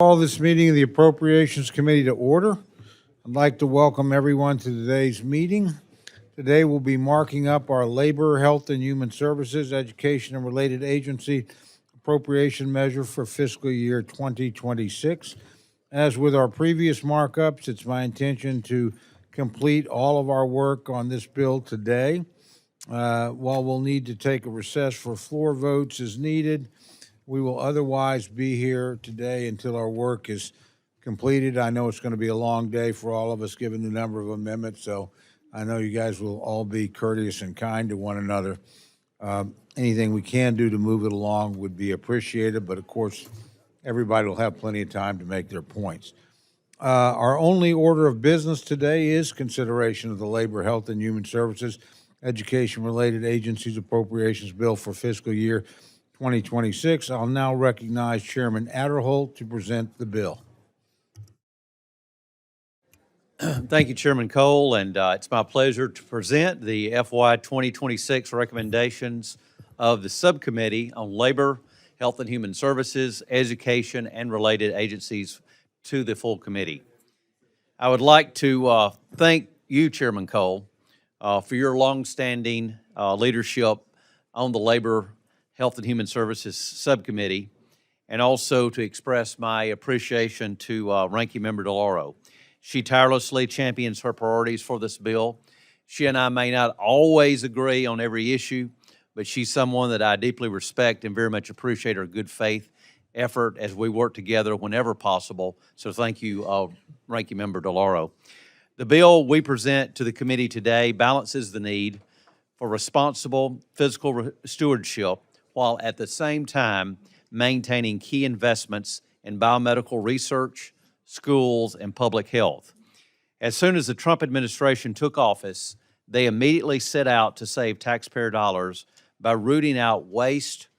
Call this meeting of the Appropriations Committee to order. I'd like to welcome everyone to today's meeting. Today we'll be marking up our Labor, Health and Human Services, Education and Related Agency appropriation measure for fiscal year 2026. As with our previous markups, it's my intention to complete all of our work on this bill today. While we'll need to take a recess for floor votes as needed, we will otherwise be here today until our work is completed. I know it's going to be a long day for all of us given the number of amendments, so I know you guys will all be courteous and kind to one another. Anything we can do to move it along would be appreciated, but of course, everybody will have plenty of time to make their points. Our only order of business today is consideration of the Labor, Health and Human Services Education-Related Agencies Appropriations Bill for fiscal year 2026. I'll now recognize Chairman Adderholt to present the bill. Thank you, Chairman Cole, and it's my pleasure to present the FY 2026 recommendations of the Subcommittee on Labor, Health and Human Services, Education, and Related Agencies to the full committee. I would like to thank you, Chairman Cole, for your longstanding leadership on the Labor, Health and Human Services Subcommittee, and also to express my appreciation to Ranking Member DeLauro. She tirelessly champions her priorities for this bill. She and I may not always agree on every issue, but she's someone that I deeply respect and very much appreciate her good faith effort as we work together whenever possible. So thank you, Ranking Member DeLauro. The bill we present to the committee today balances the need for responsible fiscal stewardship while at the same time maintaining key investments in biomedical research, schools, and public health. As soon as the Trump administration took office, they immediately set out to save taxpayer dollars by rooting out waste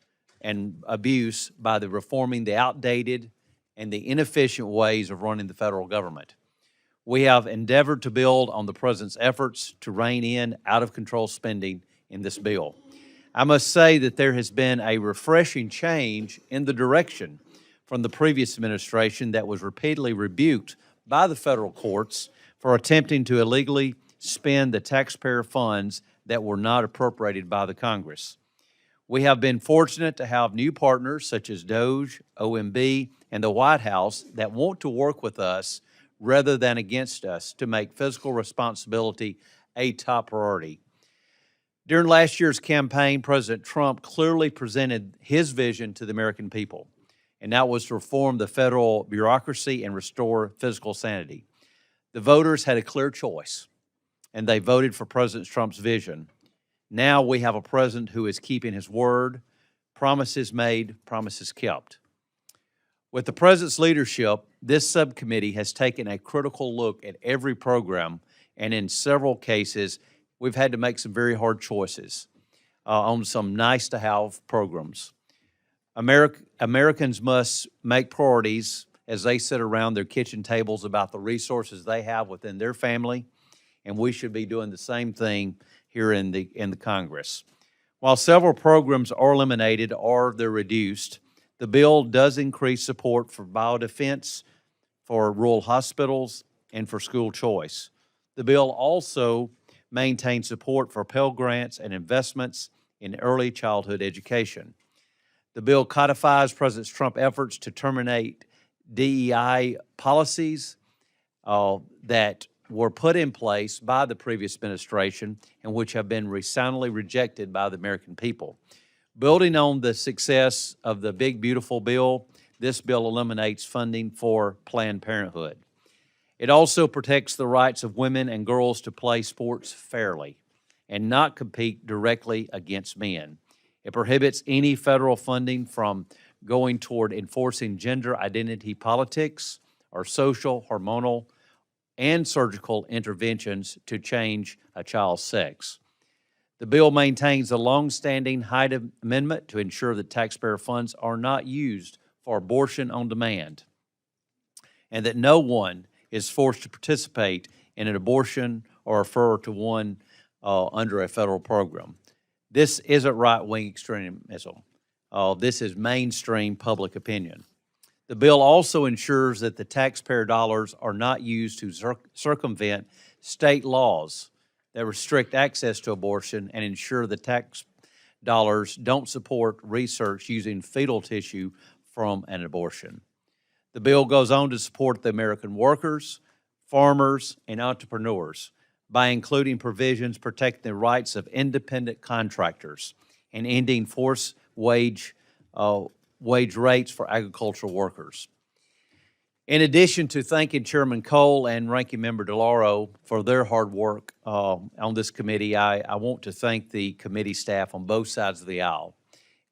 and abuse by reforming the outdated and the inefficient ways of running the federal government. We have endeavored to build on the President's efforts to rein in out-of-control spending in this bill. I must say that there has been a refreshing change in the direction from the previous administration that was repeatedly rebuked by the federal courts for attempting to illegally spend the taxpayer funds that were not appropriated by the Congress. We have been fortunate to have new partners such as DOGE, OMB, and the White House that want to work with us rather than against us to make fiscal responsibility a top priority. During last year's campaign, President Trump clearly presented his vision to the American people, and that was to reform the federal bureaucracy and restore fiscal sanity. The voters had a clear choice, and they voted for President Trump's vision. Now we have a president who is keeping his word, promises made, promises kept. With the president's leadership, this subcommittee has taken a critical look at every program, and in several cases, we've had to make some very hard choices on some nice-to-have programs. Americans must make priorities as they sit around their kitchen tables about the resources they have within their family, and we should be doing the same thing here in the Congress. While several programs are eliminated or they're reduced, the bill does increase support for biodefense, for rural hospitals, and for school choice. The bill also maintains support for Pell Grants and investments in early childhood education. The bill codifies President Trump's efforts to terminate DEI policies that were put in place by the previous administration and which have been resoundingly rejected by the American people. Building on the success of the Big Beautiful Bill, this bill eliminates funding for Planned Parenthood. It also protects the rights of women and girls to play sports fairly and not compete directly against men. It prohibits any federal funding from going toward enforcing gender identity politics or social, hormonal, and surgical interventions to change a child's sex. The bill maintains a long-standing Hyde Amendment to ensure that taxpayer funds are not used for abortion on demand and that no one is forced to participate in an abortion or refer to one under a federal program. This isn't right-wing extremism. This is mainstream public opinion. The bill also ensures that the taxpayer dollars are not used to circumvent state laws that restrict access to abortion and ensure the tax dollars don't support research using fetal tissue from an abortion. The bill goes on to support the American workers, farmers, and entrepreneurs by including provisions protecting the rights of independent contractors and ending forced wage rates for agricultural workers. In addition to thanking Chairman Cole and Ranking Member DeLauro for their hard work on this committee, I want to thank the committee staff on both sides of the aisle.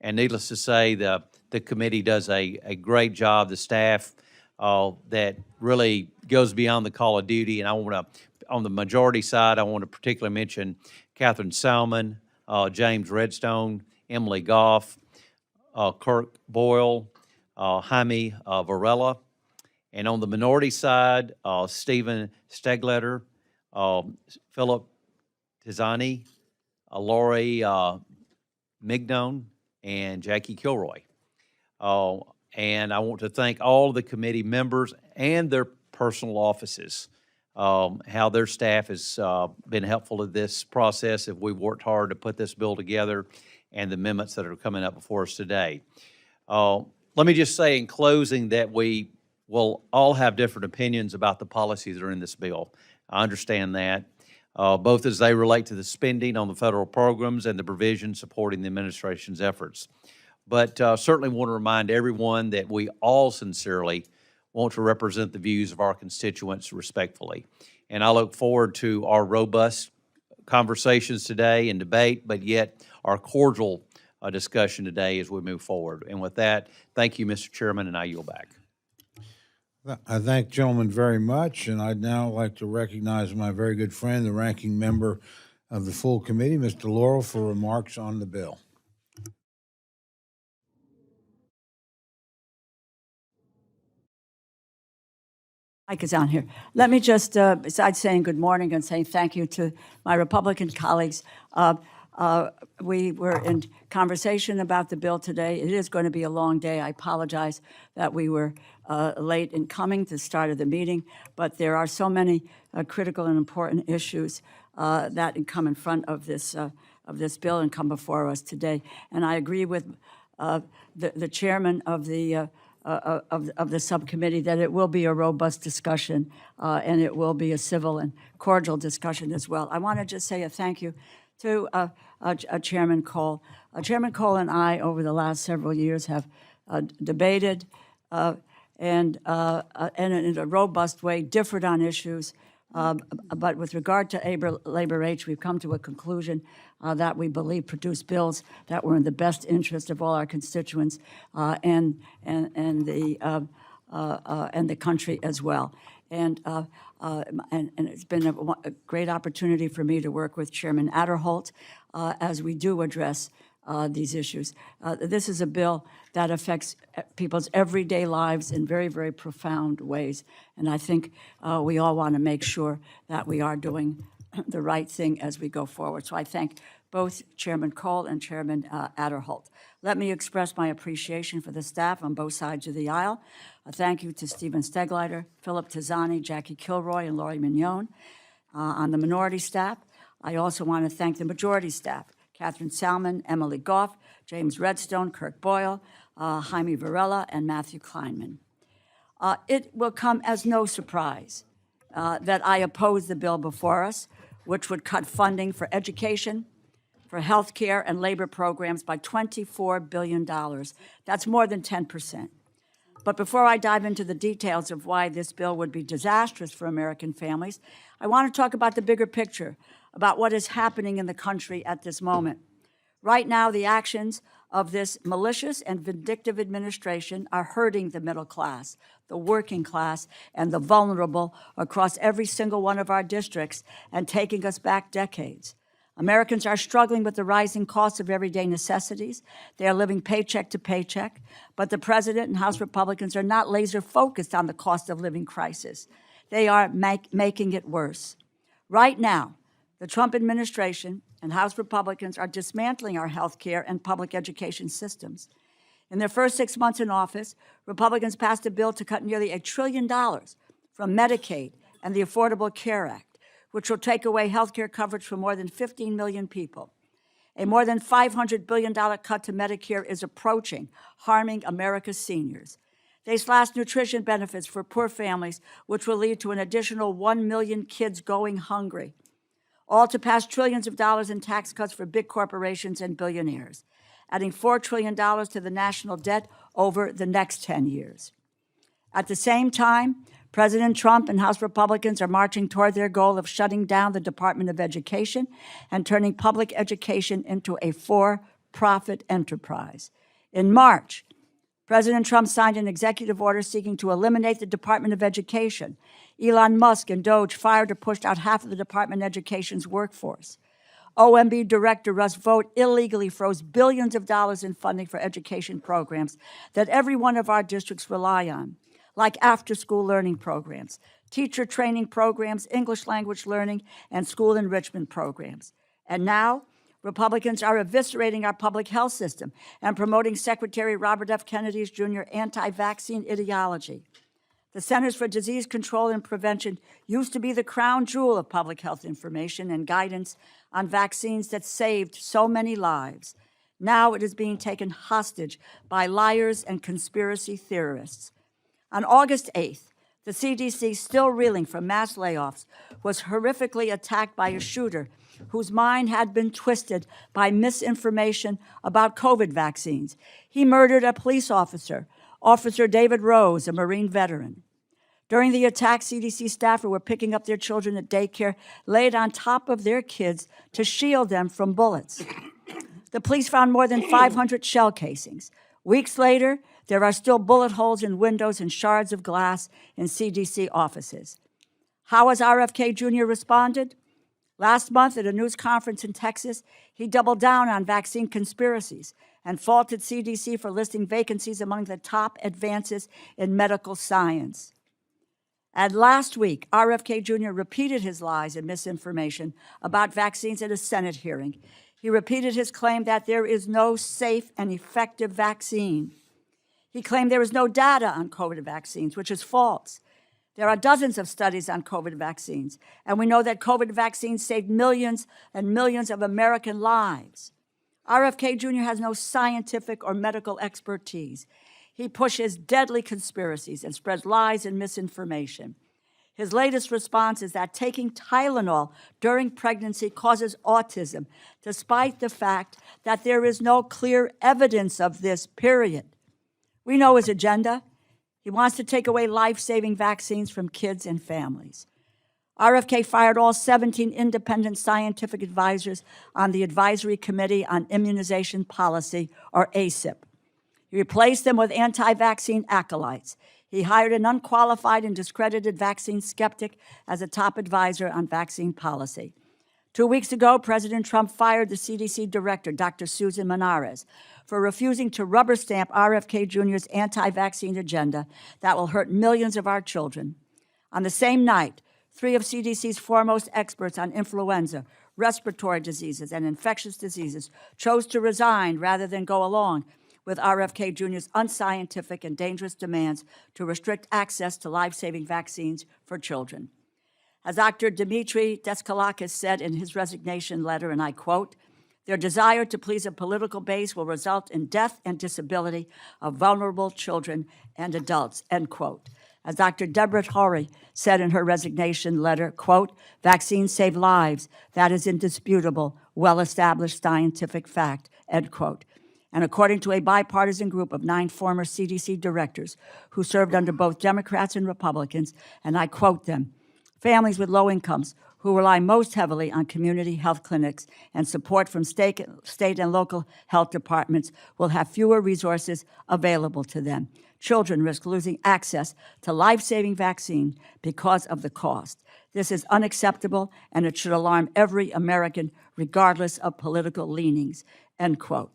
And needless to say, the committee does a great job. The staff that really goes beyond the call of duty. And I want to, on the majority side, I want to particularly mention Catherine Salmon, James Redstone, Emily Goff, Kirk Boyle, Jaime Varela. And on the minority side, Stephen Stegletter, Philip Tizani, Lori Mignon, and Jackie Kilroy. And I want to thank all the committee members and their personal offices, how their staff has been helpful in this process. If we've worked hard to put this bill together and the amendments that are coming up before us today. Let me just say in closing that we will all have different opinions about the policies that are in this bill. I understand that, both as they relate to the spending on the federal programs and the provisions supporting the administration's efforts. But certainly want to remind everyone that we all sincerely want to represent the views of our constituents respectfully. And I look forward to our robust conversations today and debate, but yet our cordial discussion today as we move forward. And with that, thank you, Mr. Chairman, and I yield back. I thank gentlemen very much, and I'd now like to recognize my very good friend, the ranking member of the full committee, Mr. Laurel, for remarks on the bill. Mike is on here. Let me just, besides saying good morning and saying thank you to my Republican colleagues, we were in conversation about the bill today. It is going to be a long day. I apologize that we were late in coming to the start of the meeting, but there are so many critical and important issues that come in front of this bill and come before us today. And I agree with the chairman of the subcommittee that it will be a robust discussion and it will be a civil and cordial discussion as well. I want to just say a thank you to Chairman Cole. Chairman Cole and I, over the last several years, have debated and in a robust way, differed on issues. But with regard to labor H, we've come to a conclusion that we believe produce bills that were in the best interest of all our constituents and the country as well. And it's been a great opportunity for me to work with Chairman Adderholt as we do address these issues. This is a bill that affects people's everyday lives in very, very profound ways. And I think we all want to make sure that we are doing the right thing as we go forward. So I thank both Chairman Cole and Chairman Adderholt. Let me express my appreciation for the staff on both sides of the aisle. A thank you to Stephen Stegleiter, Philip Tizani, Jackie Kilroy, and Lori Mignon. On the minority staff, I also want to thank the majority staff, Catherine Salmon, Emily Goff, James Redstone, Kirk Boyle, Jaime Varela, and Matthew Kleinman. It will come as no surprise that I oppose the bill before us, which would cut funding for education, for health care and labor programs by $24 billion. That's more than 10%. But before I dive into the details of why this bill would be disastrous for American families, I want to talk about the bigger picture, about what is happening in the country at this moment. Right now, the actions of this malicious and vindictive administration are hurting the middle class, the working class, and the vulnerable across every single one of our districts and taking us back decades. Americans are struggling with the rising costs of everyday necessities. They are living paycheck to paycheck, but the president and House Republicans are not laser focused on the cost of living crisis. They are making it worse. Right now, the Trump administration and House Republicans are dismantling our health care and public education systems. In their first 6 months in office, Republicans passed a bill to cut nearly $1 trillion from Medicaid and the Affordable Care Act, which will take away health care coverage for more than 15 million people. A more than $500 billion cut to Medicare is approaching, harming America's seniors. They slashed nutrition benefits for poor families, which will lead to an additional 1 million kids going hungry, all to pass trillions of dollars in tax cuts for big corporations and billionaires, adding $4 trillion to the national debt over the next 10 years. At the same time, President Trump and House Republicans are marching toward their goal of shutting down the Department of Education and turning public education into a for-profit enterprise. In March, President Trump signed an executive order seeking to eliminate the Department of Education. Elon Musk and Doge fired or pushed out half of the Department of Education's workforce. OMB Director Russ Vought illegally froze billions of dollars in funding for education programs that every one of our districts rely on, like after-school learning programs, teacher training programs, English language learning, and school enrichment programs. And now, Republicans are eviscerating our public health system and promoting Secretary Robert F. Kennedy Jr. anti-vaccine ideology. The Centers for Disease Control and Prevention used to be the crown jewel of public health information and guidance on vaccines that saved so many lives. Now it is being taken hostage by liars and conspiracy theorists. On August 8th, the CDC, still reeling from mass layoffs, was horrifically attacked by a shooter whose mind had been twisted by misinformation about COVID vaccines. He murdered a police officer, Officer David Rose, a Marine veteran. During the attack, CDC staffers were picking up their children at daycare, laid on top of their kids to shield them from bullets. The police found more than 500 shell casings. Weeks later, there are still bullet holes in windows and shards of glass in CDC offices. How has RFK Jr. responded? Last month at a news conference in Texas, he doubled down on vaccine conspiracies and faulted CDC for listing vacancies among the top advances in medical science. And last week, RFK Jr. repeated his lies and misinformation about vaccines at a Senate hearing. He repeated his claim that there is no safe and effective vaccine. He claimed there is no data on COVID vaccines, which is false. There are dozens of studies on COVID vaccines, and we know that COVID vaccines saved millions and millions of American lives. RFK Jr. has no scientific or medical expertise. He pushes deadly conspiracies and spreads lies and misinformation. His latest response is that taking Tylenol during pregnancy causes autism, despite the fact that there is no clear evidence of this, period. We know his agenda. He wants to take away life-saving vaccines from kids and families. RFK fired all 17 independent scientific advisors on the Advisory Committee on Immunization Policy, or ACIP. He replaced them with anti-vaccine acolytes. He hired an unqualified and discredited vaccine skeptic as a top advisor on vaccine policy. 2 weeks ago, President Trump fired the CDC director, Dr. Susan Menares, for refusing to rubber stamp RFK Jr.'s anti-vaccine agenda that will hurt millions of our children. On the same night, 3 of CDC's foremost experts on influenza, respiratory diseases, and infectious diseases chose to resign rather than go along with RFK Jr.'s unscientific and dangerous demands to restrict access to life-saving vaccines for children. As Dr. Dimitri Deskalakis said in his resignation letter, and I quote, "Their desire to please a political base will result in death and disability of vulnerable children and adults," end quote. As Dr. Deborah Torrey said in her resignation letter, quote, "Vaccines save lives. That is indisputable, well-established scientific fact," end quote. And according to a bipartisan group of 9 former CDC directors who served under both Democrats and Republicans, and I quote them, "Families with low incomes who rely most heavily on community health clinics and support from state and local health departments will have fewer resources available to them. Children risk losing access to life-saving vaccine because of the cost. This is unacceptable, and it should alarm every American, regardless of political leanings," end quote.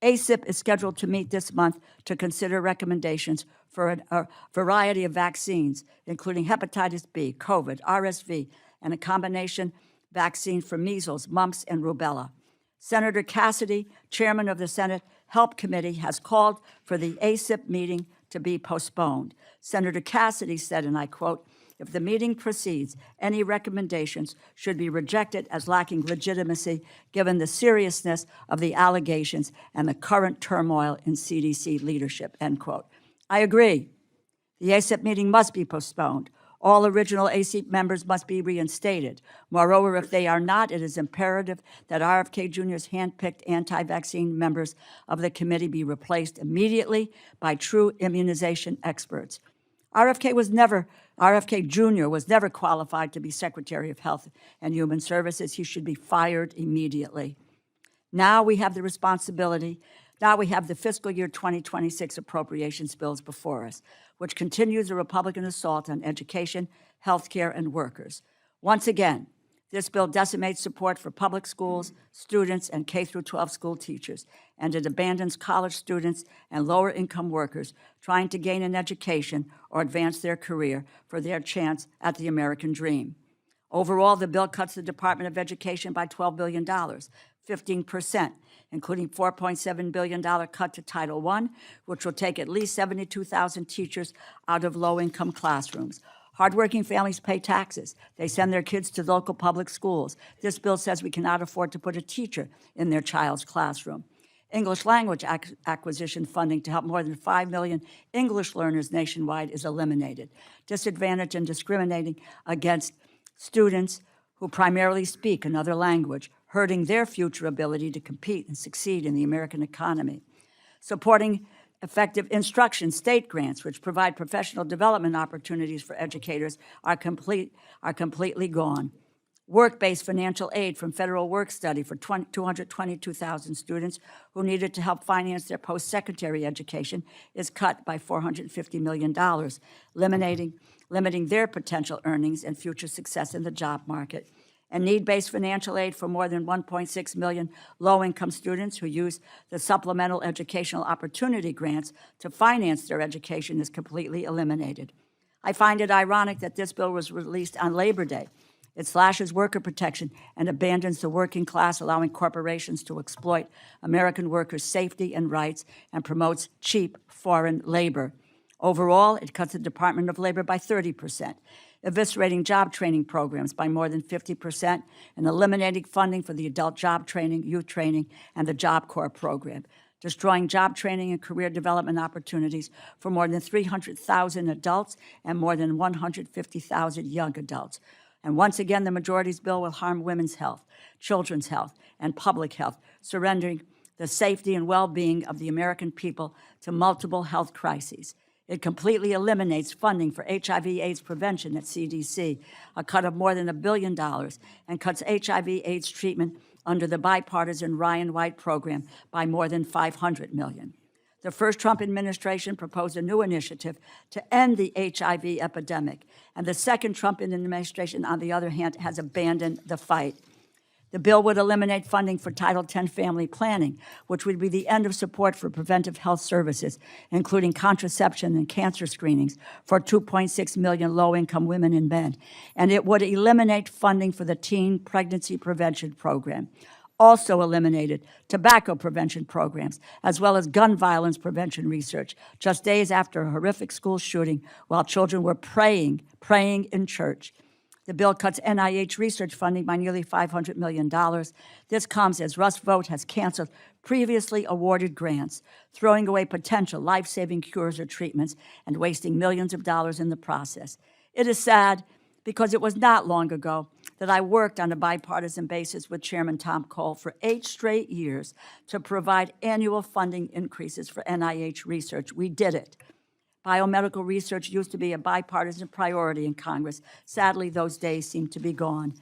ACIP is scheduled to meet this month to consider recommendations for a variety of vaccines, including hepatitis B, COVID, RSV, and a combination vaccine for measles, mumps, and rubella. Senator Cassidy, chairman of the Senate Help Committee has called for the ACIP meeting to be postponed. Senator Cassidy said, and I quote, "If the meeting proceeds, any recommendations should be rejected as lacking legitimacy given the seriousness of the allegations and the current turmoil in CDC leadership," end quote. I agree. The ACIP meeting must be postponed. All original ACIP members must be reinstated. Moreover, if they are not, it is imperative that RFK Jr.'s handpicked anti-vaccine members of the committee be replaced immediately by true immunization experts. RFK Jr. was never qualified to be Secretary of Health and Human Services. He should be fired immediately. Now we have the fiscal year 2026 appropriations bills before us, which continues the Republican assault on education, health care, and workers. Once again, this bill decimates support for public schools, students, and K-12 school teachers, and it abandons college students and lower-income workers trying to gain an education or advance their career for their chance at the American dream. Overall, the bill cuts the Department of Education by $12 billion, 15%, including $4.7 billion cut to Title I, which will take at least 72,000 teachers out of low-income classrooms. Hardworking families pay taxes. They send their kids to local public schools. This bill says we cannot afford to put a teacher in their child's classroom. English language acquisition funding to help more than 5 million English learners nationwide is eliminated. Disadvantaged and discriminating against students who primarily speak another language, hurting their future ability to compete and succeed in the American economy. Supporting effective instruction state grants, which provide professional development opportunities for educators, are completely gone. Work-based financial aid from Federal Work Study for 222,000 students who needed to help finance their post-secondary education is cut by $450 million, limiting their potential earnings and future success in the job market. And need-based financial aid for more than 1.6 million low-income students who use the Supplemental Educational Opportunity Grants to finance their education is completely eliminated. I find it ironic that this bill was released on Labor Day. It slashes worker protection and abandons the working class, allowing corporations to exploit American workers' safety and rights and promotes cheap foreign labor. Overall, it cuts the Department of Labor by 30%. Eviscerating job training programs by more than 50%, and eliminating funding for the adult job training, youth training, and the Job Corps program, destroying job training and career development opportunities for more than 300,000 adults and more than 150,000 young adults. And once again, the majority's bill will harm women's health, children's health, and public health, surrendering the safety and well-being of the American people to multiple health crises. It completely eliminates funding for HIV/AIDS prevention at CDC, a cut of more than $1 billion, and cuts HIV/AIDS treatment under the bipartisan Ryan White program by more than $500 million. The first Trump administration proposed a new initiative to end the HIV epidemic, and the second Trump administration, on the other hand, has abandoned the fight. The bill would eliminate funding for Title X family planning, which would be the end of support for preventive health services, including contraception and cancer screenings for 2.6 million low-income women and men. And it would eliminate funding for the Teen Pregnancy Prevention Program. Also eliminated tobacco prevention programs, as well as gun violence prevention research, just days after a horrific school shooting while children were praying in church. The bill cuts NIH research funding by nearly $500 million. This comes as Russ Vought has canceled previously awarded grants, throwing away potential life-saving cures or treatments and wasting millions of dollars in the process. It is sad because it was not long ago that I worked on a bipartisan basis with Chairman Tom Cole for 8 straight years to provide annual funding increases for NIH research. We did it. Biomedical research used to be a bipartisan priority in Congress. Sadly, those days seem to be gone.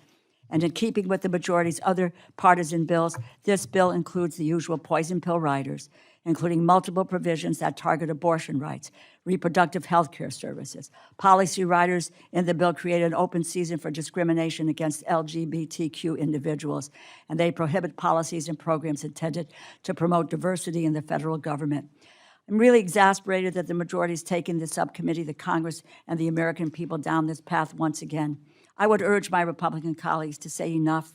And in keeping with the majority's other partisan bills, this bill includes the usual poison pill riders, including multiple provisions that target abortion rights, reproductive health care services. Policy riders in the bill create an open season for discrimination against LGBTQ individuals, and they prohibit policies and programs intended to promote diversity in the federal government. I'm really exasperated that the majority is taking the subcommittee, the Congress, and the American people down this path once again. I would urge my Republican colleagues to say enough.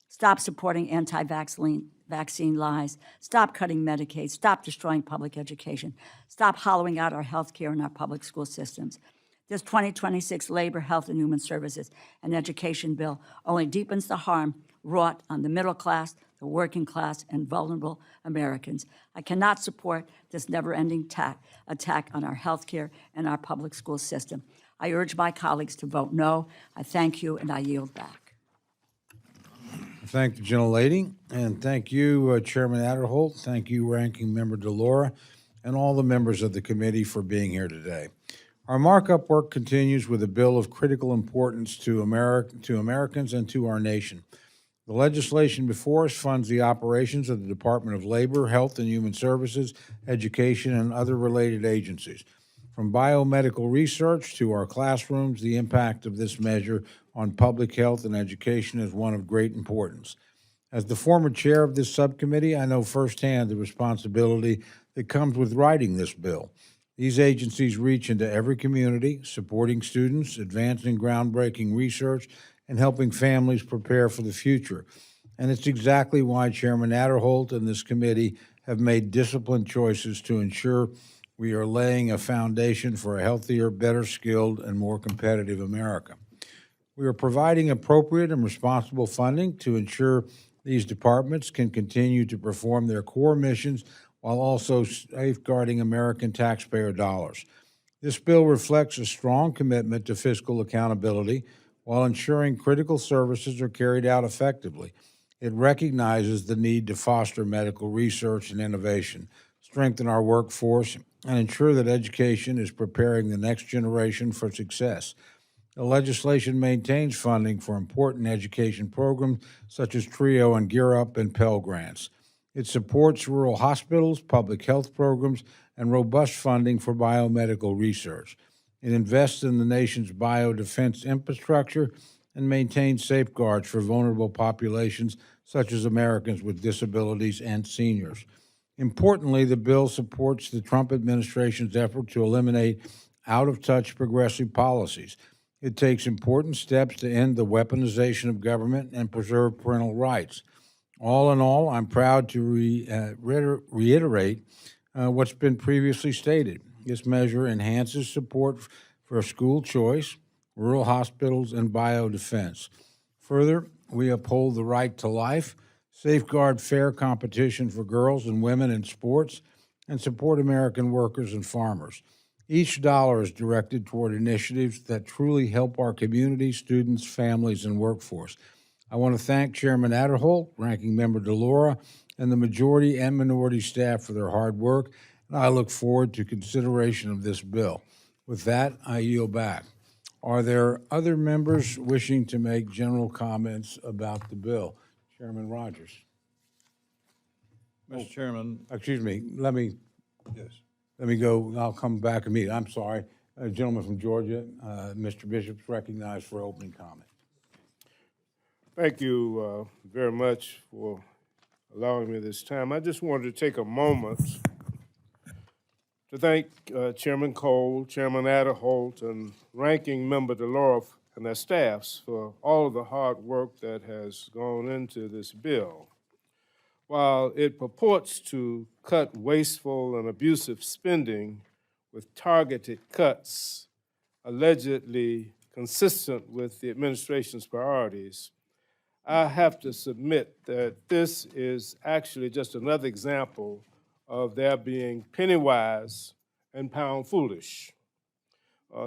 Stop supporting anti-vaccine vaccine lies, stop cutting Medicaid, stop destroying public education, stop hollowing out our health care and our public school systems. This 2026 Labor, Health, and Human Services and Education bill only deepens the harm wrought on the middle class, the working class, and vulnerable Americans. I cannot support this never-ending attack on our health care and our public school system. I urge my colleagues to vote no. I thank you, and I yield back. Thank the gentlelady, and thank you, Chairman Adderholt. Thank you, Ranking Member Delora, and all the members of the committee for being here today. Our markup work continues with a bill of critical importance to Americans and to our nation. The legislation before us funds the operations of the Department of Labor, Health and Human Services, Education, and other related agencies. From biomedical research to our classrooms, the impact of this measure on public health and education is one of great importance. As the former chair of this subcommittee, I know firsthand the responsibility that comes with writing this bill. These agencies reach into every community, supporting students, advancing groundbreaking research, and helping families prepare for the future. And it's exactly why Chairman Adderholt and this committee have made disciplined choices to ensure we are laying a foundation for a healthier, better skilled, and more competitive America. We are providing appropriate and responsible funding to ensure these departments can continue to perform their core missions while also safeguarding American taxpayer dollars. This bill reflects a strong commitment to fiscal accountability while ensuring critical services are carried out effectively. It recognizes the need to foster medical research and innovation, strengthen our workforce, and ensure that education is preparing the next generation for success. The legislation maintains funding for important education programs such as TRIO and Gear Up and Pell Grants. It supports rural hospitals, public health programs, and robust funding for biomedical research. It invests in the nation's biodefense infrastructure and maintains safeguards for vulnerable populations such as Americans with disabilities and seniors. Importantly, the bill supports the Trump administration's effort to eliminate out-of-touch progressive policies. It takes important steps to end the weaponization of government and preserve parental rights. All in all, I'm proud to reiterate what's been previously stated. This measure enhances support for school choice, rural hospitals, and biodefense. Further, we uphold the right to life, safeguard fair competition for girls and women in sports, and support American workers and farmers. Each dollar is directed toward initiatives that truly help our community, students, families, and workforce. I want to thank Chairman Adderholt, Ranking Member Delora, and the majority and minority staff for their hard work, and I look forward to consideration of this bill. With that, I yield back. Are there other members wishing to make general comments about the bill? Chairman Rogers. Mr. Chairman, Excuse me, let me go, I'll come back immediately. I'm sorry. A gentleman from Georgia, Mr. Bishop's recognized for opening comment. Thank you very much for allowing me this time. I just wanted to take a moment to thank Chairman Cole, Chairman Adderholt, and Ranking Member Delora and their staffs for all of the hard work that has gone into this bill. While it purports to cut wasteful and abusive spending with targeted cuts allegedly consistent with the administration's priorities, I have to submit that this is actually just another example of their being penny wise and pound foolish.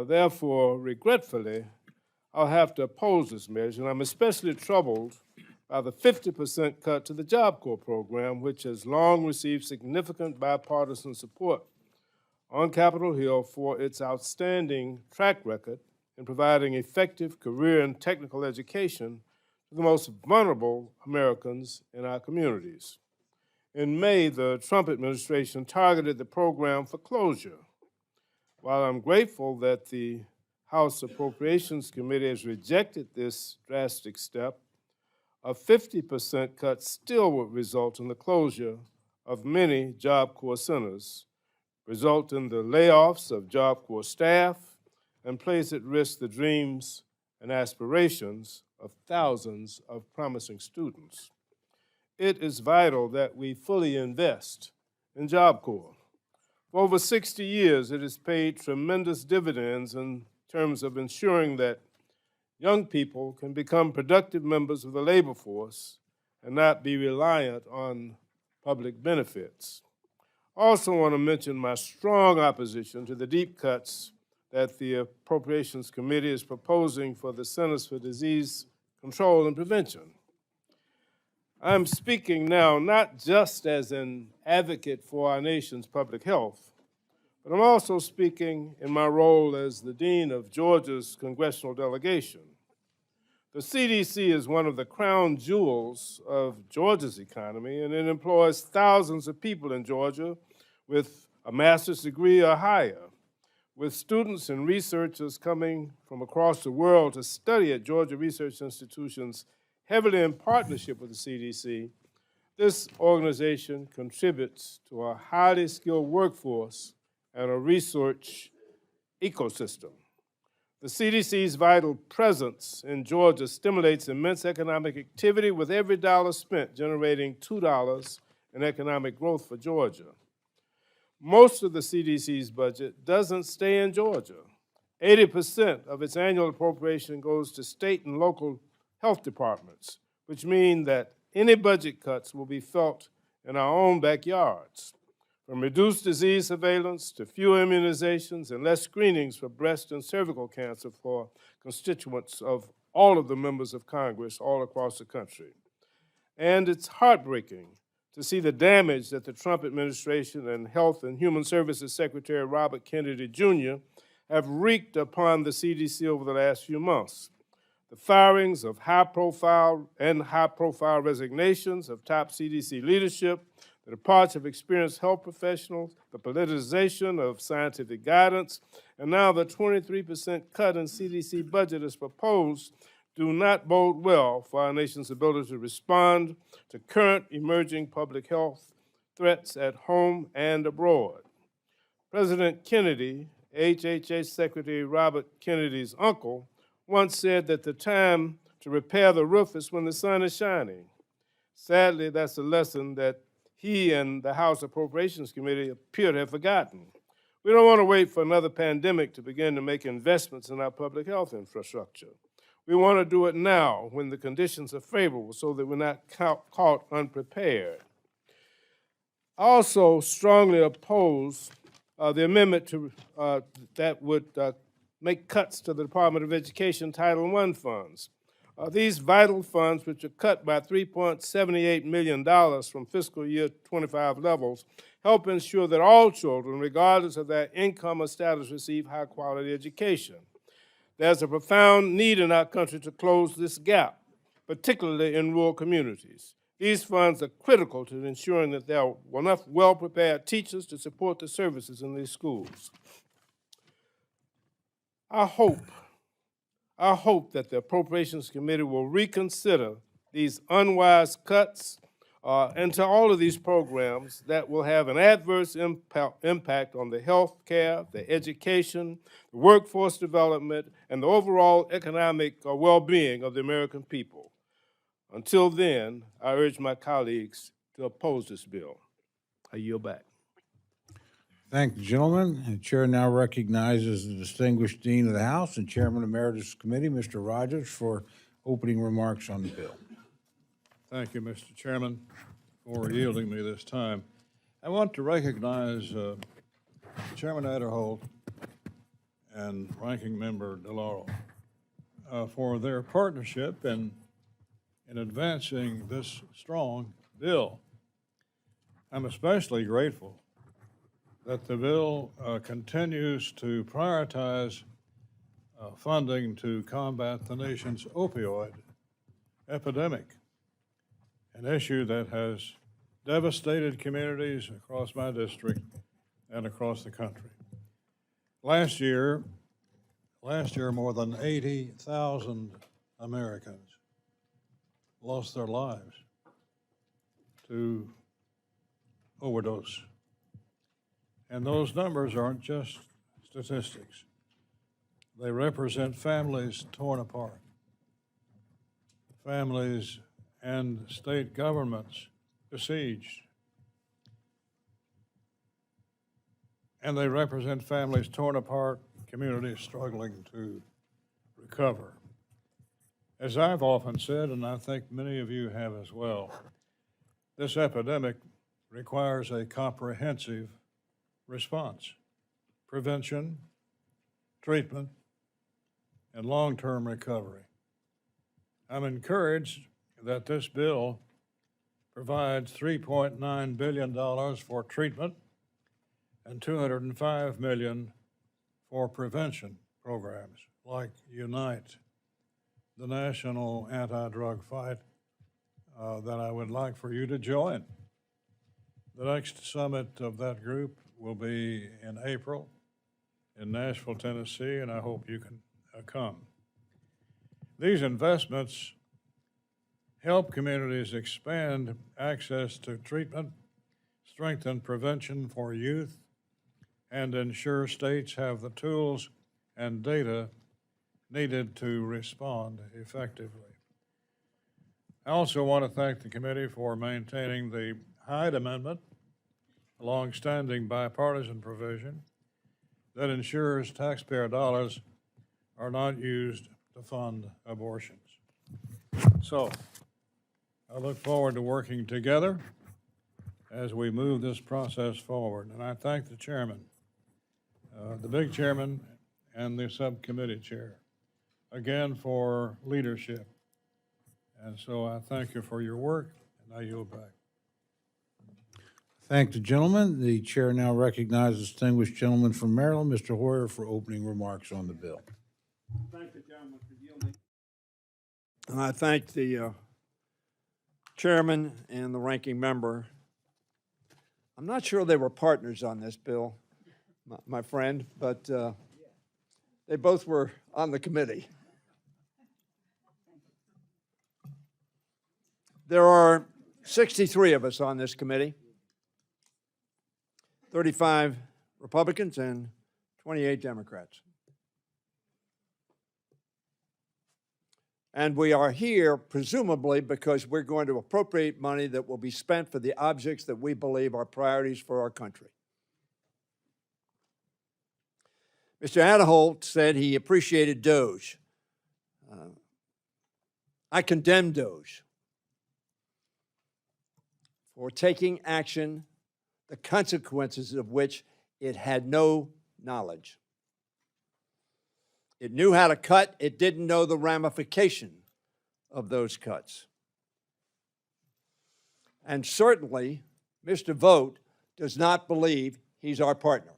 Therefore, regretfully, I'll have to oppose this measure, and I'm especially troubled by the 50% cut to the Job Corps program, which has long received significant bipartisan support on Capitol Hill for its outstanding track record in providing effective career and technical education to the most vulnerable Americans in our communities. In May, the Trump administration targeted the program for closure. While I'm grateful that the House Appropriations Committee has rejected this drastic step, a 50% cut still would result in the closure of many Job Corps centers, result in the layoffs of Job Corps staff, and place at risk the dreams and aspirations of thousands of promising students. it is vital that we fully invest in Job Corps. For over 60 years, it has paid tremendous dividends in terms of ensuring that young people can become productive members of the labor force and not be reliant on public benefits. I also want to mention my strong opposition to the deep cuts that the Appropriations Committee is proposing for the Centers for Disease Control and Prevention. I'm speaking now not just as an advocate for our nation's public health, but I'm also speaking in my role as the Dean of Georgia's congressional delegation. The CDC is one of the crown jewels of Georgia's economy, and it employs thousands of people in Georgia with a master's degree or higher. With students and researchers coming from across the world to study at Georgia research institutions heavily in partnership with the CDC, this organization contributes to a highly skilled workforce and a research ecosystem. The CDC's vital presence in Georgia stimulates immense economic activity, with every dollar spent generating $2 in economic growth for Georgia. Most of the CDC's budget doesn't stay in Georgia. 80% of its annual appropriation goes to state and local health departments, which mean that any budget cuts will be felt in our own backyards. From reduced disease surveillance to fewer immunizations and less screenings for breast and cervical cancer for constituents of all of the members of Congress all across the country. And it's heartbreaking to see the damage that the Trump administration and Health and Human Services Secretary Robert Kennedy Jr. have wreaked upon the CDC over the last few months. The firings of high-profile resignations of top CDC leadership, the departure of experienced health professionals, the politicization of scientific guidance, and now the 23% cut in CDC budget as proposed do not bode well for our nation's ability to respond to current emerging public health threats at home and abroad. President Kennedy, HHS Secretary Robert Kennedy's uncle, once said that the time to repair the roof is when the sun is shining. Sadly, that's a lesson that he and the House Appropriations Committee appear to have forgotten. We don't want to wait for another pandemic to begin to make investments in our public health infrastructure. We want to do it now when the conditions are favorable so that we're not caught unprepared. I also strongly oppose the amendment that would make cuts to the Department of Education Title I funds. These vital funds, which are cut by $3.78 million from fiscal year 25 levels, help ensure that all children, regardless of their income or status, receive high-quality education. There's a profound need in our country to close this gap, particularly in rural communities. These funds are critical to ensuring that there are enough well-prepared teachers to support the services in these schools. I hope that the Appropriations Committee will reconsider these unwise cuts into all of these programs that will have an adverse impact on the health care, the education, the workforce development, and the overall economic well-being of the American people. Until then, I urge my colleagues to oppose this bill. I yield back. Thank the gentleman. The chair now recognizes the distinguished Dean of the House and Chairman Emeritus Committee, Mr. Rogers, for opening remarks on the bill. Thank you, Mr. Chairman, for yielding me this time. I want to recognize Chairman Adderholt and Ranking Member DeLauro for their partnership in advancing this strong bill. I'm especially grateful that the bill continues to prioritize funding to combat the nation's opioid epidemic, an issue that has devastated communities across my district and across the country. Last year, more than 80,000 Americans lost their lives to overdose. And those numbers aren't just statistics. They represent families torn apart, families and state governments besieged. And they represent families torn apart, communities struggling to recover. As I've often said, and I think many of you have as well, this epidemic requires a comprehensive response: prevention, treatment, and long-term recovery. I'm encouraged that this bill provides $3.9 billion for treatment and $205 million for prevention programs like UNITE, the national anti-drug fight that I would like for you to join. The next summit of that group will be in April in Nashville, Tennessee, and I hope you can come. These investments help communities expand access to treatment, strengthen prevention for youth, and ensure states have the tools and data needed to respond effectively. I also want to thank the committee for maintaining the Hyde Amendment, a long-standing bipartisan provision that ensures taxpayer dollars are not used to fund abortions. So, I look forward to working together as we move this process forward. And I thank the chairman, the big chairman, and the subcommittee chair, again, for leadership. And so I thank you for your work, and I yield back. Thank the gentleman. The chair now recognizes the distinguished gentleman from Maryland, Mr. Hoyer, for opening remarks on the bill. Thank the gentleman for yielding. And I thank the chairman and the ranking member. I'm not sure they were partners on this bill, my friend, but they both were on the committee. There are 63 of us on this committee, 35 Republicans and 28 Democrats. And we are here presumably because we're going to appropriate money that will be spent for the objects that we believe are priorities for our country. Mr. Aderholt said he appreciated DOGE. I condemn DOGE for taking action, the consequences of which it had no knowledge. It knew how to cut, it didn't know the ramification of those cuts. And certainly, Mr. Vogt does not believe he's our partner.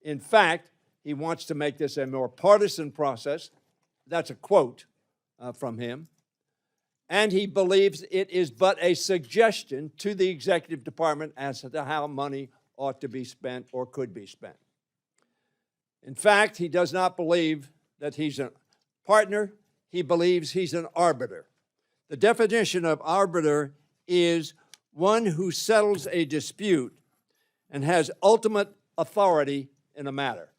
In fact, he wants to make this a more partisan process. That's a quote from him. And he believes it is but a suggestion to the executive department as to how money ought to be spent or could be spent. In fact, he does not believe that he's a partner. He believes he's an arbiter. The definition of arbiter is one who settles a dispute and has ultimate authority in a matter.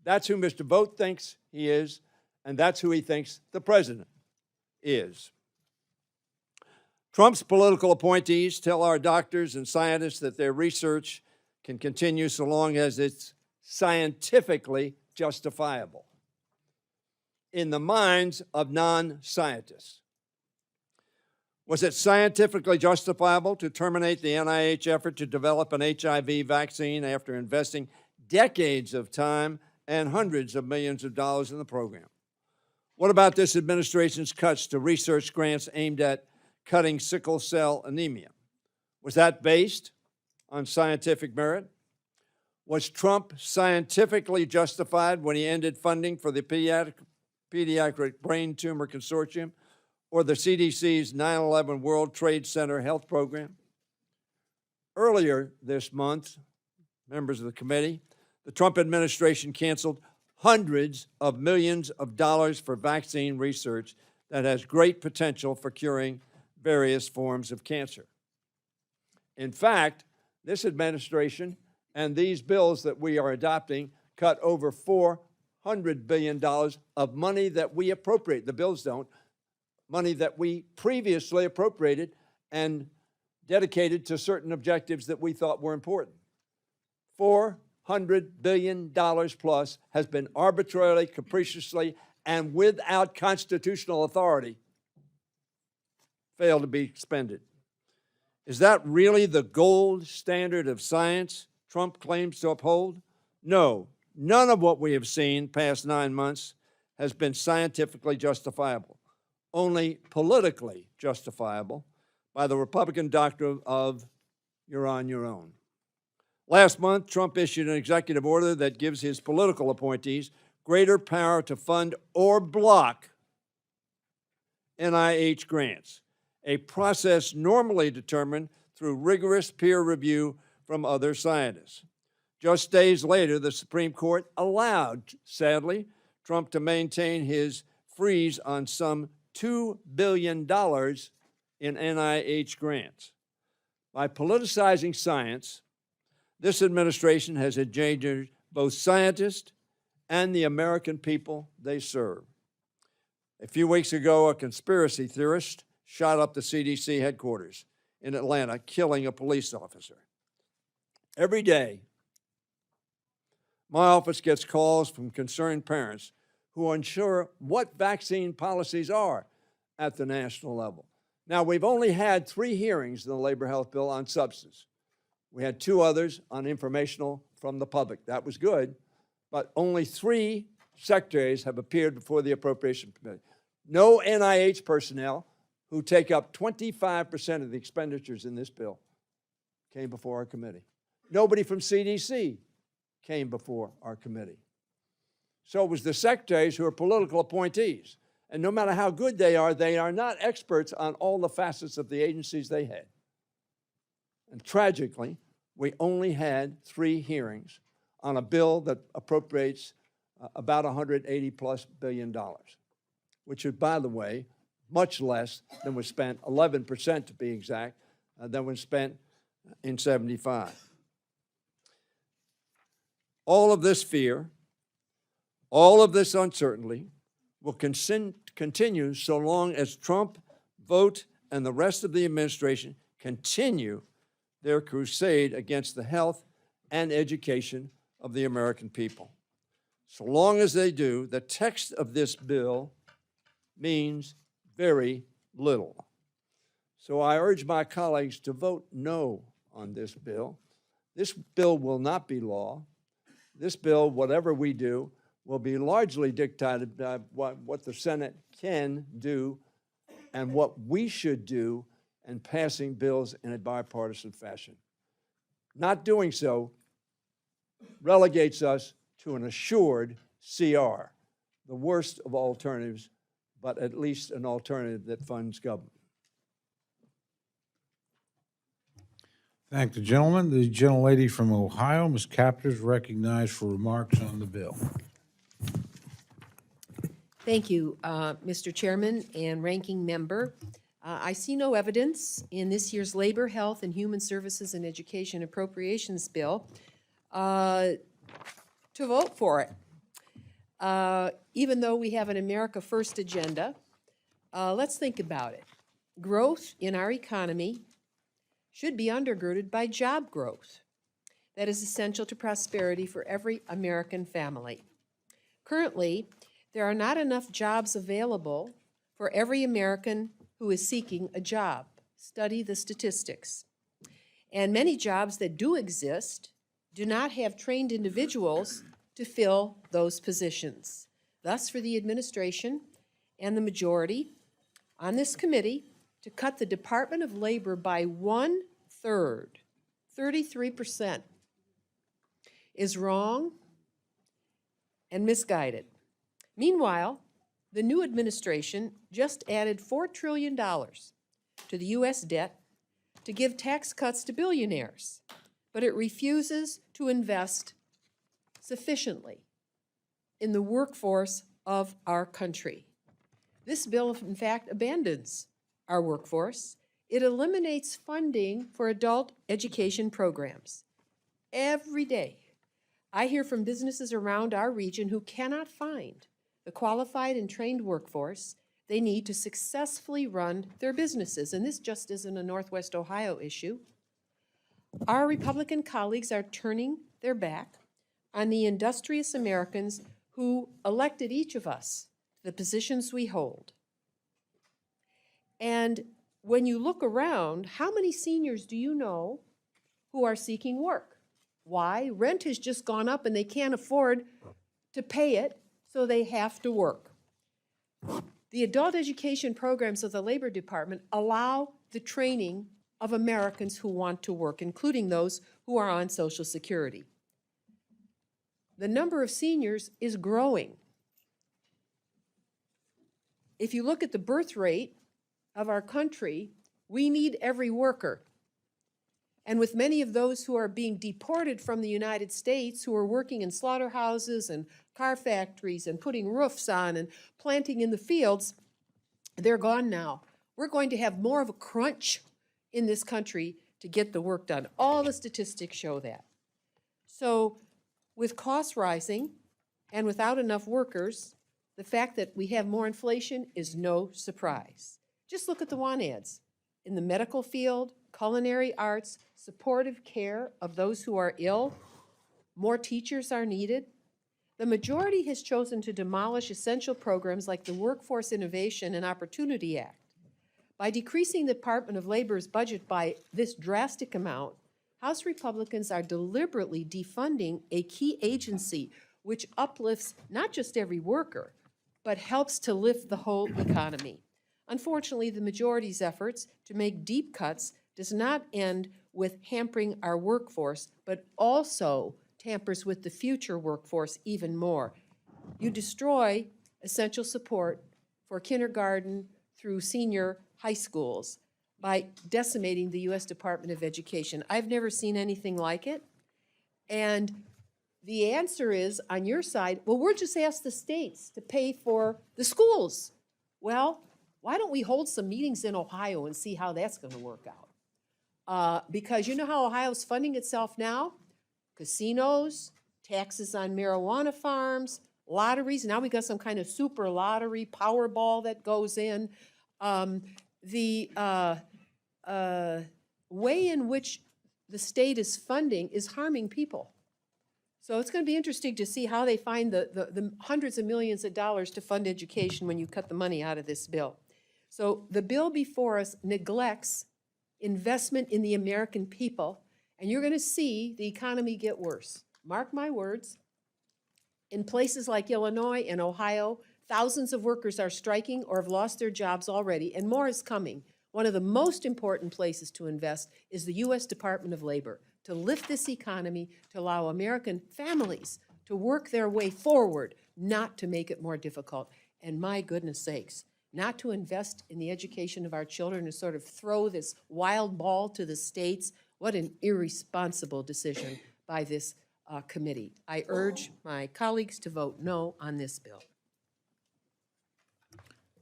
That's who Mr. Vogt thinks he is, and that's who he thinks the president is. Trump's political appointees tell our doctors and scientists that their research can continue so long as it's scientifically justifiable in the minds of non-scientists. Was it scientifically justifiable to terminate the NIH effort to develop an HIV vaccine after investing decades of time and hundreds of millions of dollars in the program? What about this administration's cuts to research grants aimed at cutting sickle cell anemia? Was that based on scientific merit? Was Trump scientifically justified when he ended funding for the Pediatric Brain Tumor Consortium or the CDC's 9/11 World Trade Center Health Program? Earlier this month, members of the committee, the Trump administration canceled hundreds of millions of dollars for vaccine research that has great potential for curing various forms of cancer. In fact, this administration and these bills that we are adopting cut over $400 billion of money that we appropriate. The bills don't. money that we previously appropriated and dedicated to certain objectives that we thought were important. $400 billion plus has been arbitrarily, capriciously, and without constitutional authority failed to be expended. Is that really the gold standard of science Trump claims to uphold? No, none of what we have seen past 9 months has been scientifically justifiable, only politically justifiable by the Republican doctrine of you're on your own. Last month, Trump issued an executive order that gives his political appointees greater power to fund or block NIH grants, a process normally determined through rigorous peer review from other scientists. Just days later, the Supreme Court allowed, sadly, Trump to maintain his freeze on some $2 billion in NIH grants. By politicizing science, this administration has endangered both scientists and the American people they serve. A few weeks ago, a conspiracy theorist shot up the CDC headquarters in Atlanta, killing a police officer. Every day, my office gets calls from concerned parents who are unsure what vaccine policies are at the national level. Now, we've only had 3 hearings in the labor health bill on substance. We had 2 others on informational from the public. That was good, but only 3 secretaries have appeared before the Appropriations Committee. No NIH personnel, who take up 25% of the expenditures in this bill, came before our committee. Nobody from CDC came before our committee. So it was the secretaries who are political appointees. And no matter how good they are not experts on all the facets of the agencies they had. And tragically, we only had 3 hearings on a bill that appropriates about $180+ billion, which is, by the way, much less than was spent, 11% to be exact, than was spent in '75. All of this fear, all of this uncertainty will continue so long as Trump, Vogt, and the rest of the administration continue their crusade against the health and education of the American people. So long as they do, the text of this bill means very little. So I urge my colleagues to vote no on this bill. This bill will not be law. This bill, whatever we do, will be largely dictated by what the Senate can do and what we should do in passing bills in a bipartisan fashion. Not doing so relegates us to an assured CR, the worst of alternatives, but at least an alternative that funds government. Thank the gentleman. The gentlelady from Ohio, Ms. Capter, is recognized for remarks on the bill. Thank you, Mr. Chairman and Ranking Member. I see no evidence in this year's Labor, Health, and Human Services and Education Appropriations Bill to vote for it. Even though we have an America First agenda, let's think about it. Growth in our economy should be undergirded by job growth that is essential to prosperity for every American family. Currently, there are not enough jobs available for every American who is seeking a job. Study the statistics. And many jobs that do exist do not have trained individuals to fill those positions. Thus, for the administration and the majority on this committee to cut the Department of Labor by 1/3, 33%, is wrong and misguided. Meanwhile, the new administration just added $4 trillion to the U.S. debt to give tax cuts to billionaires, but it refuses to invest sufficiently in the workforce of our country. This bill, in fact, abandons our workforce. It eliminates funding for adult education programs. Every day, I hear from businesses around our region who cannot find the qualified and trained workforce they need to successfully run their businesses. And this just isn't a Northwest Ohio issue. Our Republican colleagues are turning their back on the industrious Americans who elected each of us to the positions we hold. And when you look around, how many seniors do you know who are seeking work? Why? Rent has just gone up and they can't afford to pay it, so they have to work. The adult education programs of the Labor Department allow the training of Americans who want to work, including those who are on Social Security. The number of seniors is growing. If you look at the birth rate of our country, we need every worker. And with many of those who are being deported from the United States, who are working in slaughterhouses and car factories and putting roofs on and planting in the fields, they're gone now. We're going to have more of a crunch in this country to get the work done. All the statistics show that. So with costs rising and without enough workers, the fact that we have more inflation is no surprise. Just look at the want ads. In the medical field, culinary arts, supportive care of those who are ill, more teachers are needed. The majority has chosen to demolish essential programs like the Workforce Innovation and Opportunity Act. By decreasing the Department of Labor's budget by this drastic amount, House Republicans are deliberately defunding a key agency which uplifts not just every worker, but helps to lift the whole economy. Unfortunately, the majority's efforts to make deep cuts does not end with hampering our workforce, but also tampers with the future workforce even more. You destroy essential support for kindergarten through senior high schools by decimating the U.S. Department of Education. I've never seen anything like it. And the answer is, on your side, well, we'll just ask the states to pay for the schools. Well, why don't we hold some meetings in Ohio and see how that's going to work out? Because you know how Ohio's funding itself now? Casinos, taxes on marijuana farms, lotteries. Now we got some kind of super lottery, Powerball that goes in. The way in which the state is funding is harming people. So it's going to be interesting to see how they find the hundreds of millions of dollars to fund education when you cut the money out of this bill. So the bill before us neglects investment in the American people, and you're going to see the economy get worse. Mark my words. In places like Illinois and Ohio, thousands of workers are striking or have lost their jobs already, and more is coming. One of the most important places to invest is the U.S. Department of Labor, to lift this economy, to allow American families to work their way forward, not to make it more difficult. And my goodness sakes, not to invest in the education of our children and sort of throw this wild ball to the states. What an irresponsible decision by this committee. I urge my colleagues to vote no on this bill.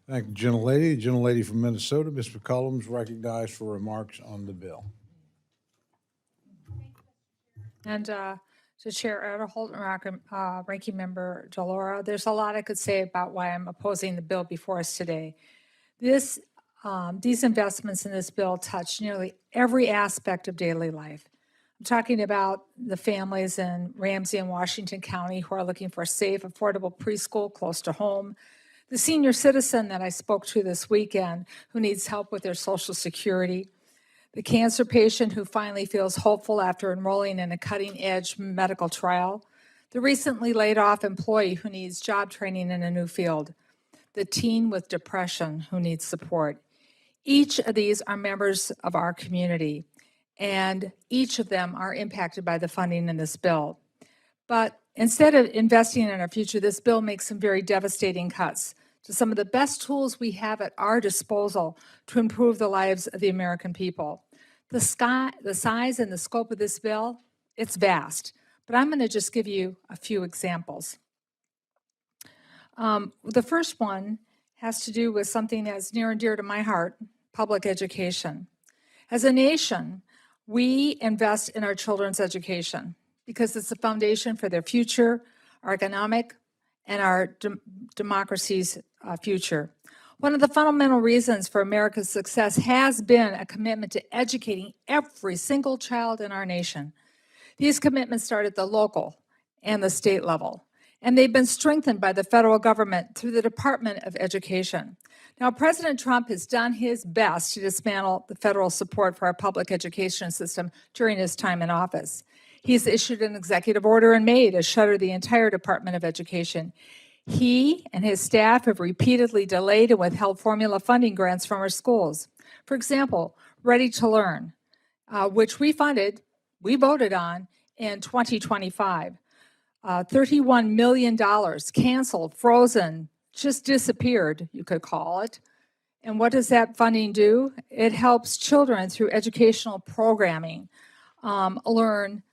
Thank you, gentlelady. The gentlelady from Minnesota, Ms. McCollum, is recognized for remarks on the bill. And to Chair Adderholt and Ranking Member Delora, there's a lot I could say about why I'm opposing the bill before us today. These investments in this bill touch nearly every aspect of daily life. I'm talking about the families in Ramsey and Washington County who are looking for a safe, affordable preschool close to home, the senior citizen that I spoke to this weekend who needs help with their Social Security, the cancer patient who finally feels hopeful after enrolling in a cutting-edge medical trial, the recently laid-off employee who needs job training in a new field, the teen with depression who needs support. Each of these are members of our community, and each of them are impacted by the funding in this bill. But instead of investing in our future, this bill makes some very devastating cuts to some of the best tools we have at our disposal to improve the lives of the American people. The size and the scope of this bill, it's vast, but I'm going to just give you a few examples. The first one has to do with something that's near and dear to my heart, public education. As a nation, we invest in our children's education because it's the foundation for their future, our economic, and our democracy's future. One of the fundamental reasons for America's success has been a commitment to educating every single child in our nation. These commitments start at the local and the state level, and they've been strengthened by the federal government through the Department of Education. Now, President Trump has done his best to dismantle the federal support for our public education system during his time in office. He's issued an executive order in May to shutter the entire Department of Education. He and his staff have repeatedly delayed and withheld formula funding grants from our schools. For example, Ready to Learn, which we voted on in 2025. $31 million canceled, frozen, just disappeared, you could call it. And what does that funding do? It helps children through educational programming learn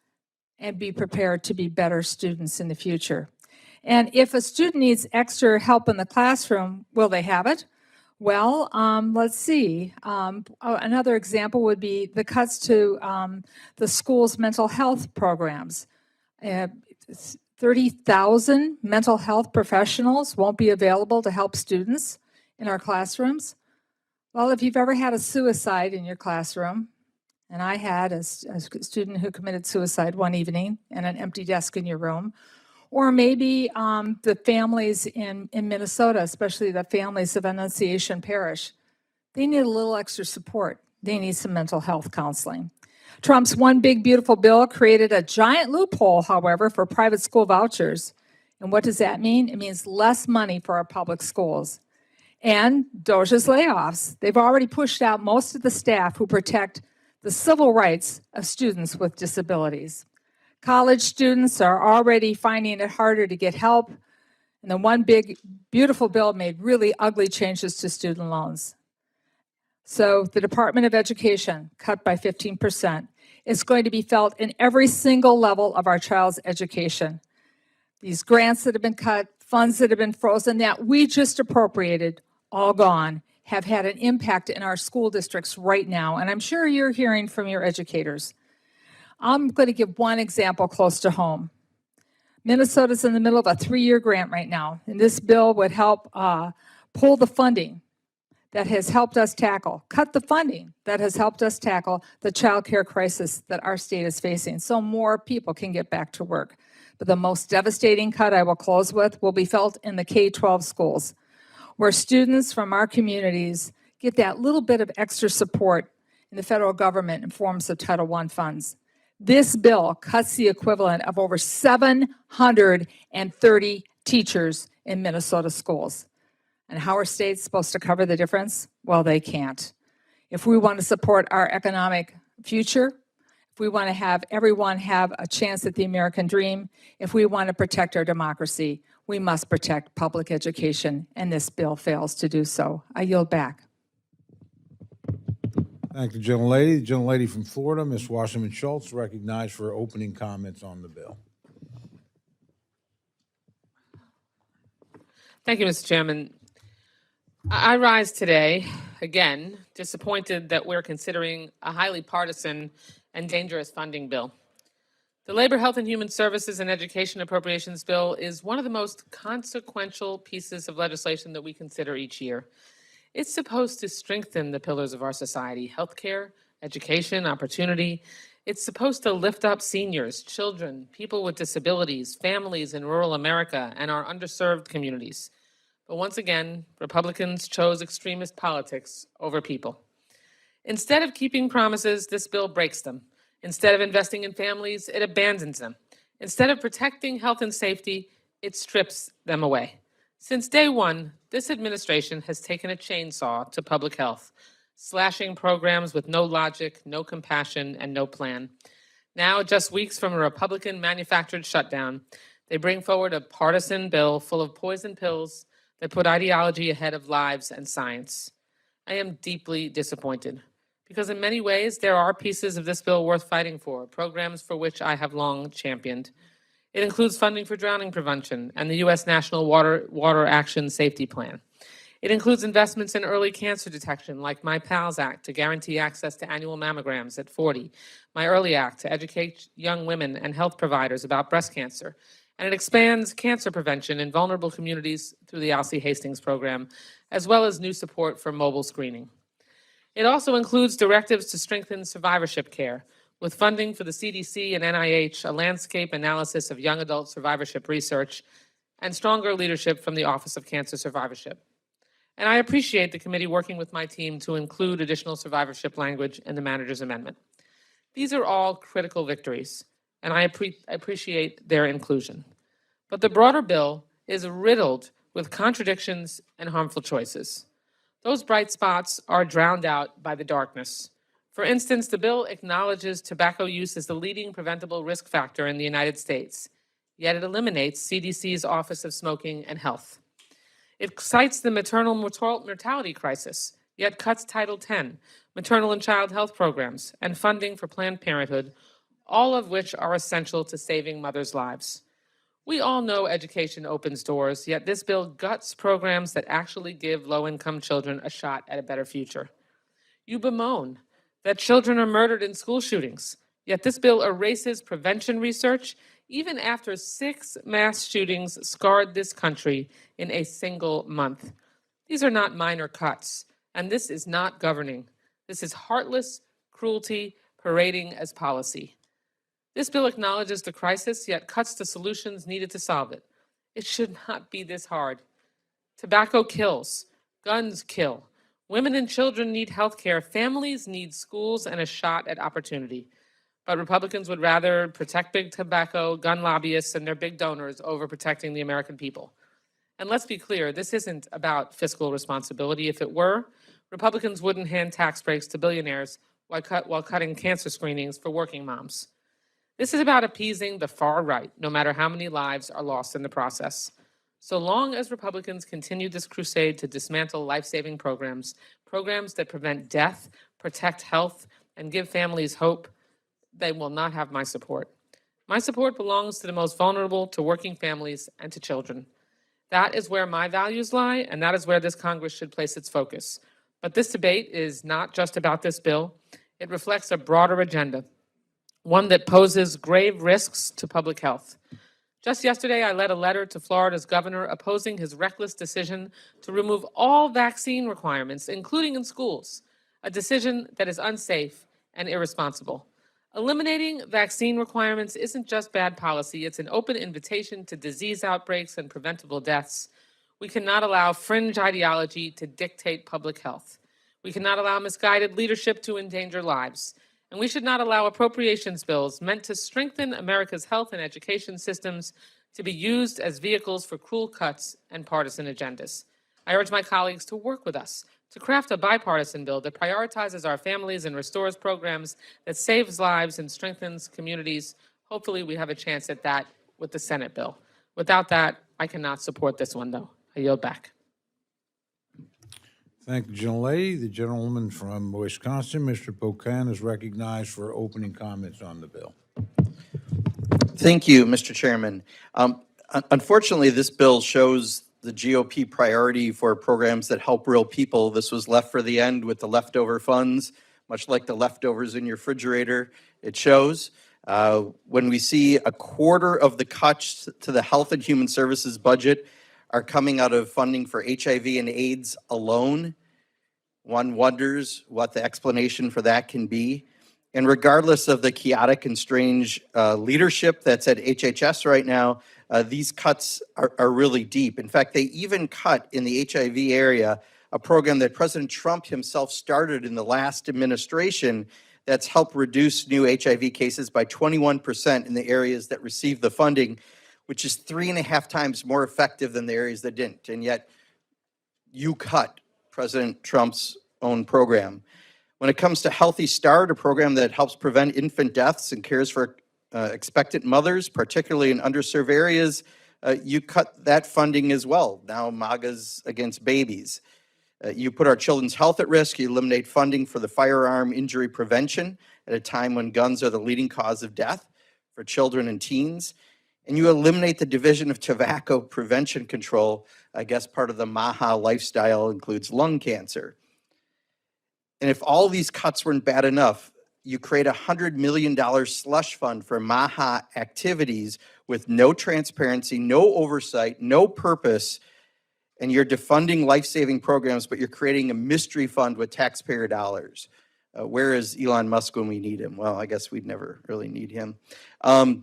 and be prepared to be better students in the future. And if a student needs extra help in the classroom, will they have it? Well, let's see. Another example would be the cuts to the school's mental health programs. 30,000 mental health professionals won't be available to help students in our classrooms. Well, if you've ever had a suicide in your classroom, and I had a student who committed suicide one evening and an empty desk in your room, or maybe the families in Minnesota, especially the families of Annunciation Parish, they need a little extra support. They need some mental health counseling. Trump's One Big Beautiful Bill created a giant loophole, however, for private school vouchers. And what does that mean? It means less money for our public schools. And DOJ's layoffs. They've already pushed out most of the staff who protect the civil rights of students with disabilities. College students are already finding it harder to get help. And the One Big Beautiful Bill made really ugly changes to student loans. So the Department of Education, cut by 15%, is going to be felt in every single level of our child's education. These grants that have been cut, funds that have been frozen, that we just appropriated, all gone, have had an impact in our school districts right now. And I'm sure you're hearing from your educators. I'm going to give one example close to home. Minnesota's in the middle of a 3-year grant right now, and this bill would help pull the funding that has helped us cut the funding that has helped us tackle the child care crisis that our state is facing so more people can get back to work. But the most devastating cut I will close with will be felt in the K-12 schools, where students from our communities get that little bit of extra support in the federal government in forms of Title I funds. This bill cuts the equivalent of over 730 teachers in Minnesota schools. And how are states supposed to cover the difference? Well, they can't. If we want to support our economic future, if we want to have everyone have a chance at the American dream, if we want to protect our democracy, we must protect public education, and this bill fails to do so. I yield back. Thank the gentlelady. The gentlelady from Florida, Ms. Wasserman Schultz, recognized for opening comments on the bill. Thank you, Mr. Chairman. I rise today, again, disappointed that we're considering a highly partisan and dangerous funding bill. The Labor, Health, and Human Services and Education Appropriations Bill is one of the most consequential pieces of legislation that we consider each year. It's supposed to strengthen the pillars of our society: healthcare, education, opportunity. It's supposed to lift up seniors, children, people with disabilities, families in rural America, and our underserved communities. But once again, Republicans chose extremist politics over people. Instead of keeping promises, this bill breaks them. Instead of investing in families, it abandons them. Instead of protecting health and safety, it strips them away. Since day one, this administration has taken a chainsaw to public health, slashing programs with no logic, no compassion, and no plan. Now, just weeks from a Republican-manufactured shutdown, they bring forward a partisan bill full of poison pills that put ideology ahead of lives and science. I am deeply disappointed, because in many ways, there are pieces of this bill worth fighting for, programs for which I have long championed. It includes funding for drowning prevention and the U.S. National Water Action Safety Plan. It includes investments in early cancer detection, like my PALS Act to guarantee access to annual mammograms at 40, my Early Act to educate young women and health providers about breast cancer, and it expands cancer prevention in vulnerable communities through the Alcee Hastings program, as well as new support for mobile screening. It also includes directives to strengthen survivorship care, with funding for the CDC and NIH, a landscape analysis of young adult survivorship research, and stronger leadership from the Office of Cancer Survivorship. And I appreciate the committee working with my team to include additional survivorship language in the manager's amendment. These are all critical victories, and I appreciate their inclusion. But the broader bill is riddled with contradictions and harmful choices. Those bright spots are drowned out by the darkness. For instance, the bill acknowledges tobacco use as the leading preventable risk factor in the United States, yet it eliminates CDC's Office of Smoking and Health. It cites the maternal mortality crisis, yet cuts Title X, maternal and child health programs, and funding for Planned Parenthood, all of which are essential to saving mothers' lives. We all know education opens doors, yet this bill guts programs that actually give low-income children a shot at a better future. You bemoan that children are murdered in school shootings, yet this bill erases prevention research even after 6 mass shootings scarred this country in a single month. These are not minor cuts, and this is not governing. This is heartless cruelty parading as policy. This bill acknowledges the crisis, yet cuts the solutions needed to solve it. It should not be this hard. Tobacco kills. Guns kill. Women and children need health care. Families need schools and a shot at opportunity. But Republicans would rather protect big tobacco, gun lobbyists, and their big donors over protecting the American people. And let's be clear, this isn't about fiscal responsibility. If it were, Republicans wouldn't hand tax breaks to billionaires while cutting cancer screenings for working moms. This is about appeasing the far right, no matter how many lives are lost in the process. So long as Republicans continue this crusade to dismantle life-saving programs, programs that prevent death, protect health, and give families hope, they will not have my support. My support belongs to the most vulnerable, to working families, and to children. That is where my values lie, and that is where this Congress should place its focus. But this debate is not just about this bill. It reflects a broader agenda, one that poses grave risks to public health. Just yesterday, I led a letter to Florida's governor opposing his reckless decision to remove all vaccine requirements, including in schools, a decision that is unsafe and irresponsible. Eliminating vaccine requirements isn't just bad policy, it's an open invitation to disease outbreaks and preventable deaths. We cannot allow fringe ideology to dictate public health. We cannot allow misguided leadership to endanger lives. And we should not allow appropriations bills meant to strengthen America's health and education systems to be used as vehicles for cruel cuts and partisan agendas. I urge my colleagues to work with us to craft a bipartisan bill that prioritizes our families and restores programs that saves lives and strengthens communities. Hopefully we have a chance at that with the Senate bill. Without that, I cannot support this one, though. I yield back. Thank the gentlelady. The gentleman from Wisconsin, Mr. Pocan, is recognized for opening comments on the bill. Thank you, Mr. Chairman. Unfortunately, this bill shows the GOP priority for programs that help real people. This was left for the end with the leftover funds, much like the leftovers in your refrigerator. It shows when we see a quarter of the cuts to the Health and Human Services budget are coming out of funding for HIV and AIDS alone. One wonders what the explanation for that can be. And regardless of the chaotic and strange leadership that's at HHS right now, these cuts are really deep. In fact, they even cut in the HIV area, a program that President Trump himself started in the last administration that's helped reduce new HIV cases by 21% in the areas that receive the funding, which is 3.5 times more effective than the areas that didn't. And yet you cut President Trump's own program. When it comes to Healthy Start, a program that helps prevent infant deaths and cares for expectant mothers, particularly in underserved areas, you cut that funding as well. Now MAGA's against babies. You put our children's health at risk. You eliminate funding for the firearm injury prevention at a time when guns are the leading cause of death for children and teens. And you eliminate the Division of Tobacco Prevention Control. I guess part of the MAHA lifestyle includes lung cancer. And if all these cuts weren't bad enough, you create a $100 million slush fund for MAHA activities with no transparency, no oversight, no purpose, and you're defunding life-saving programs, but you're creating a mystery fund with taxpayer dollars. Where is Elon Musk when we need him? Well, I guess we'd never really need him. When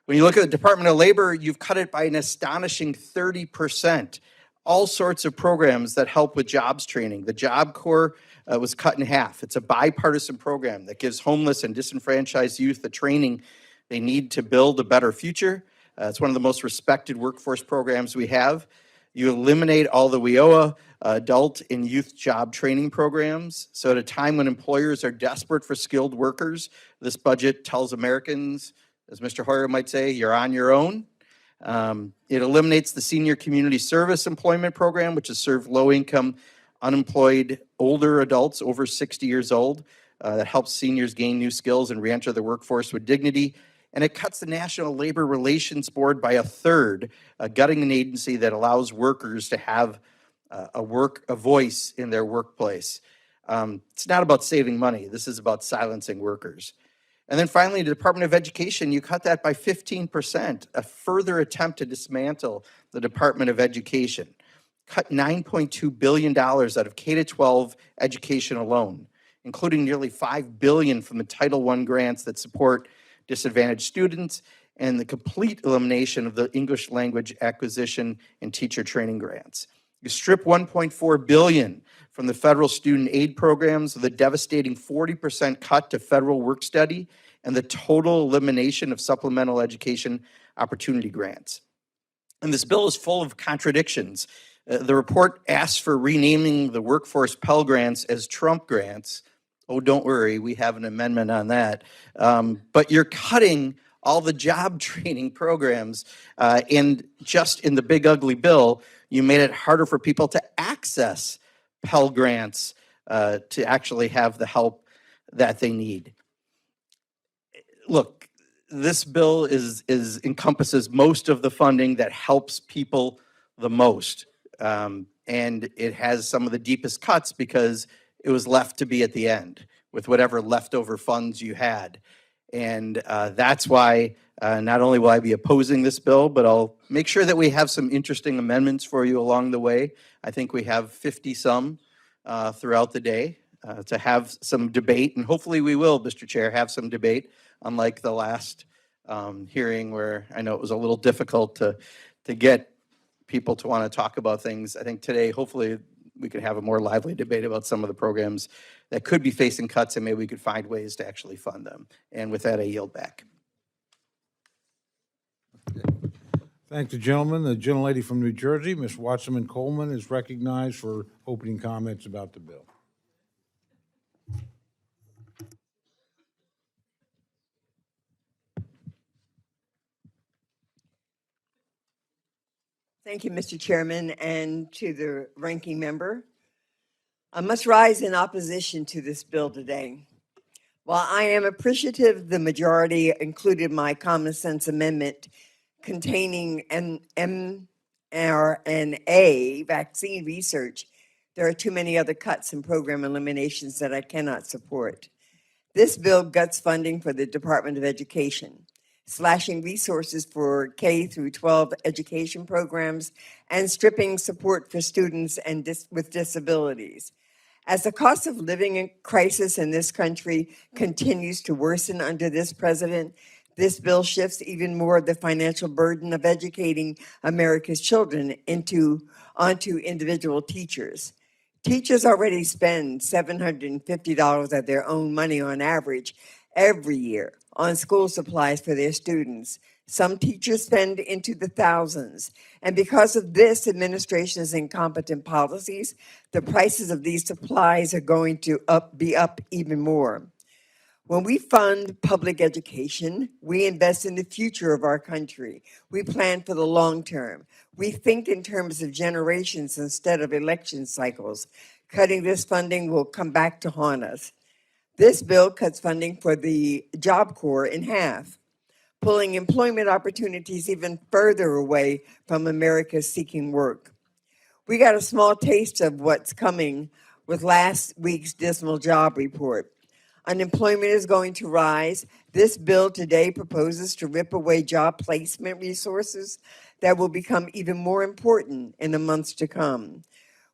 you look at the Department of Labor, you've cut it by an astonishing 30%. All sorts of programs that help with jobs training. The Job Corps was cut in half. It's a bipartisan program that gives homeless and disenfranchised youth the training they need to build a better future. It's one of the most respected workforce programs we have. You eliminate all the WIOA adult and youth job training programs. So at a time when employers are desperate for skilled workers, this budget tells Americans, as Mr. Hoyer might say, you're on your own. It eliminates the Senior Community Service Employment Program, which has served low-income, unemployed older adults over 60 years old. That helps seniors gain new skills and reenter the workforce with dignity. And it cuts the National Labor Relations Board by a third, gutting an agency that allows workers to have a voice in their workplace. It's not about saving money. This is about silencing workers. And then finally, the Department of Education, you cut that by 15%, a further attempt to dismantle the Department of Education. Cut $9.2 billion out of K-12 education alone, including nearly $5 billion from the Title I grants that support disadvantaged students and the complete elimination of the English language acquisition and teacher training grants. You strip $1.4 billion from the federal student aid programs with a devastating 40% cut to federal work study and the total elimination of supplemental education opportunity grants. And this bill is full of contradictions. The report asks for renaming the workforce Pell Grants as Trump grants. Oh, don't worry, we have an amendment on that. But you're cutting all the job training programs, and just in the big ugly bill, you made it harder for people to access Pell Grants to actually have the help that they need. Look, this bill encompasses most of the funding that helps people the most. And it has some of the deepest cuts because it was left to be at the end with whatever leftover funds you had. And that's why not only will I be opposing this bill, but I'll make sure that we have some interesting amendments for you along the way. I think we have 50-some throughout the day to have some debate, and hopefully we will, Mr. Chair, have some debate, unlike the last hearing where I know it was a little difficult to get people to want to talk about things. I think today, hopefully, we could have a more lively debate about some of the programs that could be facing cuts, and maybe we could find ways to actually fund them. And with that, I yield back. Thank the gentleman. The gentlelady from New Jersey, Ms. Watson Coleman, is recognized for opening comments about the bill. Thank you, Mr. Chairman, and to the ranking member. I must rise in opposition to this bill today. While I am appreciative the majority included my common sense amendment containing an mRNA vaccine research, there are too many other cuts and program eliminations that I cannot support. This bill guts funding for the Department of Education, slashing resources for K through 12 education programs, and stripping support for students and with disabilities. As the cost of living crisis in this country continues to worsen under this president, this bill shifts even more of the financial burden of educating America's children onto individual teachers. Teachers already spend $750 of their own money on average every year on school supplies for their students. Some teachers spend into the thousands. And because of this administration's incompetent policies, the prices of these supplies are going to be up even more. When we fund public education, we invest in the future of our country. We plan for the long term. We think in terms of generations instead of election cycles. Cutting this funding will come back to haunt us. This bill cuts funding for the Job Corps in half, pulling employment opportunities even further away from Americans seeking work. We got a small taste of what's coming with last week's dismal job report. Unemployment is going to rise. This bill today proposes to rip away job placement resources that will become even more important in the months to come.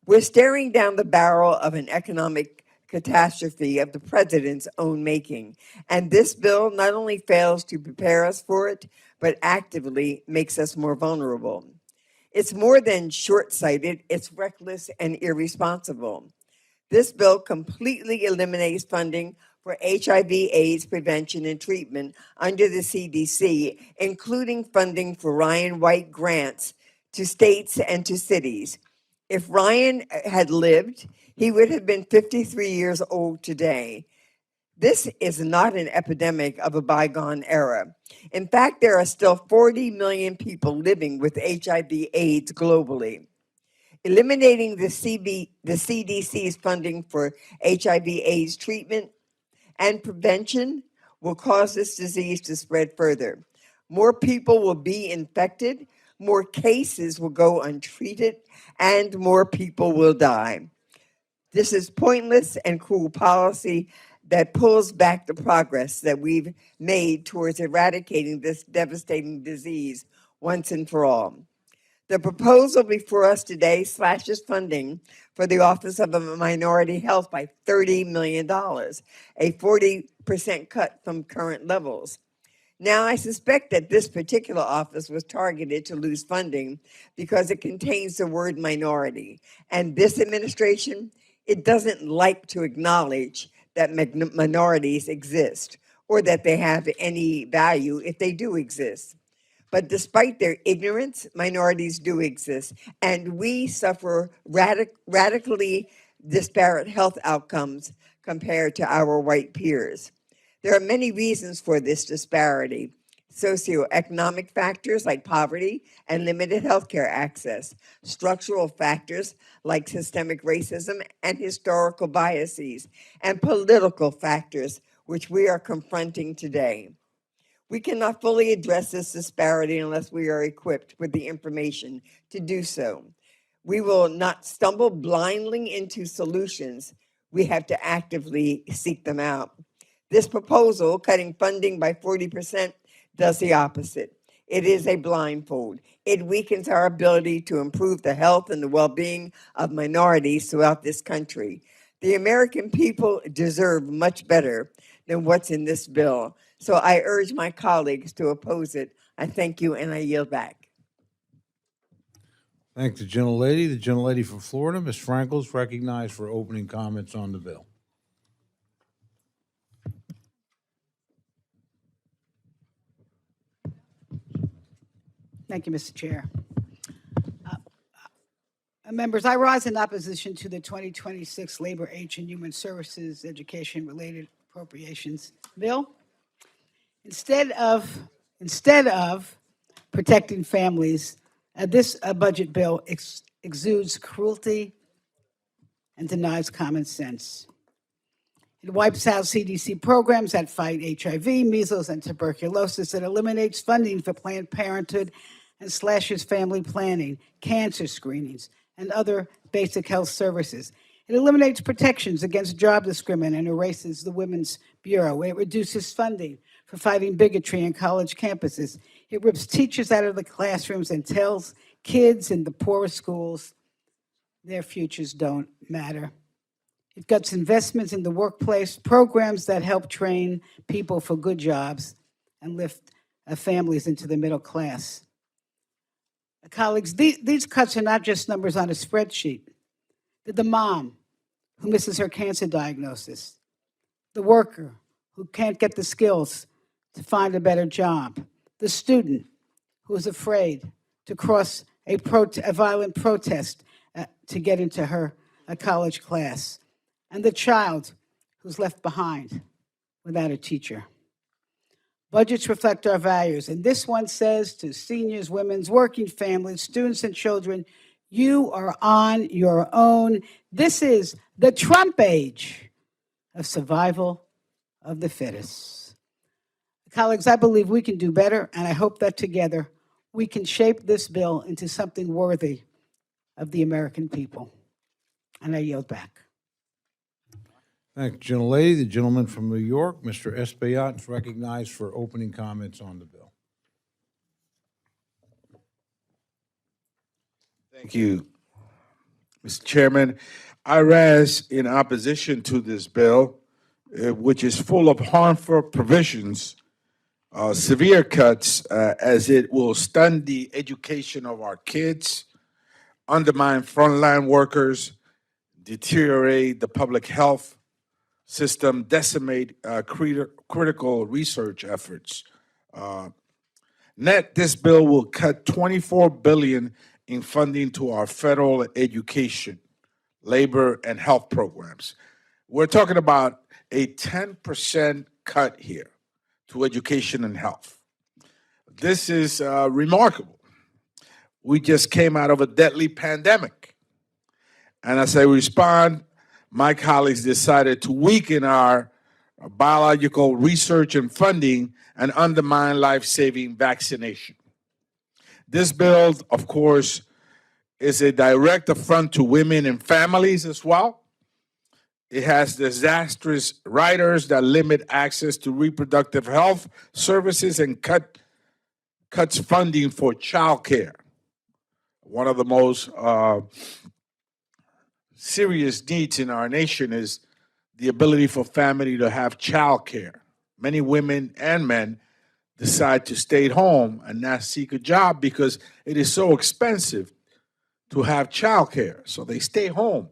We're staring down the barrel of an economic catastrophe of the president's own making. And this bill not only fails to prepare us for it, but actively makes us more vulnerable. It's more than short-sighted, it's reckless and irresponsible. This bill completely eliminates funding for HIV/AIDS prevention and treatment under the CDC, including funding for Ryan White grants to states and to cities. If Ryan had lived, he would have been 53 years old today. This is not an epidemic of a bygone era. In fact, there are still 40 million people living with HIV/AIDS globally. Eliminating the CDC's funding for HIV/AIDS treatment and prevention will cause this disease to spread further. More people will be infected, more cases will go untreated, and more people will die. This is pointless and cruel policy that pulls back the progress that we've made towards eradicating this devastating disease once and for all. The proposal before us today slashes funding for the Office of Minority Health by $30 million, a 40% cut from current levels. Now, I suspect that this particular office was targeted to lose funding because it contains the word minority. And this administration, it doesn't like to acknowledge that minorities exist or that they have any value if they do exist. But despite their ignorance, minorities do exist, and we suffer radically disparate health outcomes compared to our white peers. There are many reasons for this disparity. Socioeconomic factors like poverty and limited healthcare access, structural factors like systemic racism and historical biases, and political factors which we are confronting today. We cannot fully address this disparity unless we are equipped with the information to do so. We will not stumble blindly into solutions. We have to actively seek them out. This proposal, cutting funding by 40%, does the opposite. It is a blindfold. It weakens our ability to improve the health and the well-being of minorities throughout this country. The American people deserve much better than what's in this bill. So I urge my colleagues to oppose it. I thank you and I yield back. Thank the gentlelady. The gentlelady from Florida, Ms. Frankel, is recognized for opening comments on the bill. Thank you, Mr. Chair. Members, I rise in opposition to the 2026 Labor, H, and Human Services Education-related Appropriations Bill. Instead of protecting families, this budget bill exudes cruelty and denies common sense. It wipes out CDC programs that fight HIV, measles, and tuberculosis. It eliminates funding for Planned Parenthood and slashes family planning, cancer screenings, and other basic health services. It eliminates protections against job discrimination and erases the Women's Bureau. It reduces funding for fighting bigotry on college campuses. It rips teachers out of the classrooms and tells kids in the poorest schools their futures don't matter. It guts investments in the workplace, programs that help train people for good jobs and lift families into the middle class. Colleagues, these cuts are not just numbers on a spreadsheet. They're the mom who misses her cancer diagnosis, the worker who can't get the skills to find a better job, the student who is afraid to cross a violent protest to get into her college class, and the child who's left behind without a teacher. Budgets reflect our values, and this one says to seniors, women's, working families, students, and children, you are on your own. This is the Trump age of survival of the fittest. Colleagues, I believe we can do better, and I hope that together we can shape this bill into something worthy of the American people. And I yield back. Thank you, gentlelady. The gentleman from New York, Mr. Espaillat, is recognized for opening comments on the bill. Thank you, Mr. Chairman. I rise in opposition to this bill, which is full of harmful provisions, severe cuts, as it will stun the education of our kids, undermine frontline workers, deteriorate the public health system, decimate critical research efforts. Net, this bill will cut $24 billion in funding to our federal education, labor, and health programs. We're talking about a 10% cut here to education and health. This is remarkable. We just came out of a deadly pandemic. And as I respond, my colleagues decided to weaken our biological research and funding and undermine life-saving vaccination. This bill, of course, is a direct affront to women and families as well. It has disastrous riders that limit access to reproductive health services and cuts funding for child care. One of the most serious needs in our nation is the ability for family to have child care. Many women and men decide to stay at home and not seek a job because it is so expensive to have child care. So they stay home.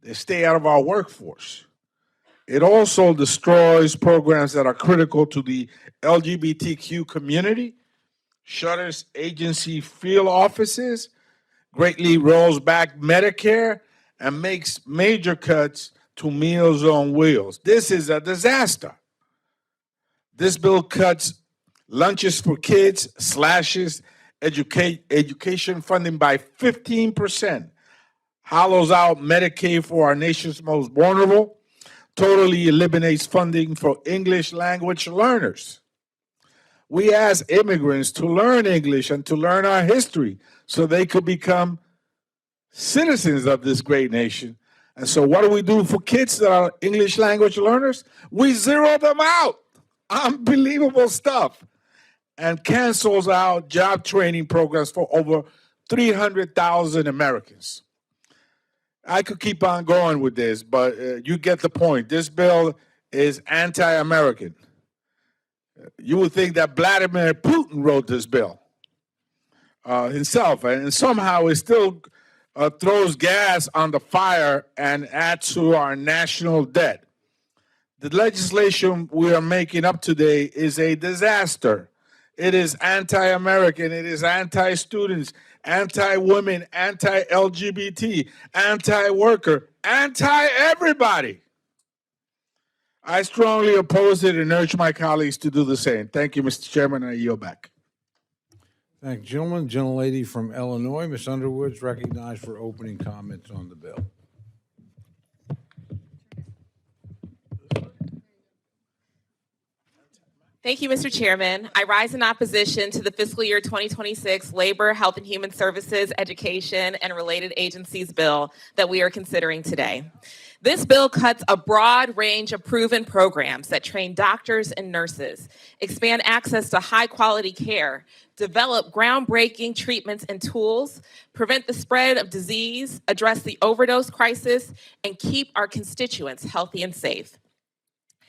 They stay out of our workforce. It also destroys programs that are critical to the LGBTQ community, shutters agency field offices, greatly rolls back Medicare, and makes major cuts to Meals on Wheels. This is a disaster. This bill cuts lunches for kids, slashes education funding by 15%, hollows out Medicaid for our nation's most vulnerable, totally eliminates funding for English language learners. We ask immigrants to learn English and to learn our history so they could become citizens of this great nation. And so what do we do for kids that are English language learners? We zero them out. Unbelievable stuff. And cancels out job training programs for over 300,000 Americans. I could keep on going with this, but you get the point. This bill is anti-American. You would think that Vladimir Putin wrote this bill himself, and somehow it still throws gas on the fire and adds to our national debt. The legislation we are making up today is a disaster. It is anti-American, it is anti-students, anti-women, anti-LGBT, anti-worker, anti-everybody. I strongly oppose it and urge my colleagues to do the same. Thank you, Mr. Chairman, and I yield back. Thank you, gentlemen. Gentlelady from Illinois, Ms. Underwood, is recognized for opening comments on the bill. Thank you, Mr. Chairman. I rise in opposition to the fiscal year 2026 Labor, Health and Human Services, Education, and Related Agencies bill that we are considering today. This bill cuts a broad range of proven programs that train doctors and nurses, expand access to high-quality care, develop groundbreaking treatments and tools, prevent the spread of disease, address the overdose crisis, and keep our constituents healthy and safe.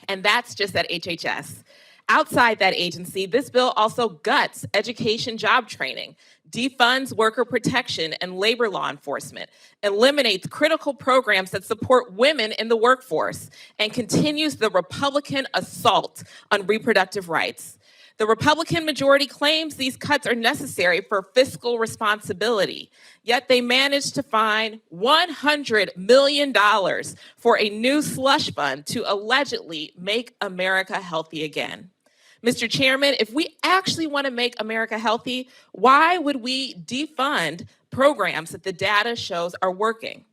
And that's just at HHS. Outside that agency, this bill also guts education job training, defunds worker protection and labor law enforcement, eliminates critical programs that support women in the workforce, and continues the Republican assault on reproductive rights. The Republican majority claims these cuts are necessary for fiscal responsibility, yet they managed to find $100 million for a new slush fund to allegedly make America healthy again. Mr. Chairman, if we actually want to make America healthy, why would we defund programs that the data shows are working?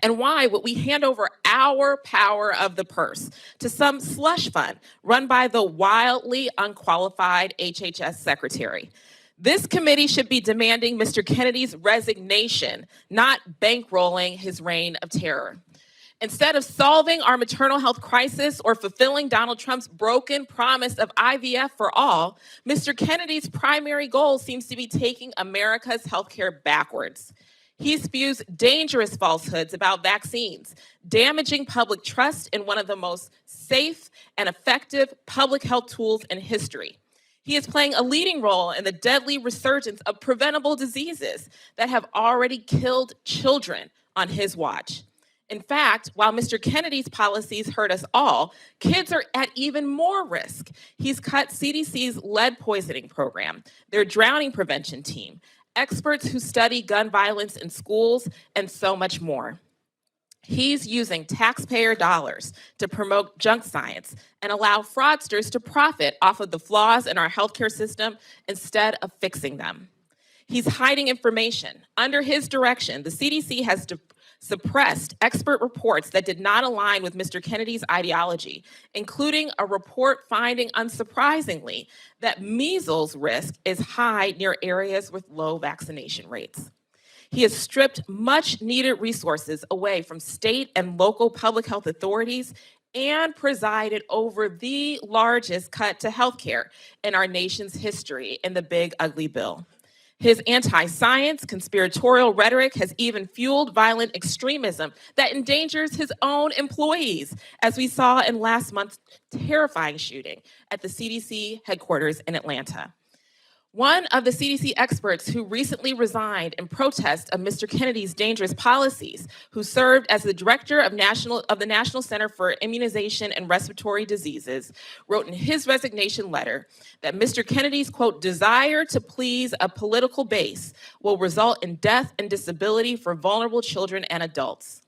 And why would we hand over our power of the purse to some slush fund run by the wildly unqualified HHS secretary? This committee should be demanding Mr. Kennedy's resignation, not bankrolling his reign of terror. Instead of solving our maternal health crisis or fulfilling Donald Trump's broken promise of IVF for all, Mr. Kennedy's primary goal seems to be taking America's healthcare backwards. He spews dangerous falsehoods about vaccines, damaging public trust in one of the most safe and effective public health tools in history. He is playing a leading role in the deadly resurgence of preventable diseases that have already killed children on his watch. In fact, while Mr. Kennedy's policies hurt us all, kids are at even more risk. He's cut CDC's lead poisoning program, their drowning prevention team, experts who study gun violence in schools, and so much more. He's using taxpayer dollars to promote junk science and allow fraudsters to profit off of the flaws in our healthcare system instead of fixing them. He's hiding information. Under his direction, the CDC has suppressed expert reports that did not align with Mr. Kennedy's ideology, including a report finding, unsurprisingly, that measles risk is high near areas with low vaccination rates. He has stripped much needed resources away from state and local public health authorities and presided over the largest cut to healthcare in our nation's history in the Big Ugly Bill. His anti-science, conspiratorial rhetoric has even fueled violent extremism that endangers his own employees, as we saw in last month's terrifying shooting at the CDC headquarters in Atlanta. One of the CDC experts who recently resigned in protest of Mr. Kennedy's dangerous policies, who served as the director of the National Center for Immunization and Respiratory Diseases, wrote in his resignation letter that Mr. Kennedy's, quote, desire to please a political base will result in death and disability for vulnerable children and adults.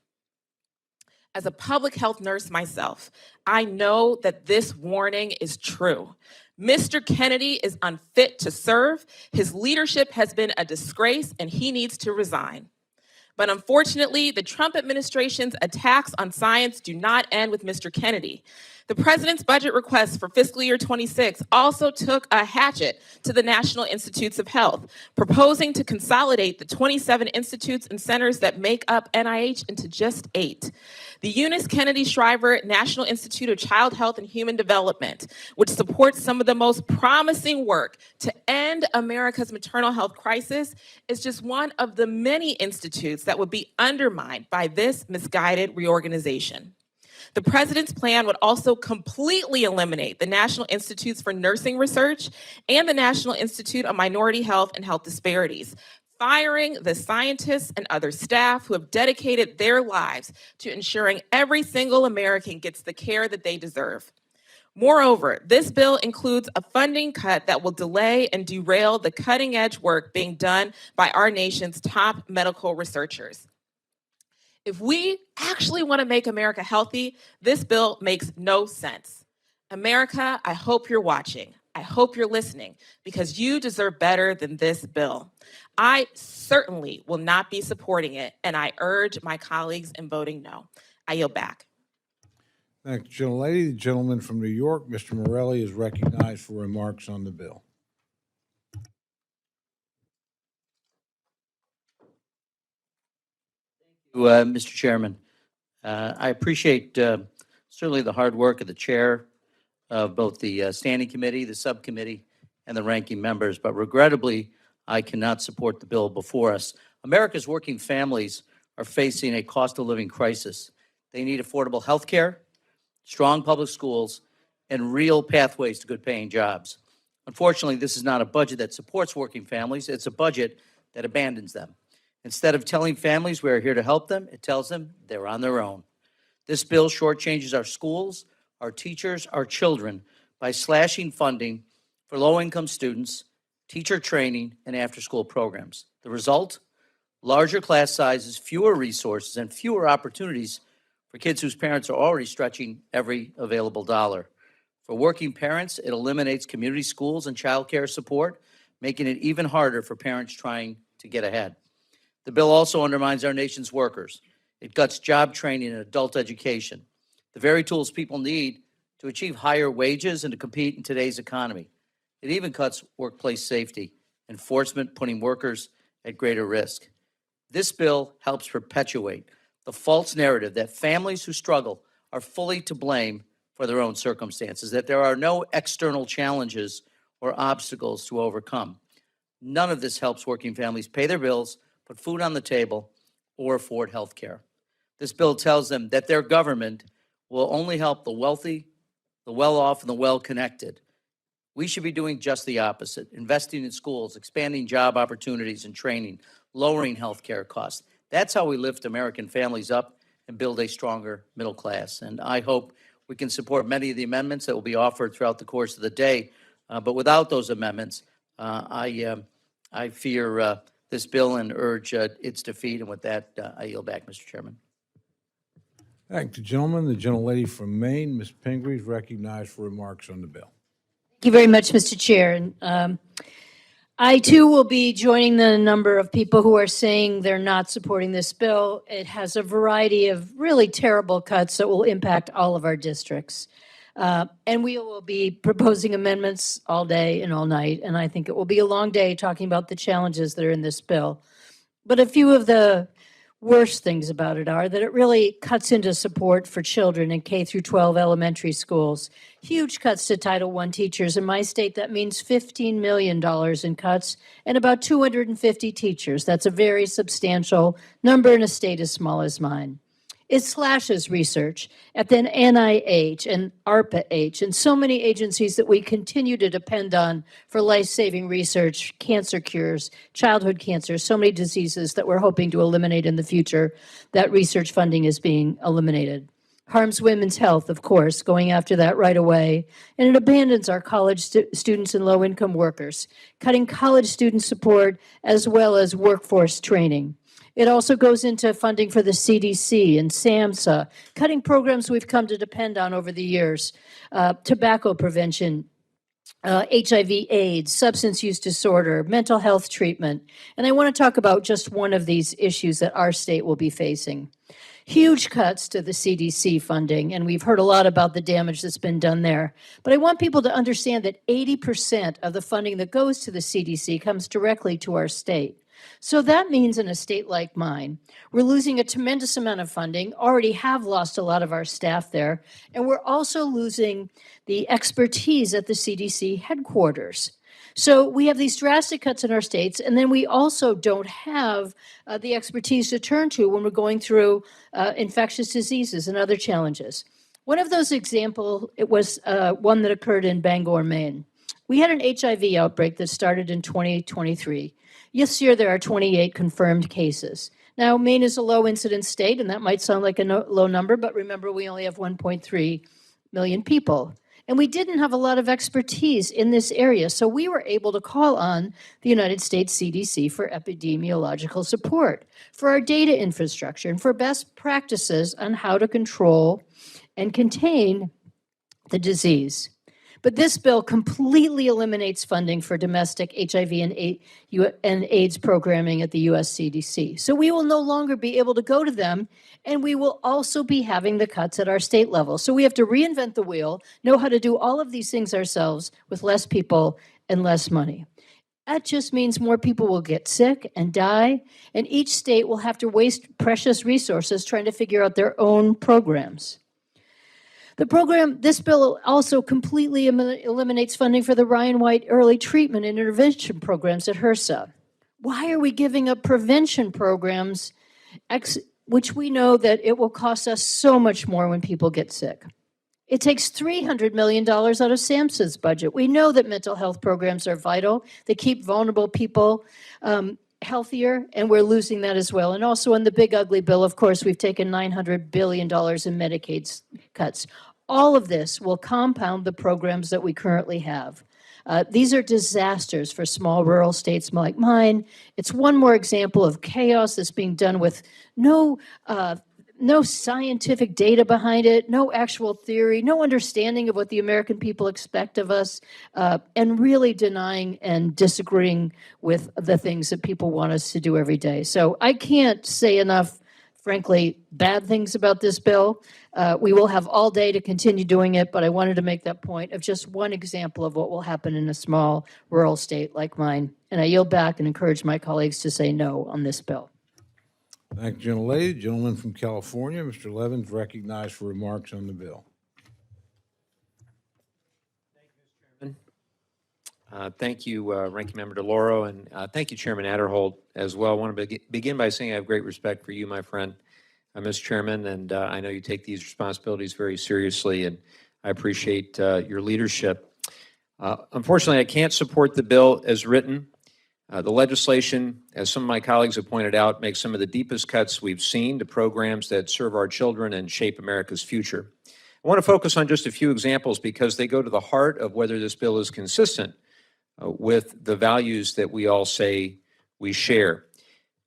As a public health nurse myself, I know that this warning is true. Mr. Kennedy is unfit to serve. His leadership has been a disgrace, and he needs to resign. But unfortunately, the Trump administration's attacks on science do not end with Mr. Kennedy. The president's budget request for fiscal year 26 also took a hatchet to the National Institutes of Health, proposing to consolidate the 27 institutes and centers that make up NIH into just 8. The Eunice Kennedy Shriver National Institute of Child Health and Human Development, which supports some of the most promising work to end America's maternal health crisis, is just one of the many institutes that would be undermined by this misguided reorganization. The president's plan would also completely eliminate the National Institutes for Nursing Research and the National Institute of Minority Health and Health Disparities, firing the scientists and other staff who have dedicated their lives to ensuring every single American gets the care that they deserve. Moreover, this bill includes a funding cut that will delay and derail the cutting-edge work being done by our nation's top medical researchers. If we actually want to make America healthy, this bill makes no sense. America, I hope you're watching. I hope you're listening, because you deserve better than this bill. I certainly will not be supporting it, and I urge my colleagues in voting no. I yield back. Thank you, gentlelady. The gentleman from New York, Mr. Morelli, is recognized for remarks on the bill. Mr. Chairman. I appreciate certainly the hard work of the chair of both the Standing Committee, the Subcommittee, and the ranking members, but regrettably, I cannot support the bill before us. America's working families are facing a cost of living crisis. They need affordable health care, strong public schools, and real pathways to good paying jobs. Unfortunately, this is not a budget that supports working families. It's a budget that abandons them. Instead of telling families we are here to help them, it tells them they're on their own. This bill shortchanges our schools, our teachers, our children by slashing funding for low-income students, teacher training, and after-school programs. The result? Larger class sizes, fewer resources, and fewer opportunities for kids whose parents are already stretching every available dollar. For working parents, it eliminates community schools and child care support, making it even harder for parents trying to get ahead. The bill also undermines our nation's workers. It cuts job training and adult education, the very tools people need to achieve higher wages and to compete in today's economy. It even cuts workplace safety, enforcement, putting workers at greater risk. This bill helps perpetuate the false narrative that families who struggle are fully to blame for their own circumstances, that there are no external challenges or obstacles to overcome. None of this helps working families pay their bills, put food on the table, or afford health care. This bill tells them that their government will only help the wealthy, the well-off, and the well-connected. We should be doing just the opposite, investing in schools, expanding job opportunities and training, lowering health care costs. That's how we lift American families up and build a stronger middle class. And I hope we can support many of the amendments that will be offered throughout the course of the day. But without those amendments, I fear this bill and urge its defeat. And with that, I yield back, Mr. Chairman. Thank the gentleman. The gentlelady from Maine, Ms. Pingree, is recognized for remarks on the bill. Thank you very much, Mr. Chair. And I, too, will be joining the number of people who are saying they're not supporting this bill. It has a variety of really terrible cuts that will impact all of our districts. And we will be proposing amendments all day and all night. And I think it will be a long day talking about the challenges that are in this bill. But a few of the worst things about it are that it really cuts into support for children in K through 12 elementary schools. Huge cuts to Title I teachers. In my state, that means $15 million in cuts and about 250 teachers. That's a very substantial number in a state as small as mine. It slashes research at the NIH and ARPA-H and so many agencies that we continue to depend on for life-saving research, cancer cures, childhood cancer, so many diseases that we're hoping to eliminate in the future. That research funding is being eliminated. Harms women's health, of course, going after that right away. And it abandons our college students and low-income workers, cutting college student support as well as workforce training. It also goes into funding for the CDC and SAMHSA, cutting programs we've come to depend on over the years, tobacco prevention, HIV/AIDS, substance use disorder, mental health treatment. And I want to talk about just one of these issues that our state will be facing. Huge cuts to the CDC funding, and we've heard a lot about the damage that's been done there. But I want people to understand that 80% of the funding that goes to the CDC comes directly to our state. So that means in a state like mine, we're losing a tremendous amount of funding, already have lost a lot of our staff there, and we're also losing the expertise at the CDC headquarters. So we have these drastic cuts in our states, and then we also don't have the expertise to turn to when we're going through infectious diseases and other challenges. One of those examples, it was one that occurred in Bangor, Maine. We had an HIV outbreak that started in 2023. This year, there are 28 confirmed cases. Now, Maine is a low-incidence state, and that might sound like a low number, but remember, we only have 1.3 million people. And we didn't have a lot of expertise in this area, so we were able to call on the United States CDC for epidemiological support, for our data infrastructure, and for best practices on how to control and contain the disease. But this bill completely eliminates funding for domestic HIV and AIDS programming at the US CDC. So we will no longer be able to go to them, and we will also be having the cuts at our state level. So we have to reinvent the wheel, know how to do all of these things ourselves with less people and less money. That just means more people will get sick and die, and each state will have to waste precious resources trying to figure out their own programs. This bill also completely eliminates funding for the Ryan White early treatment and intervention programs at HRSA. Why are we giving up prevention programs, which we know that it will cost us so much more when people get sick? It takes $300 million out of SAMHSA's budget. We know that mental health programs are vital. They keep vulnerable people healthier, and we're losing that as well. And also in the big ugly bill, of course, we've taken $900 billion in Medicaid cuts. All of this will compound the programs that we currently have. These are disasters for small rural states like mine. It's one more example of chaos that's being done with no scientific data behind it, no actual theory, no understanding of what the American people expect of us, and really denying and disagreeing with the things that people want us to do every day. So I can't say enough, frankly, bad things about this bill. We will have all day to continue doing it, but I wanted to make that point of just one example of what will happen in a small rural state like mine. And I yield back and encourage my colleagues to say no on this bill. Thank you, gentlelady. The gentleman from California, Mr. Levin, recognized for remarks on the bill. Thank you, Ranking Member DeLauro, and thank you, Chairman Adderholt, as well. I want to begin by saying I have great respect for you, my friend, Mr. Chairman, and I know you take these responsibilities very seriously, and I appreciate your leadership. Unfortunately, I can't support the bill as written. The legislation, as some of my colleagues have pointed out, makes some of the deepest cuts we've seen to programs that serve our children and shape America's future. I want to focus on just a few examples because they go to the heart of whether this bill is consistent with the values that we all say we share.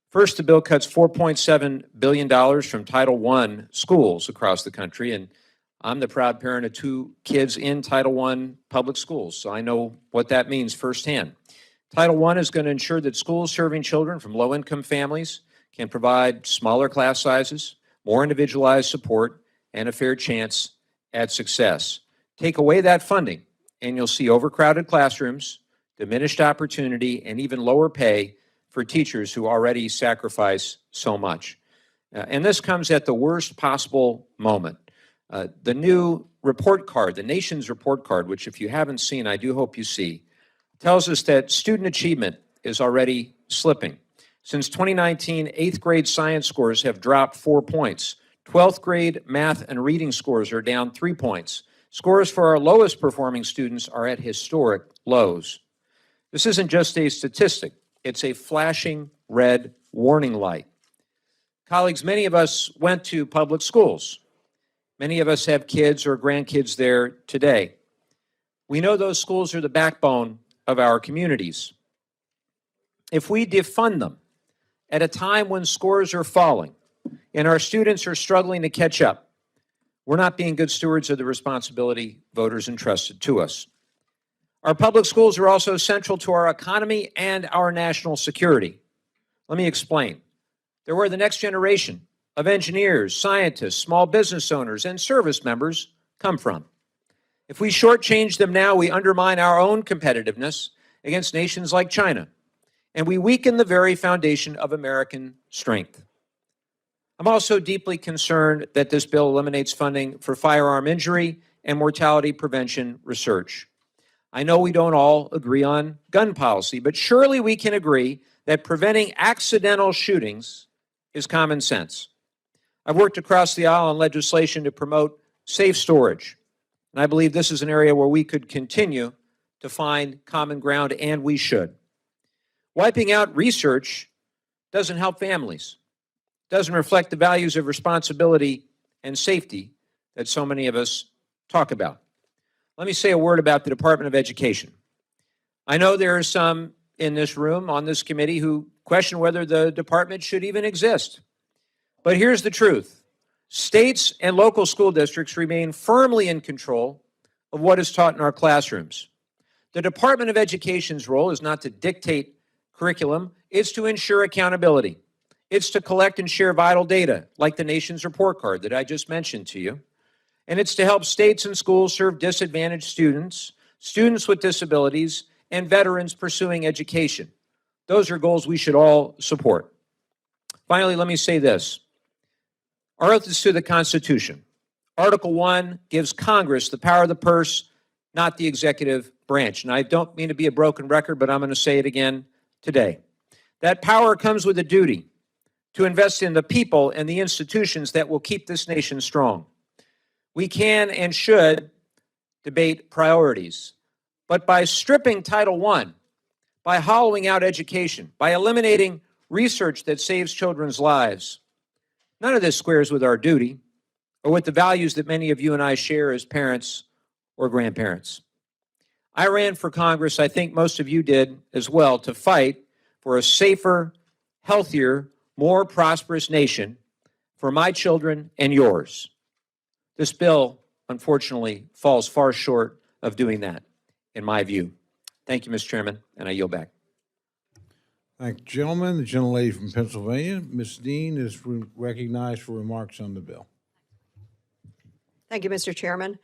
First, the bill cuts $4.7 billion from Title I schools across the country, and I'm the proud parent of 2 kids in Title I public schools, so I know what that means firsthand. Title I is going to ensure that schools serving children from low-income families can provide smaller class sizes, more individualized support, and a fair chance at success. Take away that funding, and you'll see overcrowded classrooms, diminished opportunity, and even lower pay for teachers who already sacrifice so much. And this comes at the worst possible moment. The new report card, the nation's report card, which if you haven't seen, I do hope you see, tells us that student achievement is already slipping. Since 2019, 8th grade science scores have dropped 4 points. 12th grade math and reading scores are down 3 points. Scores for our lowest performing students are at historic lows. This isn't just a statistic, it's a flashing red warning light. Colleagues, many of us went to public schools. Many of us have kids or grandkids there today. We know those schools are the backbone of our communities. If we defund them at a time when scores are falling and our students are struggling to catch up, we're not being good stewards of the responsibility voters entrusted to us. Our public schools are also central to our economy and our national security. Let me explain. They're where the next generation of engineers, scientists, small business owners, and service members come from. If we shortchange them now, we undermine our own competitiveness against nations like China, and we weaken the very foundation of American strength. I'm also deeply concerned that this bill eliminates funding for firearm injury and mortality prevention research. I know we don't all agree on gun policy, but surely we can agree that preventing accidental shootings is common sense. I've worked across the aisle on legislation to promote safe storage, and I believe this is an area where we could continue to find common ground, and we should. Wiping out research doesn't help families, doesn't reflect the values of responsibility and safety that so many of us talk about. Let me say a word about the Department of Education. I know there are some in this room, on this committee, who question whether the department should even exist. But here's the truth. States and local school districts remain firmly in control of what is taught in our classrooms. The Department of Education's role is not to dictate curriculum, it's to ensure accountability. It's to collect and share vital data, like the nation's report card that I just mentioned to you. And it's to help states and schools serve disadvantaged students, students with disabilities, and veterans pursuing education. Those are goals we should all support. Finally, let me say this. Our oath is to the Constitution. Article 1 gives Congress the power of the purse, not the executive branch. And I don't mean to be a broken record, but I'm going to say it again today. That power comes with a duty to invest in the people and the institutions that will keep this nation strong. We can and should debate priorities, but by stripping Title I, by hollowing out education, by eliminating research that saves children's lives, none of this squares with our duty or with the values that many of you and I share as parents or grandparents. I ran for Congress, I think most of you did as well, to fight for a safer, healthier, more prosperous nation for my children and yours. This bill, unfortunately, falls far short of doing that, in my view. Thank you, Mr. Chairman, and I yield back. Thank you, gentlemen. The gentlelady from Pennsylvania, Ms. Dean, is recognized for remarks on the bill. Thank you, Mr. Chairman.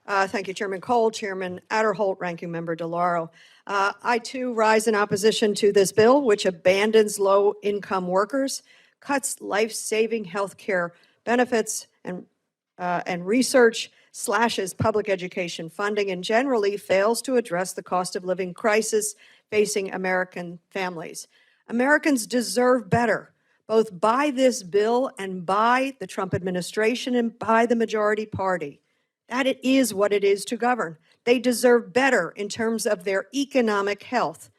Thank you, Chairman Cole, Chairman Adderholt, Ranking Member DeLauro. I, too, rise in opposition to this bill, which abandons low-income workers, cuts life-saving health care benefits and research, slashes public education funding, and generally fails to address the cost of living crisis facing American families. Americans deserve better, both by this bill and by the Trump administration and by the majority party. That it is what it is to govern. They deserve better in terms of their economic health.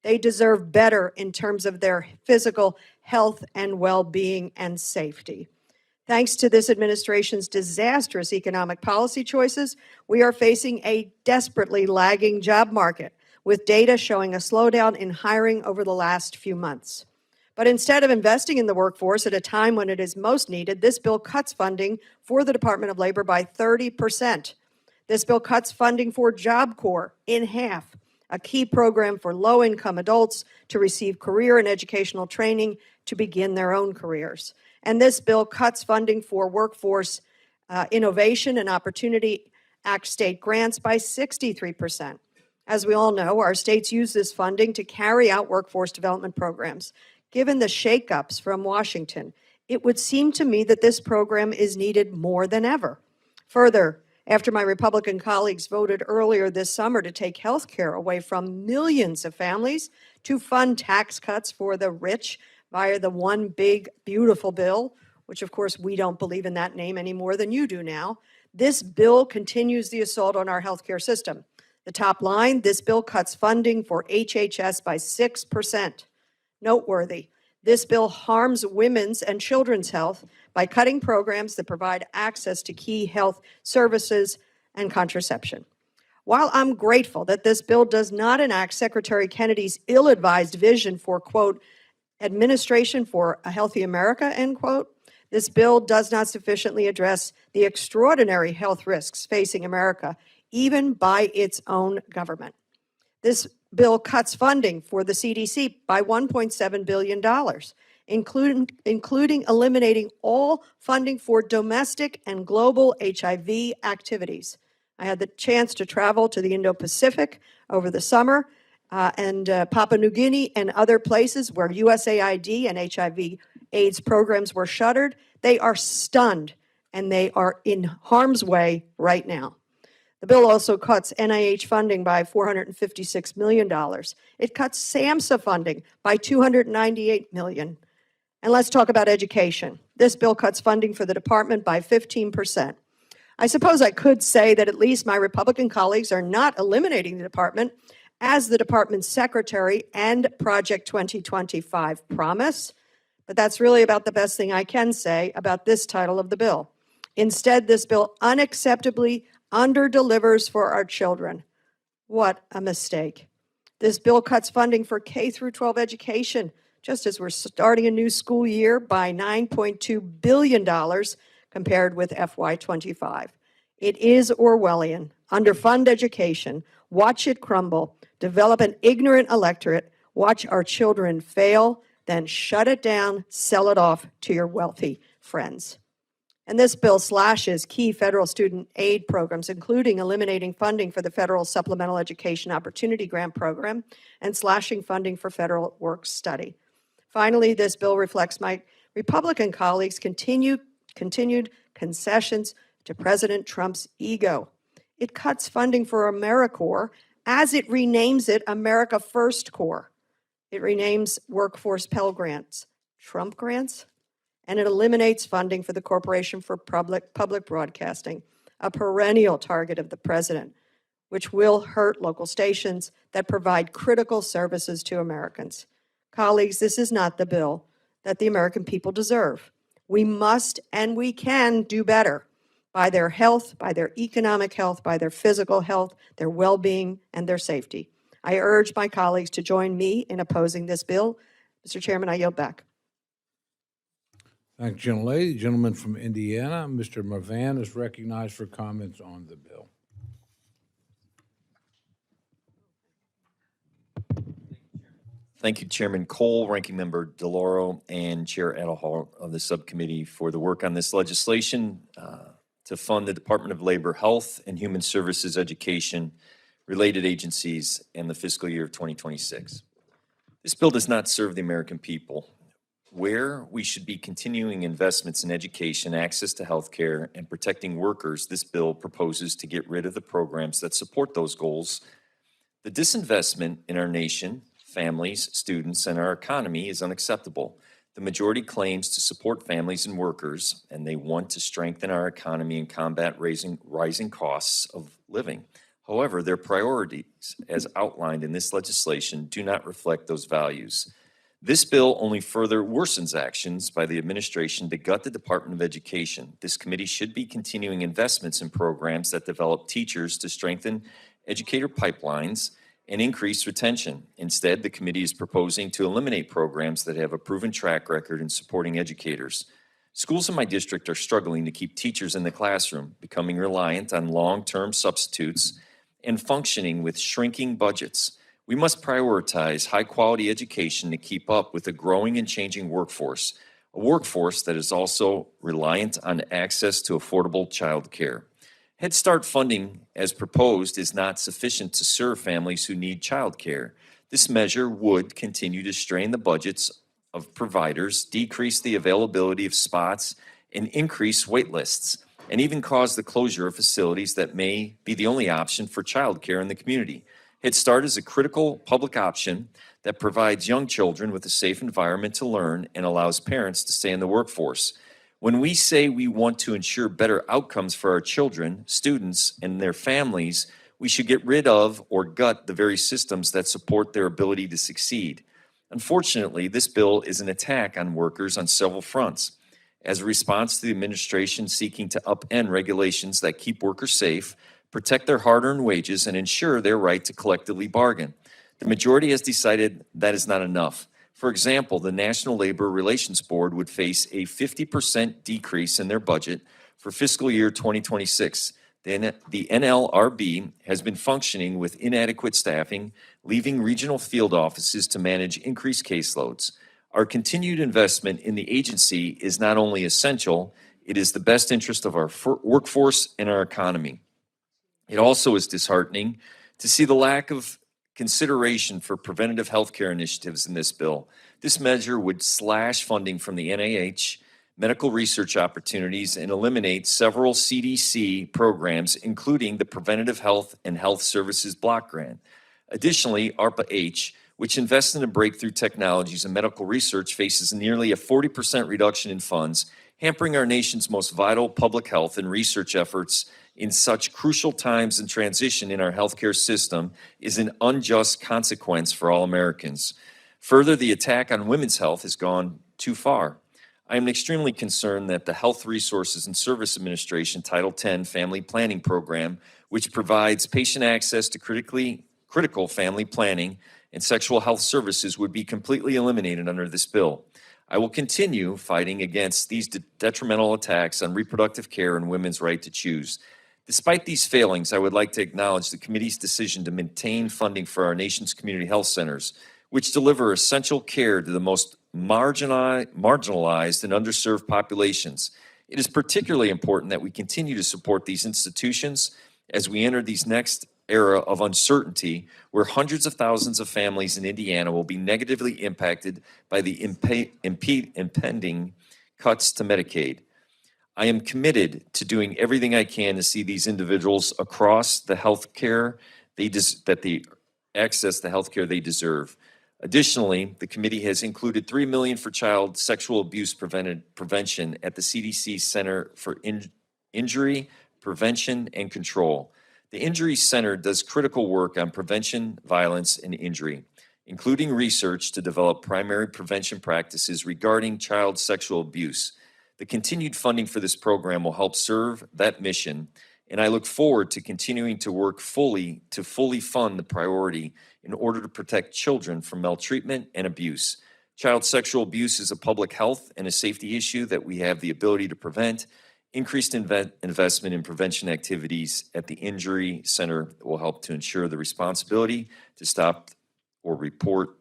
They deserve better in terms of their physical health and well-being and safety. Thanks to this administration's disastrous economic policy choices, we are facing a desperately lagging job market, with data showing a slowdown in hiring over the last few months. But instead of investing in the workforce at a time when it is most needed, this bill cuts funding for the Department of Labor by 30%. This bill cuts funding for Job Corps in half, a key program for low-income adults to receive career and educational training to begin their own careers. And this bill cuts funding for workforce innovation and Opportunity Act state grants by 63%. As we all know, our states use this funding to carry out workforce development programs. Given the shakeups from Washington, it would seem to me that this program is needed more than ever. Further, after my Republican colleagues voted earlier this summer to take health care away from millions of families to fund tax cuts for the rich via the One Big Beautiful Bill, which of course we don't believe in that name any more than you do now, this bill continues the assault on our healthcare system. The top line, this bill cuts funding for HHS by 6%. Noteworthy, this bill harms women's and children's health by cutting programs that provide access to key health services and contraception. While I'm grateful that this bill does not enact Secretary Kennedy's ill-advised vision for, quote, administration for a healthy America, end quote, this bill does not sufficiently address the extraordinary health risks facing America, even by its own government. This bill cuts funding for the CDC by $1.7 billion, including eliminating all funding for domestic and global HIV activities. I had the chance to travel to the Indo-Pacific over the summer and Papua New Guinea and other places where USAID and HIV/AIDS programs were shuttered. They are stunned and they are in harm's way right now. The bill also cuts NIH funding by $456 million. It cuts SAMHSA funding by $298 million. And let's talk about education. This bill cuts funding for the department by 15%. I suppose I could say that at least my Republican colleagues are not eliminating the department, as the department's secretary and Project 2025 promise, but that's really about the best thing I can say about this title of the bill. Instead, this bill unacceptably underdelivers for our children. What a mistake. This bill cuts funding for K-12 education, just as we're starting a new school year, by $9.2 billion compared with FY25. It is Orwellian. Underfund education, watch it crumble, develop an ignorant electorate, watch our children fail, then shut it down, sell it off to your wealthy friends. And this bill slashes key federal student aid programs, including eliminating funding for the Federal Supplemental Education Opportunity Grant Program and slashing funding for federal work study. Finally, this bill reflects my Republican colleagues' continued concessions to President Trump's ego. It cuts funding for AmeriCorps as it renames it America First Corps. It renames workforce Pell Grants Trump grants, and it eliminates funding for the Corporation for Public Broadcasting, a perennial target of the president, which will hurt local stations that provide critical services to Americans. Colleagues, this is not the bill that the American people deserve. We must and we can do better by their health, by their economic health, by their physical health, their well-being, and their safety. I urge my colleagues to join me in opposing this bill. Mr. Chairman, I yield back. Thank you, gentlelady. The gentleman from Indiana, Mr. Mervan, is recognized for comments on the bill. Thank you, Chairman Cole, Ranking Member DeLauro, and Chair Edelhart of the subcommittee for the work on this legislation to fund the Department of Labor, Health and Human Services, Education, related agencies in the fiscal year of 2026. This bill does not serve the American people. where we should be continuing investments in education, access to health care, and protecting workers, this bill proposes to get rid of the programs that support those goals. The disinvestment in our nation, families, students, and our economy is unacceptable. The majority claims to support families and workers, and they want to strengthen our economy and combat rising costs of living. However, their priorities, as outlined in this legislation, do not reflect those values. This bill only further worsens actions by the administration to gut the Department of Education. This committee should be continuing investments in programs that develop teachers to strengthen educator pipelines and increase retention. Instead, the committee is proposing to eliminate programs that have a proven track record in supporting educators. Schools in my district are struggling to keep teachers in the classroom, becoming reliant on long-term substitutes and functioning with shrinking budgets. We must prioritize high-quality education to keep up with a growing and changing workforce, a workforce that is also reliant on access to affordable child care. Head Start funding, as proposed, is not sufficient to serve families who need child care. This measure would continue to strain the budgets of providers, decrease the availability of spots, and increase wait lists, and even cause the closure of facilities that may be the only option for child care in the community. Head Start is a critical public option that provides young children with a safe environment to learn and allows parents to stay in the workforce. When we say we want to ensure better outcomes for our children, students, and their families, we should get rid of or gut the very systems that support their ability to succeed. Unfortunately, this bill is an attack on workers on several fronts. As a response to the administration seeking to upend regulations that keep workers safe, protect their hard-earned wages, and ensure their right to collectively bargain, the majority has decided that is not enough. For example, the National Labor Relations Board would face a 50% decrease in their budget for fiscal year 2026. The NLRB has been functioning with inadequate staffing, leaving regional field offices to manage increased caseloads. Our continued investment in the agency is not only essential, it is the best interest of our workforce and our economy. It also is disheartening to see the lack of consideration for preventative health care initiatives in this bill. This measure would slash funding from the NIH, medical research opportunities, and eliminate several CDC programs, including the Preventative Health and Health Services Block Grant. Additionally, ARPA-H, which invests in breakthrough technologies and medical research, faces nearly a 40% reduction in funds, hampering our nation's most vital public health and research efforts in such crucial times and transition in our healthcare system is an unjust consequence for all Americans. Further, the attack on women's health has gone too far. I am extremely concerned that the Health Resources and Service Administration Title X Family Planning Program, which provides patient access to critical family planning and sexual health services, would be completely eliminated under this bill. I will continue fighting against these detrimental attacks on reproductive care and women's right to choose. Despite these failings, I would like to acknowledge the committee's decision to maintain funding for our nation's community health centers, which deliver essential care to the most marginalized and underserved populations. It is particularly important that we continue to support these institutions as we enter these next era of uncertainty, where hundreds of thousands of families in Indiana will be negatively impacted by the impending cuts to Medicaid. I am committed to doing everything I can to see these individuals across the health care that they access the health care they deserve. Additionally, the committee has included $3 million for child sexual abuse prevention at the CDC Center for Injury, Prevention, and Control. The Injury Center does critical work on prevention, violence, and injury, including research to develop primary prevention practices regarding child sexual abuse. The continued funding for this program will help serve that mission, and I look forward to continuing to work fully fund the priority in order to protect children from maltreatment and abuse. Child sexual abuse is a public health and a safety issue that we have the ability to prevent. Increased investment in prevention activities at the Injury Center will help to ensure the responsibility to stop or report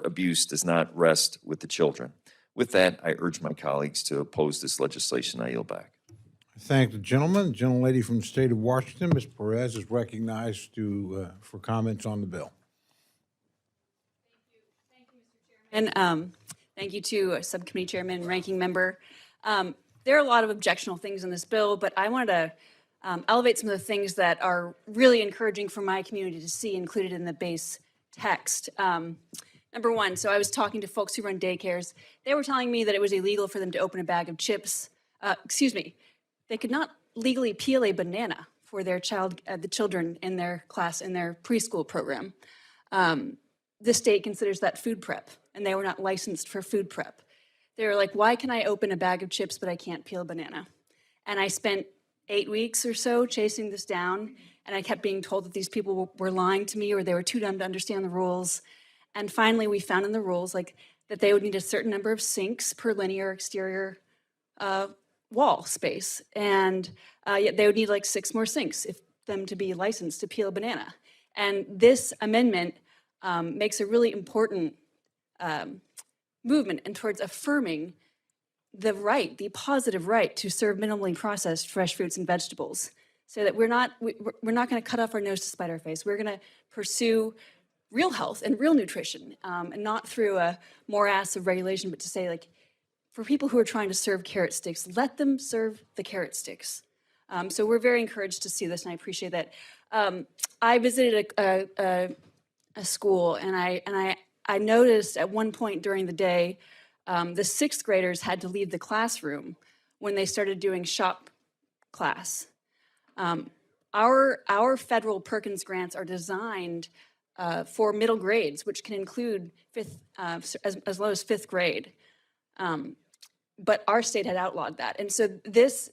abuse does not rest with the children. With that, I urge my colleagues to oppose this legislation. I yield back. I thank the gentleman. The gentlelady from the state of Washington, Ms. Perez, is recognized for comments on the bill. And thank you to Subcommittee Chairman and Ranking Member. There are a lot of objectionable things in this bill, but I wanted to elevate some of the things that are really encouraging for my community to see included in the base text. Number one, so I was talking to folks who run daycares. They were telling me that it was illegal for them to open a bag of chips. They could not legally peel a banana for their the children in their class, in their preschool program. The state considers that food prep, and they were not licensed for food prep. They were like, why can I open a bag of chips, but I can't peel a banana? And I spent 8 weeks or so chasing this down, and I kept being told that these people were lying to me or they were too dumb to understand the rules. And finally, we found in the rules that they would need a certain number of sinks per linear exterior wall space. And yet they would need like 6 more sinks if them to be licensed to peel a banana. And this amendment makes a really important movement and towards affirming the positive right to serve minimally processed fresh fruits and vegetables, so that we're not going to cut off our nose to spite our face. We're going to pursue real health and real nutrition, and not through a morass of regulation, but to say, like, for people who are trying to serve carrot sticks, let them serve the carrot sticks. So we're very encouraged to see this, and I appreciate that. I visited a school, and I noticed at one point during the day, the 6th graders had to leave the classroom when they started doing shop class. Our federal Perkins grants are designed for middle grades, which can include as low as 5th grade. But our state had outlawed that. And so this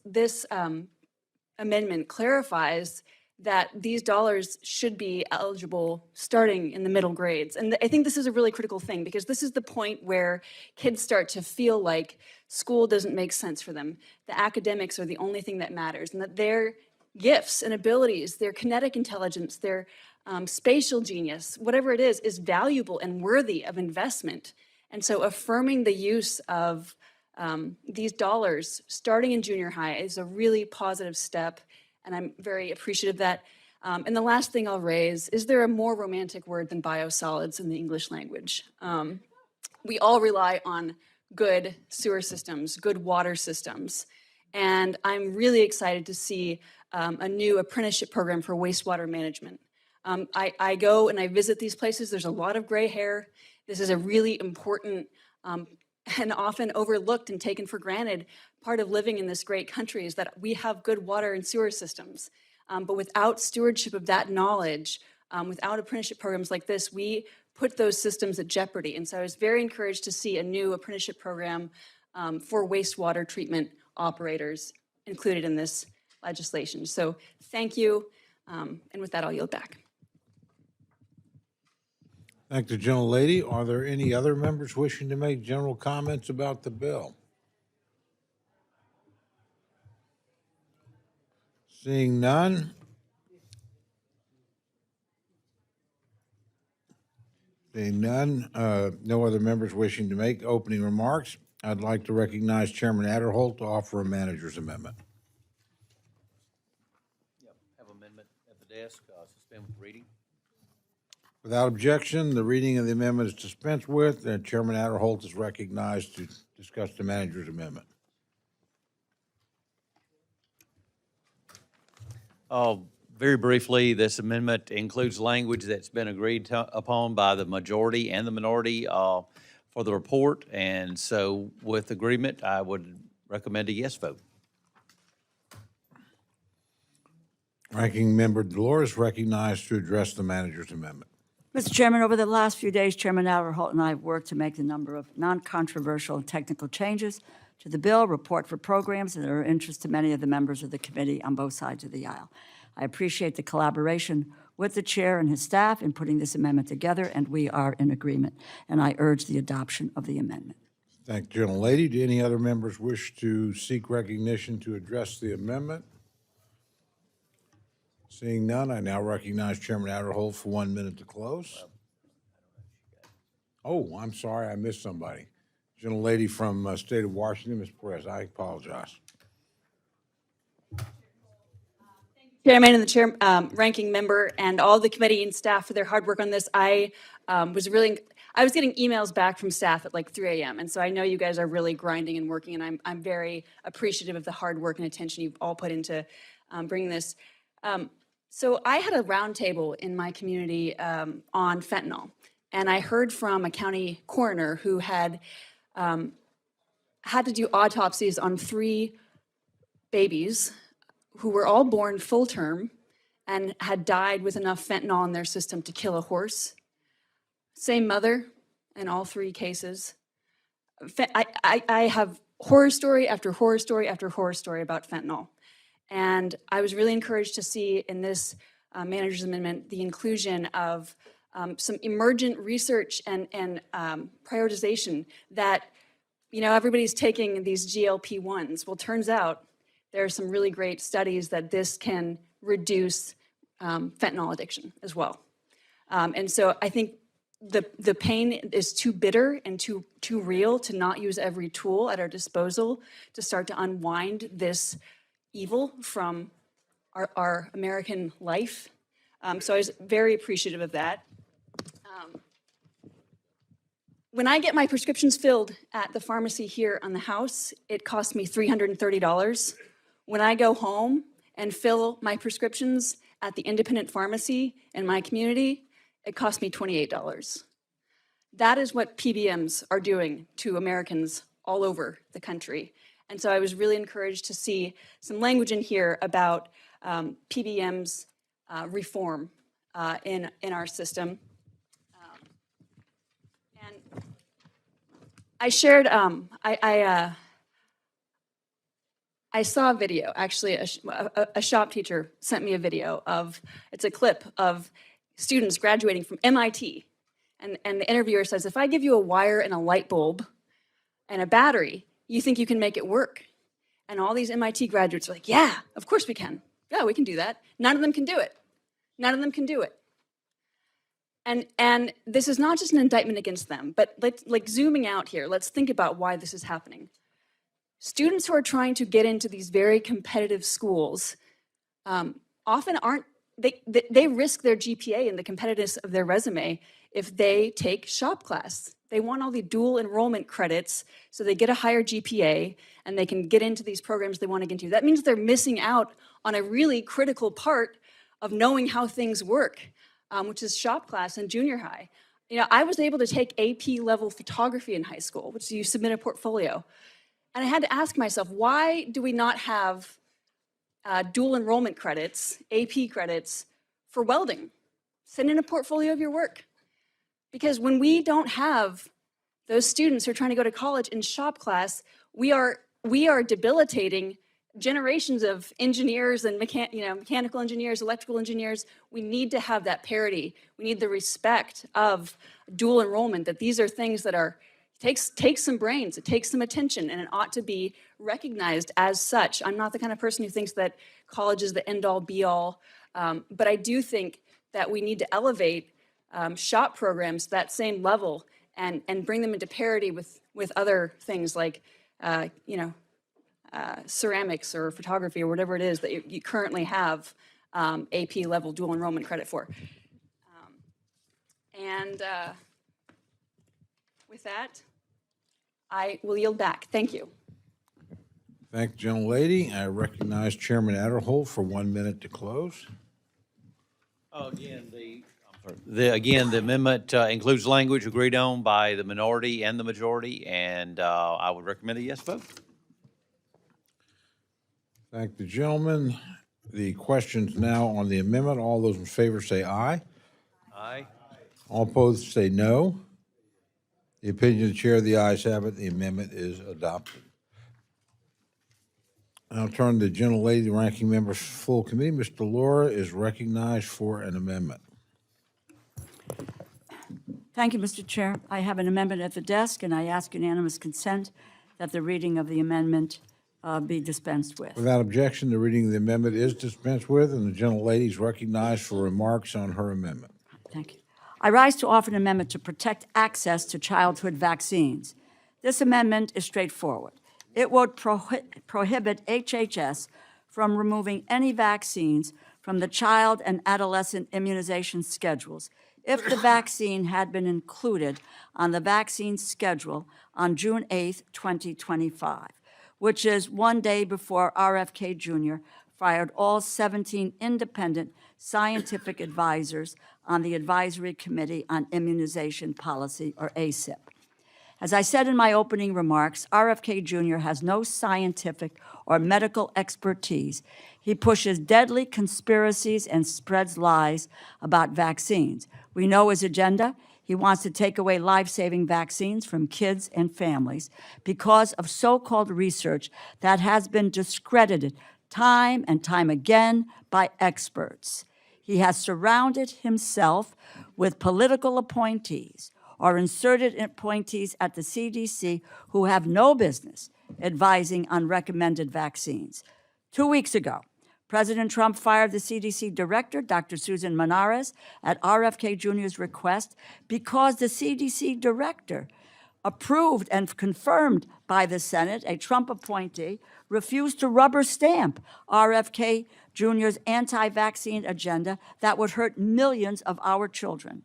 amendment clarifies that these dollars should be eligible starting in the middle grades. And I think this is a really critical thing, because this is the point where kids start to feel like school doesn't make sense for them. The academics are the only thing that matters, and that their gifts and abilities, their kinetic intelligence, their spatial genius, whatever it is valuable and worthy of investment. And so affirming the use of these dollars starting in junior high is a really positive step, and I'm very appreciative of that. And the last thing I'll raise, is there a more romantic word than biosolids in the English language? We all rely on good sewer systems, good water systems, and I'm really excited to see a new apprenticeship program for wastewater management. I go and I visit these places. There's a lot of gray hair. This is a really important and often overlooked and taken for granted part of living in this great country, is that we have good water and sewer systems. But without stewardship of that knowledge, without apprenticeship programs like this, we put those systems at jeopardy. And so I was very encouraged to see a new apprenticeship program for wastewater treatment operators included in this legislation. So thank you. And with that, I'll yield back. Thank the gentlelady. Are there any other members wishing to make general comments about the bill? Seeing none. Seeing none, no other members wishing to make opening remarks, I'd like to recognize Chairman Adderholt to offer a manager's amendment. Have amendment at the desk, suspend with reading. Without objection, the reading of the amendment is dispensed with, and Chairman Adderholt is recognized to discuss the manager's amendment. Very briefly, this amendment includes language that's been agreed upon by the majority and the minority for the report, and so with agreement, I would recommend a yes vote. Ranking Member Delores recognized to address the manager's amendment. Mr. Chairman, over the last few days, Chairman Adderholt and I have worked to make a number of non-controversial and technical changes to the bill, report for programs that are of interest to many of the members of the committee on both sides of the aisle. I appreciate the collaboration with the chair and his staff in putting this amendment together, and we are in agreement, and I urge the adoption of the amendment. Thank the gentlelady. Do any other members wish to seek recognition to address the amendment? Seeing none, I now recognize Chairman Adderholt for 1 minute to close. Oh, I'm sorry, I missed somebody. Gentlelady from State of Washington, Ms. Perez, I apologize. Chairman and the ranking member and all the committee and staff for their hard work on this. I I was getting emails back from staff at like 3 a.m. And so I know you guys are really grinding and working, and I'm very appreciative of the hard work and attention you've all put into bringing this. So I had a roundtable in my community on fentanyl, and I heard from a county coroner who had had to do autopsies on 3 babies who were all born full term and had died with enough fentanyl in their system to kill a horse. Same mother in all 3 cases. I have horror story after horror story after horror story about fentanyl. And I was really encouraged to see in this manager's amendment the inclusion of some emergent research and prioritization that, you know, everybody's taking these GLP-1s. Well, turns out there are some really great studies that this can reduce fentanyl addiction as well. And so I think the pain is too bitter and too real to not use every tool at our disposal to start to unwind this evil from our American life. So I was very appreciative of that. When I get my prescriptions filled at the pharmacy here on the house, it costs me $330. When I go home and fill my prescriptions at the independent pharmacy in my community, it costs me $28. That is what PBMs are doing to Americans all over the country. And so I was really encouraged to see some language in here about PBMs reform in our system. And I shared, I saw a video, actually a shop teacher sent me a video of, it's a clip of students graduating from MIT. And the interviewer says, if I give you a wire and a light bulb and a battery, you think you can make it work? And all these MIT graduates are like, yeah, of course we can. Yeah, we can do that. None of them can do it. None of them can do it. And this is not just an indictment against them, but like zooming out here, let's think about why this is happening. Students who are trying to get into these very competitive schools often aren't, they risk their GPA and the competitiveness of their resume if they take shop class. They want all the dual enrollment credits so they get a higher GPA and they can get into these programs they want to get into. That means they're missing out on a really critical part of knowing how things work, which is shop class in junior high. You know, I was able to take AP level photography in high school, which you submit a portfolio. And I had to ask myself, why do we not have dual enrollment credits, AP credits, for welding? Send in a portfolio of your work. Because when we don't have those students who are trying to go to college in shop class, we are debilitating generations of engineers and mechanical engineers, electrical engineers. We need to have that parity. We need the respect of dual enrollment, that these are things that are takes some brains, it takes some attention, and it ought to be recognized as such. I'm not the kind of person who thinks that college is the end-all, be-all, but I do think that we need to elevate shop programs to that same level and bring them into parity with other things like, ceramics or photography or whatever it is that you currently have AP level dual enrollment credit for. With that, I will yield back. Thank you. Thank you, gentlelady. I recognize Chairman Adderholt for 1 minute to close. Again, the amendment includes language agreed on by the minority and the majority, and I would recommend a yes vote. Thank the gentleman. The questions now on the amendment. All those in favor say aye. Aye. All opposed say no. The opinion of the chair, the ayes have it. The amendment is adopted. I'll turn to the gentlelady, the ranking member, full committee. Mr. Laura is recognized for an amendment. Thank you, Mr. Chair. I have an amendment at the desk, and I ask unanimous consent that the reading of the amendment be dispensed with. Without objection, the reading of the amendment is dispensed with, and the gentlelady is recognized for remarks on her amendment. Thank you. I rise to offer an amendment to protect access to childhood vaccines. This amendment is straightforward. It would prohibit HHS from removing any vaccines from the child and adolescent immunization schedules if the vaccine had been included on the vaccine schedule on June 8th, 2025, which is one day before RFK Jr. fired all 17 independent scientific advisors on the Advisory Committee on Immunization Policy, or ACIP. As I said in my opening remarks, RFK Jr. has no scientific or medical expertise. He pushes deadly conspiracies and spreads lies about vaccines. We know his agenda. He wants to take away life-saving vaccines from kids and families because of so-called research that has been discredited time and time again by experts. He has surrounded himself with political appointees or inserted appointees at the CDC who have no business advising on recommended vaccines. 2 weeks ago, President Trump fired the CDC director, Dr. Susan Manares, at RFK Jr.'s request because the CDC director, approved and confirmed by the Senate, a Trump appointee, refused to rubber stamp RFK Jr.'s anti-vaccine agenda that would hurt millions of our children.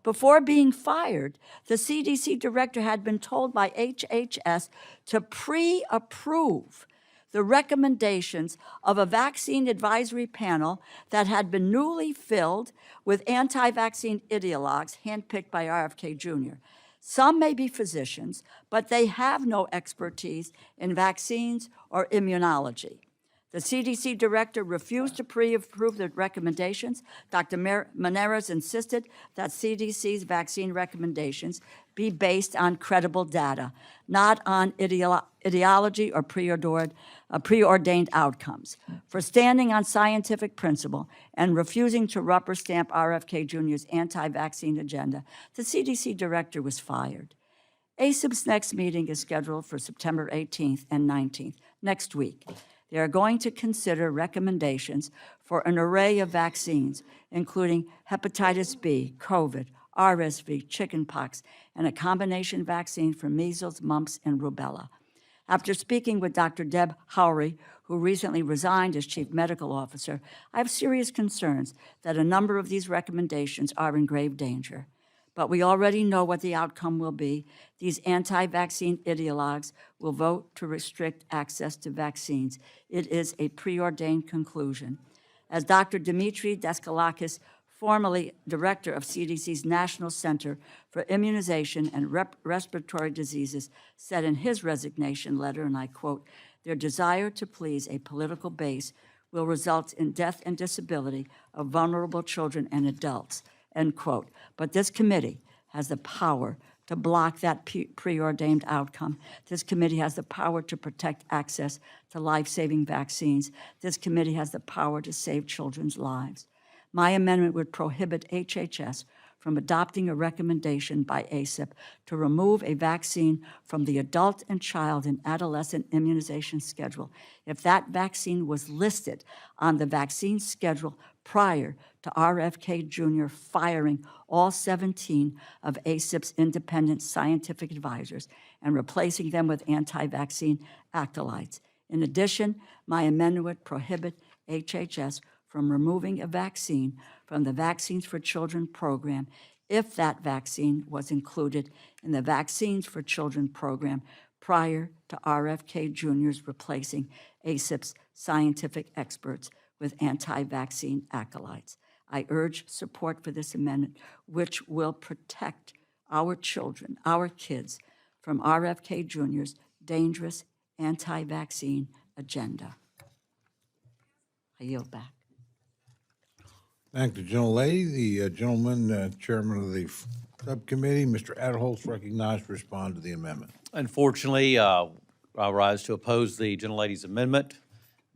Before being fired, the CDC director had been told by HHS to pre-approve the recommendations of a vaccine advisory panel that had been newly filled with anti-vaccine ideologues handpicked by RFK Jr. Some may be physicians, but they have no expertise in vaccines or immunology. The CDC director refused to pre-approve the recommendations. Dr. Manares insisted that CDC's vaccine recommendations be based on credible data, not on ideology or preordained outcomes. For standing on scientific principle and refusing to rubber stamp RFK Jr.'s anti-vaccine agenda, the CDC director was fired. ACIP's next meeting is scheduled for September 18th and 19th, next week. They are going to consider recommendations for an array of vaccines, including hepatitis B, COVID, RSV, chickenpox, and a combination vaccine for measles, mumps, and rubella. After speaking with Dr. Deb Howry, who recently resigned as chief medical officer, I have serious concerns that a number of these recommendations are in grave danger. But we already know what the outcome will be. These anti-vaccine ideologues will vote to restrict access to vaccines. It is a preordained conclusion. As Dr. Dimitri Daskalakis, formerly director of CDC's National Center for Immunization and Respiratory Diseases, said in his resignation letter, and I quote, "Their desire to please a political base will result in death and disability of vulnerable children and adults," end quote. But this committee has the power to block that preordained outcome. This committee has the power to protect access to life-saving vaccines. This committee has the power to save children's lives. My amendment would prohibit HHS from adopting a recommendation by ACIP to remove a vaccine from the adult and child and adolescent immunization schedule if that vaccine was listed on the vaccine schedule prior to RFK Jr. firing all 17 of ACIP's independent scientific advisors and replacing them with anti-vaccine acolytes. In addition, my amendment would prohibit HHS from removing a vaccine from the Vaccines for Children program if that vaccine was included in the Vaccines for Children program prior to RFK Jr.'s replacing ACIP's scientific experts with anti-vaccine acolytes. I urge support for this amendment, which will protect our children, our kids, from RFK Jr.'s dangerous anti-vaccine agenda. I yield back. Thank the gentlelady. The gentleman, chairman of the subcommittee, Mr. Adderholt's recognized to respond to the amendment. Unfortunately, I rise to oppose the gentlelady's amendment.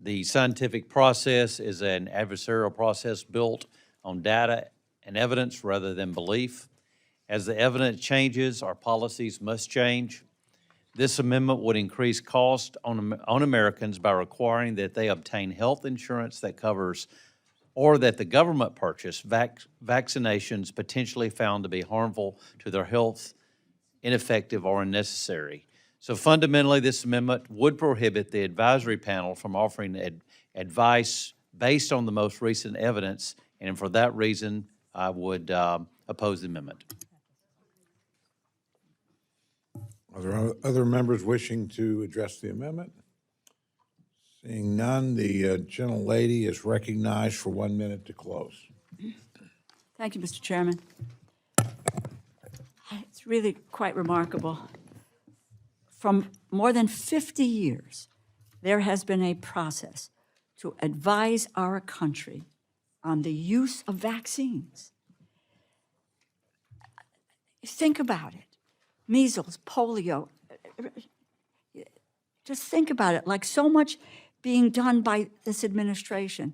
The scientific process is an adversarial process built on data and evidence rather than belief. As the evidence changes, our policies must change. This amendment would increase cost on Americans by requiring that they obtain health insurance that covers or that the government purchase vaccinations potentially found to be harmful to their health, ineffective, or unnecessary. So fundamentally, this amendment would prohibit the advisory panel from offering advice based on the most recent evidence, and for that reason, I would oppose the amendment. Are there other members wishing to address the amendment? Seeing none, the gentlelady is recognized for 1 minute to close. Thank you, Mr. Chairman. It's really quite remarkable. From more than 50 years, there has been a process to advise our country on the use of vaccines. Think about it. Measles, polio. Just think about it, like so much being done by this administration.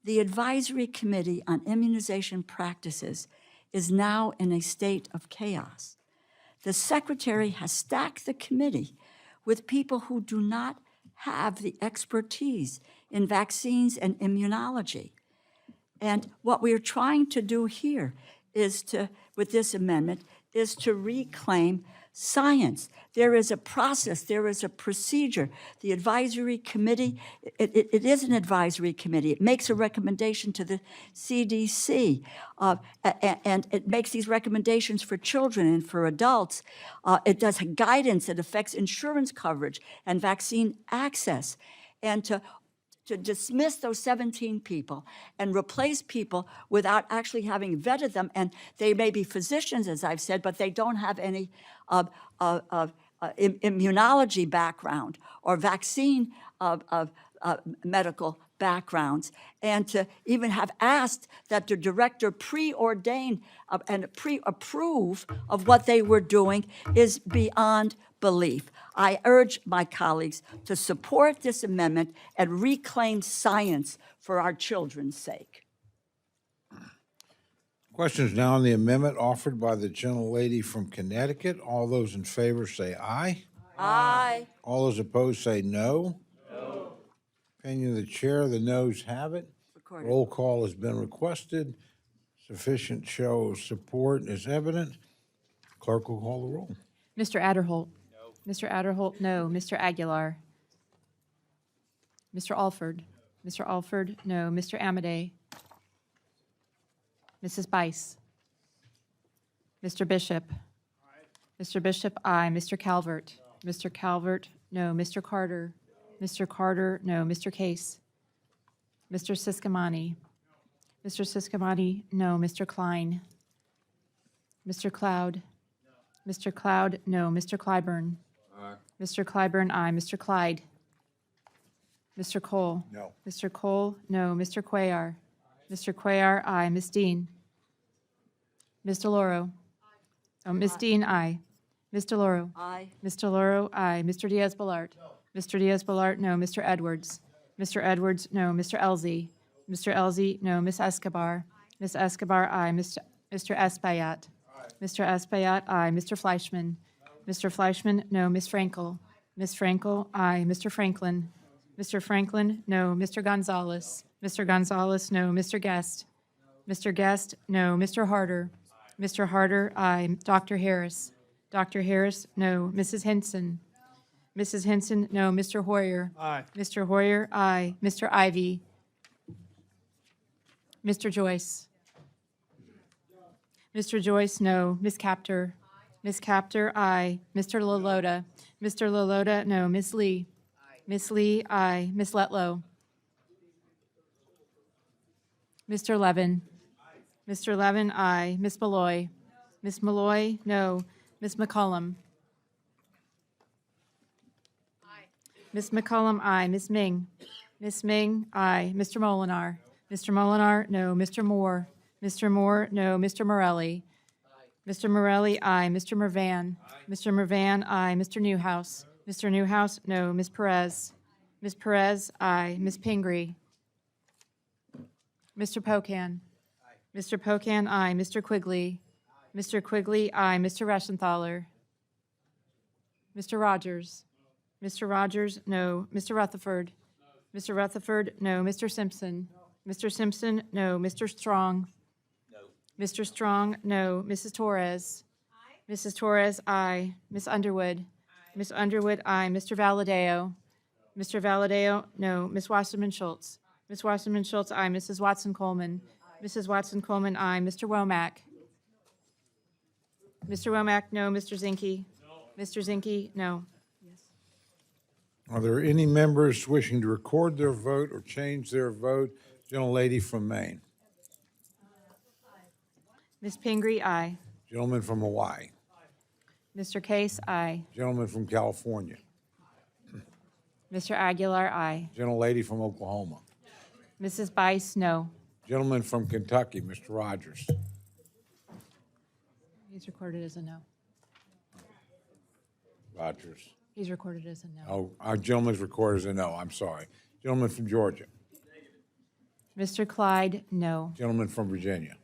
The Advisory Committee on Immunization Practices is now in a state of chaos. The Secretary has stacked the committee with people who do not have the expertise in vaccines and immunology. And what we are trying to do here is to, with this amendment, is to reclaim science. There is a process, there is a procedure. The advisory committee, it is an advisory committee. It makes a recommendation to the CDC, and it makes these recommendations for children and for adults. It does guidance that affects insurance coverage and vaccine access. And to dismiss those 17 people and replace people without actually having vetted them, and they may be physicians, as I've said, but they don't have any immunology background or vaccine medical backgrounds, and to even have asked that the director preordain and pre-approve of what they were doing is beyond belief. I urge my colleagues to support this amendment and reclaim science for our children's sake. Questions now on the amendment offered by the gentlelady from Connecticut. All those in favor say aye. Aye. All those opposed say no. No. Opinion of the chair, the noes have it. Recorded. Roll call has been requested. Sufficient show of support is evident. Clerk will call the roll. Mr. Adderholt. No. Mr. Adderholt, no. Mr. Aguilar. Mr. Alford. Mr. Alford, no. Mr. Amadei. Mrs. Bice. Mr. Bishop. Aye. Mr. Bishop, aye. Mr. Calvert. No. Mr. Calvert, no. Mr. Carter. Mr. Carter, no. Mr. Case. Mr. Siscomani. No. Mr. Siscomani, no. Mr. Klein. Mr. Cloud. No. Mr. Cloud, no. Mr. Clyburn. Aye. Mr. Clyburn, aye. Mr. Clyde. Mr. Cole. No. Mr. Cole, no. Mr. Cuellar. Mr. Cuellar, aye. Ms. Dean. Ms. DeLauro. Oh, Ms. Dean, aye. Ms. DeLauro. Aye. Ms. DeLauro, aye. Mr. Diaz-Balart. No. Mr. Diaz-Balart, no. Mr. Edwards. Mr. Edwards, no. Mr. Elzey. Mr. Elzey, no. Ms. Escobar. Ms. Escobar, aye. Mr. Espaillat. Mr. Espaillat, aye. Mr. Fleischman. Mr. Fleischman, no. Ms. Frankel. Ms. Frankel, aye. Mr. Franklin. Mr. Franklin, no. Mr. Gonzalez. Mr. Gonzalez, no. Mr. Guest. Mr. Guest, no. Mr. Harder. Mr. Harder, aye. Dr. Harris. Dr. Harris, no. Mrs. Henson. Mrs. Henson, no. Mr. Hoyer. Aye. Mr. Hoyer, aye. Mr. Ivy. Mr. Joyce. Mr. Joyce, no. Ms. Capter. Ms. Capter, aye. Mr. Lalota. Mr. Lalota, no. Ms. Lee. Ms. Lee, aye. Ms. Letlow. Mr. Levin. Mr. Levin, aye. Ms. Malloy. Ms. Malloy, no. Ms. McCollum. Aye. Ms. McCollum, aye. Ms. Ming. Ms. Ming, aye. Mr. Molinar. Mr. Molinar, no. Mr. Moore. Mr. Moore, no. Mr. Morelli. Mr. Morelli, aye. Mr. Mervan. Mr. Mervan, aye. Mr. Newhouse. Mr. Newhouse, no. Ms. Perez. Ms. Perez, aye. Ms. Pingree. Mr. Pocan. Mr. Pocan, aye. Mr. Quigley. Mr. Quigley, aye. Mr. Reschenthaler. Mr. Rogers. Mr. Rogers, no. Mr. Rutherford. Mr. Rutherford, no. Mr. Simpson. Mr. Simpson, no. Mr. Strong. Mr. Strong, no. Mrs. Torres. Mrs. Torres, aye. Ms. Underwood. Ms. Underwood, aye. Mr. Valadeo. Mr. Valadeo, no. Ms. Wasserman Schultz. Ms. Wasserman Schultz, aye. Mrs. Watson Coleman. Mrs. Watson Coleman, aye. Mr. Womack. Mr. Womack, no. Mr. Zinke? Mr. Zinke, no. Are there any members wishing to record their vote or change their vote? Gentlelady from Maine. Ms. Pingree, aye. Gentleman from Hawaii. Mr. Case, aye. Gentleman from California. Mr. Aguilar, aye. Gentlelady from Oklahoma. Mrs. Bice, no. Gentleman from Kentucky, Mr. Rogers. He's recorded as a no. Rogers. He's recorded as a no. Oh, our gentleman's recorded as a no, I'm sorry. Gentleman from Georgia. Mr. Clyde, no. Gentleman from Virginia.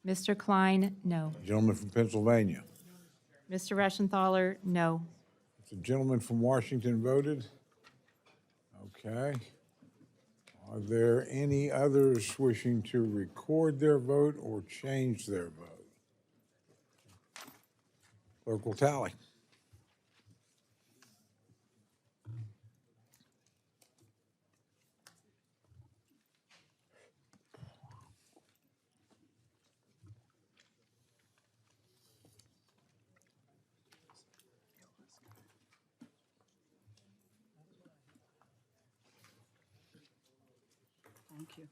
Mr. Klein, no. Gentleman from Pennsylvania. Mr. Reschenthaler, no. The gentleman from Washington voted. Okay. Are there any others wishing to record their vote or change their vote? Clerk will tally. Thank you.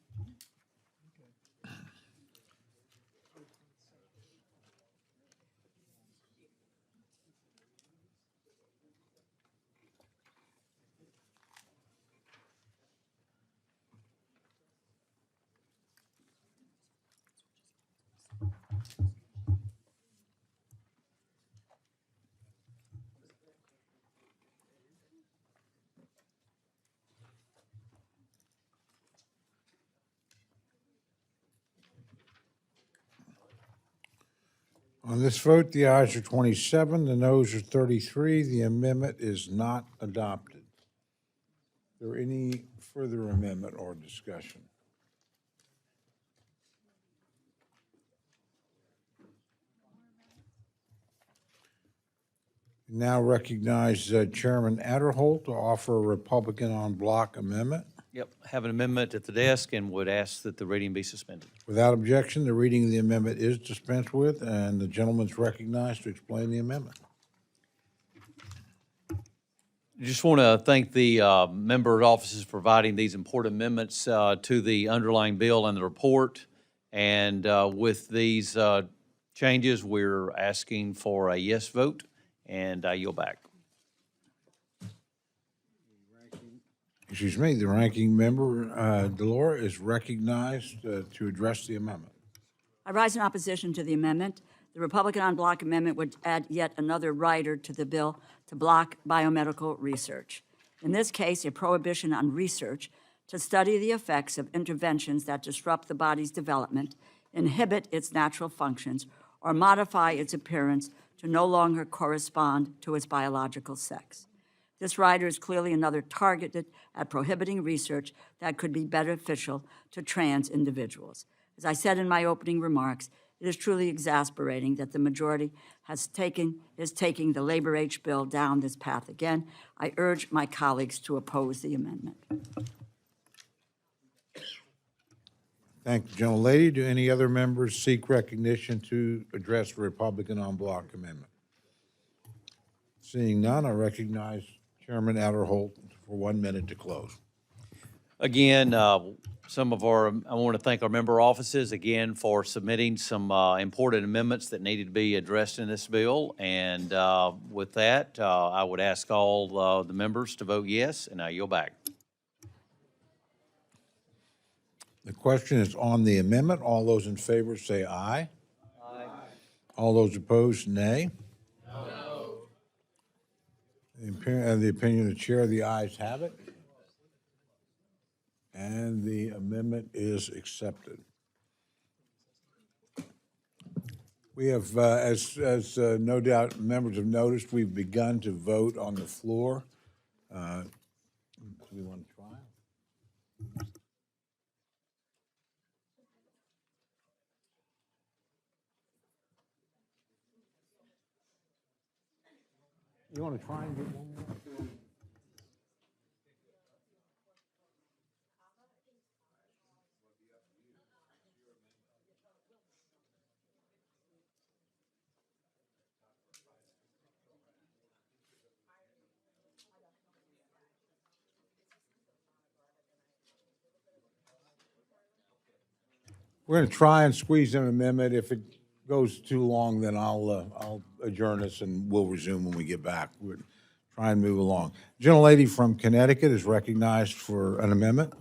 On this vote, the ayes are 27, the noes are 33. The amendment is not adopted. Is there any further amendment or discussion? Now recognize Chairman Adderholt to offer a Republican en bloc amendment. Yep, have an amendment at the desk and would ask that the reading be suspended. Without objection, the reading of the amendment is dispensed with, and the gentleman's recognized to explain the amendment. Just want to thank the member offices for providing these important amendments to the underlying bill and the report. And with these changes, we're asking for a yes vote, and I yield back. Excuse me, the ranking member, Delora, is recognized to address the amendment. I rise in opposition to the amendment. The Republican en bloc amendment would add yet another rider to the bill to block biomedical research. In this case, a prohibition on research to study the effects of interventions that disrupt the body's development, inhibit its natural functions, or modify its appearance to no longer correspond to its biological sex. This rider is clearly another targeted at prohibiting research that could be beneficial to trans individuals. As I said in my opening remarks, it is truly exasperating that the majority is taking the Labor H bill down this path again. I urge my colleagues to oppose the amendment. Thank you, gentlelady. Do any other members seek recognition to address the Republican en bloc amendment? Seeing none, I recognize Chairman Adderholt for 1 minute to close. Again, I want to thank our member offices again for submitting some important amendments that needed to be addressed in this bill. And with that, I would ask all the members to vote yes, and I yield back. The question is on the amendment. All those in favor say aye. Aye. All those opposed, nay. No. The opinion of the chair, the ayes have it. And the amendment is accepted. We have, as no doubt members have noticed, we've begun to vote on the floor. Do we want to try? You want to try and get one more? We're going to try and squeeze in an amendment. If it goes too long, then I'll adjourn this and we'll resume when we get back. We'll try and move along. Gentlelady from Connecticut is recognized for an amendment.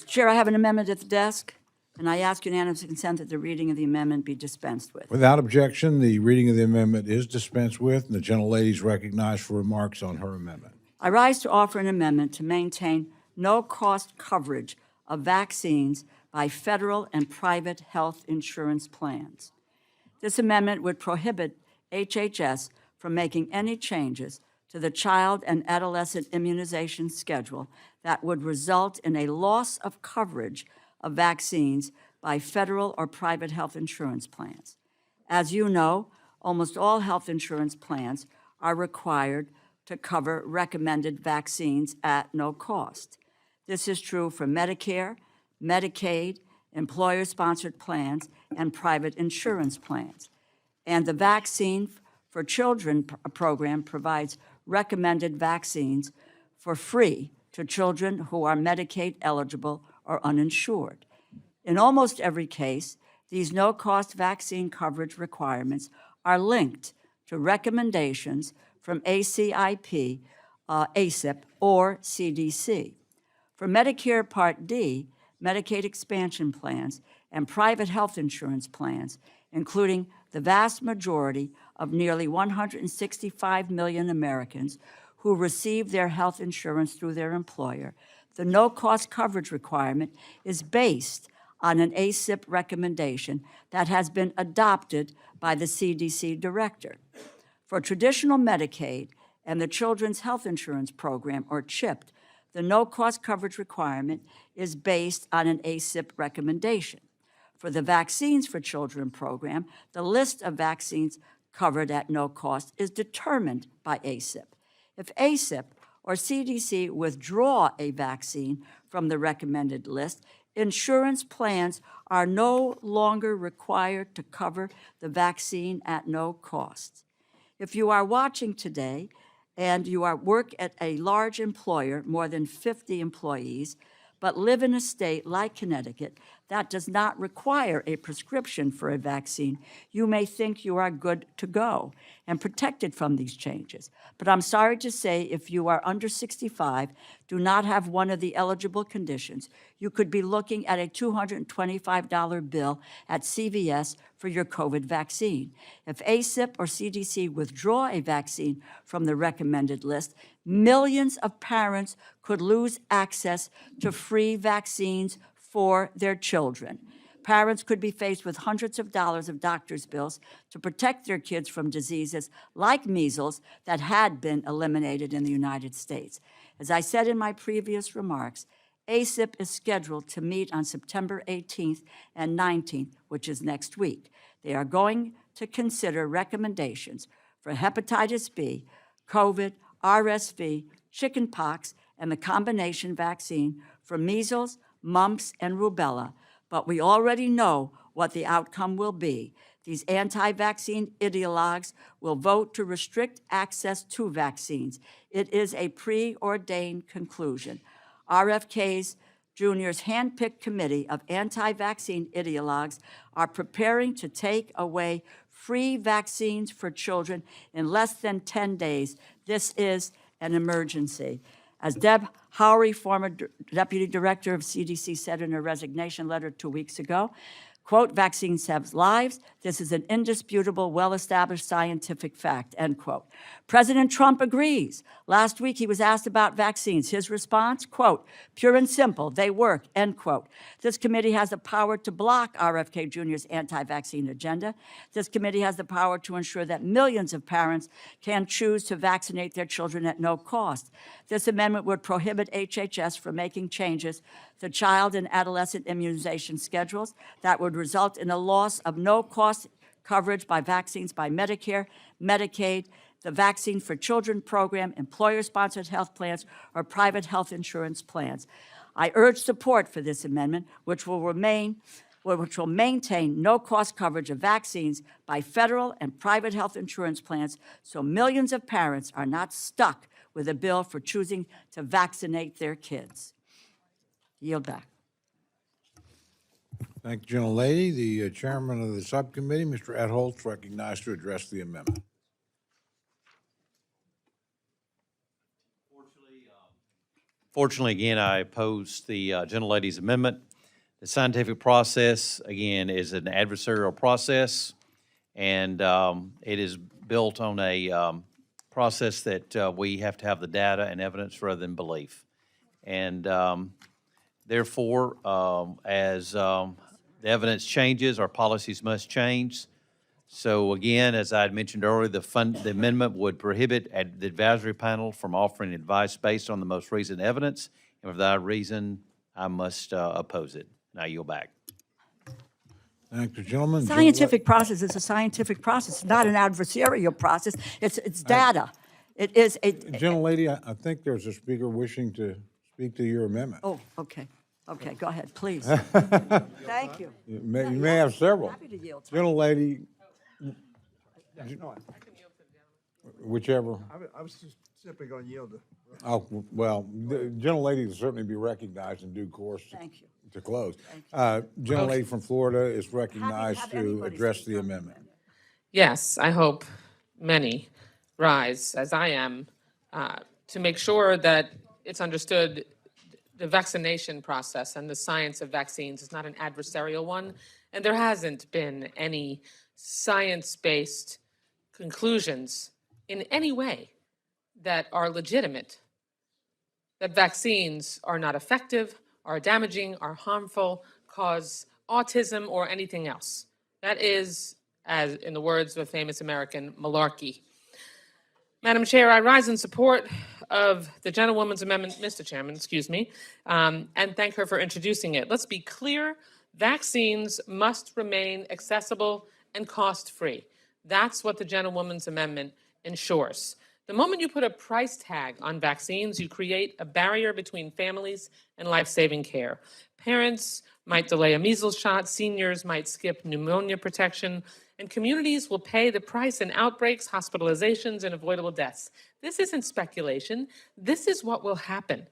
Chair, I have an amendment at the desk, and I ask unanimous consent that the reading of the amendment be dispensed with. Without objection, the reading of the amendment is dispensed with, and the gentlelady is recognized for remarks on her amendment. I rise to offer an amendment to maintain no-cost coverage of vaccines by federal and private health insurance plans. This amendment would prohibit HHS from making any changes to the child and adolescent immunization schedule that would result in a loss of coverage of vaccines by federal or private health insurance plans. As you know, almost all health insurance plans are required to cover recommended vaccines at no cost. This is true for Medicare, Medicaid, employer-sponsored plans, and private insurance plans. And the Vaccine for Children program provides recommended vaccines for free to children who are Medicaid eligible or uninsured. In almost every case, these no-cost vaccine coverage requirements are linked to recommendations from ACIP, ACIP, or CDC. For Medicare Part D, Medicaid expansion plans, and private health insurance plans, including the vast majority of nearly 165 million Americans who receive their health insurance through their employer, the no-cost coverage requirement is based on an ACIP recommendation that has been adopted by the CDC director. For traditional Medicaid and the Children's Health Insurance Program, or CHIP, the no-cost coverage requirement is based on an ACIP recommendation. For the Vaccines for Children program, the list of vaccines covered at no cost is determined by ACIP. If ACIP or CDC withdraw a vaccine from the recommended list, insurance plans are no longer required to cover the vaccine at no cost. If you are watching today and you work at a large employer, more than 50 employees, but live in a state like Connecticut that does not require a prescription for a vaccine, you may think you are good to go and protected from these changes. But I'm sorry to say, if you are under 65, do not have one of the eligible conditions, you could be looking at a $225 bill at CVS for your COVID vaccine. If ACIP or CDC withdraw a vaccine from the recommended list, millions of parents could lose access to free vaccines for their children. Parents could be faced with hundreds of dollars of doctor's bills to protect their kids from diseases like measles that had been eliminated in the United States. As I said in my previous remarks, ACIP is scheduled to meet on September 18th and 19th, which is next week. They are going to consider recommendations for hepatitis B, COVID, RSV, chickenpox, and the combination vaccine for measles, mumps, and rubella. But we already know what the outcome will be. These anti-vaccine ideologues will vote to restrict access to vaccines. It is a preordained conclusion. RFK Jr.'s hand-picked committee of anti-vaccine ideologues are preparing to take away free vaccines for children in less than 10 days. This is an emergency. As Deb Howery, former deputy director of CDC, said in her resignation letter 2 weeks ago, quote, vaccines save lives. This is an indisputable, well-established scientific fact, end quote. President Trump agrees. Last week, he was asked about vaccines. His response, quote, pure and simple, they work, end quote. This committee has the power to block RFK Jr.'s anti-vaccine agenda. This committee has the power to ensure that millions of parents can choose to vaccinate their children at no cost. This amendment would prohibit HHS from making changes to child and adolescent immunization schedules that would result in a loss of no-cost coverage by vaccines by Medicare, Medicaid, the Vaccine for Children program, employer-sponsored health plans, or private health insurance plans. I urge support for this amendment, which will maintain no-cost coverage of vaccines by federal and private health insurance plans, so millions of parents are not stuck with a bill for choosing to vaccinate their kids. Yield back. Thank you, gentlelady. The chairman of the subcommittee, Mr. Ed Holtz, recognized to address the amendment. Fortunately, again, I oppose the gentlelady's amendment. The scientific process, again, is an adversarial process, and it is built on a process that we have to have the data and evidence rather than belief. And therefore, as the evidence changes, our policies must change. So again, as I had mentioned earlier, the amendment would prohibit the advisory panel from offering advice based on the most recent evidence, and for that reason, I must oppose it. Now yield back. Thank you, gentlemen. Scientific process is a scientific process, not an adversarial process. It's data. It is a. Gentlelady, I think there's a speaker wishing to speak to your amendment. Oh, okay. Okay, go ahead, please. Thank you. You may have several. Happy to yield. Gentlelady, whichever. I was just simply going to yield to. Oh, well, the gentlelady will certainly be recognized in due course. Thank you. To close. Gentlelady from Florida is recognized to address the amendment. Yes, I hope many rise, as I am, to make sure that it's understood the vaccination process and the science of vaccines is not an adversarial one, and there hasn't been any science-based conclusions in any way that are legitimate, that vaccines are not effective, are damaging, are harmful, cause autism or anything else. That is, as in the words of a famous American, malarkey. Madam Chair, I rise in support of the gentlewoman's amendment, Mr. Chairman, excuse me, and thank her for introducing it. Let's be clear, vaccines must remain accessible and cost-free. That's what the gentlewoman's amendment ensures. The moment you put a price tag on vaccines, you create a barrier between families and life-saving care. Parents might delay a measles shot, seniors might skip pneumonia protection, and communities will pay the price in outbreaks, hospitalizations, and avoidable deaths. This isn't speculation. This is what will happen.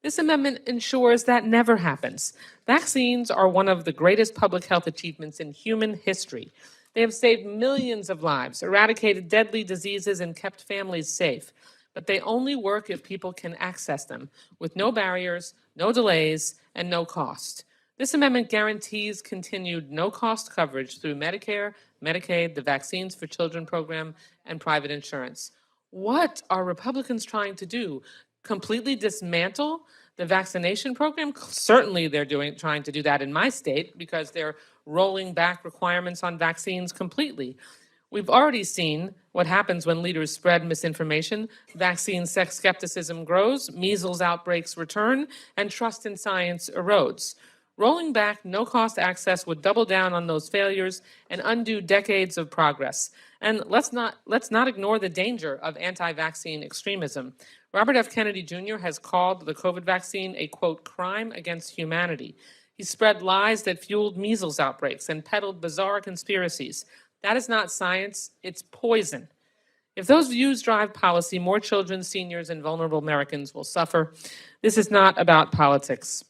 This amendment ensures that never happens. Vaccines are one of the greatest public health achievements in human history. They have saved millions of lives, eradicated deadly diseases, and kept families safe. But they only work if people can access them, with no barriers, no delays, and no cost. This amendment guarantees continued no-cost coverage through Medicare, Medicaid, the Vaccines for Children program, and private insurance. What are Republicans trying to do? Completely dismantle the vaccination program? Certainly they're trying to do that in my state because they're rolling back requirements on vaccines completely. We've already seen what happens when leaders spread misinformation. Vaccine skepticism grows, measles outbreaks return, and trust in science erodes. Rolling back no-cost access would double down on those failures and undo decades of progress. And let's not ignore the danger of anti-vaccine extremism. Robert F. Kennedy Jr. has called the COVID vaccine a, quote, crime against humanity. He spread lies that fueled measles outbreaks and peddled bizarre conspiracies. That is not science, it's poison. If those views drive policy, more children, seniors, and vulnerable Americans will suffer. This is not about politics.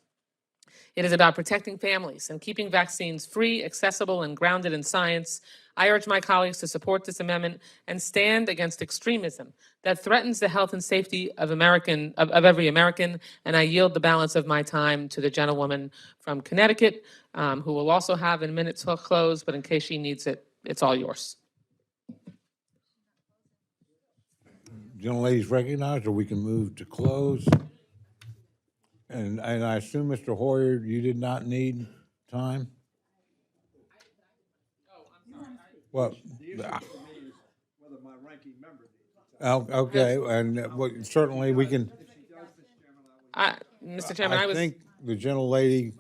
It is about protecting families and keeping vaccines free, accessible, and grounded in science. I urge my colleagues to support this amendment and stand against extremism that threatens the health and safety of every American. And I yield the balance of my time to the gentlewoman from Connecticut, who will also have a minute to close, but in case she needs it, it's all yours. Gentlelady's recognized, or we can move to close. And I assume, Mr. Hoyer, you did not need time? Well, okay, and certainly we can. Mr. Chairman, I think the gentlelady.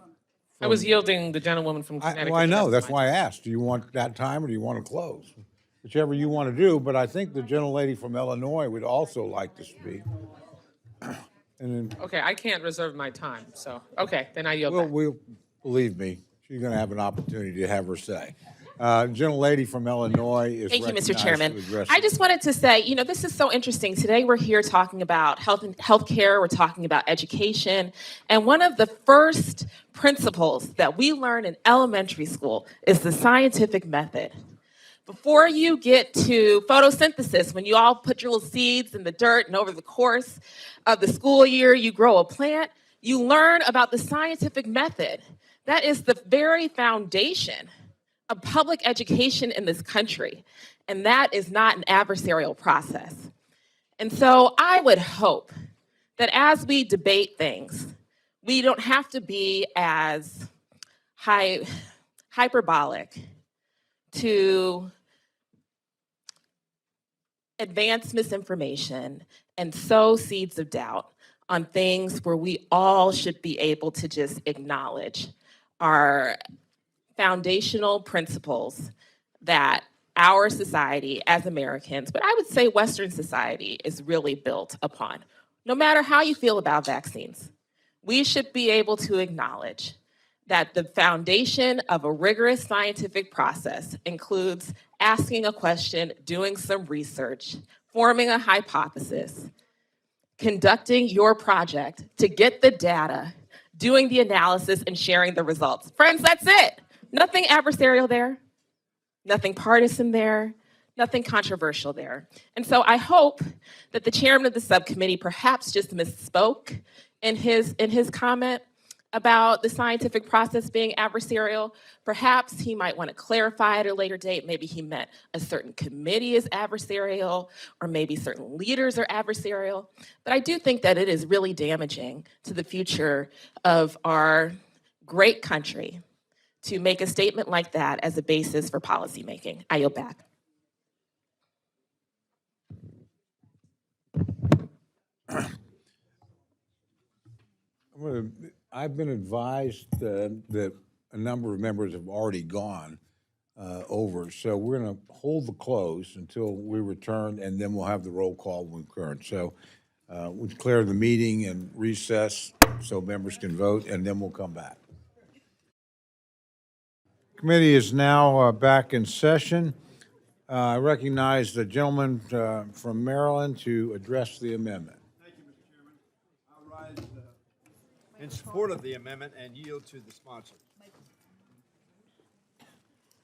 I was yielding the gentlewoman from Connecticut. Well, I know, that's why I asked. Do you want that time or do you want to close? Whichever you want to do, but I think the gentlelady from Illinois would also like to speak. And then, okay, I can't reserve my time, so, okay, then I yield back. believe me, she's going to have an opportunity to have her say. Gentlelady from Illinois is Thank you, Mr. recognized Chairman. to address I the just wanted to say, this is so interesting. Today we're here talking about healthcare, we're talking about education, and one of the first principles that we learn in elementary school is the scientific method. Before you get to photosynthesis, when you all put your little seeds in the dirt and over the course of the school year, you grow a plant, you learn about the scientific method. That is the very foundation of public education in this country, and that is not an adversarial process. And so I would hope that as we debate things, we don't have to be as hyperbolic to advance misinformation and sow seeds of doubt on things where we all should be able to just acknowledge our foundational principles that our society as Americans, but I would say Western society, is really built upon. No matter how you feel about vaccines, we should be able to acknowledge that the foundation of a rigorous scientific process includes asking a question, doing some research, forming a hypothesis, conducting your project to get the data, doing the analysis, and sharing the results. Friends, that's it. Nothing adversarial there, nothing partisan there, nothing controversial there. And so I hope that the chairman of the subcommittee perhaps just misspoke in his comment about the scientific process being adversarial. Perhaps he might want to clarify at a later date. Maybe he meant a certain committee is adversarial, or maybe certain leaders are adversarial. But I do think that it is really damaging to the future of our great country to make a statement like that as a basis for policymaking. I yield back. I've been advised that a number of members have already gone over, so we're going to hold the close until we return, and then we'll have the roll call when current. So we'll declare the meeting and recess so members can vote, and then we'll come back. Committee is now back in session. I recognize the gentleman from Maryland to address the amendment. Thank you, Mr. Chairman. I'll rise in support of the amendment and yield to the sponsor.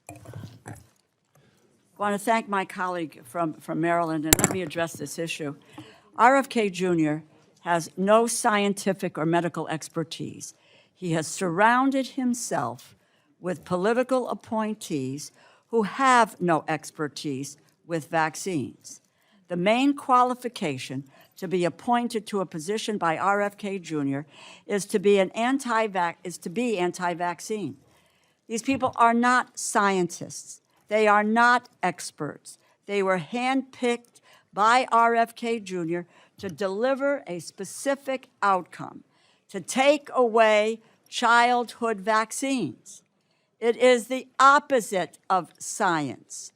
I want to thank my colleague from Maryland, and let me address this issue. RFK Jr. has no scientific or medical expertise. He has surrounded himself with political appointees who have no expertise with vaccines. The main qualification to be appointed to a position by RFK Jr. is to be anti-vaccine. These people are not scientists. They are not experts. They were handpicked by RFK Jr. to deliver a specific outcome, to take away childhood vaccines. It is the opposite of science.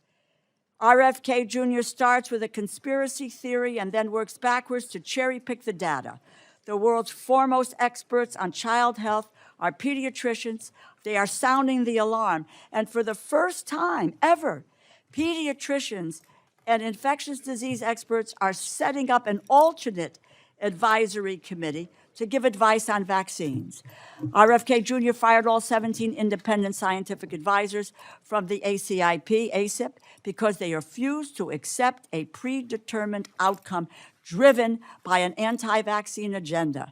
RFK Jr. starts with a conspiracy theory and then works backwards to cherry pick the data. The world's foremost experts on child health are pediatricians. They are sounding the alarm. And for the first time ever, pediatricians and infectious disease experts are setting up an alternate advisory committee to give advice on vaccines. RFK Jr. fired all 17 independent scientific advisors from the ACIP, because they refused to accept a predetermined outcome driven by an anti-vaccine agenda.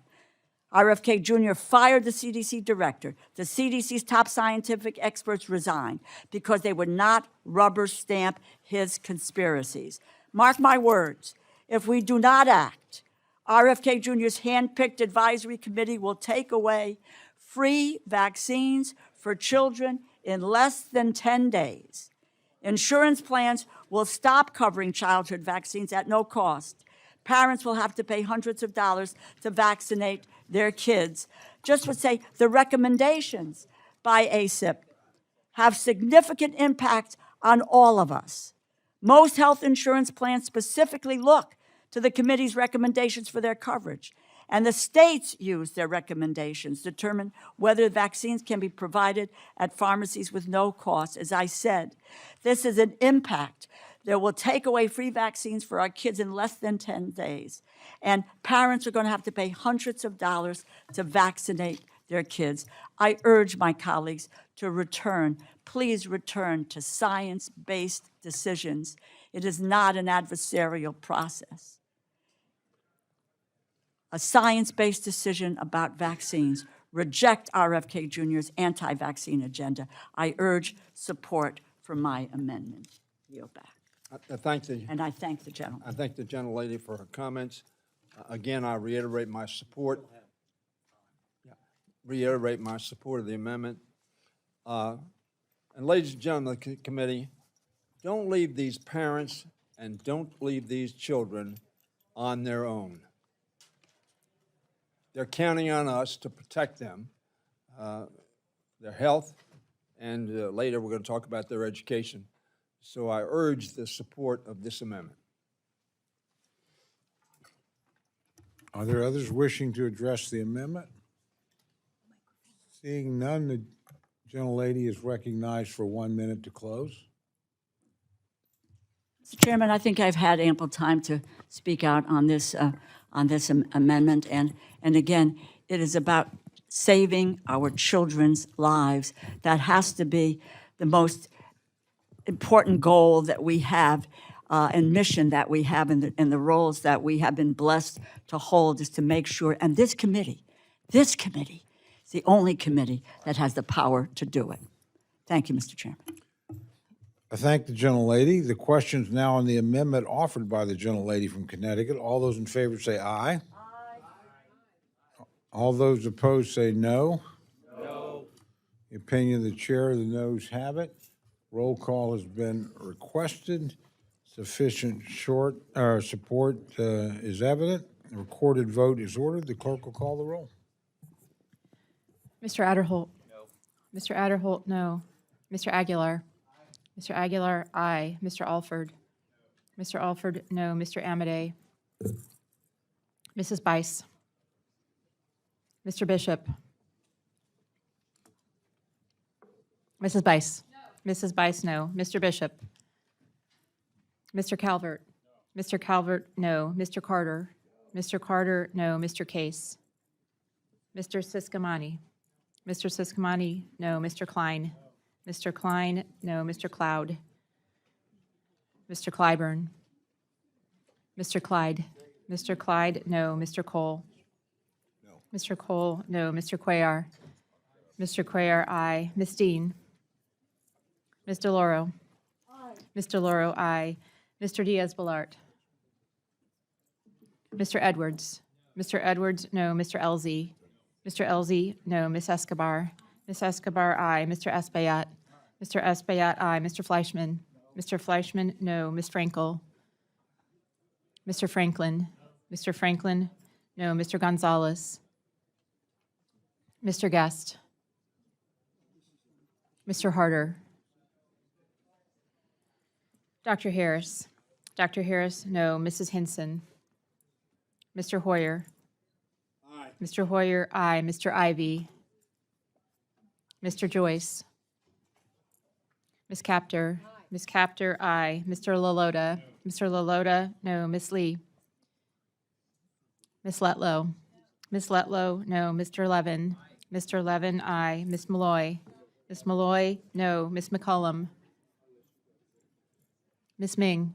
RFK Jr. fired the CDC director. The CDC's top scientific experts resigned because they would not rubber stamp his conspiracies. Mark my words, if we do not act, RFK Jr.'s hand-picked advisory committee will take away free vaccines for children in less than 10 days. Insurance plans will stop covering childhood vaccines at no cost. Parents will have to pay hundreds of dollars to vaccinate their kids. Just would say the recommendations by ACIP have significant impact on all of us. Most health insurance plans specifically look to the committee's recommendations for their coverage. And the states use their recommendations to determine whether vaccines can be provided at pharmacies with no cost. As I said, this is an impact that will take away free vaccines for our kids in less than 10 days. And parents are going to have to pay hundreds of dollars to vaccinate their kids. I urge my colleagues to return, please return to science-based decisions. It is not an adversarial process. A science-based decision about vaccines. Reject RFK Jr.'s anti-vaccine agenda. I urge support for my amendment. Yield back. I thank the And I thank the gentleman. I thank the gentlelady for her comments. Again, I reiterate my support. Reiterate my support of the amendment. And ladies and gentlemen of the committee, don't leave these parents and don't leave these children on their own. They're counting on us to protect them, their health, and later we're going to talk about their education. So I urge the support of this amendment. Are there others wishing to address the amendment? Seeing none, the gentlelady is recognized for 1 minute to close. Mr. Chairman, I think I've had ample time to speak out on this amendment. And again, it is about saving our children's lives. That has to be the most important goal that we have and mission that we have in the roles that we have been blessed to hold, is to make sure, and this committee is the only committee that has the power to do it. Thank you, Mr. Chairman. I thank the gentlelady. The question's now on the amendment offered by the gentlelady from Connecticut. All those in favor say aye. Aye. All those opposed say no. No. The opinion of the chair, the noes have it. Roll call has been requested. Sufficient support is evident. The recorded vote is ordered. The clerk will call the roll. Mr. Adderholt? No. Mr. Adderholt, no. Mr. Aguilar? Mr. Aguilar, aye. Mr. Alford? Mr. Alford, no. Mr. Amade? Mrs. Bice? Mr. Bishop? Mrs. Bice? No. Mrs. Bice, no. Mr. Bishop? Mr. Calvert? No. Mr. Calvert, no. Mr. Carter? Mr. Carter, no. Mr. Case? Mr. Siscomani? Mr. Siscomani, no. Mr. Klein? Mr. Klein, no. Mr. Cloud? Mr. Clyburn? Mr. Clyde? Mr. Clyde, no. Mr. Cole? No. Mr. Cole, no. Mr. Cuellar? Mr. Cuellar, aye. Ms. Dean? Ms. DeLauro? Aye. Ms. DeLauro, aye. Mr. Diaz-Balart? Mr. Edwards? Mr. Edwards, no. Mr. Elzey? Mr. Elzey, no. Ms. Escobar? Ms. Escobar, aye. Mr. Espaillat? Mr. Espaillat, aye. Mr. Fleischman? Mr. Fleischman, no. Ms. Frankel? Mr. Franklin? Mr. Franklin, no. Mr. Gonzalez? Mr. Guest? Mr. Harder? Dr. Harris? Dr. Harris, no. Mrs. Hinson? Mr. Hoyer? Aye. Mr. Hoyer, aye. Mr. Ivy? Mr. Joyce? Ms. Capter? Aye. Ms. Capter, aye. Mr. Lalota? Mr. Lalota, no. Ms. Lee? Ms. Letlow? Ms. Letlow, no. Mr. Levin? Mr. Levin, aye. Ms. Malloy? Ms. Malloy, no. Ms. McCollum? Ms. Ming?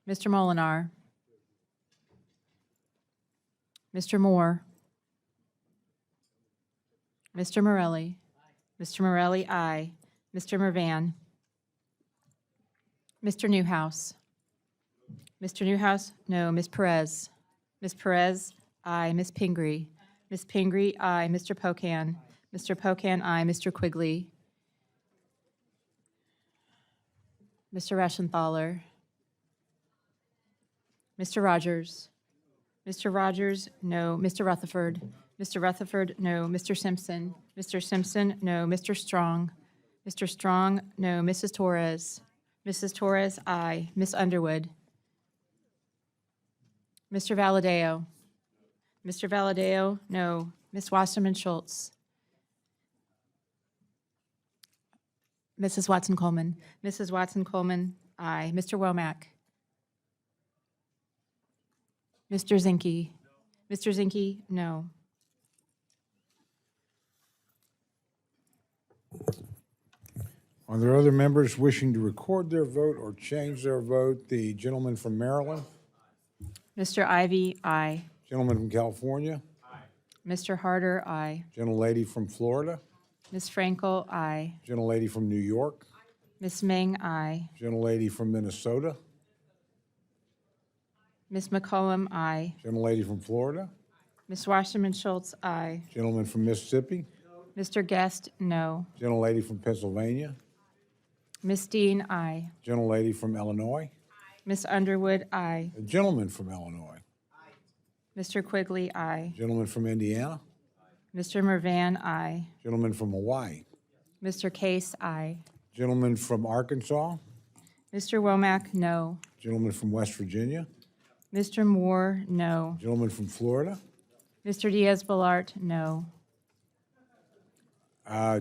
Mr. Molinar? Mr. Moore? Mr. Morelli? Mr. Morelli, aye. Mr. Mervan? Mr. Newhouse? Mr. Newhouse, no. Ms. Perez? Ms. Perez, aye. Ms. Pingree? Ms. Pingree, aye. Mr. Pocan? Mr. Pocan, aye. Mr. Quigley? Mr. Reschenthaler? Mr. Rogers? Mr. Rogers, no. Mr. Rutherford? Mr. Rutherford, no. Mr. Simpson? Mr. Simpson, no. Mr. Strong? Mr. Strong, no. Mrs. Torres? Mrs. Torres, aye. Ms. Underwood? Mr. Valadeo? Mr. Valadeo, no. Ms. Wasserman Schultz? Mrs. Watson-Coleman? Mrs. Watson-Coleman, aye. Mr. Womack? Mr. Zinke? Mr. Zinke, no. Are there other members wishing to record their vote or change their vote? The gentleman from Maryland, Mr. Ivy, aye. gentleman from California, Mr. Harder, aye. gentlelady from Florida, Ms. Frankel, aye. gentlelady from New York, Ms. Ming, aye. gentlelady from Minnesota, Ms. McCollum, aye. gentlelady from Florida, Ms. Wasserman Schultz, aye. gentleman from Mississippi, Mr. Guest, no. gentlelady from Pennsylvania, Ms. Dean, aye. gentlelady from Illinois, Ms. Underwood, aye. a gentleman from Illinois, Mr. Quigley, aye. gentleman from Indiana, Mr. Mervan, aye. gentleman from Hawaii, Mr. Case, aye. gentleman from Arkansas, Mr. Womack, no. gentleman from West Virginia, Mr. Moore, no. gentleman from Florida, Mr. Diaz-Balart, no.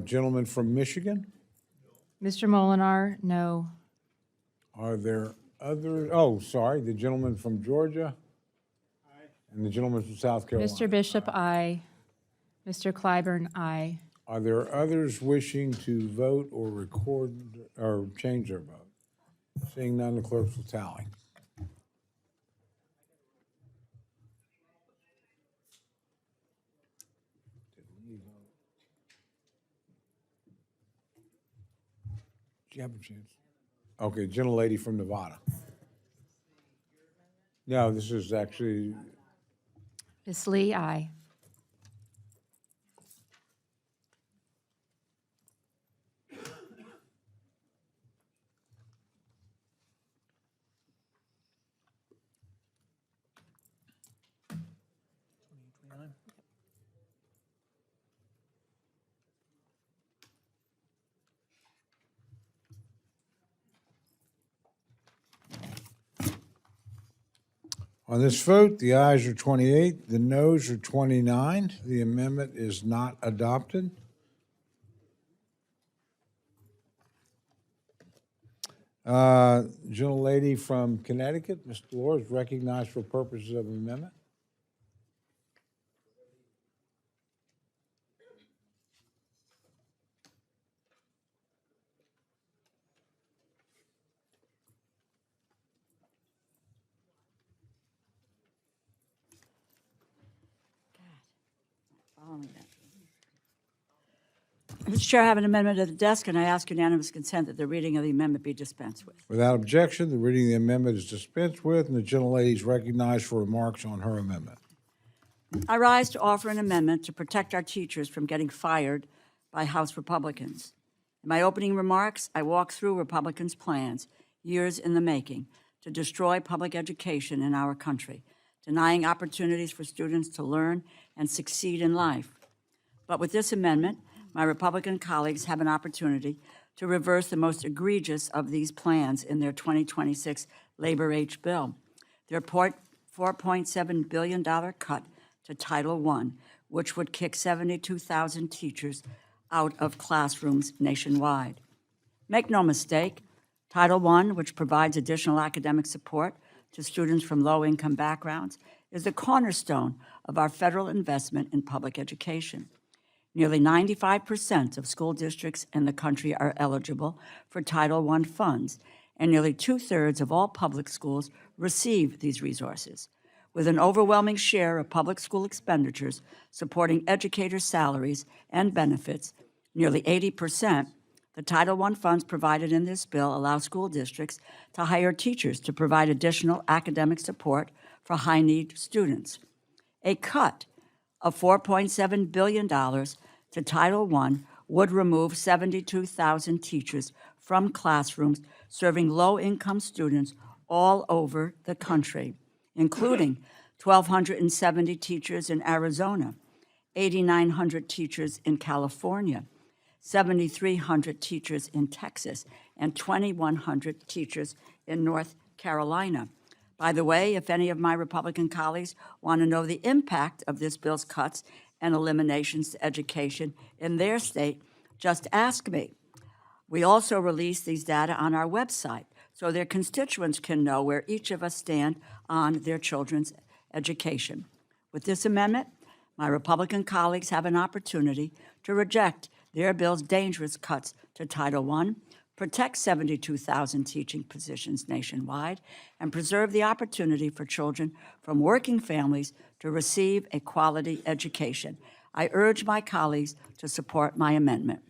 gentleman from Michigan. Mr. Molinar, no. Are there other, oh, sorry, the gentleman from Georgia and the gentleman from South Carolina. Mr. Bishop, aye. Mr. Clyburn, aye. Are there others wishing to vote or record or change their vote? Seeing none, the clerks will tally. Do you have a chance? Okay, gentlelady from Nevada. No, this is actually, Ms. Lee, aye. on this vote, the ayes are 28, the noes are 29. The amendment is not adopted. Gentlelady from Connecticut, Ms. Delore, is recognized for purposes of amendment. Following that. Mr. Chair, I have an amendment at the desk, and I ask unanimous consent that the reading of the amendment be dispensed with. Without objection, the reading of the amendment is dispensed with, and the gentlelady is recognized for remarks on her amendment. I rise to offer an amendment to protect our teachers from getting fired by House Republicans. In my opening remarks, I walk through Republicans' plans, years in the making, to destroy public education in our country, denying opportunities for students to learn and succeed in life. But with this amendment, my Republican colleagues have an opportunity to reverse the most egregious of these plans in their 2026 Labor H bill. Their $4.7 billion cut to Title I, which would kick 72,000 teachers out of classrooms nationwide. Make no mistake, Title I, which provides additional academic support to students from low-income backgrounds, is the cornerstone of our federal investment in public education. Nearly 95% of school districts in the country are eligible for Title I funds, and nearly 2/3 of all public schools receive these resources. With an overwhelming share of public school expenditures supporting educators' salaries and benefits, nearly 80%, the Title I funds provided in this bill allow school districts to hire teachers to provide additional academic support for high-need students. A cut of $4.7 billion to Title I would remove 72,000 teachers from classrooms serving low-income students all over the country, including 1,270 teachers in Arizona, 8,900 teachers in California, 7,300 teachers in Texas, and 2,100 teachers in North Carolina. By the way, if any of my Republican colleagues want to know the impact of this bill's cuts and eliminations to education in their state, just ask me. We also release these data on our website so their constituents can know where each of us stand on their children's education. With this amendment, my Republican colleagues have an opportunity to reject their bill's dangerous cuts to Title I, protect 72,000 teaching positions nationwide, and preserve the opportunity for children from working families to receive a quality education. I urge my colleagues to support my amendment.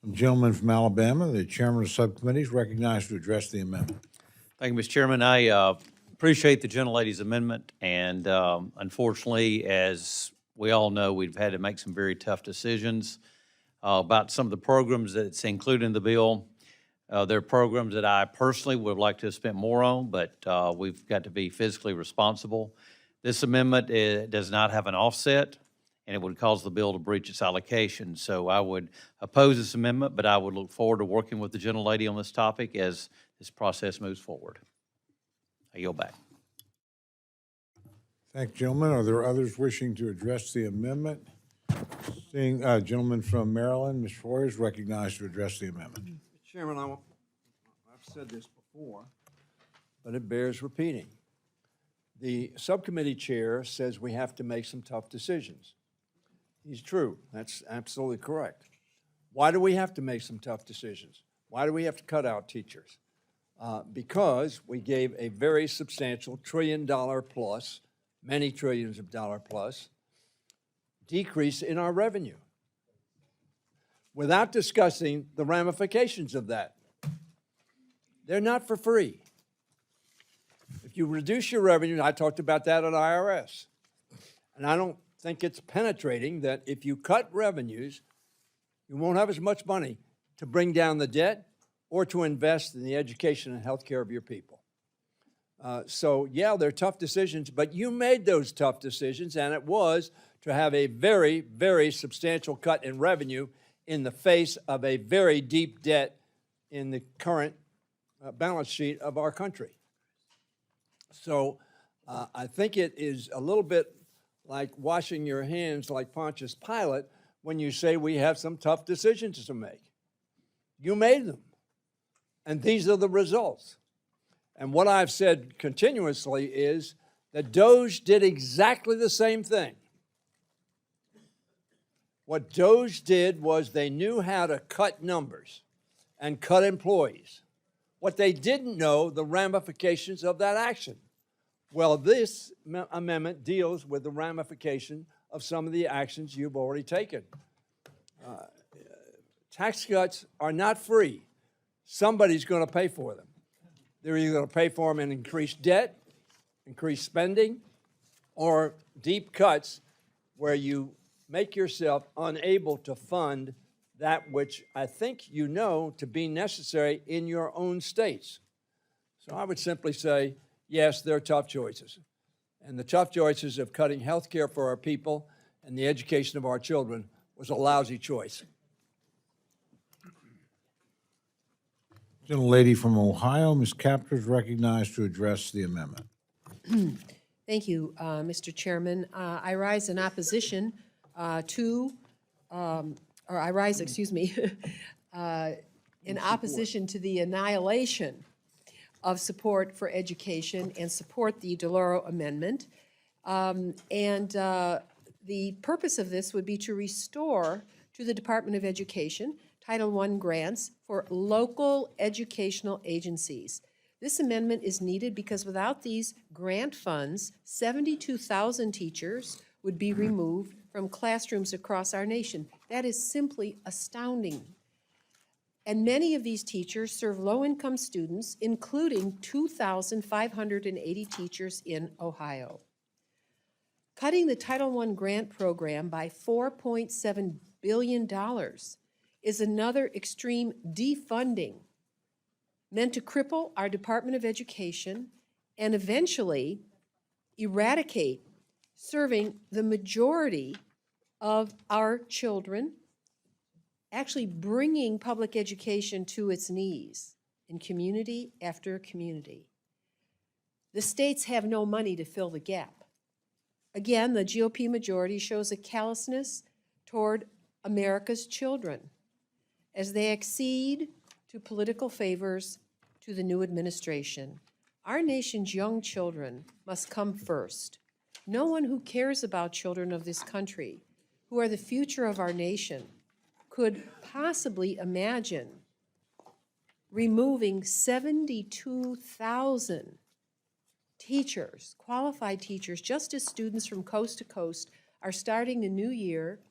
The gentleman from Alabama, the chairman of the subcommittee, is recognized to address the amendment. Thank you, Mr. Chairman. I appreciate the gentlelady's amendment, and unfortunately, as we all know, we've had to make some very tough decisions about some of the programs that's included in the bill. There are programs that I personally would like to have spent more on, but we've got to be fiscally responsible. This amendment does not have an offset, and it would cause the bill to breach its allocation. So I would oppose this amendment, but I would look forward to working with the gentlelady on this topic as this process moves forward. I yield back. Thank you, gentlemen. Are there others wishing to address the amendment? Seeing gentleman from Maryland, Ms. Foyer is recognized to address the amendment. Chairman, I've said this before, but it bears repeating. The subcommittee chair says we have to make some tough decisions. He's true. That's absolutely correct. Why do we have to make some tough decisions? Why do we have to cut out teachers? Because we gave a very substantial $1 trillion plus, many trillions of dollar plus, decrease in our revenue without discussing the ramifications of that. They're not for free. If you reduce your revenue, I talked about that at IRS, and I don't think it's penetrating that if you cut revenues, you won't have as much money to bring down the debt or to invest in the education and health care of your people. So yeah, they're tough decisions, but you made those tough decisions, and it was to have a very, very substantial cut in revenue in the face of a very deep debt in the current balance sheet of our country. So I think it is a little bit like washing your hands like Pontius Pilate when you say we have some tough decisions to make. You made them, and these are the results. And what I've said continuously is that DOGE did exactly the same thing. What DOGE did was they knew how to cut numbers and cut employees. What they didn't know, the ramifications of that action. Well, this amendment deals with the ramification of some of the actions you've already taken. Tax cuts are not free. Somebody's going to pay for them. They're either going to pay for them in increased debt, increased spending, or deep cuts where you make yourself unable to fund that which I think you know to be necessary in your own states. So I would simply say, yes, they're tough choices. And the tough choices of cutting health care for our people and the education of our children was a lousy choice. Gentlelady from Ohio, Ms. Capter, is recognized to address the amendment. Thank you, Mr. Chairman. I rise in opposition in opposition to the annihilation of support for education and support the DeLauro amendment. The purpose of this would be to restore to the Department of Education Title I grants for local educational agencies. This amendment is needed because without these grant funds, 72,000 teachers would be removed from classrooms across our nation. That is simply astounding. And many of these teachers serve low-income students, including 2,580 teachers in Ohio. Cutting the Title I grant program by $4.7 billion is another extreme defunding meant to cripple our Department of Education and eventually eradicate serving the majority of our children, actually bringing public education to its knees in community after community. The states have no money to fill the gap. Again, the GOP majority shows a callousness toward America's children as they accede to political favors to the new administration. Our nation's young children must come first. No one who cares about children of this country, who are the future of our nation, could possibly imagine removing 72,000 teachers, qualified teachers, just as students from coast to coast are starting the new year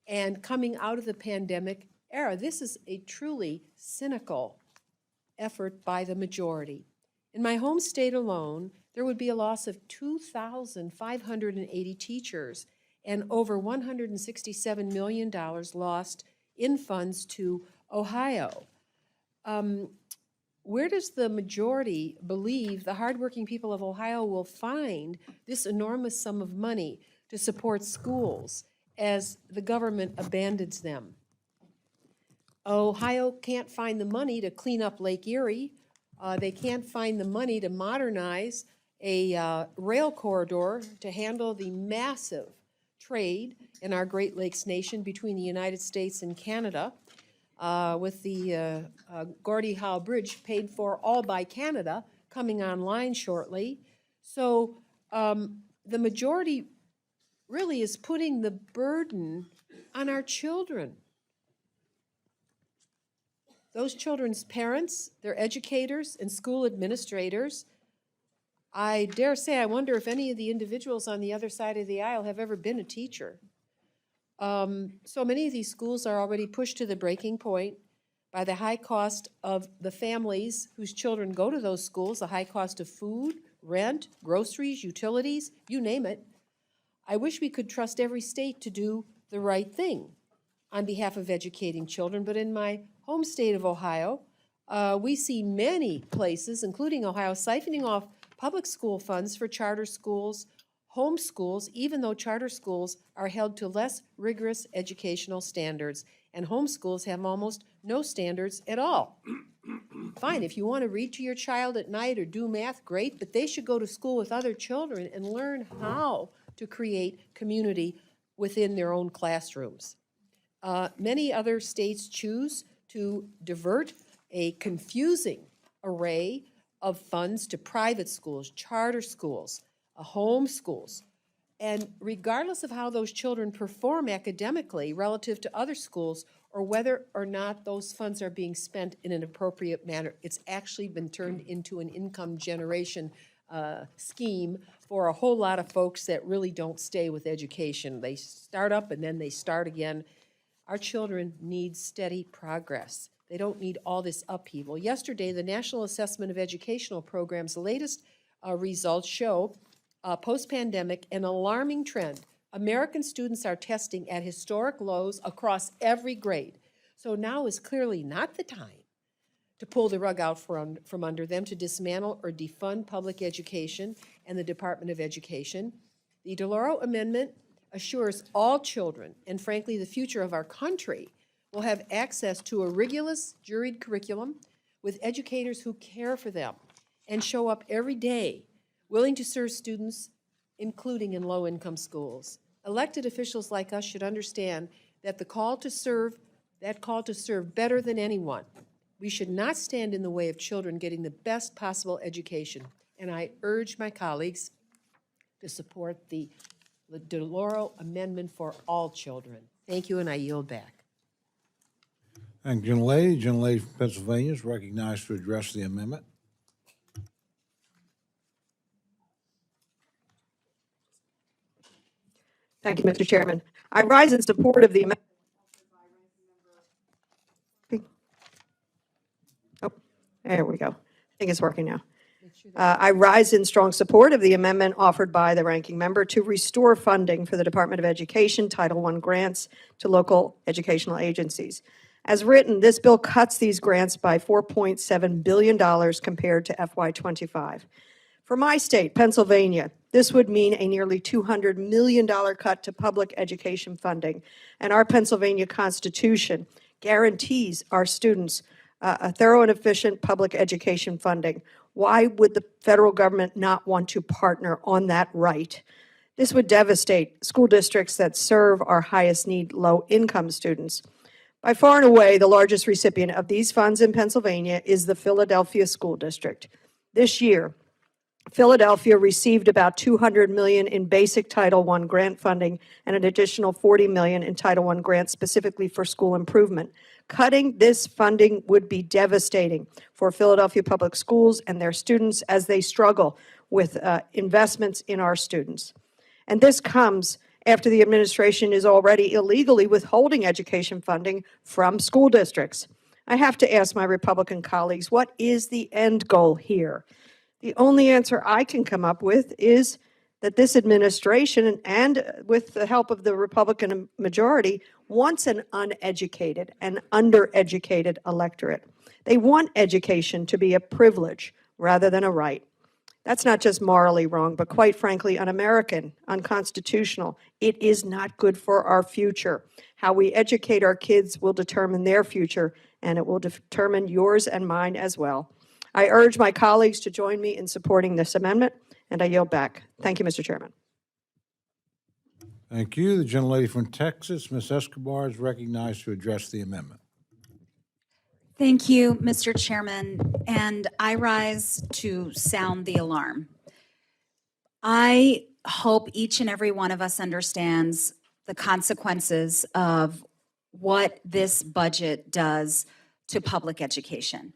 and coming out of the pandemic era. This is a truly cynical effort by the majority. In my home state alone, there would be a loss of 2,580 teachers and over $167 million lost in funds to Ohio. Where does the majority believe the hardworking people of Ohio will find this enormous sum of money to support schools as the government abandons them? Ohio can't find the money to clean up Lake Erie. They can't find the money to modernize a rail corridor to handle the massive trade in our Great Lakes nation between the United States and Canada, with the Gordie Howe Bridge paid for all by Canada coming online shortly. So the majority really is putting the burden on our children. Those children's parents, their educators, and school administrators. I dare say, I wonder if any of the individuals on the other side of the aisle have ever been a teacher. So many of these schools are already pushed to the breaking point by the high cost of the families whose children go to those schools, the high cost of food, rent, groceries, utilities, you name it. I wish we could trust every state to do the right thing on behalf of educating children, but in my home state of Ohio, we see many places, including Ohio, siphoning off public school funds for charter schools, home schools, even though charter schools are held to less rigorous educational standards, and home schools have almost no standards at all. Fine, if you want to read to your child at night or do math, great, but they should go to school with other children and learn how to create community within their own classrooms. Many other states choose to divert a confusing array of funds to private schools, charter schools, home schools. And regardless of how those children perform academically relative to other schools, or whether or not those funds are being spent in an appropriate manner, it's actually been turned into an income generation scheme for a whole lot of folks that really don't stay with education. They start up and then they start again. Our children need steady progress. They don't need all this upheaval. Yesterday, the National Assessment of Educational Programs' latest results show, post-pandemic, an alarming trend. American students are testing at historic lows across every grade. So now is clearly not the time to pull the rug out from under them, to dismantle or defund public education and the Department of Education. The DeLauro Amendment assures all children, and frankly the future of our country, will have access to a rigorous juried curriculum with educators who care for them and show up every day willing to serve students, including in low-income schools. Elected officials like us should understand that that call to serve better than anyone. We should not stand in the way of children getting the best possible education. And I urge my colleagues to support the DeLauro Amendment for all children. Thank you, and I yield back. Thank you, gentlelady. The gentlelady from Pennsylvania is recognized to address the amendment. Thank you, Mr. Chairman. I rise in support of the amendment. Oh, there we go. I think it's working now. I rise in strong support of the amendment offered by the ranking member to restore funding for the Department of Education Title I grants to local educational agencies. As written, this bill cuts these grants by $4.7 billion compared to FY25. For my state, Pennsylvania, this would mean a nearly $200 million cut to public education funding, and our Pennsylvania Constitution guarantees our students a thorough and efficient public education funding. Why would the federal government not want to partner on that right? This would devastate school districts that serve our highest need low-income students. By far and away, the largest recipient of these funds in Pennsylvania is the Philadelphia School District. This year, Philadelphia received about $200 million in basic Title I grant funding and an additional $40 million in Title I grants specifically for school improvement. Cutting this funding would be devastating for Philadelphia public schools and their students as they struggle with investments in our students. And this comes after the administration is already illegally withholding education funding from school districts. I have to ask my Republican colleagues, what is the end goal here? The only answer I can come up with is that this administration, and with the help of the Republican majority, wants an uneducated and undereducated electorate. They want education to be a privilege rather than a right. That's not just morally wrong, but quite frankly, un-American, unconstitutional. It is not good for our future. How we educate our kids will determine their future, and it will determine yours and mine as well. I urge my colleagues to join me in supporting this amendment, and I yield back. Thank you, Mr. Chairman. Thank you. The gentlelady from Texas, Ms. Escobar, is recognized to address the amendment. Thank you, Mr. Chairman, and I rise to sound the alarm. I hope each and every one of us understands the consequences of what this budget does to public education.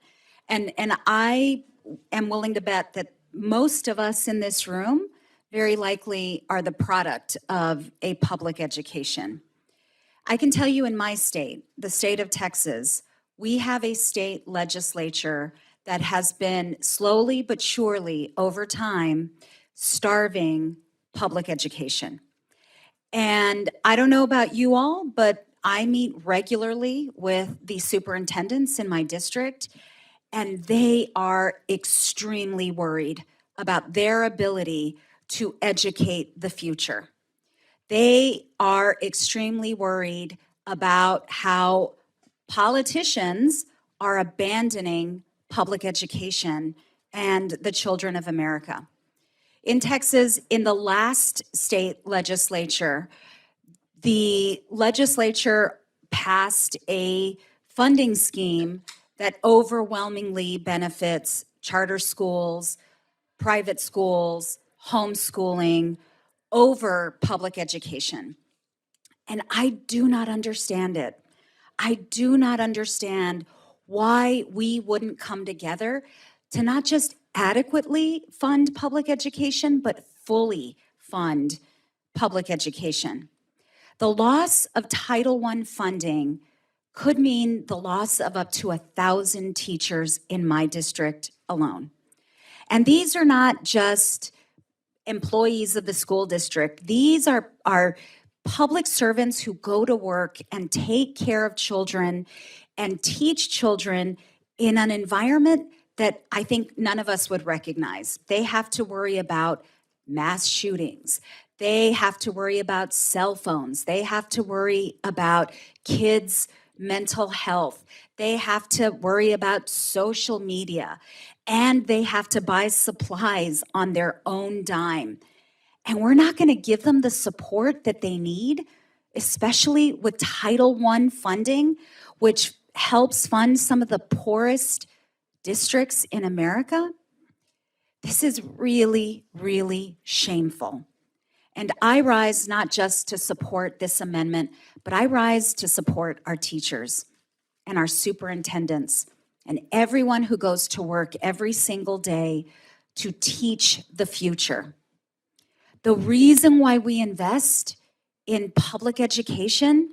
And I am willing to bet that most of us in this room very likely are the product of a public education. I can tell you in my state, the state of Texas, we have a state legislature that has been slowly but surely over time starving public education. And I don't know about you all, but I meet regularly with the superintendents in my district, and they are extremely worried about their ability to educate the future. They are extremely worried about how politicians are abandoning public education and the children of America. In Texas, in the last state legislature, the legislature passed a funding scheme that overwhelmingly benefits charter schools, private schools, homeschooling over public education. And I do not understand it. I do not understand why we wouldn't come together to not just adequately fund public education, but fully fund public education. The loss of Title I funding could mean the loss of up to 1,000 teachers in my district alone. And these are not just employees of the school district. These are public servants who go to work and take care of children and teach children in an environment that I think none of us would recognize. They have to worry about mass shootings. They have to worry about cell phones. They have to worry about kids' mental health. They have to worry about social media. And they have to buy supplies on their own dime. And we're not going to give them the support that they need, especially with Title I funding, which helps fund some of the poorest districts in America. This is really, really shameful. And I rise not just to support this amendment, but I rise to support our teachers and our superintendents and everyone who goes to work every single day to teach the future. The reason why we invest in public education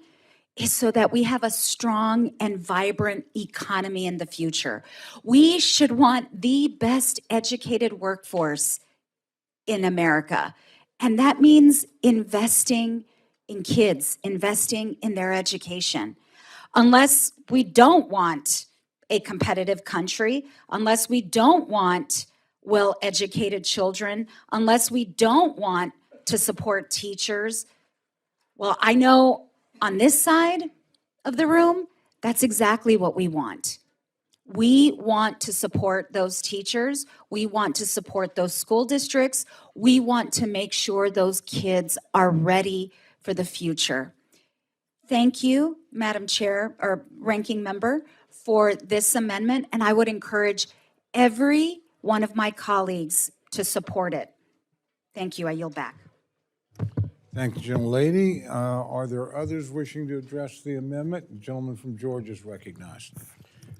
is so that we have a strong and vibrant economy in the future. We should want the best educated workforce in America. And that means investing in kids, investing in their education. Unless we don't want a competitive country, unless we don't want well-educated children, unless we don't want to support teachers, well, I know on this side of the room, that's exactly what we want. We want to support those teachers. We want to support those school districts. We want to make sure those kids are ready for the future. Thank you, Madam Chair or Ranking Member, for this amendment, and I would encourage every one of my colleagues to support it. Thank you. I yield back. Thank you, gentlelady. Are there others wishing to address the amendment? The gentleman from Georgia is recognized.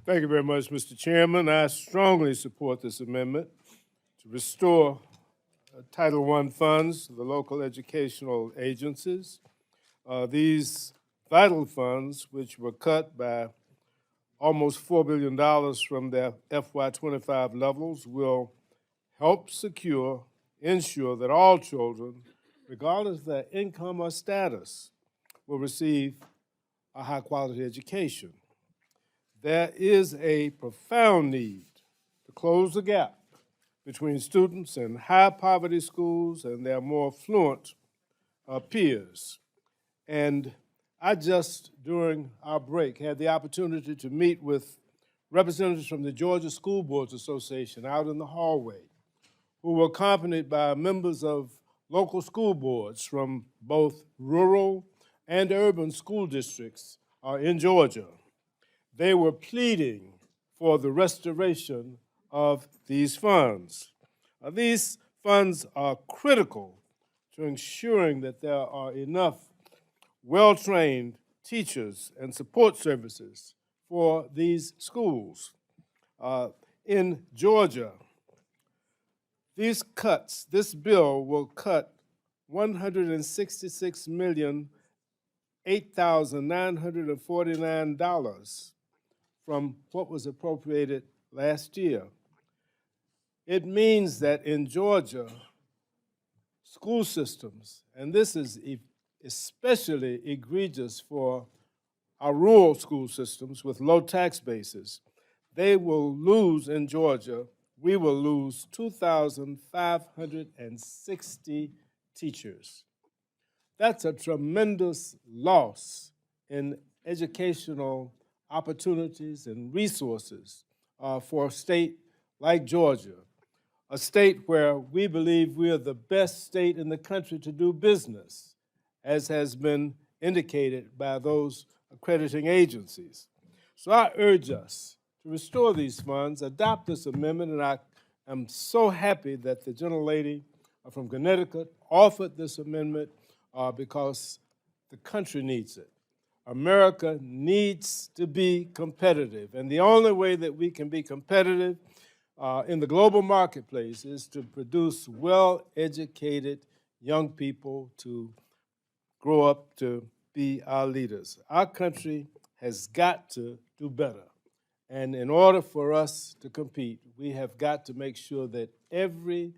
Thank you very much, Mr. Chairman. I strongly support this amendment to restore Title I funds to the local educational agencies. These vital funds, which were cut by almost $4 billion from their FY25 levels, will help ensure that all children, regardless of their income or status, will receive a high-quality education. There is a profound need to close the gap between students in high-poverty schools and their more affluent peers. And I just, during our break, had the opportunity to meet with representatives from the Georgia School Boards Association out in the hallway, who were accompanied by members of local school boards from both rural and urban school districts in Georgia. They were pleading for the restoration of these funds. These funds are critical to ensuring that there are enough well-trained teachers and support services for these schools. In Georgia, this bill will cut $166,008,949 from what was appropriated last year. It means that in Georgia, school systems, and this is especially egregious for our rural school systems with low tax bases, they will lose in Georgia, we will lose 2,560 teachers. That's a tremendous loss in educational opportunities and resources for a state like Georgia, a state where we believe we are the best state in the country to do business, as has been indicated by those accrediting agencies. So I urge us to restore these funds, adopt this amendment, and I am so happy that the gentlelady from Connecticut offered this amendment because the country needs it. America needs to be competitive, and the only way that we can be competitive in the global marketplace is to produce well-educated young people to grow up to be our leaders. Our country has got to do better. And in order for us to compete, we have got to make sure that every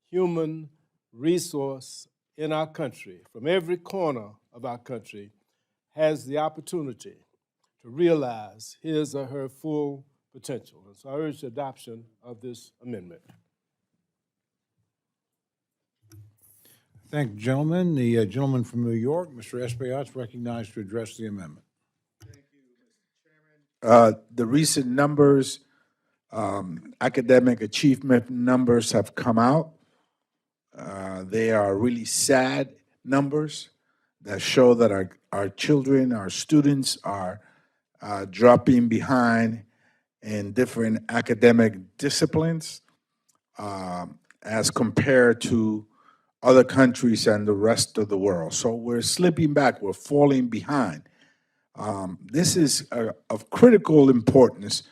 human resource in our country, from every corner of our country, has the opportunity to realize his or her full potential. And so I urge the adoption of this amendment. Thank you, gentlemen. The gentleman from New York, Mr. Espaillat, is recognized to address the amendment. The recent numbers, academic achievement numbers have come out. They are really sad numbers that show that our children, our students are dropping behind in different academic disciplines as compared to other countries and the rest of the world. So we're slipping back, we're falling behind. This is of critical importance,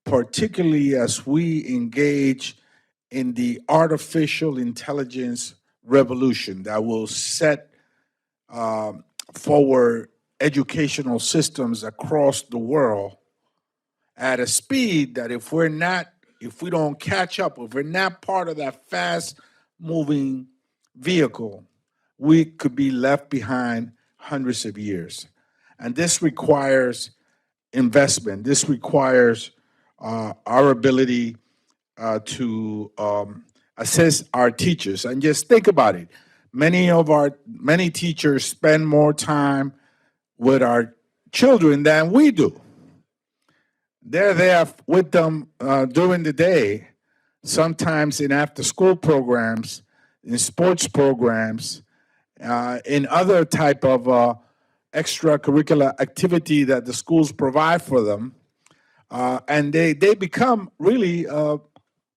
particularly as we engage in the artificial intelligence revolution that will set forward educational systems across the world at a speed that if we don't catch up, if we're not part of that fast-moving vehicle, we could be left behind hundreds of years. And this requires investment. This requires our ability to assess our teachers. And just think about it. Many teachers spend more time with our children than we do. They're there with them during the day, sometimes in after-school programs, in sports programs, in other type of extracurricular activity that the schools provide for them. And they become really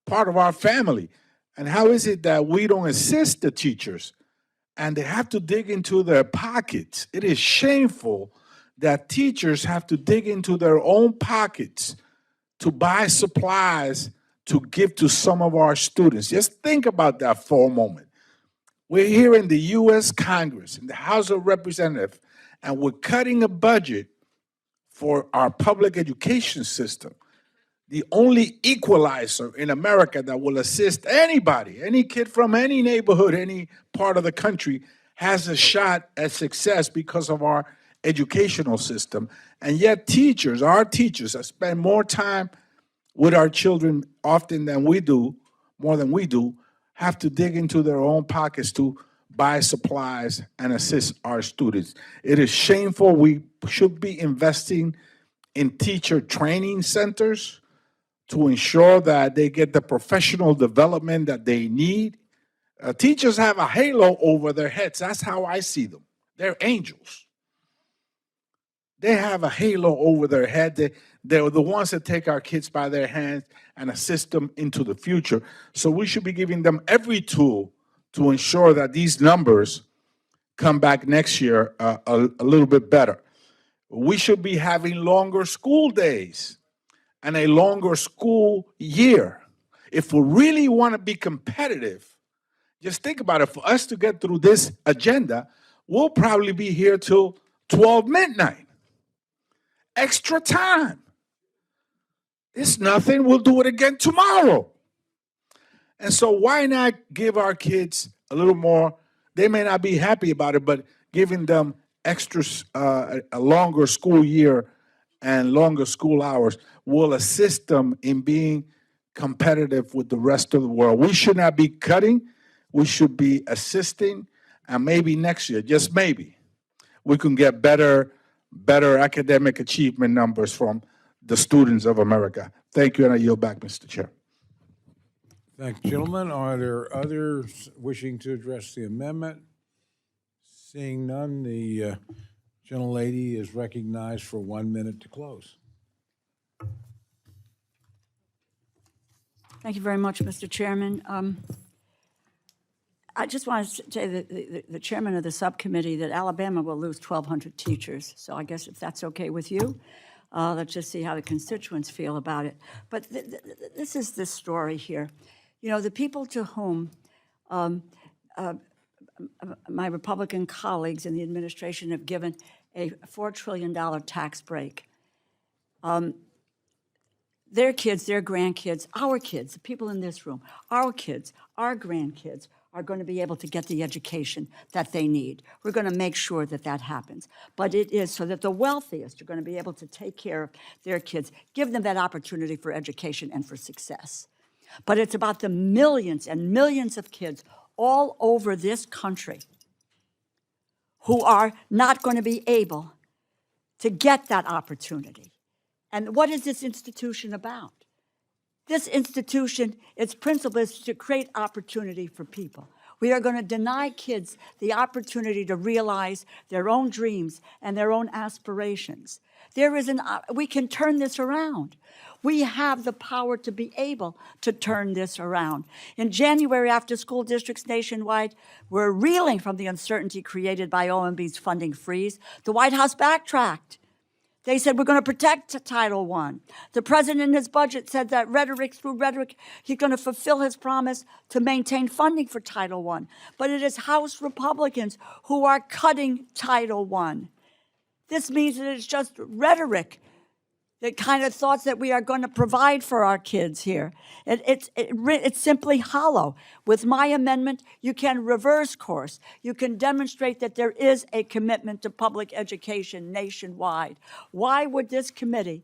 part of our family. And how is it that we don't assist the teachers and they have to dig into their pockets? It is shameful that teachers have to dig into their own pockets to buy supplies to give to some of our students. Just think about that for a moment. We're here in the U.S. Congress, in the House of Representatives, and we're cutting a budget for our public education system. The only equalizer in America that will assist anybody, any kid from any neighborhood, any part of the country, has a shot at success because of our educational system. And yet teachers, our teachers, spend more time with our children often than we do, more than we do, have to dig into their own pockets to buy supplies and assist our students. It is shameful. We should be investing in teacher training centers to ensure that they get the professional development that they need. Teachers have a halo over their heads. That's how I see them. They're angels. They have a halo over their head. They're the ones that take our kids by their hands and assist them into the future. So we should be giving them every tool to ensure that these numbers come back next year a little bit better. We should be having longer school days and a longer school year. If we really want to be competitive, just think about it. For us to get through this agenda, we'll probably be here till 12 midnight. Extra time. It's nothing. We'll do it again tomorrow. And so why not give our kids a little more? They may not be happy about it, but giving them extra, a longer school year and longer school hours will assist them in being competitive with the rest of the world. We should not be cutting. We should be assisting. And maybe next year, just maybe, we can get better academic achievement numbers from the students of America. Thank you, and I yield back, Mr. Chair. Thank you, gentlemen. Are there others wishing to address the amendment? Seeing none, the gentlelady is recognized for 1 minute to close. Thank you very much, Mr. Chairman. I just want to say that the chairman of the subcommittee that Alabama will lose 1,200 teachers. So I guess if that's okay with you, let's just see how the constituents feel about it. But this is the story here. You know, the people to whom my Republican colleagues in the administration have given a $4 trillion tax break. Their kids, their grandkids, our kids, the people in this room, our kids, our grandkids are going to be able to get the education that they need. We're going to make sure that that happens. But it is so that the wealthiest are going to be able to take care of their kids, give them that opportunity for education and for success. But it's about the millions and millions of kids all over this country who are not going to be able to get that opportunity. And what is this institution about? This institution, its principle is to create opportunity for people. We are going to deny kids the opportunity to realize their own dreams and their own aspirations. We can turn this around. We have the power to be able to turn this around. In January, after school districts nationwide were reeling from the uncertainty created by OMB's funding freeze, the White House backtracked. They said, we're going to protect Title I. The president in his budget said that through rhetoric, he's going to fulfill his promise to maintain funding for Title I. But it is House Republicans who are cutting Title I. This means that it's just rhetoric, the kind of thoughts that we are going to provide for our kids here. It's simply hollow. With my amendment, you can reverse course. You can demonstrate that there is a commitment to public education nationwide. Why would this committee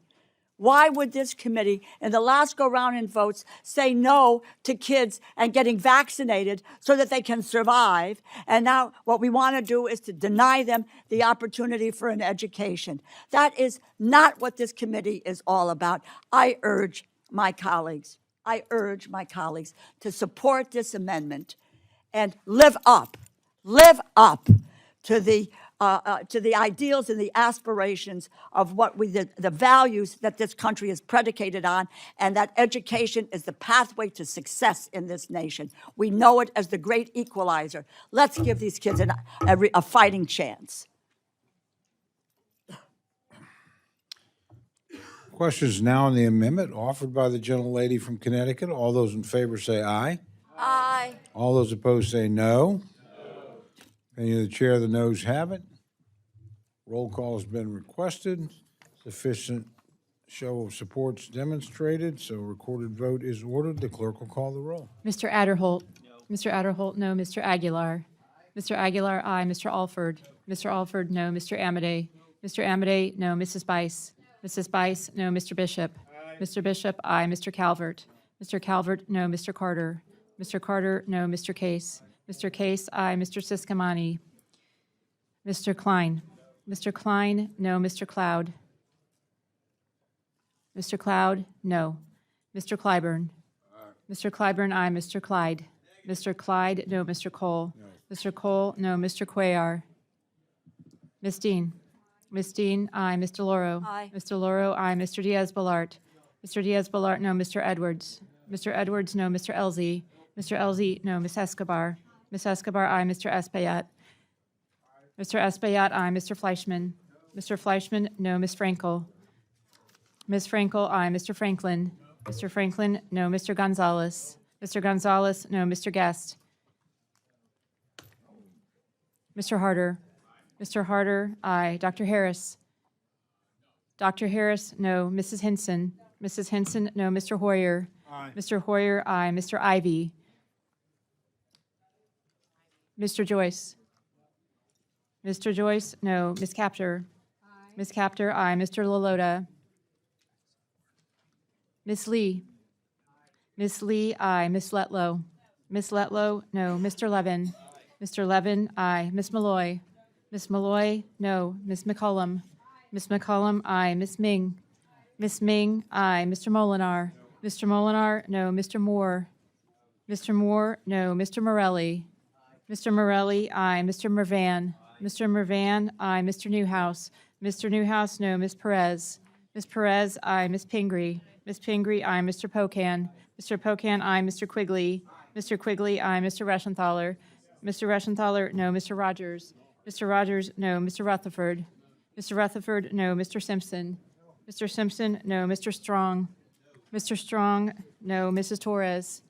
Why would this committee, in the last go-round in votes, say no to kids and getting vaccinated so that they can survive? And now what we want to do is to deny them the opportunity for an education. That is not what this committee is all about. I urge my colleagues to support this amendment and live up to the ideals and the aspirations of what the values that this country is predicated on, and that education is the pathway to success in this nation. We know it as the great equalizer. Let's give these kids a fighting chance. Questions now on the amendment offered by the gentlelady from Connecticut. All those in favor say aye. Aye. All those opposed say no. Opinion of the chair, the noes have it. Roll call has been requested. Sufficient show of supports demonstrated, so recorded vote is ordered. The clerk will call the roll. Mr. Adderholt. Mr. Adderholt, no. Mr. Aguilar. Mr. Aguilar, aye. Mr. Alford. Mr. Alford, no. Mr. Amade. Mr. Amade, no. Mrs. Bice. Mrs. Bice, no. Mr. Bishop. Mr. Bishop, aye. Mr. Calvert. Mr. Calvert, no. Mr. Carter. Mr. Carter, no. Mr. Case. Mr. Case, aye. Mr. Siscomani. Mr. Klein. Mr. Klein, no. Mr. Cloud. Mr. Cloud, no. Mr. Clyburn. Mr. Clyburn, aye. Mr. Clyde. Mr. Clyde, no. Mr. Cole. Mr. Cole, no. Mr. Cuellar. Ms. Dean. Ms. Dean, aye. Mr. Loro. Aye. Mr. Loro, aye. Mr. Diaz-Balart. Mr. Diaz-Balart, no. Mr. Edwards. Mr. Edwards, no. Mr. Elzey. Mr. Elzey, no. Ms. Escobar. Ms. Escobar, aye. Mr. Espaillat. Mr. Espaillat, aye. Mr. Fleischman. Mr. Fleischman, no. Ms. Frankel. Ms. Frankel, aye. Mr. Franklin. Mr. Franklin, no. Mr. Gonzalez. Mr. Gonzalez, no. Mr. Guest. Mr. Harder. Mr. Harder, aye. Dr. Harris. Dr. Harris, no. Mrs. Hinson. Mrs. Hinson, no. Mr. Hoyer. Aye. Mr. Hoyer, aye. Mr. Ivy. Mr. Joyce. Mr. Joyce, no. Ms. Capter. Ms. Capter, aye. Mr. Lalota. Ms. Lee. Ms. Lee, aye. Ms. Letlow. Ms. Letlow, no. Mr. Levin. Mr. Levin, aye. Ms. Malloy. Ms. Malloy, no. Ms. McCollum. Ms. McCollum, aye. Ms. Ming. Ms. Ming, aye. Mr. Molinar. Mr. Molinar, no. Mr. Moore. Mr. Moore, no. Mr. Morelli. Mr. Morelli, aye. Mr. Mervan. Mr. Mervan, aye. Mr. Newhouse. Mr. Newhouse, no. Ms. Perez. Ms. Perez, aye. Ms. Pingree. Ms. Pingree, aye. Mr. Pocan. Mr. Pocan, aye. Mr. Quigley. Mr. Quigley, aye. Mr. Reschenthaler. Mr. Reschenthaler, no. Mr. Rogers. Mr. Rogers, no. Mr. Rutherford. Mr. Rutherford, no. Mr. Simpson. Mr. Simpson, no. Mr. Strong. Mr. Strong, no. Mrs. Torres.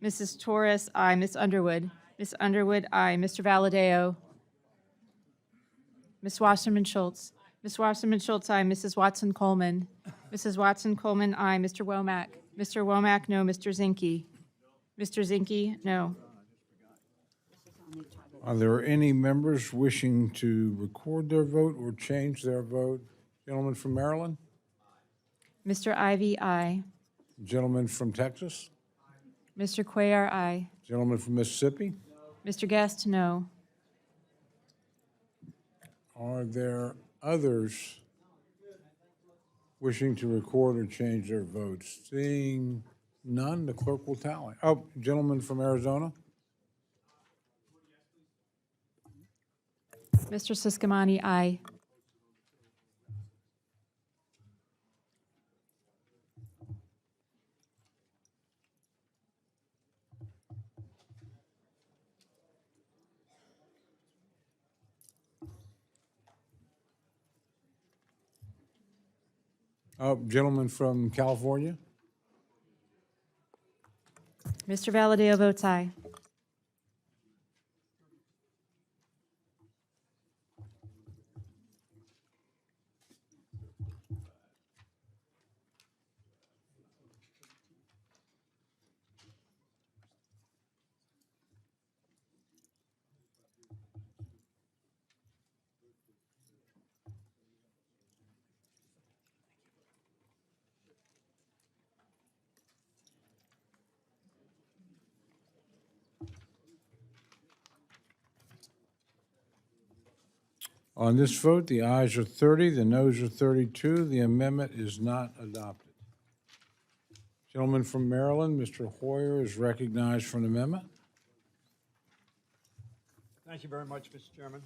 Mrs. Torres, aye. Ms. Underwood. Ms. Underwood, aye. Mr. Valadeo. Ms. Wasserman Schultz. Ms. Wasserman Schultz, aye. Mrs. Watson Coleman. Mrs. Watson Coleman, aye. Mr. Womack. Mr. Womack, no. Mr. Zinke. Mr. Zinke, no. Are there any members wishing to record their vote or change their vote? Gentleman from Maryland? Mr. Ivy, aye. Gentleman from Texas? Mr. Cuellar, aye. Gentleman from Mississippi? Mr. Guest, no. Are there others wishing to record or change their votes? Seeing none, the clerk will tally. Oh, gentleman from Arizona? Mr. Siscomani, aye. Oh, gentleman from California? Mr. Valadeo votes aye. On this vote, the ayes are 30, the noes are 32. The amendment is not adopted. Gentleman from Maryland, Mr. Hoyer, is recognized for an amendment. Thank you very much, Mr. Chairman.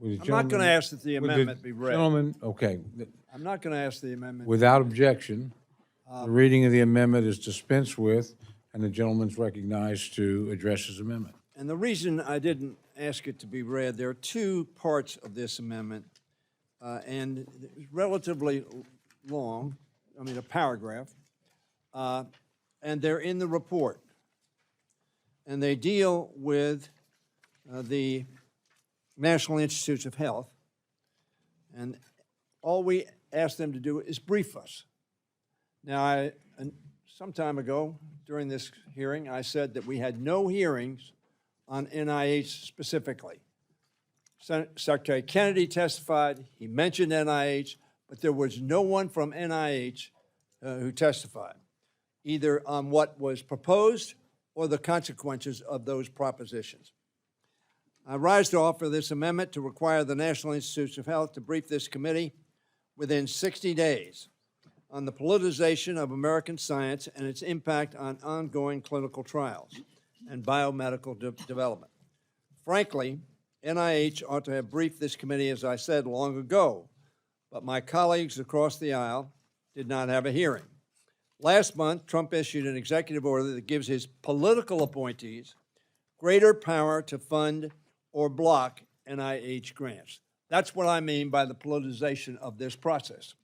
Would the I'm not going to gentleman- ask that the would amendment be read. Gentlemen, okay. I'm not going to ask the amendment. Without objection, the reading of the amendment is dispensed with, and the gentleman's recognized to address his amendment. And the reason I didn't ask it to be read, there are two parts of this amendment, and it's relatively long, I mean, a paragraph, and they're in the report. And they deal with the National Institutes of Health, and all we ask them to do is brief us. Now, some time ago during this hearing, I said that we had no hearings on NIH specifically. Secretary Kennedy testified, he mentioned NIH, but there was no one from NIH who testified, either on what was proposed or the consequences of those propositions. I rise to offer this amendment to require the National Institutes of Health to brief this committee within 60 days on the politicization of American science and its impact on ongoing clinical trials and biomedical development. Frankly, NIH ought to have briefed this committee, as I said, long ago, but my colleagues across the aisle did not have a hearing. Last month, Trump issued an executive order that gives his political appointees greater power to fund or block NIH grants. That's what I mean by the politicization of this process.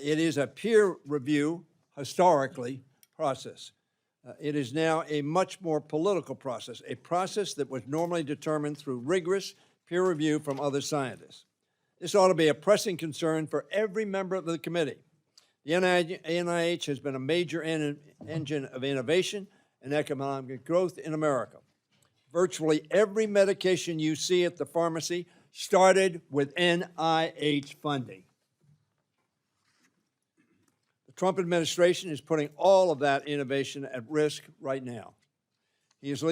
It is a peer review, historically, process. It is now a much more political process, a process that was normally determined through rigorous peer review from other scientists. This ought to be a pressing concern for every member of the committee. The NIH has been a major engine of innovation and economic growth in America. Virtually every medication you see at the pharmacy started with NIH funding. The Trump administration is putting all of that innovation at risk right now. He is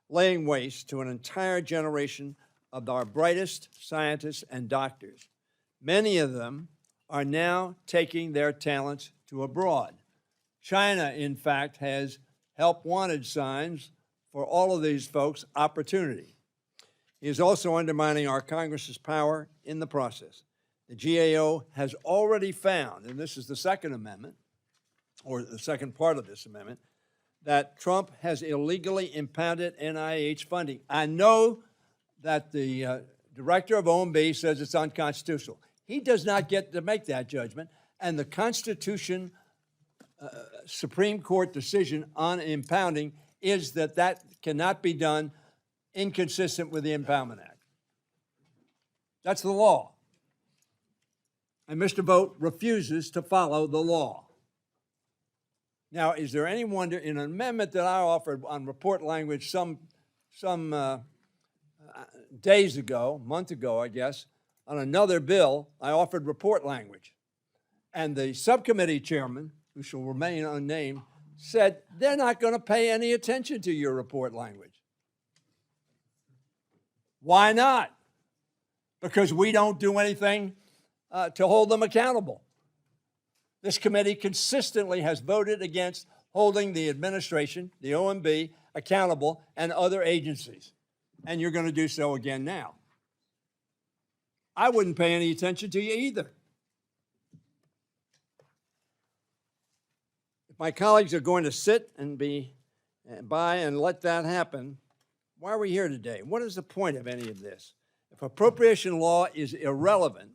laying waste to an entire generation of our brightest scientists and doctors. Many of them are now taking their talents to abroad. China, in fact, has help wanted signs for all of these folks' opportunity. He is also undermining our Congress's power in the process. The GAO has already found, and this is the second amendment, or the second part of this amendment, that Trump has illegally impounded NIH funding. I know that the director of OMB says it's unconstitutional. He does not get to make that judgment, and the Constitution Supreme Court decision on impounding is that that cannot be done inconsistent with the Impoundment Act. That's the law. And Mr. Vogt refuses to follow the law. Now, is there any wonder in an amendment that I offered on report language some days ago, a month ago, I guess, on another bill, I offered report language. And the subcommittee chairman, who shall remain unnamed, said they're not going to pay any attention to your report language. Why not? Because we don't do anything to hold them accountable. This committee consistently has voted against holding the administration, the OMB, accountable and other agencies. And you're going to do so again now. I wouldn't pay any attention to you either. If my colleagues are going to sit and be by and let that happen, why are we here today? What is the point of any of this? If appropriation law is irrelevant,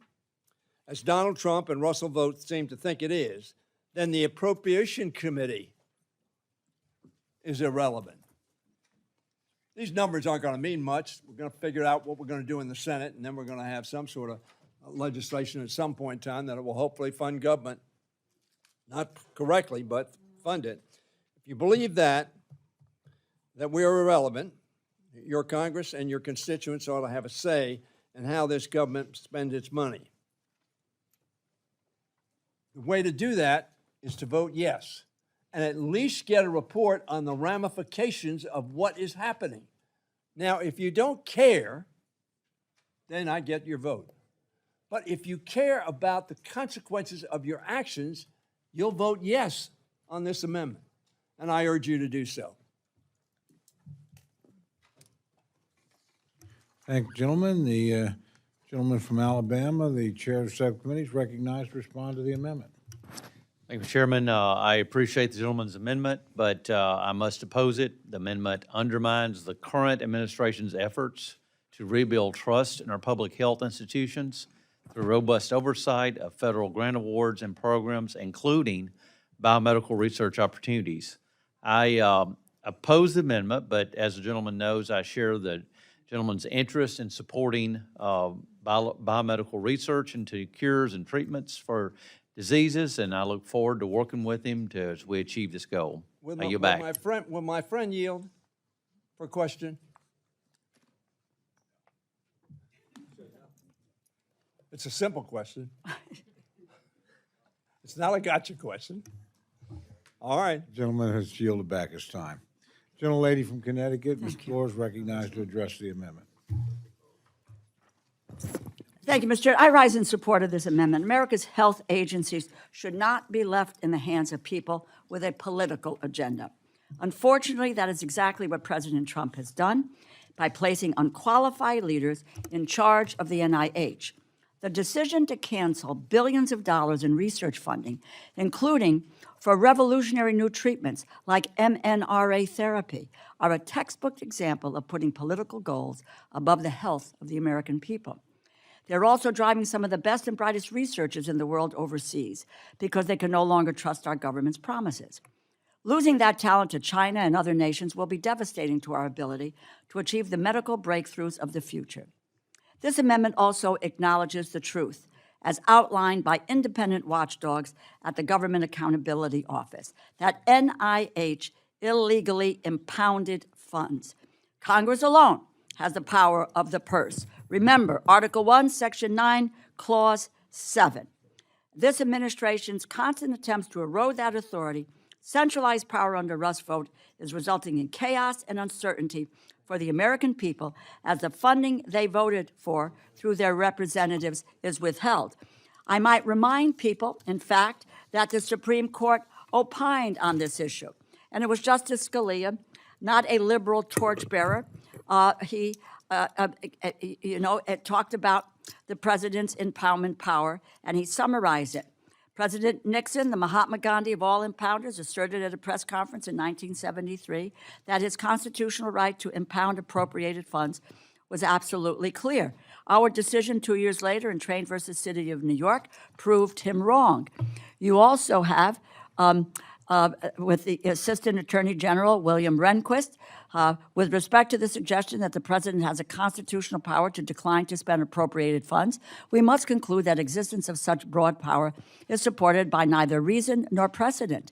as Donald Trump and Russell Vogt seem to think it is, then the Appropriation Committee is irrelevant. These numbers aren't going to mean much. We're going to figure out what we're going to do in the Senate, and then we're going to have some sort of legislation at some point in time that will hopefully fund government, not correctly, but fund it. If you believe that we are irrelevant, your Congress and your constituents ought to have a say in how this government spends its money. The way to do that is to vote yes and at least get a report on the ramifications of what is happening. Now, if you don't care, then I get your vote. But if you care about the consequences of your actions, you'll vote yes on this amendment. And I urge you to do so. Thank you, gentlemen. The gentleman from Alabama, the chair of the subcommittee, is recognized to respond to the amendment. Thank you, Chairman. I appreciate the gentleman's amendment, but I must oppose it. The amendment undermines the current administration's efforts to rebuild trust in our public health institutions through robust oversight of federal grant awards and programs, including biomedical research opportunities. I oppose the amendment, but as the gentleman knows, I share the gentleman's interest in supporting biomedical research into cures and treatments for diseases, and I look forward to working with him as we achieve this goal. Will Will back. my friend yield for a question? It's a simple question. It's not a gotcha question. All right. Gentleman has yielded back his time. Gentlelady from Connecticut, Ms. Flores, recognized to address the amendment. Thank you, Mr. Chair. I rise in support of this amendment. America's health agencies should not be left in the hands of people with a political agenda. Unfortunately, that is exactly what President Trump has done by placing unqualified leaders in charge of the NIH. The decision to cancel billions of dollars in research funding, including for revolutionary new treatments like mRNA therapy, are a textbook example of putting political goals above the health of the American people. They're also driving some of the best and brightest researchers in the world overseas because they can no longer trust our government's promises. Losing that talent to China and other nations will be devastating to our ability to achieve the medical breakthroughs of the future. This amendment also acknowledges the truth, as outlined by independent watchdogs at the Government Accountability Office, that NIH illegally impounded funds. Congress alone has the power of the purse. Remember, Article 1, Section 9, Clause 7. This administration's constant attempts to erode that authority, centralize power under Rust vote, is resulting in chaos and uncertainty for the American people as the funding they voted for through their representatives is withheld. I might remind people, in fact, that the Supreme Court opined on this issue, and it was Justice Scalia, not a liberal torchbearer. It talked about the president's impoundment power, and he summarized it. President Nixon, the Mahatma Gandhi of all impounders, asserted at a press conference in 1973 that his constitutional right to impound appropriated funds was absolutely clear. Our decision 2 years later in Train versus City of New York proved him wrong. You also have, with the Assistant Attorney General, William Rehnquist, with respect to the suggestion that the president has a constitutional power to decline to spend appropriated funds, we must conclude that existence of such broad power is supported by neither reason nor precedent.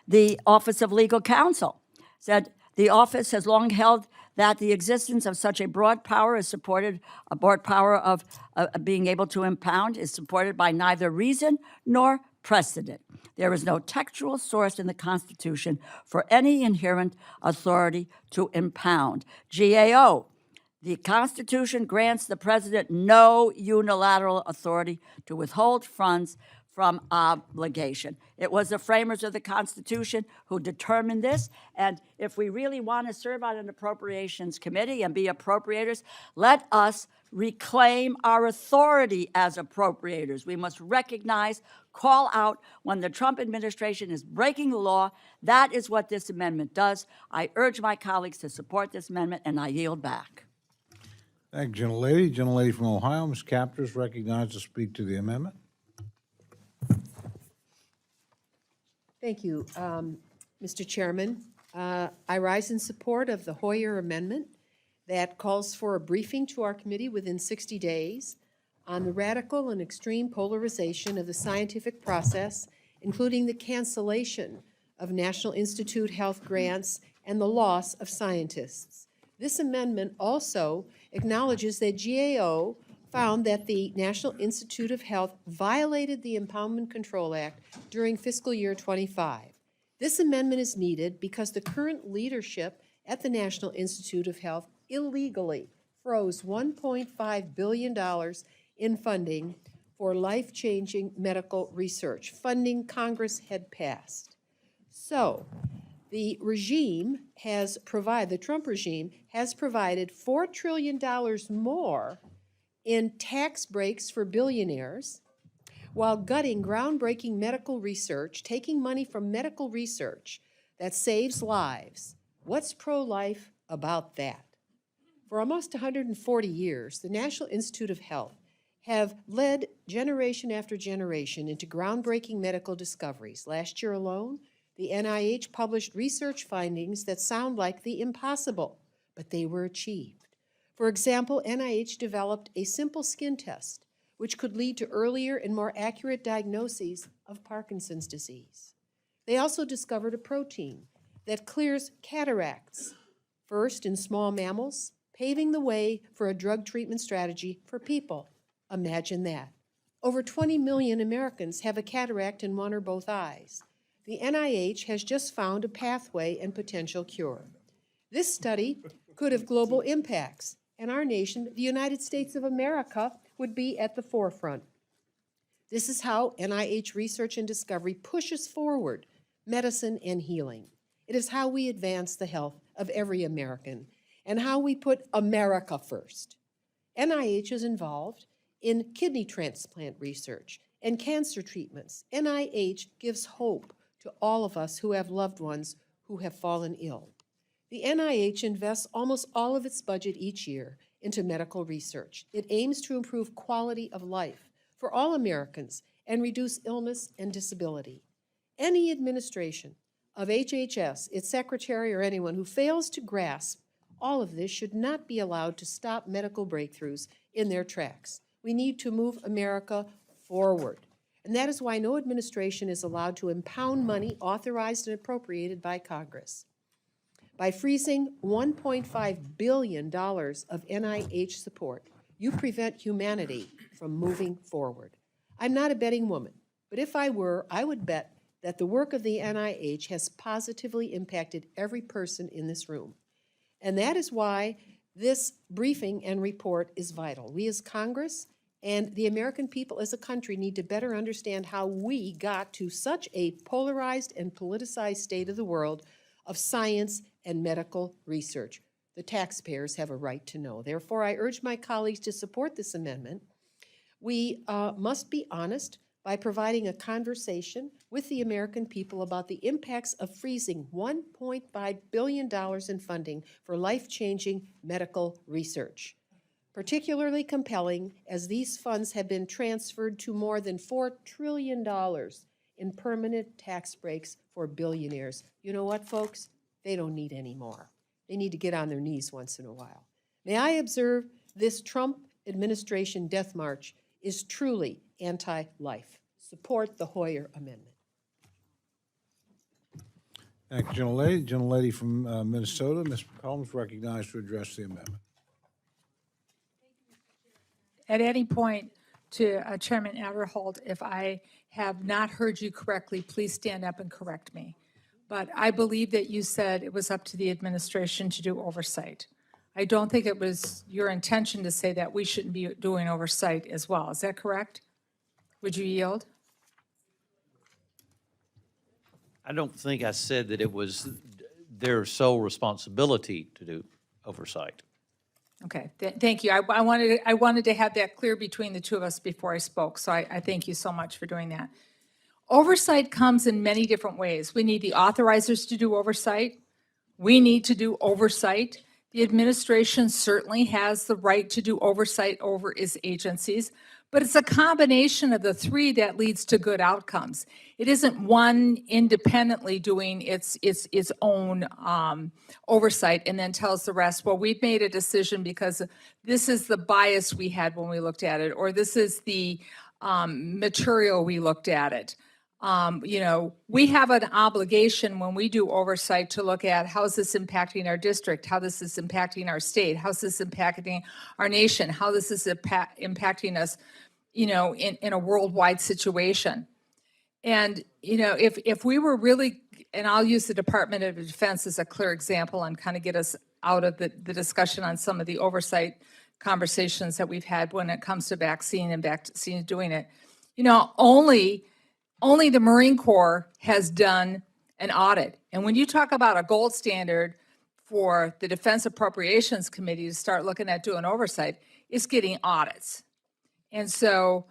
The Office of Legal Counsel said the office has long held that the existence of such a broad power is supported, a broad power of being able to impound is supported by neither reason nor precedent. There is no textual source in the Constitution for any inherent authority to impound. GAO, the Constitution grants the president no unilateral authority to withhold funds from obligation. It was the framers of the Constitution who determined this, and if we really want to serve on an Appropriations Committee and be appropriators, let us reclaim our authority as appropriators. We must recognize, call out when the Trump administration is breaking the law. That is what this amendment does. I urge my colleagues to support this amendment, and I yield back. Thank you, gentlelady. Gentlelady from Ohio, Ms. Capter, is recognized to speak to the amendment. Thank you, Mr. Chairman. I rise in support of the Hoyer Amendment that calls for a briefing to our committee within 60 days on the radical and extreme polarization of the scientific process, including the cancellation of National Institute health grants and the loss of scientists. This amendment also acknowledges that GAO found that the National Institute of Health violated the Impoundment Control Act during fiscal year 25. This amendment is needed because the current leadership at the National Institute of Health illegally froze $1.5 billion in funding for life-changing medical research, funding Congress had passed. So, the Trump regime has provided $4 trillion more in tax breaks for billionaires while gutting groundbreaking medical research, taking money from medical research that saves lives. What's pro-life about that? For almost 140 years, the National Institute of Health have led generation after generation into groundbreaking medical discoveries. Last year alone, the NIH published research findings that sound like the impossible, but they were achieved. For example, NIH developed a simple skin test which could lead to earlier and more accurate diagnoses of Parkinson's disease. They also discovered a protein that clears cataracts, first in small mammals, paving the way for a drug treatment strategy for people. Imagine that. Over 20 million Americans have a cataract in one or both eyes. The NIH has just found a pathway and potential cure. This study could have global impacts, and our nation, the United States of America, would be at the forefront. This is how NIH research and discovery pushes forward medicine and healing. It is how we advance the health of every American and how we put America first. NIH is involved in kidney transplant research and cancer treatments. NIH gives hope to all of us who have loved ones who have fallen ill. The NIH invests almost all of its budget each year into medical research. It aims to improve quality of life for all Americans and reduce illness and disability. Any administration of HHS, its secretary, or anyone who fails to grasp all of this should not be allowed to stop medical breakthroughs in their tracks. We need to move America forward. And that is why no administration is allowed to impound money authorized and appropriated by Congress. By freezing $1.5 billion of NIH support, you prevent humanity from moving forward. I'm not a betting woman, but if I were, I would bet that the work of the NIH has positively impacted every person in this room. And that is why this briefing and report is vital. We as Congress and the American people as a country need to better understand how we got to such a polarized and politicized state of the world of science and medical research. The taxpayers have a right to know. Therefore, I urge my colleagues to support this amendment. We must be honest by providing a conversation with the American people about the impacts of freezing $1.5 billion in funding for life-changing medical research. Particularly compelling as these funds have been transferred to more than $4 trillion in permanent tax breaks for billionaires. You know what, folks? They don't need any more. They need to get on their knees once in a while. May I observe this Trump administration death march is truly anti-life. Support the Hoyer Amendment. Thank you, gentlelady. Gentlelady from Minnesota, Ms. McCollum, is recognized to address the amendment. At any point to Chairman Adderholt, if I have not heard you correctly, please stand up and correct me. But I believe that you said it was up to the administration to do oversight. I don't think it was your intention to say that we shouldn't be doing oversight as well. Is that correct? Would you yield? I don't think I said that it was their sole responsibility to do oversight. Okay, thank you. I wanted to have that clear between the two of us before I spoke, so I thank you so much for doing that. Oversight comes in many different ways. We need the authorizers to do oversight. We need to do oversight. The administration certainly has the right to do oversight over its agencies, but it's a combination of the three that leads to good outcomes. It isn't one independently doing its own oversight and then tells the rest, well, we've made a decision because this is the bias we had when we looked at it, or this is the material we looked at it. You know, we have an obligation when we do oversight to look at how is this impacting our district, how this is impacting our state, how is this impacting our nation, how this is impacting us, you know, in a worldwide situation. And, you know, if we were really and I'll use the Department of Defense as a clear example and kind of get us out of the discussion on some of the oversight conversations that we've had when it comes to vaccine and vaccine doing it. You know, only the Marine Corps has done an audit. And when you talk about a gold standard for the Defense Appropriations Committee to start looking at doing oversight, it's getting audits. And so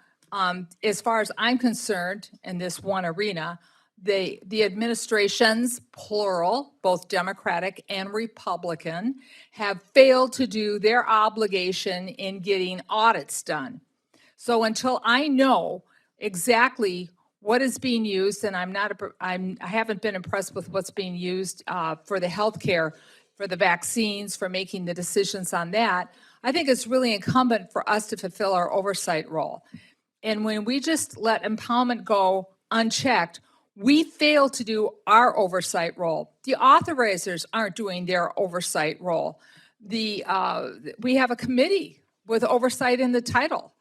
as far as I'm concerned in this one arena, the administrations, plural, both Democratic and Republican, have failed to do their obligation in getting audits done. So until I know exactly what is being used, and I haven't been impressed with what's being used for the healthcare, for the vaccines, for making the decisions on that, I think it's really incumbent for us to fulfill our oversight role. And when we just let empowerment go unchecked, we fail to do our oversight role. The authorizers aren't doing their oversight role. We have a committee with oversight in the title.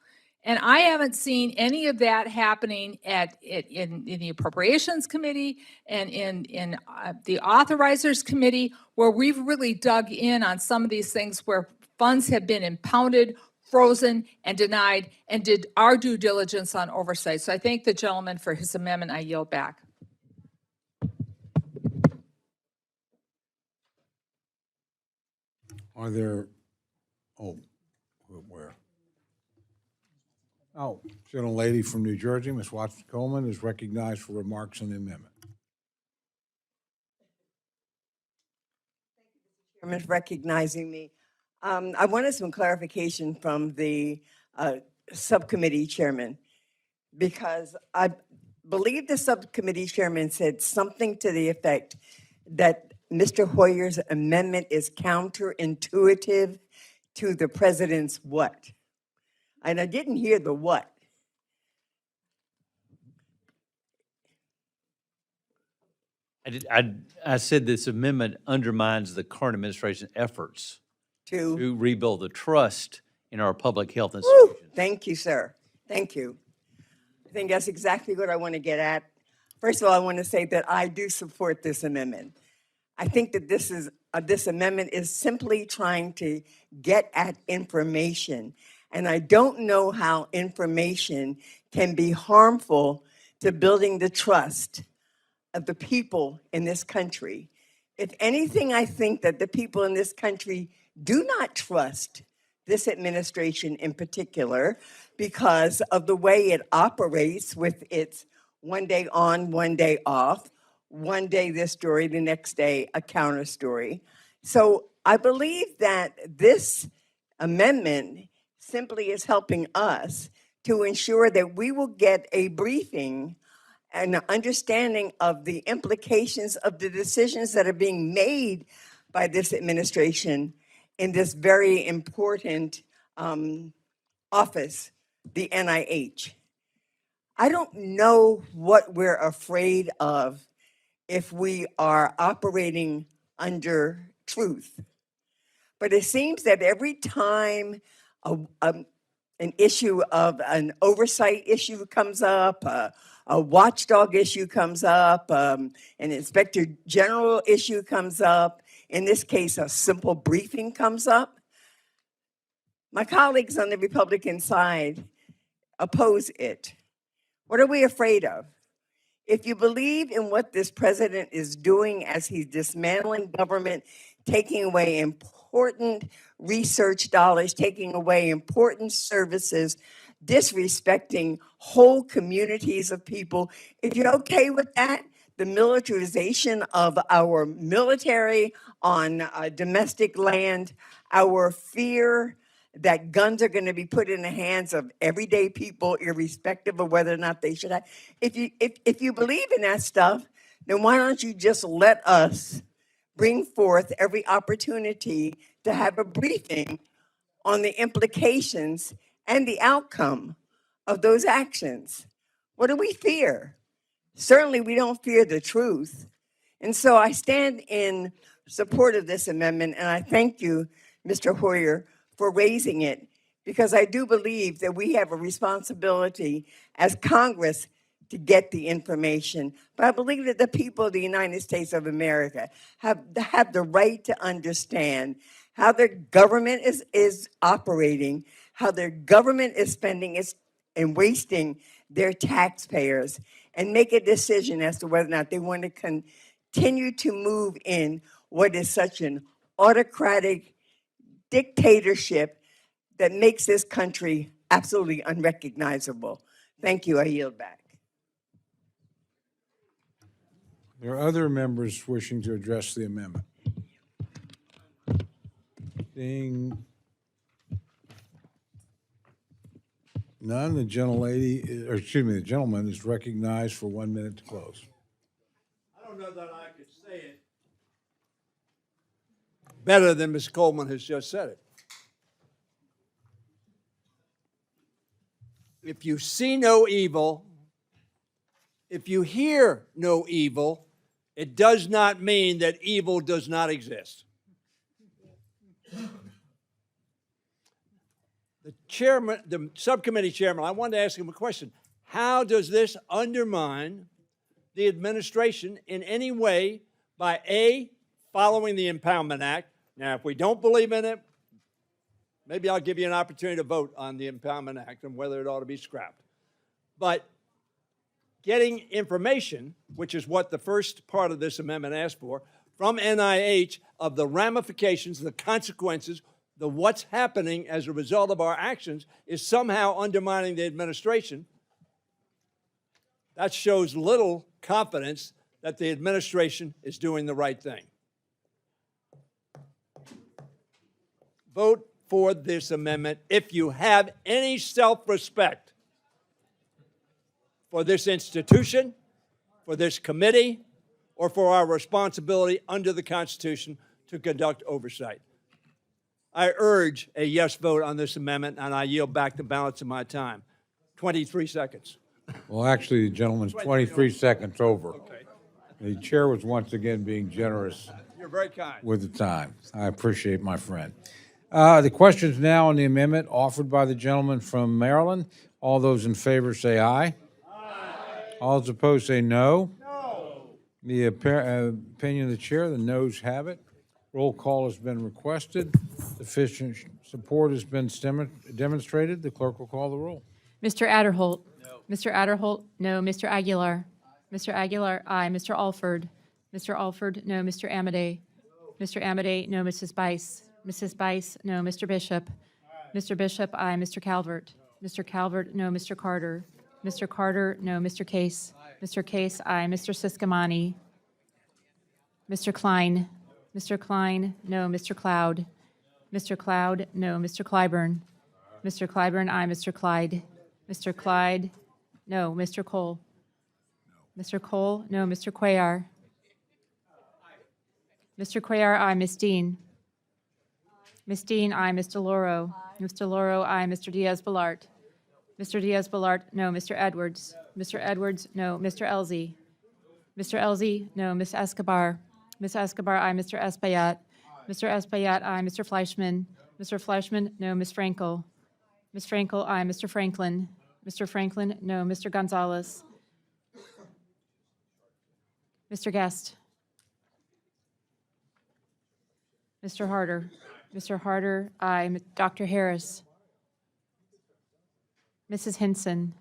And I haven't seen any of that happening in the Appropriations Committee and in the Authorizers Committee, where we've really dug in on some of these things where funds have been impounded, frozen, and denied, and did our due diligence on oversight. So I thank the gentleman for his amendment. I yield back. Are there, where? Oh, gentlelady from New Jersey, Ms. Watson Coleman, is recognized for remarks on the amendment. Chairman, for recognizing me. I wanted some clarification from the subcommittee chairman, because I believe the subcommittee chairman said something to the effect that Mr. Hoyer's amendment is counterintuitive to the president's what? And I didn't hear the what. I said this amendment undermines the current administration's efforts to rebuild the trust in our public health institutions. Thank you, sir. Thank you. I think that's exactly what I want to get at. First of all, I want to say that I do support this amendment. I think that this amendment is simply trying to get at information. And I don't know how information can be harmful to building the trust of the people in this country. If anything, I think that the people in this country do not trust this administration in particular because of the way it operates with its one day on, one day off, one day this story, the next day a counter story. So I believe that this amendment simply is helping us to ensure that we will get a briefing and an understanding of the implications of the decisions that are being made by this administration in this very important office, the NIH. I don't know what we're afraid of if we are operating under truth. But it seems that every time an issue of an oversight issue comes up, a watchdog issue comes up, an inspector general issue comes up, in this case, a simple briefing comes up, my colleagues on the Republican side oppose it. What are we afraid of? If you believe in what this president is doing as he's dismantling government, taking away important research dollars, taking away important services, disrespecting whole communities of people, if you're okay with that, the militarization of our military on domestic land, our fear that guns are going to be put in the hands of everyday people, irrespective of whether or not they should have. If you believe in that stuff, then why don't you just let us bring forth every opportunity to have a briefing on the implications and the outcome of those actions? What do we fear? Certainly, we don't fear the truth. And so I stand in support of this amendment, and I thank you, Mr. Hoyer, for raising it, because I do believe that we have a responsibility as Congress to get the information. But I believe that the people of the United States of America have the right to understand how their government is operating, how their government is spending and wasting their taxpayers, and make a decision as to whether or not they want to continue to move in what is such an autocratic dictatorship that makes this country absolutely unrecognizable. Thank you. I yield back. There are other members wishing to address the amendment. Seeing none, the the gentleman is recognized for 1 minute to close. I don't know that I could say it better than Ms. Coleman has just said it. If you see no evil, if you hear no evil, it does not mean that evil does not exist. The subcommittee chairman, I wanted to ask him a question. How does this undermine the administration in any way by A, following the Impoundment Act? Now, if we don't believe in it, maybe I'll give you an opportunity to vote on the Impoundment Act and whether it ought to be scrapped. But getting information, which is what the first part of this amendment asked for, from NIH of the ramifications, the consequences, the what's happening as a result of our actions is somehow undermining the administration. That shows little confidence that the administration is doing the right thing. Vote for this amendment if you have any self-respect for this institution, for this committee, or for our responsibility under the Constitution to conduct oversight. I urge a yes vote on this amendment, and I yield back the balance of my time. 23 seconds. Well, actually, the gentleman's 23 seconds over. Okay. The chair was once again being generous You're very kind. with the time. I appreciate my friend. The questions now on the amendment offered by the gentleman from Maryland. All those in favor say aye. Aye. All those opposed say no. No. The opinion of the chair, the noes have it. Roll call has been requested. Sufficient support has been demonstrated. The clerk will call the roll. Mr. Adderholt? No. Mr. Adderholt? No. Mr. Aguilar? Mr. Aguilar, aye. Mr. Alford? Mr. Alford, no. Mr. Amade? Mr. Amade, no. Mrs. Bice? Mrs. Bice, no. Mr. Bishop? Mr. Bishop, aye. Mr. Calvert? Mr. Calvert, no. Mr. Carter? Mr. Carter, no. Mr. Case? Mr. Case, aye. Mr. Siscomani? Mr. Klein? Mr. Klein, no. Mr. Cloud? Mr. Cloud, no. Mr. Clyburn? Mr. Clyburn, aye. Mr. Clyde? Mr. Clyde, no. Mr. Cole? Mr. Cole, no. Mr. Cuellar? Mr. Cuellar, aye. Ms. Dean? Ms. Dean, aye. Mr. Loro? Mr. Loro, aye. Mr. Diaz-Balart? Mr. Diaz-Balart, no. Mr. Edwards? Mr. Edwards, no. Mr. Elzey? Mr. Elzey, no. Ms. Escobar? Ms. Escobar, aye. Mr. Espaillat? Mr. Espaillat, aye. Mr. Fleischman? Mr. Fleischman, no. Ms. Frankel? Ms. Frankel, aye. Mr. Franklin? Mr. Franklin, no. Mr. Gonzalez? Mr. Guest? Mr. Harder? Mr. Harder, aye. Dr. Harris? Mrs. Hinson?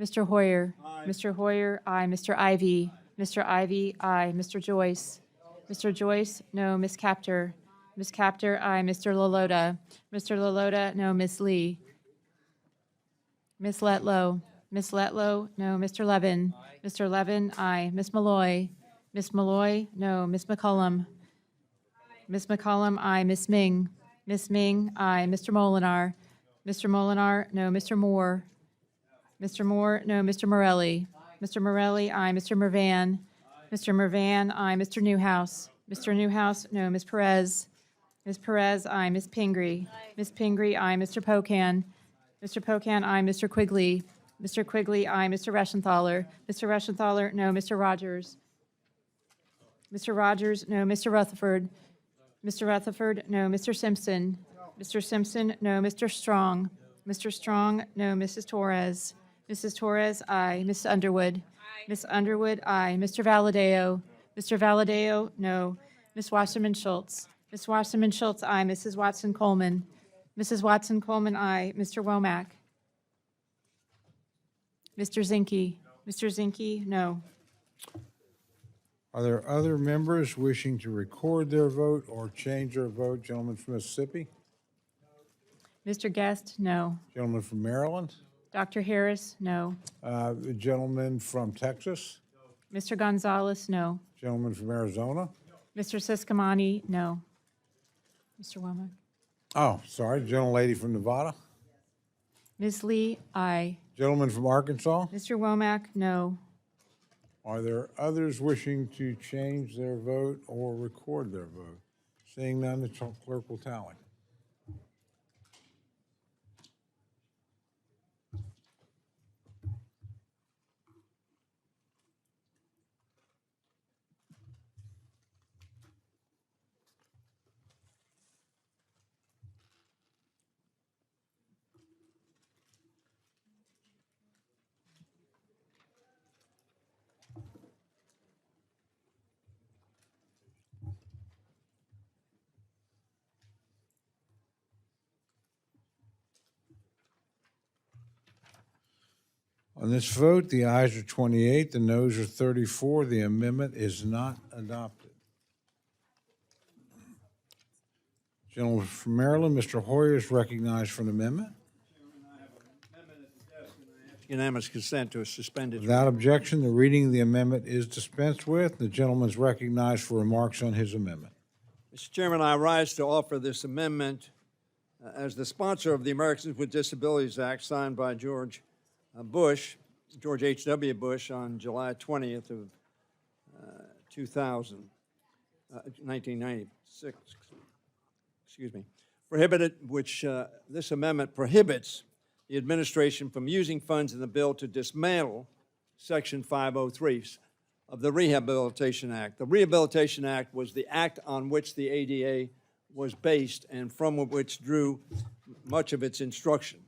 Mr. Hoyer? Aye. Mr. Hoyer, aye. Mr. Ivy? Mr. Ivy, aye. Mr. Joyce? Mr. Joyce, no. Ms. Capter? Ms. Capter, aye. Mr. Lalota? Mr. Lalota, no. Ms. Lee? Ms. Letlow? Ms. Letlow, no. Mr. Levin? Mr. Levin, aye. Ms. Malloy? Ms. Malloy, no. Ms. McCollum? Ms. McCollum, aye. Ms. Ming? Ms. Ming, aye. Mr. Molinar? Mr. Molinar, no. Mr. Moore? Mr. Moore, no. Mr. Morelli? Mr. Morelli, aye. Mr. Mervan? Mr. Mervan, aye. Mr. Newhouse? Mr. Newhouse, no. Ms. Perez? Ms. Perez, aye. Ms. Pingree? Ms. Pingree, aye. Mr. Pocan? Mr. Pocan, aye. Mr. Quigley? Mr. Quigley, aye. Mr. Reschenthaler? Mr. Reschenthaler, no. Mr. Rogers? Mr. Rogers, no. Mr. Rutherford? Mr. Rutherford, no. Mr. Simpson? Mr. Simpson, no. Mr. Strong? Mr. Strong, no. Mrs. Torres? Mrs. Torres, aye. Ms. Underwood? Ms. Underwood, aye. Mr. Valadeo? Mr. Valadeo, no. Ms. Wasserman Schultz? Ms. Wasserman Schultz, aye. Mrs. Watson Coleman? Mrs. Watson Coleman, aye. Mr. Womack? Mr. Zinke? Mr. Zinke, no. Are there other members wishing to record their vote or change their vote? Gentleman from Mississippi? Mr. Guest, no. Gentleman from Maryland? Dr. Harris, no. The gentleman from Texas? Mr. Gonzalez, no. Gentleman from Arizona? Mr. Siskamani, no. Mr. Womack? Oh, sorry, gentlelady from Nevada? Ms. Lee, aye. Gentleman from Arkansas? Mr. Womack, no. Are there others wishing to change their vote or record their vote? Seeing none, the clerk will tally. On this vote, the ayes are 28, the noes are 34. The amendment is not adopted. Gentleman from Maryland, Mr. Hoyer is recognized for an amendment. Unanimous consent to a suspended. Without objection, the reading of the amendment is dispensed with. The gentleman is recognized for remarks on his amendment. Mr. Chairman, I rise to offer this amendment as the sponsor of the Americans with Disabilities Act signed by George H.W. Bush on July 20th of 1996. Excuse me. This amendment prohibits the administration from using funds in the bill to dismantle Section 503 of the Rehabilitation Act. The Rehabilitation Act was the act on which the ADA was based and from which drew much of its instruction.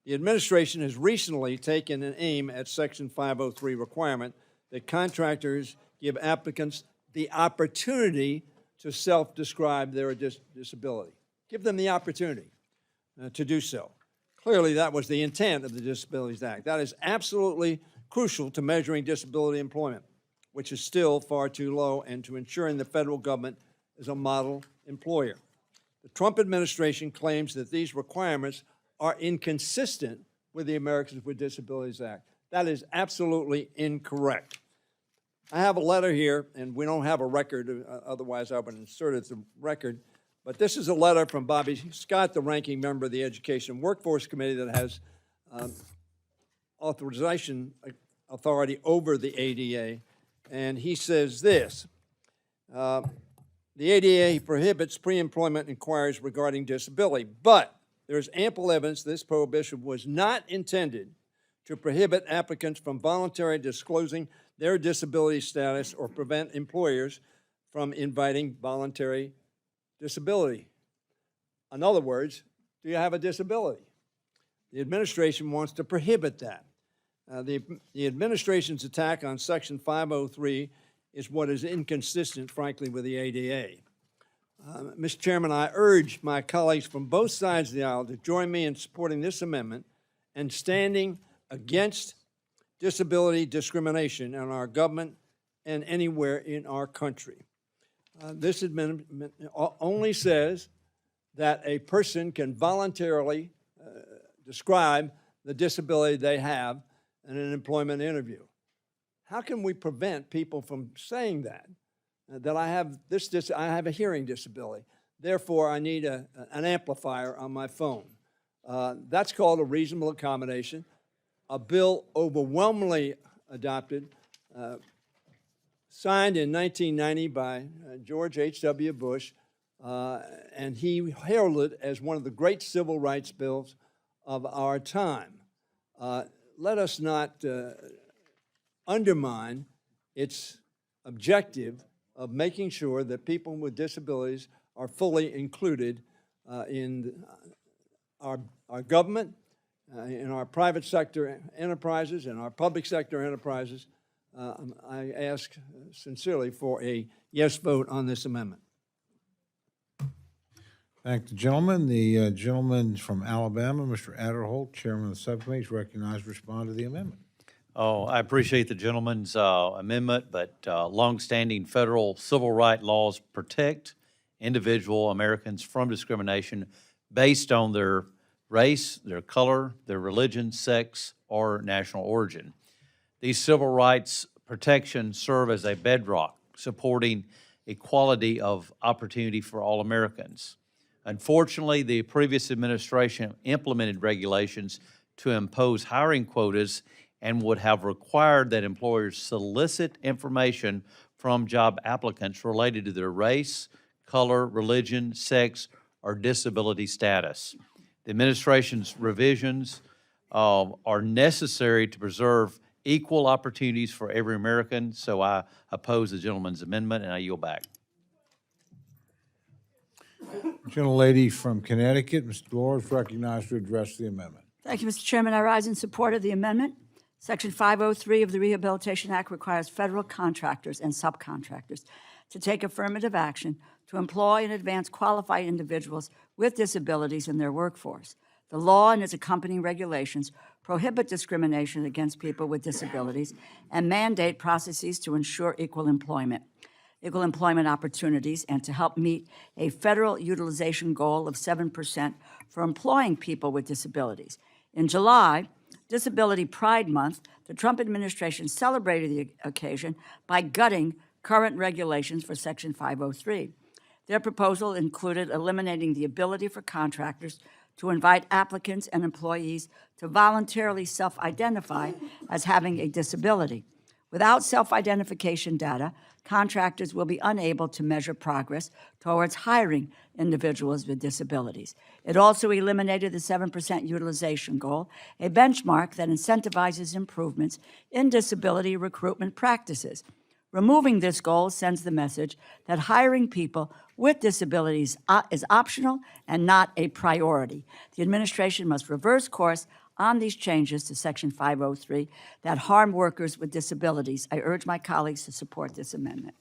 The administration has recently taken an aim at Section 503 requirement that contractors give applicants the opportunity to self-describe their disability. Give them the opportunity to do so. Clearly, that was the intent of the Disabilities Act. That is absolutely crucial to measuring disability employment, which is still far too low, and to ensuring the federal government is a model employer. The Trump administration claims that these requirements are inconsistent with the Americans with Disabilities Act. That is absolutely incorrect. I have a letter here, and we don't have a record, otherwise I would insert it as a record, but this is a letter from Bobby Scott, the ranking member of the Education and Workforce Committee that has authorization authority over the ADA, and he says this: the ADA prohibits pre-employment inquiries regarding disability, but there is ample evidence this prohibition was not intended to prohibit applicants from voluntarily disclosing their disability status or prevent employers from inviting voluntary disability. In other words, do you have a disability? The administration wants to prohibit that. The administration's attack on Section 503 is what is inconsistent, frankly, with the ADA. Mr. Chairman, I urge my colleagues from both sides of the aisle to join me in supporting this amendment and standing against disability discrimination in our government and anywhere in our country. This amendment only says that a person can voluntarily describe the disability they have in an employment interview. How can we prevent people from saying that? That I have I have a hearing disability, therefore I need an amplifier on my phone. That's called a reasonable accommodation. A bill overwhelmingly adopted, signed in 1990 by George H.W. Bush, and he heralded it as one of the great civil rights bills of our time. Let us not undermine its objective of making sure that people with disabilities are fully included in our government in our private sector enterprises and our public sector enterprises. I ask sincerely for a yes vote on this amendment. Thank the gentleman. The gentleman from Alabama, Mr. Adderholt, Chairman of the Subcommittee, is recognized to respond to the amendment. Oh, I appreciate the gentleman's amendment, but longstanding federal civil rights laws protect individual Americans from discrimination based on their race, their color, their religion, sex, or national origin. These civil rights protections serve as a bedrock supporting equality of opportunity for all Americans. Unfortunately, the previous administration implemented regulations to impose hiring quotas and would have required that employers solicit information from job applicants related to their race, color, religion, sex, or disability status. The administration's revisions are necessary to preserve equal opportunities for every American, so I oppose the gentleman's amendment, and I yield back. Gentlelady from Connecticut, Ms. Delores, recognized to address the amendment. Thank you, Mr. Chairman. I rise in support of the amendment. Section 503 of the Rehabilitation Act requires federal contractors and subcontractors to take affirmative action to employ and advance qualified individuals with disabilities in their workforce. The law and its accompanying regulations prohibit discrimination against people with disabilities and mandate processes to ensure equal employment opportunities, and to help meet a federal utilization goal of 7% for employing people with disabilities. In July, Disability Pride Month, the Trump administration celebrated the occasion by gutting current regulations for Section 503. Their proposal included eliminating the ability for contractors to invite applicants and employees to voluntarily self-identify as having a disability. Without self-identification data, contractors will be unable to measure progress towards hiring individuals with disabilities. It also eliminated the 7% utilization goal, a benchmark that incentivizes improvements in disability recruitment practices. Removing this goal sends the message that hiring people with disabilities is optional and not a priority. The administration must reverse course on these changes to Section 503 that harm workers with disabilities. I urge my colleagues to support this amendment.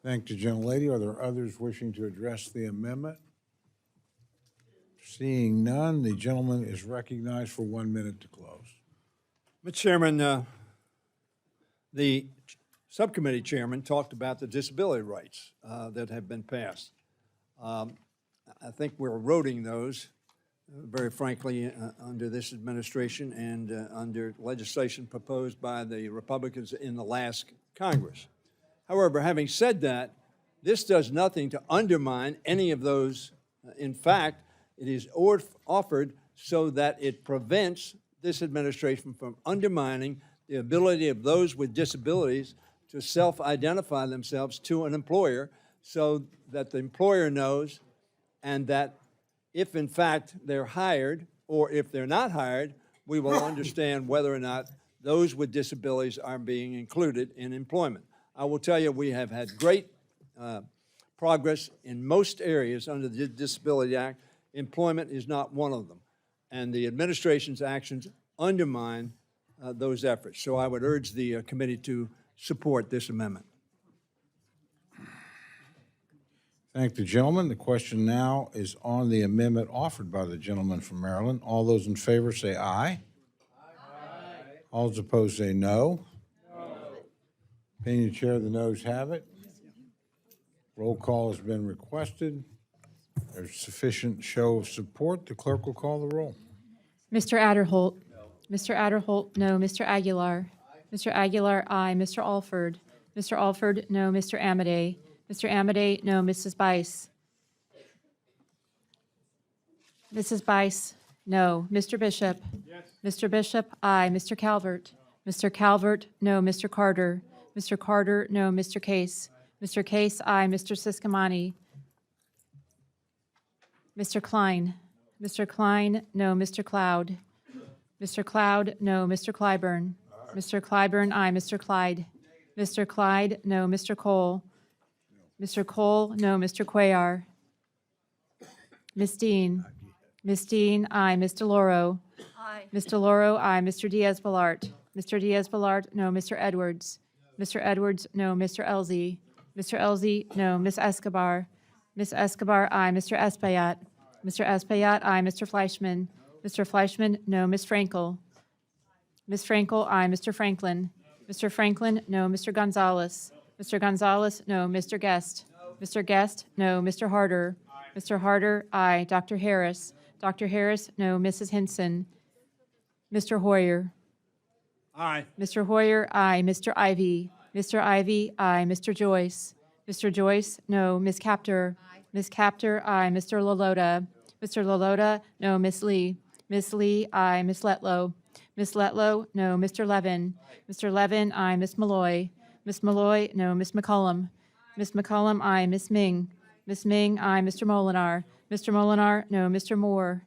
Thank the gentlelady. Are there others wishing to address the amendment? Seeing none, the gentleman is recognized for 1 minute to close. Mr. Chairman, the subcommittee chairman talked about the disability rights that have been passed. I think we're eroding those, very frankly, under this administration and under legislation proposed by the Republicans in the last Congress. However, having said that, this does nothing to undermine any of those. In fact, it is offered so that it prevents this administration from undermining the ability of those with disabilities to self-identify themselves to an employer so that the employer knows, and that if in fact they're hired or if they're not hired, we will understand whether or not those with disabilities are being included in employment. I will tell you, we have had great progress in most areas under the Disability Act. Employment is not one of them. And the administration's actions undermine those efforts. So I would urge the committee to support this amendment. Thank the gentleman. The question now is on the amendment offered by the gentleman from Maryland. All those in favor say aye. Aye. All those opposed say no. Opinion of the chair, the noes have it. Roll call has been requested. There's sufficient show of support. The clerk will call the roll. Mr. Adderholt. Mr. Adderholt, no. Mr. Aguilar. Mr. Aguilar, aye. Mr. Alford. Mr. Alford, no. Mr. Amodei. Mr. Amodei, no. Mrs. Bice. Mrs. Bice, no. Mr. Bishop. Yes. Mr. Bishop, aye. Mr. Calvert. Mr. Calvert, no. Mr. Carter. Mr. Carter, no. Mr. Case. Mr. Case, aye. Mr. Siscomani. Mr. Klein. Mr. Klein, no. Mr. Cloud. Mr. Cloud, no. Mr. Clyburn. Mr. Clyburn, aye. Mr. Clyde. Mr. Clyde, no. Mr. Cole. Mr. Cole, no. Mr. Cuellar. Ms. Dean. Ms. Dean, aye. Ms. DeLauro? Aye. Ms. DeLauro, aye. Mr. Diaz-Balart? Mr. Diaz-Balart, no. Mr. Edwards? Mr. Edwards, no. Mr. Elzey? Mr. Elzey, no. Ms. Escobar? Ms. Escobar, aye. Mr. Espaillat? Mr. Espaillat, aye. Mr. Fleischman? Mr. Fleischman, no. Ms. Frankel? Ms. Frankel, aye. Mr. Franklin? Mr. Franklin, no. Mr. Gonzalez? Mr. Gonzalez, no. Mr. Guest? Mr. Guest, no. Mr. Harder? Mr. Harder, aye. Dr. Harris? Dr. Harris, no. Mrs. Hinson? Mr. Hoyer? Aye. Mr. Hoyer, aye. Mr. Ivy? Mr. Ivy, aye. Mr. Joyce? Mr. Joyce, no. Ms. Capter? Ms. Capter, aye. Mr. Lalota? Mr. Lalota, no. Ms. Lee? Ms. Lee, aye. Ms. Letlow? Ms. Letlow, no. Mr. Levin? Mr. Levin, aye. Ms. Malloy? Ms. Malloy, no. Ms. McCollum? Ms. McCollum, aye. Ms. Ming? Ms. Ming, aye. Mr. Molinar? Mr. Molinar, no. Mr. Moore?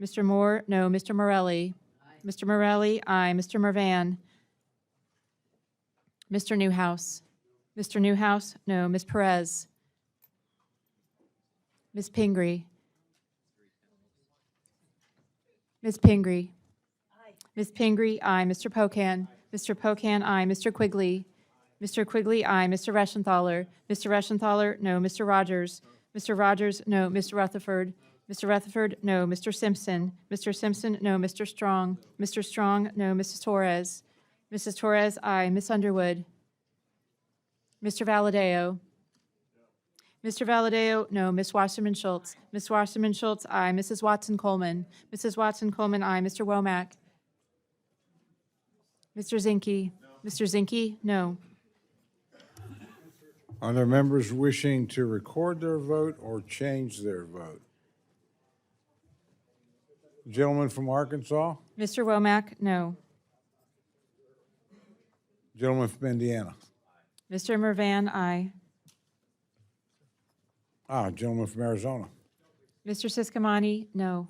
Mr. Moore, no. Mr. Morelli? Mr. Morelli, aye. Mr. Mervan? Mr. Newhouse? Mr. Newhouse, no. Ms. Perez? Ms. Pingree? Ms. Pingree? Ms. Pingree, aye. Mr. Pocan? Mr. Pocan, aye. Mr. Quigley? Mr. Quigley, aye. Mr. Reschenthaler? Mr. Reschenthaler, no. Mr. Rogers? Mr. Rogers, no. Mr. Rutherford? Mr. Rutherford, no. Mr. Simpson? Mr. Simpson, no. Mr. Strong? Mr. Strong, no. Mrs. Torres? Mrs. Torres, aye. Ms. Underwood? Mr. Valadeo? Mr. Valadeo, no. Ms. Wasserman Schultz? Ms. Wasserman Schultz, aye. Mrs. Watson Coleman? Mrs. Watson Coleman, aye. Mr. Womack? Mr. Zinke? Mr. Zinke, no. Are there members wishing to record their vote or change their vote? Gentleman from Arkansas? Mr. Womack, no. Gentleman from Indiana? Mr. Mervan, aye. Gentleman from Arizona? Mr. Siscomani, no.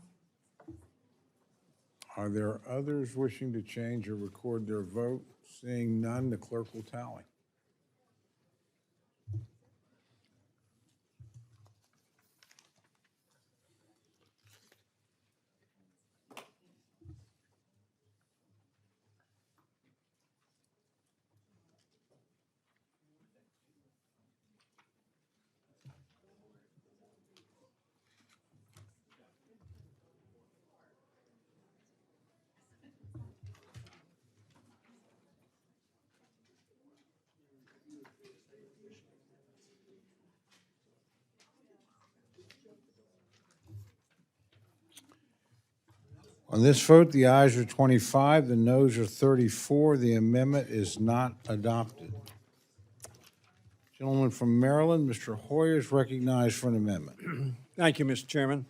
Are there others wishing to change or record their vote? Seeing none, the clerk will tally. On this vote, the ayes are 25, the noes are 34. The amendment is not adopted. Gentleman from Maryland, Mr. Hoyer is recognized for an amendment. Thank you, Mr. Chairman.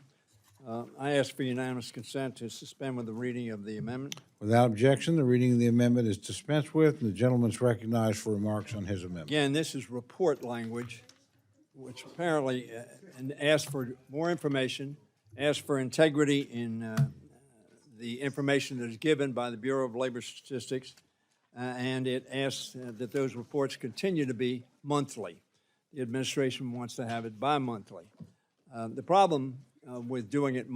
I ask for unanimous consent to suspend with the reading of the amendment. Without objection, the reading of the amendment is dispensed with, and the gentleman is recognized for remarks on his amendment. Again, this is report language, which apparently asks for more information, asks for integrity in the information that is given by the Bureau of Labor Statistics, and it asks that those reports continue to be monthly. The administration wants to have it bi-monthly. The problem with doing it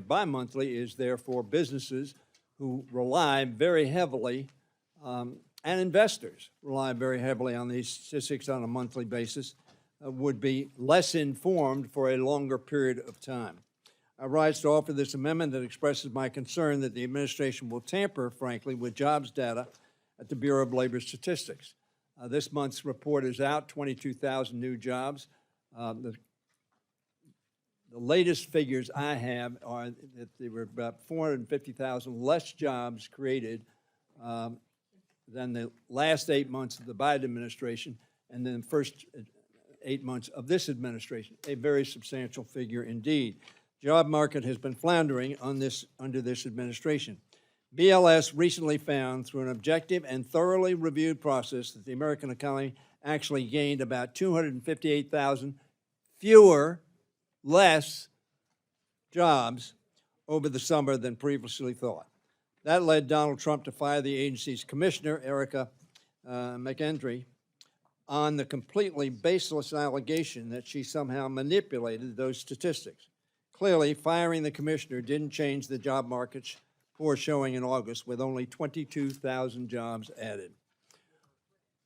bi-monthly is therefore businesses who rely very heavily, and investors rely very heavily on these statistics on a monthly basis, would be less informed for a longer period of time. I rise to offer this amendment that expresses my concern that the administration will tamper, frankly, with jobs data at the Bureau of Labor Statistics. This month's report is out, 22,000 new jobs. The latest figures I have are that there were about 450,000 less jobs created than the last 8 months of the Biden administration and then the first 8 months of this administration, a very substantial figure indeed. Job market has been floundering under this administration. BLS recently found through an objective and thoroughly reviewed process that the American economy actually gained about 258,000 less jobs over the summer than previously thought. That led Donald Trump to fire the agency's commissioner, Erica McEntry, on the completely baseless allegation that she somehow manipulated those statistics. Clearly, firing the commissioner didn't change the job market's poor showing in August, with only 22,000 jobs added.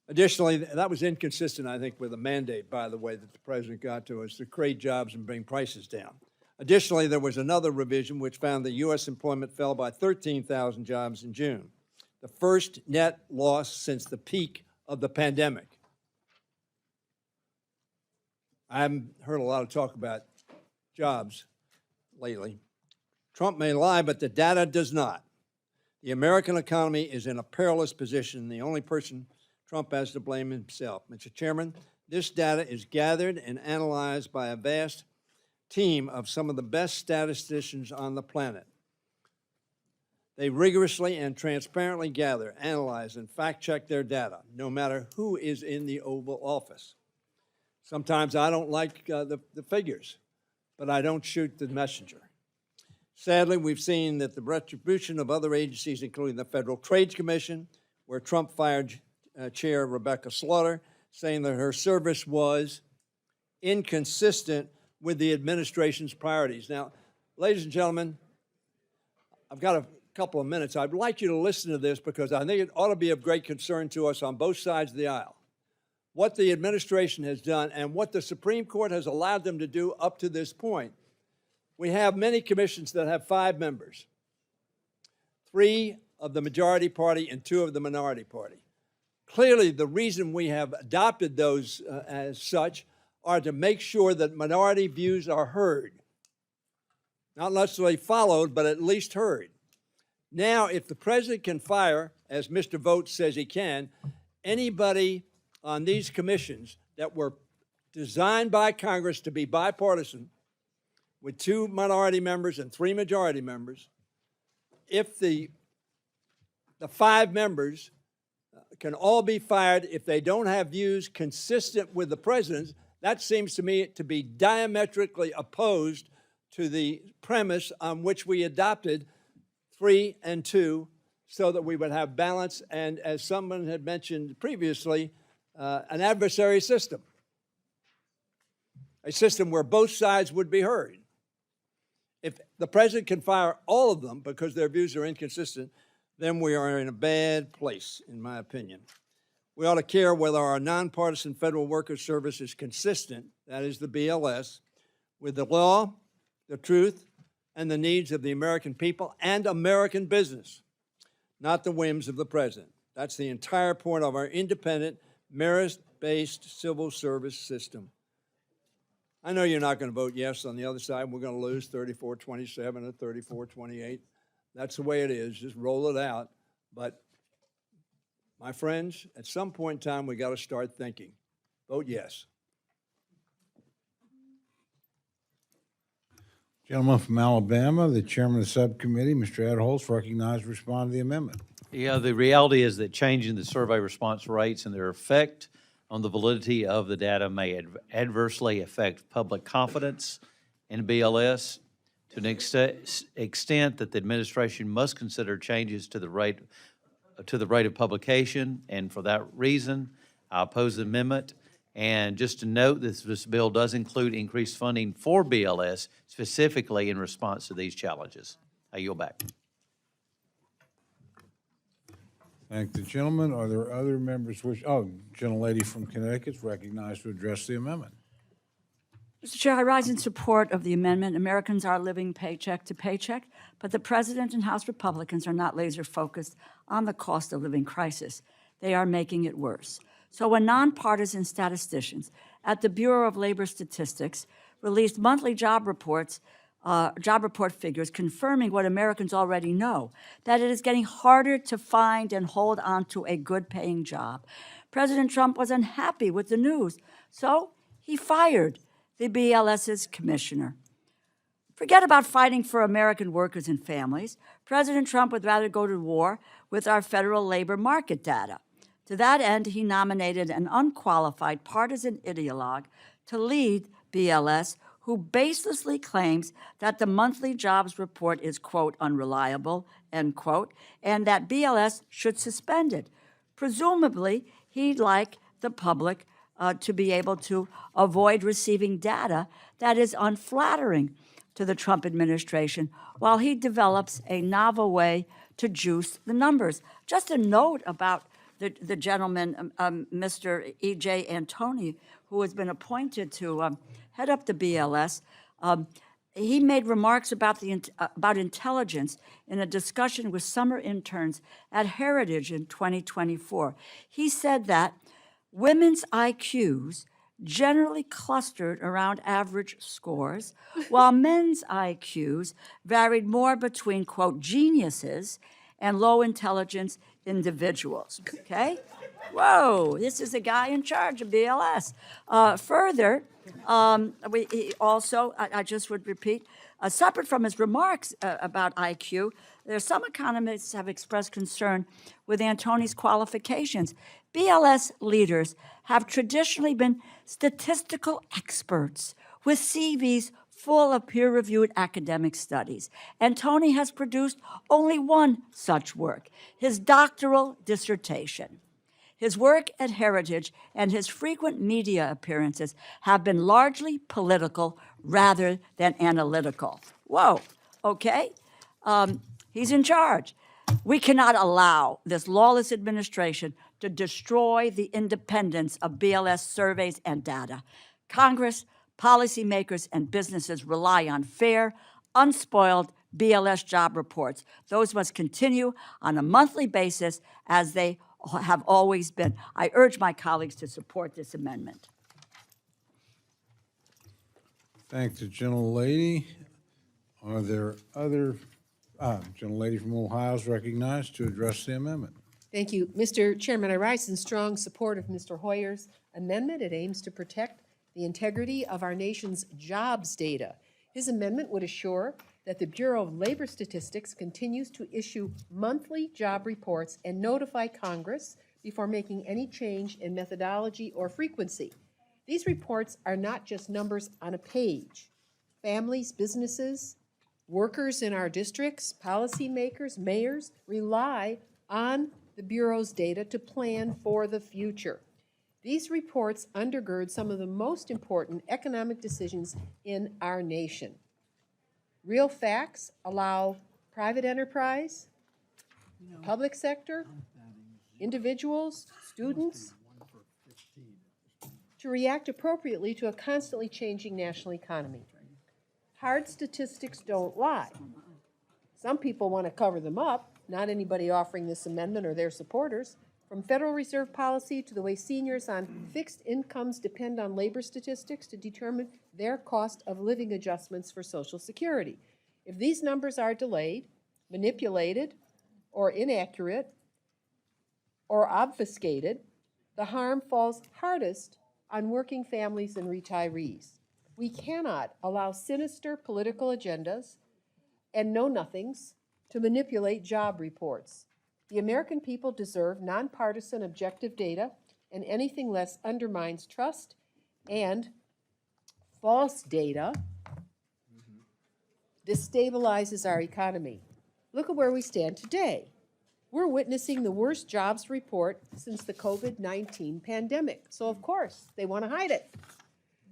Additionally, that was inconsistent, I think, with a mandate, by the way, that the president got to us to create jobs and bring prices down. Additionally, there was another revision which found that U.S. employment fell by 13,000 jobs in June, the first net loss since the peak of the pandemic. I haven't heard a lot of talk about jobs lately. Trump may lie, but the data does not. The American economy is in a perilous position. The only person Trump has to blame himself. Mr. Chairman, this data is gathered and analyzed by a vast team of some of the best statisticians on the planet. They rigorously and transparently gather, analyze, and fact-check their data, no matter who is in the Oval Office. Sometimes I don't like the figures, but I don't shoot the messenger. Sadly, we've seen that the retribution of other agencies, including the Federal Trade Commission, where Trump fired Chair Rebecca Slaughter, saying that her service was inconsistent with the administration's priorities. Now, ladies and gentlemen, I've got a couple of minutes. I'd like you to listen to this because I think it ought to be of great concern to us on both sides of the aisle. What the administration has done and what the Supreme Court has allowed them to do up to this point. We have many commissions that have 5 members, 3 of the majority party and 2 of the minority party. Clearly, the reason we have adopted those as such are to make sure that minority views are heard. Not necessarily followed, but at least heard. Now, if the president can fire, as Mr. Vogt says he can, anybody on these commissions that were designed by Congress to be bipartisan, with 2 minority members and 3 majority members, if the 5 members can all be fired if they don't have views consistent with the president's, that seems to me to be diametrically opposed to the premise on which we adopted 3 and 2 so that we would have balance and, as someone had mentioned previously, an adversary system, a system where both sides would be heard. If the president can fire all of them because their views are inconsistent, then we are in a bad place, in my opinion. We ought to care whether our nonpartisan federal workers service is consistent, that is the BLS, with the law, the truth, and the needs of the American people and American business, not the whims of the president. That's the entire point of our independent, merit-based civil service system. I know you're not going to vote yes on the other side. We're going to lose 34-27 or 34-28. That's the way it is. Just roll it out. But, my friends, at some point in time, we got to start thinking. Vote yes. Gentleman from Alabama, the chairman of the subcommittee, Mr. Adholz, recognized to respond to the amendment. Yeah, the reality is that changing the survey response rates and their effect on the validity of the data may adversely affect public confidence in BLS to an extent that the administration must consider changes to the rate of publication, and for that reason, I oppose the amendment. And just to note, this bill does include increased funding for BLS specifically in response to these challenges. I yield back. Thank the gentleman. Are there other members wish? Oh, gentlelady from Connecticut is recognized to address the amendment. Mr. Chair, I rise in support of the amendment. Americans are living paycheck to paycheck, but the President and House Republicans are not laser focused on the cost of living crisis. They are making it worse. So when nonpartisan statisticians at the Bureau of Labor Statistics released monthly job report figures confirming what Americans already know, that it is getting harder to find and hold on to a good-paying job, President Trump was unhappy with the news, so he fired the BLS's commissioner. Forget about fighting for American workers and families. President Trump would rather go to war with our federal labor market data. To that end, he nominated an unqualified partisan ideologue to lead BLS, who baselessly claims that the monthly jobs report is, quote, unreliable, end quote, and that BLS should suspend it. Presumably, he'd like the public to be able to avoid receiving data that is unflattering. to the Trump administration while he develops a novel way to juice the numbers. Just a note about the gentleman, Mr. E.J. Antoni, who has been appointed to head up the BLS. He made remarks about about intelligence in a discussion with summer interns at Heritage in 2024. He said that women's IQs generally clustered around average scores, while men's IQs varied more between, quote, geniuses and low intelligence individuals, okay? Whoa, this is a guy in charge of BLS. Further, he also, I just would repeat, separate from his remarks about IQ, some economists have expressed concern with Antoni's qualifications. BLS leaders have traditionally been statistical experts with CVs full of peer-reviewed academic studies. Antoni has produced only one such work, his doctoral dissertation. His work at Heritage and his frequent media appearances have been largely political rather than analytical. Whoa, okay? He's in charge. We cannot allow this lawless administration to destroy the independence of BLS surveys and data. Congress, policymakers, and businesses rely on fair, unspoiled BLS job reports. Those must continue on a monthly basis as they have always been. I urge my colleagues to support this amendment. Thank the gentlelady. Are there other, gentlelady from Ohio is recognized to address the amendment. Thank you. Mr. Chairman, I rise in strong support of Mr. Hoyer's amendment. It aims to protect the integrity of our nation's jobs data. His amendment would assure that the Bureau of Labor Statistics continues to issue monthly job reports and notify Congress before making any change in methodology or frequency. These reports are not just numbers on a page. Families, businesses, workers in our districts, policymakers, mayors rely on the Bureau's data to plan for the future. These reports undergird some of the most important economic decisions in our nation. Real facts allow private enterprise, public sector, individuals, students to react appropriately to a constantly changing national economy. Hard statistics don't lie. Some people want to cover them up, not anybody offering this amendment or their supporters. From Federal Reserve policy to the way seniors on fixed incomes depend on labor statistics to determine their cost of living adjustments for Social Security. If these numbers are delayed, manipulated, or inaccurate, or obfuscated, the harm falls hardest on working families and retirees. We cannot allow sinister political agendas and know-nothings to manipulate job reports. The American people deserve nonpartisan, objective data, and anything less undermines trust, and false data destabilizes our economy. Look at where we stand today. We're witnessing the worst jobs report since the COVID-19 pandemic, so of course they want to hide it.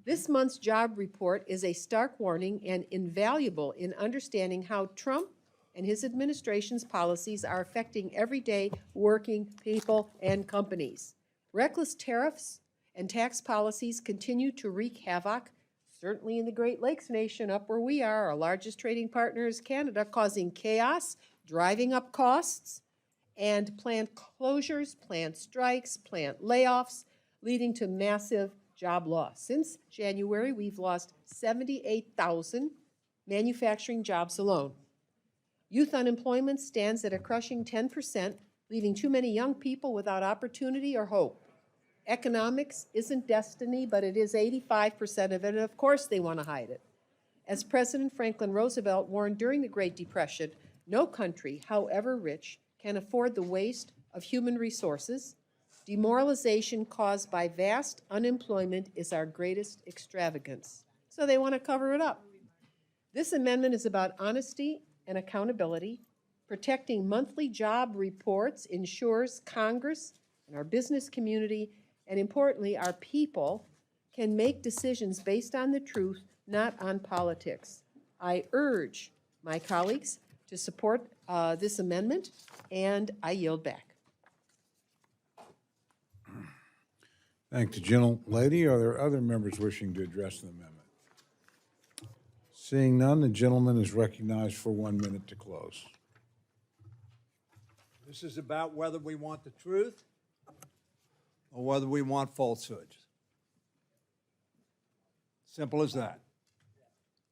This month's job report is a stark warning and invaluable in understanding how Trump and his administration's policies are affecting everyday working people and companies. Reckless tariffs and tax policies continue to wreak havoc, certainly in the Great Lakes nation up where we are. Our largest trading partner is Canada, causing chaos, driving up costs, and plant closures, plant strikes, plant layoffs, leading to massive job loss. Since January, we've lost 78,000 manufacturing jobs alone. Youth unemployment stands at a crushing 10%, leaving too many young people without opportunity or hope. Economics isn't destiny, but it is 85% of it, and of course they want to hide it. As President Franklin Roosevelt warned during the Great Depression, no country, however rich, can afford the waste of human resources. Demoralization caused by vast unemployment is our greatest extravagance. So they want to cover it up. This amendment is about honesty and accountability. Protecting monthly job reports ensures Congress and our business community, and importantly, our people, can make decisions based on the truth, not on politics. I urge my colleagues to support this amendment, and I yield back. Thank the gentlelady. Are there other members wishing to address the amendment? Seeing none, the gentleman is recognized for 1 minute to close. This is about whether we want the truth or whether we want falsehoods. Simple as that.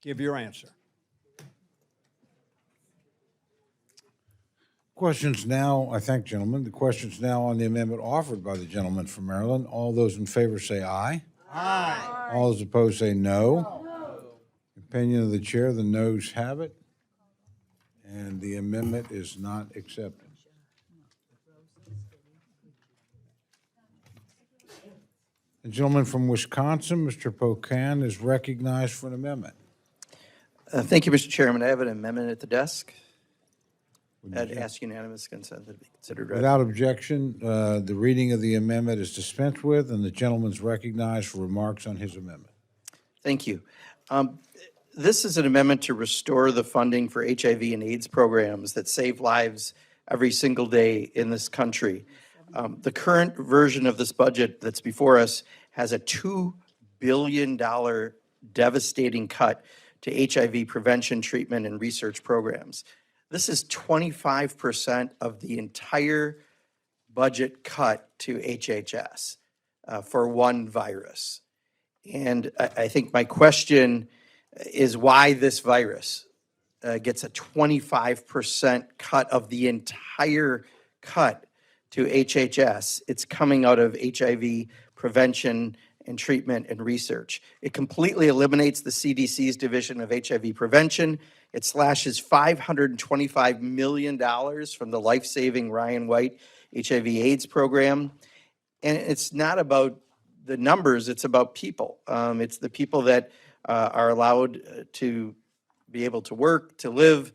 Give your answer. Questions now, I thank gentlemen. The questions now on the amendment offered by the gentleman from Maryland. All those in favor say aye. Aye. All those opposed say no. Opinion of the chair, the noes have it. And the amendment is not accepted. The gentleman from Wisconsin, Mr. Pocan, is recognized for an amendment. Thank you, Mr. Chairman. I have an amendment at the desk. I'd ask unanimous consent that be considered read. Without objection, the reading of the amendment is dispensed with, and the gentleman's recognized for remarks on his amendment. Thank you. This is an amendment to restore the funding for HIV and AIDS programs that save lives every single day in this country. The current version of this budget that's before us has a $2 billion devastating cut to HIV prevention, treatment, and research programs. This is 25% of the entire budget cut to HHS for one virus. And I think my question is why this virus gets a 25% cut of the entire cut to HHS. It's coming out of HIV prevention and treatment and research. It completely eliminates the CDC's division of HIV prevention. It slashes $525 million from the life-saving Ryan White HIV AIDS program. And it's not about the numbers, it's about people. It's the people that are allowed to be able to work, to live,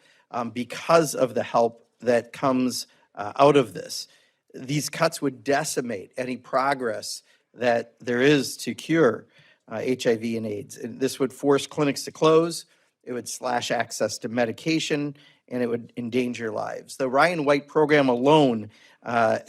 because of the help that comes out of this. These cuts would decimate any progress that there is to cure HIV and AIDS. And this would force clinics to close, it would slash access to medication, and it would endanger lives. The Ryan White program alone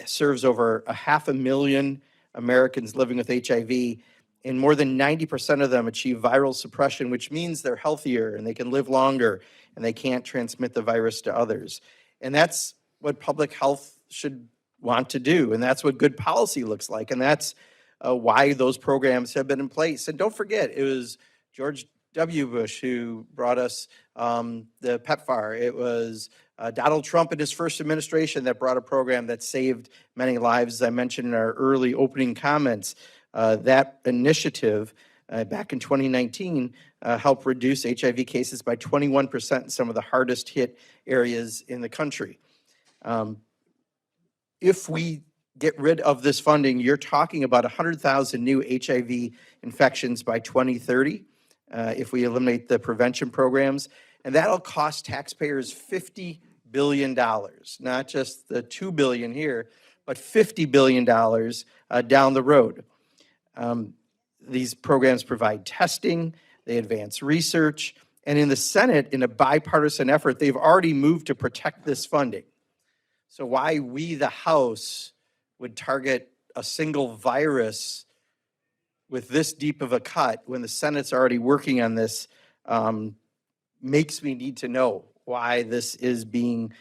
serves over 500,000 Americans living with HIV, and more than 90% of them achieve viral suppression, which means they're healthier and they can live longer and they can't transmit the virus to others. And that's what public health should want to do, and that's what good policy looks like, and that's why those programs have been in place. And don't forget, it was George W. Bush who brought us the PEPFAR. It was Donald Trump in his first administration that brought a program that saved many lives, as I mentioned in our early opening comments. That initiative back in 2019 helped reduce HIV cases by 21% in some of the hardest hit areas in the country. If we get rid of this funding, you're talking about 100,000 new HIV infections by 2030 if we eliminate the prevention programs. And that'll cost taxpayers $50 billion, not just the $2 billion here, but $50 billion down the road. These programs provide testing, they advance research, and in the Senate, in a bipartisan effort, they've already moved to protect this funding. So why we, the House, would target a single virus with this deep of a cut when the Senate's already working on this makes me need to know why this is being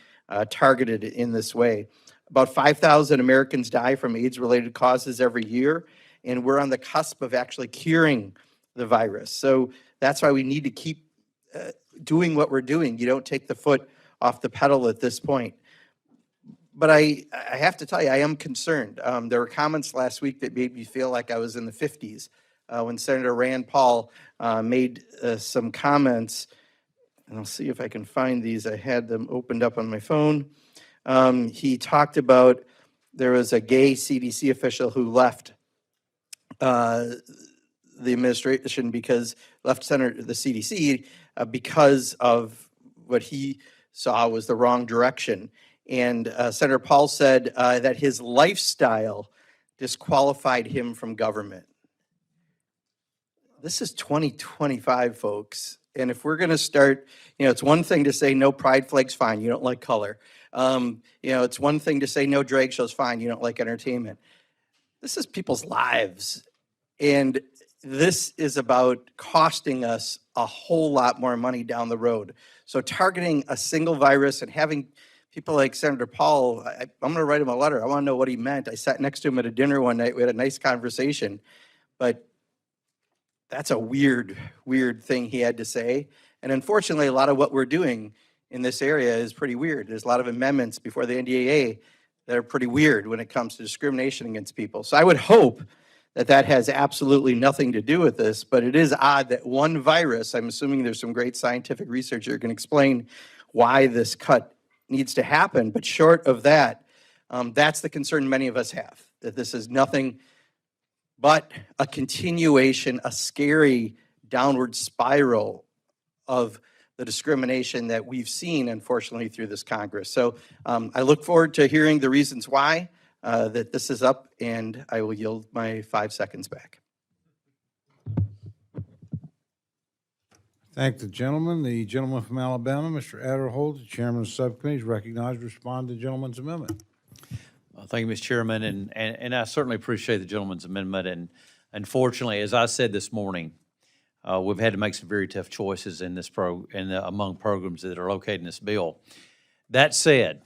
targeted in this way. About 5,000 Americans die from AIDS-related causes every year, and we're on the cusp of actually curing the virus. So that's why we need to keep doing what we're doing. You don't take the foot off the pedal at this point. But I have to tell you, I am concerned. There were comments last week that made me feel like I was in the 50s when Senator Rand Paul made some comments, and I'll see if I can find these. I had them opened up on my phone. He talked about there was a gay CDC official who left the administration because left the CDC because of what he saw was the wrong direction. And Senator Paul said that his lifestyle disqualified him from government. This is 2025, folks, And if we're going to start, it's one thing to say no pride flags, fine, you don't like color. It's one thing to say no drag shows, fine, you don't like entertainment. This is people's lives. And this is about costing us a whole lot more money down the road. So targeting a single virus and having people like Senator Paul, I'm going to write him a letter. I want to know what he meant. I sat next to him at a dinner one night. We had a nice conversation. But that's a weird thing he had to say. And unfortunately, a lot of what we're doing in this area is pretty weird. There's a lot of amendments before the NDAA that are pretty weird when it comes to discrimination against people. So I would hope that has absolutely nothing to do with this, but it is odd that one virus, I'm assuming there's some great scientific research that can explain why this cut needs to happen, but short of that, that's the concern many of us have, that this is nothing but a continuation, a scary downward spiral of the discrimination that we've seen, unfortunately, through this Congress. So I look forward to hearing the reasons why that this is up, and I will yield my 5 seconds back. Thank the gentleman. The gentleman from Alabama, Mr. Adderholt, the chairman of the subcommittee, is recognized to respond to the gentleman's amendment. Thank you, Mr. Chairman, and I certainly appreciate the gentleman's amendment. And unfortunately, as I said this morning, we've had to make some very tough choices in this among programs that are located in this bill. That said,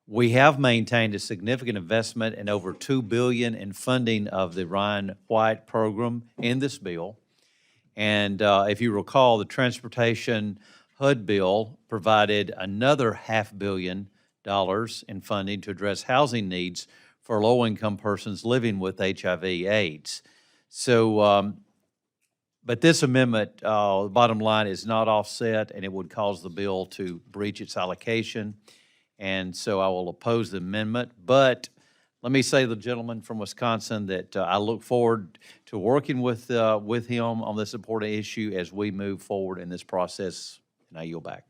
we have maintained a significant investment in over $2 billion in funding of the Ryan White program in this bill. And if you recall, the transportation HUD bill provided another $500 million in funding to address housing needs for low-income persons living with HIV/AIDS. So, but this amendment, the bottom line, is not offset, and it would cause the bill to breach its allocation. And so I will oppose the amendment. But let me say to the gentleman from Wisconsin that I look forward to working with him on this important issue as we move forward in this process. And I yield back.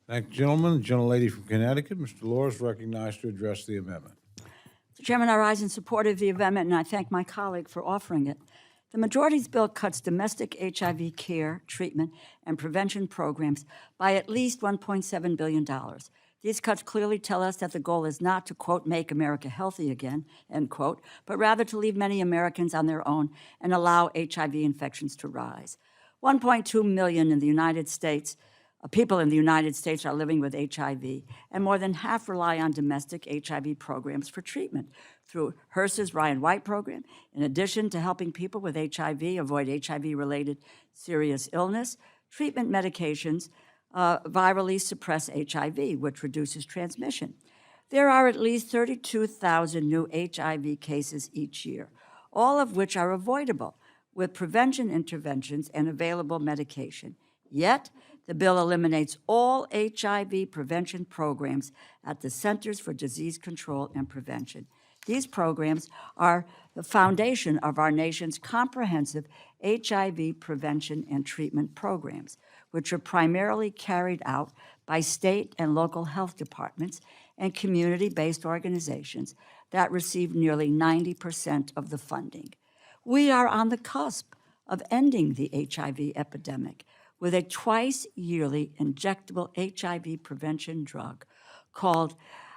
Thank you, gentleman. The gentlelady from Connecticut, Mr. Delores, recognized to address the amendment. Mr. Chairman, I rise in support of the amendment, and I thank my colleague for offering it. The majority's bill cuts domestic HIV care, treatment, and prevention programs by at least $1.7 billion. These cuts clearly tell us that the goal is not to, quote, make America healthy again, end quote, but rather to leave many Americans on their own and allow HIV infections to rise. 1.2 million in the United States people in the United States are living with HIV, and more than half rely on domestic HIV programs for treatment through HRSA's Ryan White program. In addition to helping people with HIV avoid HIV-related serious illness, treatment medications virally suppress HIV, which reduces transmission. There are at least 32,000 new HIV cases each year, all of which are avoidable with prevention interventions and available medication. Yet, the bill eliminates all HIV prevention programs at the Centers for Disease Control and Prevention. These programs are the foundation of our nation's comprehensive HIV prevention and treatment programs, which are primarily carried out by state and local health departments and community-based organizations that receive nearly 90% of the funding. We are on the cusp of ending the HIV epidemic with a twice-yearly injectable HIV prevention drug called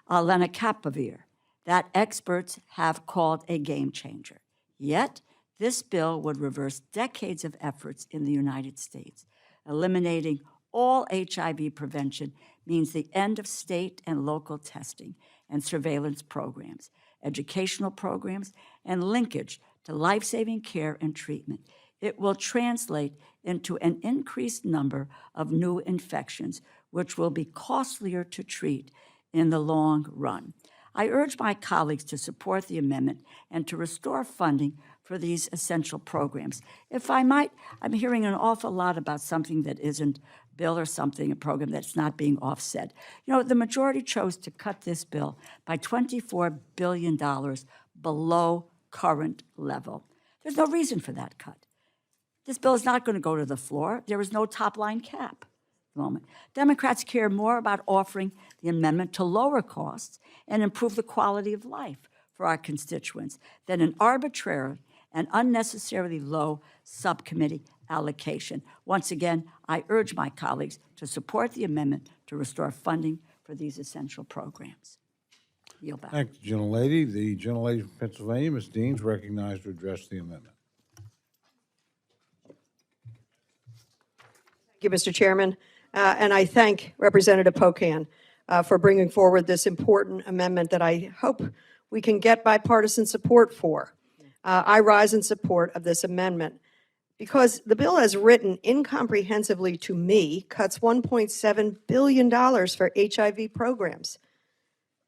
lenacapavir that experts have called a game changer. Yet, this bill would reverse decades of efforts in the United States. Eliminating all HIV prevention means the end of state and local testing and surveillance programs, educational programs, and linkage to life-saving care and treatment. It will translate into an increased number of new infections, which will be costlier to treat in the long run. I urge my colleagues to support the amendment and to restore funding for these essential programs. If I might, I'm hearing an awful lot about something that isn't bill or something, a program that's not being offset. You know, the majority chose to cut this bill by $24 billion below current level. There's no reason for that cut. This bill is not going to go to the floor. There is no top-line cap at the moment. Democrats care more about offering the amendment to lower costs and improve the quality of life for our constituents than an arbitrary and unnecessarily low subcommittee allocation. Once again, I urge my colleagues to support the amendment to restore funding for these essential programs. Yield back. Thank you, gentlelady. The gentlelady from Pennsylvania, Ms. Dean, is recognized to address the amendment. Thank you, Mr. Chairman. And I thank Representative Pocan for bringing forward this important amendment that I hope we can get bipartisan support for. I rise in support of this amendment because the bill as written incomprehensibly to me cuts $1.7 billion for HIV programs.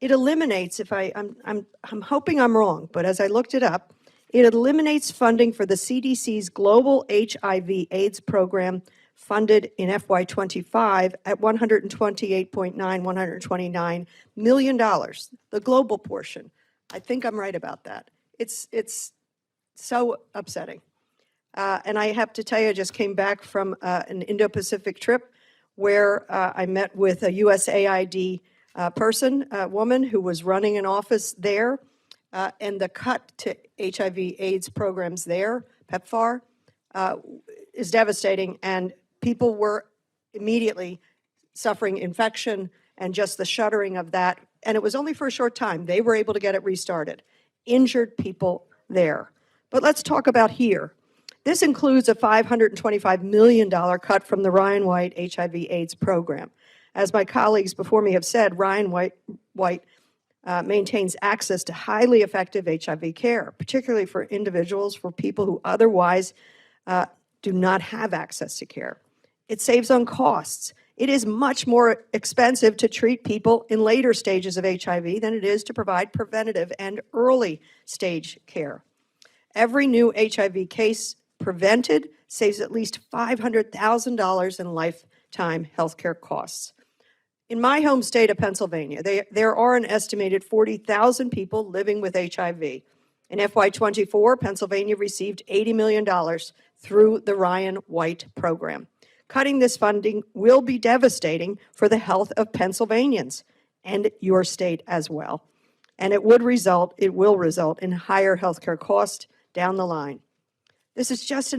It eliminates, I'm hoping I'm wrong, but as I looked it up, it eliminates funding for the CDC's global HIV/AIDS program funded in FY25 at $128.9 million, the global portion. I think I'm right about that. It's so upsetting. And I have to tell you, I just came back from an Indo-Pacific trip where I met with a USAID woman who was running an office there, and the cut to HIV/AIDS programs there, PEPFAR, is devastating, and people were immediately suffering infection and just the shuttering of that. And it was only for a short time. They were able to get it restarted. Injured people there. But let's talk about here. This includes a $525 million cut from the Ryan White HIV/AIDS program. As my colleagues before me have said, Ryan White maintains access to highly effective HIV care, particularly for individuals, for people who otherwise do not have access to care. It saves on costs. It is much more expensive to treat people in later stages of HIV than it is to provide preventative and early stage care. Every new HIV case prevented saves at least $500,000 in lifetime healthcare costs. In my home state of Pennsylvania, there are an estimated 40,000 people living with HIV. In FY24, Pennsylvania received $80 million through the Ryan White program. Cutting this funding will be devastating for the health of Pennsylvanians and your state as well. And it will result in higher healthcare costs down the line. This is just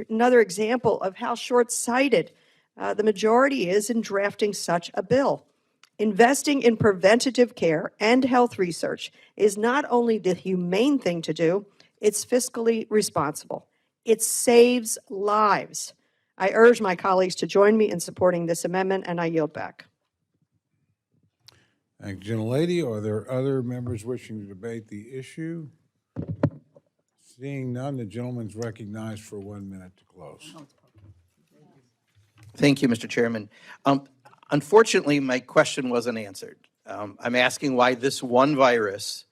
another example of how short-sighted the majority is in drafting such a bill. Investing in preventative care and health research is not only the humane thing to do, it's fiscally responsible. It saves lives. I urge my colleagues to join me in supporting this amendment, and I yield back. Thank you, gentlelady. Are there other members wishing to debate the issue? Seeing none, the gentleman's recognized for 1 minute to close. Thank you, Mr. Chairman. Unfortunately, my question wasn't answered. I'm asking why this one virus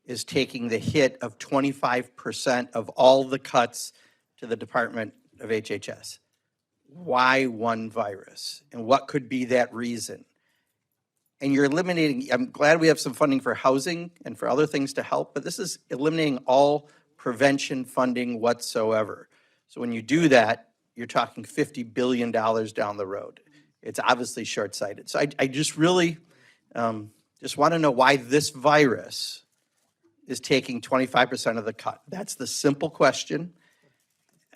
is taking the hit of 25% of all the cuts to the Department of HHS. Why one virus? And what could be that reason? And you're eliminating, I'm glad we have some funding for housing and for other things to help, but this is eliminating all prevention funding whatsoever. So when you do that, you're talking $50 billion down the road. It's obviously short-sighted. So I just really just want to know why this virus is taking 25% of the cut. That's the simple question,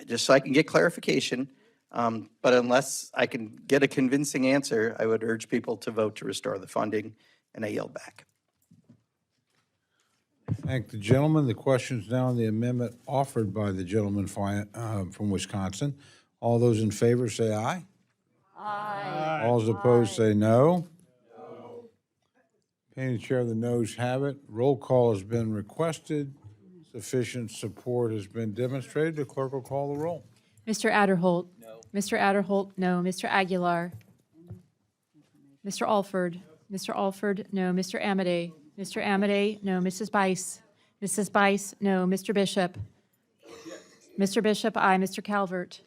just so I can get clarification. But unless I can get a convincing answer, I would urge people to vote to restore the funding, and I yield back. Thank the gentleman. The question is now on the amendment offered by the gentleman from Wisconsin. All those in favor say aye. Aye. All those opposed say no. No. Paying the chair, the noes have it. Roll call has been requested. Sufficient support has been demonstrated. The clerk will call the roll. Mr. Adderholt. No. Mr. Adderholt, no. Mr. Aguilar. Mr. Alford. Mr. Alford, no. Mr. Amade. Mr. Amade, no. Mrs. Bice. Mrs. Bice, no. Mr. Bishop. Mr. Bishop, aye. Mr. Calvert.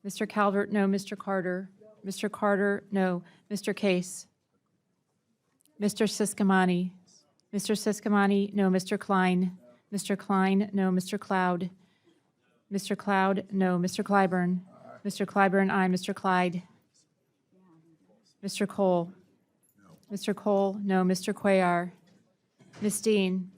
Mr. Calvert, no. Mr. Carter. Mr. Carter, no. Mr. Case. Mr. Siscomani. Mr. Siscomani, no. Mr. Klein. Mr. Klein, no. Mr. Cloud. Mr. Cloud, no. Mr. Clyburn. Mr. Clyburn, aye. Mr. Clyde. Mr. Cole. Mr. Cole, no. Mr. Cuellar. Ms. Dean.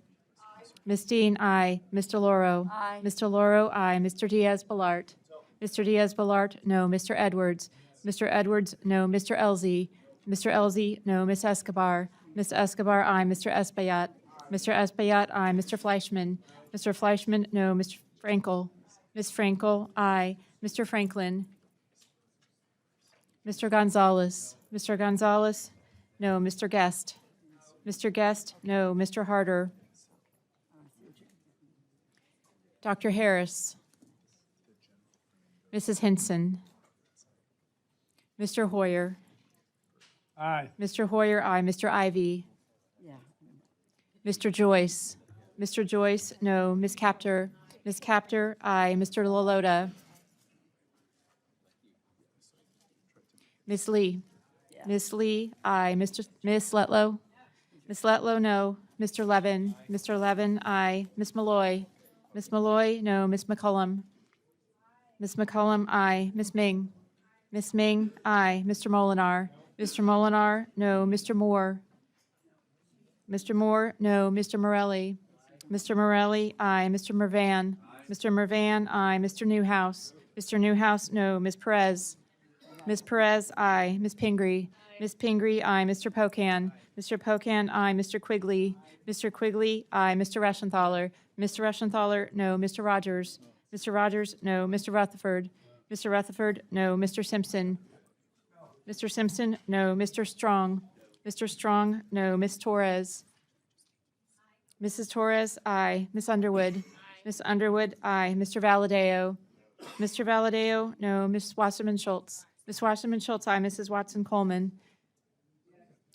Ms. Dean, aye. Mr. Loro. Aye. Mr. Loro, aye. Mr. Diaz-Balart. Mr. Diaz-Balart, no. Mr. Edwards? Mr. Edwards, no. Mr. Elzey? Mr. Elzey, no. Ms. Escobar? Ms. Escobar, aye. Mr. Espaillat? Mr. Espaillat, aye. Mr. Fleischman? Mr. Fleischman, no. Mr. Frankel? Ms. Frankel, aye. Mr. Franklin? Mr. Gonzalez? Mr. Gonzalez, no. Mr. Guest? Mr. Guest, no. Mr. Harder? Dr. Harris? Mrs. Henson? Mr. Hoyer? Aye. Mr. Hoyer, aye. Mr. Ivy? Mr. Joyce? Mr. Joyce, no. Ms. Capter? Ms. Capter, aye. Mr. Lalota? Ms. Lee? Ms. Lee, aye. Ms. Letlow? Ms. Letlow, no. Mr. Levin? Mr. Levin, aye. Ms. Malloy? Ms. Malloy, no. Ms. McCullum? Ms. McCullum, aye. Ms. Ming? Ms. Ming, aye. Mr. Molinar? Mr. Molinar, no. Mr. Moore? Mr. Moore, no. Mr. Morelli? Mr. Morelli, aye. Mr. Mervan? Mr. Mervan, aye. Mr. Newhouse? Mr. Newhouse, no. Ms. Perez? Ms. Perez, aye. Ms. Pingree? Ms. Pingree, aye. Mr. Pocan? Mr. Pocan, aye. Mr. Quigley? Mr. Quigley, aye. Mr. Reschenthaler? Mr. Reschenthaler, no. Mr. Rogers? Mr. Rogers, no. Mr. Rutherford? Mr. Rutherford, no. Mr. Simpson? Mr. Simpson, no. Mr. Strong? Mr. Strong, no. Ms. Torres? Mrs. Torres, aye. Ms. Underwood? Ms. Underwood, aye. Mr. Valadeo? Mr. Valadeo, no. Ms. Wasserman Schultz? Ms. Wasserman Schultz, aye. Mrs. Watson Coleman?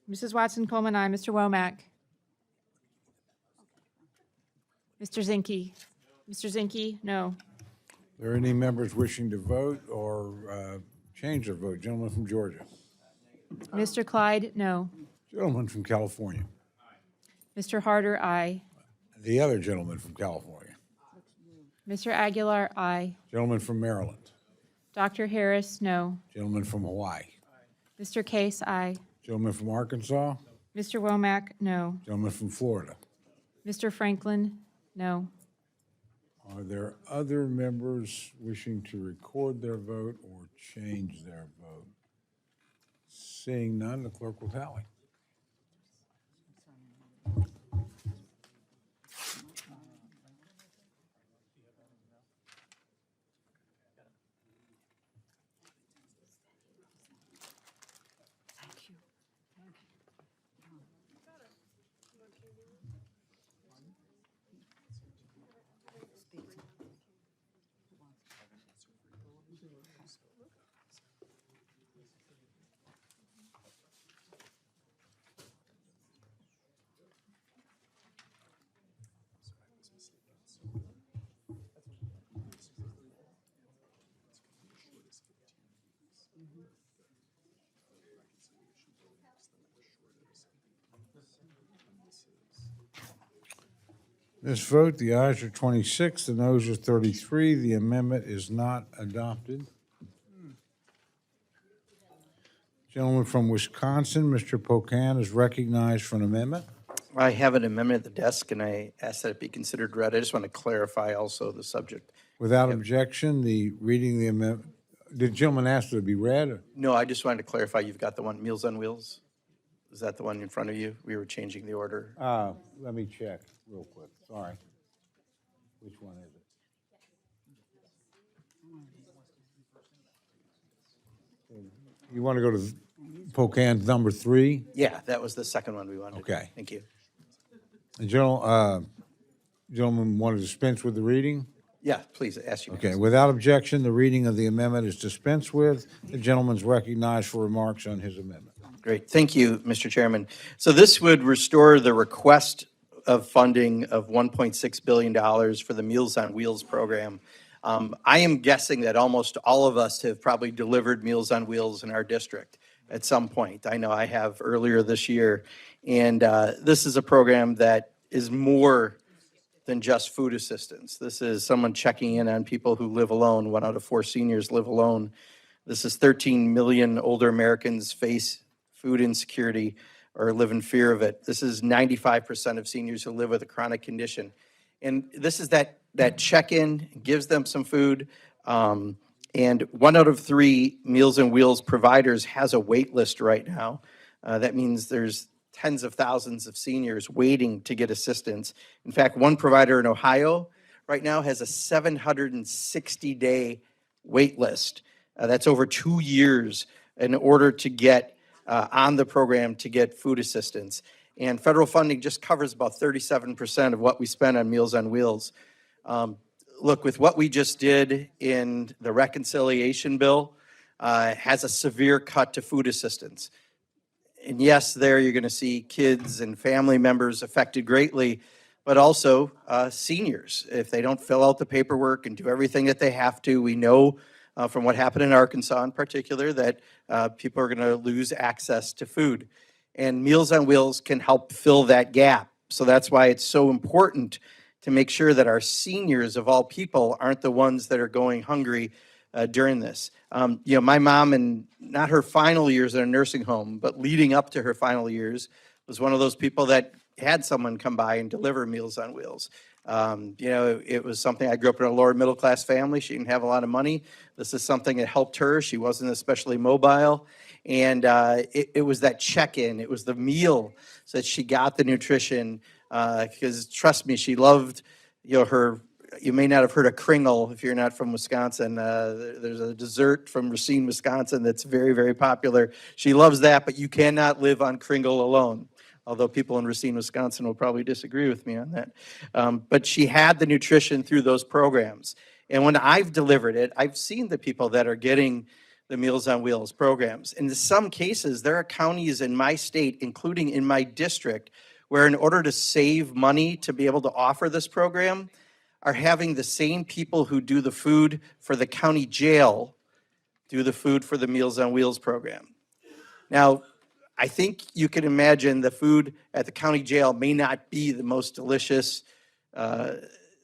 Mrs. Watson Coleman, aye. Mr. Womack? Mr. Zinke? Mr. Zinke, no. Are there any members wishing to vote or change their vote? Gentleman from Georgia. Mr. Clyde, no. Gentleman from California. Mr. Harder, aye. The other gentleman from California. Mr. Aguilar, aye. Gentleman from Maryland. Dr. Harris, no. Gentleman from Hawaii. Mr. Case, aye. Gentleman from Arkansas. Mr. Womack, no. Gentleman from Florida. Mr. Franklin, no. Are there other members wishing to record their vote or change their vote? Seeing none, the clerk will tally. This vote, the ayes are 26, the noes are 33. The amendment is not adopted. Gentleman from Wisconsin, Mr. Pocan, is recognized for an amendment. I have an amendment at the desk, and I ask that it be considered read. I just want to clarify also the subject. Without objection, the reading of the amendment, did the gentleman ask that it be read? Or? No, I just wanted to clarify, you've got the one, Meals on Wheels? Is that the one in front of you? We were changing the order. Let me check real quick, sorry. Which one is it? You want to go to Pocan's number 3? Yeah, that was the second one we wanted. Okay. Thank you. The gentleman want to dispense with the reading? Yeah, please, ask you. Okay, without objection, the reading of the amendment is dispensed with. The gentleman's recognized for remarks on his amendment. Great, thank you, Mr. Chairman. So this would restore the request of funding of $1.6 billion for the Meals on Wheels program. I am guessing that almost all of us have probably delivered Meals on Wheels in our district at some point. I know I have earlier this year. And this is a program that is more than just food assistance. This is someone checking in on people who live alone. 1 out of 4 seniors live alone. This is 13 million older Americans face food insecurity or live in fear of it. This is 95% of seniors who live with a chronic condition. And this is that check-in, gives them some food. And 1 out of 3 Meals on Wheels providers has a wait list right now. That means there's tens of thousands of seniors waiting to get assistance. In fact, one provider in Ohio right now has a 760-day wait list. That's over 2 years in order to get on the program to get food assistance. And federal funding just covers about 37% of what we spend on Meals on Wheels. Look, with what we just did in the reconciliation bill, has a severe cut to food assistance. And yes, there you're going to see kids and family members affected greatly, but also seniors. If they don't fill out the paperwork and do everything that they have to, we know from what happened in Arkansas in particular that people are going to lose access to food. And Meals on Wheels can help fill that gap. So that's why it's so important to make sure that our seniors of all people aren't the ones that are going hungry during this. My mom, in not her final years in a nursing home, but leading up to her final years, was one of those people that had someone come by and deliver Meals on Wheels. It was something. I grew up in a lower middle class family. She didn't have a lot of money. This is something that helped her. She wasn't especially mobile. And it was that check-in. It was the meal so that she got the nutrition. Because trust me, she loved, her. You may not have heard of Kringle if you're not from Wisconsin. There's a dessert from Racine, Wisconsin that's very, very popular. She loves that, but you cannot live on Kringle alone. Although people in Racine, Wisconsin will probably disagree with me on that. But she had the nutrition through those programs. And when I've delivered it, I've seen the people that are getting the Meals on Wheels programs. And in some cases, there are counties in my state, including in my district, where in order to save money to be able to offer this program, are having the same people who do the food for the county jail do the food for the Meals on Wheels program. Now, I think you can imagine the food at the county jail may not be the most delicious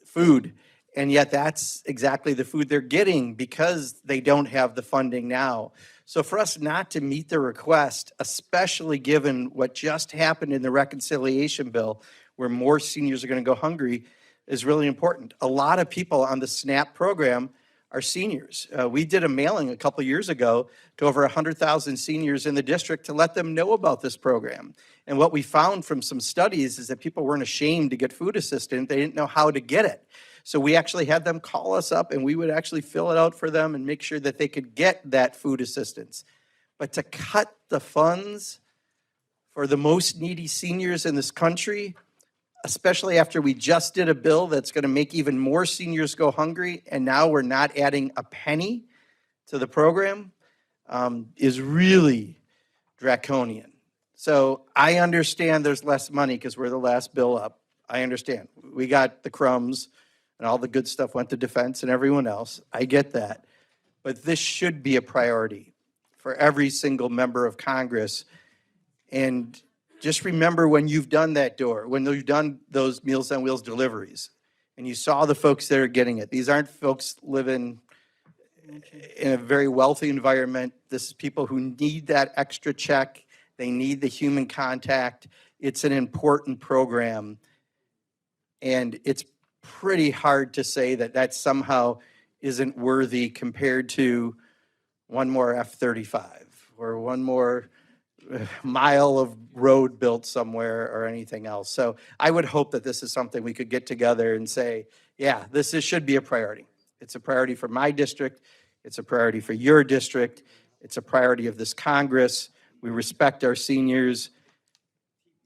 food, and yet that's exactly the food they're getting because they don't have the funding now. So for us not to meet the request, especially given what just happened in the reconciliation bill, where more seniors are going to go hungry, is really important. A lot of people on the SNAP program are seniors. We did a mailing a couple years ago to over 100,000 seniors in the district to let them know about this program. And what we found from some studies is that people weren't ashamed to get food assistance. They didn't know how to get it. So we actually had them call us up and we would actually fill it out for them and make sure that they could get that food assistance. But to cut the funds for the most needy seniors in this country, especially after we just did a bill that's going to make even more seniors go hungry, and now we're not adding a penny to the program, is really draconian. So I understand there's less money because we're the last bill up. I understand. We got the crumbs and all the good stuff went to defense and everyone else. I get that. But this should be a priority for every single member of Congress. And just remember when you've done that door, when you've done those Meals on Wheels deliveries, and you saw the folks that are getting it. These aren't folks living in a very wealthy environment. This is people who need that extra check. They need the human contact. It's an important program. And it's pretty hard to say that that somehow isn't worthy compared to one more F-35 or one more mile of road built somewhere or anything else. So I would hope that this is something we could get together and say, yeah, should be a priority. It's a priority for my district. It's a priority for your district. It's a priority of this Congress. We respect our seniors,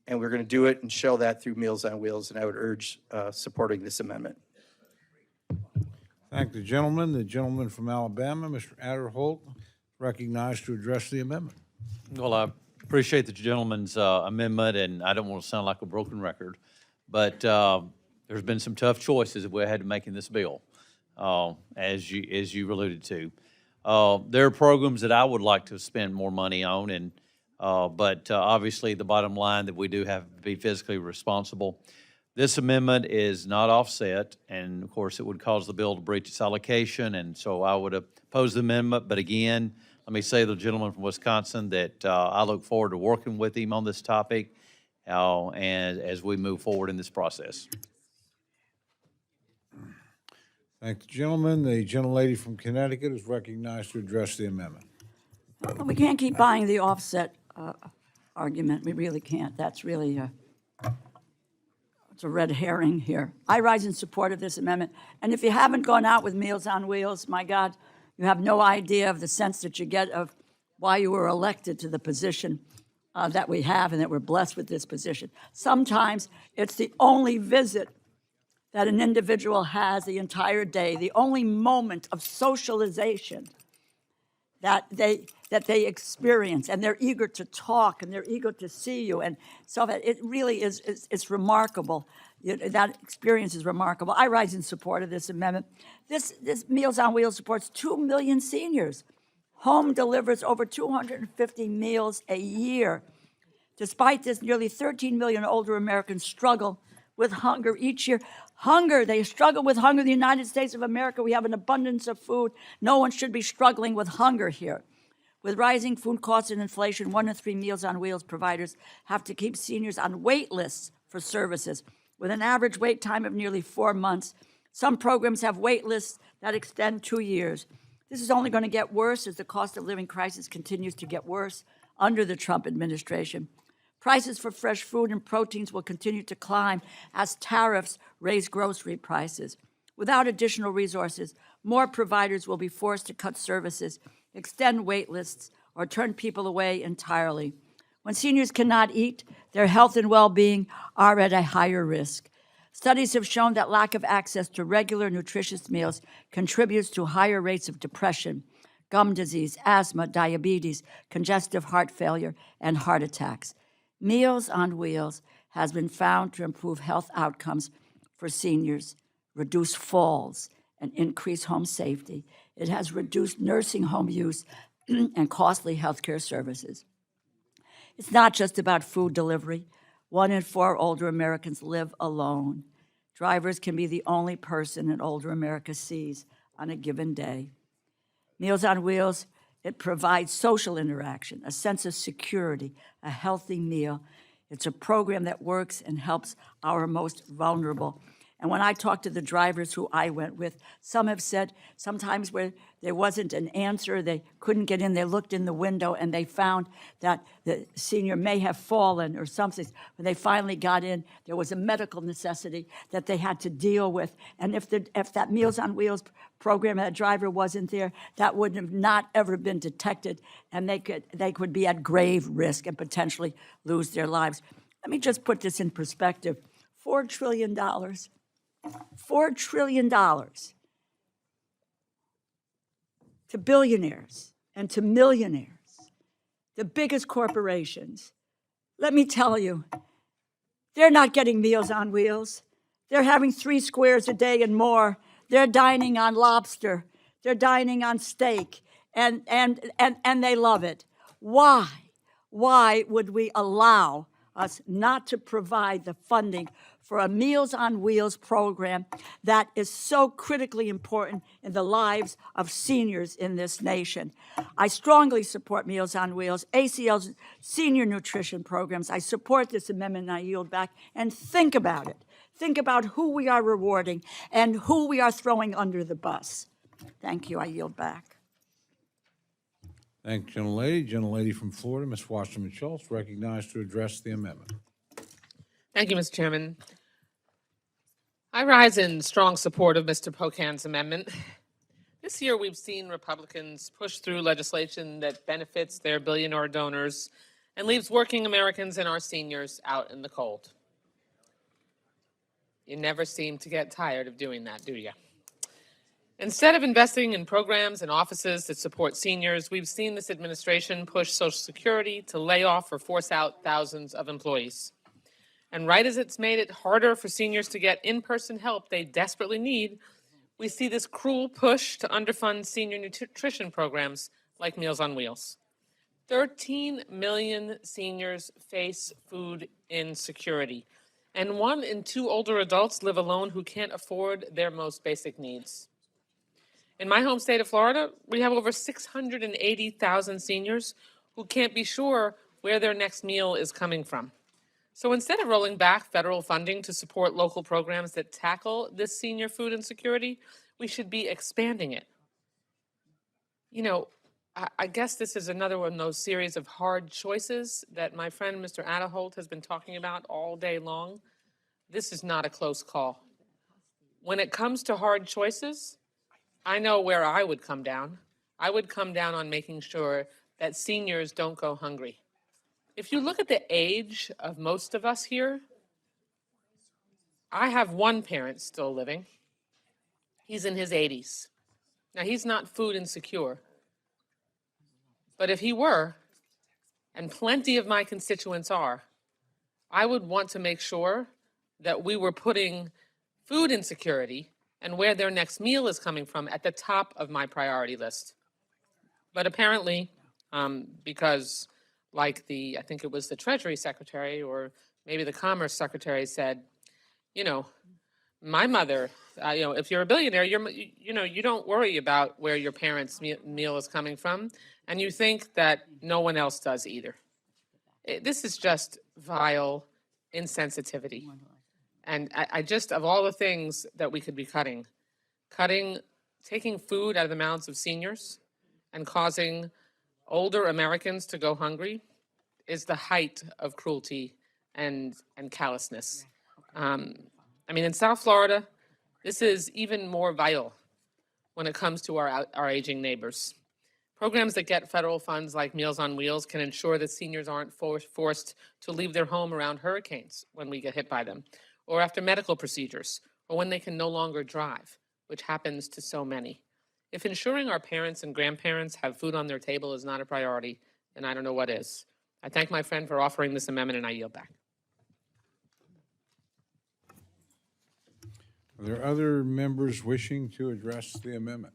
and we're going to do it and show that through Meals on Wheels, and I would urge supporting this amendment. Thank the gentleman. The gentleman from Alabama, Mr. Adderholt, recognized to address the amendment. Well, I appreciate the gentleman's amendment, and I don't want to sound like a broken record, but there's been some tough choices that we had to make in this bill, as you alluded to. There are programs that I would like to spend more money on, and but obviously the bottom line that we do have to be fiscally responsible. This amendment is not offset, and of course it would cause the bill to breach its allocation, and so I would oppose the amendment. But again, let me say to the gentleman from Wisconsin that I look forward to working with him on this topic and as we move forward in this process. Thank the gentleman. The gentlelady from Connecticut is recognized to address the amendment. We can't keep buying the offset argument. We really can't. That's really it's a red herring here. I rise in support of this amendment. And if you haven't gone out with Meals on Wheels, my God, you have no idea of the sense that you get of why you were elected to the position that we have and that we're blessed with this position. Sometimes it's the only visit that an individual has the entire day, the only moment of socialization that they experience, and they're eager to talk and they're eager to see you, and so that it really is it's remarkable. That experience is remarkable. I rise in support of this amendment. This Meals on Wheels supports 2 million seniors. Home delivers over 250 meals a year. Despite this, nearly 13 million older Americans struggle with hunger each year. They struggle with hunger in the United States of America. We have an abundance of food. No one should be struggling with hunger here. With rising food costs and inflation, 1 in 3 Meals on Wheels providers have to keep seniors on wait lists for services. With an average wait time of nearly 4 months, some programs have wait lists that extend 2 years. This is only going to get worse as the cost of living crisis continues to get worse under the Trump administration. Prices for fresh food and proteins will continue to climb as tariffs raise grocery prices. Without additional resources, more providers will be forced to cut services, extend wait lists, or turn people away entirely. When seniors cannot eat, their health and well-being are at a higher risk. Studies have shown that lack of access to regular nutritious meals contributes to higher rates of depression, gum disease, asthma, diabetes, congestive heart failure, and heart attacks. Meals on Wheels has been found to improve health outcomes for seniors, reduce falls, and increase home safety. It has reduced nursing home use and costly healthcare services. It's not just about food delivery. 1 in 4 older Americans live alone. Drivers can be the only person in older America sees on a given day. Meals on Wheels, it provides social interaction, a sense of security, a healthy meal. It's a program that works and helps our most vulnerable. And when I talked to the drivers who I went with, some have said sometimes where there wasn't an answer, they couldn't get in, they looked in the window and they found that the senior may have fallen or something. When they finally got in, there was a medical necessity that they had to deal with. And if that Meals on Wheels program, that driver wasn't there, that would have not ever been detected, and they could be at grave risk and potentially lose their lives. Let me just put this in perspective. $4 trillion. $4 trillion to billionaires and to millionaires, the biggest corporations. Let me tell you, they're not getting Meals on Wheels. They're having 3 squares a day and more. They're dining on lobster. They're dining on steak, and they love it. Why? Why would we allow us not to provide the funding for a Meals on Wheels program that is so critically important in the lives of seniors in this nation? I strongly support Meals on Wheels, ACL's senior nutrition programs. I support this amendment, and I yield back. And think about it. Think about who we are rewarding and who we are throwing under the bus. Thank you. I yield back. Thank you, gentlelady. Gentlelady from Florida, Ms. Wasserman Schultz, recognized to address the amendment. Thank you, Mr. Chairman. I rise in strong support of Mr. Pocan's amendment. This year, we've seen Republicans push through legislation that benefits their billionaire donors and leaves working Americans and our seniors out in the cold. You never seem to get tired of doing that, do you? Instead of investing in programs and offices that support seniors, we've seen this administration push Social Security to lay off or force out thousands of employees. And right as it's made it harder for seniors to get in-person help they desperately need, we see this cruel push to underfund senior nutrition programs like Meals on Wheels. 13 million seniors face food insecurity, and 1 in 2 older adults live alone who can't afford their most basic needs. In my home state of Florida, we have over 680,000 seniors who can't be sure where their next meal is coming from. So instead of rolling back federal funding to support local programs that tackle this senior food insecurity, we should be expanding it. You know, I guess this is another one of those series of hard choices that my friend Mr. Aderholt has been talking about all day long. This is not a close call. When it comes to hard choices, I know where I would come down. I would come down on making sure that seniors don't go hungry. If you look at the age of most of us here, I have one parent still living. He's in his 80s. Now, he's not food insecure, but if he were, and plenty of my constituents are, I would want to make sure that we were putting food insecurity and where their next meal is coming from at the top of my priority list. But apparently, because like I think it was the Treasury Secretary or maybe the Commerce Secretary said, you know, my mother, you know, if you're a billionaire, you don't worry about where your parents' meal is coming from, and you think that no one else does either. This is just vile insensitivity. And I just, of all the things that we could be taking food out of the mouths of seniors and causing older Americans to go hungry is the height of cruelty and callousness. I mean, in South Florida, this is even more vital when it comes to our aging neighbors. Programs that get federal funds like Meals on Wheels can ensure that seniors aren't forced to leave their home around hurricanes when we get hit by them, or after medical procedures, or when they can no longer drive, which happens to so many. If ensuring our parents and grandparents have food on their table is not a priority, then I don't know what is. I thank my friend for offering this amendment, and I yield back. Are there other members wishing to address the amendment?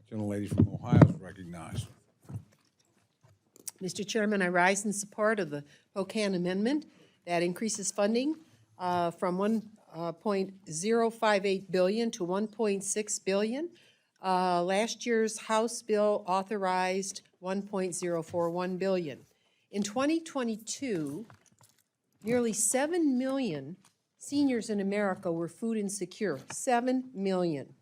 Gentlelady from Ohio is recognized. Mr. Chairman, I rise in support of the Pocan amendment that increases funding from $1.058 billion to $1.6 billion. Last year's House bill authorized $1.041 billion. In 2022, nearly 7 million seniors in America were food insecure. 7 million.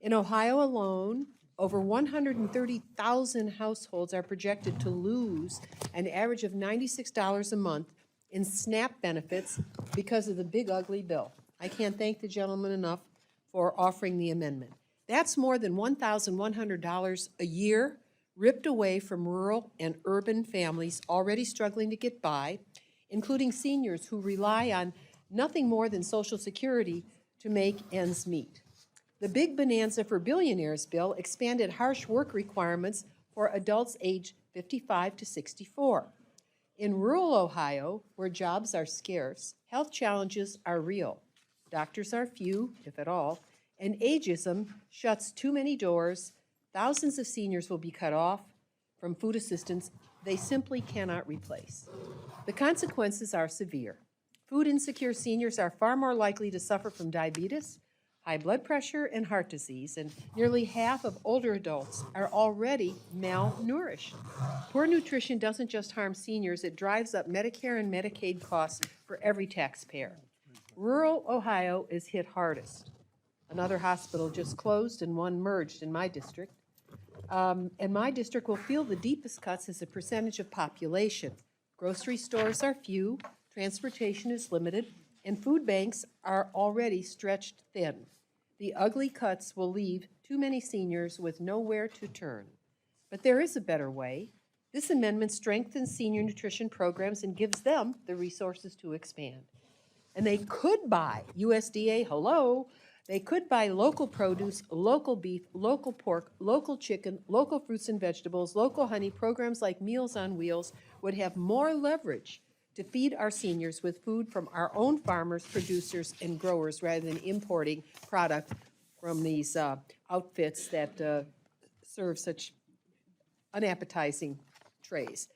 In Ohio alone, over 130,000 households are projected to lose an average of $96 a month in SNAP benefits because of the big ugly bill. I can't thank the gentleman enough for offering the amendment. That's more than $1,100 a year ripped away from rural and urban families already struggling to get by, including seniors who rely on nothing more than Social Security to make ends meet. The big bonanza for billionaires bill expanded harsh work requirements for adults aged 55 to 64. In rural Ohio, where jobs are scarce, health challenges are real. Doctors are few, if at all, and ageism shuts too many doors. Thousands of seniors will be cut off from food assistance they simply cannot replace. The consequences are severe. Food insecure seniors are far more likely to suffer from diabetes, high blood pressure, and heart disease, and nearly half of older adults are already malnourished. Poor nutrition doesn't just harm seniors, it drives up Medicare and Medicaid costs for every taxpayer. Rural Ohio is hit hardest. Another hospital just closed and one merged in my district. And my district will feel the deepest cuts as a percentage of population. Grocery stores are few, transportation is limited, and food banks are already stretched thin. The ugly cuts will leave too many seniors with nowhere to turn. But there is a better way. This amendment strengthens senior nutrition programs and gives them the resources to expand. And they could buy USDA, hello, they could buy local produce, local beef, local pork, local chicken, local fruits and vegetables, local honey. Programs like Meals on Wheels would have more leverage to feed our seniors with food from our own farmers, producers, and growers rather than importing product from these outfits that serve such unappetizing trays.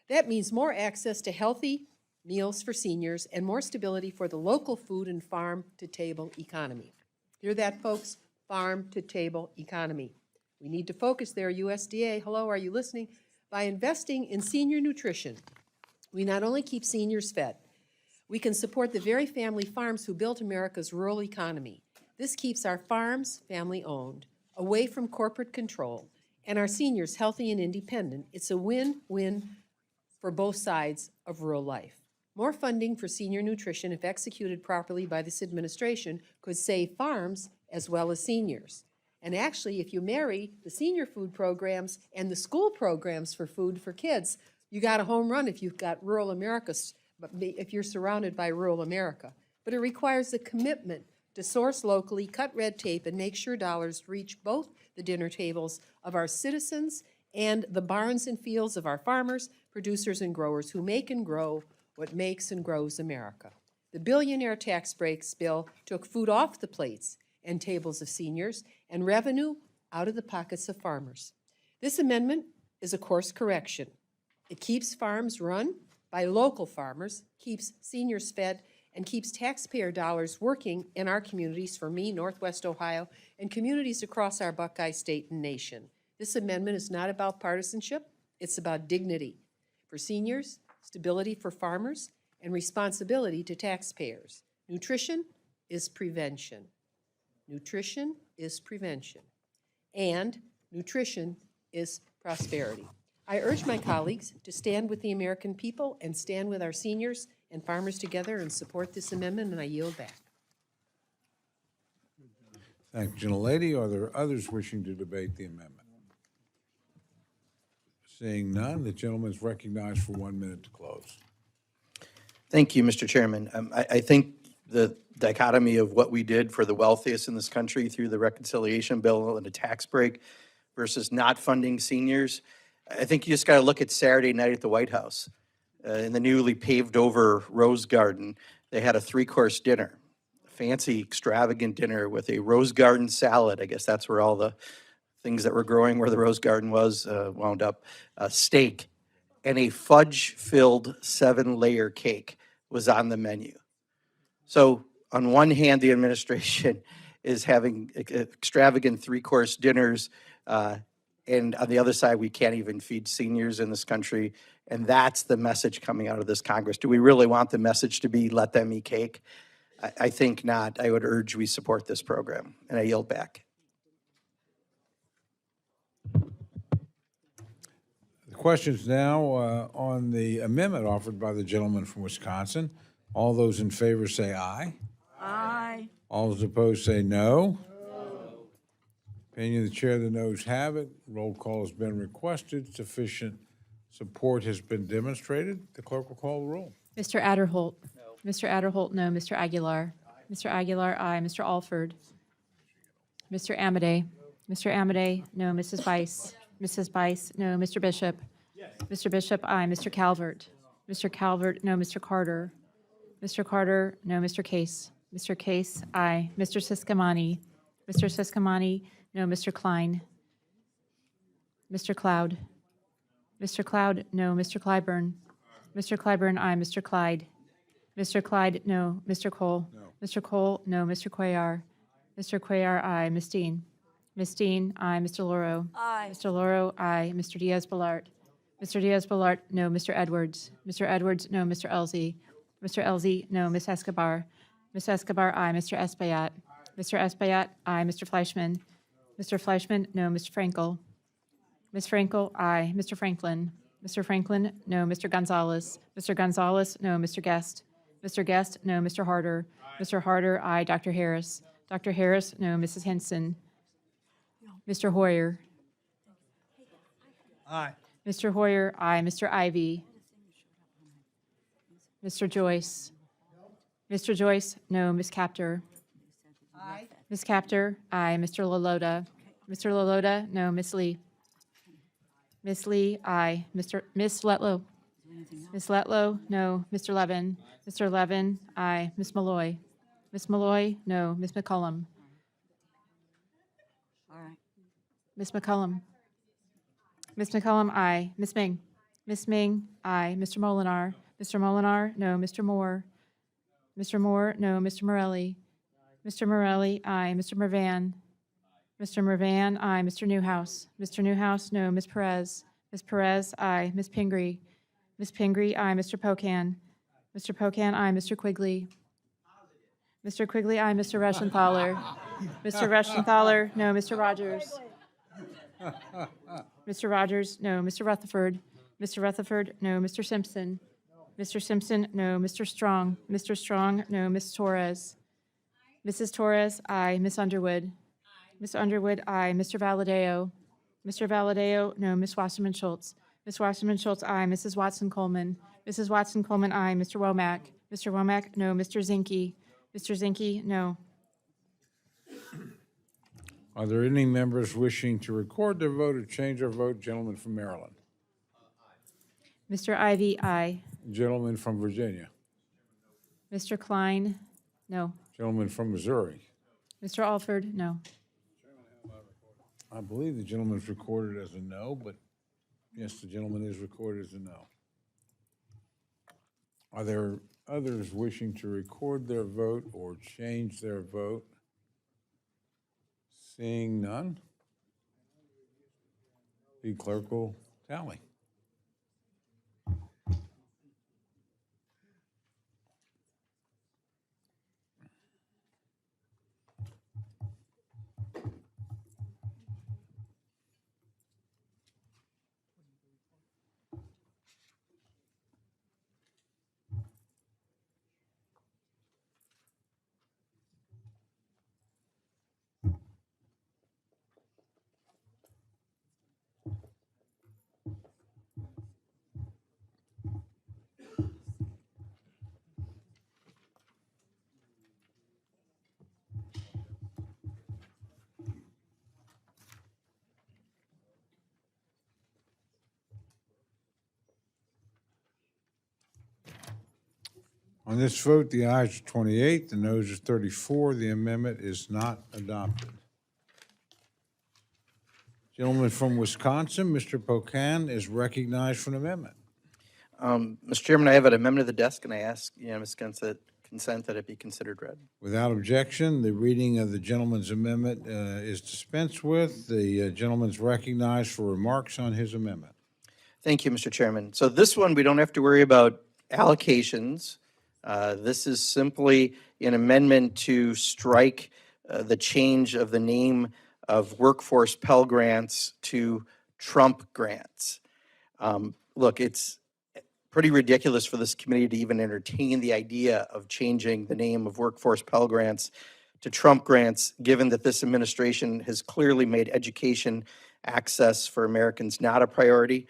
That means more access to healthy meals for seniors and more stability for the local food and farm-to-table economy. Hear that, folks? Farm-to-table economy. We need to focus there, USDA. Hello, are you listening? By investing in senior nutrition, we not only keep seniors fed, we can support the very family farms who built America's rural economy. This keeps our farms family-owned, away from corporate control, and our seniors healthy and independent. It's a win-win for both sides of rural life. More funding for senior nutrition, if executed properly by this administration, could save farms as well as seniors. And actually, if you marry the senior food programs and the school programs for food for kids, you got a home run if you've got rural America, if you're surrounded by rural America. But it requires a commitment to source locally, cut red tape, and make sure dollars reach both the dinner tables of our citizens and the barns and fields of our farmers, producers, and growers who make and grow what makes and grows America. The billionaire tax breaks bill took food off the plates and tables of seniors and revenue out of the pockets of farmers. This amendment is a course correction. It keeps farms run by local farmers, keeps seniors fed, and keeps taxpayer dollars working in our communities, for me, Northwest Ohio, and communities across our Buckeye state and nation. This amendment is not about partisanship, it's about dignity for seniors, stability for farmers, and responsibility to taxpayers. Nutrition is prevention. Nutrition is prevention. And nutrition is prosperity. I urge my colleagues to stand with the American people and stand with our seniors and farmers together and support this amendment, and I yield back. Thank you, gentlelady. Are there others wishing to debate the amendment? Seeing none, the gentleman is recognized for 1 minute to close. Thank you, Mr. Chairman. I think the dichotomy of what we did for the wealthiest in this country through the reconciliation bill and a tax break versus not funding seniors, I think you just got to look at Saturday night at the White House. In the newly paved over Rose Garden, they had a 3-course dinner, a fancy, extravagant dinner with a Rose Garden salad. I guess that's where all the things that were growing where the Rose Garden was wound up. Steak and a fudge-filled 7-layer cake was on the menu. So on one hand, the administration is having extravagant 3-course dinners, and on the other side, we can't even feed seniors in this country. And that's the message coming out of this Congress. Do we really want the message to be let them eat cake? I think not. I would urge we support this program, and I yield back. The question's now on the amendment offered by the gentleman from Wisconsin. All those in favor say aye. Aye. All those opposed say no. Opinion of the chair, the noes have it. Roll call has been requested. Sufficient support has been demonstrated. The clerk will call the roll. Mr. Adderholt? No. Mr. Adderholt, no. Mr. Aguilar? Mr. Aguilar, aye. Mr. Alford? Mr. Amade? Mr. Amade, no. Mrs. Bice? Mrs. Bice, no. Mr. Bishop? Yes. Mr. Bishop, aye. Mr. Calvert? Mr. Calvert, no. Mr. Carter? Mr. Carter, no. Mr. Case? Mr. Case, aye. Mr. Siscomani? Mr. Siscomani, no. Mr. Klein? Mr. Cloud? Mr. Cloud, no. Mr. Clyburn? Mr. Clyburn, aye. Mr. Clyde? Mr. Clyde, no. Mr. Cole? No. Mr. Cole, no. Mr. Cuellar? Mr. Cuellar, aye. Ms. Dean? Ms. Dean, aye. Mr. Loro? Aye. Mr. Loro, aye. Mr. Diaz-Balart? Mr. Diaz-Balart, no. Mr. Edwards? Mr. Edwards, no. Mr. Elzey? Mr. Elzey, no. Ms. Escobar? Ms. Escobar, aye. Mr. Espaillat? Mr. Espaillat, aye. Mr. Fleischman? Mr. Fleischman, no. Ms. Frankel? Ms. Frankel, aye. Mr. Franklin? Mr. Franklin, no. Mr. Gonzalez? Mr. Gonzalez, no. Mr. Guest? Mr. Guest, no. Mr. Harder? Mr. Harder, aye. Dr. Harris? Dr. Harris, no. Mrs. Henson? Mr. Hoyer? Aye. Mr. Hoyer, aye. Mr. Ivy? Mr. Joyce? Mr. Joyce, no. Ms. Capter? Aye. Ms. Capter, aye. Mr. Lalota? Mr. Lalota, no. Ms. Lee? Ms. Lee, aye. Miss Letlow? Ms. Letlow, no. Mr. Levin? Mr. Levin, aye. Ms. Malloy? Ms. Malloy, no. Ms. McCollum? All right. Ms. McCollum? Ms. McCollum, aye. Ms. Ming? Ms. Ming, aye. Mr. Molinar? Mr. Molinar, no. Mr. Moore? Mr. Moore, no. Mr. Morelli? Mr. Morelli, aye. Mr. Mervan? Mr. Mervan, aye. Mr. Newhouse? Mr. Newhouse, no. Ms. Perez? Ms. Perez, aye. Ms. Pingree? Ms. Pingree, aye. Mr. Pocan? Mr. Pocan, aye. Mr. Quigley? Mr. Quigley, aye. Mr. Reschenthaler. Mr. Reschenthaler, no. Mr. Rogers. Mr. Rogers, no. Mr. Rutherford. Mr. Rutherford, no. Mr. Simpson. Mr. Simpson, no. Mr. Strong. Mr. Strong, no. Ms. Torres. Mrs. Torres, aye. Ms. Underwood. Ms. Underwood, aye. Mr. Valadeo. Mr. Valadeo, no. Ms. Wasserman Schultz. Ms. Wasserman Schultz, aye. Mrs. Watson Coleman. Mrs. Watson Coleman, aye. Mr. Womack. Mr. Womack, no. Mr. Zinke. Mr. Zinke, no. Are there any members wishing to record their vote or change their vote? Gentleman from Maryland. Mr. Ivy, aye. Gentleman from Virginia. Mr. Klein, no. Gentleman from Missouri. Mr. Alford, no. I believe the gentleman is recorded as a no, but yes, the gentleman is recorded as a no. Are there others wishing to record their vote or change their vote? Seeing none, the clerk will tally. On this vote, the ayes are 28, the noes are 34. The amendment is not adopted. Gentleman from Wisconsin, Mr. Pocan, is recognized for an amendment. Mr. Chairman, I have an amendment of the desk, and I ask unanimous consent that it be considered read. Without objection, the reading of the gentleman's amendment is dispensed with. The gentleman's recognized for remarks on his amendment. Thank you, Mr. Chairman. So this one, we don't have to worry about allocations. This is simply an amendment to strike the change of the name of workforce Pell Grants to Trump Grants. Look, it's pretty ridiculous for this committee to even entertain the idea of changing the name of workforce Pell Grants to Trump Grants, given that this administration has clearly made education access for Americans not a priority.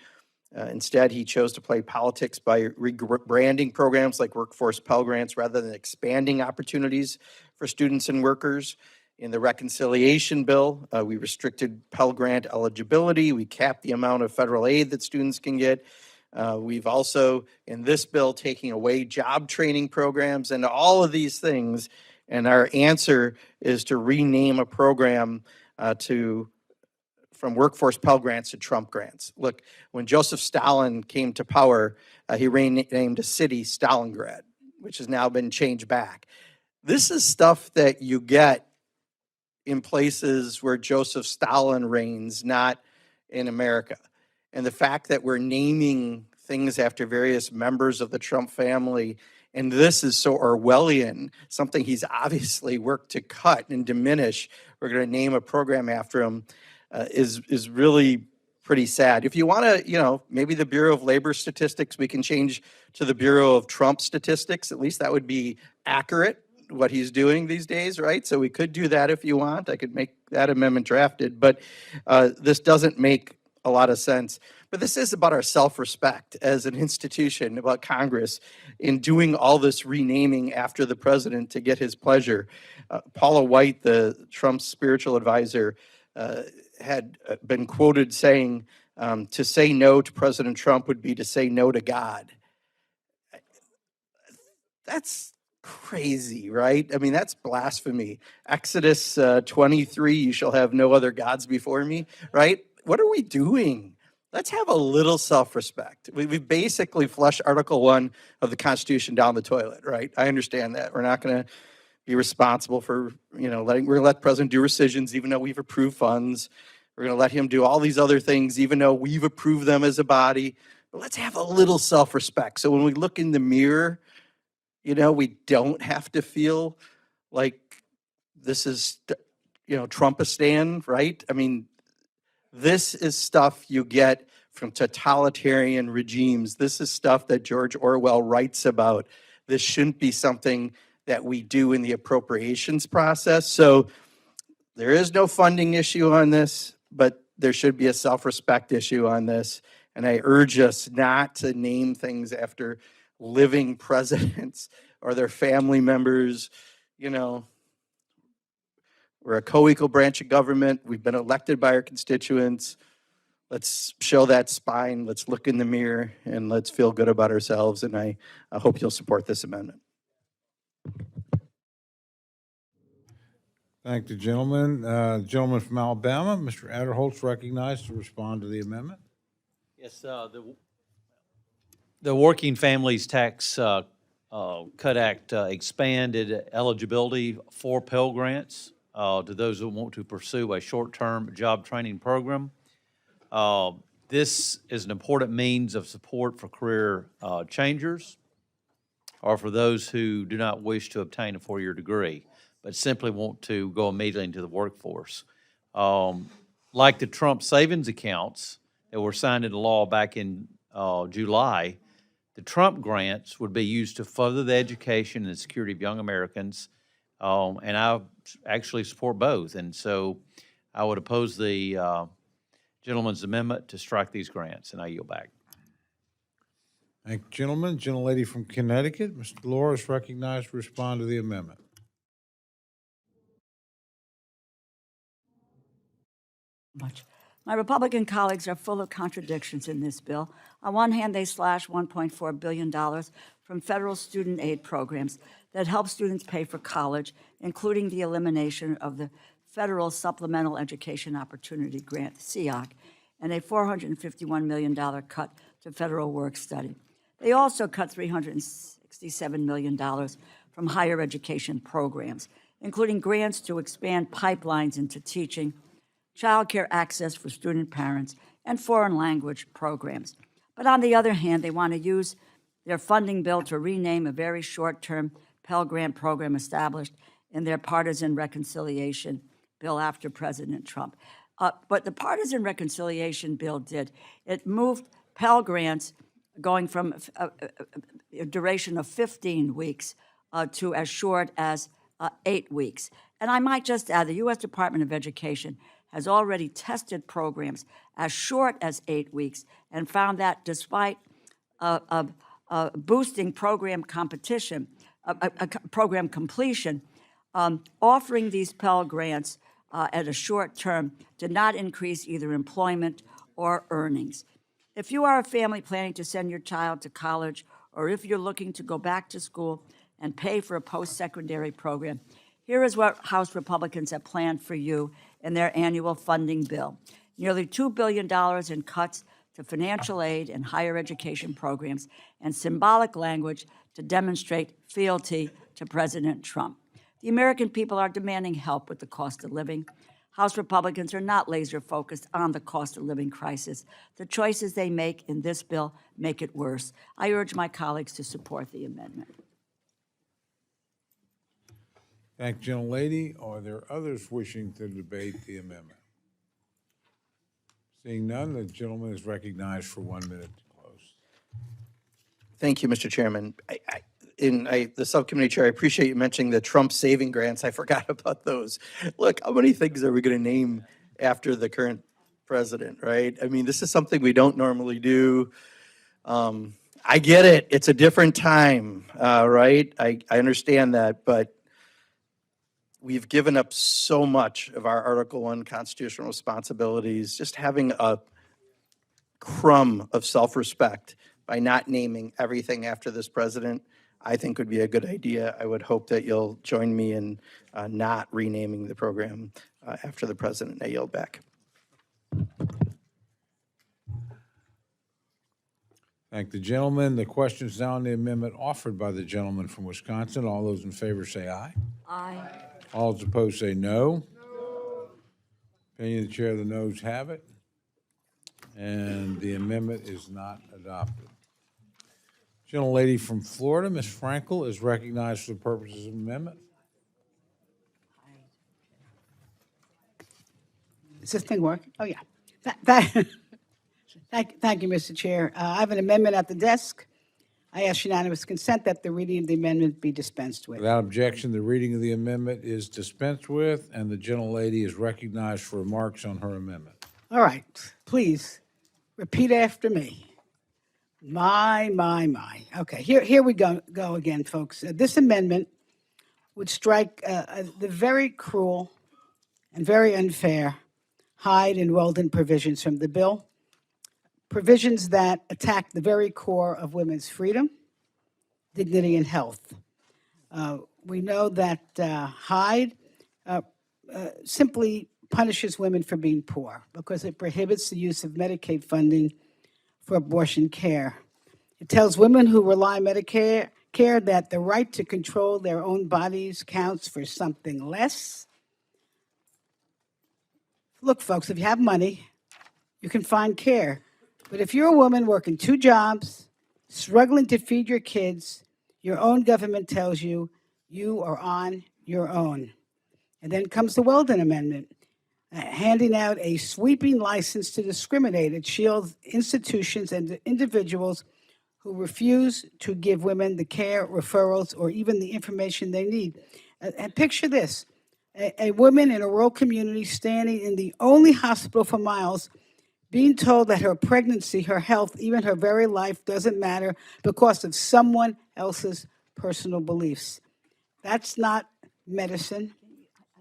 Instead, he chose to play politics by rebranding programs like workforce Pell Grants rather than expanding opportunities for students and workers. In the reconciliation bill, we restricted Pell Grant eligibility. We capped the amount of federal aid that students can get. We've also, in this bill, taking away job training programs and all of these things. And our answer is to rename a program from workforce Pell Grants to Trump Grants. Look, when Joseph Stalin came to power, he renamed a city Stalingrad, which has now been changed back. This is stuff that you get in places where Joseph Stalin reigns, not in America. And the fact that we're naming things after various members of the Trump family, and this is so Orwellian, something he's obviously worked to cut and diminish, we're going to name a program after him, is really pretty sad. If you want to, maybe the Bureau of Labor Statistics, we can change to the Bureau of Trump Statistics. At least that would be accurate, what he's doing these days, right? So we could do that if you want. I could make that amendment drafted, but this doesn't make a lot of sense. But this is about our self-respect as an institution, about Congress, in doing all this renaming after the president to get his pleasure. Paula White, the Trump's spiritual advisor, had been quoted saying, to say no to President Trump would be to say no to God. That's crazy, right? I mean, that's blasphemy. Exodus 23, you shall have no other gods before me, right? What are we doing? Let's have a little self-respect. We basically flushed Article 1 of the Constitution down the toilet, right? I understand that. We're not going to be responsible for, we're going to let the president do rescissions even though we've approved funds. We're going to let him do all these other things even though we've approved them as a body. But let's have a little self-respect. So when we look in the mirror, we don't have to feel like this is, Trumpistan, right? I mean, this is stuff you get from totalitarian regimes. This is stuff that George Orwell writes about. This shouldn't be something that we do in the appropriations process. So there is no funding issue on this, but there should be a self-respect issue on this. And I urge us not to name things after living presidents or their family members. We're a co-equal branch of government. We've been elected by our constituents. Let's show that spine. Let's look in the mirror and let's feel good about ourselves. And I hope you'll support this amendment. Thank the gentleman. Gentleman from Alabama, Mr. Adderholt's recognized to respond to the amendment. Yes, the Working Families Tax Cut Act expanded eligibility for Pell Grants to those who want to pursue a short-term job training program. This is an important means of support for career changers or for those who do not wish to obtain a four-year degree, but simply want to go immediately into the workforce. Like the Trump savings accounts that were signed into law back in July, the Trump grants would be used to further the education and the security of young Americans, and I actually support both. And so I would oppose the gentleman's amendment to strike these grants, and I yield back. Thank you, gentleman. Gentlelady from Connecticut, Mr. Delora is recognized to respond to the amendment. My Republican colleagues are full of contradictions in this bill. On one hand, they slash $1.4 billion from federal student aid programs that help students pay for college, including the elimination of the Federal Supplemental Education Opportunity Grant, SEOC, and a $451 million cut to federal work study. They also cut $367 million from higher education programs, including grants to expand pipelines into teaching, child care access for student parents, and foreign language programs. But on the other hand, they want to use their funding bill to rename a very short-term Pell Grant program established in their partisan reconciliation bill after President Trump. What the partisan reconciliation bill did, it moved Pell Grants going from a duration of 15 weeks to as short as 8 weeks. And I might just add, the U.S. Department of Education has already tested programs as short as 8 weeks and found that despite boosting program competition, program completion, offering these Pell Grants at a short term did not increase either employment or earnings. If you are a family planning to send your child to college, or if you're looking to go back to school and pay for a post-secondary program, here is what House Republicans have planned for you in their annual funding bill. Nearly $2 billion in cuts to financial aid and higher education programs, and symbolic language to demonstrate fealty to President Trump. The American people are demanding help with the cost of living. House Republicans are not laser-focused on the cost of living crisis. The choices they make in this bill make it worse. I urge my colleagues to support the amendment. Thank you, gentlelady. Are there others wishing to debate the amendment? Seeing none, the gentleman is recognized for 1 minute to close. Thank you, Mr. Chairman. The subcommittee chair, I appreciate you mentioning the Trump saving grants. I forgot about those. Look, how many things are we going to name after the current president, right? I mean, this is something we don't normally do. I get it. It's a different time, right? I understand that, but we've given up so much of our Article I constitutional responsibilities, just having a crumb of self-respect by not naming everything after this president, I think would be a good idea. I would hope that you'll join me in not renaming the program after the president. I yield back. Thank the gentleman. The question is now on the amendment offered by the gentleman from Wisconsin. All those in favor say aye. Aye. All those opposed say no. No. Opinion of the chair, the noes have it. And the amendment is not adopted. Gentlelady from Florida, Ms. Frankel, is recognized for the purposes of amendment. Is this thing working? Oh, yeah. Thank you, Mr. Chair. I have an amendment at the desk. I ask unanimous consent that the reading of the amendment be dispensed with. Without objection, the reading of the amendment is dispensed with, and the gentlelady is recognized for remarks on her amendment. All right, please, repeat after me. My. Okay, here we go again, folks. This amendment would strike the very cruel and very unfair Hyde and Weldon provisions from the bill, provisions that attack the very core of women's freedom, dignity, and health. We know that Hyde simply punishes women for being poor because it prohibits the use of Medicaid funding for abortion care. It tells women who rely on Medicare that the right to control their own bodies counts for something less. Look, folks, if you have money, you can find care. But if you're a woman working 2 jobs, struggling to feed your kids, your own government tells you you are on your own. And then comes the Weldon Amendment, handing out a sweeping license to discriminate. It shields institutions and individuals who refuse to give women the care, referrals, or even the information they need. And picture this, a woman in a rural community standing in the only hospital for miles, being told that her pregnancy, her health, even her very life doesn't matter because of someone else's personal beliefs. That's not medicine.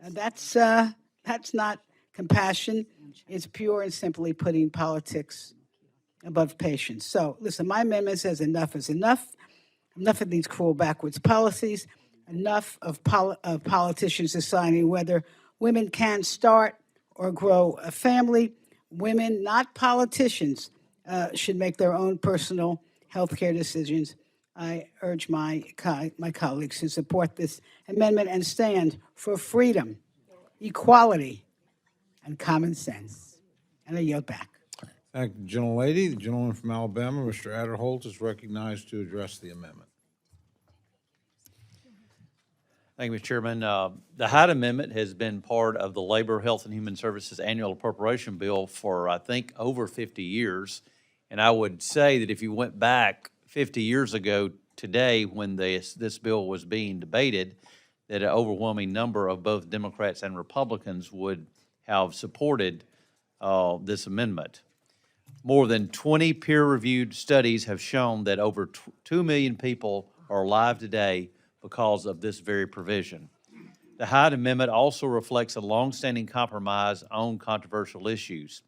That's not compassion. It's pure and simply putting politics above patients. So listen, my amendment says enough is enough. Enough of these cruel backwards policies. Enough of politicians deciding whether women can start or grow a family. Women, not politicians, should make their own personal health care decisions. I urge my colleagues to support this amendment and stand for freedom, equality, and common sense. And I yield back. Thank you, gentlelady. The gentleman from Alabama, Mr. Adderholt, is recognized to address the amendment. Thank you, Mr. Chairman. The Hyde Amendment has been part of the Labor, Health, and Human Services Annual Appropriation Bill for, I think, over 50 years. And I would say that if you went back 50 years ago today when this bill was being debated, that an overwhelming number of both Democrats and Republicans would have supported this amendment. More than 20 peer-reviewed studies have shown that over 2 million people are alive today because of this very provision. The Hyde Amendment also reflects a longstanding compromise on controversial issues.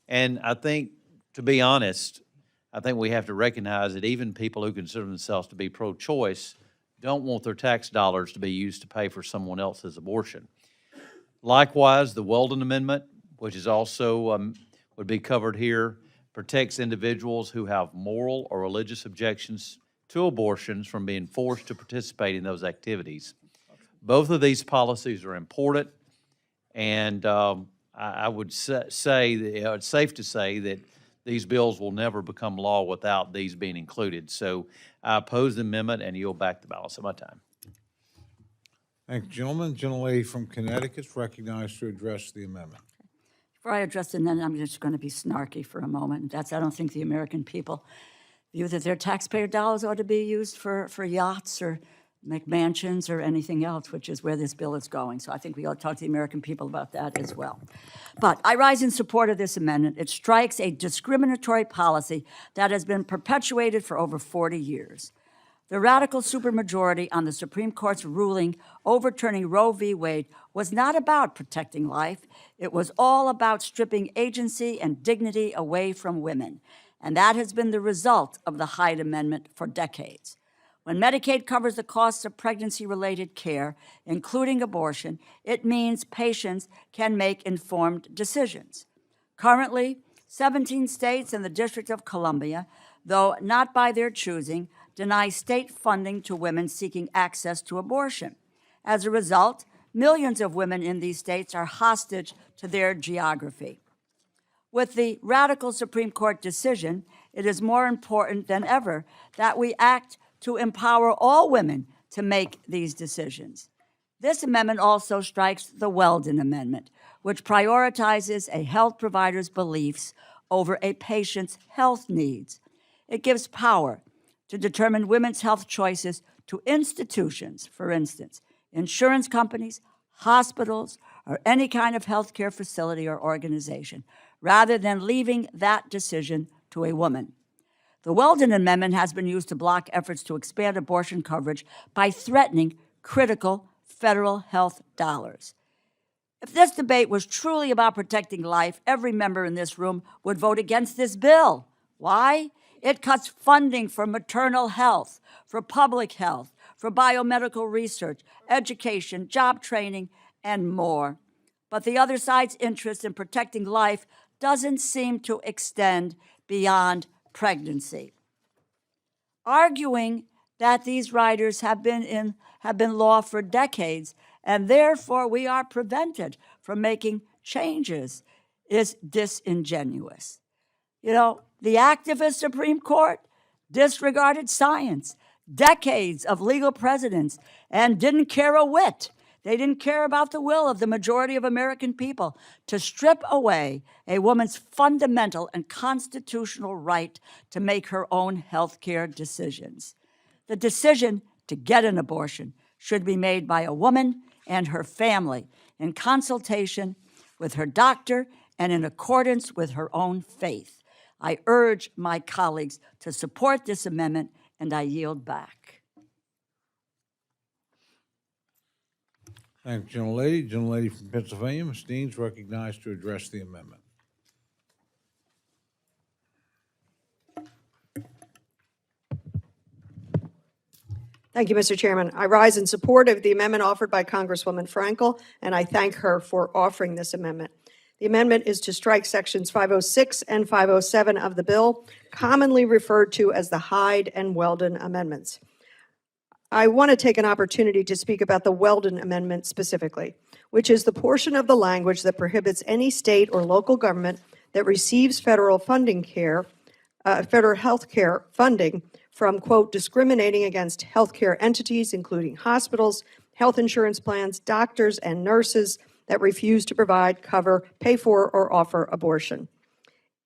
And I think, to be honest, I think we have to recognize that even people who consider themselves to be pro-choice don't want their tax dollars to be used to pay for someone else's abortion. Likewise, the Weldon Amendment, which is also would be covered here, protects individuals who have moral or religious objections to abortions from being forced to participate in those activities. Both of these policies are important, and I would say that it's safe to say that these bills will never become law without these being included. So I oppose the amendment and yield back the balance of my time. Thank you, gentlemen. Gentlelady from Connecticut is recognized to address the amendment. Before I address it, and then I'm just going to be snarky for a moment. I don't think the American people view that their taxpayer dollars ought to be used for yachts or McMansions or anything else, which is where this bill is going. So I think we ought to talk to the American people about that as well. But I rise in support of this amendment. It strikes a discriminatory policy that has been perpetuated for over 40 years. The radical supermajority on the Supreme Court's ruling overturning Roe v. Wade was not about protecting life. It was all about stripping agency and dignity away from women. And that has been the result of the Hyde Amendment for decades. When Medicaid covers the costs of pregnancy-related care, including abortion, it means patients can make informed decisions. Currently, 17 states and the District of Columbia, though not by their choosing, deny state funding to women seeking access to abortion. As a result, millions of women in these states are hostage to their geography. With the radical Supreme Court decision, it is more important than ever that we act to empower all women to make these decisions. This amendment also strikes the Weldon Amendment, which prioritizes a health provider's beliefs over a patient's health needs. It gives power to determine women's health choices to institutions, for instance, insurance companies, hospitals, or any kind of healthcare facility or organization, rather than leaving that decision to a woman. The Weldon Amendment has been used to block efforts to expand abortion coverage by threatening critical federal health dollars. If this debate was truly about protecting life, every member in this room would vote against this bill. Why? It cuts funding for maternal health, for public health, for biomedical research, education, job training, and more. But the other side's interest in protecting life doesn't seem to extend beyond pregnancy. Arguing that these riders have been law for decades, and therefore we are prevented from making changes, is disingenuous. You know, the activist Supreme Court disregarded science, decades of legal precedents, and didn't care a whit. They didn't care about the will of the majority of American people to strip away a woman's fundamental and constitutional right to make her own health care decisions. The decision to get an abortion should be made by a woman and her family in consultation with her doctor and in accordance with her own faith. I urge my colleagues to support this amendment, and I yield back. Thank you, gentlelady. Gentlelady from Pennsylvania, Ms. Deans, recognized to address the amendment. Thank you, Mr. Chairman. I rise in support of the amendment offered by Congresswoman Frankel, and I thank her for offering this amendment. The amendment is to strike sections 506 and 507 of the bill, commonly referred to as the Hyde and Weldon amendments. I want to take an opportunity to speak about the Weldon Amendment specifically, which is the portion of the language that prohibits any state or local government that receives federal health care funding from, quote, discriminating against healthcare entities, including hospitals, health insurance plans, doctors, and nurses that refuse to provide, cover, pay for, or offer abortion.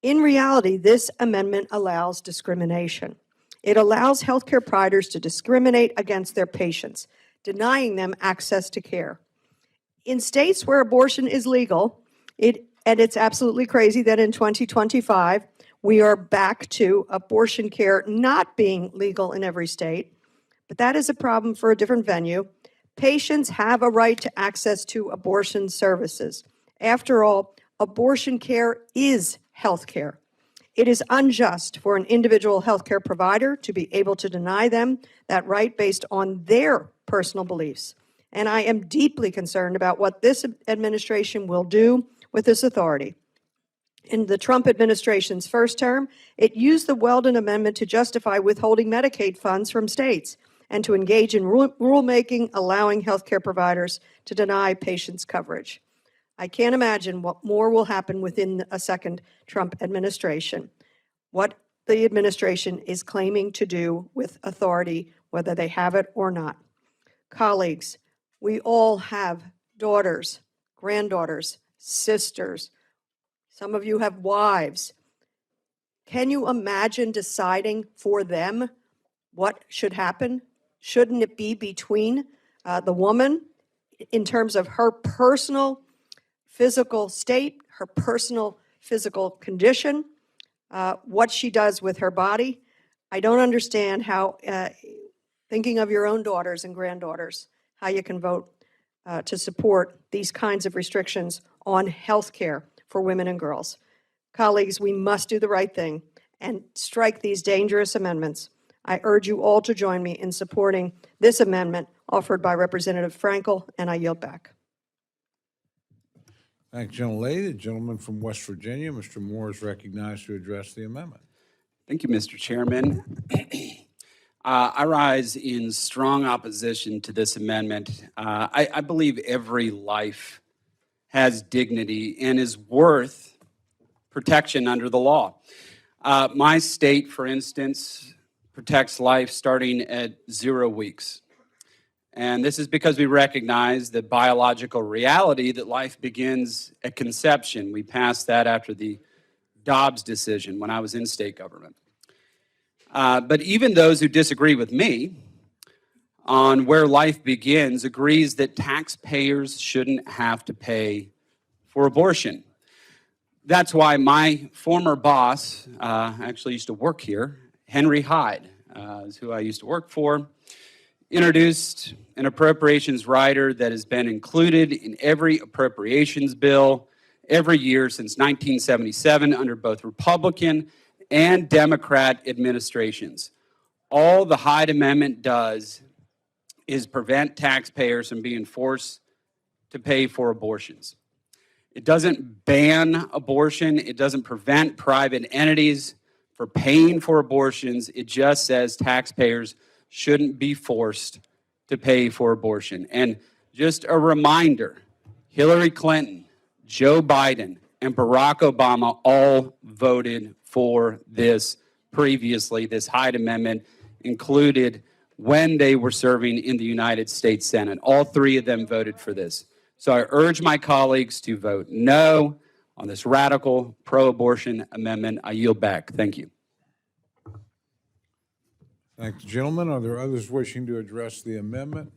In reality, this amendment allows discrimination. It allows healthcare providers to discriminate against their patients, denying them access to care. In states where abortion is legal, and it's absolutely crazy that in 2025, we are back to abortion care not being legal in every state, but that is a problem for a different venue. Patients have a right to access to abortion services. After all, abortion care is health care. It is unjust for an individual healthcare provider to be able to deny them that right based on their personal beliefs. And I am deeply concerned about what this administration will do with this authority. In the Trump administration's first term, it used the Weldon Amendment to justify withholding Medicaid funds from states and to engage in rulemaking allowing healthcare providers to deny patients coverage. I can't imagine what more will happen within a second Trump administration. What the administration is claiming to do with authority, whether they have it or not. Colleagues, we all have daughters, granddaughters, sisters. Some of you have wives. Can you imagine deciding for them what should happen? Shouldn't it be between the woman in terms of her personal physical state, her personal physical condition, what she does with her body? I don't understand how, thinking of your own daughters and granddaughters, how you can vote to support these kinds of restrictions on health care for women and girls. Colleagues, we must do the right thing and strike these dangerous amendments. I urge you all to join me in supporting this amendment offered by Representative Frankel, and I yield back. Thank you, gentlelady. The gentleman from West Virginia, Mr. Moore, is recognized to address the amendment. Thank you, Mr. Chairman. I rise in strong opposition to this amendment. I believe every life has dignity and is worth protection under the law. My state, for instance, protects life starting at 0 weeks. And this is because we recognize the biological reality that life begins at conception. We passed that after the Dobbs decision when I was in state government. But even those who disagree with me on where life begins agrees that taxpayers shouldn't have to pay for abortion. That's why my former boss, actually used to work here, Henry Hyde, is who I used to work for, introduced an appropriations rider that has been included in every appropriations bill every year since 1977 under both Republican and Democrat administrations. All the Hyde Amendment does is prevent taxpayers from being forced to pay for abortions. It doesn't ban abortion. It doesn't prevent private entities from paying for abortions. It just says taxpayers shouldn't be forced to pay for abortion. And just a reminder, Hillary Clinton, Joe Biden, and Barack Obama all voted for this previously. This Hyde Amendment included when they were serving in the United States Senate. All three of them voted for this. So I urge my colleagues to vote no on this radical pro-abortion amendment. I yield back. Thank you. Thank the gentleman. Are there others wishing to address the amendment?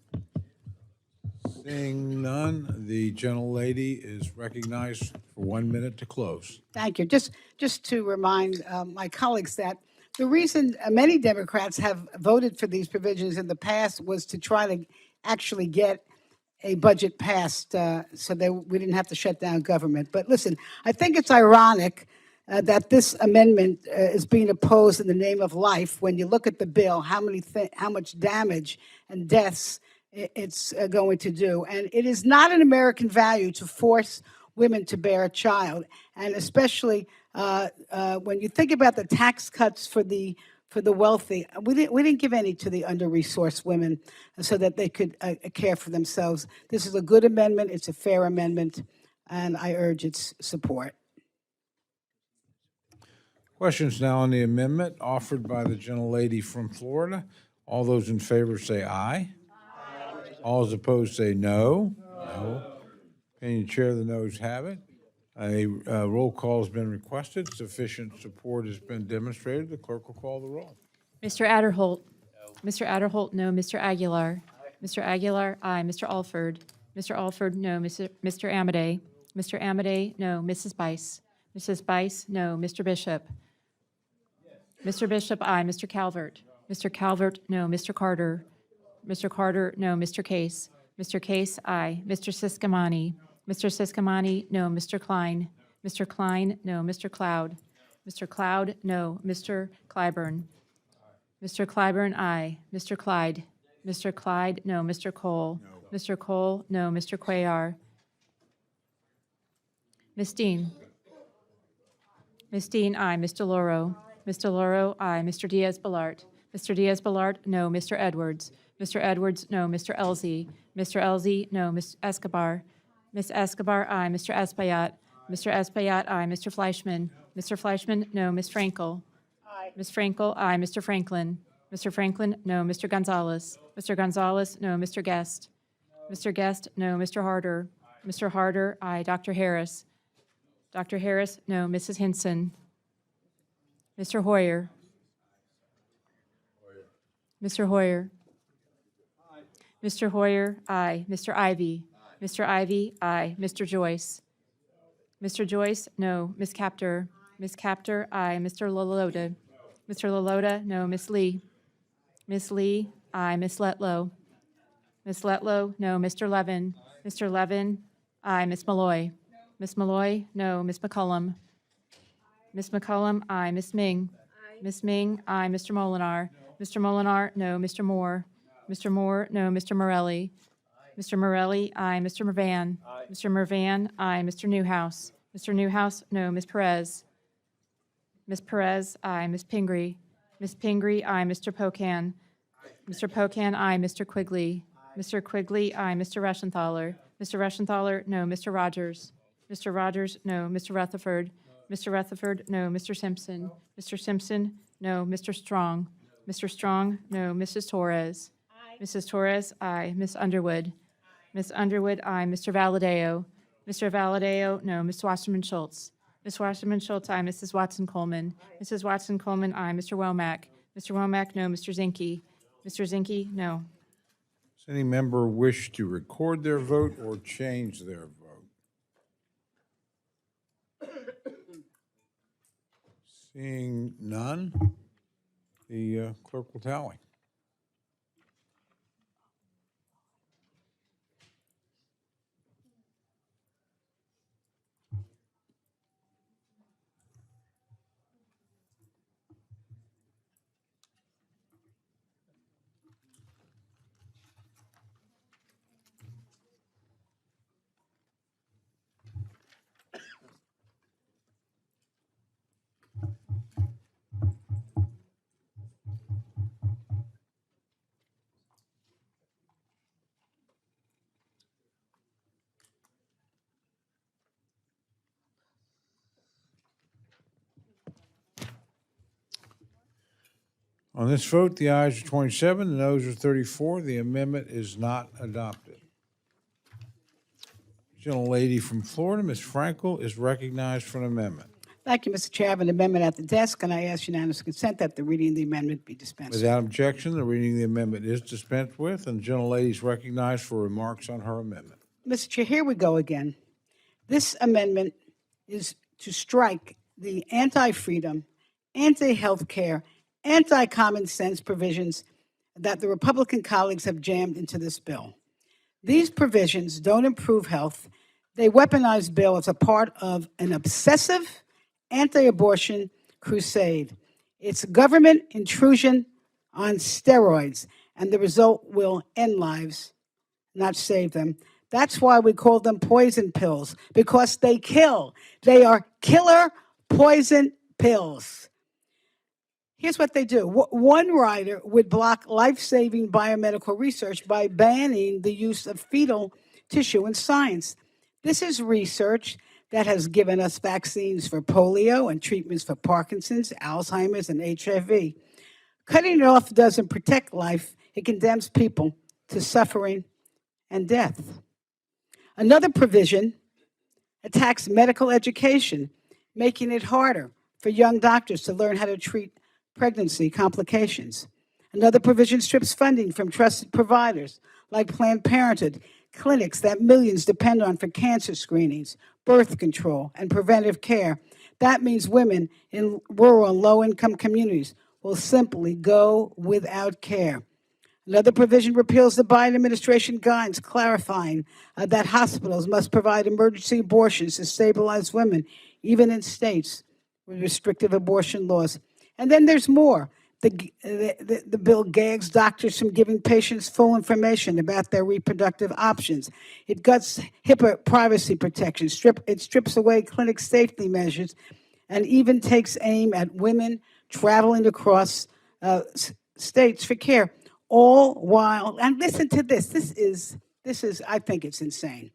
Seeing none, the gentlelady is recognized for 1 minute to close. Thank you. Just to remind my colleagues that the reason many Democrats have voted for these provisions in the past was to try to actually get a budget passed so that we didn't have to shut down government. But listen, I think it's ironic that this amendment is being opposed in the name of life. When you look at the bill, how much damage and deaths it's going to do. And it is not an American value to force women to bear a child. And especially when you think about the tax cuts for the wealthy, we didn't give any to the under-resourced women so that they could care for themselves. This is a good amendment. It's a fair amendment, and I urge its support. Questions now on the amendment offered by the gentlelady from Florida. All those in favor say aye. All those opposed say no. No. Opinion chair, the noes have it. A roll call has been requested. Sufficient support has been demonstrated. The clerk will call the roll. Mr. Adderholt. No. Mr. Adderholt, no. Mr. Aguilar. Mr. Aguilar, aye. Mr. Alford. Mr. Alford, no. Mr. Amadei. Mr. Amadei, no. Mrs. Bice. Mrs. Bice, no. Mr. Bishop. Mr. Bishop, aye. Mr. Calvert. Mr. Calvert, no. Mr. Carter. Mr. Carter, no. Mr. Case. Mr. Case, aye. Mr. Siscomani. Mr. Siscomani, no. Mr. Klein. Mr. Klein, no. Mr. Cloud. Mr. Cloud, no. Mr. Clyburn. Mr. Clyburn, aye. Mr. Clyde. Mr. Clyde, no. Mr. Cole. No. Mr. Cole, no. Mr. Cuellar. Ms. Dean. Ms. Dean, aye. Mr. Loro. Mr. Loro, aye. Mr. Diaz-Balart. Mr. Diaz-Balart, no. Mr. Edwards. Mr. Edwards, no. Mr. Elzey. Mr. Elzey, no. Ms. Escobar. Ms. Escobar, aye. Mr. Espaillat. Mr. Espaillat, aye. Mr. Fleischman. Mr. Fleischman, no. Ms. Frankel. Aye. Ms. Frankel, aye. Mr. Franklin. Mr. Franklin, no. Mr. Gonzalez. Mr. Gonzalez, no. Mr. Guest. Mr. Guest, no. Mr. Harder. Mr. Harder, aye. Dr. Harris. Dr. Harris, no. Mrs. Hinson. Mr. Hoyer. Mr. Hoyer. Mr. Hoyer, aye. Mr. Ivy. Mr. Ivy, aye. Mr. Joyce. Mr. Joyce, no. Ms. Capter. Ms. Capter, aye. Mr. LaLota. Mr. LaLota, no. Ms. Lee. Ms. Lee, aye. Ms. Letlow. Ms. Letlow, no. Mr. Levin. Mr. Levin, aye. Ms. Malloy. Ms. Malloy, no. Ms. McCullum. Ms. McCullum, aye. Ms. Ming. Ms. Ming, aye. Mr. Molinar. Mr. Molinar, no. Mr. Moore. Mr. Moore, no. Mr. Morelli. Mr. Morelli, aye. Mr. Mervan. Mr. Mervan, aye. Mr. Newhouse. Mr. Newhouse, no. Ms. Perez. Ms. Perez, aye. Ms. Pingree. Ms. Pingree, aye. Mr. Pocan. Mr. Pocan, aye. Mr. Quigley. Mr. Quigley, aye. Mr. Reschenthaler. Mr. Reschenthaler, no. Mr. Rogers. Mr. Rogers, no. Mr. Rutherford. Mr. Rutherford, no. Mr. Simpson. Mr. Simpson, no. Mr. Strong. Mr. Strong, no. Mrs. Torres. Mrs. Torres, aye. Ms. Underwood? Ms. Underwood, aye. Mr. Valadeo? Mr. Valadeo, no. Ms. Wasserman Schultz? Ms. Wasserman Schultz, aye. Mrs. Watson Coleman? Mrs. Watson Coleman, aye. Mr. Womack? Mr. Womack, no. Mr. Zinke? Mr. Zinke, no. Does any member wish to record their vote or change their vote? Seeing none, the clerk will tally. On this vote, the ayes are 27, the noes are 34. The amendment is not adopted. Gentlelady from Florida, Ms. Frankel, is recognized for an amendment. Thank you, Mr. Chair. I have an amendment at the desk, and I ask unanimous consent that the reading of the amendment be dispensed. Without objection, the reading of the amendment is dispensed with, and the gentlelady is recognized for remarks on her amendment. Mr. Chair, here we go again. This amendment is to strike the anti-freedom, anti-health care, anti-common sense provisions that the Republican colleagues have jammed into this bill. These provisions don't improve health. They weaponize bill as a part of an obsessive anti-abortion crusade. It's government intrusion on steroids, and the result will end lives, not save them. That's why we call them poison pills, because they kill. They are killer poison pills. Here's what they do. One writer would block life-saving biomedical research by banning the use of fetal tissue in science. This is research that has given us vaccines for polio and treatments for Parkinson's, Alzheimer's, and HIV. Cutting it off doesn't protect life. It condemns people to suffering and death. Another provision attacks medical education, making it harder for young doctors to learn how to treat pregnancy complications. Another provision strips funding from trusted providers like Planned Parenthood, clinics that millions depend on for cancer screenings, birth control, and preventive care. That means women in rural and low-income communities will simply go without care. Another provision repeals the Biden administration guidance clarifying that hospitals must provide emergency abortions to stabilize women, even in states with restrictive abortion laws. And then there's more. The bill gags doctors from giving patients full information about their reproductive options. It guts HIPAA privacy protection. It strips away clinic safety measures and even takes aim at women traveling across states for care. All while, and listen to this, this is, I think it's insane.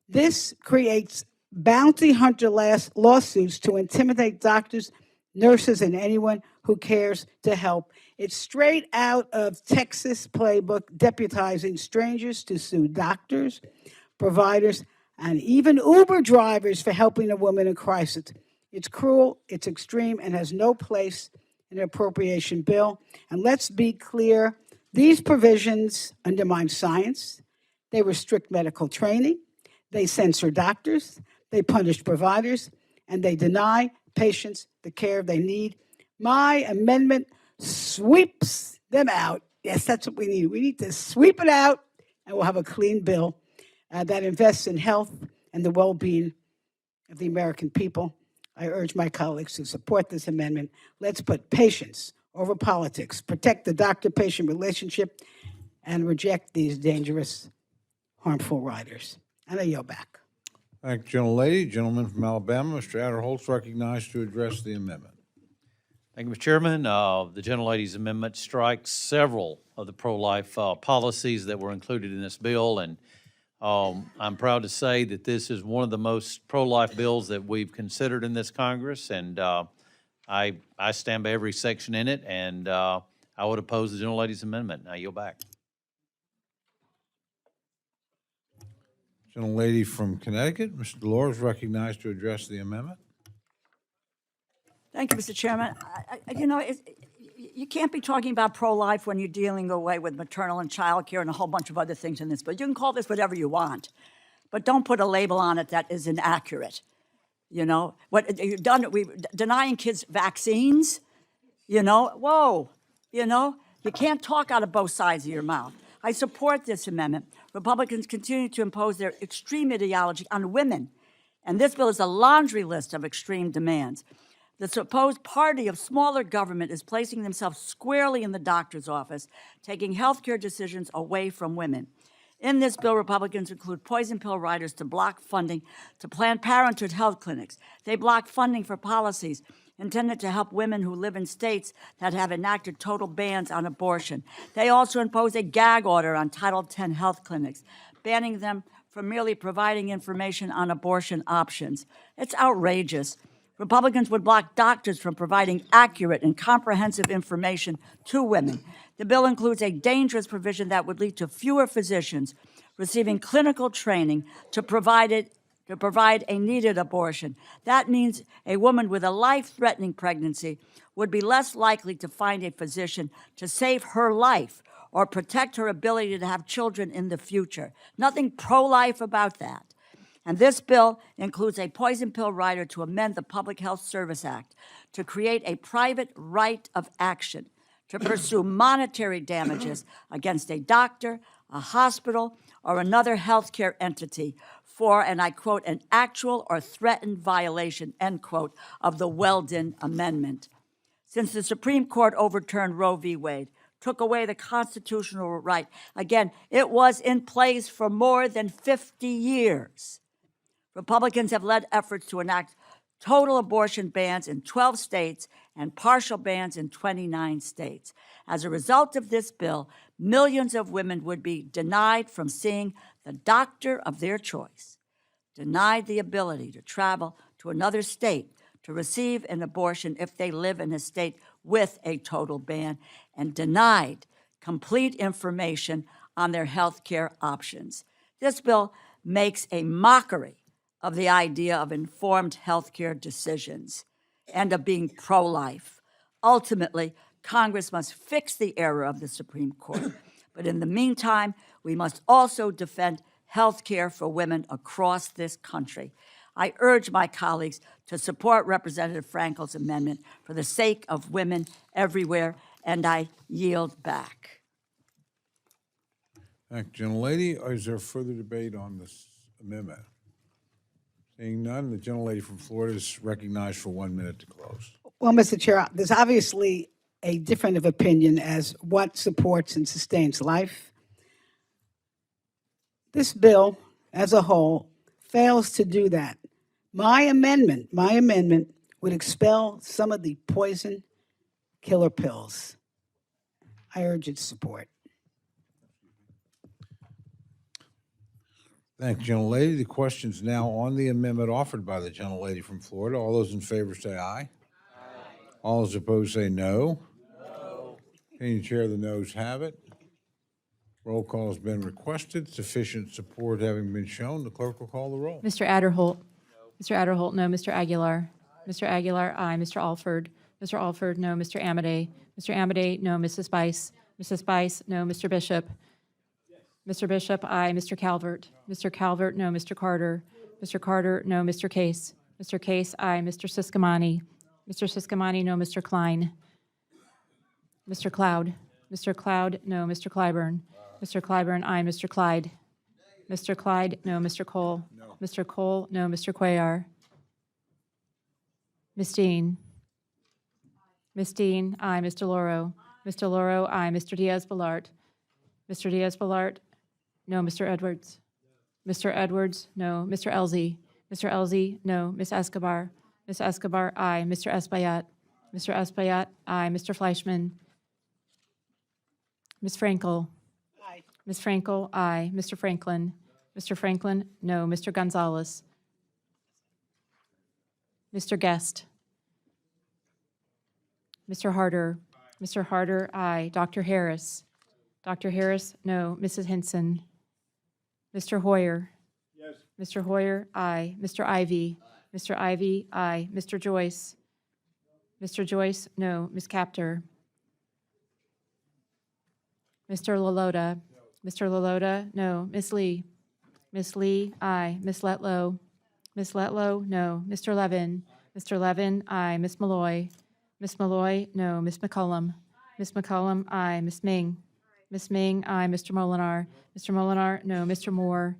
This creates bounty hunter lawsuits to intimidate doctors, nurses, and anyone who cares to help. It's straight out of Texas playbook, deputizing strangers to sue doctors, providers, and even Uber drivers for helping a woman in crisis. It's cruel, it's extreme, and has no place in an appropriation bill. And let's be clear, these provisions undermine science, they restrict medical training, they censor doctors, they punish providers, and they deny patients the care they need. My amendment sweeps them out. Yes, that's what we need. We need to sweep it out, and we'll have a clean bill that invests in health and the well-being of the American people. I urge my colleagues to support this amendment. Let's put patients over politics, protect the doctor-patient relationship, and reject these dangerous, harmful riders. And I yield back. Thank you, gentlelady. Gentleman from Alabama, Mr. Adderholt's recognized to address the amendment. Thank you, Mr. Chairman. The gentlelady's amendment strikes several of the pro-life policies that were included in this bill, and I'm proud to say that this is one of the most pro-life bills that we've considered in this Congress, and I stand by every section in it, and I would oppose the gentlelady's amendment. I yield back. Gentlelady from Connecticut, Ms. Delors, is recognized to address the amendment. Thank you, Mr. Chairman. You know, you can't be talking about pro-life when you're dealing away with maternal and child care and a whole bunch of other things in this bill. You can call this whatever you want, but don't put a label on it that is inaccurate. You know, what you've done, denying kids vaccines, you know, whoa, you know, you can't talk out of both sides of your mouth. I support this amendment. Republicans continue to impose their extreme ideology on women, and this bill is a laundry list of extreme demands. The supposed party of smaller government is placing themselves squarely in the doctor's office, taking health care decisions away from women. In this bill, Republicans include poison pill writers to block funding to Planned Parenthood health clinics. They block funding for policies intended to help women who live in states that have enacted total bans on abortion. They also impose a gag order on Title X health clinics, banning them from merely providing information on abortion options. It's outrageous. Republicans would block doctors from providing accurate and comprehensive information to women. The bill includes a dangerous provision that would lead to fewer physicians receiving clinical training to provide a needed abortion. That means a woman with a life-threatening pregnancy would be less likely to find a physician to save her life or protect her ability to have children in the future. Nothing pro-life about that. And this bill includes a poison pill rider to amend the Public Health Service Act to create a private right of action to pursue monetary damages against a doctor, a hospital, or another healthcare entity for, and I quote, an actual or threatened violation, end quote, of the Weldon Amendment. Since the Supreme Court overturned Roe v. Wade, took away the constitutional right, again, it was in place for more than 50 years. Republicans have led efforts to enact total abortion bans in 12 states and partial bans in 29 states. As a result of this bill, millions of women would be denied from seeing the doctor of their choice, denied the ability to travel to another state to receive an abortion if they live in a state with a total ban, and denied complete information on their health care options. This bill makes a mockery of the idea of informed health care decisions and of being pro-life. Ultimately, Congress must fix the error of the Supreme Court. But in the meantime, we must also defend health care for women across this country. I urge my colleagues to support Representative Frankel's amendment for the sake of women everywhere, and I yield back. Thank you, gentlelady. Is there further debate on this amendment? Seeing none, the gentlelady from Florida is recognized for 1 minute to close. Well, Mr. Chair, there's obviously a difference of opinion as what supports and sustains life. This bill, as a whole, fails to do that. My amendment would expel some of the poison killer pills. I urge its support. Thank you, gentlelady. The question is now on the amendment offered by the gentlelady from Florida. All those in favor say aye. Aye. All those opposed say no. No. Opinion chair, the noes have it. Roll call has been requested. Sufficient support having been shown, the clerk will call the roll. Mr. Adderholt. No. Mr. Adderholt, no. Mr. Aguilar. Mr. Aguilar, aye. Mr. Alford. Mr. Alford, no. Mr. Amade. Mr. Amade, no. Mrs. Spice. Mrs. Spice, no. Mr. Bishop. Mr. Bishop, aye. Mr. Calvert. Mr. Calvert, no. Mr. Carter. Mr. Carter, no. Mr. Case. Mr. Case, aye. Mr. Siscomani. Mr. Siscomani, no. Mr. Klein. Mr. Cloud. Mr. Cloud, no. Mr. Clyburn. Mr. Clyburn, aye. Mr. Clyde. Mr. Clyde, no. Mr. Cole. No. Mr. Cole, no. Mr. Cuellar. Ms. Dean. Ms. Dean, aye. Mr. Loro. Mr. Loro, aye. Mr. Diaz-Balart. Mr. Diaz-Balart, no. Mr. Edwards. Mr. Edwards, no. Mr. Elzey. Mr. Elzey, no. Ms. Escobar. Ms. Escobar, aye. Mr. Espaillat. Mr. Espaillat, aye. Mr. Fleischman. Ms. Frankel. Aye. Ms. Frankel, aye. Mr. Franklin. Mr. Franklin, no. Mr. Gonzalez. Mr. Guest. Mr. Harder. Mr. Harder, aye. Dr. Harris. Dr. Harris, no. Mrs. Hinson. Mr. Hoyer. Yes. Mr. Hoyer, aye. Mr. Ivy? Mr. Ivy, aye. Mr. Joyce? Mr. Joyce, no. Ms. Capter? Mr. Lalota? Mr. Lalota, no. Ms. Lee? Ms. Lee, aye. Ms. Letlow? Ms. Letlow, no. Mr. Levin? Mr. Levin, aye. Ms. Malloy? Ms. Malloy, no. Ms. McCollum? Ms. McCollum, aye. Ms. Ming? Ms. Ming, aye. Mr. Molinar? Mr. Molinar, no. Mr. Moore?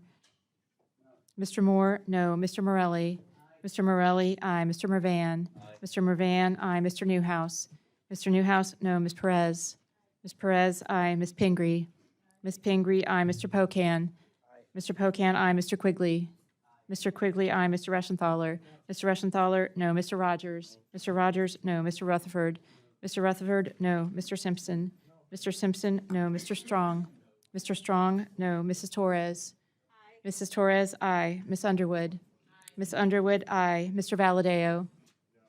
Mr. Moore, no. Mr. Morelli? Mr. Morelli, aye. Mr. Mervan? Mr. Mervan, aye. Mr. Newhouse? Mr. Newhouse, no. Ms. Perez? Ms. Perez, aye. Ms. Pingree? Ms. Pingree, aye. Mr. Pocan? Mr. Pocan, aye. Mr. Quigley? Mr. Quigley, aye. Mr. Reschenthaler? Mr. Reschenthaler, no. Mr. Rogers? Mr. Rogers, no. Mr. Rutherford? Mr. Rutherford, no. Mr. Simpson? Mr. Simpson, no. Mr. Strong? Mr. Strong, no. Mrs. Torres? Mrs. Torres, aye. Ms. Underwood? Ms. Underwood, aye. Mr. Valadeo?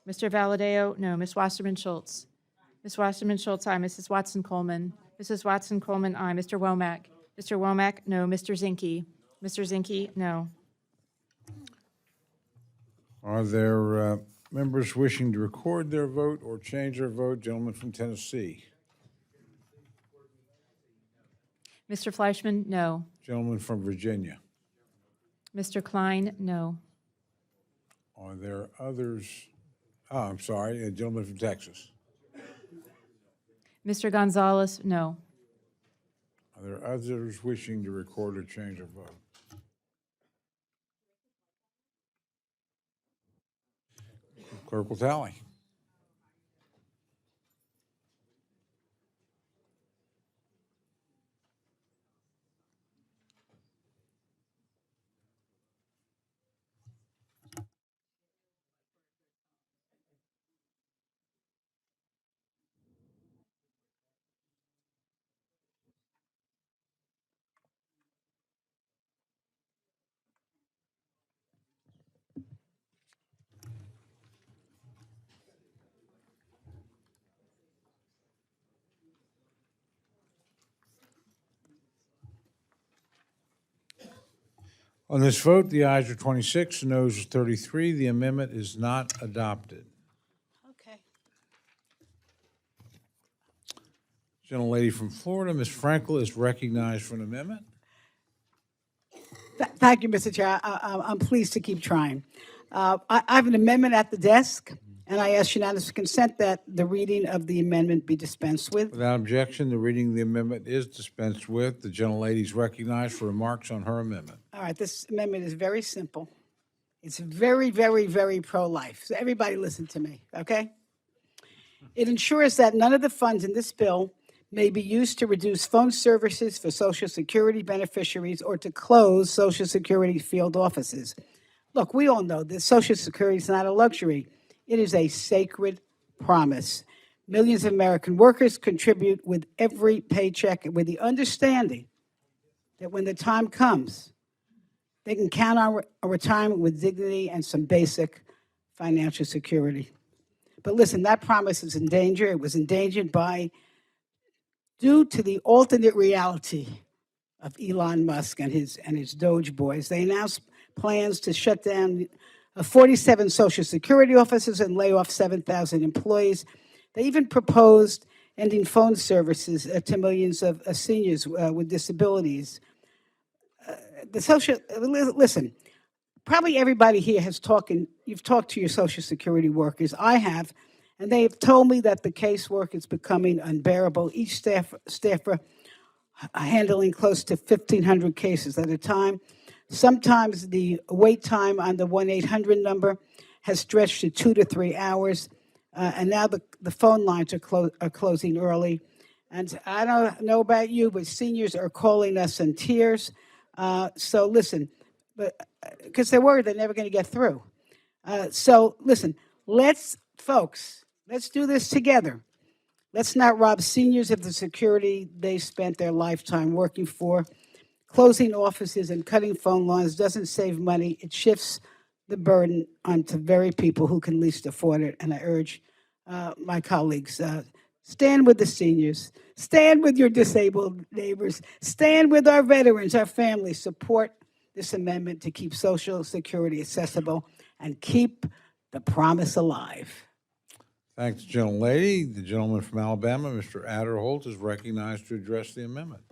Mr. Valadeo, no. Ms. Wasserman Schultz? Ms. Wasserman Schultz, aye. Mrs. Watson Coleman? Mrs. Watson Coleman, aye. Mr. Womack? Mr. Womack, no. Mr. Zinke? Mr. Zinke, no. Are there members wishing to record their vote or change their vote? Gentleman from Tennessee. Mr. Fleischman, no. Gentleman from Virginia. Mr. Klein, no. Are there others? Oh, I'm sorry, a gentleman from Texas. Mr. Gonzalez, no. Are there others wishing to record or change their vote? Clerk will tally. On this vote, the ayes are 26, the noes are 33. The amendment is not adopted. Okay. Gentlelady from Florida, Ms. Frankel, is recognized for an amendment. Thank you, Mr. Chair. I'm pleased to keep trying. I have an amendment at the desk, and I ask unanimous consent that the reading of the amendment be dispensed with. Without objection, the reading of the amendment is dispensed with. The gentlelady is recognized for remarks on her amendment. All right, this amendment is very simple. It's very, very, very pro-life. So everybody listen to me, okay? It ensures that none of the funds in this bill may be used to reduce phone services for Social Security beneficiaries or to close Social Security field offices. Look, we all know that Social Security is not a luxury. It is a sacred promise. Millions of American workers contribute with every paycheck with the understanding that when the time comes, they can count on a retirement with dignity and some basic financial security. But listen, that promise is in danger. It was endangered due to the alternate reality of Elon Musk and his Doge boys. They announced plans to shut down 47 Social Security offices and lay off 7,000 employees. They even proposed ending phone services to millions of seniors with disabilities. Listen, probably everybody here you've talked to your Social Security workers. I have, and they have told me that the casework is becoming unbearable. Each staffer handling close to 1,500 cases at a time. Sometimes the wait time on the 1-800 number has stretched to 2 to 3 hours, and now the phone lines are closing early. And I don't know about you, but seniors are calling us in tears. So listen, because they're worried they're never going to get through. So listen, let's do this together. Let's not rob seniors of the security they spent their lifetime working for. Closing offices and cutting phone lines doesn't save money. It shifts the burden onto very people who can least afford it. And I urge my colleagues, stand with the seniors, stand with your disabled neighbors, stand with our veterans, our families, support this amendment to keep Social Security accessible and keep the promise alive. Thanks, gentlelady. The gentleman from Alabama, Mr. Adderholt, is recognized to address the amendment.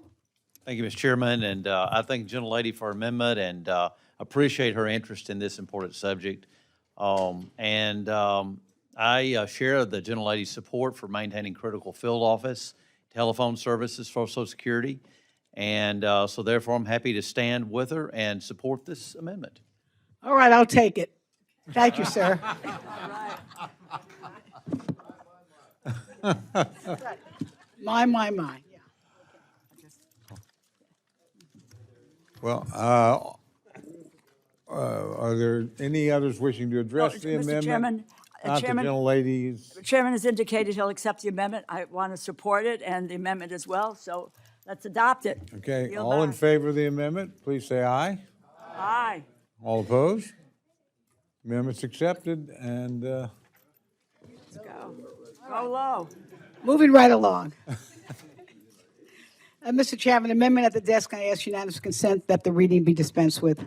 Thank you, Mr. Chairman, and I thank the gentlelady for her amendment and appreciate her interest in this important subject. I share the gentlelady's support for maintaining critical field office, telephone services for Social Security, and so therefore I'm happy to stand with her and support this amendment. All right, I'll take it. Thank you, sir. My. Yeah. Well, are there any others wishing to address the Mr. amendment? Chairman, Not the gentlelady's. The chairman has indicated he'll accept the amendment. I want to support it and the amendment as well, so let's adopt it. Okay, Yield all in back. favor of the amendment, please say aye. Aye. All opposed? Amendment's accepted, and Let's go. Go low. Moving right along. Mr. Chairman, amendment at the desk, I ask unanimous consent that the reading be dispensed with.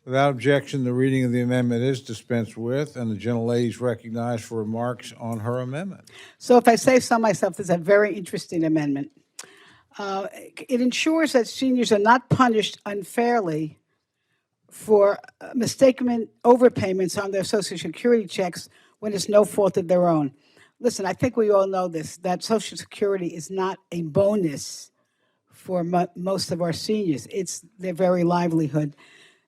without objection, the reading of the amendment is dispensed with, and the gentlelady is recognized for remarks on her amendment. So if I say so myself, this is a very interesting amendment. It ensures that seniors are not punished unfairly for mistaken overpayments on their Social Security checks when it's no fault of their own. Listen, I think we all know this, that Social Security is not a bonus for most of our seniors. It's their very livelihood.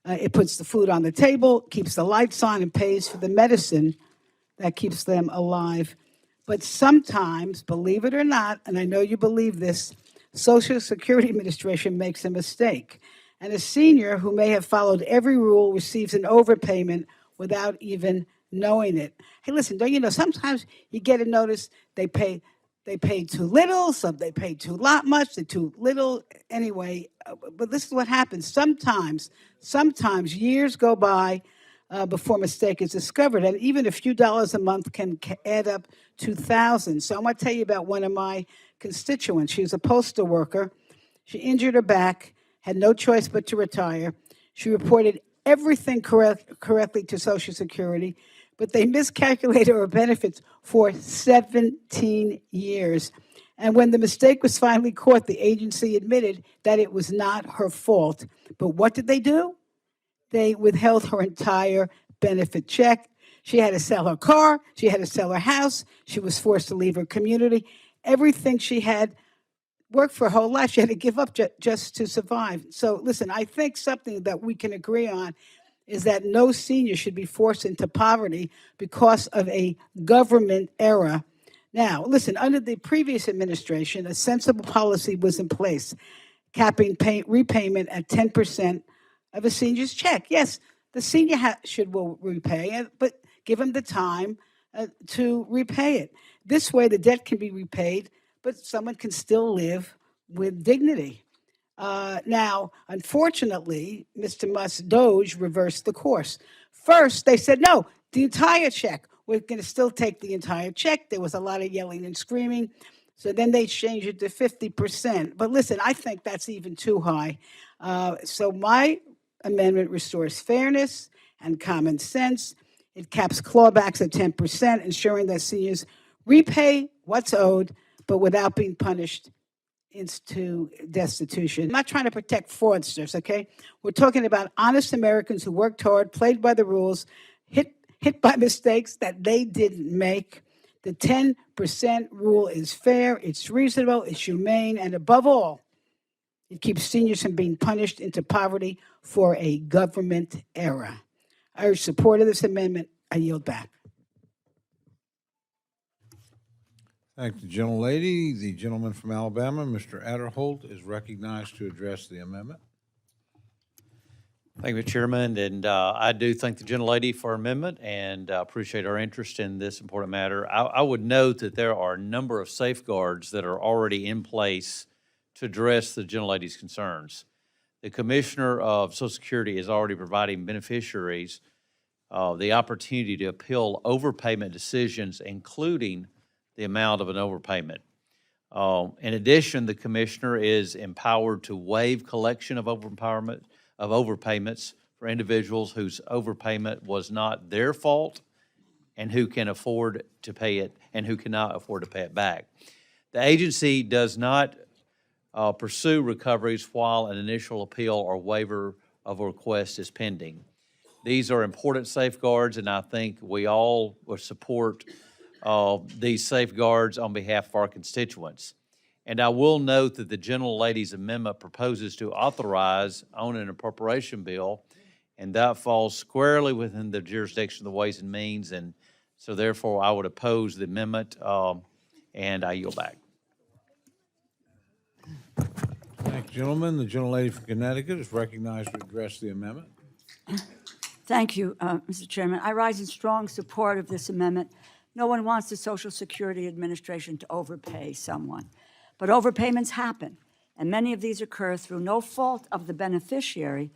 It puts the food on the table, keeps the lights on, and pays for the medicine that keeps them alive. But sometimes, believe it or not, and I know you believe this, Social Security Administration makes a mistake. And a senior who may have followed every rule receives an overpayment without even knowing it. Hey, listen, don't you know, sometimes you get a notice they paid too little, some they paid too much, they too little. Anyway, but this is what happens. Sometimes years go by before a mistake is discovered, and even a few dollars a month can add up to thousands. So I'm going to tell you about one of my constituents. She was a postal worker. She injured her back, had no choice but to retire. She reported everything correctly to Social Security, but they miscalculated her benefits for 17 years. And when the mistake was finally caught, the agency admitted that it was not her fault. But what did they do? They withheld her entire benefit check. She had to sell her car. She had to sell her house. She was forced to leave her community. Everything she had worked for her whole life, she had to give up just to survive. So listen, I think something that we can agree on is that no senior should be forced into poverty because of a government error. Now, listen, under the previous administration, a sensible policy was in place, capping repayment at 10% of a senior's check. Yes, the senior will repay, but give him the time to repay it. This way, the debt can be repaid, but someone can still live with dignity. Now, unfortunately, Mr. Musk's Doge reversed the course. First, they said, no, the entire check. We're going to still take the entire check. There was a lot of yelling and screaming. So then they changed it to 50%. But listen, I think that's even too high. So my amendment restores fairness and common sense. It caps clawbacks at 10%, ensuring that seniors repay what's owed, but without being punished into destitution. I'm not trying to protect fraudsters, okay? We're talking about honest Americans who worked hard, played by the rules, hit by mistakes that they didn't make. The 10% rule is fair, it's reasonable, it's humane, and above all, it keeps seniors from being punished into poverty for a government error. I urge support of this amendment. I yield back. Thank the gentlelady. The gentleman from Alabama, Mr. Adderholt, is recognized to address the amendment. Thank you, Mr. Chairman, and I do thank the gentlelady for her amendment and appreciate her interest in this important matter. I would note that there are a number of safeguards that are already in place to address the gentlelady's concerns. The Commissioner of Social Security is already providing beneficiaries the opportunity to appeal overpayment decisions, including the amount of an overpayment. In addition, the commissioner is empowered to waive collection of overpayments for individuals whose overpayment was not their fault and who can afford to pay it and who cannot afford to pay it back. The agency does not pursue recoveries while an initial appeal or waiver of a request is pending. These are important safeguards, and I think we all would support these safeguards on behalf of our constituents. And I will note that the gentlelady's amendment proposes to authorize on an appropriation bill, and that falls squarely within the jurisdiction of the Ways and Means, and so therefore I would oppose the amendment, and I yield back. Thank you, gentlemen. The gentlelady from Connecticut is recognized to address the amendment. Thank you, Mr. Chairman. I rise in strong support of this amendment. No one wants the Social Security Administration to overpay someone, but overpayments happen, and many of these occur through no fault of the beneficiary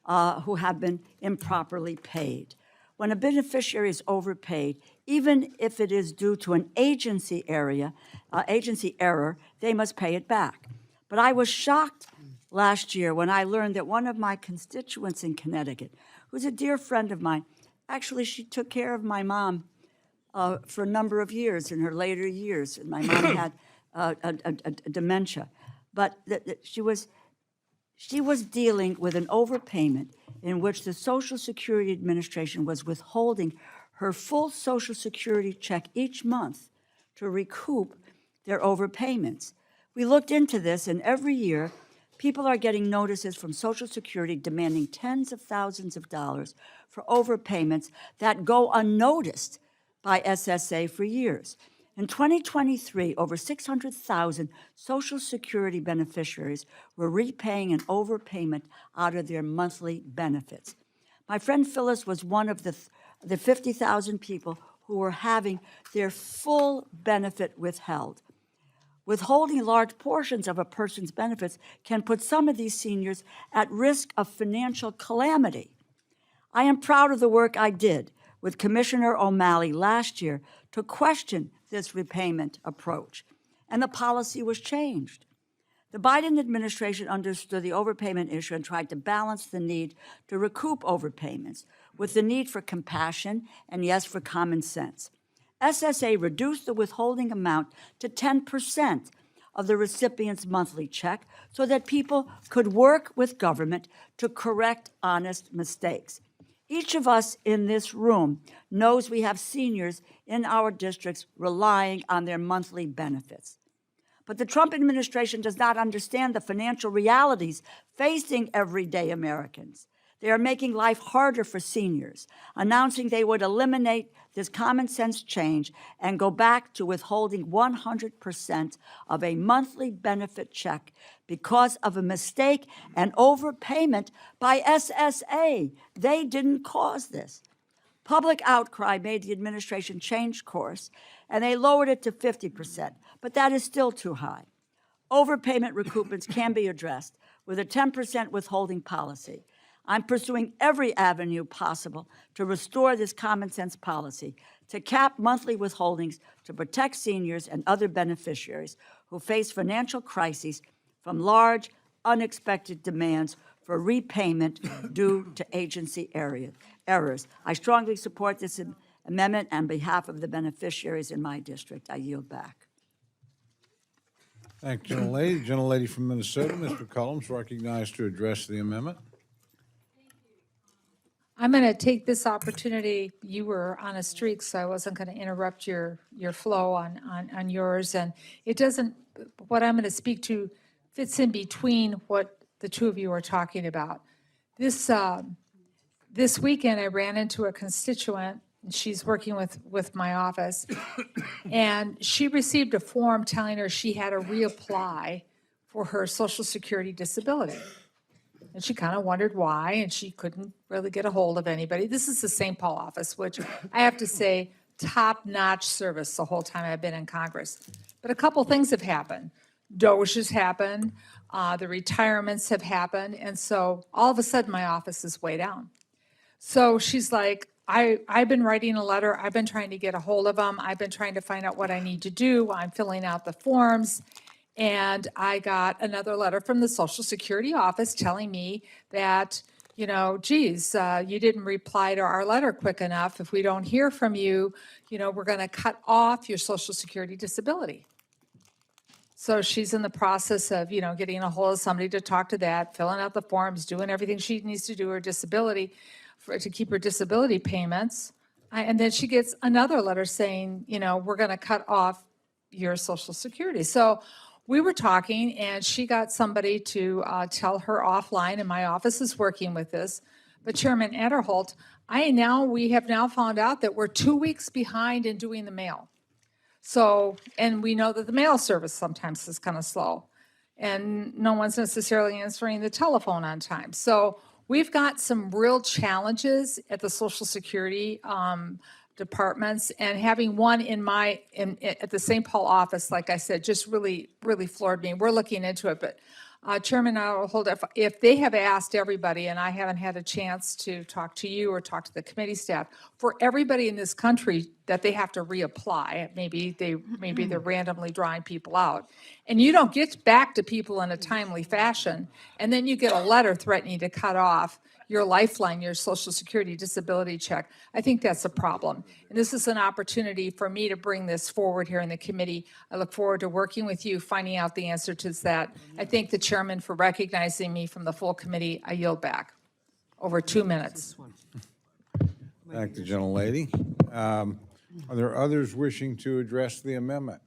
who have been improperly paid. When a beneficiary is overpaid, even if it is due to an agency error, they must pay it back. But I was shocked last year when I learned that one of my constituents in Connecticut, who's a dear friend of mine, actually she took care of my mom for a number of years in her later years. And my mom had a dementia. But she was dealing with an overpayment in which the Social Security Administration was withholding her full Social Security check each month to recoup their overpayments. We looked into this, and every year, people are getting notices from Social Security demanding tens of thousands of dollars for overpayments that go unnoticed by SSA for years. In 2023, over 600,000 Social Security beneficiaries were repaying an overpayment out of their monthly benefits. My friend Phyllis was one of the 50,000 people who were having their full benefit withheld. Withholding large portions of a person's benefits can put some of these seniors at risk of financial calamity. I am proud of the work I did with Commissioner O'Malley last year to question this repayment approach, and the policy was changed. The Biden administration understood the overpayment issue and tried to balance the need to recoup overpayments with the need for compassion and, yes, for common sense. SSA reduced the withholding amount to 10% of the recipient's monthly check so that people could work with government to correct honest mistakes. Each of us in this room knows we have seniors in our districts relying on their monthly benefits. But the Trump administration does not understand the financial realities facing everyday Americans. They are making life harder for seniors, announcing they would eliminate this common sense change and go back to withholding 100% of a monthly benefit check because of a mistake and overpayment by SSA. They didn't cause this. Public outcry made the administration change course, and they lowered it to 50%, but that is still too high. Overpayment recoupments can be addressed with a 10% withholding policy. I'm pursuing every avenue possible to restore this common sense policy, to cap monthly withholdings, to protect seniors and other beneficiaries who face financial crises from large, unexpected demands for repayment due to agency errors. I strongly support this amendment on behalf of the beneficiaries in my district. I yield back. Thank you, gentlelady. Gentlelady from Minnesota, Mr. Cullums, recognized to address the amendment. I'm going to take this opportunity. You were on a streak, so I wasn't going to interrupt your flow on yours. And it doesn't, what I'm going to speak to fits in between what the two of you are talking about. This weekend, I ran into a constituent, and she's working with my office, and she received a form telling her she had to reapply for her Social Security disability. And she kind of wondered why, and she couldn't really get a hold of anybody. This is the St. Paul office, which I have to say, top-notch service the whole time I've been in Congress. But a couple things have happened. Doers has happened, the retirements have happened, and so all of a sudden my office is way down. So she's like, I've been writing a letter, I've been trying to get a hold of them, I've been trying to find out what I need to do, I'm filling out the forms, And I got another letter from the Social Security office telling me that, you know, geez, you didn't reply to our letter quick enough. If we don't hear from you, you know, we're going to cut off your Social Security disability. So she's in the process of, you know, getting a hold of somebody to talk to that, filling out the forms, doing everything she needs to do her disability to keep her disability payments. And then she gets another letter saying, you know, we're going to cut off your Social Security. So we were talking, and she got somebody to tell her offline, and my office is working with this. But Chairman Adderholt, we have now found out that we're 2 weeks behind in doing the mail. So, and we know that the mail service sometimes is kind of slow, and no one's necessarily answering the telephone on time. So we've got some real challenges at the Social Security departments, and having one at the St. Paul office, like I said, just really floored me. We're looking into it, but Chairman Adderholt, if they have asked everybody, and I haven't had a chance to talk to you or talk to the committee staff, for everybody in this country that they have to reapply, maybe they're randomly drawing people out, and you don't get back to people in a timely fashion, and then you get a letter threatening to cut off your lifeline, your Social Security disability check. I think that's a problem. And this is an opportunity for me to bring this forward here in the committee. I look forward to working with you, finding out the answer to that. I thank the chairman for recognizing me from the full committee. I yield back. Over 2 minutes. Thank the gentlelady. Are there others wishing to address the amendment?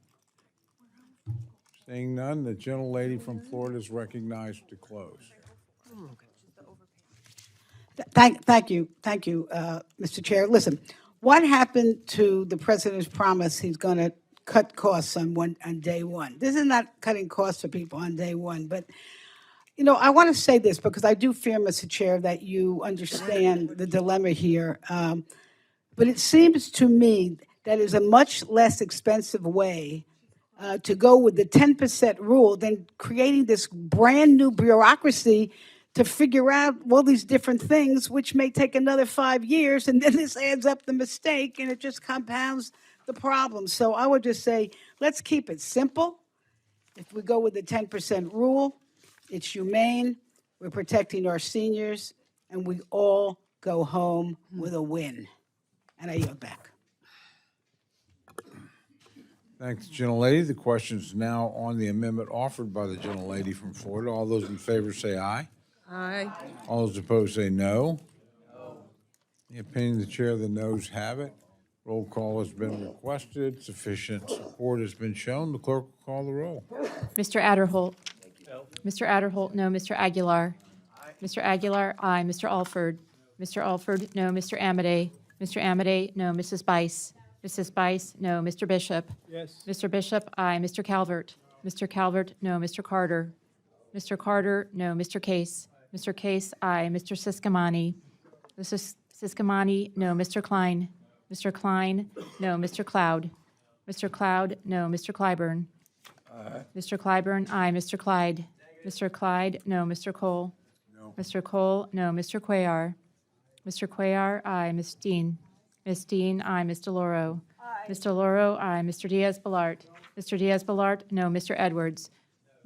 Seeing none, the gentlelady from Florida is recognized to close. Thank you, Mr. Chair. Listen, what happened to the president's promise he's going to cut costs on day one? This is not cutting costs for people on day one, but you know, I want to say this because I do fear, Mr. Chair, that you understand the dilemma here. But it seems to me that is a much less expensive way to go with the 10% rule than creating this brand new bureaucracy to figure out all these different things, which may take another 5 years, and then this adds up the mistake, and it just compounds the problem. So I would just say, let's keep it simple. If we go with the 10% rule, it's humane, we're protecting our seniors, and we all go home with a win. And I yield back. Thanks, gentlelady. The question is now on the amendment offered by the gentlelady from Florida. All those in favor say aye. Aye. All those opposed say no. The opinion of the chair, the noes have it. Roll call has been requested. Sufficient support has been shown. The clerk will call the roll. Mr. Adderholt. Mr. Adderholt, no. Mr. Aguilar. Mr. Aguilar, aye. Mr. Alford. Mr. Alford, no. Mr. Amade. Mr. Amade, no. Mrs. Bice. Mrs. Bice, no. Mr. Bishop. Yes. Mr. Bishop, aye. Mr. Calvert. Mr. Calvert, no. Mr. Carter. Mr. Carter, no. Mr. Case. Mr. Case, aye. Mr. Siscomani. Mr. Siscomani, no. Mr. Klein. Mr. Klein, no. Mr. Cloud. Mr. Cloud, no. Mr. Clyburn. Mr. Clyburn, aye. Mr. Clyde. Mr. Clyde, no. Mr. Cole. No. Mr. Cole, no. Mr. Cuellar. Mr. Cuellar, aye. Ms. Dean. Ms. Dean, aye. Ms. DeLauro. Mr. DeLauro, aye. Mr. Diaz-Balart. Mr. Diaz-Balart, no. Mr. Edwards.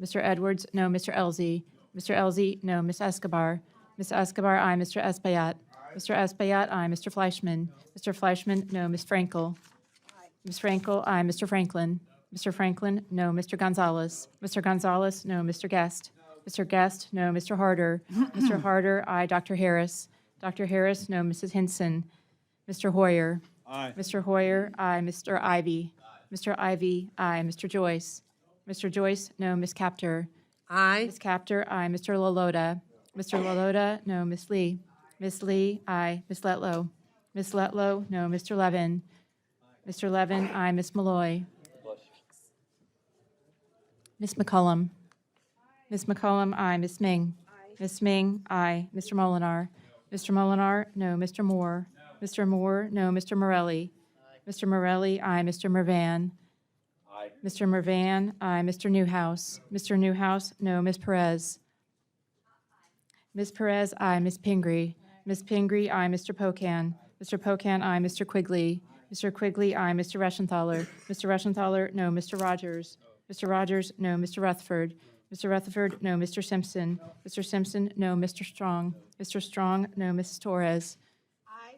Mr. Edwards, no. Mr. Elzey. Mr. Elzey, no. Ms. Escobar. Ms. Escobar, aye. Mr. Espaillat. Mr. Espaillat, aye. Mr. Fleischman. Mr. Fleischman, no. Ms. Frankel. Ms. Frankel, aye. Mr. Franklin. Mr. Franklin, no. Mr. Gonzalez. Mr. Gonzalez, no. Mr. Guest. Mr. Guest, no. Mr. Harder. Mr. Harder, aye. Dr. Harris. Dr. Harris, no. Mrs. Hinson. Mr. Hoyer. Aye. Mr. Hoyer, aye. Mr. Ivy. Mr. Ivy, aye. Mr. Joyce. Mr. Joyce, no. Ms. Capter. Aye. Ms. Capter, aye. Mr. Lalota. Mr. Lalota, no. Ms. Lee. Ms. Lee, aye. Ms. Letlow. Ms. Letlow, no. Mr. Levin. Mr. Levin, aye. Ms. Malloy. Ms. McCollum. Ms. McCollum, aye. Ms. Ming. Ms. Ming, aye. Mr. Molinar. Mr. Molinar, no. Mr. Moore. Mr. Moore, no. Mr. Morelli. Mr. Morelli, aye. Mr. Mervan. Mr. Mervan, aye. Mr. Newhouse. Mr. Newhouse, no. Ms. Perez. Ms. Perez, aye. Ms. Pingree. Ms. Pingree, aye. Mr. Pocan. Mr. Pocan, aye. Mr. Quigley. Mr. Quigley, aye. Mr. Reschenthaler. Mr. Reschenthaler, no. Mr. Rogers. Mr. Rogers, no. Mr. Rutherford? Mr. Rutherford, no. Mr. Simpson? Mr. Simpson, no. Mr. Strong? Mr. Strong, no. Mrs. Torres?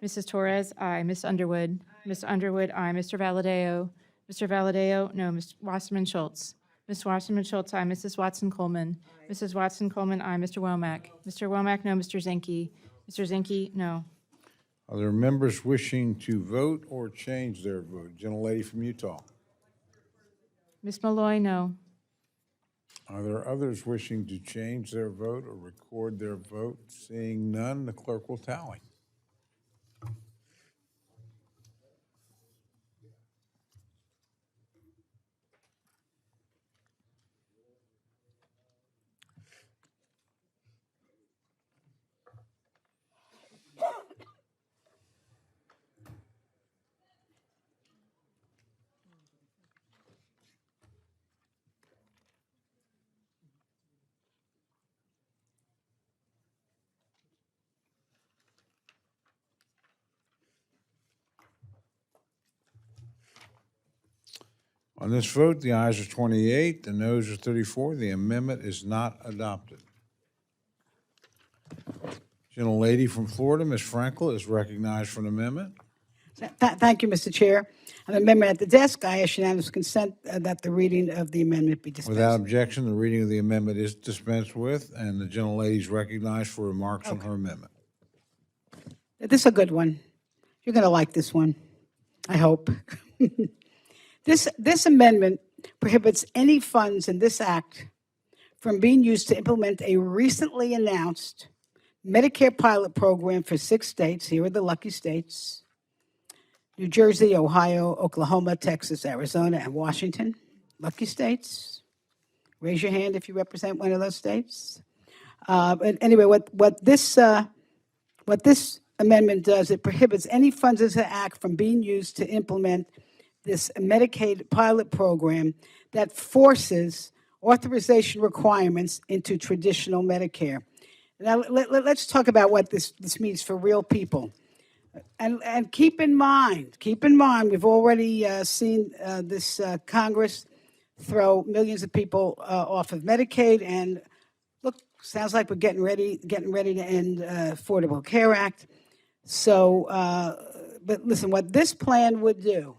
Mrs. Torres, aye. Ms. Underwood? Ms. Underwood, aye. Mr. Valadeo? Mr. Valadeo, no. Ms. Wasserman Schultz? Ms. Wasserman Schultz, aye. Mrs. Watson Coleman? Mrs. Watson Coleman, aye. Mr. Womack? Mr. Womack, no. Mr. Zinke? Mr. Zinke, no. Are there members wishing to vote or change their vote? Gentlelady from Utah. Ms. Malloy, no. Are there others wishing to change their vote or record their vote? Seeing none, the clerk will tally. On this vote, the ayes are 28, the noes are 34. The amendment is not adopted. Gentlelady from Florida, Ms. Frankel, is recognized for an amendment. Thank you, Mr. Chair. An amendment at the desk. I ask unanimous consent that the reading of the amendment be dispensed. Without objection, the reading of the amendment is dispensed with, and the gentlelady is recognized for remarks on her amendment. This is a good one. You're going to like this one, I hope. This amendment prohibits any funds in this act from being used to implement a recently announced Medicare pilot program for 6 states. Here are the lucky states: New Jersey, Ohio, Oklahoma, Texas, Arizona, and Washington. Lucky states. Raise your hand if you represent one of those states. But anyway, what this amendment does, it prohibits any funds in the act from being used to implement this Medicaid pilot program that forces authorization requirements into traditional Medicare. Now, let's talk about what this means for real people. And keep in mind, we've already seen this Congress throw millions of people off of Medicaid, and look, sounds like we're getting ready to end Affordable Care Act. So, but listen, what this plan would do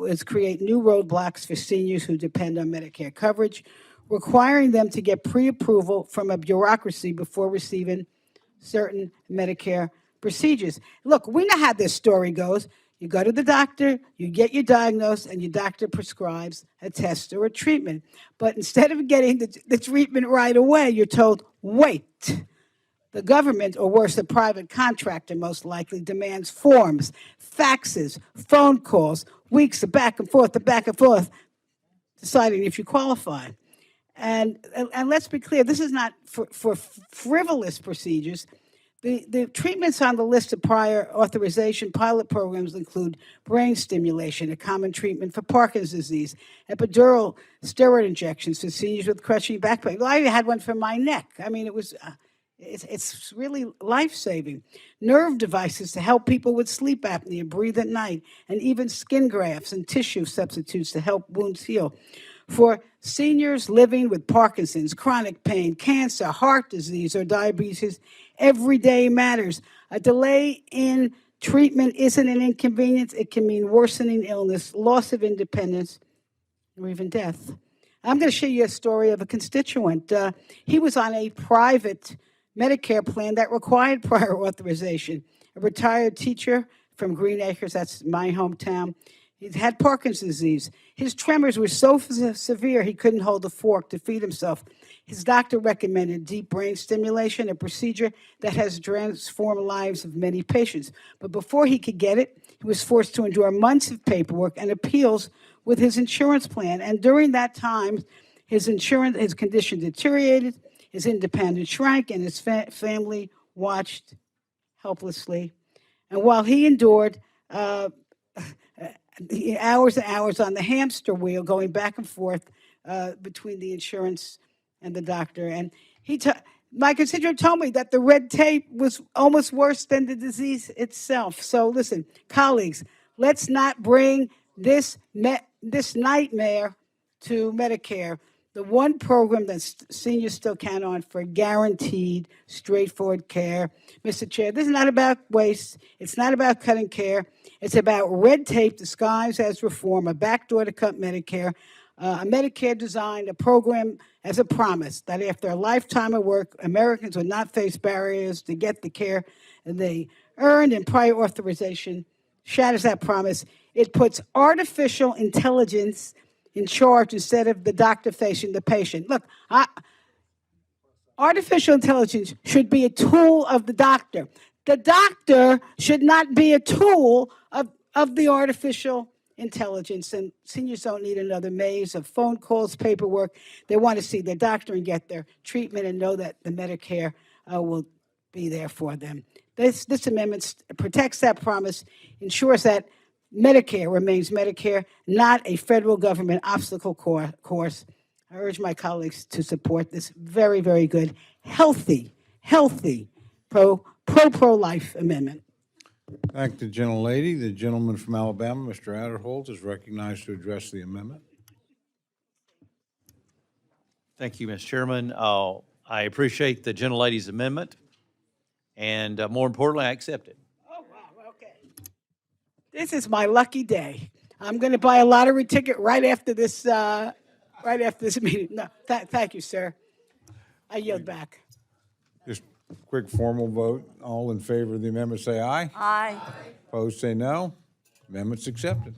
is create new roadblocks for seniors who depend on Medicare coverage, requiring them to get pre-approval from a bureaucracy before receiving certain Medicare procedures. Look, we know how this story goes. You go to the doctor, you get your diagnosis, and your doctor prescribes a test or a treatment. But instead of getting the treatment right away, you're told, wait. The government, or worse, a private contractor most likely, demands forms, faxes, phone calls, weeks of back and forth, deciding if you qualify. And let's be clear, this is not for frivolous procedures. The treatments on the list of prior authorization pilot programs include brain stimulation, a common treatment for Parkinson's disease, epidural steroid injections for seniors with crushing back pain. Well, I had one for my neck. I mean, it was... It's really life-saving. Nerve devices to help people with sleep apnea breathe at night, and even skin grafts and tissue substitutes to help wounds heal. For seniors living with Parkinson's, chronic pain, cancer, heart disease, or diabetes, every day matters. A delay in treatment isn't an inconvenience. It can mean worsening illness, loss of independence, or even death. I'm going to share you a story of a constituent. He was on a private Medicare plan that required prior authorization. A retired teacher from Green Acres, that's my hometown. He had Parkinson's disease. His tremors were so severe he couldn't hold a fork to feed himself. His doctor recommended deep brain stimulation, a procedure that has transformed lives of many patients. But before he could get it, he was forced to endure months of paperwork and appeals with his insurance plan. And during that time, his condition deteriorated, his independence shrank, and his family watched helplessly. And while he endured hours and hours on the hamster wheel, going back and forth between the insurance and the doctor, and my constituent told me that the red tape was almost worse than the disease itself. So listen, colleagues, let's not bring this this nightmare to Medicare, the one program that seniors still count on for guaranteed, straightforward care. Mr. Chair, this is not about waste. It's not about cutting care. It's about red tape disguised as reform, a backdoor to cut Medicare. A Medicare designed a program as a promise that after a lifetime of work, Americans would not face barriers to get the care they earned, and prior authorization shatters that promise. It puts artificial intelligence in charge instead of the doctor facing the patient. Look, artificial intelligence should be a tool of the doctor. The doctor should not be a tool of the artificial intelligence. And seniors don't need another maze of phone calls, paperwork. They want to see their doctor and get their treatment and know that the Medicare will be there for them. This amendment protects that promise, ensures that Medicare remains Medicare, not a federal government obstacle course. I urge my colleagues to support this very, very good, healthy, pro-life amendment. Thank the gentlelady. The gentleman from Alabama, Mr. Adderholt, is recognized to address the amendment. Thank you, Mr. Chairman. I appreciate the gentlelady's amendment, and more importantly, I accept it. Oh, wow, okay. This is my lucky day. I'm going to buy a lottery ticket right after this meeting. No, thank you, sir. I yield back. Just quick formal vote. All in favor of the amendment, say aye. Aye. Opposed, say no. Amendment's accepted.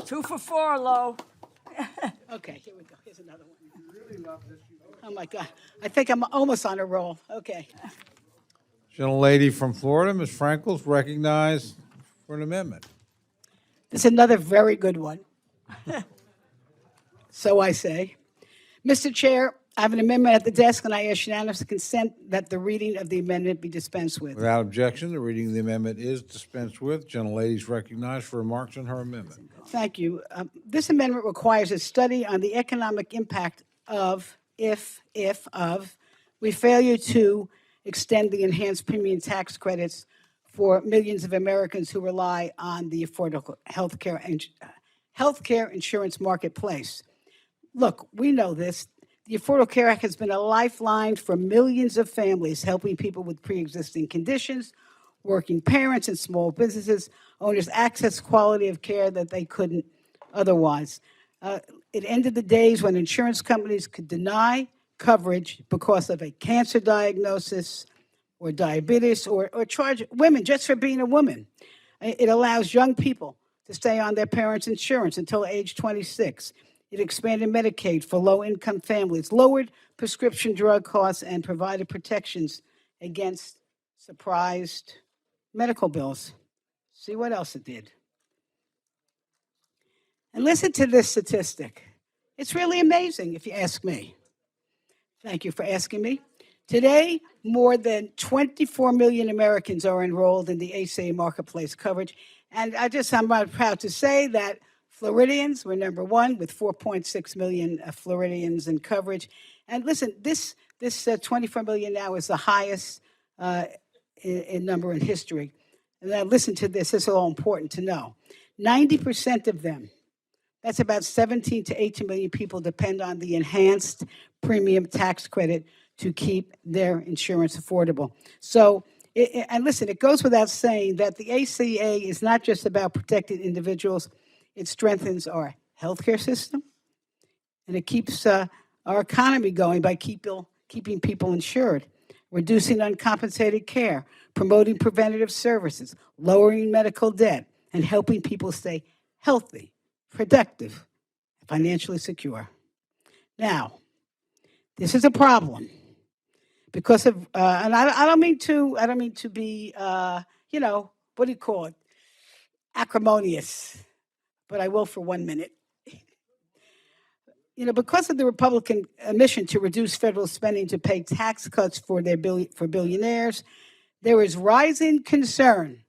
2 for 4, Lo. Okay, here we go. Here's another one. Oh, my God. I think I'm almost on a roll. Okay. Gentlelady from Florida, Ms. Frankel, is recognized for an amendment. This is another very good one. So I say. Mr. Chair, I have an amendment at the desk, and I ask unanimous consent that the reading of the amendment be dispensed with. Without objection, the reading of the amendment is dispensed with. Gentlelady is recognized for remarks on her amendment. Thank you. This amendment requires a study on the economic impact of, if we failure to extend the enhanced premium tax credits for millions of Americans who rely on the affordable healthcare insurance marketplace. Look, we know this. The Affordable Care Act has been a lifeline for millions of families, helping people with pre-existing conditions, working parents, and small businesses owners access quality of care that they couldn't otherwise. It ended the days when insurance companies could deny coverage because of a cancer diagnosis or diabetes, or charge women just for being a woman. It allows young people to stay on their parents' insurance until age 26. It expanded Medicaid for low-income families, lowered prescription drug costs, and provided protections against surprised medical bills. See what else it did. And listen to this statistic. It's really amazing, if you ask me. Thank you for asking me. Today, more than 24 million Americans are enrolled in the ACA marketplace coverage. And I'm proud to say that Floridians were number one with 4.6 million Floridians in coverage. And listen, this 24 million now is the highest in number in history. And now listen to this. This is all important to know. 90% of them, that's about 17 to 18 million people, depend on the enhanced premium tax credit to keep their insurance affordable. So, and listen, it goes without saying that the ACA is not just about protecting individuals. It strengthens our healthcare system, and it keeps our economy going by keeping people insured, reducing uncompensated care, promoting preventative services, lowering medical debt, and helping people stay healthy, productive, financially secure. Now, this is a problem because of, and I don't mean to be, what do you call it, acrimonious, but I will for 1 minute. Because of the Republican mission to reduce federal spending to pay tax cuts for billionaires, there is rising concern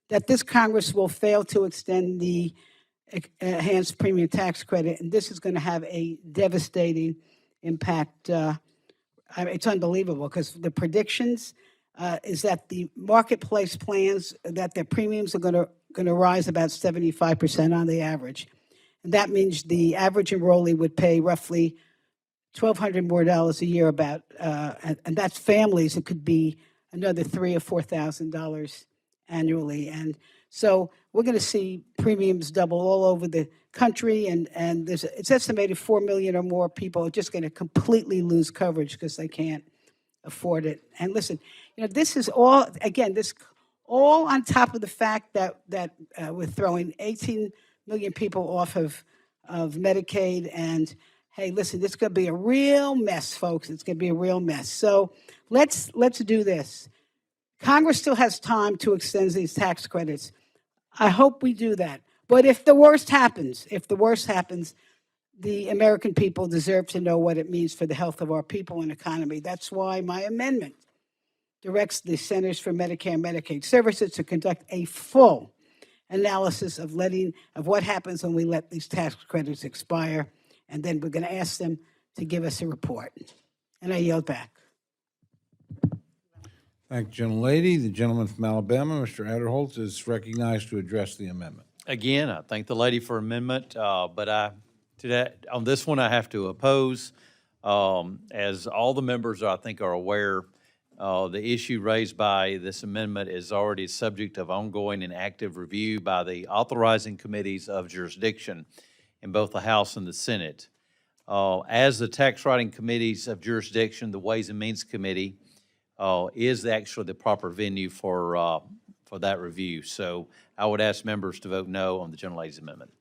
that this Congress will fail to extend the enhanced premium tax credit, and this is going to have a devastating impact. It's unbelievable because the predictions is that the marketplace plans that their premiums are going to rise about 75% on the average. And that means the average enrollee would pay roughly $1,200 more a year and that's families. It could be another $3,000 or $4,000 annually. And so we're going to see premiums double all over the country, and it's estimated 4 million or more people are just going to completely lose coverage because they can't afford it. And listen, this is all, again, this all on top of the fact that we're throwing 18 million people off of Medicaid. And hey, listen, this is going to be a real mess, folks. It's going to be a real mess. So let's do this. Congress still has time to extend these tax credits. I hope we do that. But if the worst happens, the American people deserve to know what it means for the health of our people and economy. That's why my amendment directs the Centers for Medicare and Medicaid Services to conduct a full analysis of what happens when we let these tax credits expire, and then we're going to ask them to give us a report. And I yield back. Thank you, gentlelady. The gentleman from Alabama, Mr. Adderholt, is recognized to address the amendment. Again, I thank the lady for amendment, but today, on this one, I have to oppose. As all the members, I think, are aware, the issue raised by this amendment is already subject of ongoing and active review by the authorizing committees of jurisdiction in both the House and the Senate. As the tax writing committees of jurisdiction, the Ways and Means Committee is actually the proper venue for that review. So I would ask members to vote no on the gentlelady's amendment.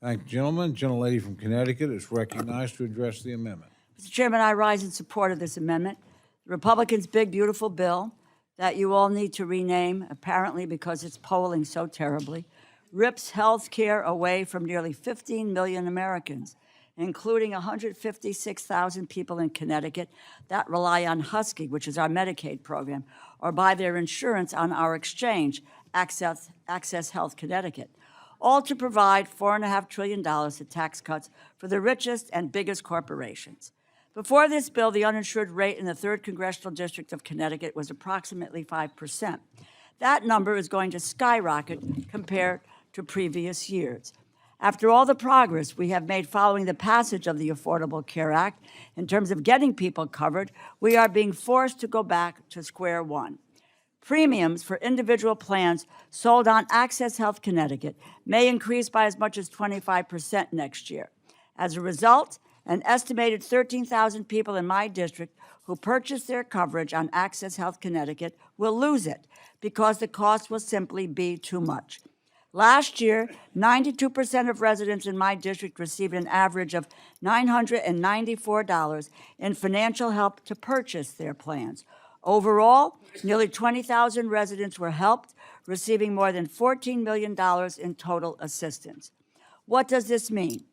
Thank you, gentlemen. Gentlelady from Connecticut is recognized to address the amendment. Mr. Chairman, I rise in support of this amendment. The Republicans' big, beautiful bill that you all need to rename, apparently because it's polling so terribly, rips health care away from nearly 15 million Americans, including 156,000 people in Connecticut that rely on Husky, which is our Medicaid program, or buy their insurance on our exchange, Access Health Connecticut, all to provide $4.5 trillion of tax cuts for the richest and biggest corporations. Before this bill, the uninsured rate in the 3rd Congressional District of Connecticut was approximately 5%. That number is going to skyrocket compared to previous years. After all the progress we have made following the passage of the Affordable Care Act in terms of getting people covered, we are being forced to go back to square one. Premiums for individual plans sold on Access Health Connecticut may increase by as much as 25% next year. As a result, an estimated 13,000 people in my district who purchased their coverage on Access Health Connecticut will lose it because the cost will simply be too much. Last year, 92% of residents in my district received an average of $994 in financial help to purchase their plans. Overall, nearly 20,000 residents were helped, receiving more than $14 million in total assistance. What does this mean?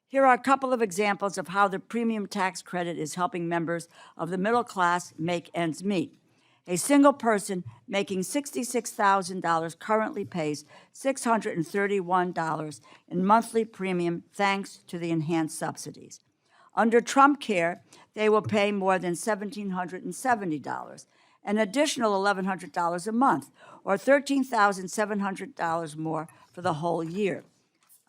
Here are a couple of examples of how the premium tax credit is helping members of the middle class make ends meet. A single person making $66,000 currently pays $631 in monthly premium thanks to the enhanced subsidies. Under Trump Care, they will pay more than $1,770, an additional $1,100 a month, or $13,700 more for the whole year.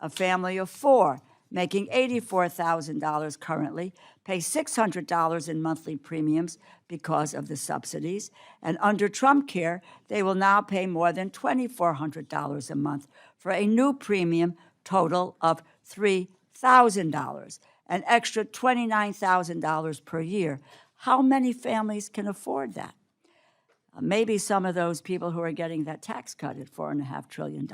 A family of 4 making $84,000 currently pay $600 in monthly premiums because of the subsidies. And under Trump Care, they will now pay more than $2,400 a month for a new premium total of $3,000, an extra $29,000 per year. How many families can afford that? Maybe some of those people who are getting that tax cut at $4.5 trillion.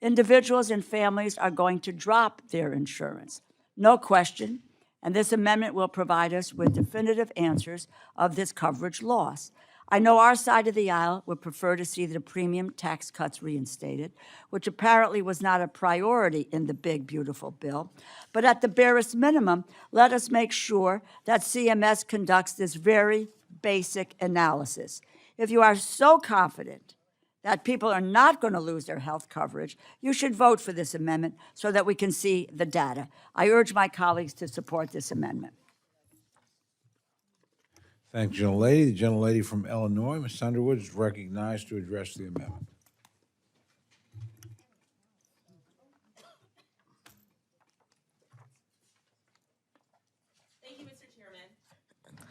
Individuals and families are going to drop their insurance, no question, and this amendment will provide us with definitive answers of this coverage loss. I know our side of the aisle would prefer to see the premium tax cuts reinstated, which apparently was not a priority in the big, beautiful bill. But at the barest minimum, let us make sure that CMS conducts this very basic analysis. If you are so confident that people are not going to lose their health coverage, you should vote for this amendment so that we can see the data. I urge my colleagues to support this amendment. Thank you, gentlelady. The gentlelady from Illinois, Ms. Underwood, is recognized to address the amendment.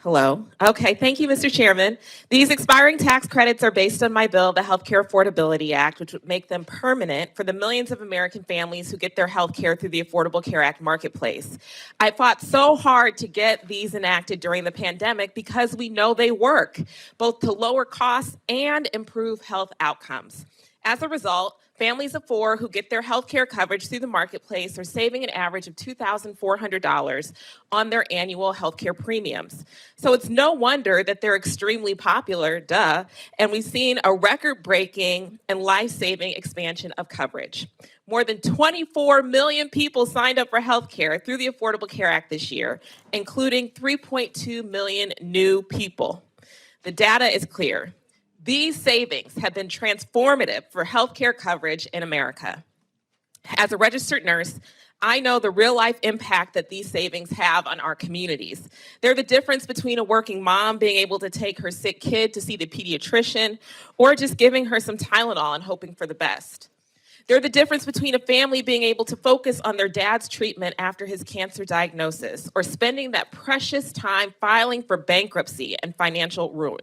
Hello. Okay, thank you, Mr. Chairman. These expiring tax credits are based on my bill, the Healthcare Affordability Act, which would make them permanent for the millions of American families who get their health care through the Affordable Care Act marketplace. I fought so hard to get these enacted during the pandemic because we know they work, both to lower costs and improve health outcomes. As a result, families of four who get their health care coverage through the marketplace are saving an average of $2,400 on their annual health care premiums. So it's no wonder that they're extremely popular, duh, and we've seen a record-breaking and life-saving expansion of coverage. More than 24 million people signed up for health care through the Affordable Care Act this year, including 3.2 million new people. The data is clear. These savings have been transformative for healthcare coverage in America. As a registered nurse, I know the real-life impact that these savings have on our communities. They're the difference between a working mom being able to take her sick kid to see the pediatrician or just giving her some Tylenol and hoping for the best. They're the difference between a family being able to focus on their dad's treatment after his cancer diagnosis or spending that precious time filing for bankruptcy and financial ruin.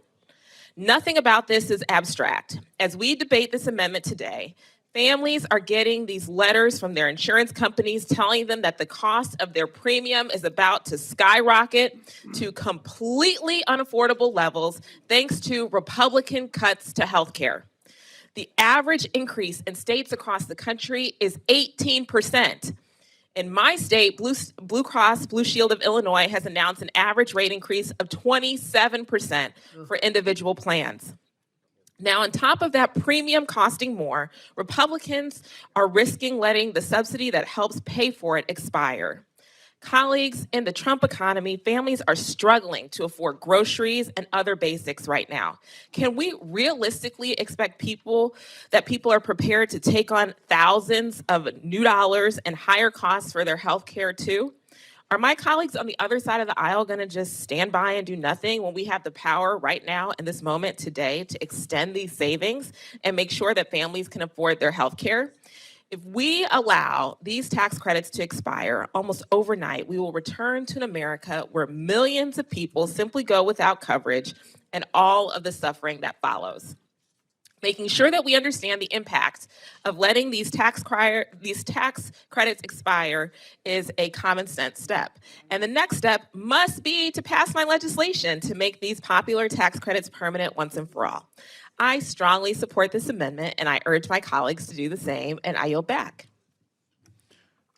Nothing about this is abstract. As we debate this amendment today, families are getting these letters from their insurance companies telling them that the cost of their premium is about to skyrocket to completely unaffordable levels thanks to Republican cuts to health care. The average increase in states across the country is 18%. In my state, Blue Cross Blue Shield of Illinois has announced an average rate increase of 27% for individual plans. Now, on top of that premium costing more, Republicans are risking letting the subsidy that helps pay for it expire. Colleagues, in the Trump economy, families are struggling to afford groceries and other basics right now. Can we realistically expect people are prepared to take on thousands of new dollars and higher costs for their health care too? Are my colleagues on the other side of the aisle going to just stand by and do nothing when we have the power right now in this moment today to extend these savings and make sure that families can afford their health care? If we allow these tax credits to expire almost overnight, we will return to an America where millions of people simply go without coverage and all of the suffering that follows. Making sure that we understand the impact of letting these tax credits expire is a common sense step. And the next step must be to pass my legislation to make these popular tax credits permanent once and for all. I strongly support this amendment, and I urge my colleagues to do the same, and I yield back.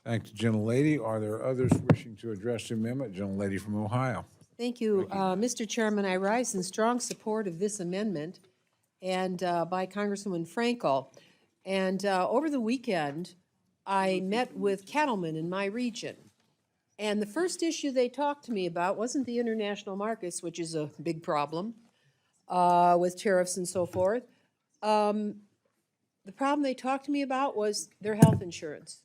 Thank you, gentlelady. Are there others wishing to address the amendment? Gentlelady from Ohio. Thank you, Mr. Chairman. I rise in strong support of this amendment and by Congresswoman Frankel. And over the weekend, I met with cattlemen in my region. And the first issue they talked to me about wasn't the international markets, which is a big problem with tariffs and so forth. The problem they talked to me about was their health insurance.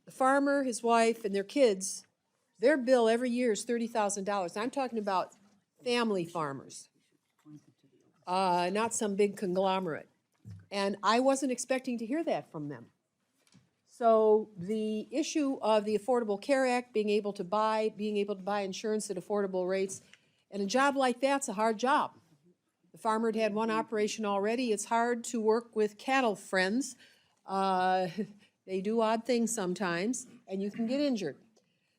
The farmer, his wife, and their kids, their bill every year is $30,000. I'm talking about family farmers, not some big conglomerate. And I wasn't expecting to hear that from them. So the issue of the Affordable Care Act, being able to buy insurance at affordable rates, and a job like that's a hard job. The farmer had one operation already. It's hard to work with cattle friends. They do odd things sometimes, and you can get injured.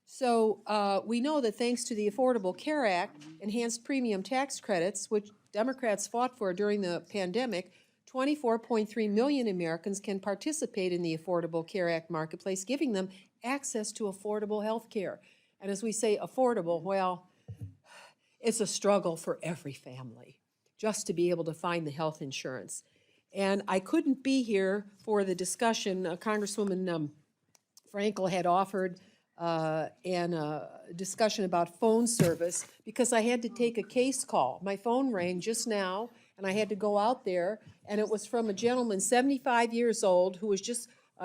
So we know that thanks to the Affordable Care Act, enhanced premium tax credits, which Democrats fought for during the pandemic, 24.3 million Americans can participate in the Affordable Care Act marketplace, giving them access to affordable health care. And as we say affordable, well, it's a struggle for every family just to be able to find the health insurance. And I couldn't be here for the discussion Congresswoman Frankel had offered and a discussion about phone service because I had to take a case call. My phone rang just now, and I had to go out there, and it was from a gentleman, 75 years old, who was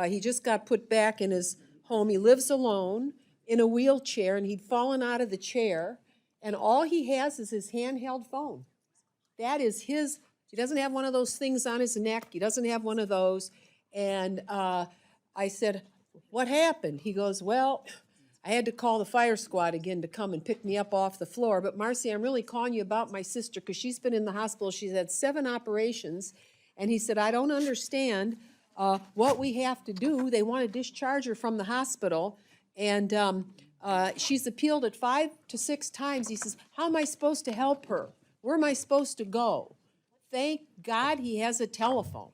he just got put back in his home. He lives alone in a wheelchair, and he'd fallen out of the chair, and all he has is his handheld phone. That is his. He doesn't have one of those things on his neck. He doesn't have one of those. And I said, what happened? He goes, well, I had to call the fire squad again to come and pick me up off the floor. But Marcy, I'm really calling you about my sister because she's been in the hospital. She's had 7 operations. And he said, I don't understand what we have to do. They want to discharge her from the hospital. And she's appealed it 5 to 6 times. He says, how am I supposed to help her? Where am I supposed to go? Thank God he has a telephone.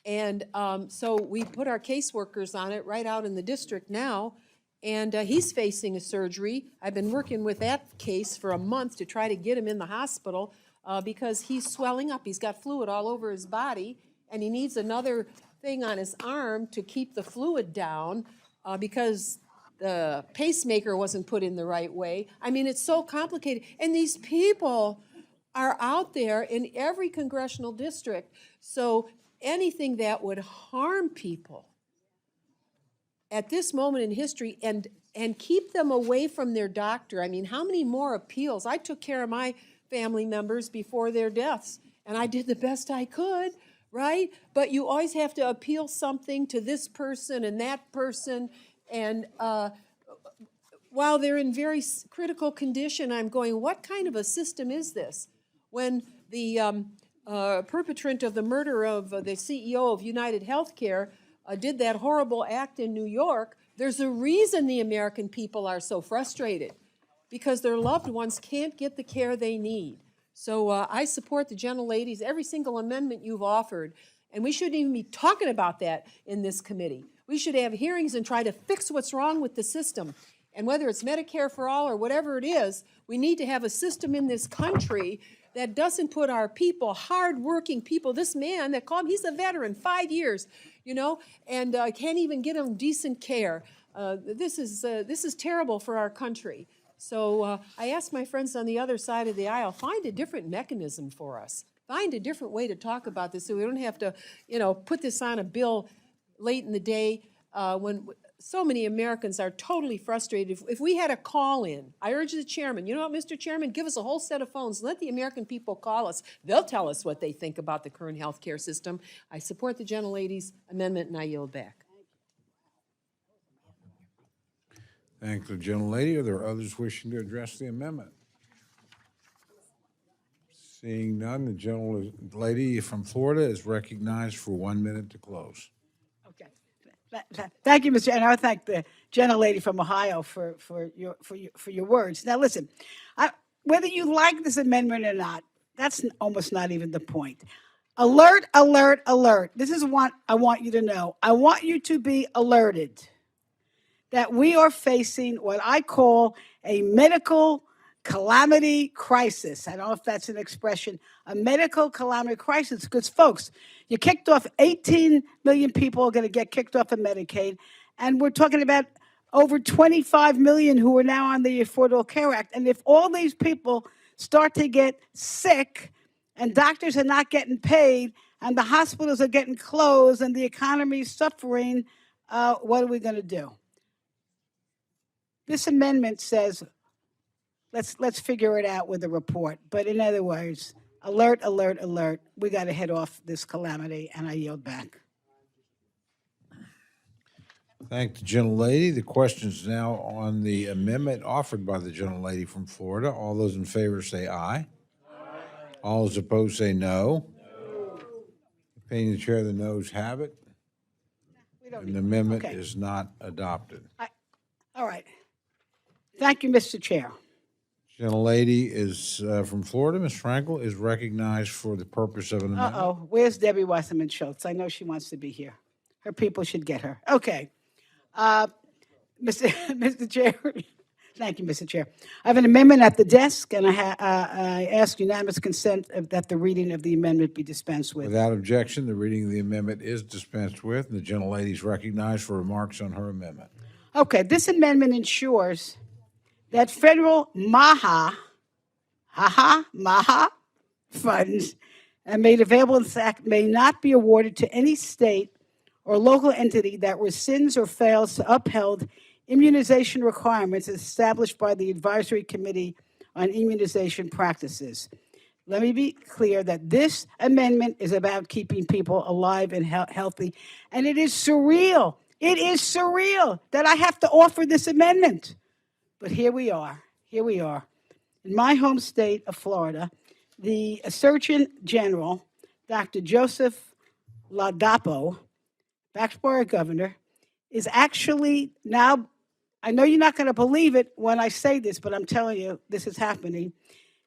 And so we put our caseworkers on it right out in the district now. And he's facing a surgery. I've been working with that case for a month to try to get him in the hospital because he's swelling up. He's got fluid all over his body, and he needs another thing on his arm to keep the fluid down because the pacemaker wasn't put in the right way. I mean, it's so complicated. And these people are out there in every congressional district. So anything that would harm people at this moment in history and keep them away from their doctor. I mean, how many more appeals? I took care of my family members before their deaths, and I did the best I could, right? But you always have to appeal something to this person and that person, and while they're in very critical condition, I'm going, what kind of a system is this? When the perpetrant of the murder of the CEO of United Healthcare did that horrible act in New York, there's a reason the American people are so frustrated, because their loved ones can't get the care they need. So I support the gentlelady's every single amendment you've offered, and we shouldn't even be talking about that in this committee. We should have hearings and try to fix what's wrong with the system. And whether it's Medicare for all or whatever it is, we need to have a system in this country that doesn't put our people, hard-working people, this man that called, he's a veteran, 5 years, you know, and can't even get him decent care. This is terrible for our country. So I ask my friends on the other side of the aisle, find a different mechanism for us. Find a different way to talk about this so we don't have to, you know, put this on a bill late in the day when so many Americans are totally frustrated. If we had a call-in, I urge the chairman, you know what, Mr. Chairman, give us a whole set of phones. Let the American people call us. They'll tell us what they think about the current health care system. I support the gentlelady's amendment, and I yield back. Thank the gentlelady. Are there others wishing to address the amendment? Seeing none, the gentlelady from Florida is recognized for 1 minute to close. Thank you, Mr. And I thank the gentlelady from Ohio for your words. Now, listen, whether you like this amendment or not, that's almost not even the point. Alert, alert, alert. This is what I want you to know. I want you to be alerted that we are facing what I call a medical calamity crisis. I don't know if that's an expression, a medical calamity crisis, because folks, you kicked off 18 million people are going to get kicked off of Medicaid, and we're talking about over 25 million who are now on the Affordable Care Act. And if all these people start to get sick and doctors are not getting paid and the hospitals are getting closed and the economy is suffering, what are we going to do? This amendment says, let's figure it out with a report. But in other words, alert, alert, alert. We got to head off this calamity, and I yield back. Thank the gentlelady. The question is now on the amendment offered by the gentlelady from Florida. All those in favor say aye. Aye. All those opposed say no. Opinion of the chair, the noes have it. And the amendment is not adopted. All right. Thank you, Mr. Chair. Gentlelady is from Florida. Ms. Frankel is recognized for the purpose of an amendment. Uh-oh. Where's Debbie Wasserman Schultz? I know she wants to be here. Her people should get her. Okay. Mr. Chair. Thank you, Mr. Chair. I have an amendment at the desk, and I ask unanimous consent that the reading of the amendment be dispensed with. Without objection, the reading of the amendment is dispensed with, and the gentlelady is recognized for remarks on her amendment. Okay. This amendment ensures that federal MAHA funds made available in SAC may not be awarded to any state or local entity that rescinds or fails to uphold immunization requirements established by the Advisory Committee on Immunization Practices. Let me be clear that this amendment is about keeping people alive and healthy, and it is surreal It is surreal that I have to offer this amendment. But here we are. Here we are. In my home state of Florida, the Surgeon General, Dr. Joseph Ladapo, backed by our governor, is actually now, I know you're not going to believe it when I say this, but I'm telling you, this is happening.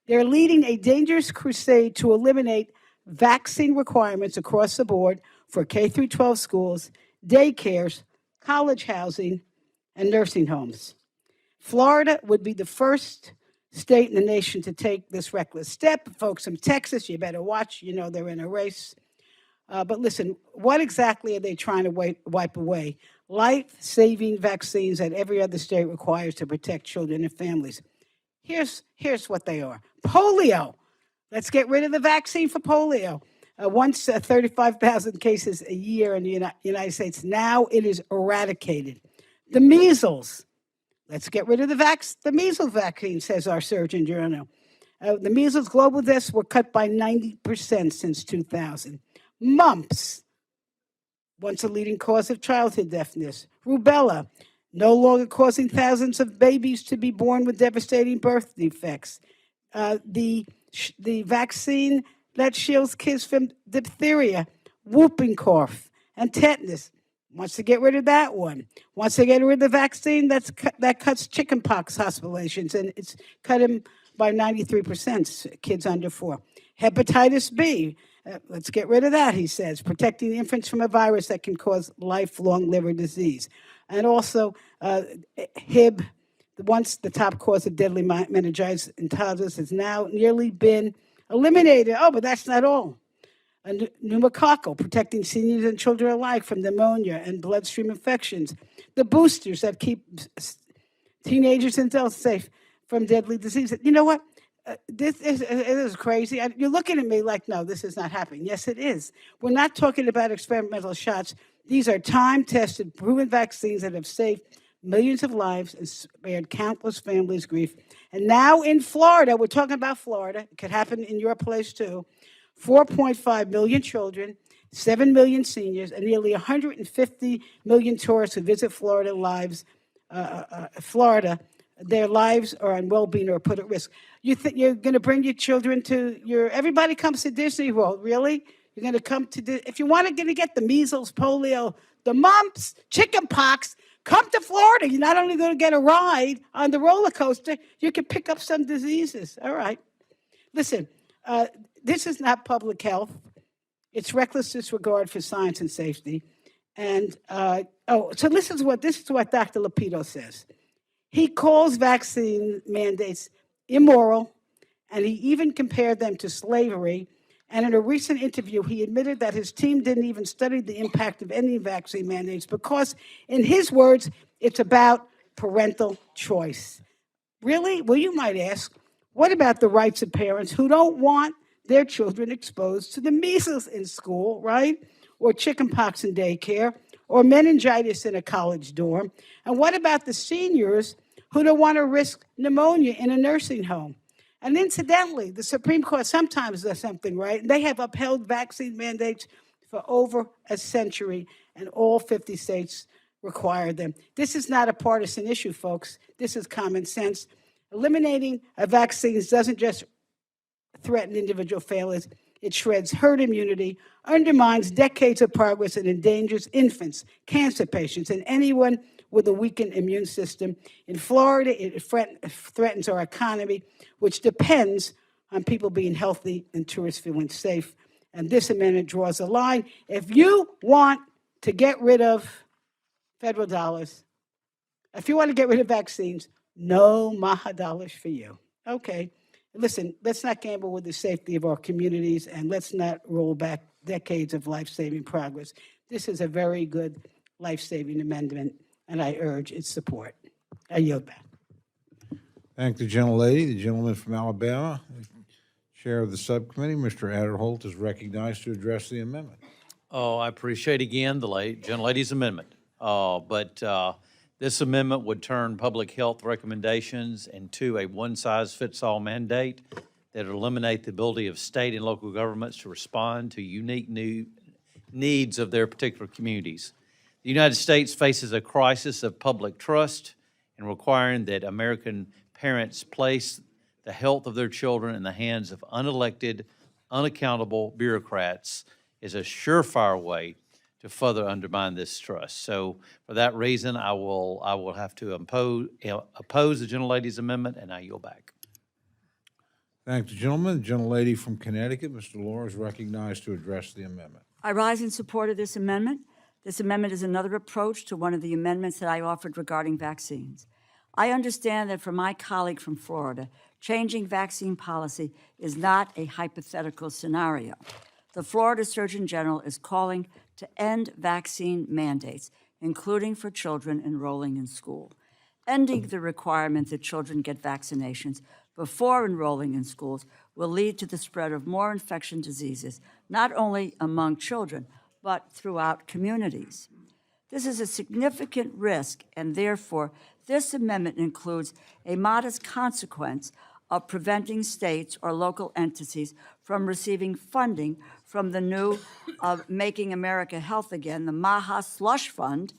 They're leading a dangerous crusade to eliminate vaccine requirements across the board for K through 12 schools, daycares, college housing, and nursing homes. Florida would be the first state in the nation to take this reckless step. Folks from Texas, you better watch. You know they're in a race. But listen, what exactly are they trying to wipe away? Life-saving vaccines that every other state requires to protect children and families. Here's what they are. Polio. Let's get rid of the vaccine for polio. Once 35,000 cases a year in the United States. Now it is eradicated. The measles. Let's get rid of the measles vaccine, says our Surgeon General. The measles global deaths were cut by 90% since 2000. Mumps, once a leading cause of childhood deafness. Rubella, no longer causing thousands of babies to be born with devastating birth defects. The vaccine that shields kids from diphtheria, whooping cough, and tetanus. Wants to get rid of that one. Wants to get rid of the vaccine that cuts chickenpox hospitalizations, and it's cut them by 93%, kids under 4. Hepatitis B, let's get rid of that, he says, protecting infants from a virus that can cause lifelong liver disease. And also HIB, once the top cause of deadly meningitis in toddlers, has now nearly been eliminated. Oh, but that's not all. Pneumococcal, protecting seniors and children alike from pneumonia and bloodstream infections. The boosters that keep teenagers and adults safe from deadly disease. You know what? It is crazy. You're looking at me like, no, this is not happening. Yes, it is. We're not talking about experimental shots. These are time-tested, proven vaccines that have saved millions of lives and spared countless families grief. And now in Florida, we're talking about Florida. It could happen in your place too. 4.5 million children, 7 million seniors, and nearly 150 million tourists who visit Florida their lives or and well-being are put at risk. You think you're going to bring your children to everybody comes to Disney World, really? You're going to come to, if you want to get the measles, polio, the mumps, chickenpox, come to Florida. You're not only going to get a ride on the roller coaster, you can pick up some diseases. All right. Listen, this is not public health. It's reckless disregard for science and safety. And, so this is what Dr. Lapito says. He calls vaccine mandates immoral, and he even compared them to slavery. And in a recent interview, he admitted that his team didn't even study the impact of any vaccine mandates because, in his words, it's about parental choice. Really? Well, you might ask, what about the rights of parents who don't want their children exposed to the measles in school, right? Or chickenpox in daycare, or meningitis in a college dorm? And what about the seniors who don't want to risk pneumonia in a nursing home? And incidentally, the Supreme Court sometimes does something right. They have upheld vaccine mandates for over a century, and all 50 states require them. This is not a partisan issue, folks. This is common sense. Eliminating vaccines doesn't just threaten individual families. It shreds herd immunity, undermines decades of progress, and endangers infants, cancer patients, and anyone with a weakened immune system. In Florida, it threatens our economy, which depends on people being healthy and tourists feeling safe. And this amendment draws a line. If you want to get rid of federal dollars, if you want to get rid of vaccines, no Maha dollars for you. Okay. Listen, let's not gamble with the safety of our communities, and let's not roll back decades of life-saving progress. This is a very good life-saving amendment, and I urge its support. I yield back. Thank the gentlelady. The gentleman from Alabama, Chair of the Subcommittee, Mr. Adderholt, is recognized to address the amendment. Oh, I appreciate again the gentlelady's amendment. This amendment would turn public health recommendations into a one-size-fits-all mandate that would eliminate the ability of state and local governments to respond to unique needs of their particular communities. The United States faces a crisis of public trust in requiring that American parents place the health of their children in the hands of unelected, unaccountable bureaucrats is a surefire way to further undermine this trust. So for that reason, I will have to oppose the gentlelady's amendment, and I yield back. Thank the gentleman. The gentlelady from Connecticut, Mr. Laura, is recognized to address the amendment. I rise in support of this amendment. This amendment is another approach to one of the amendments that I offered regarding vaccines. I understand that for my colleague from Florida, changing vaccine policy is not a hypothetical scenario. The Florida Surgeon General is calling to end vaccine mandates, including for children enrolling in school. Ending the requirement that children get vaccinations before enrolling in schools will lead to the spread of more infection diseases, not only among children, but throughout communities. This is a significant risk, and therefore, this amendment includes a modest consequence of preventing states or local entities from receiving funding from the new Making America Health Again, the MAHA slush fund,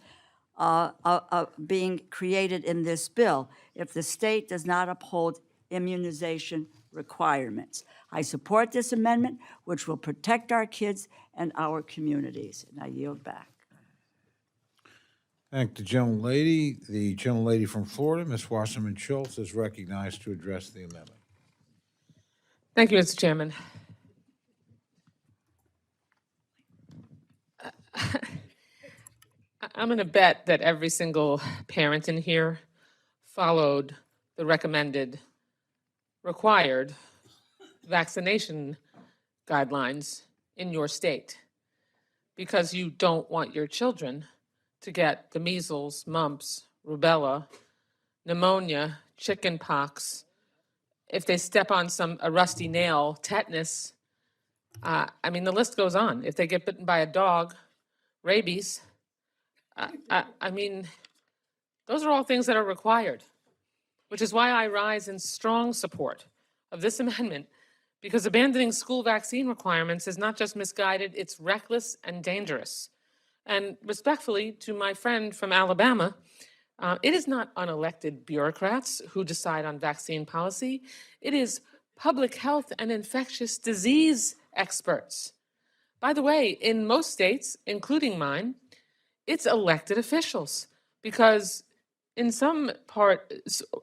being created in this bill if the state does not uphold immunization requirements. I support this amendment, which will protect our kids and our communities. And I yield back. Thank the gentlelady. The gentlelady from Florida, Ms. Wasserman Schultz, is recognized to address the amendment. Thank you, Mr. Chairman. I'm going to bet that every single parent in here followed the recommended, required vaccination guidelines in your state because you don't want your children to get the measles, mumps, rubella, pneumonia, chicken pox. If they step on a rusty nail, tetanus. I mean, the list goes on. If they get bitten by a dog, rabies. I mean, those are all things that are required, which is why I rise in strong support of this amendment, because abandoning school vaccine requirements is not just misguided, it's reckless and dangerous. And respectfully to my friend from Alabama, it is not unelected bureaucrats who decide on vaccine policy. It is public health and infectious disease experts. By the way, in most states, including mine, it's elected officials because in some part,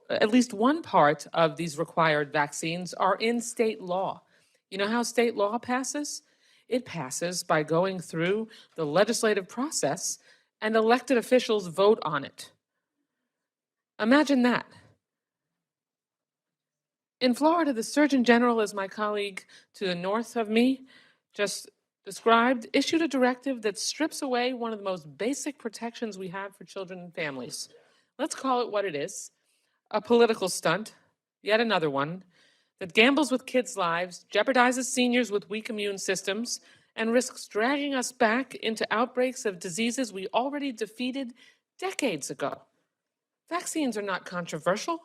at least one part of these required vaccines are in state law. You know how state law passes? It passes by going through the legislative process and elected officials vote on it. Imagine that. In Florida, the Surgeon General, as my colleague to the north of me just described, issued a directive that strips away one of the most basic protections we have for children and families. Let's call it what it is, a political stunt, yet another one, that gambles with kids' lives, jeopardizes seniors with weak immune systems, and risks dragging us back into outbreaks of diseases we already defeated decades ago. Vaccines are not controversial.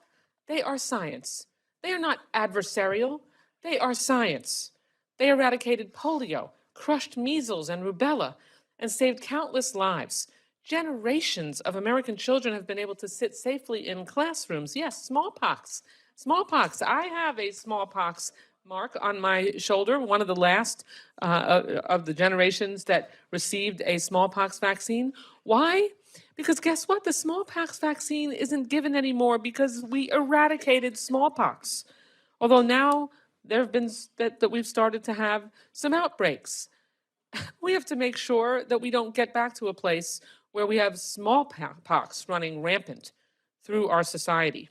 They are science. They are not adversarial. They are science. They eradicated polio, crushed measles and rubella, and saved countless lives. Generations of American children have been able to sit safely in classrooms. Yes, smallpox. Smallpox. I have a smallpox mark on my shoulder, one of the last of the generations that received a smallpox vaccine. Why? Because guess what? The smallpox vaccine isn't given anymore because we eradicated smallpox. Although now there have been that we've started to have some outbreaks. We have to make sure that we don't get back to a place where we have smallpox running rampant through our society.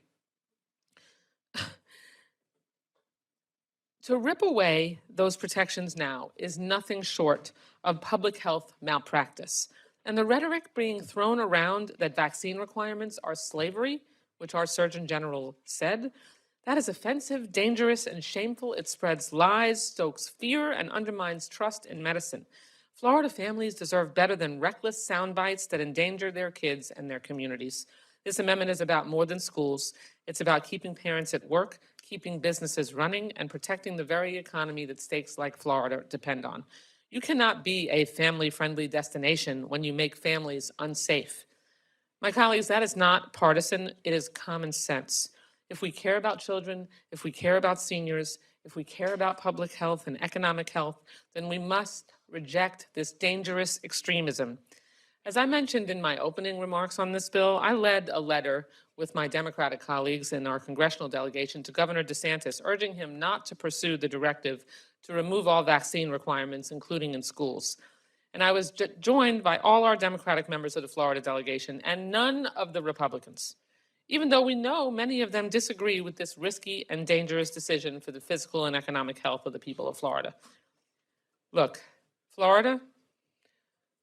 To rip away those protections now is nothing short of public health malpractice. And the rhetoric being thrown around that vaccine requirements are slavery, which our Surgeon General said, that is offensive, dangerous, and shameful. It spreads lies, stokes fear, and undermines trust in medicine. Florida families deserve better than reckless sound bites that endanger their kids and their communities. This amendment is about more than schools. It's about keeping parents at work, keeping businesses running, and protecting the very economy that states like Florida depend on. You cannot be a family-friendly destination when you make families unsafe. My colleagues, that is not partisan, it is common sense. If we care about children, if we care about seniors, if we care about public health and economic health, then we must reject this dangerous extremism. As I mentioned in my opening remarks on this bill, I led a letter with my Democratic colleagues in our congressional delegation to Governor DeSantis, urging him not to pursue the directive to remove all vaccine requirements, including in schools. And I was joined by all our Democratic members of the Florida delegation and none of the Republicans, even though we know many of them disagree with this risky and dangerous decision for the physical and economic health of the people of Florida. Look, Florida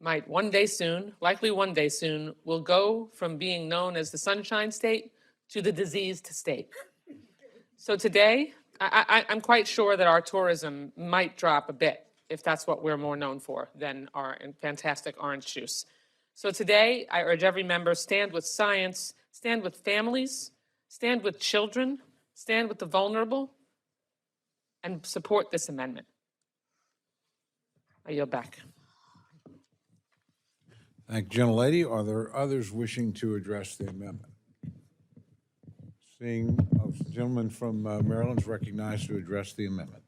might one day soon, likely one day soon, will go from being known as the Sunshine State to the diseased state. So today, I'm quite sure that our tourism might drop a bit if that's what we're more known for than our fantastic orange juice. So today, I urge every member, stand with science, stand with families, stand with children, stand with the vulnerable, and support this amendment. I yield back. Thank you, gentlelady. Are there others wishing to address the amendment? Seeing the gentleman from Maryland is recognized to address the amendment.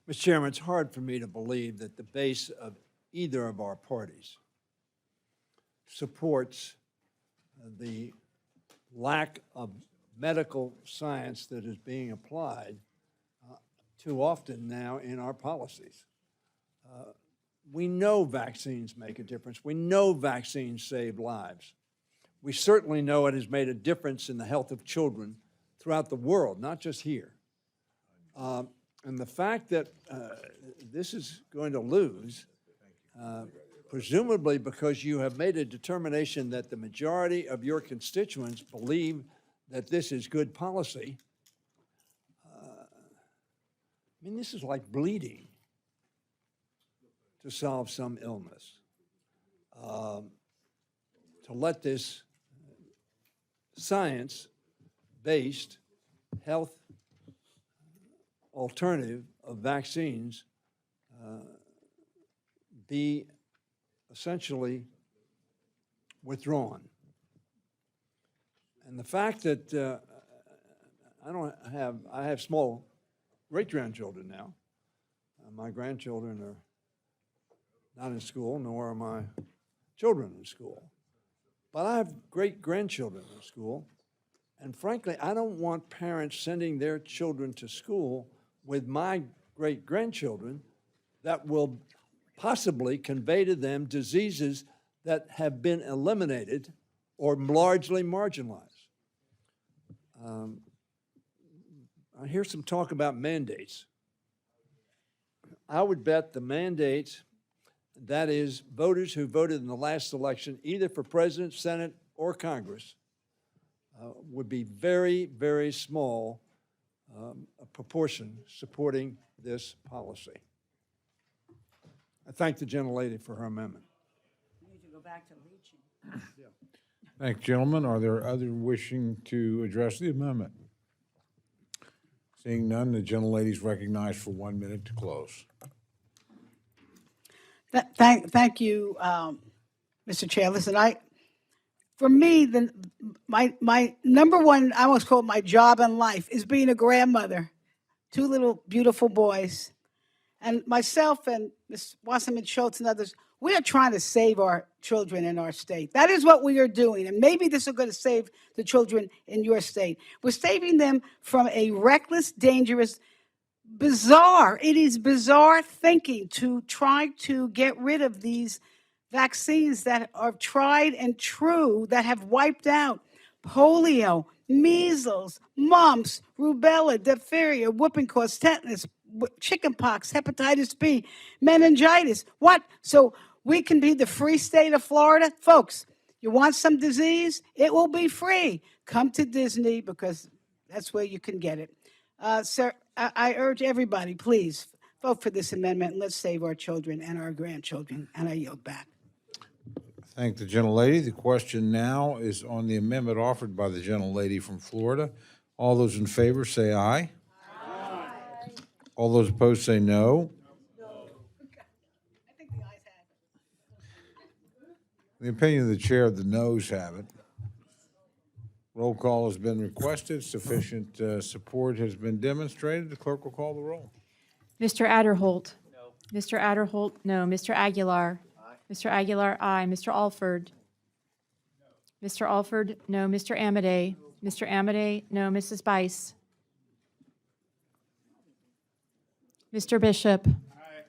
Mr. Chairman, it's hard for me to believe that the base of either of our parties supports the lack of medical science that is being applied too often now in our policies. We know vaccines make a difference. We know vaccines save lives. We certainly know it has made a difference in the health of children throughout the world, not just here. And the fact that this is going to lose, presumably because you have made a determination that the majority of your constituents believe that this is good policy, I mean, this is like bleeding to solve some illness. To let this science-based health alternative of vaccines be essentially withdrawn. And the fact that I have small great-grandchildren now. My grandchildren are not in school, nor are my children in school. But I have great-grandchildren in school, and frankly, I don't want parents sending their children to school with my great-grandchildren that will possibly convey to them diseases that have been eliminated or largely marginalized. I hear some talk about mandates. I would bet the mandates, that is, voters who voted in the last election, either for president, Senate, or Congress, would be very, very small a proportion supporting this policy. I thank the gentlelady for her amendment. We need to go back to leaching. Thank you, gentlemen. Are there others wishing to address the amendment? Seeing none, the gentlelady is recognized for 1 minute to close. Thank you, Mr. Chair. Listen, for me, my number one, I almost call it my job in life, is being a grandmother. 2 little beautiful boys. And myself and Ms. Wasserman Schultz and others, we are trying to save our children in our state. That is what we are doing. And maybe this is going to save the children in your state. We're saving them from a reckless, dangerous, bizarre, it is bizarre thinking to try to get rid of these vaccines that are tried and true, that have wiped out polio, measles, mumps, rubella, diphtheria, whooping cough, tetanus, chickenpox, hepatitis B, meningitis. What? So we can be the free state of Florida? Folks, you want some disease? It will be free. Come to Disney because that's where you can get it. Sir, I urge everybody, please vote for this amendment and let's save our children and our grandchildren. And I yield back. Thank the gentlelady. The question now is on the amendment offered by the gentlelady from Florida. All those in favor say aye. Aye. All those opposed say no. In the opinion of the chair, the noes have it. Roll call has been requested. Sufficient support has been demonstrated. The clerk will call the roll. Mr. Adderholt? No. Mr. Adderholt, no. Mr. Aguilar? Aye. Mr. Aguilar, aye. Mr. Alford? Mr. Alford, no. Mr. Amade? Mr. Amade, no. Mrs. Bice? Mr. Bishop? Aye.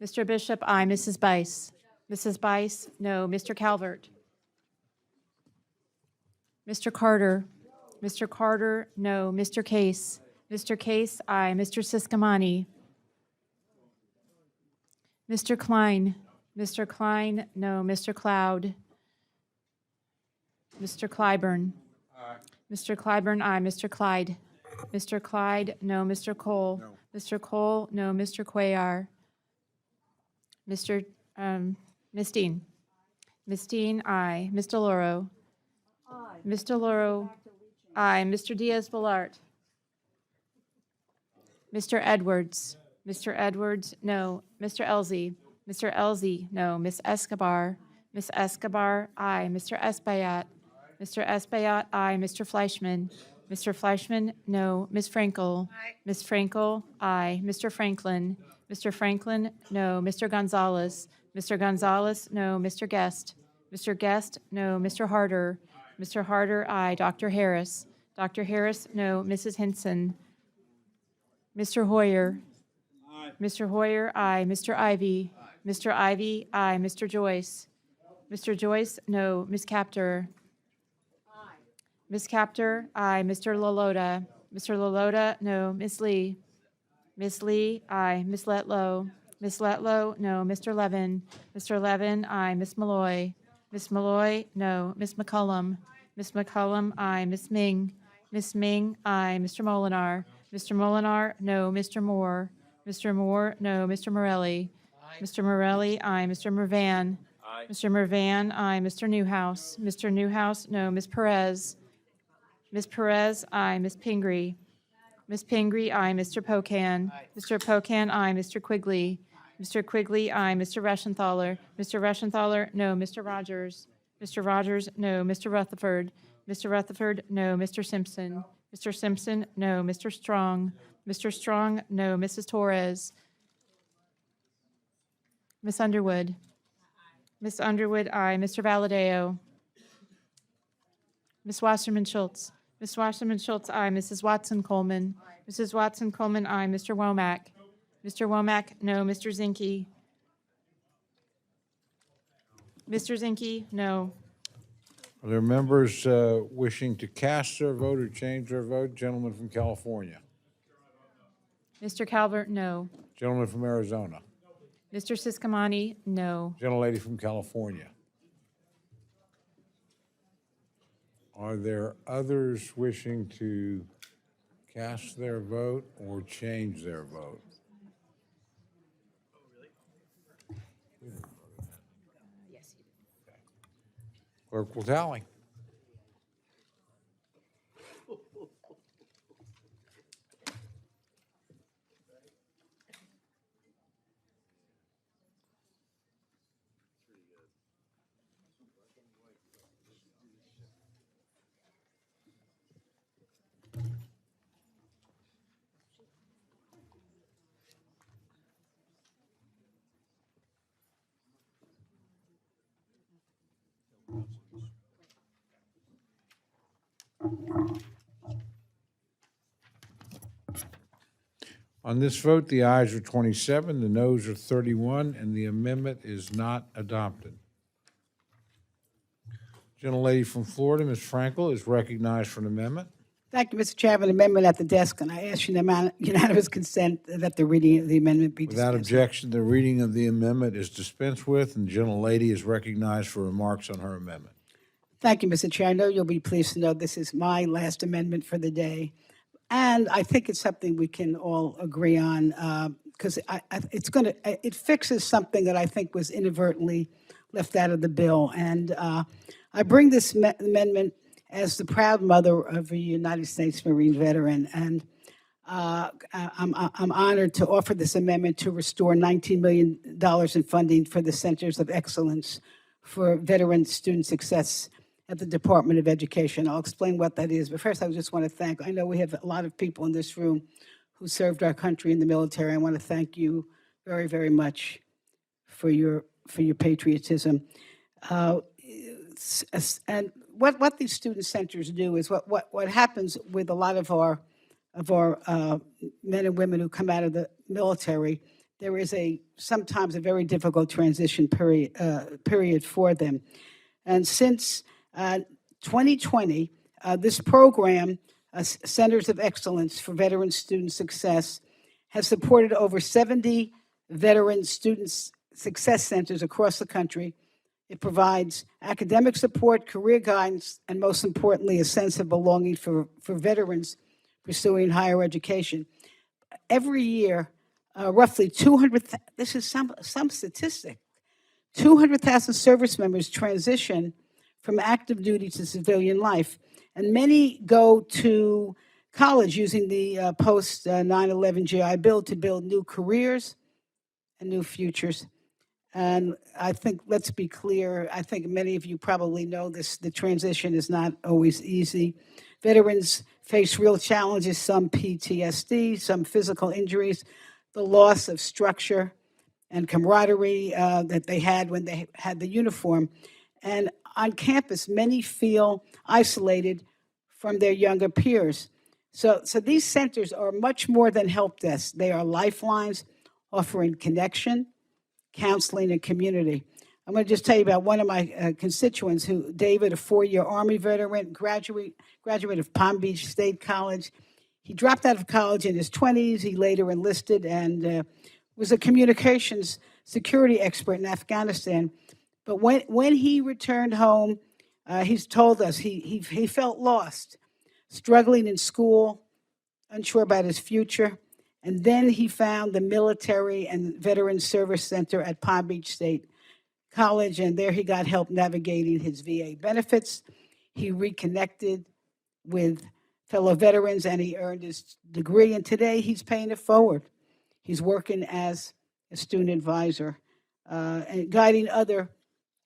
Mr. Bishop, aye. Mrs. Bice? Mrs. Bice, no. Mr. Calvert? Mr. Carter? Mr. Carter, no. Mr. Case? Mr. Case, aye. Mr. Siscomani? Mr. Klein? Mr. Klein, no. Mr. Cloud? Mr. Clyburn? Aye. Mr. Clyburn, aye. Mr. Clyde? Mr. Clyde, no. Mr. Cole? No. Mr. Cole, no. Mr. Cuellar? Mr. Ms. Dean? Ms. Dean, aye. Ms. DeLauro? Aye. Ms. DeLauro, aye. Mr. Diaz-Balart? Mr. Edwards? Mr. Edwards, no. Mr. Elzey? Mr. Elzey, no. Ms. Escobar? Ms. Escobar, aye. Mr. Espaillat? Mr. Espaillat, aye. Mr. Fleischman? Mr. Fleischman, no. Ms. Frankel? Ms. Frankel, aye. Mr. Franklin? Mr. Franklin, no. Mr. Gonzalez? Mr. Gonzalez, no. Mr. Guest? Mr. Guest, no. Mr. Harder? Mr. Harder, aye. Dr. Harris? Dr. Harris, no. Mrs. Hinson? Mr. Hoyer? Aye. Mr. Hoyer, aye. Mr. Ivy? Aye. Mr. Ivy, aye. Mr. Joyce? Mr. Joyce, no. Ms. Capter? Aye. Ms. Capter, aye. Mr. Lalota? Mr. Lalota, no. Ms. Lee? Ms. Lee, aye. Ms. Letlow? Ms. Letlow, no. Mr. Levin? Mr. Levin, aye. Ms. Malloy? Ms. Malloy, no. Ms. McCullum? Ms. McCullum, aye. Ms. Ming? Ms. Ming, aye. Mr. Molinar? Mr. Molinar, no. Mr. Moore? Mr. Moore, no. Mr. Morelli? Mr. Morelli, aye. Mr. Mervan? Aye. Mr. Mervan, aye. Mr. Newhouse? Mr. Newhouse, no. Ms. Perez? Ms. Perez, aye. Ms. Pingree? Ms. Pingree, aye. Mr. Pocan? Mr. Pocan, aye. Mr. Quigley? Mr. Quigley, aye. Mr. Reschenthaler? Mr. Reschenthaler, no. Mr. Rogers? Mr. Rogers, no. Mr. Rutherford? Mr. Rutherford, no. Mr. Simpson? Mr. Simpson, no. Mr. Strong? Mr. Strong, no. Mrs. Torres? Ms. Underwood? Ms. Underwood, aye. Mr. Valadeo? Ms. Wasserman Schultz? Ms. Wasserman Schultz, aye. Mrs. Watson Coleman? Mrs. Watson Coleman, aye. Mr. Womack? Mr. Womack, no. Mr. Zinke? Mr. Zinke, no. Are there members wishing to cast their vote or change their vote? Gentleman from California. Mr. Calvert, no. Gentleman from Arizona. Mr. Siscomani, no. Gentlelady from California. Are there others wishing to cast their vote or change their vote? Clerk will tally. On this vote, the ayes are 27, the noes are 31, and the amendment is not adopted. Gentlelady from Florida, Ms. Frankel, is recognized for an amendment. Thank you, Mr. Chairman. Amendment at the desk, and I ask unanimous consent that the reading of the amendment be dispensed. Without objection, the reading of the amendment is dispensed with, and the gentlelady is recognized for remarks on her amendment. Thank you, Mr. Chair. I know you'll be pleased to know this is my last amendment for the day. And I think it's something we can all agree on because it fixes something that I think was inadvertently left out of the bill. And I bring this amendment as the proud mother of a United States Marine veteran. And I'm honored to offer this amendment to restore $19 million in funding for the Centers of Excellence for Veteran Student Success at the Department of Education. I'll explain what that is, but first I just want to thank, I know we have a lot of people in this room who served our country in the military. I want to thank you very, very much for your patriotism. And what these student centers do is what happens with a lot of our men and women who come out of the military. There is sometimes a very difficult transition period for them. And since 2020, this program, Centers of Excellence for Veteran Student Success, has supported over 70 veteran student success centers across the country. It provides academic support, career guidance, and most importantly, a sense of belonging for veterans pursuing higher education. Every year, roughly 200,000, this is some statistic, 200,000 service members transition from active duty to civilian life. And many go to college using the post 9/11 GI Bill to build new careers and new futures. And I think, let's be clear, I think many of you probably know this, the transition is not always easy. Veterans face real challenges, some PTSD, some physical injuries, the loss of structure and camaraderie that they had when they had the uniform. And on campus, many feel isolated from their younger peers. So these centers are much more than help desks. They are lifelines offering connection, counseling, and community. I'm going to just tell you about one of my constituents, David, a 4-year Army veteran, graduate of Palm Beach State College. He dropped out of college in his 20s. He later enlisted and was a communications security expert in Afghanistan. But when he returned home, he's told us he felt lost, struggling in school, unsure about his future. And then he found the Military and Veteran Service Center at Palm Beach State College, and there he got help navigating his VA benefits. He reconnected with fellow veterans, and he earned his degree, and today he's paying it forward. He's working as a student advisor and guiding other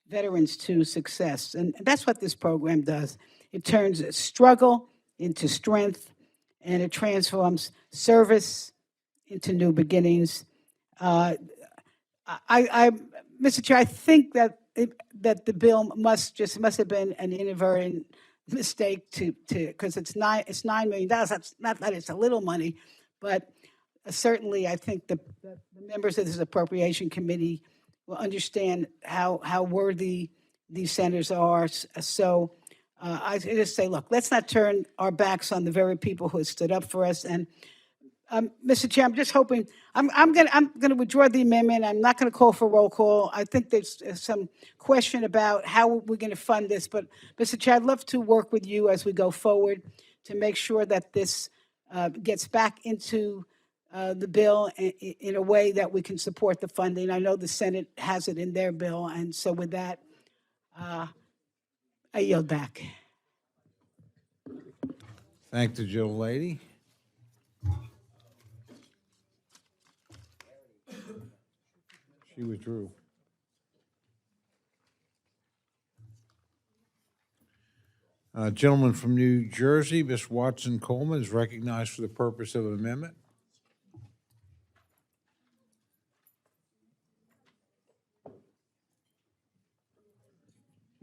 veterans to success. And that's what this program does. It turns struggle into strength, and it transforms service into new beginnings. Mr. Chair, I think that the bill must have been an inadvertent mistake because it's $9 million. That's not that it's a little money, but certainly I think the members of this Appropriation Committee will understand how worthy these centers are. So I just say, look, let's not turn our backs on the very people who have stood up for us. And Mr. Chair, I'm just hoping, I'm going to withdraw the amendment. I'm not going to call for roll call. I think there's some question about how we're going to fund this. But Mr. Chair, I'd love to work with you as we go forward to make sure that this gets back into the bill in a way that we can support the funding. I know the Senate has it in their bill. And so with that, I yield back. Thank the gentlelady. She withdrew. Gentleman from New Jersey, Ms. Watson Coleman, is recognized for the purpose of an amendment.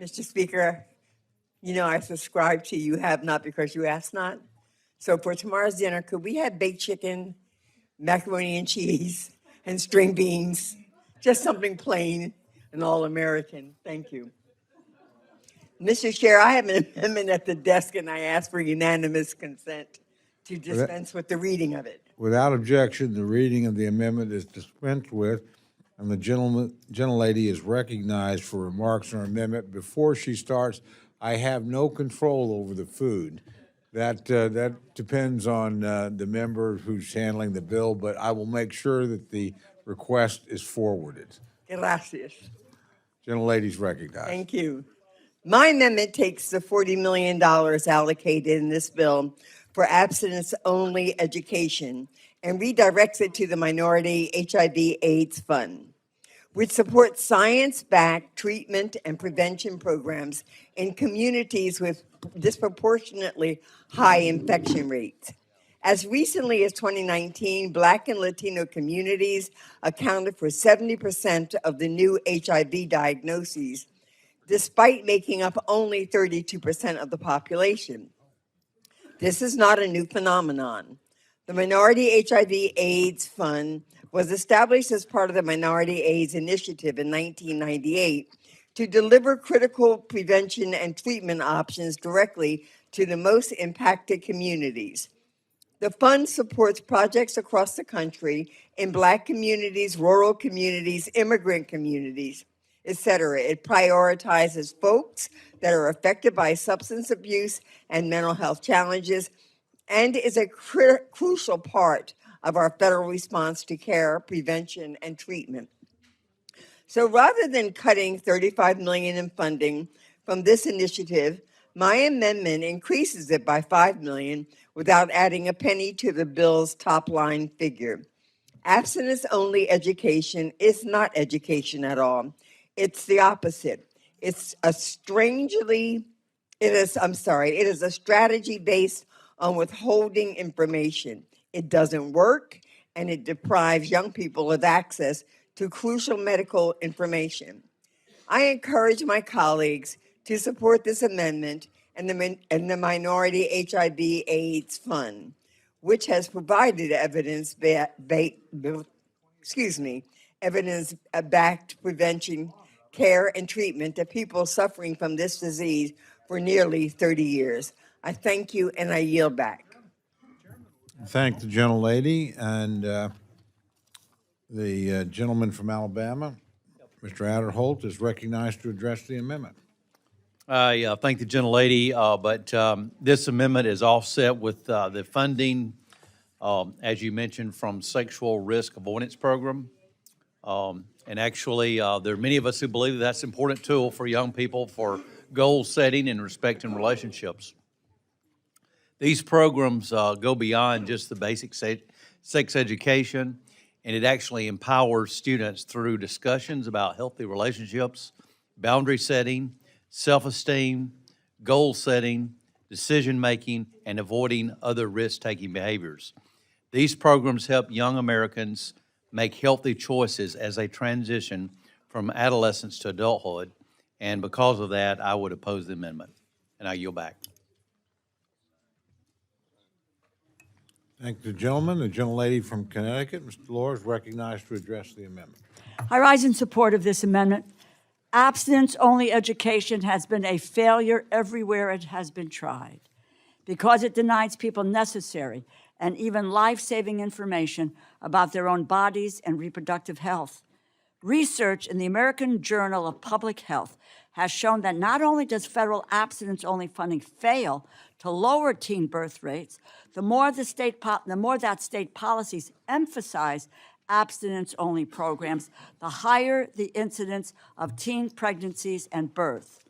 Mr. Speaker, you know I subscribe to you have not because you ask not. So for tomorrow's dinner, could we have baked chicken, macaroni and cheese, and string beans? Just something plain and all-American. Thank you. Mr. Chair, I have an amendment at the desk, and I ask for unanimous consent to dispense with the reading of it. Without objection, the reading of the amendment is dispensed with, and the gentlelady is recognized for remarks on her amendment. Before she starts, I have no control over the food. That depends on the member who's handling the bill, but I will make sure that the request is forwarded. Gracias. Gentlelady's recognized. Thank you. My amendment takes the $40 million allocated in this bill for abstinence-only education and redirects it to the Minority HIV/AIDS Fund, which supports science-backed treatment and prevention programs in communities with disproportionately high infection rates. As recently as 2019, Black and Latino communities accounted for 70% of the new HIV diagnoses, despite making up only 32% of the population. This is not a new phenomenon. The Minority HIV/AIDS Fund was established as part of the Minority AIDS Initiative in 1998 to deliver critical prevention and treatment options directly to the most impacted communities. The fund supports projects across the country in Black communities, rural communities, immigrant communities, etc. It prioritizes folks that are affected by substance abuse and mental health challenges and is a crucial part of our federal response to care, prevention, and treatment. So rather than cutting $35 million in funding from this initiative, my amendment increases it by $5 million without adding a penny to the bill's top line figure. Abstinence-only education is not education at all. It's the opposite. It is a strategy based on withholding information. It doesn't work, and it deprives young people of access to crucial medical information. I encourage my colleagues to support this amendment and the Minority HIV/AIDS Fund, which has provided evidence-backed prevention, care, and treatment to people suffering from this disease for nearly 30 years. I thank you, and I yield back. Thank the gentlelady, and the gentleman from Alabama, Mr. Adderholt, is recognized to address the amendment. I thank the gentlelady, but this amendment is offset with the funding, as you mentioned, from Sexual Risk Avoidance Program. And actually, there are many of us who believe that that's an important tool for young people for goal setting and respecting relationships. These programs go beyond just the basic sex education, and it actually empowers students through discussions about healthy relationships, boundary setting, self-esteem, goal setting, decision-making, and avoiding other risk-taking behaviors. These programs help young Americans make healthy choices as they transition from adolescence to adulthood, and because of that, I would oppose the amendment, and I yield back. Thank the gentleman. The gentlelady from Connecticut, Mr. Delors, is recognized to address the amendment. I rise in support of this amendment. Abstinence-only education has been a failure everywhere it has been tried because it denies people necessary and even life-saving information about their own bodies and reproductive health. Research in the American Journal of Public Health has shown that not only does federal abstinence-only funding fail to lower teen birth rates, the more that state policies emphasize abstinence-only programs, the higher the incidence of teen pregnancies and birth.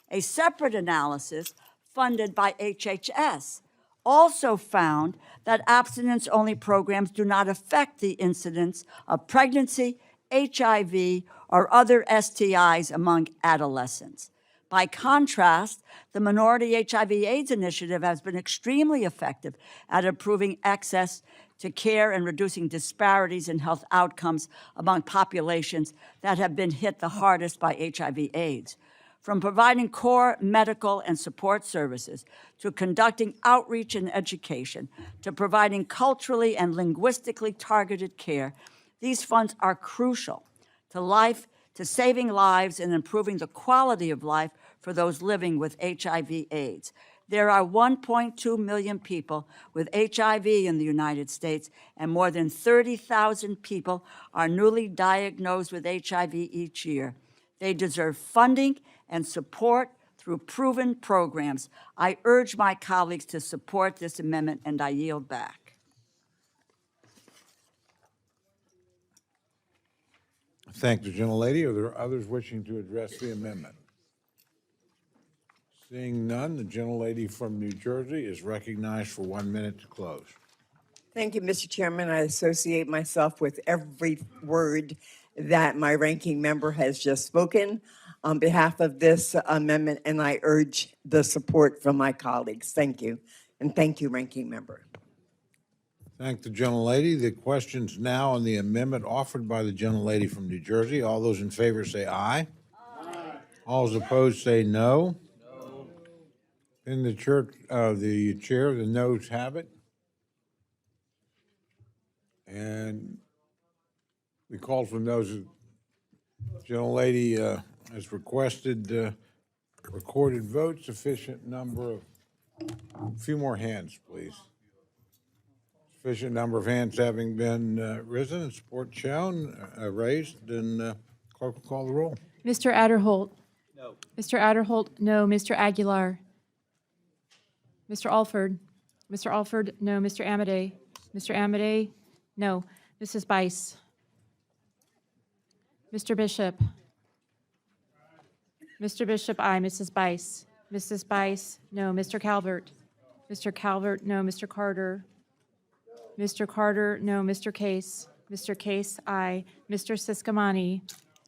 A separate analysis funded by HHS also found that abstinence-only programs do not affect the incidence of pregnancy, HIV, or other STIs among adolescents. By contrast, the Minority HIV/AIDS Initiative has been extremely effective at improving access to care and reducing disparities in health outcomes among populations that have been hit the hardest by HIV/AIDS. From providing core medical and support services, to conducting outreach and education, to providing culturally and linguistically targeted care, these funds are crucial to life, to saving lives and improving the quality of life for those living with HIV/AIDS. There are 1.2 million people with HIV in the United States, and more than 30,000 people are newly diagnosed with HIV each year. They deserve funding and support through proven programs. I urge my colleagues to support this amendment, and I yield back. Thank the gentlelady. Are there others wishing to address the amendment? Seeing none, the gentlelady from New Jersey is recognized for 1 minute to close. Thank you, Mr. Chairman. I associate myself with every word that my ranking member has just spoken on behalf of this amendment, and I urge the support from my colleagues. Thank you. And thank you, ranking member. Thank the gentlelady. The question's now on the amendment offered by the gentlelady from New Jersey. All those in favor say aye. Aye. All those opposed say no. No. In the chair, the noes have it. And we called for those. Gentlelady has requested recorded vote, sufficient number of, a few more hands, please. Sufficient number of hands having been risen and support shown, raised, and clerk will call the roll. Mr. Adderholt? No. Mr. Adderholt, no. Mr. Aguilar? Mr. Alford? Mr. Alford, no. Mr. Amadei? Mr. Amadei, no. Mrs. Bice? Mr. Bishop? Mr. Bishop, aye. Mrs. Bice? Mrs. Bice, no. Mr. Calvert? Mr. Calvert, no. Mr. Carter? Mr. Carter, no. Mr. Case? Mr. Case, aye. Mr. Siscomani?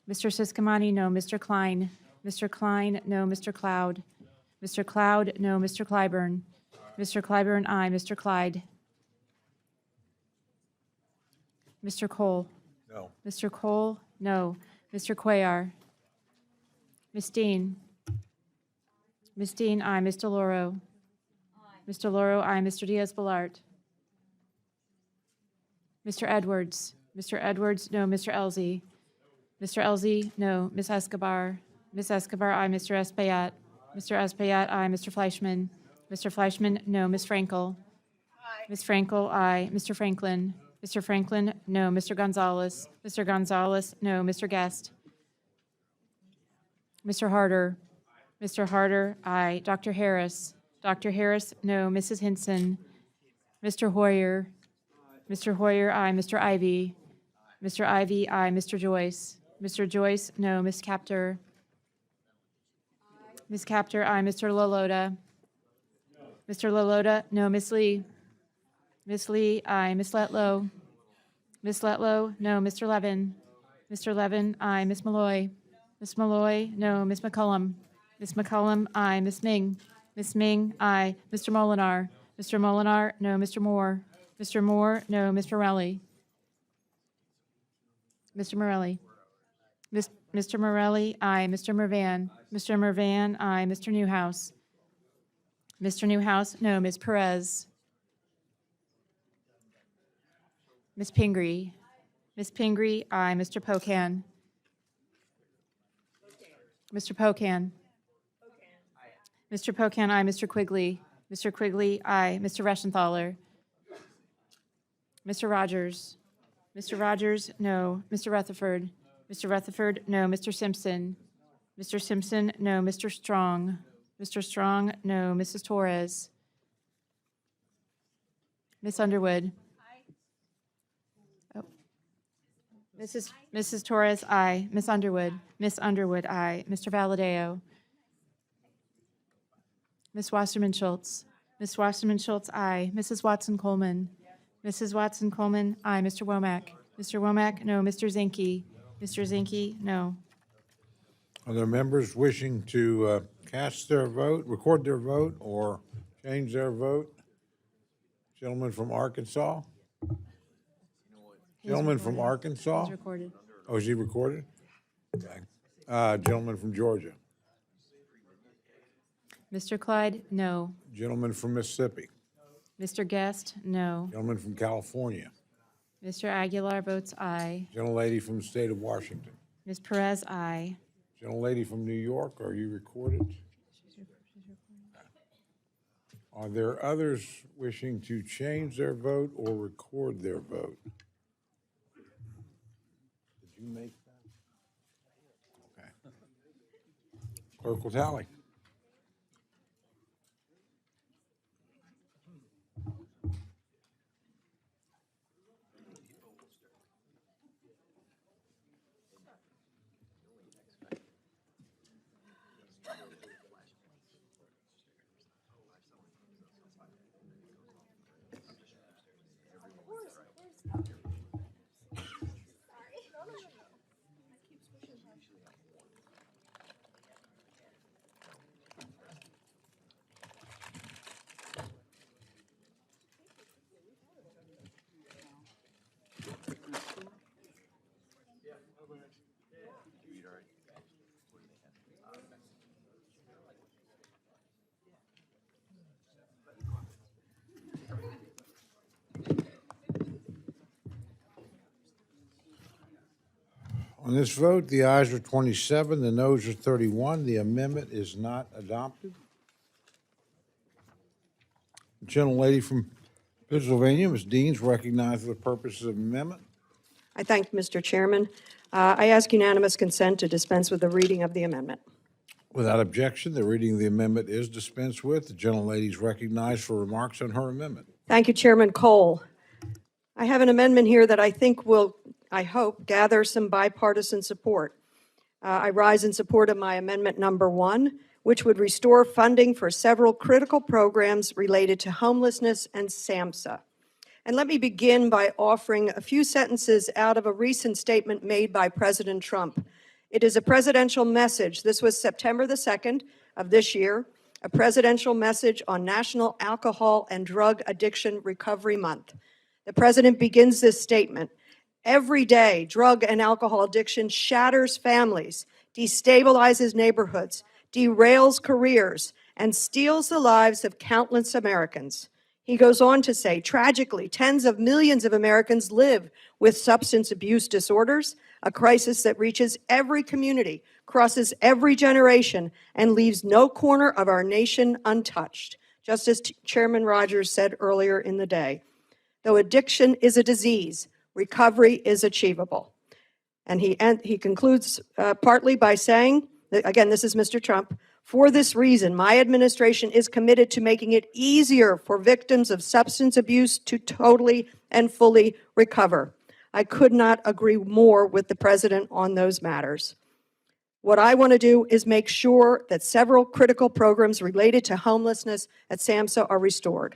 Mr. Siscomani, no. Mr. Klein? Mr. Klein, no. Mr. Cloud? Mr. Cloud, no. Mr. Clyburn? Mr. Clyburn, aye. Mr. Clyde? Mr. Cole? No. Mr. Cole, no. Mr. Cuellar? Ms. Dean? Ms. Dean, aye. Ms. DeLauro? Mr. Lauro, aye. Mr. Diaz-Balart? Mr. Edwards? Mr. Edwards, no. Mr. Elzey? Mr. Elzey, no. Ms. Escobar? Ms. Escobar, aye. Mr. Espaillat? Mr. Espaillat, aye. Mr. Fleischman? Mr. Fleischman, no. Ms. Frankel? Ms. Frankel, aye. Mr. Franklin? Mr. Franklin, no. Mr. Gonzalez? Mr. Gonzalez, no. Mr. Guest? Mr. Harder? Mr. Harder, aye. Dr. Harris? Dr. Harris, no. Mrs. Hinson? Mr. Hoyer? Mr. Hoyer, aye. Mr. Ivy? Mr. Ivy, aye. Mr. Joyce? Mr. Joyce, no. Ms. Capter? Ms. Capter, aye. Mr. Lalota? Mr. Lalota, no. Ms. Lee? Ms. Lee, aye. Ms. Letlow? Ms. Letlow, no. Mr. Levin? Mr. Levin, aye. Ms. Malloy? Ms. Malloy, no. Ms. McCullum? Ms. McCullum, aye. Ms. Ming? Ms. Ming, aye. Mr. Molinar? Mr. Molinar, no. Mr. Moore? Mr. Moore, no. Mr. Morelli? Mr. Morelli? Mr. Morelli, aye. Mr. Mervan? Mr. Mervan, aye. Mr. Newhouse? Mr. Newhouse, no. Ms. Perez? Ms. Pingree? Ms. Pingree, aye. Mr. Pocan? Mr. Pocan? Mr. Pocan, aye. Mr. Quigley? Mr. Quigley, aye. Mr. Reschenthaler? Mr. Rogers? Mr. Rogers, no. Mr. Rutherford? Mr. Rutherford, no. Mr. Simpson? Mr. Simpson, no. Mr. Strong? Mr. Strong, no. Mrs. Torres? Ms. Underwood? Oh. Mrs. Torres, aye. Ms. Underwood? Ms. Underwood, aye. Mr. Valadeo? Ms. Wasserman Schultz? Ms. Wasserman Schultz, aye. Mrs. Watson Coleman? Mrs. Watson Coleman, aye. Mr. Womack? Mr. Womack, no. Mr. Zinke? Mr. Zinke, no. Are there members wishing to cast their vote, record their vote, or change their vote? Gentleman from Arkansas? Gentleman from Arkansas? He's recorded. Oh, is he recorded? Okay. Gentleman from Georgia? Mr. Clyde, no. Gentleman from Mississippi? Mr. Guest, no. Gentleman from California? Mr. Aguilar votes aye. Gentlelady from the state of Washington? Ms. Perez, aye. Gentlelady from New York, are you recorded? Are there others wishing to change their vote or record their vote? Did you make that? Okay. Clerk will tally. On this vote, the ayes are 27, the noes are 31. The amendment is not adopted. The gentlelady from Pennsylvania, Ms. Deans, recognized for the purposes of amendment. I thank Mr. Chairman. I ask unanimous consent to dispense with the reading of the amendment. Without objection, the reading of the amendment is dispensed with. The gentlelady is recognized for remarks on her amendment. Thank you, Chairman Cole. I have an amendment here that I think will, I hope, gather some bipartisan support. I rise in support of my amendment number 1, which would restore funding for several critical programs related to homelessness and SAMHSA. And let me begin by offering a few sentences out of a recent statement made by President Trump. It is a presidential message. This was September the 2nd of this year, a presidential message on National Alcohol and Drug Addiction Recovery Month. The president begins this statement: "Every day, drug and alcohol addiction shatters families, destabilizes neighborhoods, derails careers, and steals the lives of countless Americans." He goes on to say, tragically, tens of millions of Americans live with substance abuse disorders, a crisis that reaches every community, crosses every generation, and leaves no corner of our nation untouched, just as Chairman Rogers said earlier in the day. Though addiction is a disease, recovery is achievable. And he concludes partly by saying, again, this is Mr. Trump, "For this reason, my administration is committed to making it easier for victims of substance abuse to totally and fully recover." I could not agree more with the president on those matters. What I want to do is make sure that several critical programs related to homelessness at SAMHSA are restored.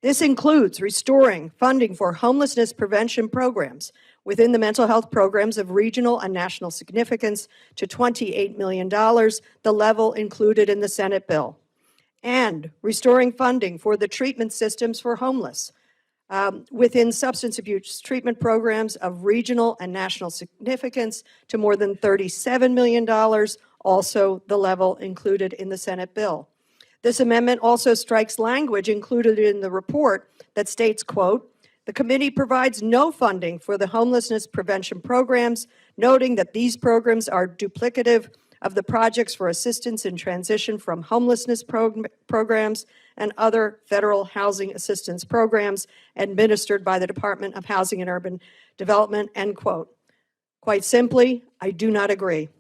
This includes restoring funding for homelessness prevention programs within the mental health programs of regional and national significance to $28 million, the level included in the Senate bill. And restoring funding for the treatment systems for homeless within substance abuse treatment programs of regional and national significance to more than $37 million, also the level included in the Senate bill. This amendment also strikes language included in the report that states, quote, "The committee provides no funding for the homelessness prevention programs, noting that these programs are duplicative of the projects for assistance in transition from homelessness programs and other federal housing assistance programs administered by the Department of Housing and Urban Development," end quote. Quite simply, I do not agree.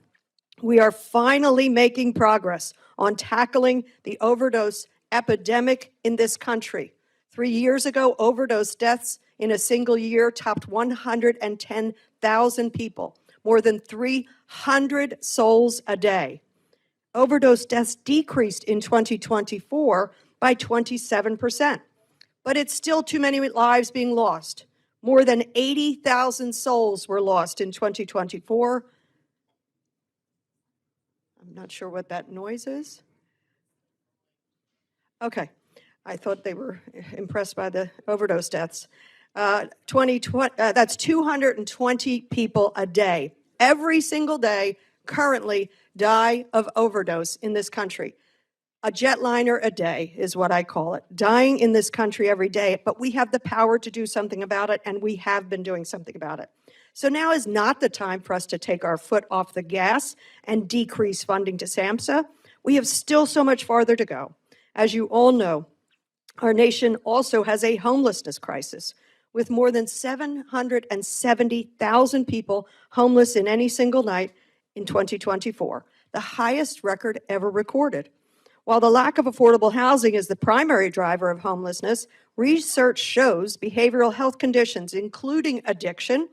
We are finally making progress on tackling the overdose epidemic in this country. 3 years ago, overdose deaths in a single year topped 110,000 people, more than 300 souls a day. Overdose deaths decreased in 2024 by 27%, but it's still too many lives being lost. More than 80,000 souls were lost in 2024. I'm not sure what that noise is. Okay, I thought they were impressed by the overdose deaths. That's 220 people a day. Every single day currently die of overdose in this country. A jetliner a day is what I call it, dying in this country every day, but we have the power to do something about it, and we have been doing something about it. So now is not the time for us to take our foot off the gas and decrease funding to SAMHSA. We have still so much farther to go. As you all know, our nation also has a homelessness crisis, with more than 770,000 people homeless in any single night in 2024, the highest record ever recorded. While the lack of affordable housing is the primary driver of homelessness, research shows behavioral health conditions, including addiction,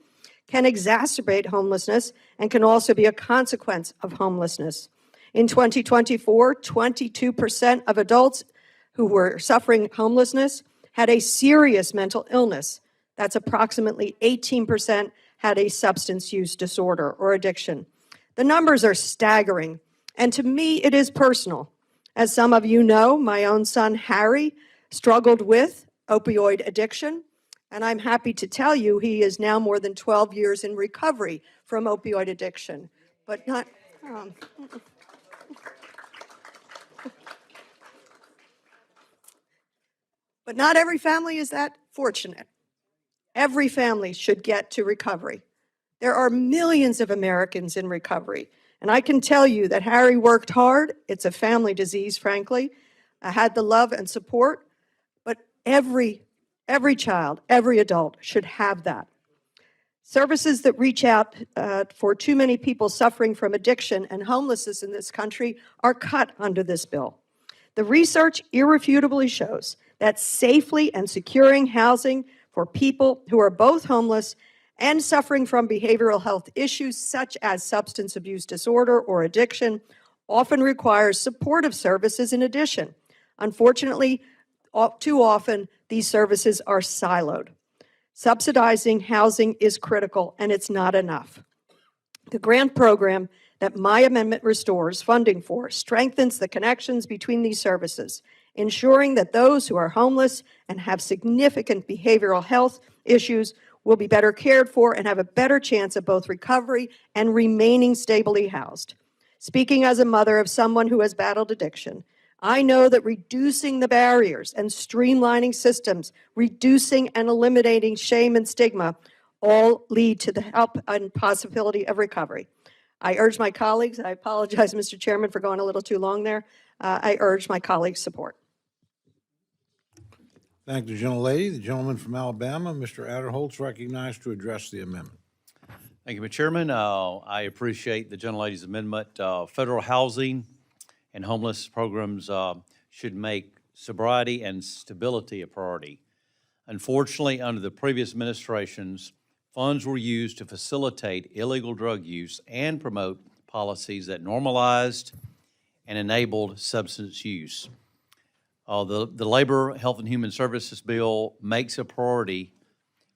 can exacerbate homelessness and can also be a consequence of homelessness. In 2024, 22% of adults who were suffering homelessness had a serious mental illness. That's approximately 18% had a substance use disorder or addiction. The numbers are staggering, and to me, it is personal. As some of you know, my own son, Harry, struggled with opioid addiction, and I'm happy to tell you he is now more than 12 years in recovery from opioid addiction, but not... But not every family is that fortunate. Every family should get to recovery. There are millions of Americans in recovery. And I can tell you that Harry worked hard. It's a family disease, frankly. I had the love and support, but every child, every adult should have that. Services that reach out for too many people suffering from addiction and homelessness in this country are cut under this bill. The research irrefutably shows that safely and securing housing for people who are both homeless and suffering from behavioral health issues such as substance abuse disorder or addiction often requires supportive services in addition. Unfortunately, too often these services are siloed. Subsidizing housing is critical, and it's not enough. The grant program that my amendment restores funding for strengthens the connections between these services, ensuring that those who are homeless and have significant behavioral health issues will be better cared for and have a better chance of both recovery and remaining stably housed. Speaking as a mother of someone who has battled addiction, I know that reducing the barriers and streamlining systems, reducing and eliminating shame and stigma, all lead to the help and possibility of recovery. I urge my colleagues, I apologize, Mr. Chairman, for going a little too long there. I urge my colleagues' support. Thank the gentlelady. The gentleman from Alabama, Mr. Adderholt's recognized to address the amendment. Thank you, Mr. Chairman. I appreciate the gentlelady's amendment. Federal housing and homeless programs should make sobriety and stability a priority. Unfortunately, under the previous administrations, funds were used to facilitate illegal drug use and promote policies that normalized and enabled substance use. The Labor, Health, and Human Services Bill makes a priority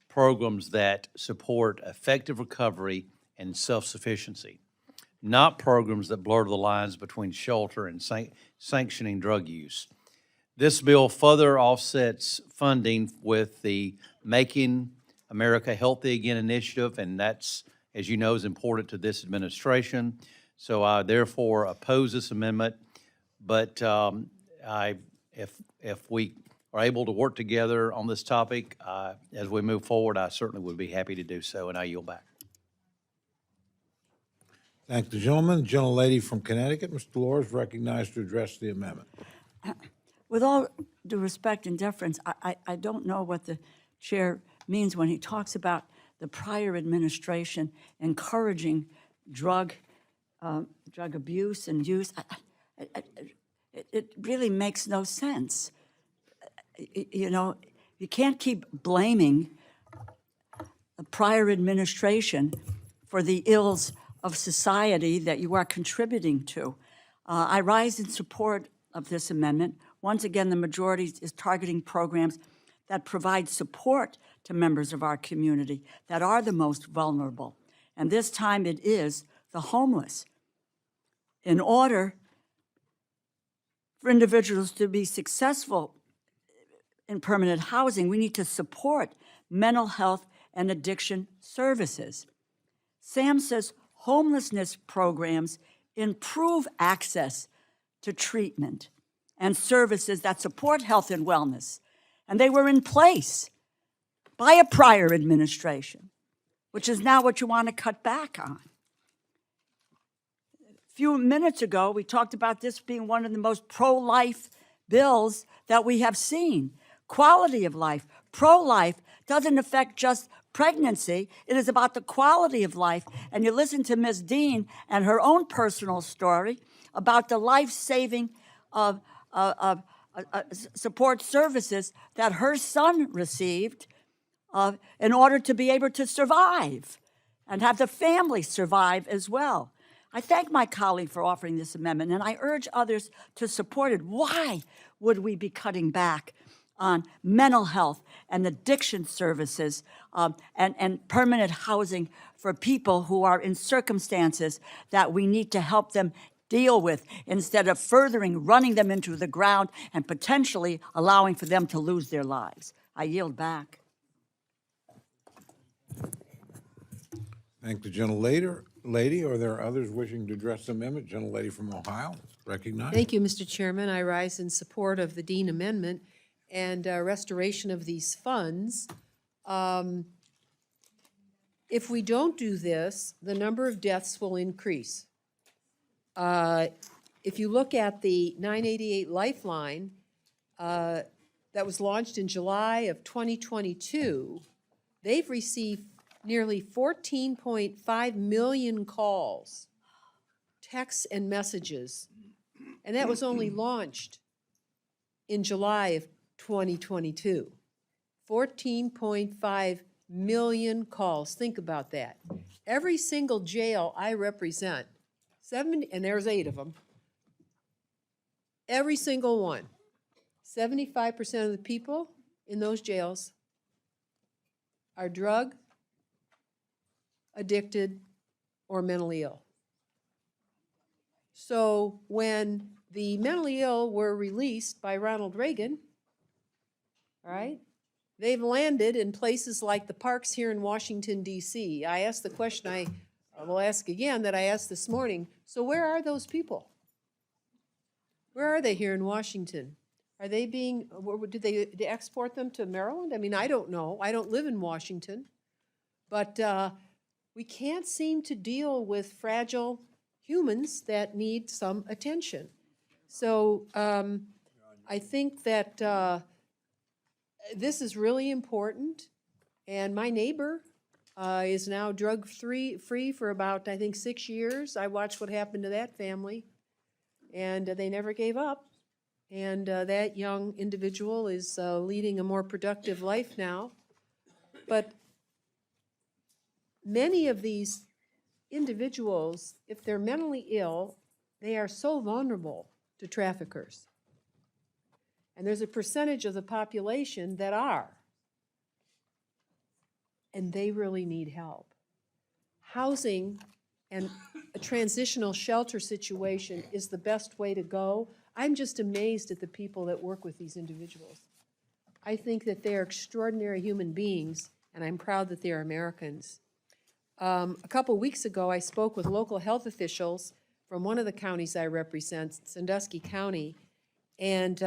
programs that support effective recovery and self-sufficiency, not programs that blur the lines between shelter and sanctioning drug use. This bill further offsets funding with the Making America Healthy Again initiative, and that's, as you know, is important to this administration. So I therefore oppose this amendment, but if we are able to work together on this topic as we move forward, I certainly would be happy to do so, and I yield back. Thank the gentleman. The gentlelady from Connecticut, Mr. Delors, recognized to address the amendment. With all due respect and deference, I don't know what the chair means when he talks about the prior administration encouraging drug abuse and use. It really makes no sense. You know, you can't keep blaming the prior administration for the ills of society that you are contributing to. I rise in support of this amendment. Once again, the majority is targeting programs that provide support to members of our community that are the most vulnerable. And this time it is the homeless. In order for individuals to be successful in permanent housing, we need to support mental health and addiction services. Sam says homelessness programs improve access to treatment and services that support health and wellness. And they were in place by a prior administration, which is now what you want to cut back on. A few minutes ago, we talked about this being one of the most pro-life bills that we have seen. Quality of life. Pro-life doesn't affect just pregnancy. It is about the quality of life. And you listen to Ms. Dean and her own personal story about the life-saving support services that her son received in order to be able to survive and have the family survive as well. I thank my colleague for offering this amendment, and I urge others to support it. Why would we be cutting back on mental health and addiction services and permanent housing for people who are in circumstances that we need to help them deal with, instead of running them into the ground and potentially allowing for them to lose their lives? I yield back. Thank the gentlelady. Are there others wishing to address the amendment? Gentlelady from Ohio, recognized. Thank you, Mr. Chairman. I rise in support of the Dean amendment and restoration of these funds. if we don't do this, the number of deaths will increase. If you look at the 988 Lifeline that was launched in July of 2022, they've received nearly 14.5 million calls, texts, and messages. And that was only launched in July of 2022. 14.5 million calls. Think about that. Every single jail I represent, and there's 8 of them, every single one, 75% of the people in those jails are drug addicted or mentally ill. So when the mentally ill were released by Ronald Reagan, all right, they've landed in places like the parks here in Washington, D.C. I asked the question I will ask again that I asked this morning. So where are those people? Where are they here in Washington? Are they being, did they export them to Maryland? I mean, I don't know. I don't live in Washington. But we can't seem to deal with fragile humans that need some attention. So I think that this is really important. And my neighbor is now drug-free for about, I think, 6 years. I watched what happened to that family, and they never gave up. And that young individual is leading a more productive life now. But many of these individuals, if they're mentally ill, they are so vulnerable to traffickers. And there's a percentage of the population that are. And they really need help. Housing and a transitional shelter situation is the best way to go. I'm just amazed at the people that work with these individuals. I think that they're extraordinary human beings, and I'm proud that they're Americans. A couple weeks ago, I spoke with local health officials from one of the counties I represent, Sandusky County, and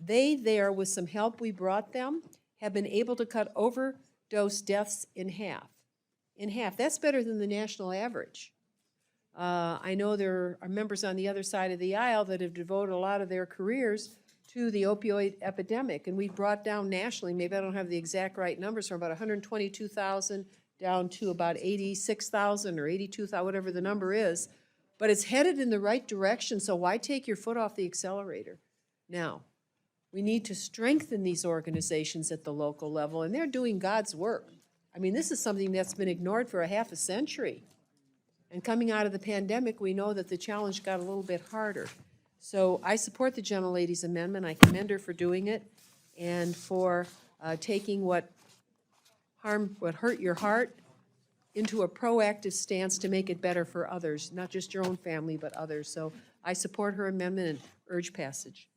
they there, with some help we brought them, have been able to cut overdose deaths in half. In half. That's better than the national average. I know there are members on the other side of the aisle that have devoted a lot of their careers to the opioid epidemic, and we've brought down nationally, maybe I don't have the exact right numbers, from about 122,000 down to about 86,000 or 82,000, whatever the number is. But it's headed in the right direction, so why take your foot off the accelerator? Now, we need to strengthen these organizations at the local level, and they're doing God's work. I mean, this is something that's been ignored for a half a century. And coming out of the pandemic, we know that the challenge got a little bit harder. So I support the gentlelady's amendment. I commend her for doing it and for taking what hurt your heart into a proactive stance to make it better for others, not just your own family, but others. So I support her amendment and urge passage.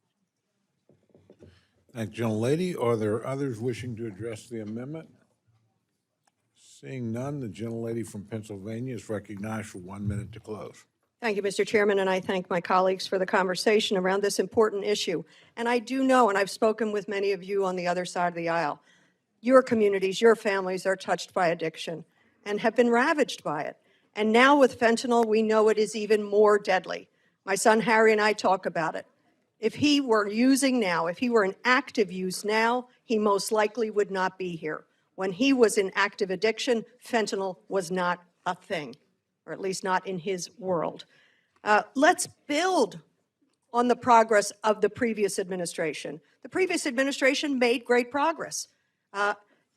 Thank you, gentlelady. Are there others wishing to address the amendment? Seeing none, the gentlelady from Pennsylvania is recognized for 1 minute to close. Thank you, Mr. Chairman, and I thank my colleagues for the conversation around this important issue. And I do know, and I've spoken with many of you on the other side of the aisle, your communities, your families are touched by addiction and have been ravaged by it. And now with fentanyl, we know it is even more deadly. My son Harry and I talk about it. If he were using now, if he were in active use now, he most likely would not be here. When he was in active addiction, fentanyl was not a thing, or at least not in his world. Let's build on the progress of the previous administration. The previous administration made great progress.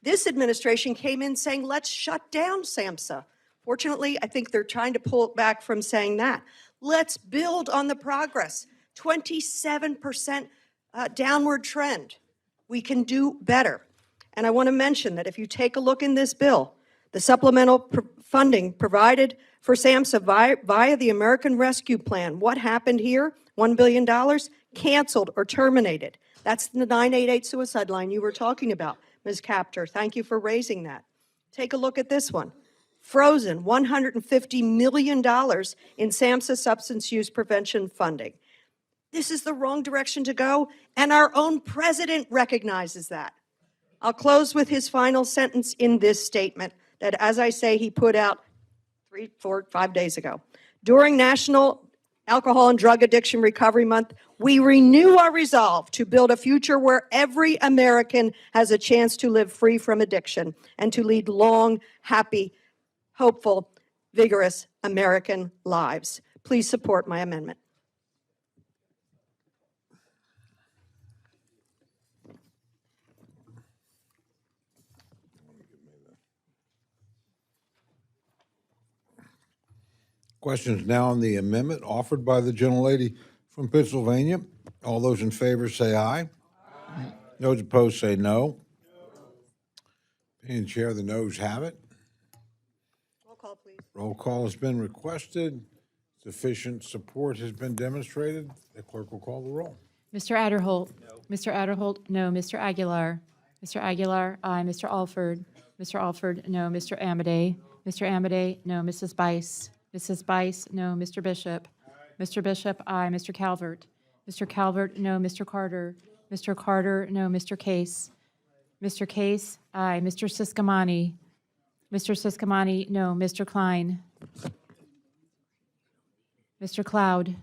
This administration came in saying, let's shut down SAMHSA. Fortunately, I think they're trying to pull it back from saying that. Let's build on the progress. 27% downward trend. We can do better. And I want to mention that if you take a look in this bill, the supplemental funding provided for SAMHSA via the American Rescue Plan, what happened here? $1 billion canceled or terminated. That's the 988 suicide line you were talking about, Ms. Capter. Thank you for raising that. Take a look at this one. Frozen, $150 million in SAMHSA substance use prevention funding. This is the wrong direction to go, and our own president recognizes that. I'll close with his final sentence in this statement that, as I say, he put out 3, 4, 5 days ago. During National Alcohol and Drug Addiction Recovery Month, we renew our resolve to build a future where every American has a chance to live free from addiction and to lead long, happy, hopeful, vigorous American lives. Please support my amendment. Questions now on the amendment offered by the gentlelady from Pennsylvania. All those in favor say aye. Those opposed say no. Being chair, the noes have it. Roll call, please. Roll call has been requested. Sufficient support has been demonstrated. The clerk will call the roll. Mr. Adderholt. Mr. Adderholt, no. Mr. Aguilar. Mr. Aguilar, aye. Mr. Alford. Mr. Alford, no. Mr. Amade. Mr. Amade, no. Mrs. Bice. Mrs. Bice, no. Mr. Bishop. Mr. Bishop, aye. Mr. Calvert. Mr. Calvert, no. Mr. Carter. Mr. Carter, no. Mr. Case. Mr. Case, aye. Mr. Siscomani. Mr. Siscomani, no. Mr. Klein. Mr. Cloud.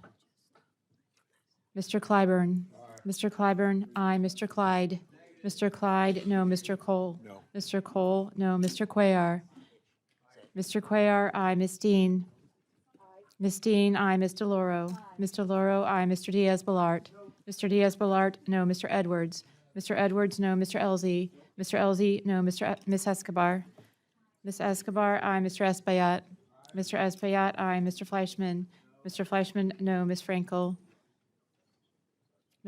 Mr. Clyburn. Mr. Clyburn, aye. Mr. Clyde. Mr. Clyde, no. Mr. Cole. No. Mr. Cole, no. Mr. Cuellar. Mr. Cuellar, aye. Ms. Dean. Ms. Dean, aye. Ms. DeLauro. Ms. DeLauro, aye. Mr. Diaz-Balart. Mr. Diaz-Balart, no. Mr. Edwards. Mr. Edwards, no. Mr. Elzey. Mr. Elzey, no. Ms. Escobar. Ms. Escobar, aye. Mr. Espaillat. Mr. Espaillat, aye. Mr. Fleischman. Mr. Fleischman, no. Ms. Frankel.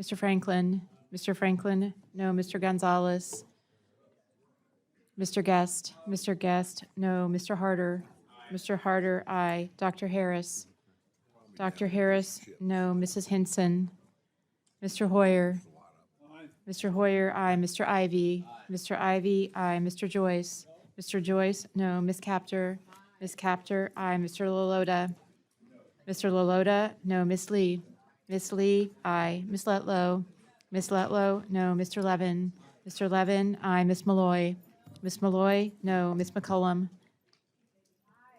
Mr. Franklin. Mr. Franklin, no. Mr. Gonzalez. Mr. Guest. Mr. Guest, no. Mr. Harder. Mr. Harder, aye. Dr. Harris. Dr. Harris, no. Mrs. Hinson. Mr. Hoyer. Mr. Hoyer, aye. Mr. Ivy. Mr. Ivy, aye. Mr. Joyce. Mr. Joyce, no. Ms. Captor. Ms. Captor, aye. Mr. Lalota. Mr. Lalota, no. Ms. Lee. Ms. Lee, aye. Ms. Letlow. Ms. Letlow, no. Mr. Levin. Mr. Levin, aye. Ms. Malloy. Ms. Malloy, no. Ms. McCullum.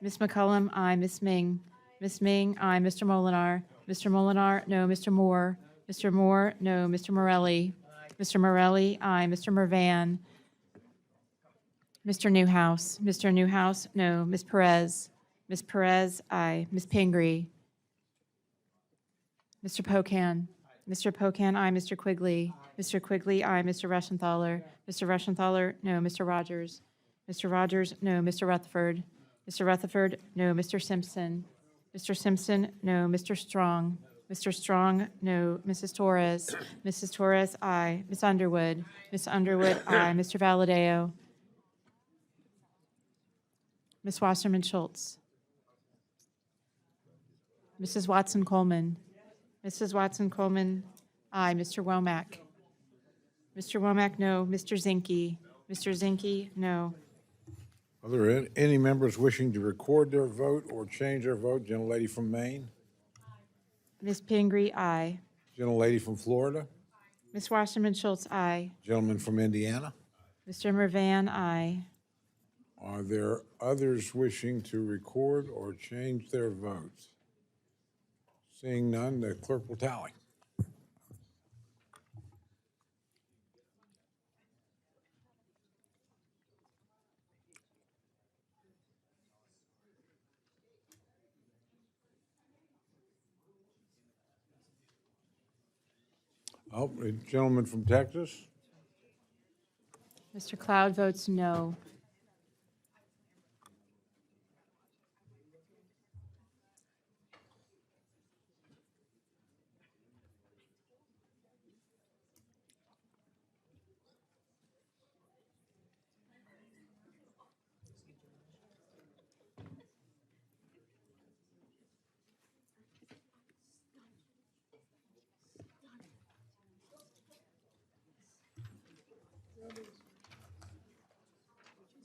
Ms. McCullum, aye. Ms. Ming. Ms. Ming, aye. Mr. Molinar. Mr. Molinar, no. Mr. Moore. Mr. Moore, no. Mr. Morelli. Mr. Morelli, aye. Mr. Mervan. Mr. Newhouse. Mr. Newhouse, no. Ms. Perez. Ms. Perez, aye. Ms. Pingree. Mr. Pocan. Mr. Pocan, aye. Mr. Quigley. Mr. Quigley, aye. Mr. Rushenthaler. Mr. Rushenthaler, no. Mr. Rogers. Mr. Rogers, no. Mr. Rutherford. Mr. Rutherford, no. Mr. Simpson. Mr. Simpson, no. Mr. Strong. Mr. Strong, no. Mrs. Torres. Mrs. Torres, aye. Ms. Underwood. Ms. Underwood, aye. Mr. Valadeo. Ms. Wasserman Schultz. Mrs. Watson Coleman. Mrs. Watson Coleman, aye. Mr. Womack. Mr. Womack, no. Mr. Zinke. Mr. Zinke, no. Are there any members wishing to record their vote or change their vote? Gentlelady from Maine? Ms. Pingree, aye. Gentlelady from Florida? Ms. Wasserman Schultz, aye. Gentleman from Indiana? Mr. Mervan, aye. Are there others wishing to record or change their votes? Seeing none, the clerk will tally. Oh, a gentleman from Texas? Mr. Cloud votes no.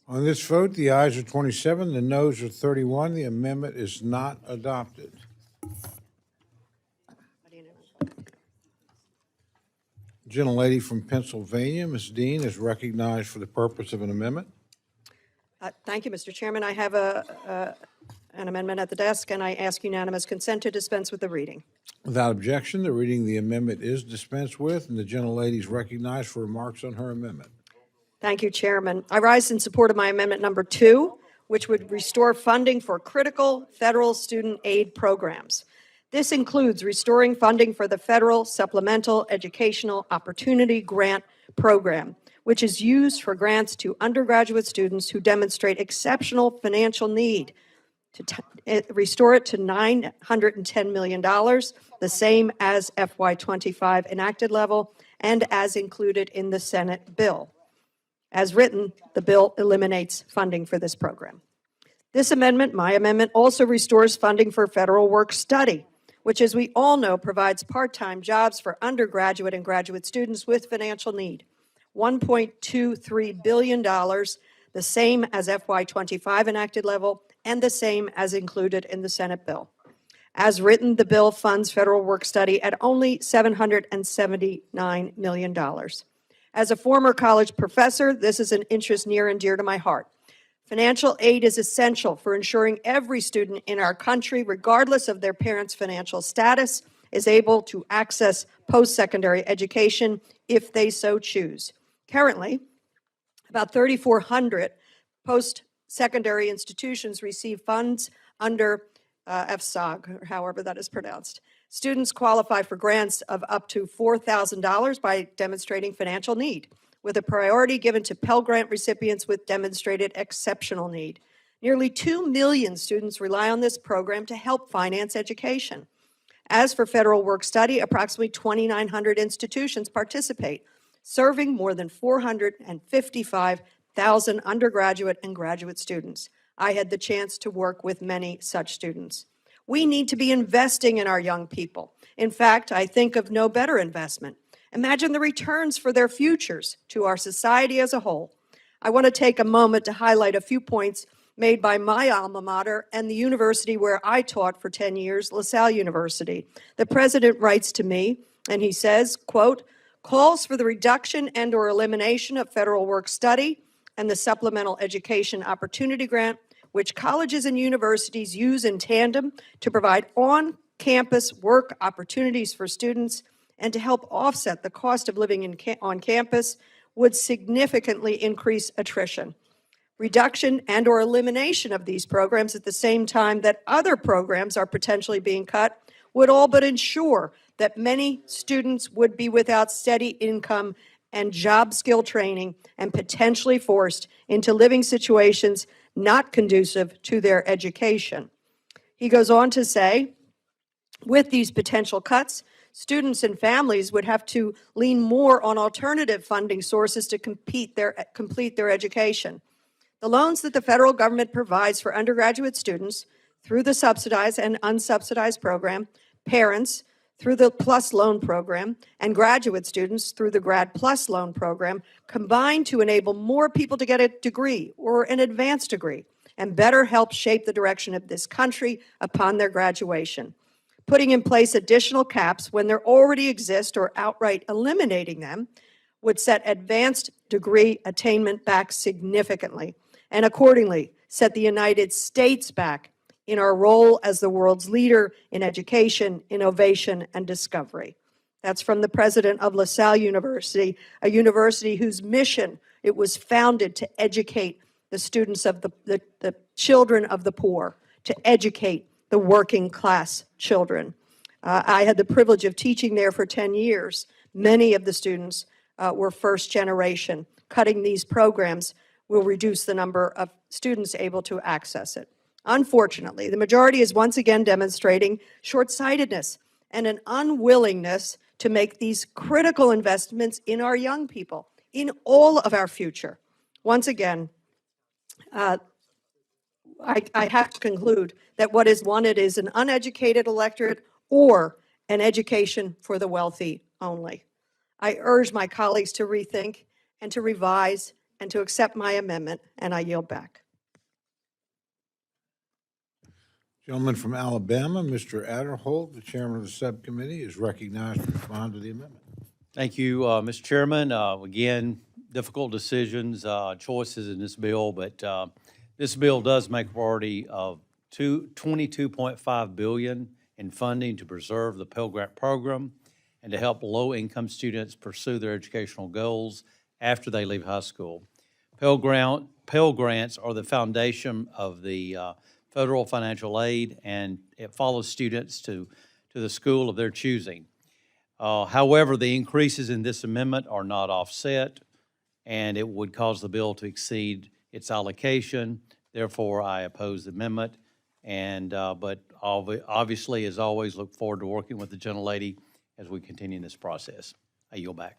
On this vote, the ayes are 27, the noes are 31. The amendment is not adopted. Gentlelady from Pennsylvania, Ms. Dean, is recognized for the purpose of an amendment. Thank you, Mr. Chairman. I have an amendment at the desk, and I ask unanimous consent to dispense with the reading. Without objection, the reading of the amendment is dispensed with, and the gentlelady is recognized for remarks on her amendment. Thank you, Chairman. I rise in support of my amendment number 2, which would restore funding for critical federal student aid programs. This includes restoring funding for the Federal Supplemental Educational Opportunity Grant Program, which is used for grants to undergraduate students who demonstrate exceptional financial need. Restore it to $910 million, the same as FY25 enacted level and as included in the Senate bill. As written, the bill eliminates funding for this program. This amendment, my amendment, also restores funding for federal work study, which, as we all know, provides part-time jobs for undergraduate and graduate students with financial need. $1.23 billion, the same as FY25 enacted level, and the same as included in the Senate bill. As written, the bill funds federal work study at only $779 million. As a former college professor, this is an interest near and dear to my heart. Financial aid is essential for ensuring every student in our country, regardless of their parents' financial status, is able to access post-secondary education if they so choose. Currently, about 3,400 post-secondary institutions receive funds under FSOG, or however that is pronounced. Students qualify for grants of up to $4,000 by demonstrating financial need, with a priority given to Pell Grant recipients with demonstrated exceptional need. Nearly 2 million students rely on this program to help finance education. As for federal work study, approximately 2,900 institutions participate, serving more than 455,000 undergraduate and graduate students. I had the chance to work with many such students. We need to be investing in our young people. In fact, I think of no better investment. Imagine the returns for their futures to our society as a whole. I want to take a moment to highlight a few points made by my alma mater and the university where I taught for 10 years, LaSalle University. The president writes to me, and he says, quote, calls for the reduction and or elimination of federal work study and the Supplemental Education Opportunity Grant, which colleges and universities use in tandem to provide on-campus work opportunities for students and to help offset the cost of living on campus, would significantly increase attrition. Reduction and or elimination of these programs at the same time that other programs are potentially being cut would all but ensure that many students would be without steady income and job skill training and potentially forced into living situations not conducive to their education. He goes on to say, with these potential cuts, students and families would have to lean more on alternative funding sources to complete their education. The loans that the federal government provides for undergraduate students through the subsidized and unsubsidized program, parents through the PLUS loan program, and graduate students through the Grad Plus loan program combine to enable more people to get a degree or an advanced degree and better help shape the direction of this country upon their graduation. Putting in place additional caps when there already exist or outright eliminating them would set advanced degree attainment back significantly and accordingly set the United States back in our role as the world's leader in education, innovation, and discovery. That's from the president of LaSalle University, a university whose mission, it was founded to educate the students of the children of the poor, to educate the working class children. I had the privilege of teaching there for 10 years. Many of the students were first generation. Cutting these programs will reduce the number of students able to access it. Unfortunately, the majority is once again demonstrating short-sightedness and an unwillingness to make these critical investments in our young people, in all of our future. Once again, I have to conclude that what is wanted is an uneducated electorate or an education for the wealthy only. I urge my colleagues to rethink and to revise and to accept my amendment, and I yield back. Gentleman from Alabama, Mr. Adderholt, the chairman of the subcommittee, is recognized to respond to the amendment. Thank you, Mr. Chairman. Again, difficult decisions, choices in this bill, but This bill does make a priority of $22.5 billion in funding to preserve the Pell Grant program and to help low-income students pursue their educational goals after they leave high school. Pell Grants are the foundation of the federal financial aid, and it follows students to the school of their choosing. However, the increases in this amendment are not offset, and it would cause the bill to exceed its allocation. Therefore, I oppose the amendment. But obviously, as always, look forward to working with the gentlelady as we continue this process. I yield back.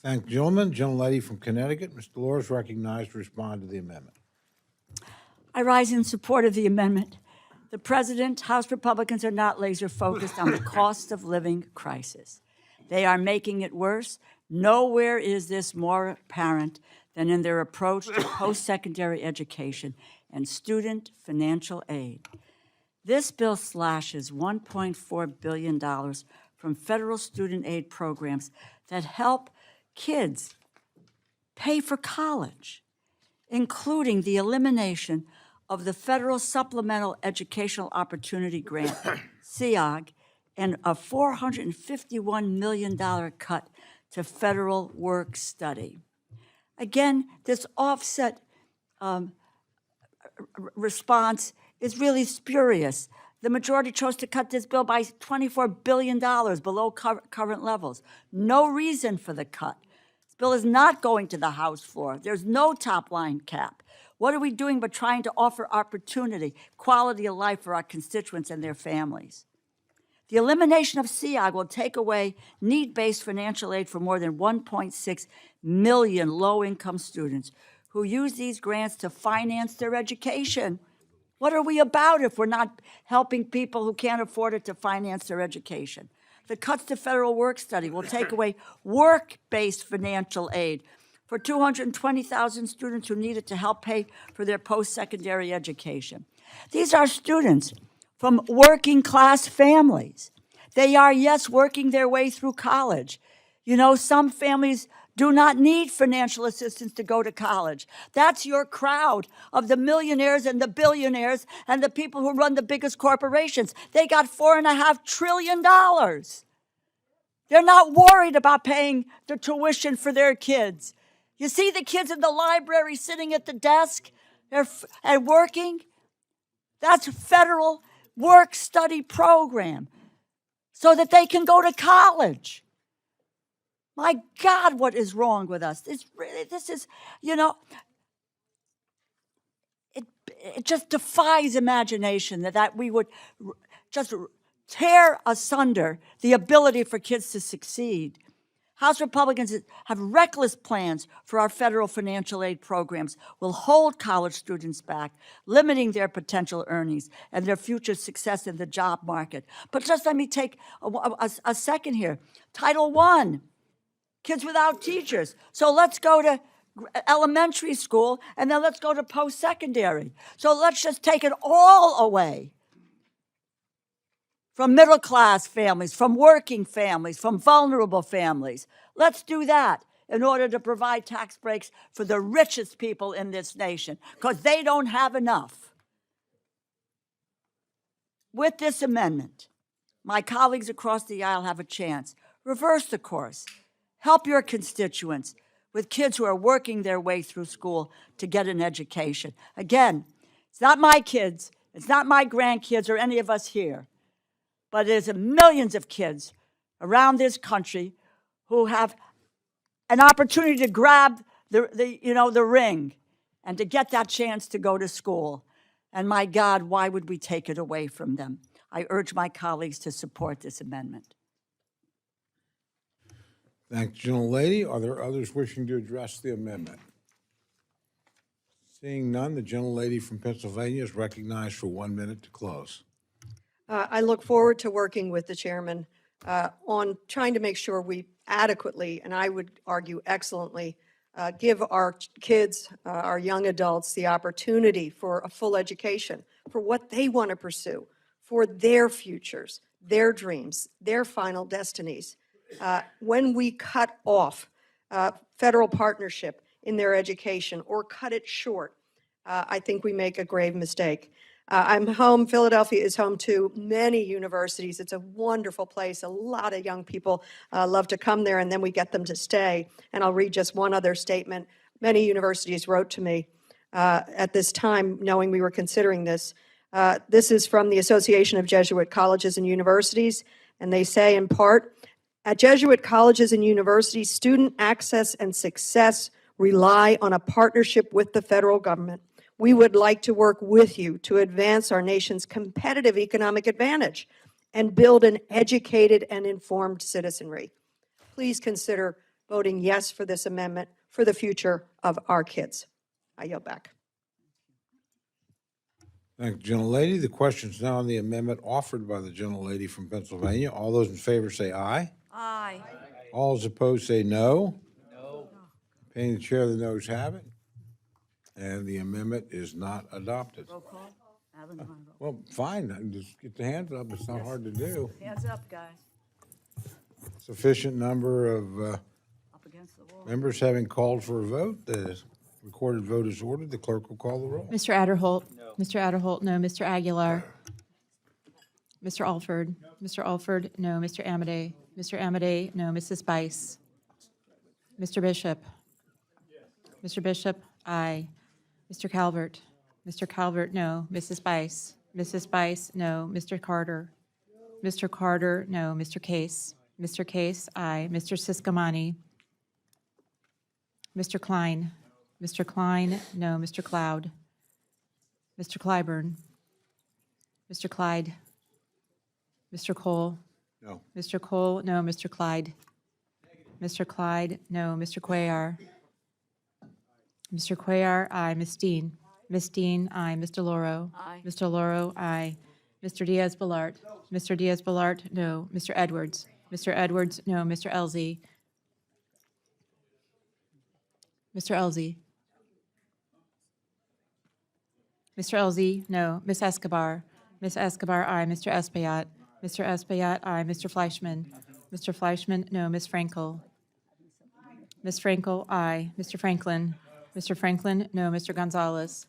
Thank the gentleman. Gentlelady from Connecticut, Ms. Delors, recognized to respond to the amendment. I rise in support of the amendment. The President, House Republicans are not laser focused on the cost of living crisis. They are making it worse. Nowhere is this more apparent than in their approach to post-secondary education and student financial aid. This bill slashes $1.4 billion from federal student aid programs that help kids pay for college, including the elimination of the Federal Supplemental Educational Opportunity Grant, SEOG, and a $451 million cut to federal work study. Again, this offset response is really spurious. The majority chose to cut this bill by $24 billion below current levels. No reason for the cut. This bill is not going to the House floor. There's no top-line cap. What are we doing but trying to offer opportunity, quality of life for our constituents and their families? The elimination of SEOG will take away need-based financial aid for more than 1.6 million low-income students who use these grants to finance their education. What are we about if we're not helping people who can't afford it to finance their education? The cuts to federal work study will take away work-based financial aid for 220,000 students who need it to help pay for their post-secondary education. These are students from working-class families. They are, yes, working their way through college. You know, some families do not need financial assistance to go to college. That's your crowd of the millionaires and the billionaires and the people who run the biggest corporations. They got $4.5 trillion. They're not worried about paying the tuition for their kids. You see the kids in the library sitting at the desk and working? That's a federal work-study program so that they can go to college. My God, what is wrong with us? This is, you know, it just defies imagination that we would just tear asunder the ability for kids to succeed. House Republicans have reckless plans for our federal financial aid programs, will hold college students back, limiting their potential earnings and their future success in the job market. But just let me take a second here. Title I, kids without teachers. So let's go to elementary school, and then let's go to post-secondary. So let's just take it all away from middle-class families, from working families, from vulnerable families. Let's do that in order to provide tax breaks for the richest people in this nation, because they don't have enough. With this amendment, my colleagues across the aisle have a chance. Reverse the course. Help your constituents with kids who are working their way through school to get an education. Again, it's not my kids, it's not my grandkids or any of us here, but there's millions of kids around this country who have an opportunity to grab the ring and to get that chance to go to school. And my God, why would we take it away from them? I urge my colleagues to support this amendment. Thank the gentlelady. Are there others wishing to address the amendment? Seeing none, the gentlelady from Pennsylvania is recognized for 1 minute to close. I look forward to working with the chairman on trying to make sure we adequately, and I would argue excellently, give our kids, our young adults, the opportunity for a full education, for what they want to pursue, for their futures, their dreams, their final destinies. When we cut off federal partnership in their education or cut it short, I think we make a grave mistake. I'm home, Philadelphia is home to many universities. It's a wonderful place. A lot of young people love to come there, and then we get them to stay. And I'll read just one other statement. Many universities wrote to me at this time, knowing we were considering this. This is from the Association of Jesuit Colleges and Universities, and they say in part, at Jesuit colleges and universities, student access and success rely on a partnership with the federal government. We would like to work with you to advance our nation's competitive economic advantage and build an educated and informed citizenry. Please consider voting yes for this amendment for the future of our kids. I yield back. Thank you, gentlelady. The question is now on the amendment offered by the gentlelady from Pennsylvania. All those in favor say aye. Aye. All those opposed say no. No. Paying the chair, the noes have it. And the amendment is not adopted. Roll call. Alan, you wanna vote? Well, fine, just get the hands up. It's not hard to do. Hands up, guys. Sufficient number of Up against the wall. members having called for a vote. The recorded vote is ordered. The clerk will call the roll. Mr. Adderholt? No. Mr. Adderholt, no. Mr. Aguilar? Mr. Alford? Mr. Alford, no. Mr. Amade? Mr. Amade, no. Mrs. Bice? Mr. Bishop? Mr. Bishop, aye. Mr. Calvert? Mr. Calvert, no. Mrs. Bice? Mrs. Bice, no. Mr. Carter? Mr. Carter, no. Mr. Case? Mr. Case, aye. Mr. Siscomani? Mr. Klein? Mr. Klein, no. Mr. Cloud? Mr. Clyburn? Mr. Clyde? Mr. Cole? No. Mr. Cole, no. Mr. Clyde? Mr. Clyde, no. Mr. Cuellar? Mr. Cuellar, aye. Ms. Dean? Ms. Dean, aye. Mr. Loro? Aye. Mr. Loro, aye. Mr. Diaz-Balart? Mr. Diaz-Balart, no. Mr. Edwards? Mr. Edwards, no. Mr. Elzey? Mr. Elzey? Mr. Elzey, no. Ms. Escobar? Ms. Escobar, aye. Mr. Espaillat? Mr. Espaillat, aye. Mr. Fleischman? Mr. Fleischman, no. Ms. Frankel? Ms. Frankel, aye. Mr. Franklin? Mr. Franklin, no. Mr. Gonzalez?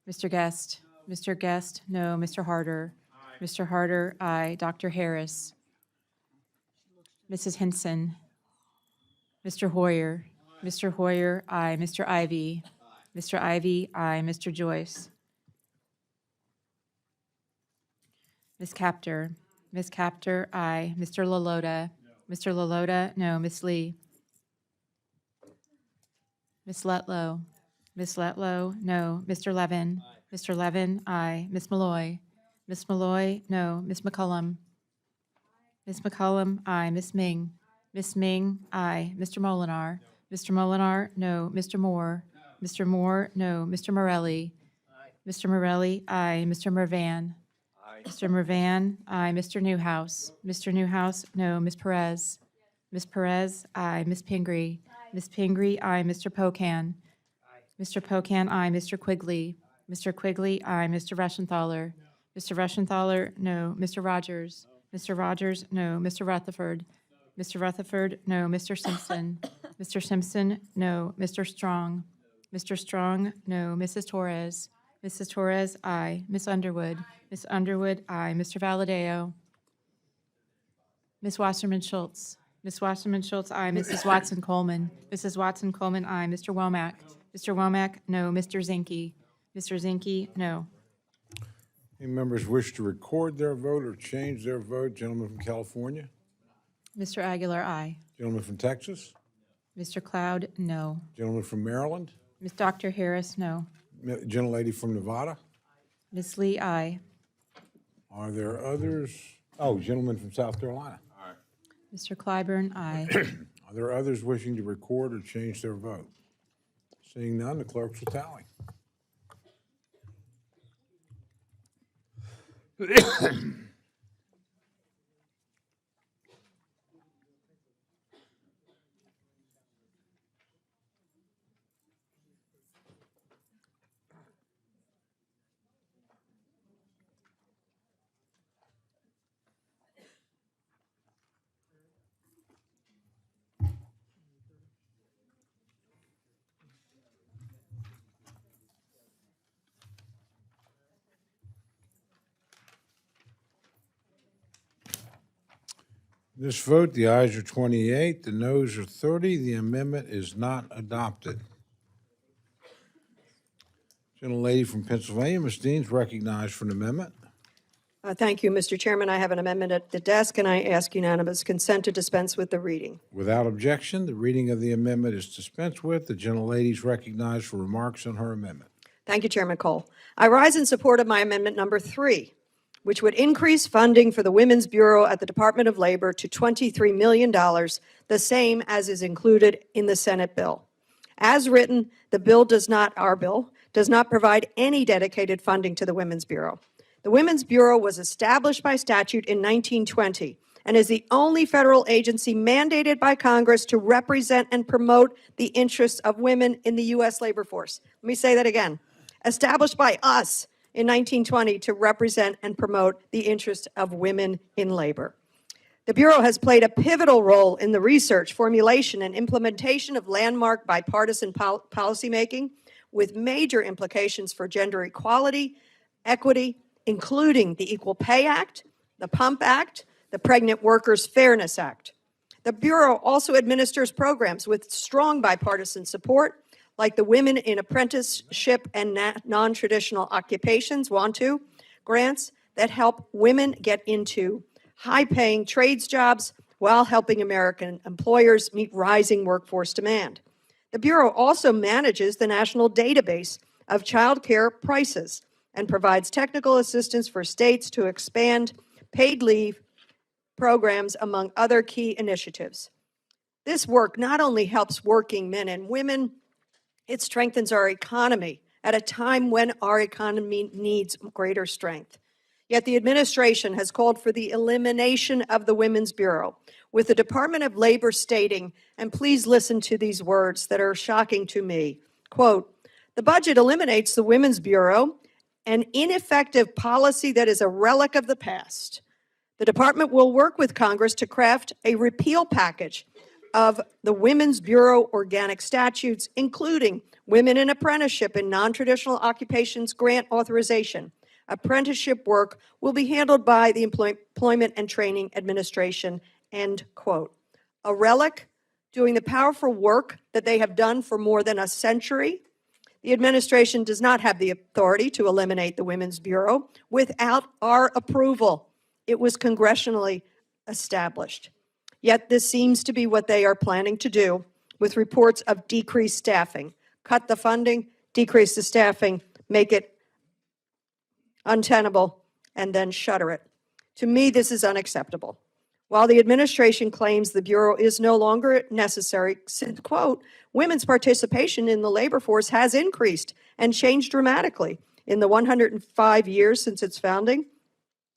Mr. Guest? Mr. Guest, no. Mr. Harder? Mr. Harder, aye. Dr. Harris? Mrs. Hinson? Mr. Hoyer? Mr. Hoyer, aye. Mr. Ivy? Mr. Ivy, aye. Mr. Joyce? Ms. Capter? Ms. Capter, aye. Mr. LaLota? Mr. LaLota, no. Ms. Lee? Ms. Letlow? Ms. Letlow, no. Mr. Levin? Mr. Levin, aye. Ms. Malloy? Ms. Malloy, no. Ms. McCullum? Ms. McCullum, aye. Ms. Ming? Ms. Ming, aye. Mr. Molinar? Mr. Molinar, no. Mr. Moore? Mr. Moore, no. Mr. Morelli? Mr. Morelli, aye. Mr. Mervan? Mr. Mervan, aye. Mr. Newhouse? Mr. Newhouse, no. Ms. Perez? Ms. Perez, aye. Ms. Pingree? Ms. Pingree, aye. Mr. Pocan? Mr. Pocan, aye. Mr. Quigley? Mr. Quigley, aye. Mr. Reschenthaler? Mr. Reschenthaler, no. Mr. Rogers? Mr. Rogers, no. Mr. Rutherford? Mr. Rutherford, no. Mr. Simpson? Mr. Simpson, no. Mr. Strong? Mr. Strong, no. Mrs. Torres? Mrs. Torres, aye. Ms. Underwood? Ms. Underwood, aye. Mr. Valadeo? Ms. Wasserman Schultz? Ms. Wasserman Schultz, aye. Mrs. Watson Coleman? Mrs. Watson Coleman, aye. Mr. Womack? Mr. Womack, no. Mr. Zinke? Mr. Zinke, no. Any members wish to record their vote or change their vote? Gentleman from California? Mr. Aguilar, aye. Gentleman from Texas? Mr. Cloud, no. Gentleman from Maryland? Ms. Dr. Harris, no. Gentlelady from Nevada? Ms. Lee, aye. Are there others? Oh, gentleman from South Carolina? Mr. Clyburn, aye. Are there others wishing to record or change their vote? Seeing none, the clerks will tally. This vote, the ayes are 28, the noes are 30. The amendment is not adopted. Gentlelady from Pennsylvania, Ms. Dean, is recognized for an amendment. Thank you, Mr. Chairman. I have an amendment at the desk, and I ask unanimous consent to dispense with the reading. Without objection, the reading of the amendment is dispensed with. The gentlelady is recognized for remarks on her amendment. Thank you, Chairman Cole. I rise in support of my amendment number 3, which would increase funding for the Women's Bureau at the Department of Labor to $23 million, the same as is included in the Senate bill. As written, our bill does not provide any dedicated funding to the Women's Bureau. The Women's Bureau was established by statute in 1920 and is the only federal agency mandated by Congress to represent and promote the interests of women in the U.S. labor force. Let me say that again. Established by us in 1920 to represent and promote the interests of women in labor. The Bureau has played a pivotal role in the research, formulation, and implementation of landmark bipartisan policymaking with major implications for gender equality, equity, including the Equal Pay Act, the PUMP Act, the Pregnant Workers Fairness Act. The Bureau also administers programs with strong bipartisan support, like the Women in Apprenticeship and Non-Traditional Occupations, WANTU, grants that help women get into high-paying trades jobs while helping American employers meet rising workforce demand. The Bureau also manages the national database of child care prices and provides technical assistance for states to expand paid leave programs, among other key initiatives. This work not only helps working men and women, it strengthens our economy at a time when our economy needs greater strength. Yet the administration has called for the elimination of the Women's Bureau, with the Department of Labor stating, and please listen to these words that are shocking to me, quote, "The budget eliminates the Women's Bureau, an ineffective policy that is a relic of the past. The department will work with Congress to craft a repeal package of the Women's Bureau organic statutes, including Women in Apprenticeship and Non-Traditional Occupations Grant Authorization. Apprenticeship work will be handled by the Employment and Training Administration," end quote. A relic, doing the powerful work that they have done for more than a century. The administration does not have the authority to eliminate the Women's Bureau without our approval. It was congressionally established. Yet this seems to be what they are planning to do, with reports of decreased staffing. Cut the funding, decrease the staffing, make it untenable, and then shutter it. To me, this is unacceptable. While the administration claims the Bureau is no longer necessary, since, quote, women's participation in the labor force has increased and changed dramatically in the 105 years since its founding,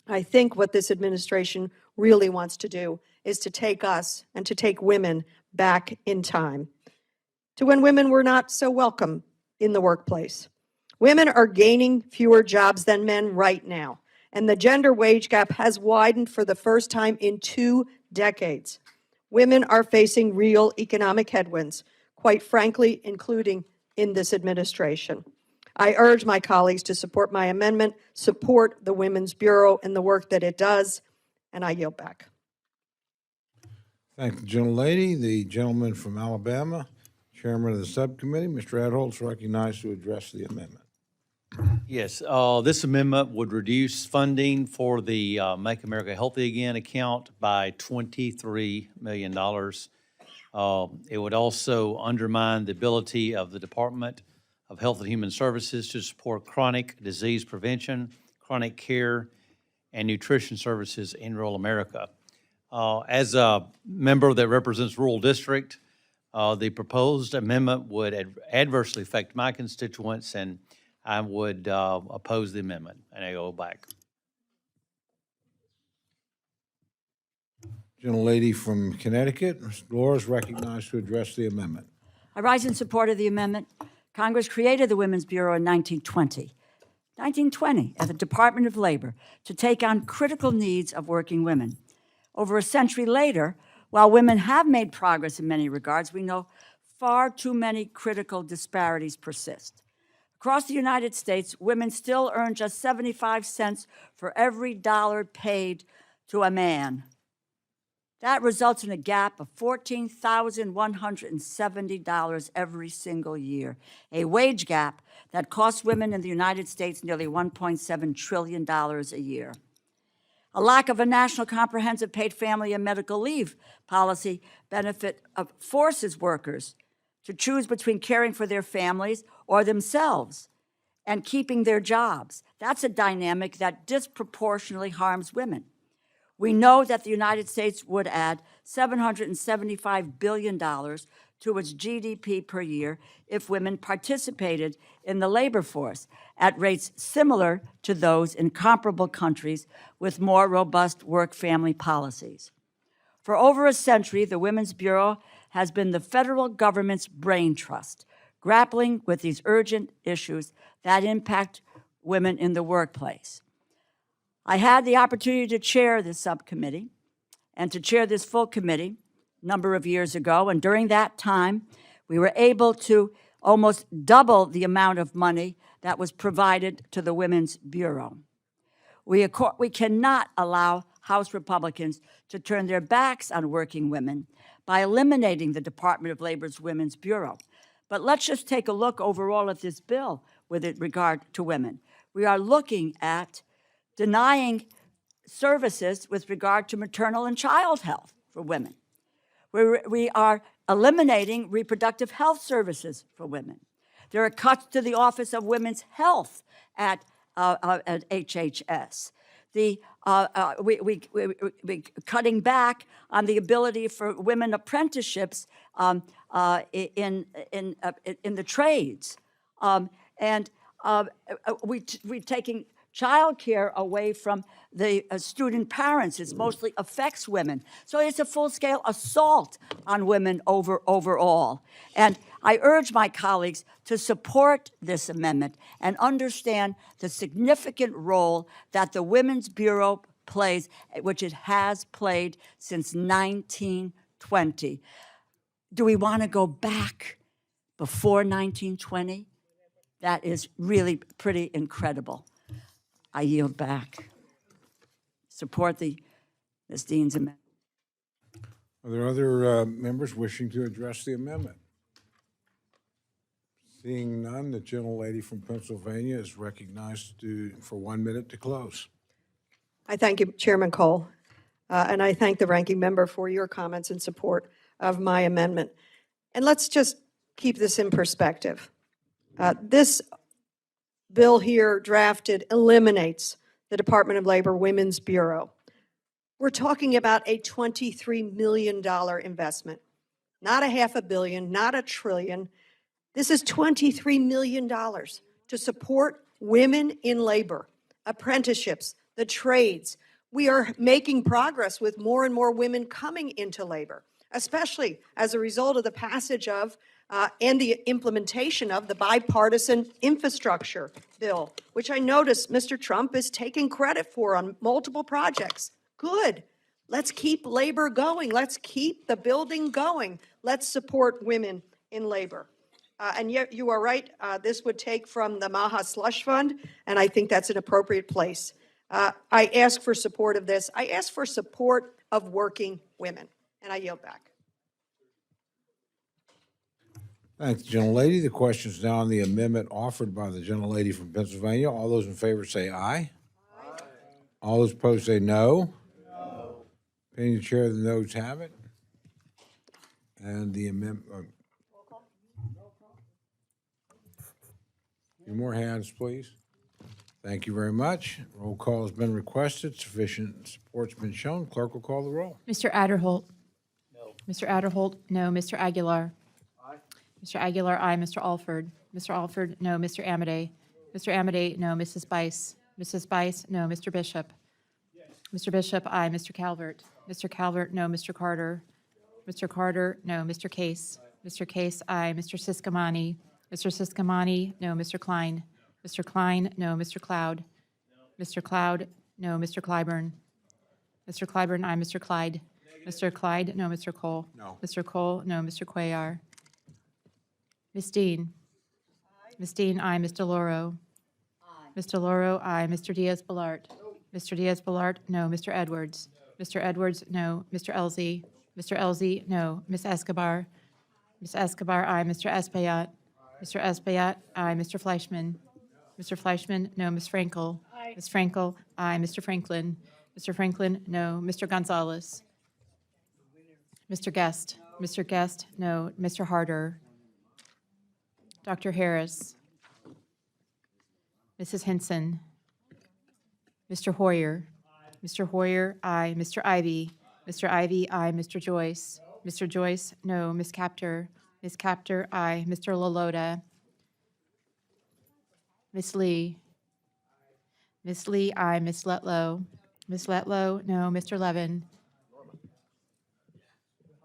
I think what this administration really wants to do is to take us and to take women back in time, to when women were not so welcome in the workplace. Women are gaining fewer jobs than men right now, and the gender wage gap has widened for the first time in 2 decades. Women are facing real economic headwinds, quite frankly, including in this administration. I urge my colleagues to support my amendment, support the Women's Bureau and the work that it does, and I yield back. Thank the gentlelady. The gentleman from Alabama, chairman of the subcommittee, Mr. Adholz, recognized to address the amendment. Yes, this amendment would reduce funding for the Make America Healthy Again account by $23 million. It would also undermine the ability of the Department of Health and Human Services to support chronic disease prevention, chronic care, and nutrition services in rural America. As a member that represents rural district, the proposed amendment would adversely affect my constituents, and I would oppose the amendment, and I go back. Gentlelady from Connecticut, Ms. Delores, recognized to address the amendment. I rise in support of the amendment. Congress created the Women's Bureau in 1920 at the Department of Labor to take on critical needs of working women. Over a century later, while women have made progress in many regards, we know far too many critical disparities persist. Across the United States, women still earn just 75 cents for every dollar paid to a man. That results in a gap of $14,170 every single year, a wage gap that costs women in the United States nearly $1.7 trillion a year. A lack of a national comprehensive paid family and medical leave policy benefit forces workers to choose between caring for their families or themselves and keeping their jobs. That's a dynamic that disproportionately harms women. We know that the United States would add $775 billion to its GDP per year if women participated in the labor force at rates similar to those in comparable countries with more robust work-family policies. For over a century, the Women's Bureau has been the federal government's brain trust, grappling with these urgent issues that impact women in the workplace. I had the opportunity to chair this subcommittee and to chair this full committee a number of years ago, and during that time, we were able to almost double the amount of money that was provided to the Women's Bureau. We cannot allow House Republicans to turn their backs on working women by eliminating the Department of Labor's Women's Bureau. But let's just take a look overall at this bill with regard to women. We are looking at denying services with regard to maternal and child health for women. We are eliminating reproductive health services for women. There are cuts to the Office of Women's Health at HHS. We cutting back on the ability for women apprenticeships in the trades, and we're taking child care away from the student parents. It mostly affects women. So it's a full-scale assault on women overall. And I urge my colleagues to support this amendment and understand the significant role that the Women's Bureau plays, which it has played since 1920. Do we want to go back before 1920? That is really pretty incredible. I yield back. Support Ms. Dean's amendment. Are there other members wishing to address the amendment? Seeing none, the gentlelady from Pennsylvania is recognized for 1 minute to close. I thank you, Chairman Cole, and I thank the ranking member for your comments in support of my amendment. And let's just keep this in perspective. This bill here drafted eliminates the Department of Labor Women's Bureau. We're talking about a $23 million investment, not a $500 million, not $1 trillion. This is $23 million to support women in labor, apprenticeships, the trades. We are making progress with more and more women coming into labor, especially as a result of the passage of and the implementation of the bipartisan infrastructure bill, which I notice Mr. Trump is taking credit for on multiple projects. Good. Let's keep labor going. Let's keep the building going. Let's support women in labor. And yet you are right, this would take from the MAHA slush fund, and I think that's an appropriate place. I ask for support of this. I ask for support of working women, and I yield back. Thanks, gentlelady. The question is now on the amendment offered by the gentlelady from Pennsylvania. All those in favor say aye. Aye. All those opposed say no. No. Opinion of the chair, the noes have it. And the amendment. Any more hands, please? Thank you very much. Roll call has been requested. Sufficient support's been shown. Clerk will call the roll. Mr. Adderholt? No. Mr. Adderholt, no. Mr. Aguilar? Mr. Aguilar, aye. Mr. Alford? Mr. Alford, no. Mr. Amade? Mr. Amade, no. Mrs. Bice? Mrs. Bice, no. Mr. Bishop? Yes. Mr. Bishop, aye. Mr. Calvert? Mr. Calvert, no. Mr. Carter? Mr. Carter, no. Mr. Case? Mr. Case, aye. Mr. Siscomani? Mr. Siscomani, no. Mr. Klein? Mr. Klein, no. Mr. Cloud? Mr. Cloud, no. Mr. Clyburn? Mr. Clyburn, aye. Mr. Clyde? Mr. Clyde, no. Mr. Cole? No. Mr. Cole, no. Mr. Cuellar? Ms. Dean? Ms. Dean, aye. Ms. DeLauro? Ms. DeLauro, aye. Mr. Diaz-Balart? Mr. Diaz-Balart, no. Mr. Edwards? Mr. Edwards, no. Mr. Elzey? Mr. Elzey, no. Ms. Escobar? Ms. Escobar, aye. Mr. Espaillat? Mr. Espaillat, aye. Mr. Fleischman? Mr. Fleischman, no. Ms. Frankel? Ms. Frankel, aye. Mr. Franklin? Mr. Franklin, no. Mr. Gonzalez? Mr. Guest? Mr. Guest, no. Mr. Harder? Dr. Harris? Mrs. Henson? Mr. Hoyer? Mr. Hoyer, aye. Mr. Ivy? Mr. Ivy, aye. Mr. Joyce? Mr. Joyce, no. Ms. Capter? Ms. Capter, aye. Mr. Lalota? Ms. Lee? Ms. Lee, aye. Ms. Letlow? Ms. Letlow, no. Mr. Levin?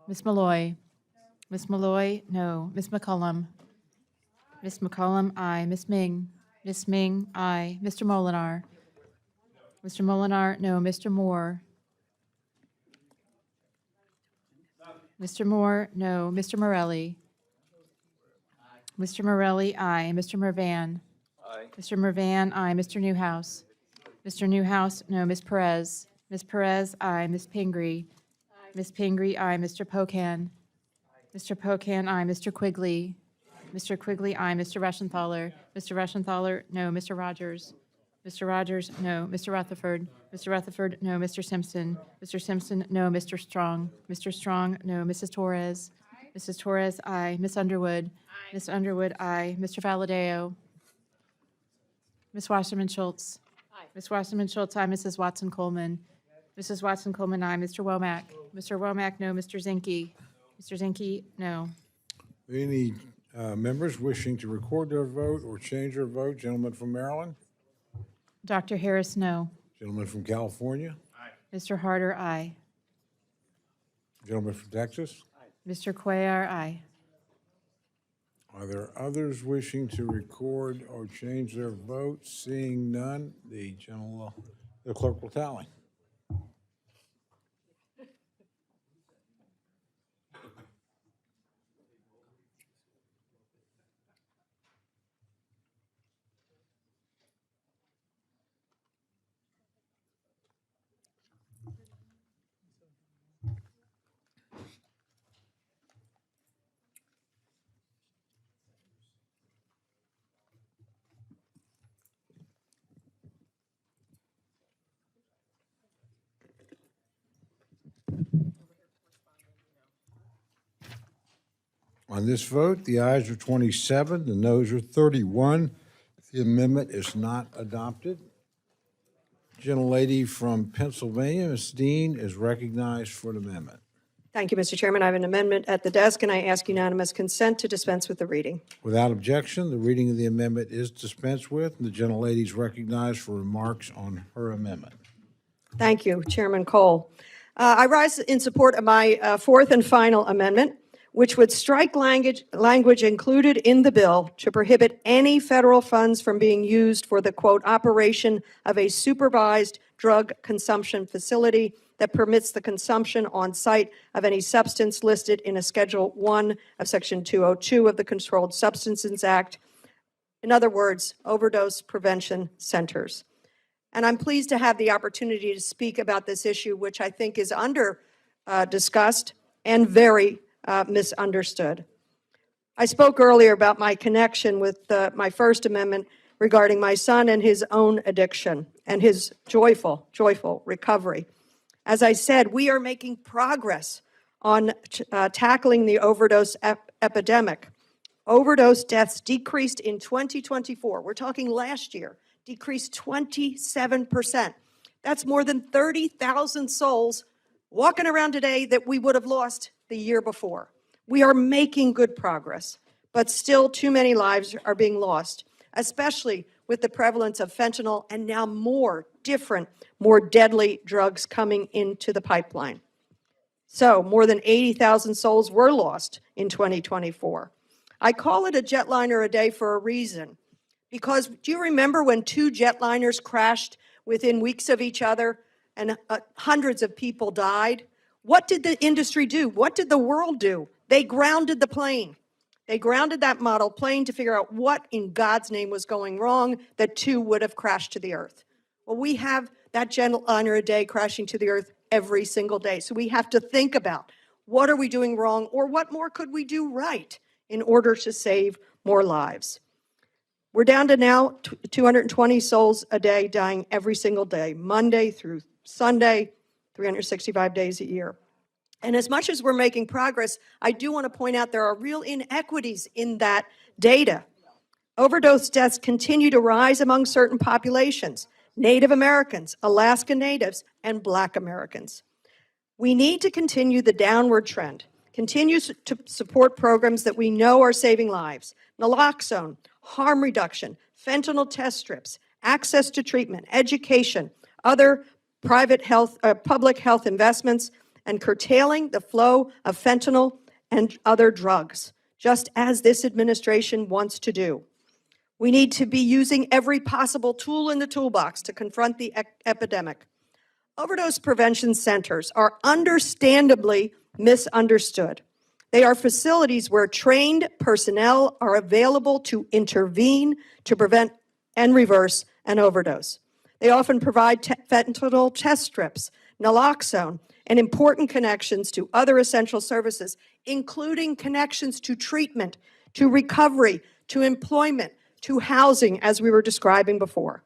Ms. Malloy? Ms. Malloy, no. Ms. McCollum? Ms. McCollum, aye. Ms. Ming? Ms. Ming, aye. Mr. Molinar? Mr. Molinar, no. Mr. Moore? Mr. Moore, no. Mr. Morelli? Mr. Morelli, aye. Mr. Mervan? Aye. Mr. Mervan, aye. Mr. Newhouse? Mr. Newhouse, no. Ms. Perez? Ms. Perez, aye. Ms. Pingree? Ms. Pingree, aye. Mr. Pocan? Mr. Pocan, aye. Mr. Quigley? Mr. Quigley, aye. Mr. Reschenthaler? Mr. Reschenthaler, no. Mr. Rogers? Mr. Rogers, no. Mr. Rutherford? Mr. Rutherford, no. Mr. Simpson? Mr. Simpson, no. Mr. Strong? Mr. Strong, no. Mrs. Torres? Mrs. Torres, aye. Miss Underwood? Miss Underwood, aye. Mr. Valadeo? Miss Wasserman Schultz? Miss Wasserman Schultz, aye. Mrs. Watson Coleman? Mrs. Watson Coleman, aye. Mr. Womack? Mr. Womack, no. Mr. Zinke? Mr. Zinke, no. Any members wishing to record their vote or change their vote? Gentleman from Maryland? Dr. Harris, no. Gentleman from California? Mr. Harder, aye. Gentleman from Texas? Mr. Cuellar, aye. Are there others wishing to record or change their vote? Seeing none, the clerk will tally. On this vote, the ayes are 27, the noes are 31. The amendment is not adopted. Gentlelady from Pennsylvania, Ms. Dean, is recognized for an amendment. Thank you, Mr. Chairman. I have an amendment at the desk, and I ask unanimous consent to dispense with the reading. Without objection, the reading of the amendment is dispensed with, and the gentlelady is recognized for remarks on her amendment. Thank you, Chairman Cole. I rise in support of my fourth and final amendment, which would strike language included in the bill to prohibit any federal funds from being used for the, quote, operation of a supervised drug consumption facility that permits the consumption on site of any substance listed in a Schedule 1 of Section 202 of the Controlled Substances Act. In other words, overdose prevention centers. And I'm pleased to have the opportunity to speak about this issue, which I think is under discussed and very misunderstood. I spoke earlier about my connection with my First Amendment regarding my son and his own addiction and his joyful recovery. As I said, we are making progress on tackling the overdose epidemic. Overdose deaths decreased in 2024. We're talking last year, decreased 27%. That's more than 30,000 souls walking around today that we would have lost the year before. We are making good progress, but still too many lives are being lost, especially with the prevalence of fentanyl and now more different, more deadly drugs coming into the pipeline. So more than 80,000 souls were lost in 2024. I call it a jetliner a day for a reason, because do you remember when 2 jetliners crashed within weeks of each other and hundreds of people died? What did the industry do? What did the world do? They grounded the plane. They grounded that model plane to figure out what in God's name was going wrong that 2 would have crashed to the earth. Well, we have that jetliner a day crashing to the earth every single day. So we have to think about what are we doing wrong or what more could we do right in order to save more lives. We're down to now 220 souls a day dying every single day, Monday through Sunday, 365 days a year. And as much as we're making progress, I do want to point out there are real inequities in that data. Overdose deaths continue to rise among certain populations, Native Americans, Alaska Natives, and Black Americans. We need to continue the downward trend, continue to support programs that we know are saving lives, naloxone, harm reduction, fentanyl test strips, access to treatment, education, other public health investments, and curtailing the flow of fentanyl and other drugs, just as this administration wants to do. We need to be using every possible tool in the toolbox to confront the epidemic. Overdose prevention centers are understandably misunderstood. They are facilities where trained personnel are available to intervene, to prevent and reverse an overdose. They often provide fentanyl test strips, naloxone, and important connections to other essential services, including connections to treatment, to recovery, to employment, to housing, as we were describing before.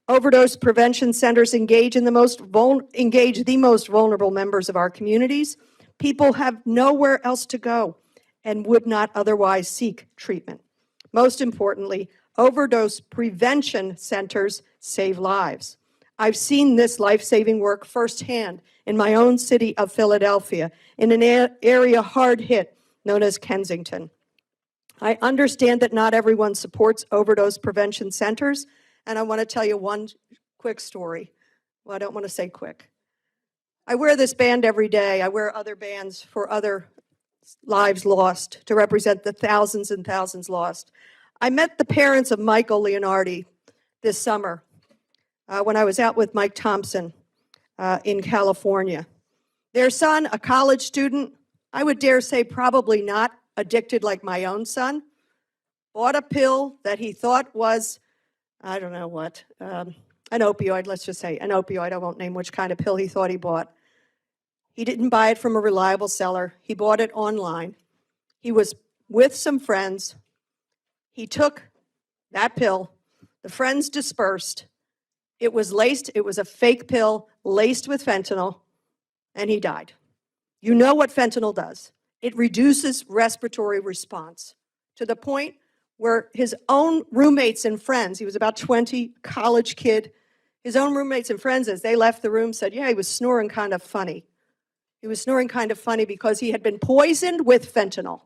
Overdose prevention centers engage the most vulnerable members of our communities. People have nowhere else to go and would not otherwise seek treatment. Most importantly, overdose prevention centers save lives. I've seen this life-saving work firsthand in my own city of Philadelphia, in an area hard hit known as Kensington. I understand that not everyone supports overdose prevention centers, and I want to tell you one quick story. Well, I don't want to say quick. I wear this band every day. I wear other bands for other lives lost to represent the thousands and thousands lost. I met the parents of Michael Leonardi this summer when I was out with Mike Thompson in California. Their son, a college student, I would dare say probably not addicted like my own son, bought a pill that he thought was, I don't know what, an opioid, let's just say an opioid. I won't name which kind of pill he thought he bought. He didn't buy it from a reliable seller. He bought it online. He was with some friends. He took that pill. The friends dispersed. It was a fake pill laced with fentanyl, and he died. You know what fentanyl does. It reduces respiratory response to the point where his own roommates and friends, he was about 20, college kid, his own roommates and friends, as they left the room, said, yeah, he was snoring kind of funny. He was snoring kind of funny because he had been poisoned with fentanyl.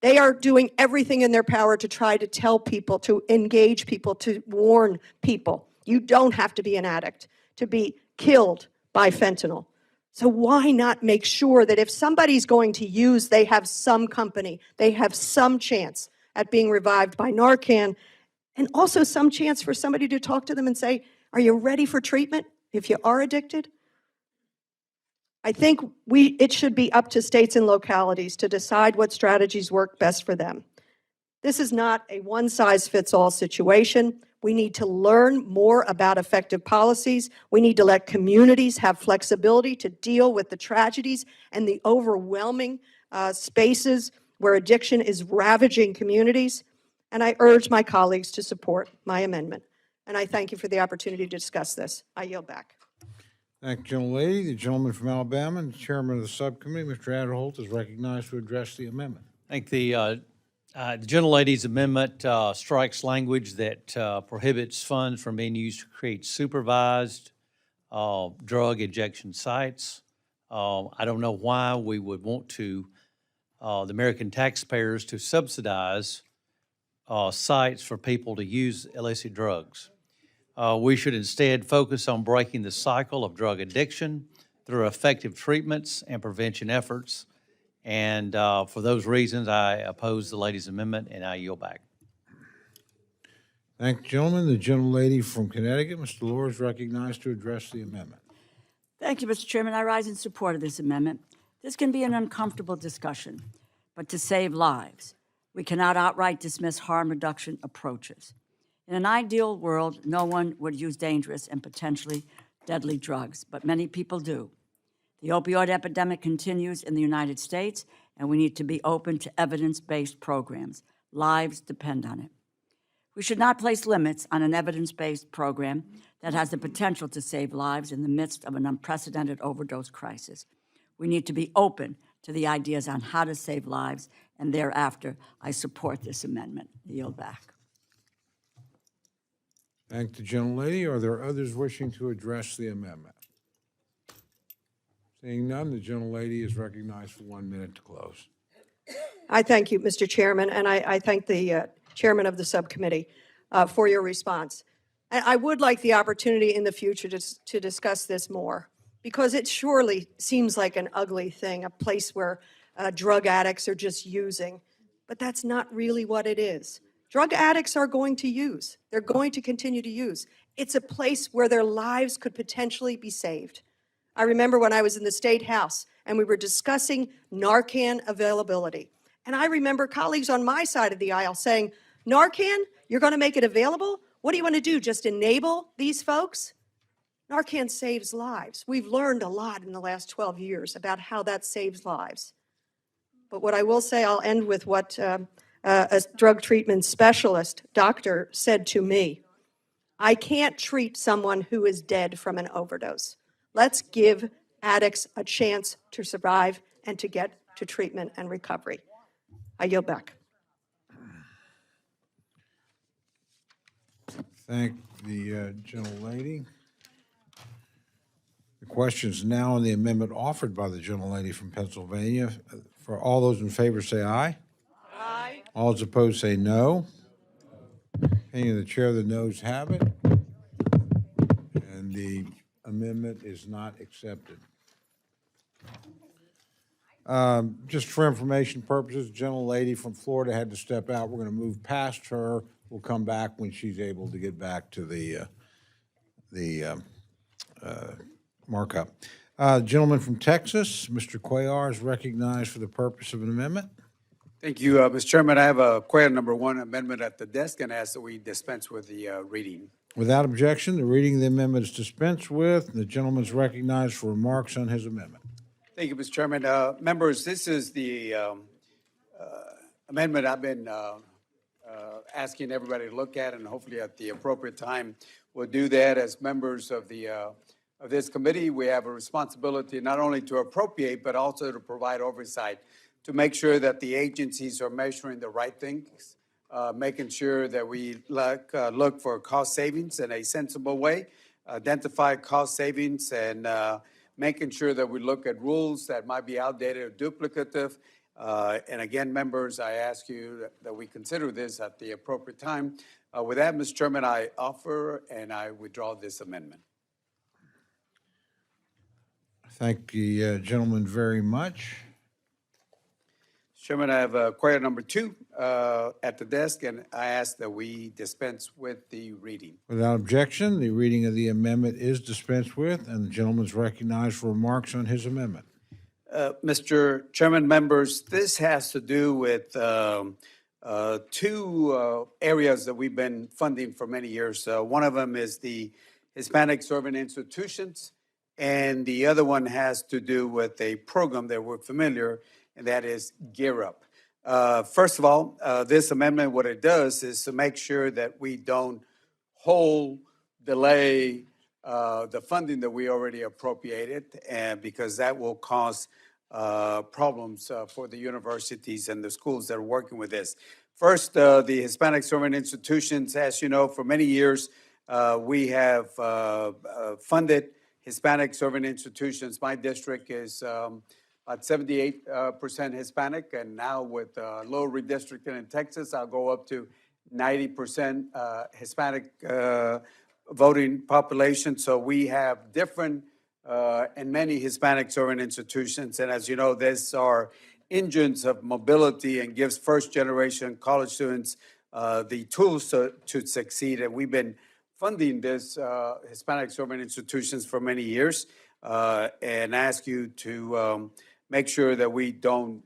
They are doing everything in their power to try to tell people, to engage people, to warn people. You don't have to be an addict to be killed by fentanyl. So why not make sure that if somebody's going to use, they have some company, they have some chance at being revived by Narcan, and also some chance for somebody to talk to them and say, are you ready for treatment if you are addicted? I think it should be up to states and localities to decide what strategies work best for them. This is not a one-size-fits-all situation. We need to learn more about effective policies. We need to let communities have flexibility to deal with the tragedies and the overwhelming spaces where addiction is ravaging communities. And I urge my colleagues to support my amendment. And I thank you for the opportunity to discuss this. I yield back. Thank you, gentlelady. The gentleman from Alabama and chairman of the subcommittee, Mr. Adderholt, is recognized to address the amendment. I think the gentlelady's amendment strikes language that prohibits funds from being used to create supervised drug injection sites. I don't know why we would want to, the American taxpayers, to subsidize sites for people to use illicit drugs. We should instead focus on breaking the cycle of drug addiction through effective treatments and prevention efforts. And for those reasons, I oppose the lady's amendment, and I yield back. Thank you, gentlemen. The gentlelady from Connecticut, Ms. Delors, is recognized to address the amendment. Thank you, Mr. Chairman. I rise in support of this amendment. This can be an uncomfortable discussion, but to save lives, we cannot outright dismiss harm reduction approaches. In an ideal world, no one would use dangerous and potentially deadly drugs, but many people do. The opioid epidemic continues in the United States, and we need to be open to evidence-based programs. Lives depend on it. We should not place limits on an evidence-based program that has the potential to save lives in the midst of an unprecedented overdose crisis. We need to be open to the ideas on how to save lives, and thereafter, I support this amendment. I yield back. Thank the gentlelady. Are there others wishing to address the amendment? Seeing none, the gentlelady is recognized for 1 minute to close. I thank you, Mr. Chairman, and I thank the chairman of the subcommittee for your response. I would like the opportunity in the future to discuss this more, because it surely seems like an ugly thing, a place where drug addicts are just using, but that's not really what it is. Drug addicts are going to use. They're going to continue to use. It's a place where their lives could potentially be saved. I remember when I was in the State House and we were discussing Narcan availability. And I remember colleagues on my side of the aisle saying, Narcan, you're going to make it available? What do you want to do, just enable these folks? Narcan saves lives. We've learned a lot in the last 12 years about how that saves lives. But what I will say, I'll end with what a drug treatment specialist doctor said to me. I can't treat someone who is dead from an overdose. Let's give addicts a chance to survive and to get to treatment and recovery. I yield back. Thank the gentlelady. The question is now on the amendment offered by the gentlelady from Pennsylvania. For all those in favor, say aye. Aye. All those opposed, say no. Opinion of the chair, the noes have it. And the amendment is not accepted. Just for information purposes, the gentlelady from Florida had to step out. We're going to move past her. We'll come back when she's able to get back to the markup. Gentleman from Texas, Mr. Cuellar, is recognized for the purpose of an amendment. Thank you, Mr. Chairman. I have a Cuellar number 1 amendment at the desk and ask that we dispense with the reading. Without objection, the reading of the amendment is dispensed with. The gentleman is recognized for remarks on his amendment. Thank you, Mr. Chairman. Members, this is the amendment I've been asking everybody to look at, and hopefully at the appropriate time we'll do that. As members of this committee, we have a responsibility not only to appropriate, but also to provide oversight to make sure that the agencies are measuring the right things, making sure that we look for cost savings in a sensible way, identify cost savings, and making sure that we look at rules that might be outdated or duplicative. And again, members, I ask you that we consider this at the appropriate time. With that, Mr. Chairman, I offer and I withdraw this amendment. Thank the gentleman very much. Chairman, I have Cuellar number 2 at the desk, and I ask that we dispense with the reading. Without objection, the reading of the amendment is dispensed with, and the gentleman is recognized for remarks on his amendment. Mr. Chairman, members, this has to do with 2 areas that we've been funding for many years. One of them is the Hispanic Serving Institutions, and the other one has to do with a program that we're familiar, and that is Gear Up. First of all, this amendment, what it does is to make sure that we don't delay the funding that we already appropriated, and because that will cause problems for the universities and the schools that are working with this. First, the Hispanic Serving Institutions, as you know, for many years, we have funded Hispanic Serving Institutions. My district is about 78% Hispanic, and now with low redistricting in Texas, I'll go up to 90% Hispanic voting population. So we have different and many Hispanic serving institutions. And as you know, these are engines of mobility and gives first-generation college students the tools to succeed. And we've been funding this Hispanic serving institutions for many years, and ask you to make sure that we don't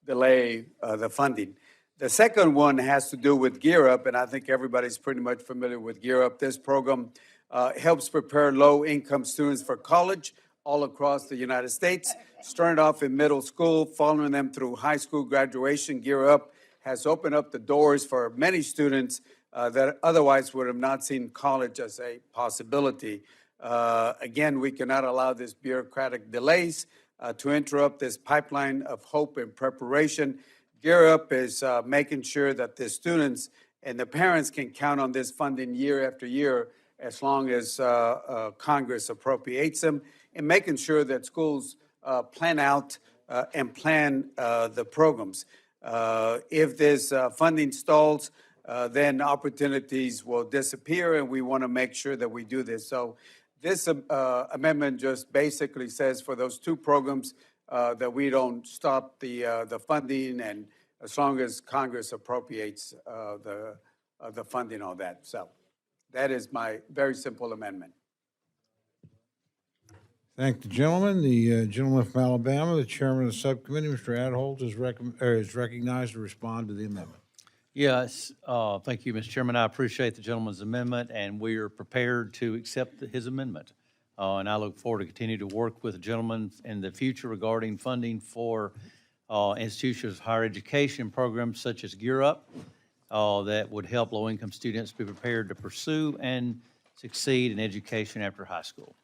delay the funding. The second one has to do with Gear Up, and I think everybody's pretty much familiar with Gear Up. This program helps prepare low-income students for college all across the United States. Starting off in middle school, following them through high school graduation, Gear Up has opened up the doors for many students that otherwise would have not seen college as a possibility. Again, we cannot allow this bureaucratic delays to interrupt this pipeline of hope and preparation. Gear Up is making sure that the students and the parents can count on this funding year after year as long as Congress appropriates them, and making sure that schools plan out and plan the programs. If this funding stalls, then opportunities will disappear, and we want to make sure that we do this. So this amendment just basically says for those two programs that we don't stop the funding, and as long as Congress appropriates the funding on that. So that is my very simple amendment. Thank the gentleman. The gentleman from Alabama, the chairman of the subcommittee, Mr. Adholt, is recognized to respond to the amendment. Yes, thank you, Mr. Chairman. I appreciate the gentleman's amendment, and we are prepared to accept his amendment. And I look forward to continue to work with the gentleman in the future regarding funding for institutions of higher education programs such as Gear Up that would help low-income students be prepared to pursue and succeed in education after high school.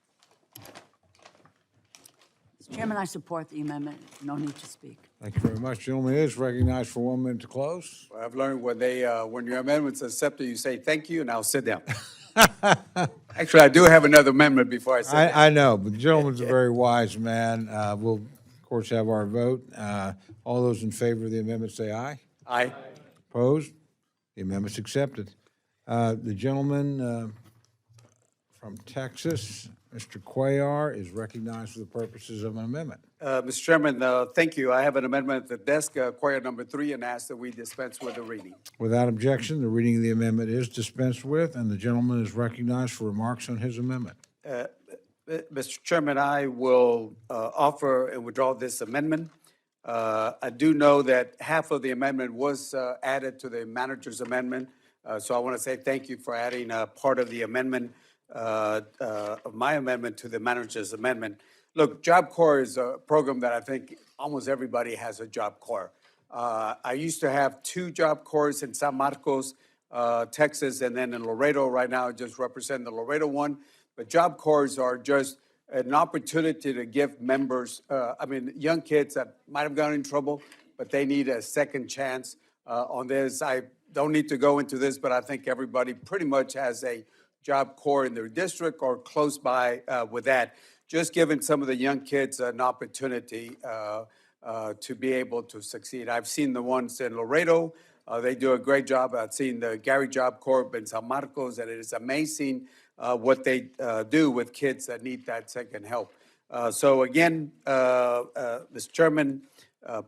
Mr. Chairman, I support the amendment. No need to speak. Thank you very much. Gentleman is recognized for 1 minute to close. Well, I've learned when your amendment's accepted, you say thank you, and I'll sit down. Actually, I do have another amendment before I sit down. I know, but the gentleman's a very wise man. We'll, of course, have our vote. All those in favor of the amendment say aye. Aye. Opposed? The amendment's accepted. The gentleman from Texas, Mr. Cuellar, is recognized for the purposes of an amendment. Mr. Chairman, thank you. I have an amendment at the desk, Cuellar number 3, and ask that we dispense with the reading. Without objection, the reading of the amendment is dispensed with, and the gentleman is recognized for remarks on his amendment. Mr. Chairman, I will offer and withdraw this amendment. I do know that half of the amendment was added to the manager's amendment, so I want to say thank you for adding part of the amendment, of my amendment to the manager's amendment. Look, Job Corps is a program that I think almost everybody has a Job Corps. I used to have 2 Job Corps in San Marcos, Texas, and then in Laredo. Right now, I just represent the Laredo one. But Job Corps are just an opportunity to give members, young kids that might have gotten in trouble, but they need a second chance on this. I don't need to go into this, but I think everybody pretty much has a Job Corps in their district or close by with that. Just giving some of the young kids an opportunity to be able to succeed. I've seen the ones in Laredo. They do a great job. I've seen the Gary Job Corps in San Marcos, and it is amazing what they do with kids that need that second help. So again, Mr. Chairman,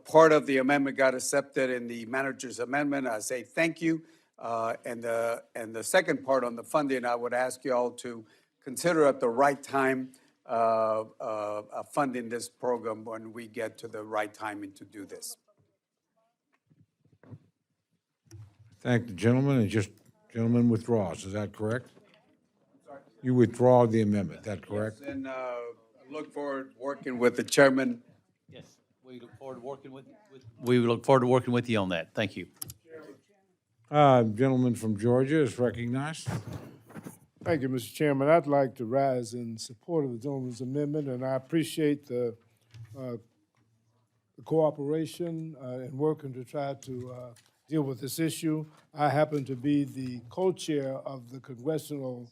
part of the amendment got accepted in the manager's amendment. I say thank you. And the second part on the funding, I would ask you all to consider at the right time funding this program when we get to the right timing to do this. Thank the gentleman, and gentleman withdraws, is that correct? You withdraw the amendment, that correct? Yes, and I look forward to working with the chairman. Yes, we look forward to working we look forward to working with you on that. Thank you. Gentleman from Georgia is recognized. Thank you, Mr. Chairman. I'd like to rise in support of the gentleman's amendment, and I appreciate the cooperation in working to try to deal with this issue. I happen to be the co-chair of the Congressional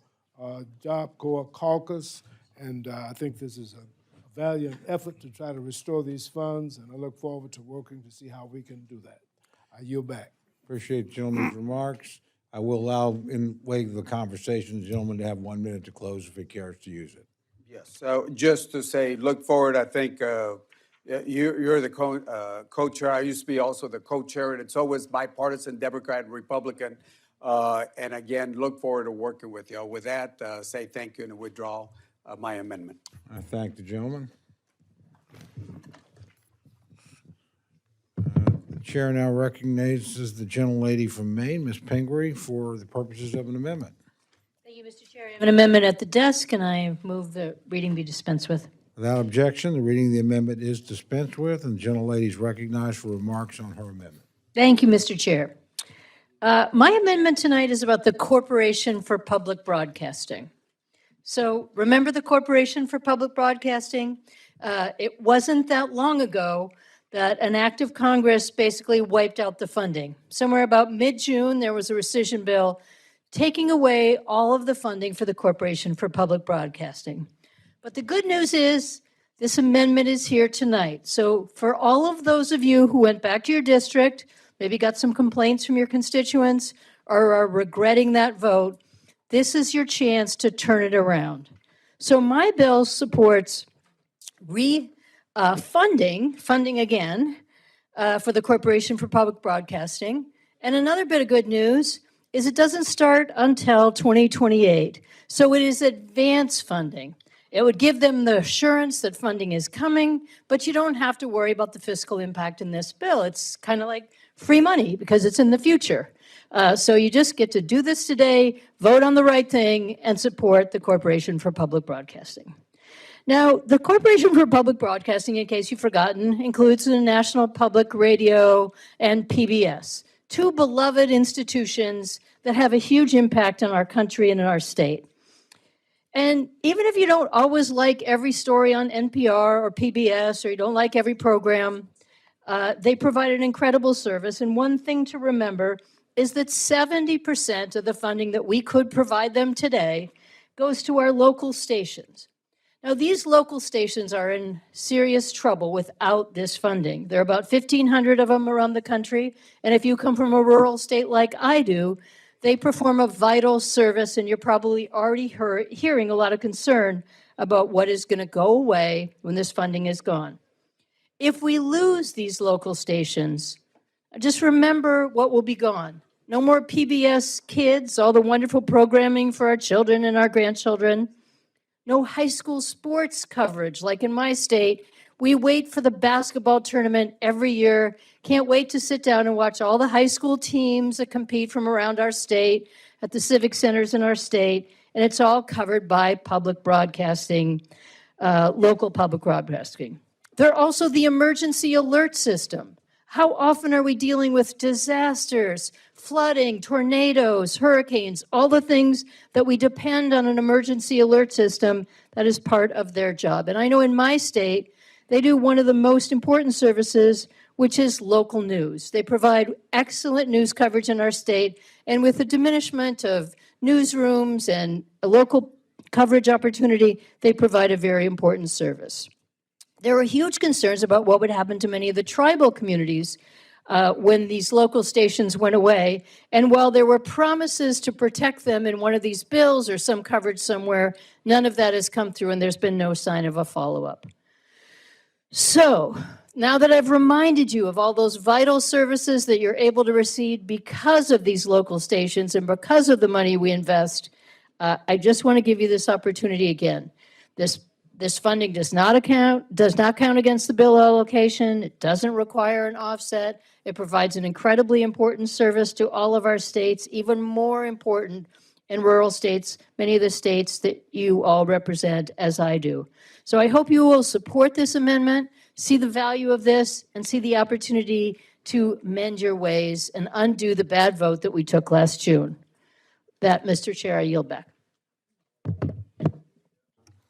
Job Corps Caucus, and I think this is a valiant effort to try to restore these funds, and I look forward to working to see how we can do that. I yield back. Appreciate the gentleman's remarks. I will allow, in wake of the conversation, the gentleman to have 1 minute to close if he cares to use it. Yes, so just to say, look forward, I think you're the co-chair. I used to be also the co-chair, and it's always bipartisan, Democrat and Republican. And again, look forward to working with you. With that, say thank you and withdraw my amendment. I thank the gentleman. Chair now recognizes the gentlelady from Maine, Ms. Pingree, for the purposes of an amendment. Thank you, Mr. Chair. I have an amendment at the desk, and I move the reading be dispensed with. Without objection, the reading of the amendment is dispensed with, and the gentlelady is recognized for remarks on her amendment. Thank you, Mr. Chair. My amendment tonight is about the Corporation for Public Broadcasting. So remember the Corporation for Public Broadcasting? It wasn't that long ago that an act of Congress basically wiped out the funding. Somewhere about mid-June, there was a rescission bill taking away all of the funding for the Corporation for Public Broadcasting. But the good news is this amendment is here tonight. So for all of those of you who went back to your district, maybe got some complaints from your constituents, or are regretting that vote, this is your chance to turn it around. So my bill supports funding again for the Corporation for Public Broadcasting. And another bit of good news is it doesn't start until 2028. So it is advance funding. It would give them the assurance that funding is coming, but you don't have to worry about the fiscal impact in this bill. It's kind of like free money because it's in the future. So you just get to do this today, vote on the right thing, and support the Corporation for Public Broadcasting. Now, the Corporation for Public Broadcasting, in case you've forgotten, includes the National Public Radio and PBS, two beloved institutions that have a huge impact on our country and in our state. And even if you don't always like every story on NPR or PBS, or you don't like every program, they provide an incredible service. And one thing to remember is that 70% of the funding that we could provide them today goes to our local stations. Now, these local stations are in serious trouble without this funding. There are about 1,500 of them around the country, and if you come from a rural state like I do, they perform a vital service, and you're probably already hearing a lot of concern about what is going to go away when this funding is gone. If we lose these local stations, just remember what will be gone. No more PBS Kids, all the wonderful programming for our children and our grandchildren. No high school sports coverage. Like in my state, we wait for the basketball tournament every year. Can't wait to sit down and watch all the high school teams that compete from around our state at the civic centers in our state. And it's all covered by public broadcasting, local public broadcasting. There are also the emergency alert system. How often are we dealing with disasters, flooding, tornadoes, hurricanes, all the things that we depend on an emergency alert system that is part of their job? And I know in my state, they do one of the most important services, which is local news. They provide excellent news coverage in our state, and with the diminishment of newsrooms and a local coverage opportunity, they provide a very important service. There were huge concerns about what would happen to many of the tribal communities when these local stations went away. And while there were promises to protect them in one of these bills or some coverage somewhere, none of that has come through, and there's been no sign of a follow-up. So now that I've reminded you of all those vital services that you're able to receive because of these local stations and because of the money we invest, I just want to give you this opportunity again. This funding does not count against the bill allocation. It doesn't require an offset. It provides an incredibly important service to all of our states, even more important in rural states, many of the states that you all represent, as I do. So I hope you will support this amendment, see the value of this, and see the opportunity to mend your ways and undo the bad vote that we took last June. That, Mr. Chair, I yield back.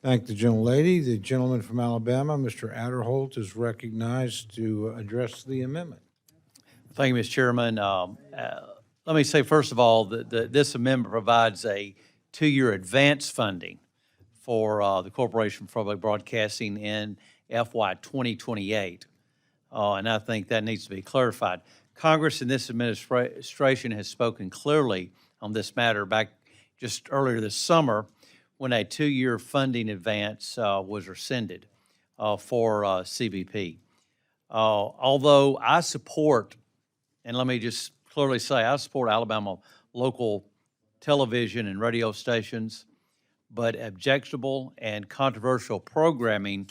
Thank the gentlelady. The gentleman from Alabama, Mr. Adderholt, is recognized to address the amendment. Thank you, Mr. Chairman. Let me say, first of all, that this amendment provides a 2-year advance funding for the Corporation for Public Broadcasting in FY 2028. And I think that needs to be clarified. Congress and this administration has spoken clearly on this matter back just earlier this summer when a 2-year funding advance was rescinded for CBP. Although I support, and let me just clearly say, I support Alabama local television and radio stations, but objectionable and controversial programming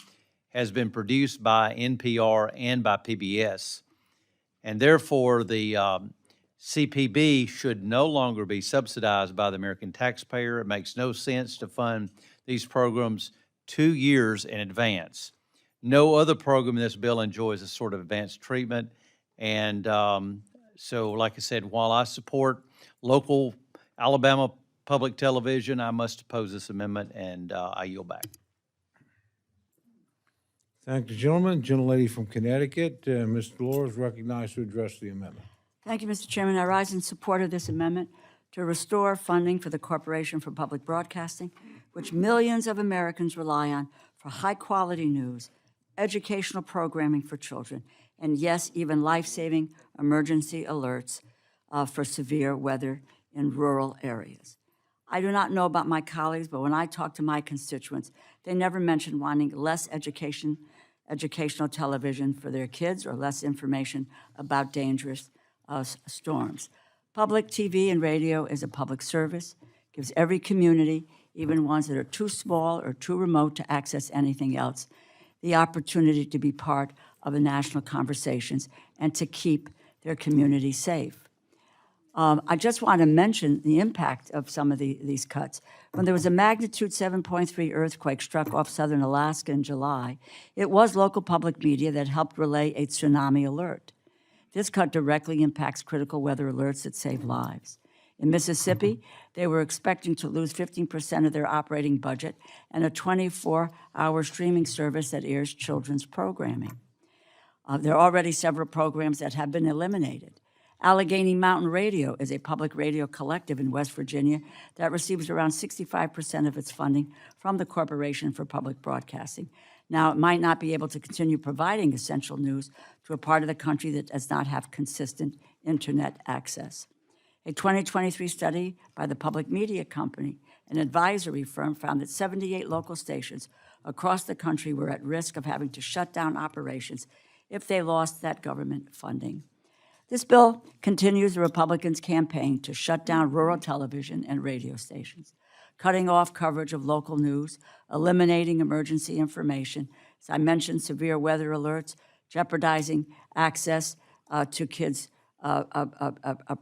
has been produced by NPR and by PBS. and therefore the CPB should no longer be subsidized by the American taxpayer. It makes no sense to fund these programs 2 years in advance. No other program in this bill enjoys this sort of advanced treatment. And so, like I said, while I support local Alabama public television, I must oppose this amendment, and I yield back. Thank the gentleman. Gentlelady from Connecticut, Ms. Delores, recognized to address the amendment. Thank you, Mr. Chairman. I rise in support of this amendment to restore funding for the Corporation for Public Broadcasting, which millions of Americans rely on for high-quality news, educational programming for children, and yes, even life-saving emergency alerts for severe weather in rural areas. I do not know about my colleagues, but when I talk to my constituents, they never mention wanting less educational television for their kids or less information about dangerous storms. Public TV and radio is a public service, gives every community, even ones that are too small or too remote to access anything else, the opportunity to be part of the national conversations and to keep their community safe. I just want to mention the impact of some of these cuts. When there was a magnitude 7.3 earthquake struck off southern Alaska in July, it was local public media that helped relay a tsunami alert. This cut directly impacts critical weather alerts that save lives. In Mississippi, they were expecting to lose 15% of their operating budget and a 24-hour streaming service that airs children's programming. There are already several programs that have been eliminated. Allegheny Mountain Radio is a public radio collective in West Virginia that receives around 65% of its funding from the Corporation for Public Broadcasting. Now, it might not be able to continue providing essential news to a part of the country that does not have consistent internet access. A 2023 study by the Public Media Company, an advisory firm, found that 78 local stations across the country were at risk of having to shut down operations if they lost that government funding. This bill continues the Republicans' campaign to shut down rural television and radio stations, cutting off coverage of local news, eliminating emergency information, as I mentioned, severe weather alerts, jeopardizing access to kids'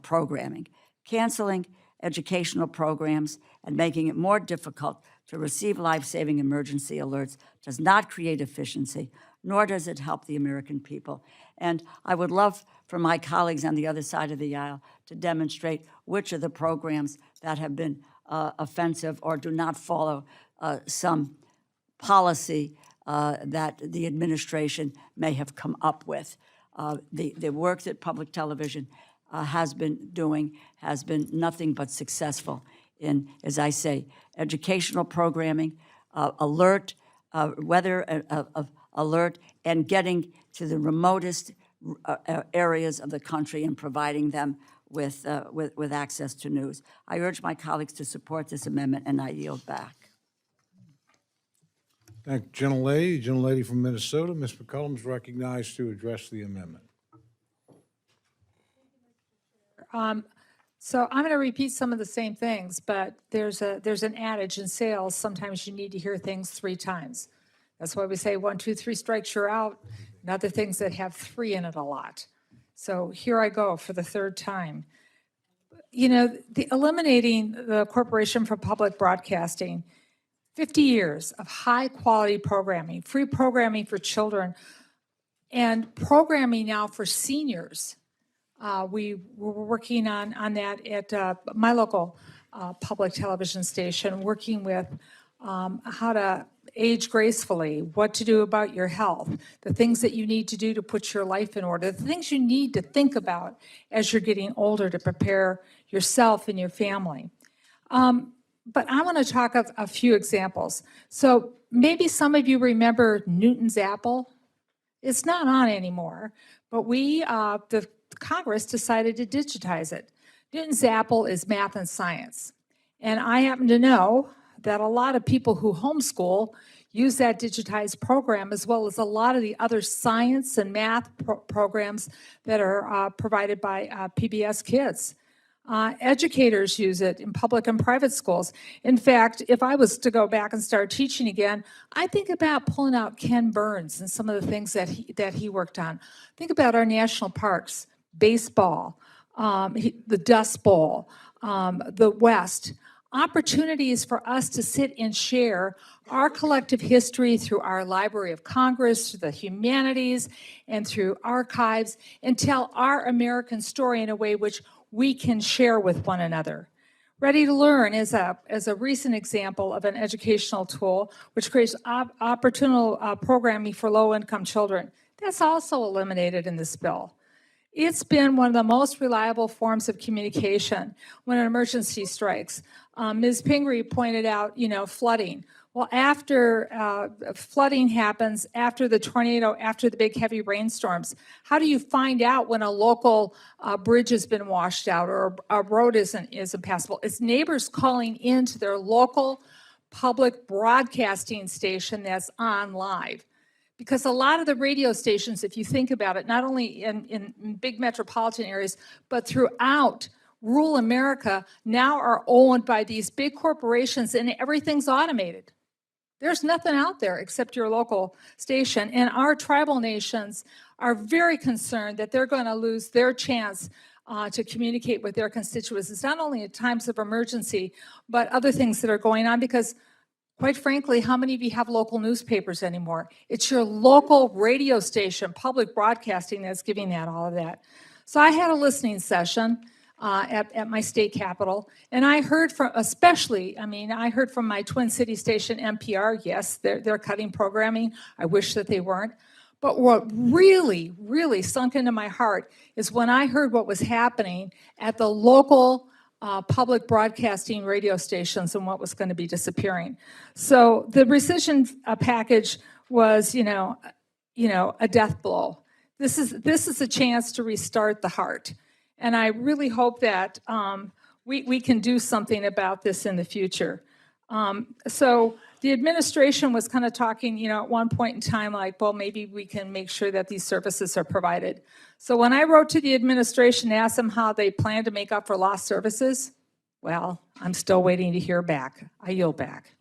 programming, canceling educational programs, and making it more difficult to receive life-saving emergency alerts does not create efficiency, nor does it help the American people. And I would love for my colleagues on the other side of the aisle to demonstrate which of the programs that have been offensive or do not follow some policy that the administration may have come up with. The work that public television has been doing has been nothing but successful in, as I say, educational programming, alert, weather alert, and getting to the remotest areas of the country and providing them with access to news. I urge my colleagues to support this amendment, and I yield back. Thank you, gentlelady. Gentlelady from Minnesota, Ms. McCollum, is recognized to address the amendment. So I'm going to repeat some of the same things, but there's an adage in sales, sometimes you need to hear things 3 times. That's why we say 1, 2, 3 strikes, you're out, and other things that have 3 in it a lot. So here I go for the 3rd time. You know, eliminating the Corporation for Public Broadcasting, 50 years of high-quality programming, free programming for children, and programming now for seniors. We were working on that at my local public television station, working with how to age gracefully, what to do about your health, the things that you need to do to put your life in order, the things you need to think about as you're getting older to prepare yourself and your family. But I want to talk of a few examples. So maybe some of you remember Newton's apple. It's not on anymore, but the Congress decided to digitize it. Newton's apple is math and science. And I happen to know that a lot of people who homeschool use that digitized program, as well as a lot of the other science and math programs that are provided by PBS Kids. Educators use it in public and private schools. In fact, if I was to go back and start teaching again, I think about pulling out Ken Burns and some of the things that he worked on. Think about our national parks. baseball, the Dust Bowl, the West. Opportunities for us to sit and share our collective history through our Library of Congress, through the humanities, and through archives, and tell our American story in a way which we can share with one another. Ready to Learn is a recent example of an educational tool which creates opportunity programming for low-income children. That's also eliminated in this bill. It's been one of the most reliable forms of communication when an emergency strikes. Ms. Pingree pointed out, flooding. Well, after flooding happens, after the tornado, after the big heavy rainstorms, how do you find out when a local bridge has been washed out or a road isn't passable? It's neighbors calling into their local public broadcasting station that's on live. Because a lot of the radio stations, if you think about it, not only in big metropolitan areas, but throughout rural America now are owned by these big corporations and everything's automated. There's nothing out there except your local station. And our tribal nations are very concerned that they're going to lose their chance to communicate with their constituents. It's not only at times of emergency, but other things that are going on because quite frankly, how many of you have local newspapers anymore? It's your local radio station, public broadcasting, that's giving that all of that. So I had a listening session at my state capitol, and I heard from, I heard from my Twin City station, NPR. Yes, they're cutting programming. I wish that they weren't. But what really, really sunk into my heart is when I heard what was happening at the local public broadcasting radio stations and what was going to be disappearing. So the rescission package was, a death blow. This is a chance to restart the heart. And I really hope that we can do something about this in the future. So the administration was kind of talking, at one point in time, like, well, maybe we can make sure that these services are provided. So when I wrote to the administration to ask them how they plan to make up for lost services, well, I'm still waiting to hear back. I yield back.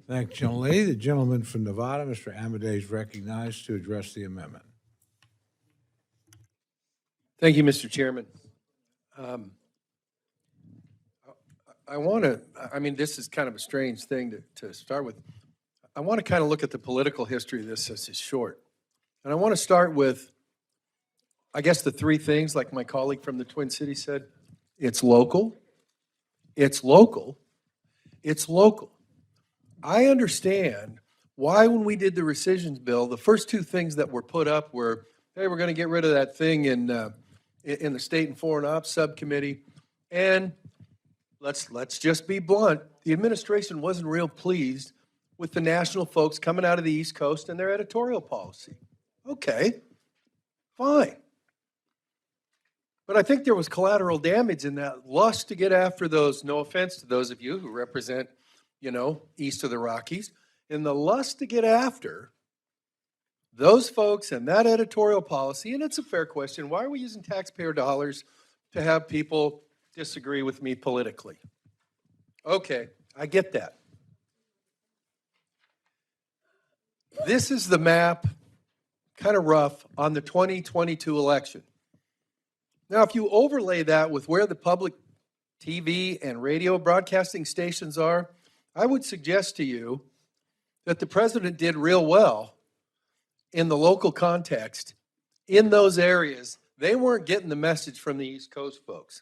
Thank you, gentlelady. The gentleman from Nevada, Mr. Amade, is recognized to address the amendment. Thank you, Mr. Chairman. I want to, this is kind of a strange thing to start with. I want to kind of look at the political history of this as is short. And I want to start with, I guess, the three things, like my colleague from the Twin Cities said. It's local, it's local, it's local. I understand why when we did the rescissions bill, the first two things that were put up were, hey, we're going to get rid of that thing in the State and Foreign Ops Subcommittee. And let's just be blunt, the administration wasn't real pleased with the national folks coming out of the East Coast and their editorial policy. Okay, fine. But I think there was collateral damage in that lust to get after those, no offense to those of you who represent, east of the Rockies, in the lust to get after those folks and that editorial policy. And it's a fair question. Why are we using taxpayer dollars to have people disagree with me politically? Okay, I get that. This is the map, kind of rough, on the 2022 election. Now, if you overlay that with where the public TV and radio broadcasting stations are, I would suggest to you that the president did real well in the local context. In those areas, they weren't getting the message from the East Coast folks.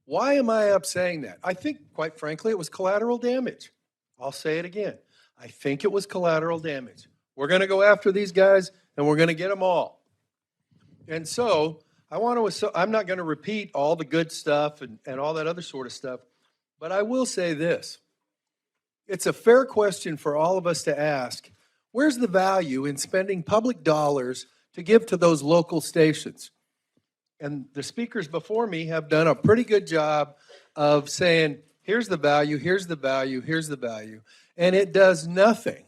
Why am I up saying that? I think, quite frankly, it was collateral damage. I'll say it again. I think it was collateral damage. We're going to go after these guys, and we're going to get them all. And so I'm not going to repeat all the good stuff and all that other sort of stuff, but I will say this. It's a fair question for all of us to ask, where's the value in spending public dollars to give to those local stations? And the speakers before me have done a pretty good job of saying, here's the value, here's the value, here's the value. And it does nothing.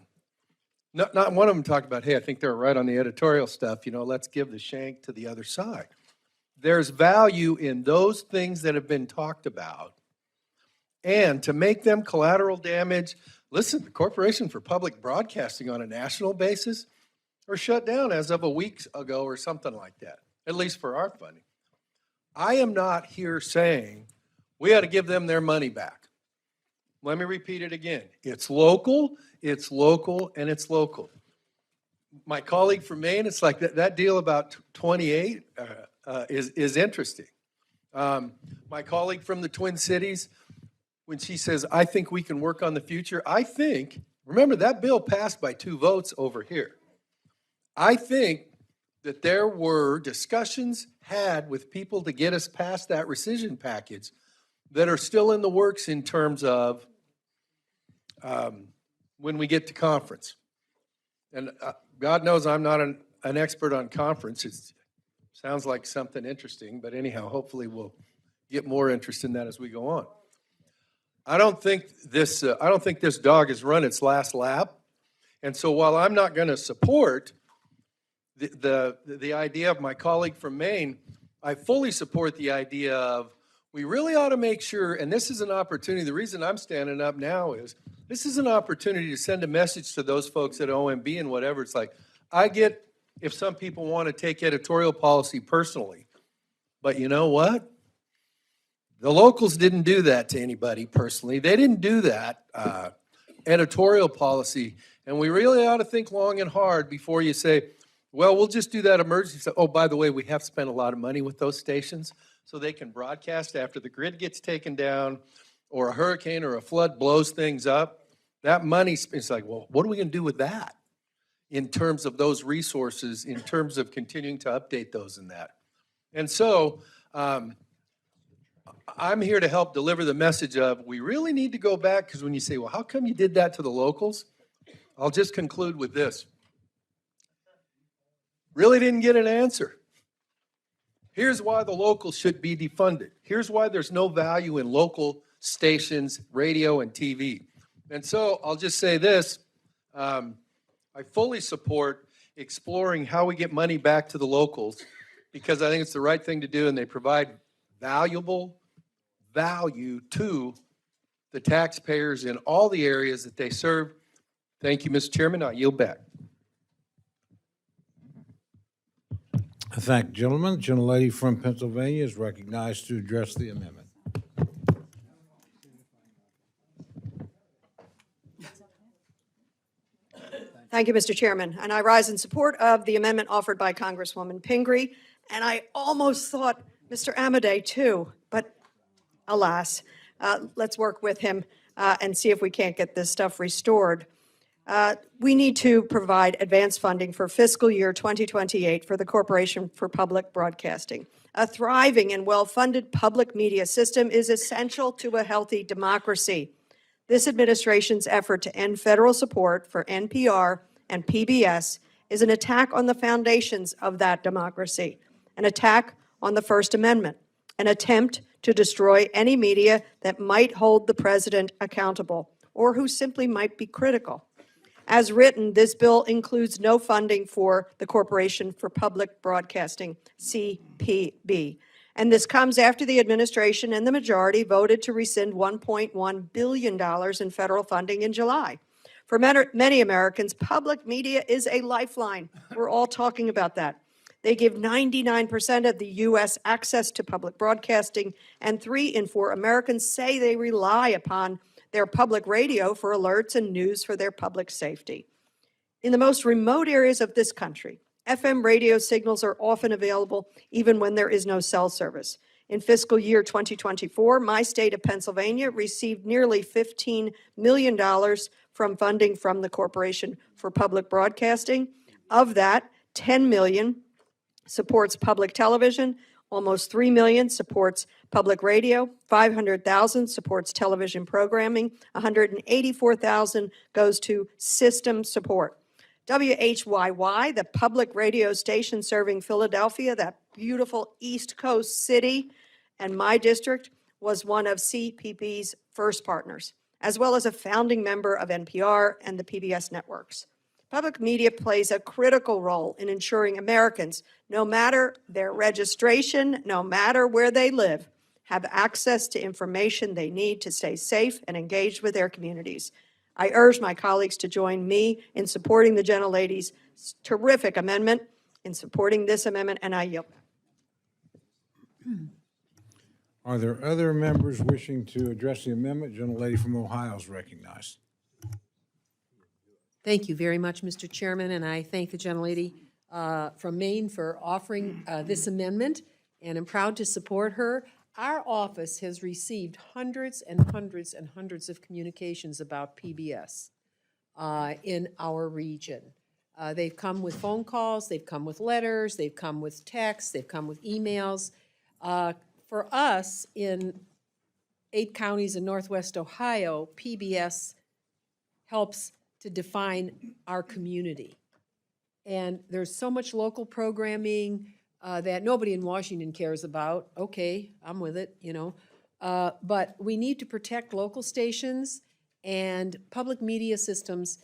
Not one of them talked about, hey, I think they're right on the editorial stuff, let's give the shank to the other side. There's value in those things that have been talked about. And to make them collateral damage, listen, the Corporation for Public Broadcasting on a national basis, or shut down as of a week ago or something like that, at least for our funding. I am not here saying we ought to give them their money back. Let me repeat it again. It's local, and it's local. My colleague from Maine, it's like that deal about 28 is interesting. My colleague from the Twin Cities, when she says, I think we can work on the future, remember that bill passed by 2 votes over here. I think that there were discussions had with people to get us past that rescission package that are still in the works in terms of when we get to conference. And God knows I'm not an expert on conference. It sounds like something interesting, but anyhow, hopefully we'll get more interest in that as we go on. I don't think this dog has run its last lap. And so while I'm not going to support the idea of my colleague from Maine, I fully support the idea of we really ought to make sure, and this is an opportunity, the reason I'm standing up now is this is an opportunity to send a message to those folks at OMB and whatever. It's like, I get if some people want to take editorial policy personally, but you know what? The locals didn't do that to anybody personally. They didn't do that editorial policy, and we really ought to think long and hard before you say, well, we'll just do that emergency. Oh, by the way, we have spent a lot of money with those stations so they can broadcast after the grid gets taken down or a hurricane or a flood blows things up. That money, it's like, well, what are we going to do with that in terms of those resources, in terms of continuing to update those and that? And so I'm here to help deliver the message of we really need to go back, because when you say, well, how come you did that to the locals? I'll just conclude with this. Really didn't get an answer. Here's why the locals should be defunded. Here's why there's no value in local stations, radio, and TV. And so I'll just say this. I fully support exploring how we get money back to the locals because I think it's the right thing to do and they provide valuable value to the taxpayers in all the areas that they serve. Thank you, Mr. Chairman. I yield back. Thank you, gentlemen. The gentlelady from Pennsylvania is recognized to address the amendment. Thank you, Mr. Chairman. And I rise in support of the amendment offered by Congresswoman Pingree. And I almost thought Mr. Amadei too, but alas, let's work with him and see if we can't get this stuff restored. We need to provide advance funding for fiscal year 2028 for the Corporation for Public Broadcasting. A thriving and well-funded public media system is essential to a healthy democracy. This administration's effort to end federal support for NPR and PBS is an attack on the foundations of that democracy, an attack on the First Amendment, an attempt to destroy any media that might hold the president accountable or who simply might be critical. As written, this bill includes no funding for the Corporation for Public Broadcasting, CPB. And this comes after the administration and the majority voted to rescind $1.1 billion in federal funding in July. For many Americans, public media is a lifeline. We're all talking about that. They give 99% of the U.S. access to public broadcasting, and 3 in 4 Americans say they rely upon their public radio for alerts and news for their public safety. In the most remote areas of this country, FM radio signals are often available even when there is no cell service. In fiscal year 2024, my state of Pennsylvania received nearly $15 million from funding from the Corporation for Public Broadcasting. Of that, $10 million supports public television, almost $3 million supports public radio, $500,000 supports television programming, $184,000 goes to system support. WHYY, the public radio station serving Philadelphia, that beautiful East Coast city, and my district, was one of CPB's first partners, as well as a founding member of NPR and the PBS networks. Public media plays a critical role in ensuring Americans, no matter their registration, no matter where they live, have access to information they need to stay safe and engaged with their communities. I urge my colleagues to join me in supporting the gentlelady's terrific amendment, in supporting this amendment, and I yield. Are there other members wishing to address the amendment? Gentlelady from Ohio is recognized. Thank you very much, Mr. Chairman, and I thank the gentlelady from Maine for offering this amendment, and I'm proud to support her. Our office has received hundreds and hundreds and hundreds of communications about PBS in our region. They've come with phone calls, they've come with letters, they've come with texts, they've come with emails. For us, in 8 counties in Northwest Ohio, PBS helps to define our community. And there's so much local programming that nobody in Washington cares about. Okay, I'm with it, you know. But we need to protect local stations and public media systems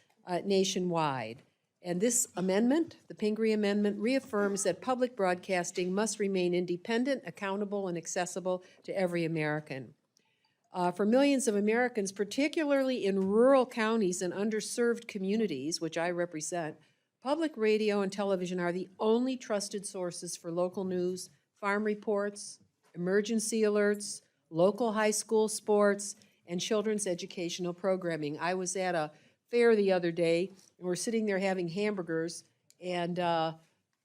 nationwide. And this amendment, the Pingree Amendment, reaffirms that public broadcasting must remain independent, accountable, and accessible to every American. For millions of Americans, particularly in rural counties and underserved communities, which I represent, public radio and television are the only trusted sources for local news, farm reports, emergency alerts, local high school sports, and children's educational programming. I was at a fair the other day, and we're sitting there having hamburgers, and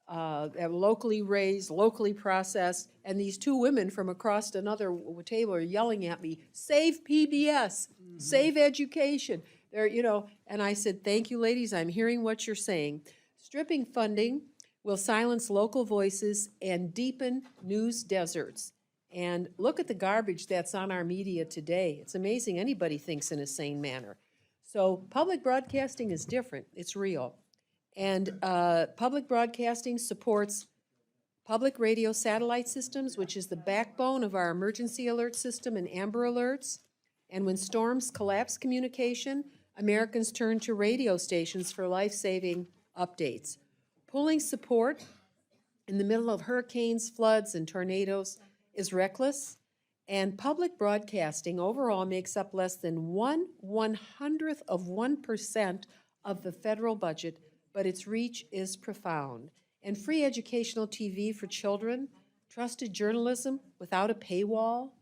locally raised, locally processed, and these 2 women from across another table are yelling at me, "Save PBS, save education." They're, you know, and I said, "Thank you, ladies, I'm hearing what you're saying." Stripping funding will silence local voices and deepen news deserts. And look at the garbage that's on our media today. It's amazing anybody thinks in a sane manner. So public broadcasting is different. It's real. And public broadcasting supports public radio satellite systems, which is the backbone of our emergency alert system and Amber Alerts. And when storms collapse communication, Americans turn to radio stations for life-saving updates. Pulling support in the middle of hurricanes, floods, and tornadoes is reckless. And public broadcasting overall makes up less than 1/100th of 1% of the federal budget, but its reach is profound. And free educational TV for children, trusted journalism without a paywall,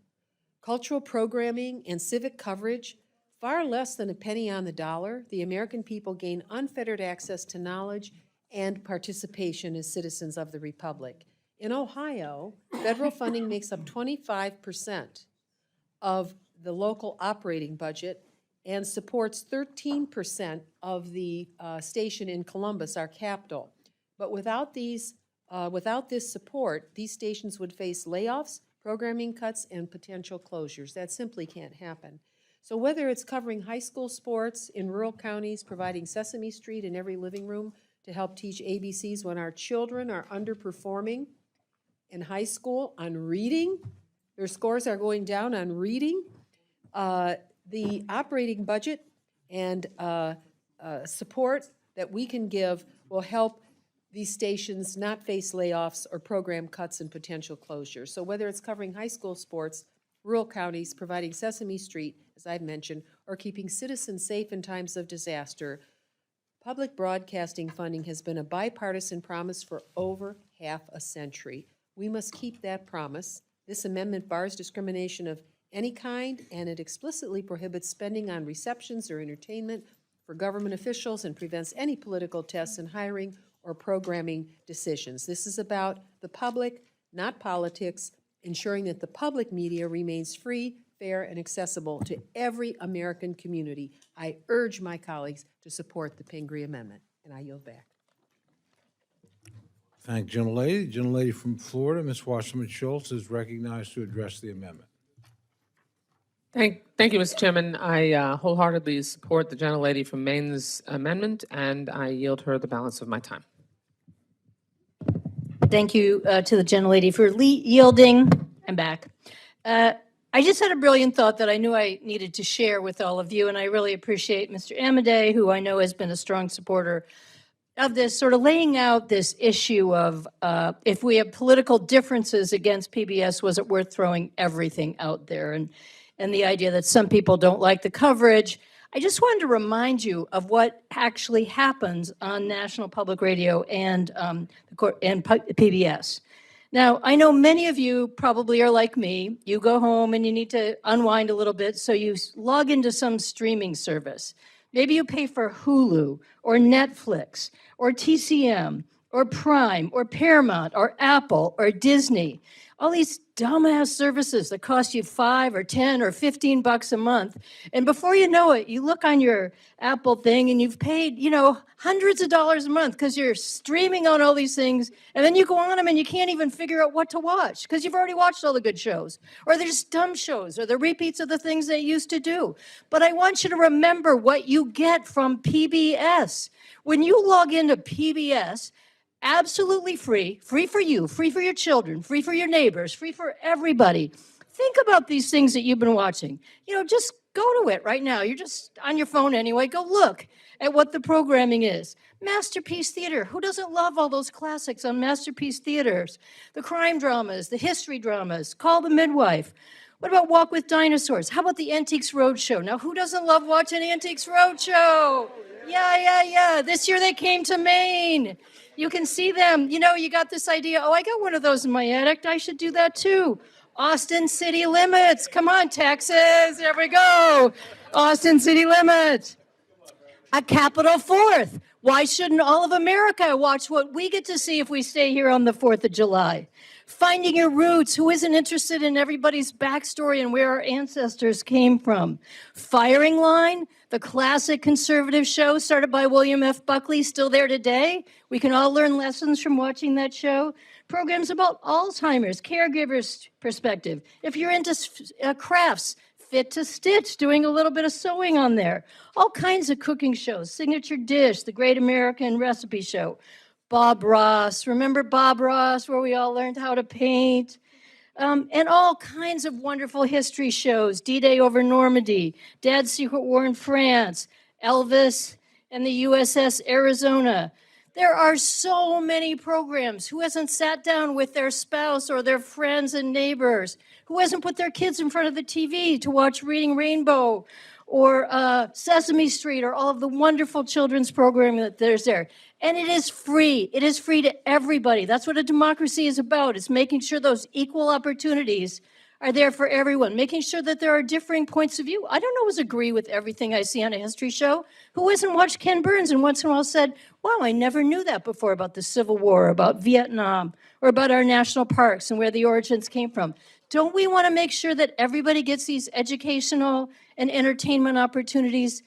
cultural programming and civic coverage, far less than a penny on the dollar, the American people gain unfettered access to knowledge and participation as citizens of the Republic. In Ohio, federal funding makes up 25% of the local operating budget and supports 13% of the station in Columbus, our capital. But without this support, these stations would face layoffs, programming cuts, and potential closures. That simply can't happen. So whether it's covering high school sports in rural counties, providing Sesame Street in every living room to help teach ABCs when our children are underperforming in high school on reading, their scores are going down on reading, the operating budget and support that we can give will help these stations not face layoffs or program cuts and potential closures. So whether it's covering high school sports, rural counties, providing Sesame Street, as I've mentioned, or keeping citizens safe in times of disaster, public broadcasting funding has been a bipartisan promise for over half a century. We must keep that promise. This amendment bars discrimination of any kind, and it explicitly prohibits spending on receptions or entertainment for government officials and prevents any political tests in hiring or programming decisions. This is about the public, not politics, ensuring that the public media remains free, fair, and accessible to every American community. I urge my colleagues to support the Pingree Amendment, and I yield back. Thank you, gentlelady. Gentlelady from Florida, Ms. Wasserman Schultz, is recognized to address the amendment. Thank you, Mr. Chairman. I wholeheartedly support the gentlelady from Maine's amendment, and I yield her the balance of my time. Thank you to the gentlelady for yielding. I'm back. I just had a brilliant thought that I knew I needed to share with all of you, and I really appreciate Mr. Amadei, who I know has been a strong supporter of this, sort of laying out this issue of if we have political differences against PBS, was it worth throwing everything out there? And the idea that some people don't like the coverage. I just wanted to remind you of what actually happens on National Public Radio and PBS. Now, I know many of you probably are like me. You go home and you need to unwind a little bit, so you log into some streaming service. Maybe you pay for Hulu or Netflix or TCM or Prime or Paramount or Apple or Disney. All these dumbass services that cost you $5 or $10 or $15 a month. And before you know it, you look on your Apple thing and you've paid, hundreds of dollars a month because you're streaming on all these things. And then you go on them and you can't even figure out what to watch because you've already watched all the good shows. Or they're just dumb shows or the repeats of the things they used to do. But I want you to remember what you get from PBS. When you log into PBS, absolutely free for you, free for your children, free for your neighbors, free for everybody. Think about these things that you've been watching. Just go to it right now. You're just on your phone anyway. Go look at what the programming is. Masterpiece Theater. Who doesn't love all those classics on Masterpiece Theaters? The crime dramas, the history dramas, Call the Midwife. What about Walk with Dinosaurs? How about the Antiques Roadshow? Now, who doesn't love watching Antiques Roadshow? Yeah. This year they came to Maine. You can see them. You got this idea, I got one of those in my attic. I should do that too. Austin City Limits. Come on, Texas. There we go. Austin City Limits. A Capitol Fourth. Why shouldn't all of America watch what we get to see if we stay here on the 4th of July? Finding Your Roots. Who isn't interested in everybody's backstory and where our ancestors came from? Firing Line, the classic conservative show started by William F. Buckley, still there today. We can all learn lessons from watching that show. Programs about Alzheimer's, caregivers' perspective. If you're into crafts, Fit to Stitch, doing a little bit of sewing on there. All kinds of cooking shows. Signature Dish, The Great American Recipe Show. Bob Ross. Remember Bob Ross, where we all learned how to paint? And all kinds of wonderful history shows. D-Day over Normandy, Dad's Secret War in France, Elvis and the USS Arizona. There are so many programs. Who hasn't sat down with their spouse or their friends and neighbors? Who hasn't put their kids in front of the TV to watch Reading Rainbow or Sesame Street or all of the wonderful children's programming that there's there? And it is free. It is free to everybody. That's what a democracy is about. It's making sure those equal opportunities are there for everyone, making sure that there are differing points of view. I don't always agree with everything I see on a history show. Who hasn't watched Ken Burns and once in a while said, wow, I never knew that before about the Civil War, about Vietnam, or about our national parks and where the origins came from? Don't we want to make sure that everybody gets these educational and entertainment opportunities?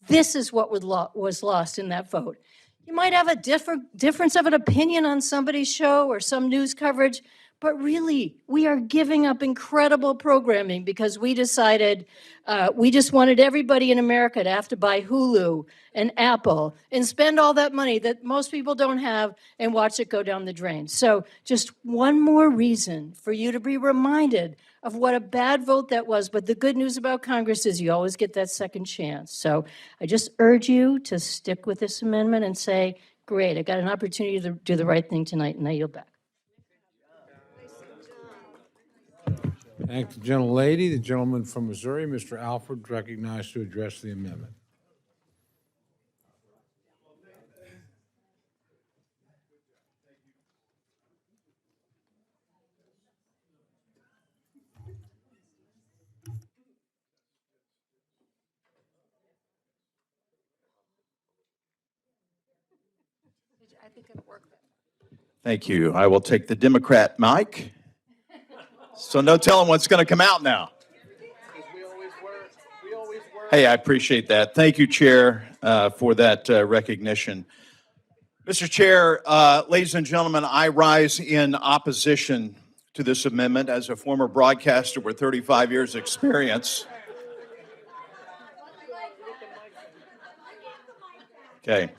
This is what was lost in that vote. You might have a difference of an opinion on somebody's show or some news coverage, but really, we are giving up incredible programming because we decided we just wanted everybody in America to have to buy Hulu and Apple and spend all that money that most people don't have and watch it go down the drain. So just one more reason for you to be reminded of what a bad vote that was. But the good news about Congress is you always get that second chance. So I just urge you to stick with this amendment and say, great, I got an opportunity to do the right thing tonight, and I yield back. Thank the gentlelady. The gentleman from Missouri, Mr. Alford, recognized to address the amendment. Thank you. I will take the Democrat mic. So no telling what's going to come out now. Hey, I appreciate that. Thank you, Chair, for that recognition. Mr. Chair, ladies and gentlemen, I rise in opposition to this amendment as a former broadcaster with 35 years' experience. Okay.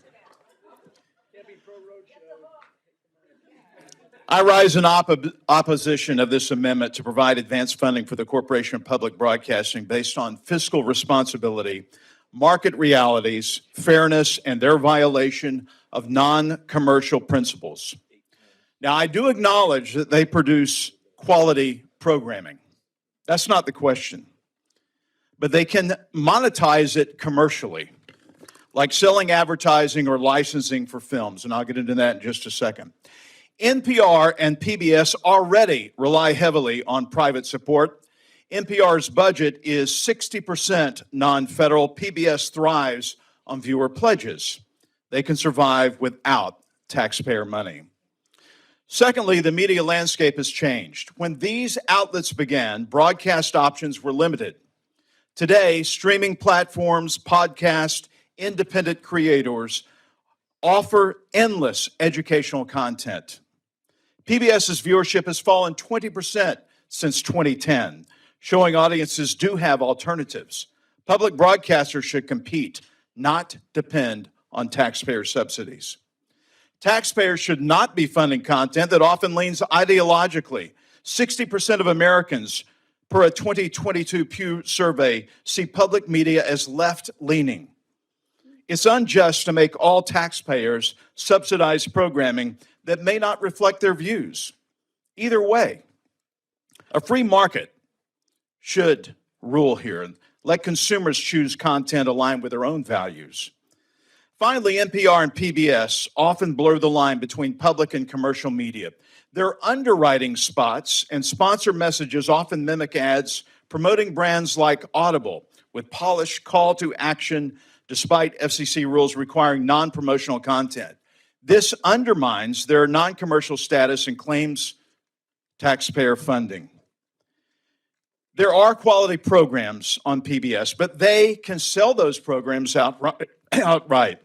I rise in opposition of this amendment to provide advanced funding for the Corporation of Public Broadcasting based on fiscal responsibility, market realities, fairness, and their violation of non-commercial principles. Now, I do acknowledge that they produce quality programming. That's not the question. but they can monetize it commercially, like selling advertising or licensing for films, and I'll get into that in just a second. NPR and PBS already rely heavily on private support. NPR's budget is 60% non-federal. PBS thrives on viewer pledges. They can survive without taxpayer money. Secondly, the media landscape has changed. When these outlets began, broadcast options were limited. Today, streaming platforms, podcasts, independent creators offer endless educational content. PBS's viewership has fallen 20% since 2010, showing audiences do have alternatives. Public broadcasters should compete, not depend on taxpayer subsidies. Taxpayers should not be funding content that often leans ideologically. 60% of Americans, per a 2022 Pew survey, see public media as left-leaning. It's unjust to make all taxpayers subsidize programming that may not reflect their views. Either way, a free market should rule here and let consumers choose content aligned with their own values. Finally, NPR and PBS often blur the line between public and commercial media. Their underwriting spots and sponsor messages often mimic ads promoting brands like Audible with polished call to action despite FCC rules requiring non-promotional content. This undermines their non-commercial status and claims taxpayer funding. There are quality programs on PBS, but they can sell those programs outright.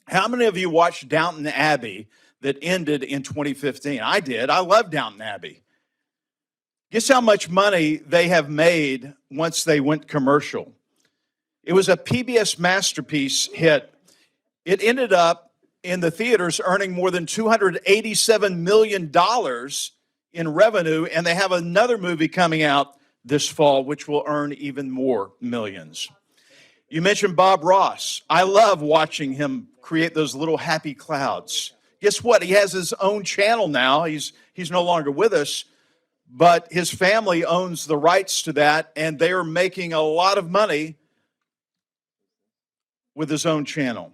How many of you watched Downton Abbey that ended in 2015? I did. I love Downton Abbey. Guess how much money they have made once they went commercial? It was a PBS masterpiece hit. It ended up in the theaters earning more than $287 million in revenue, and they have another movie coming out this fall, which will earn even more millions. You mentioned Bob Ross. I love watching him create those little happy clouds. Guess what? He has his own channel now. He's no longer with us, but his family owns the rights to that, and they are making a lot of money with his own channel.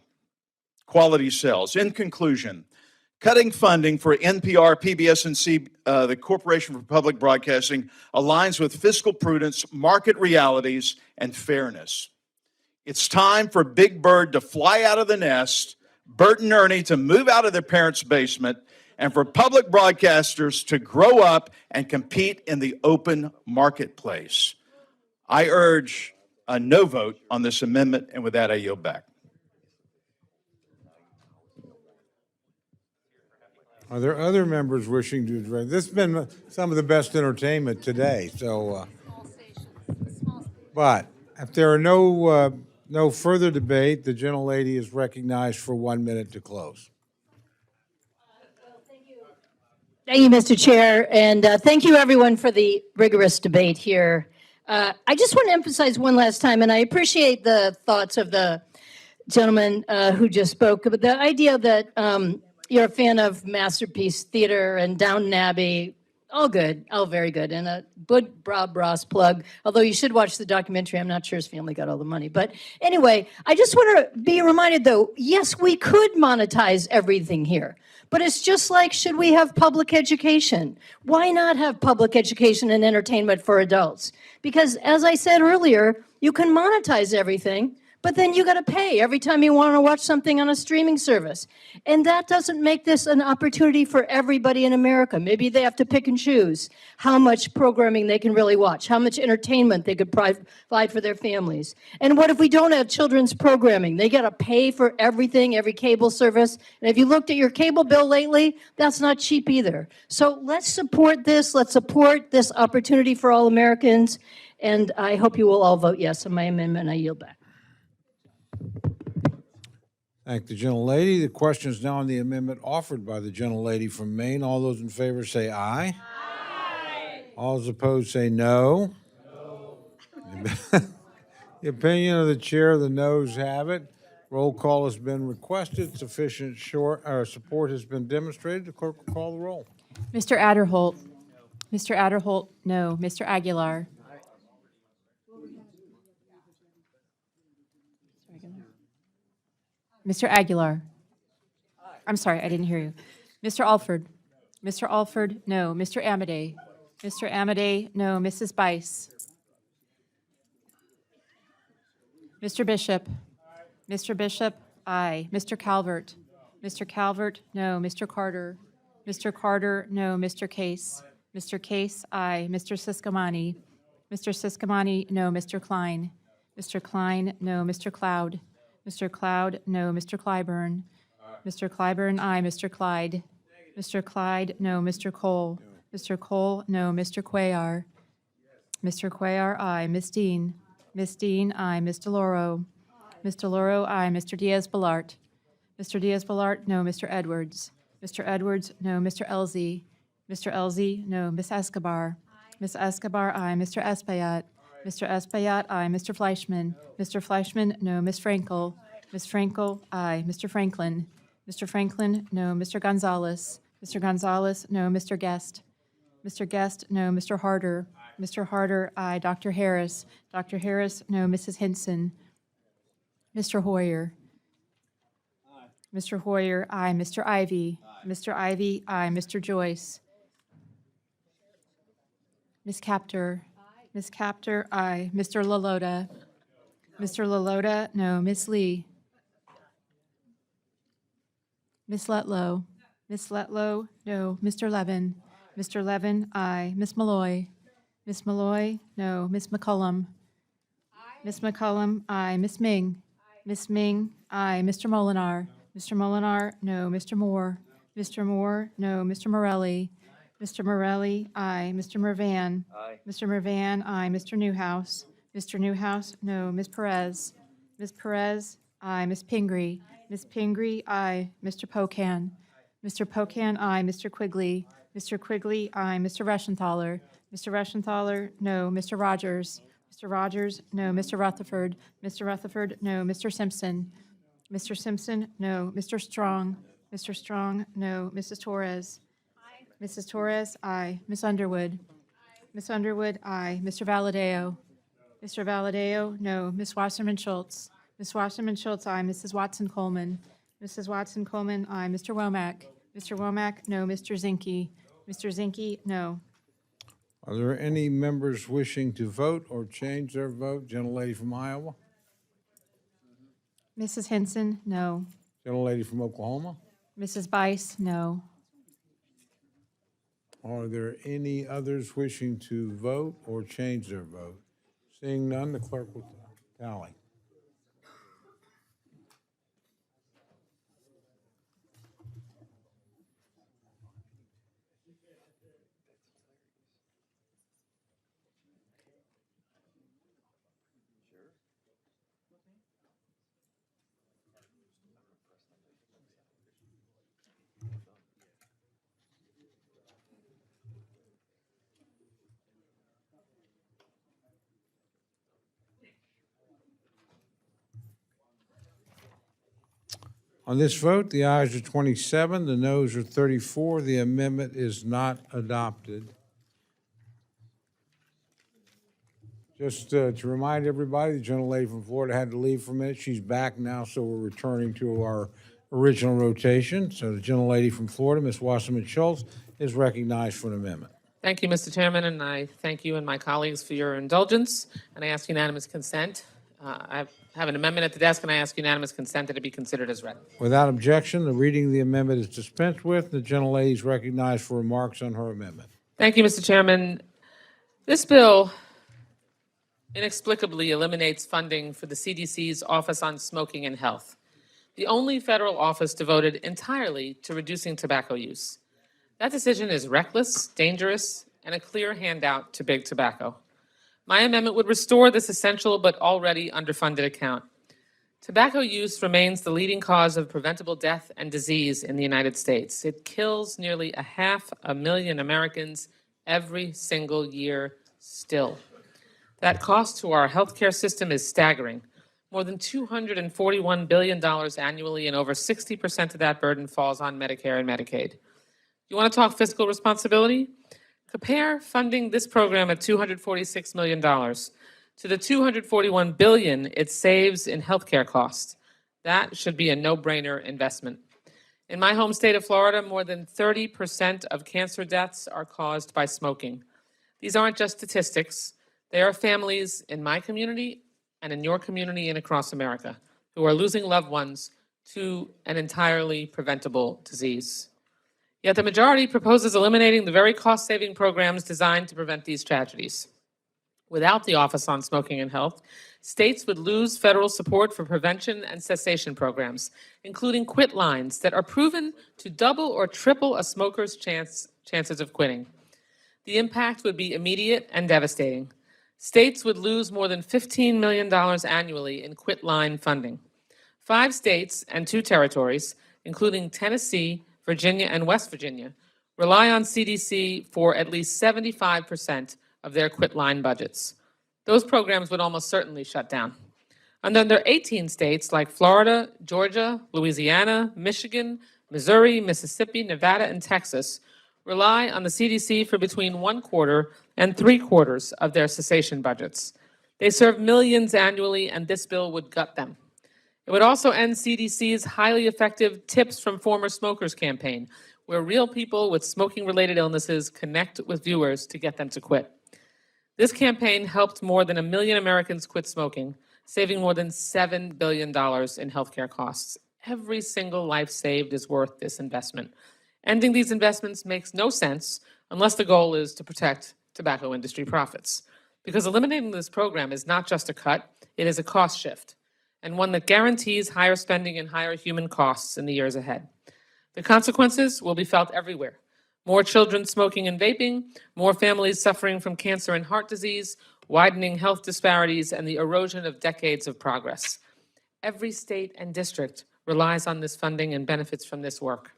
Quality sells. In conclusion, cutting funding for NPR, PBS, and the Corporation for Public Broadcasting aligns with fiscal prudence, market realities, and fairness. It's time for Big Bird to fly out of the nest, Bert and Ernie to move out of their parents' basement, and for public broadcasters to grow up and compete in the open marketplace. I urge a no vote on this amendment, and with that, I yield back. Are there other members wishing to address? This has been some of the best entertainment today, so, but if there are no further debate, the gentlelady is recognized for 1 minute to close. Thank you, Mr. Chair, and thank you, everyone, for the rigorous debate here. I just want to emphasize one last time, and I appreciate the thoughts of the gentleman who just spoke, but the idea that you're a fan of Masterpiece Theater and Downton Abbey, all good, all very good, and a good Bob Ross plug, although you should watch the documentary. I'm not sure his family got all the money. But anyway, I just want to be reminded, though, yes, we could monetize everything here. But it's just like, should we have public education? Why not have public education and entertainment for adults? Because as I said earlier, you can monetize everything, but then you got to pay every time you want to watch something on a streaming service. And that doesn't make this an opportunity for everybody in America. Maybe they have to pick and choose how much programming they can really watch, how much entertainment they could provide for their families. And what if we don't have children's programming? They got to pay for everything, every cable service. And if you looked at your cable bill lately, that's not cheap either. So let's support this. Let's support this opportunity for all Americans. And I hope you will all vote yes on my amendment. I yield back. Thank the gentlelady. The question is now on the amendment offered by the gentlelady from Maine. All those in favor say aye. Aye. All those opposed say no. No. The opinion of the chair, the noes have it. Roll call has been requested. Sufficient support has been demonstrated. The clerk will call the roll. Mr. Adderholt. Mr. Adderholt, no. Mr. Aguilar. Mr. Aguilar. I'm sorry, I didn't hear you. Mr. Alford. Mr. Alford, no. Mr. Amadei. Mr. Amadei, no. Mrs. Bice. Mr. Bishop. Mr. Bishop, aye. Mr. Calvert. Mr. Calvert, no. Mr. Carter. Mr. Carter, no. Mr. Case. Mr. Case, aye. Mr. Siscomani. Mr. Siscomani, no. Mr. Klein. Mr. Klein, no. Mr. Cloud. Mr. Cloud, no. Mr. Clyburn. Mr. Clyburn, aye. Mr. Clyde. Mr. Clyde, no. Mr. Cole. Mr. Cole, no. Mr. Cuellar. Mr. Cuellar, aye. Ms. Dean. Ms. Dean, aye. Ms. DeLauro. Ms. DeLauro, aye. Mr. Diaz-Balart. Mr. Diaz-Balart, no. Mr. Edwards. Mr. Edwards, no. Mr. Elzey. Mr. Elzey, no. Ms. Escobar. Ms. Escobar, aye. Mr. Espaillat. Mr. Espaillat, aye. Mr. Fleischman. Mr. Fleischman, no. Ms. Frankel. Ms. Frankel, aye. Mr. Franklin. Mr. Franklin, no. Mr. Gonzalez. Mr. Gonzalez, no. Mr. Guest. Mr. Guest, no. Mr. Harder. Mr. Harder, aye. Dr. Harris. Dr. Harris, no. Mrs. Hinson. Mr. Hoyer. Mr. Hoyer, aye. Mr. Ivy. Mr. Ivy, aye. Mr. Joyce. Ms. Capter. Ms. Capter, aye. Mr. LaLota. Mr. LaLota, no. Ms. Lee. Ms. Letlow. Ms. Letlow, no. Mr. Levin. Mr. Levin, aye. Ms. Malloy. Ms. Malloy, no. Ms. McCullum. Ms. McCullum, aye. Ms. Ming. Ms. Ming, aye. Mr. Molinar. Mr. Molinar, no. Mr. Moore. Mr. Moore, no. Mr. Morelli. Mr. Morelli, aye. Mr. Mervan. Mr. Mervan, aye. Mr. Newhouse. Mr. Newhouse, no. Ms. Perez. Ms. Perez, aye. Ms. Pingree. Ms. Pingree, aye. Mr. Pocan. Mr. Pocan, aye. Mr. Quigley. Mr. Quigley, aye. Mr. Reschenthaler. Mr. Reschenthaler, no. Mr. Rogers. Mr. Rogers, no. Mr. Rutherford. Mr. Rutherford, no. Mr. Simpson. Mr. Simpson, no. Mr. Strong. Mr. Strong, no. Mrs. Torres. Mrs. Torres, aye. Ms. Underwood. Ms. Underwood, aye. Mr. Valadeo. Mr. Valadeo, no. Ms. Wasserman Schultz. Ms. Wasserman Schultz, aye. Mrs. Watson Coleman. Mrs. Watson Coleman, aye. Mr. Womack. Mr. Womack, no. Mr. Zinke. Mr. Zinke, no. Are there any members wishing to vote or change their vote? Gentlelady from Iowa? Mrs. Hinson, no. Gentlelady from Oklahoma? Mrs. Bice, no. Are there any others wishing to vote or change their vote? Seeing none, the clerk will tally. On this vote, the ayes are 27, the noes are 34. The amendment is not adopted. Just to remind everybody, the gentlelady from Florida had to leave for a minute. She's back now, so we're returning to our original rotation. So the gentlelady from Florida, Ms. Wasserman Schultz, is recognized for an amendment. Thank you, Mr. Chairman, and I thank you and my colleagues for your indulgence, and I ask unanimous consent. I have an amendment at the desk, and I ask unanimous consent that it be considered as read. Without objection, the reading of the amendment is dispensed with. The gentlelady is recognized for remarks on her amendment. Thank you, Mr. Chairman. This bill inexplicably eliminates funding for the CDC's Office on Smoking and Health, the only federal office devoted entirely to reducing tobacco use. That decision is reckless, dangerous, and a clear handout to big tobacco. My amendment would restore this essential but already underfunded account. Tobacco use remains the leading cause of preventable death and disease in the United States. It kills nearly 500,000 Americans every single year still. That cost to our healthcare system is staggering. More than $241 billion annually, and over 60% of that burden falls on Medicare and Medicaid. You want to talk fiscal responsibility? Compare funding this program at $246 million to the $241 billion it saves in healthcare costs. That should be a no-brainer investment. In my home state of Florida, more than 30% of cancer deaths are caused by smoking. These aren't just statistics. They are families in my community and in your community and across America who are losing loved ones to an entirely preventable disease. Yet the majority proposes eliminating the very cost-saving programs designed to prevent these tragedies. Without the Office on Smoking and Health, states would lose federal support for prevention and cessation programs, including quit lines that are proven to double or triple a smoker's chances of quitting. The impact would be immediate and devastating. States would lose more than $15 million annually in quit line funding. 5 states and 2 territories, including Tennessee, Virginia, and West Virginia, rely on CDC for at least 75% of their quit line budgets. Those programs would almost certainly shut down. And then there are 18 states like Florida, Georgia, Louisiana, Michigan, Missouri, Mississippi, Nevada, and Texas rely on the CDC for between 1/4 and 3/4 of their cessation budgets. They serve millions annually, and this bill would gut them. It would also end CDC's highly effective Tips from Former Smokers campaign, where real people with smoking-related illnesses connect with viewers to get them to quit. This campaign helped more than 1 million Americans quit smoking, saving more than $7 billion in healthcare costs. Every single life saved is worth this investment. Ending these investments makes no sense unless the goal is to protect tobacco industry profits. Because eliminating this program is not just a cut, it is a cost shift, and one that guarantees higher spending and higher human costs in the years ahead. The consequences will be felt everywhere. More children smoking and vaping, more families suffering from cancer and heart disease, widening health disparities, and the erosion of decades of progress. Every state and district relies on this funding and benefits from this work.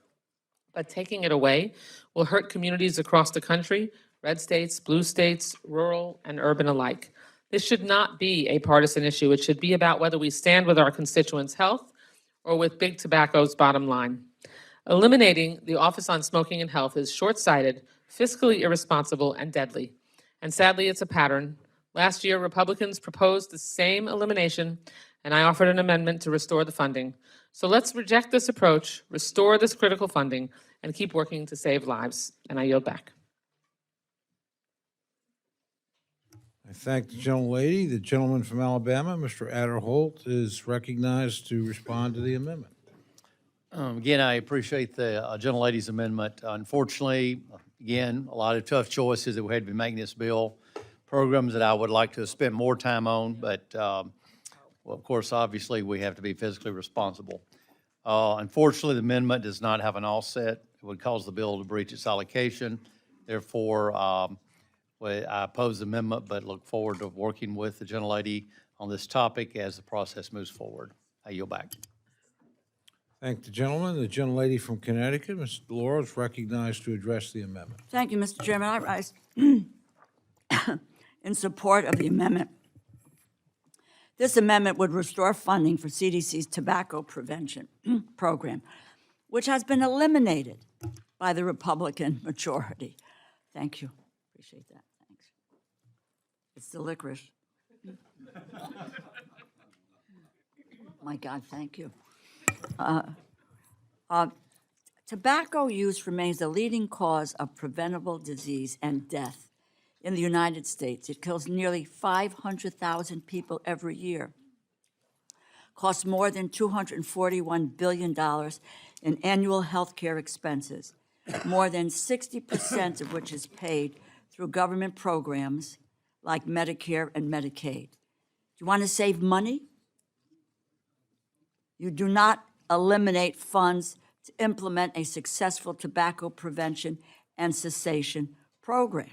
But taking it away will hurt communities across the country, red states, blue states, rural and urban alike. This should not be a partisan issue. It should be about whether we stand with our constituents' health or with big tobacco's bottom line. Eliminating the Office on Smoking and Health is short-sighted, fiscally irresponsible, and deadly. And sadly, it's a pattern. Last year, Republicans proposed the same elimination, and I offered an amendment to restore the funding. So let's reject this approach, restore this critical funding, and keep working to save lives. And I yield back. I thank the gentlelady. The gentleman from Alabama, Mr. Adderholt, is recognized to respond to the amendment. Again, I appreciate the gentlelady's amendment. Unfortunately, again, a lot of tough choices that we had to be making this bill. Programs that I would like to have spent more time on, but well, of course, obviously, we have to be fiscally responsible. Unfortunately, the amendment does not have an offset. It would cause the bill to breach its allocation. Therefore, I oppose the amendment, but look forward to working with the gentlelady on this topic as the process moves forward. I yield back. Thank the gentleman. The gentlelady from Connecticut, Ms. Delora, is recognized to address the amendment. Thank you, Mr. Chairman. I rise in support of the amendment. This amendment would restore funding for CDC's tobacco prevention program, which has been eliminated by the Republican majority. Thank you. Appreciate that. Thanks. It's the licorice. My God, thank you. Tobacco use remains the leading cause of preventable disease and death in the United States. It kills nearly 500,000 people every year, costs more than $241 billion in annual health care expenses, more than 60% of which is paid through government programs like Medicare and Medicaid. Do you want to save money? You do not eliminate funds to implement a successful tobacco prevention and cessation program.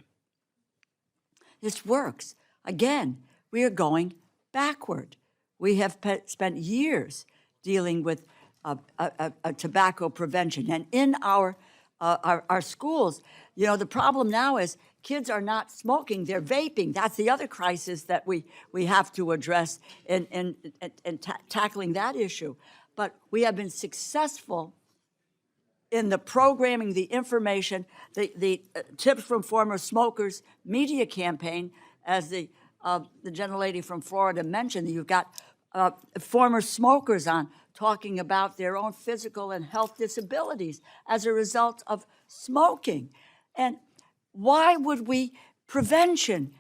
This works. Again, we are going backward. We have spent years dealing with tobacco prevention. And in our schools, you know, the problem now is kids are not smoking, they're vaping. That's the other crisis that we have to address in tackling that issue. But we have been successful in the programming, the information, the Tips from Former Smokers media campaign, as the the gentlelady from Florida mentioned, you've got former smokers on talking about their own physical and health disabilities as a result of smoking. And why would we, prevention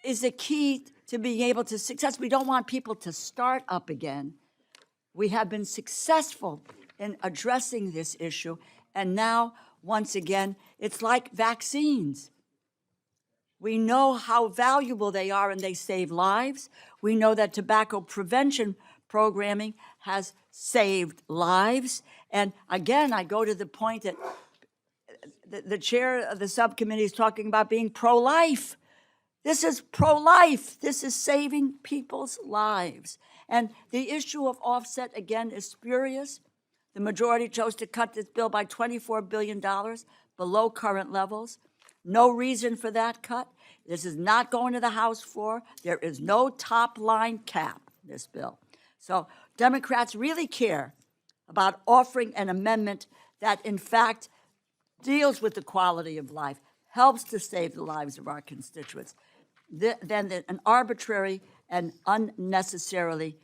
is the key to being able to success. We don't want people to start up again. We have been successful in addressing this issue, and now, once again, it's like vaccines. We know how valuable they are and they save lives. We know that tobacco prevention programming has saved lives. And again, I go to the point that the chair of the subcommittee is talking about being pro-life. This is pro-life. This is saving people's lives. And the issue of offset, again, is spurious. The majority chose to cut this bill by $24 billion below current levels. No reason for that cut. This is not going to the House floor. There is no top line cap, this bill. So Democrats really care about offering an amendment that, in fact, deals with the quality of life, helps to save the lives of our constituents, than an arbitrary and unnecessarily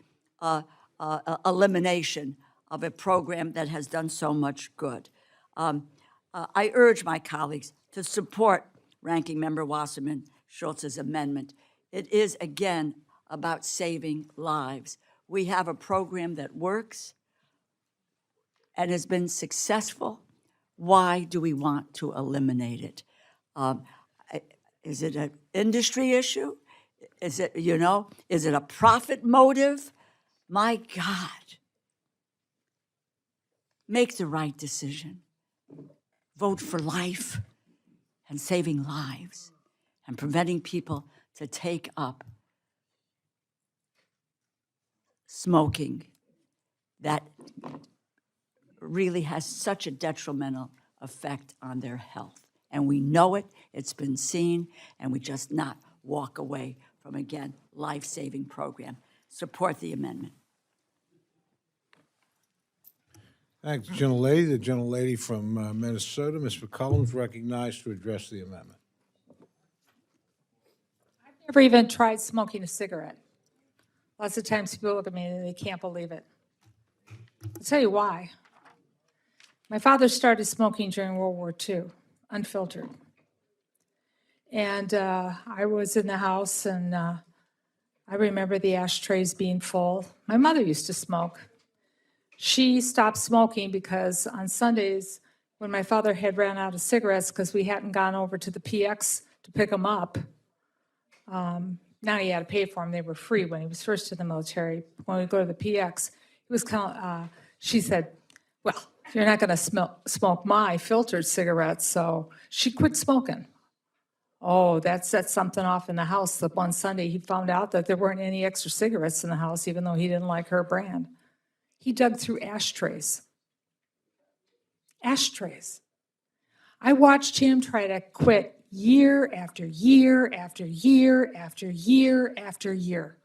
elimination of a program that has done so much good. I urge my colleagues to support Ranking Member Wasserman Schultz's amendment. It is, again, about saving lives. We have a program that works and has been successful. Why do we want to eliminate it? Is it an industry issue? Is it, is it a profit motive? My God. Make the right decision. Vote for life and saving lives and preventing people to take up smoking that really has such a detrimental effect on their health. And we know it, it's been seen, and we just not walk away from, again, life-saving program. Support the amendment. Thanks, gentlelady. The gentlelady from Minnesota, Ms. McCollum, is recognized to address the amendment. Never even tried smoking a cigarette. Lots of times people look at me and they can't believe it. I'll tell you why. My father started smoking during World War II, unfiltered. And I was in the house, and I remember the ashtrays being full. My mother used to smoke. She stopped smoking because on Sundays, when my father had ran out of cigarettes because we hadn't gone over to the PX to pick them up, now he had to pay for them. They were free when he was first in the military. When we go to the PX, he was she said, well, you're not going to smoke my filtered cigarettes. So she quit smoking. Oh, that set something off in the house. That one Sunday he found out that there weren't any extra cigarettes in the house, even though he didn't like her brand. He dug through ashtrays. Ashtrays. I watched him try to quit year after year after year after year after year.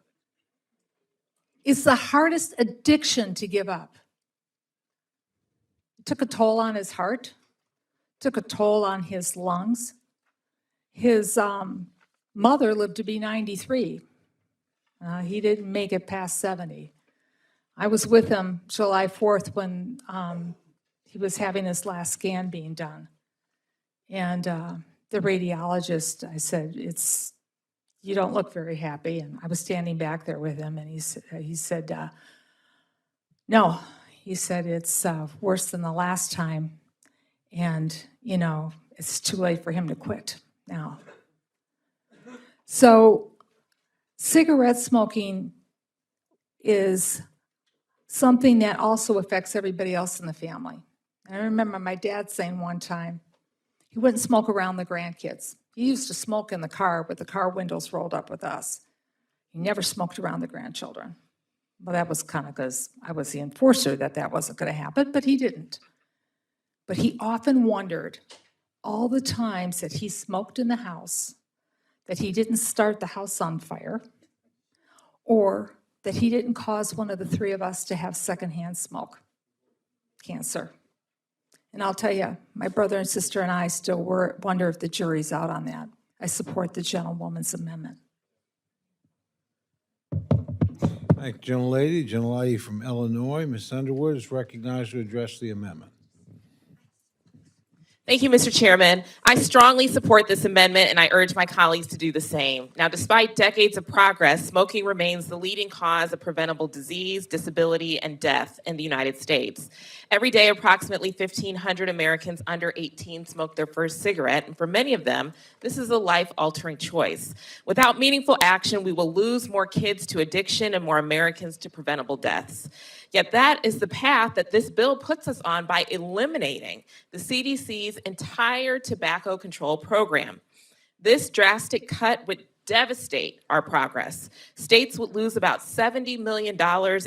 It's the hardest addiction to give up. It took a toll on his heart, took a toll on his lungs. His mother lived to be 93. He didn't make it past 70. I was with him July 4th when he was having his last scan being done. And the radiologist, I said, you don't look very happy. And I was standing back there with him, and he said, no. He said, it's worse than the last time. And, it's too late for him to quit now. So cigarette smoking is something that also affects everybody else in the family. And I remember my dad saying one time, he wouldn't smoke around the grandkids. He used to smoke in the car with the car windows rolled up with us. He never smoked around the grandchildren. Well, that was kind of because I was the enforcer that wasn't going to happen, but he didn't. But he often wondered all the times that he smoked in the house, that he didn't start the house on fire, or that he didn't cause one of the three of us to have secondhand smoke cancer. And I'll tell you, my brother and sister and I still wonder if the jury's out on that. I support the gentlewoman's amendment. Thank you, gentlelady. Gentlelady from Illinois, Ms. Underwood, is recognized to address the amendment. Thank you, Mr. Chairman. I strongly support this amendment, and I urge my colleagues to do the same. Now, despite decades of progress, smoking remains the leading cause of preventable disease, disability, and death in the United States. Every day, approximately 1,500 Americans under 18 smoke their first cigarette, and for many of them, this is a life-altering choice. Without meaningful action, we will lose more kids to addiction and more Americans to preventable deaths. Yet that is the path that this bill puts us on by eliminating the CDC's entire tobacco control program. This drastic cut would devastate our progress. States would lose about $70 million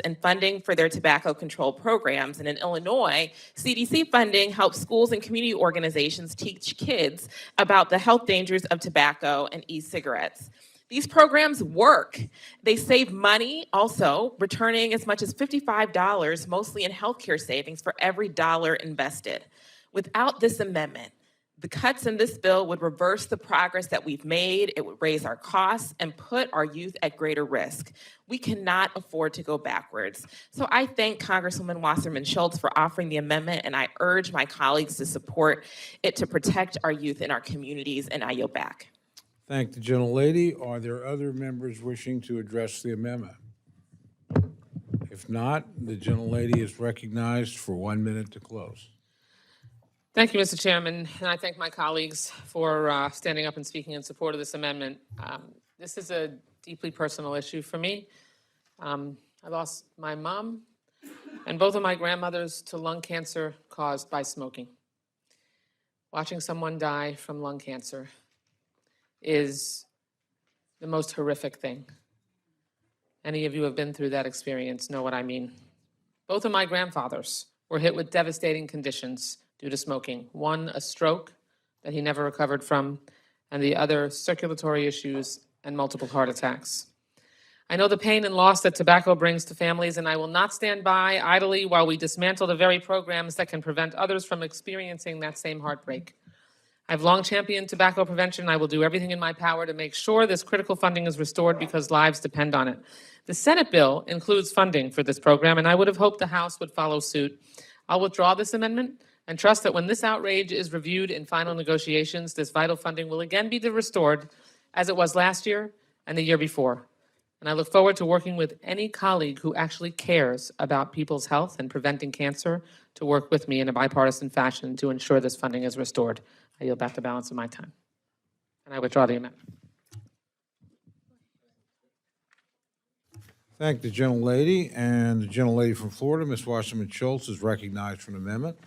in funding for their tobacco control programs. And in Illinois, CDC funding helps schools and community organizations teach kids about the health dangers of tobacco and e-cigarettes. These programs work. They save money, also returning as much as $55, mostly in healthcare savings, for every dollar invested. Without this amendment, the cuts in this bill would reverse the progress that we've made. It would raise our costs and put our youth at greater risk. We cannot afford to go backwards. So I thank Congresswoman Wasserman Schultz for offering the amendment, and I urge my colleagues to support it to protect our youth in our communities, and I yield back. Thank the gentlelady. Are there other members wishing to address the amendment? If not, the gentlelady is recognized for 1 minute to close. Thank you, Mr. Chairman, and I thank my colleagues for standing up and speaking in support of this amendment. This is a deeply personal issue for me. I lost my mom and both of my grandmothers to lung cancer caused by smoking. Watching someone die from lung cancer is the most horrific thing. Any of you who have been through that experience know what I mean. Both of my grandfathers were hit with devastating conditions due to smoking. One, a stroke that he never recovered from, and the other, circulatory issues and multiple heart attacks. I know the pain and loss that tobacco brings to families, and I will not stand by idly while we dismantle the very programs that can prevent others from experiencing that same heartbreak. I've long championed tobacco prevention. I will do everything in my power to make sure this critical funding is restored because lives depend on it. The Senate bill includes funding for this program, and I would have hoped the House would follow suit. I'll withdraw this amendment and trust that when this outrage is reviewed in final negotiations, this vital funding will again be restored as it was last year and the year before. And I look forward to working with any colleague who actually cares about people's health and preventing cancer to work with me in a bipartisan fashion to ensure this funding is restored. I yield back the balance of my time. And I withdraw the amendment. Thank the gentlelady. And the gentlelady from Florida, Ms. Wasserman Schultz, is recognized for an amendment.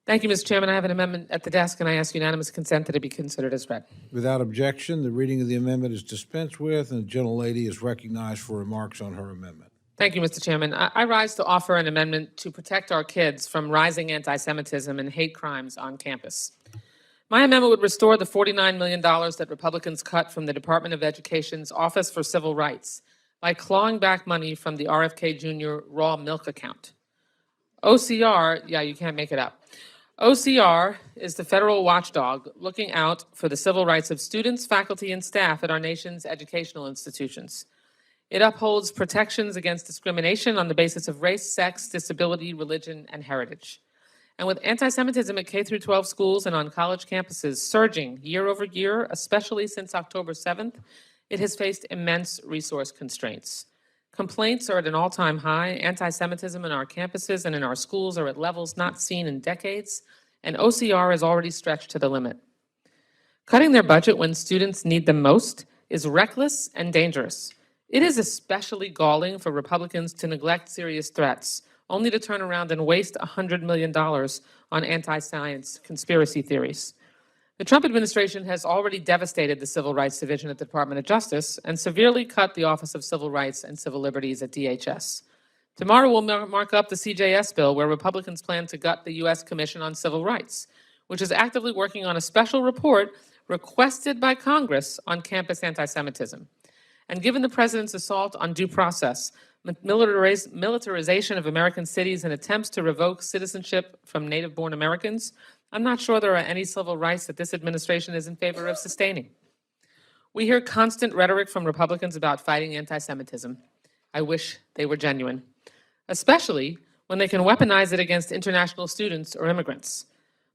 Thank you, Mr. Chairman. I have an amendment at the desk, and I ask unanimous consent that it be considered as read. Without objection, the reading of the amendment is dispensed with, and the gentlelady is recognized for remarks on her amendment. Thank you, Mr. Chairman. I rise to offer an amendment to protect our kids from rising anti-Semitism and hate crimes on campus. My amendment would restore the $49 million that Republicans cut from the Department of Education's Office for Civil Rights by clawing back money from the RFK Jr. raw milk account. OCR, yeah, you can't make it up. OCR is the federal watchdog looking out for the civil rights of students, faculty, and staff at our nation's educational institutions. It upholds protections against discrimination on the basis of race, sex, disability, religion, and heritage. And with anti-Semitism at K-12 schools and on college campuses surging year over year, especially since October 7th, it has faced immense resource constraints. Complaints are at an all-time high. Anti-Semitism in our campuses and in our schools are at levels not seen in decades, and OCR is already stretched to the limit. Cutting their budget when students need them most is reckless and dangerous. It is especially galling for Republicans to neglect serious threats, only to turn around and waste $100 million on anti-science conspiracy theories. The Trump administration has already devastated the Civil Rights Division at the Department of Justice and severely cut the Office of Civil Rights and Civil Liberties at DHS. Tomorrow we'll mark up the CJS bill, where Republicans plan to gut the U.S. Commission on Civil Rights, which is actively working on a special report requested by Congress on campus anti-Semitism. And given the president's assault on due process, militarization of American cities, and attempts to revoke citizenship from native-born Americans, I'm not sure there are any civil rights that this administration is in favor of sustaining. We hear constant rhetoric from Republicans about fighting anti-Semitism. I wish they were genuine, especially when they can weaponize it against international students or immigrants.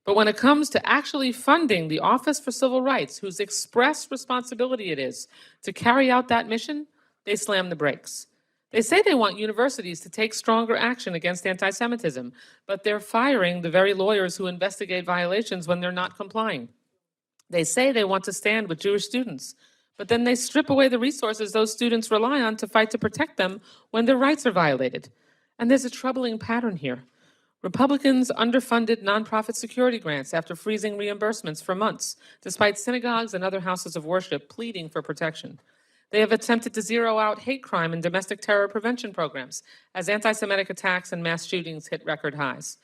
But when it comes to actually funding the Office for Civil Rights, whose express responsibility it is to carry out that mission, they slam the brakes. They say they want universities to take stronger action against anti-Semitism, but they're firing the very lawyers who investigate violations when they're not complying. They say they want to stand with Jewish students, but then they strip away the resources those students rely on to fight to protect them when their rights are violated. And there's a troubling pattern here. Republicans underfunded nonprofit security grants after freezing reimbursements for months, despite synagogues and other houses of worship pleading for protection. They have attempted to zero out hate crime and domestic terror prevention programs as anti-Semitic attacks and mass shootings hit record highs.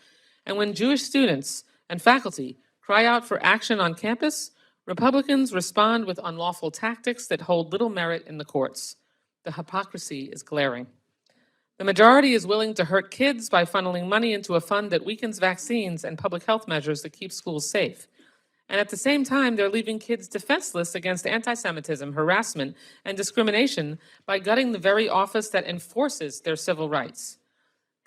And when Jewish students and faculty cry out for action on campus, Republicans respond with unlawful tactics that hold little merit in the courts. The hypocrisy is glaring. The majority is willing to hurt kids by funneling money into a fund that weakens vaccines and public health measures that keep schools safe. And at the same time, they're leaving kids defenseless against anti-Semitism, harassment, and discrimination by gutting the very office that enforces their civil rights.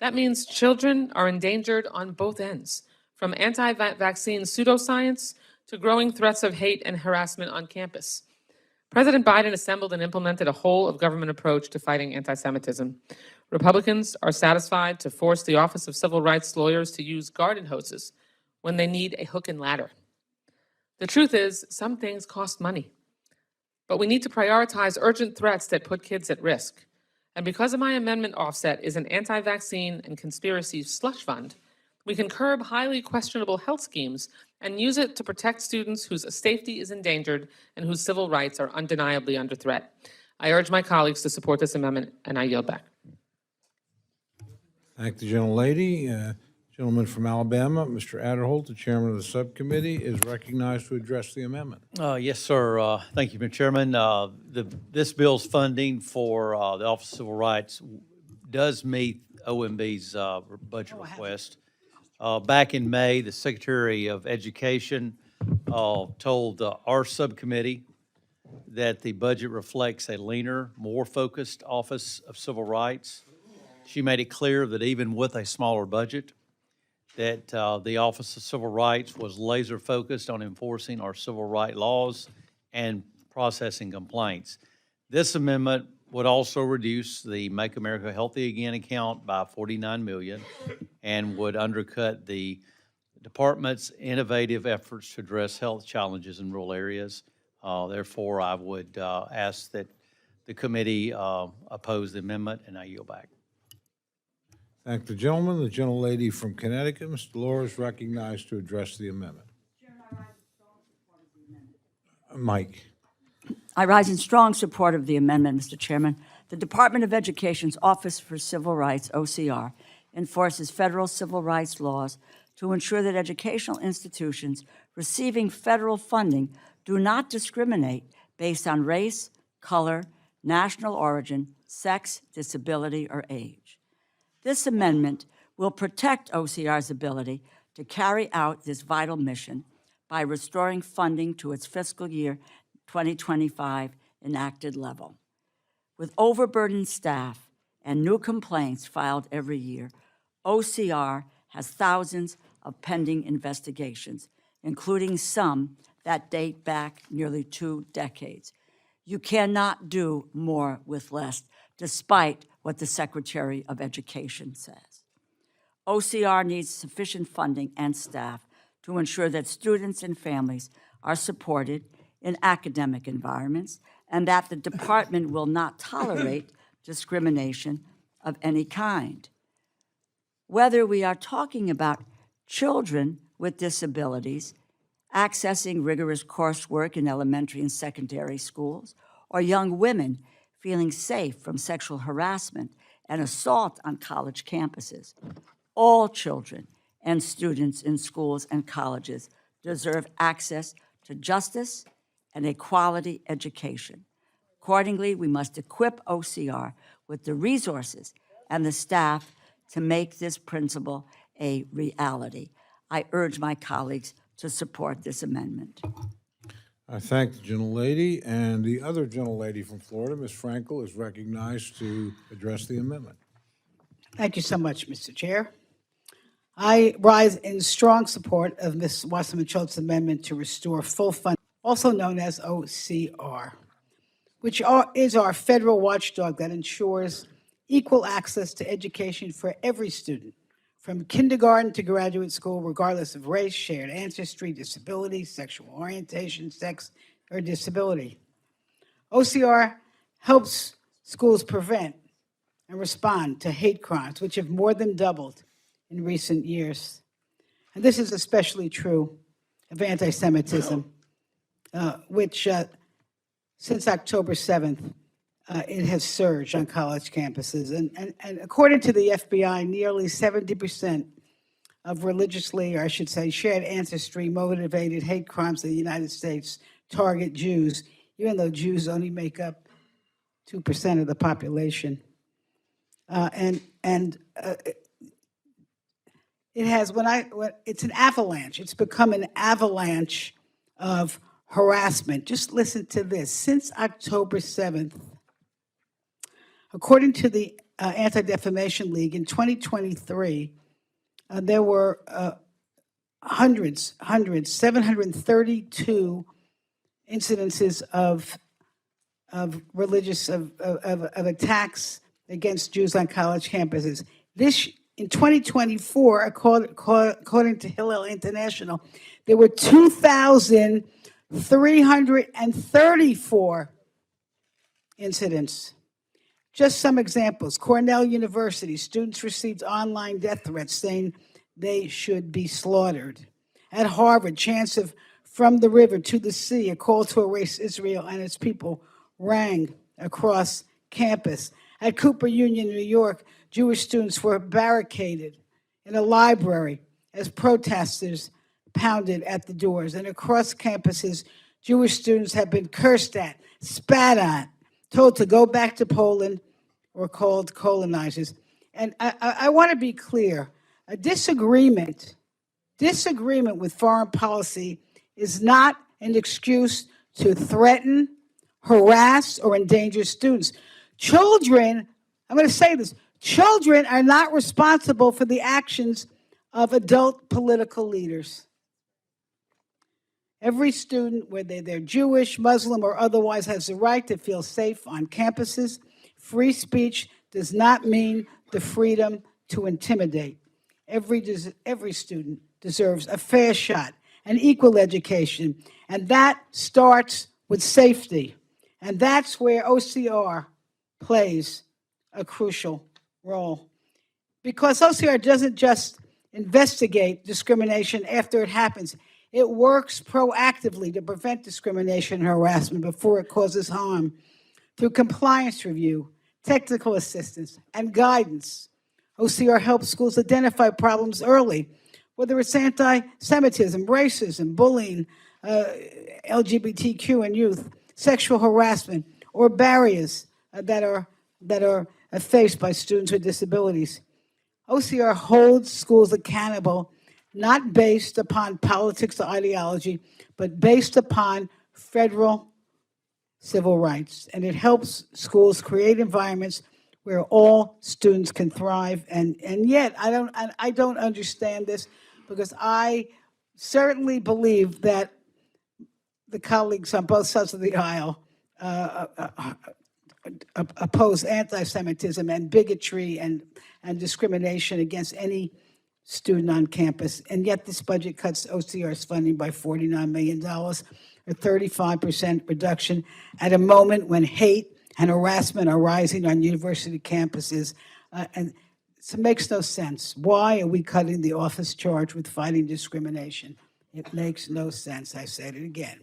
That means children are endangered on both ends, from anti-vaccine pseudoscience to growing threats of hate and harassment on campus. President Biden assembled and implemented a whole-of-government approach to fighting anti-Semitism. Republicans are satisfied to force the Office of Civil Rights lawyers to use garden hoses when they need a hook and ladder. The truth is, some things cost money, but we need to prioritize urgent threats that put kids at risk. And because of my amendment offset is an anti-vaccine and conspiracy slush fund, we can curb highly questionable health schemes and use it to protect students whose safety is endangered and whose civil rights are undeniably under threat. I urge my colleagues to support this amendment, and I yield back. Thank the gentlelady. Gentleman from Alabama, Mr. Adderholt, the chairman of the subcommittee, is recognized to address the amendment. Yes, sir. Thank you, Mr. Chairman. This bill's funding for the Office of Civil Rights does meet OMB's budget request. Back in May, the Secretary of Education told our subcommittee that the budget reflects a leaner, more focused Office of Civil Rights. She made it clear that even with a smaller budget, that the Office of Civil Rights was laser focused on enforcing our civil rights laws and processing complaints. This amendment would also reduce the Make America Healthy Again account by $49 million and would undercut the department's innovative efforts to address health challenges in rural areas. Therefore, I would ask that the committee oppose the amendment, and I yield back. Thank the gentleman. The gentlelady from Connecticut, Ms. Delores, recognized to address the amendment. Mike. I rise in strong support of the amendment, Mr. Chairman. The Department of Education's Office for Civil Rights, OCR, enforces federal civil rights laws to ensure that educational institutions receiving federal funding do not discriminate based on race, color, national origin, sex, disability, or age. This amendment will protect OCR's ability to carry out this vital mission by restoring funding to its fiscal year 2025 enacted level. With overburdened staff and new complaints filed every year, OCR has thousands of pending investigations, including some that date back nearly 2 decades. You cannot do more with less, despite what the Secretary of Education says. OCR needs sufficient funding and staff to ensure that students and families are supported in academic environments and that the department will not tolerate discrimination of any kind. Whether we are talking about children with disabilities accessing rigorous coursework in elementary and secondary schools, or young women feeling safe from sexual harassment and assault on college campuses. All children and students in schools and colleges deserve access to justice and a quality education. Accordingly, we must equip OCR with the resources and the staff to make this principle a reality. I urge my colleagues to support this amendment. I thank the gentlelady, and the other gentlelady from Florida, Ms. Frankel, is recognized to address the amendment. Thank you so much, Mr. Chair. I rise in strong support of Ms. Wasserman Schultz's amendment to restore full funding, also known as OCR, which is our federal watchdog that ensures equal access to education for every student, from kindergarten to graduate school, regardless of race, shared ancestry, disability, sexual orientation, sex, or disability. OCR helps schools prevent and respond to hate crimes, which have more than doubled in recent years. And this is especially true of anti-Semitism, which since October 7th, it has surged on college campuses. And according to the FBI, nearly 70% of religiously, or I should say, shared ancestry motivated hate crimes in the United States target Jews, even though Jews only make up 2% of the population. It has, it's an avalanche. It's become an avalanche of harassment. Just listen to this. Since October 7th, according to the Anti-Defamation League, in 2023, there were hundreds, 732 incidences of religious, of attacks against Jews on college campuses. In 2024, according to Hillel International, there were 2,334 incidents. Just some examples. Cornell University, students received online death threats saying they should be slaughtered. At Harvard, chants of "From the river to the sea," a call to erase Israel and its people, rang across campus. At Cooper Union, New York, Jewish students were barricaded in a library as protesters pounded at the doors. And across campuses, Jewish students have been cursed at, spat at, told to go back to Poland, or called colonizers. And I want to be clear, a disagreement with foreign policy is not an excuse to threaten, harass, or endanger students. Children, I'm going to say this, children are not responsible for the actions of adult political leaders. Every student, whether they're Jewish, Muslim, or otherwise, has the right to feel safe on campuses. Free speech does not mean the freedom to intimidate. Every student deserves a fair shot, an equal education, and that starts with safety. And that's where OCR plays a crucial role. Because OCR doesn't just investigate discrimination after it happens, it works proactively to prevent discrimination and harassment before it causes harm. Through compliance review, technical assistance, and guidance, OCR helps schools identify problems early, whether it's anti-Semitism, racism, bullying, LGBTQ and youth, sexual harassment, or barriers that are faced by students with disabilities. OCR holds schools accountable, not based upon politics or ideology, but based upon federal civil rights. And it helps schools create environments where all students can thrive. And yet, I don't understand this, because I certainly believe that the colleagues on both sides of the aisle oppose anti-Semitism and bigotry and discrimination against any student on campus. And yet this budget cuts OCR's funding by $49 million, a 35% reduction at a moment when hate and harassment are rising on university campuses. And so it makes no sense. Why are we cutting the office charged with fighting discrimination? It makes no sense. I said it again.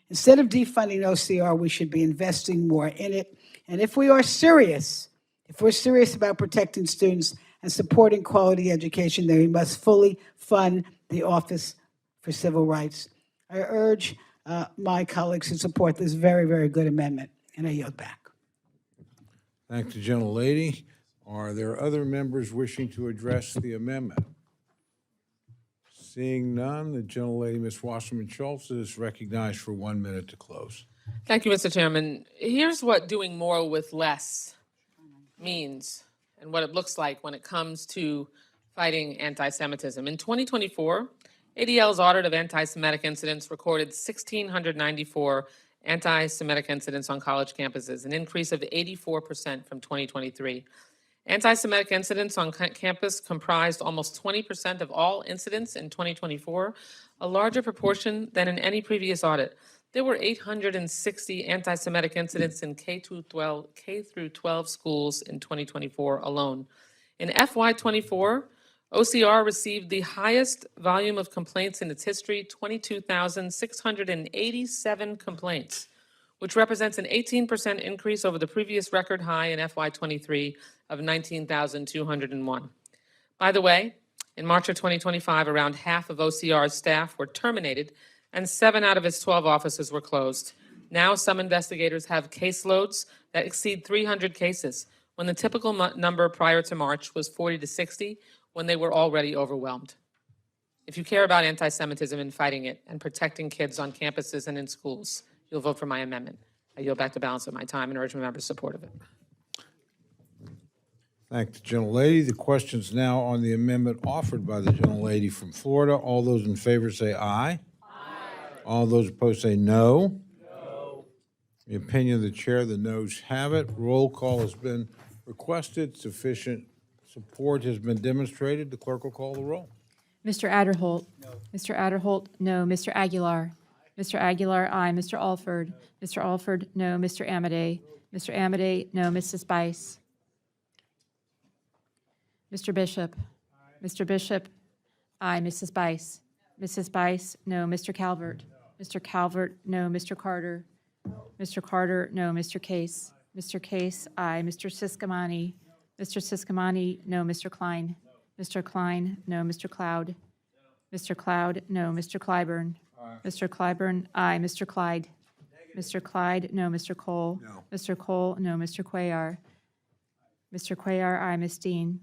Instead of defunding OCR, we should be investing more in it. And if we're serious about protecting students and supporting quality education, then we must fully fund the Office for Civil Rights. I urge my colleagues to support this very, very good amendment, and I yield back. Thank the gentlelady. Are there other members wishing to address the amendment? Seeing none, the gentlelady, Ms. Wasserman Schultz, is recognized for 1 minute to close. Thank you, Mr. Chairman. Here's what doing more with less means and what it looks like when it comes to fighting anti-Semitism. In 2024, ADL's audit of anti-Semitic incidents recorded 1,694 anti-Semitic incidents on college campuses, an increase of 84% from 2023. Anti-Semitic incidents on campus comprised almost 20% of all incidents in 2024, a larger proportion than in any previous audit. There were 860 anti-Semitic incidents in K through 12 schools in 2024 alone. In FY24, OCR received the highest volume of complaints in its history, 22,687 complaints, which represents an 18% increase over the previous record high in FY23 of 19,201. By the way, in March of 2025, around half of OCR's staff were terminated and 7 out of its 12 offices were closed. Now some investigators have caseloads that exceed 300 cases, when the typical number prior to March was 40 to 60, when they were already overwhelmed. If you care about anti-Semitism and fighting it and protecting kids on campuses and in schools, you'll vote for my amendment. I yield back the balance of my time and urge my members' support of it. Thank the gentlelady. The question's now on the amendment offered by the gentlelady from Florida. All those in favor say aye. Aye. All those opposed say no. No. In the opinion of the chair, the noes have it. Roll call has been requested. Sufficient support has been demonstrated. The clerk will call the roll. Mr. Adderholt? No. Mr. Adderholt, no. Mr. Aguilar? Mr. Aguilar, aye. Mr. Alford? Mr. Alford, no. Mr. Amade? Mr. Amade, no. Mrs. Bice? Mr. Bishop? Mr. Bishop, aye. Mrs. Bice? Mrs. Bice, no. Mr. Calvert? Mr. Calvert, no. Mr. Carter? Mr. Carter, no. Mr. Case? Mr. Case, aye. Mr. Siscomani? Mr. Siscomani, no. Mr. Klein? Mr. Klein, no. Mr. Cloud? Mr. Cloud, no. Mr. Clyburn? Mr. Clyburn, aye. Mr. Clyde? Mr. Clyde, no. Mr. Cole? No. Mr. Cole, no. Mr. Cuellar? Mr. Cuellar, aye. Ms. Dean?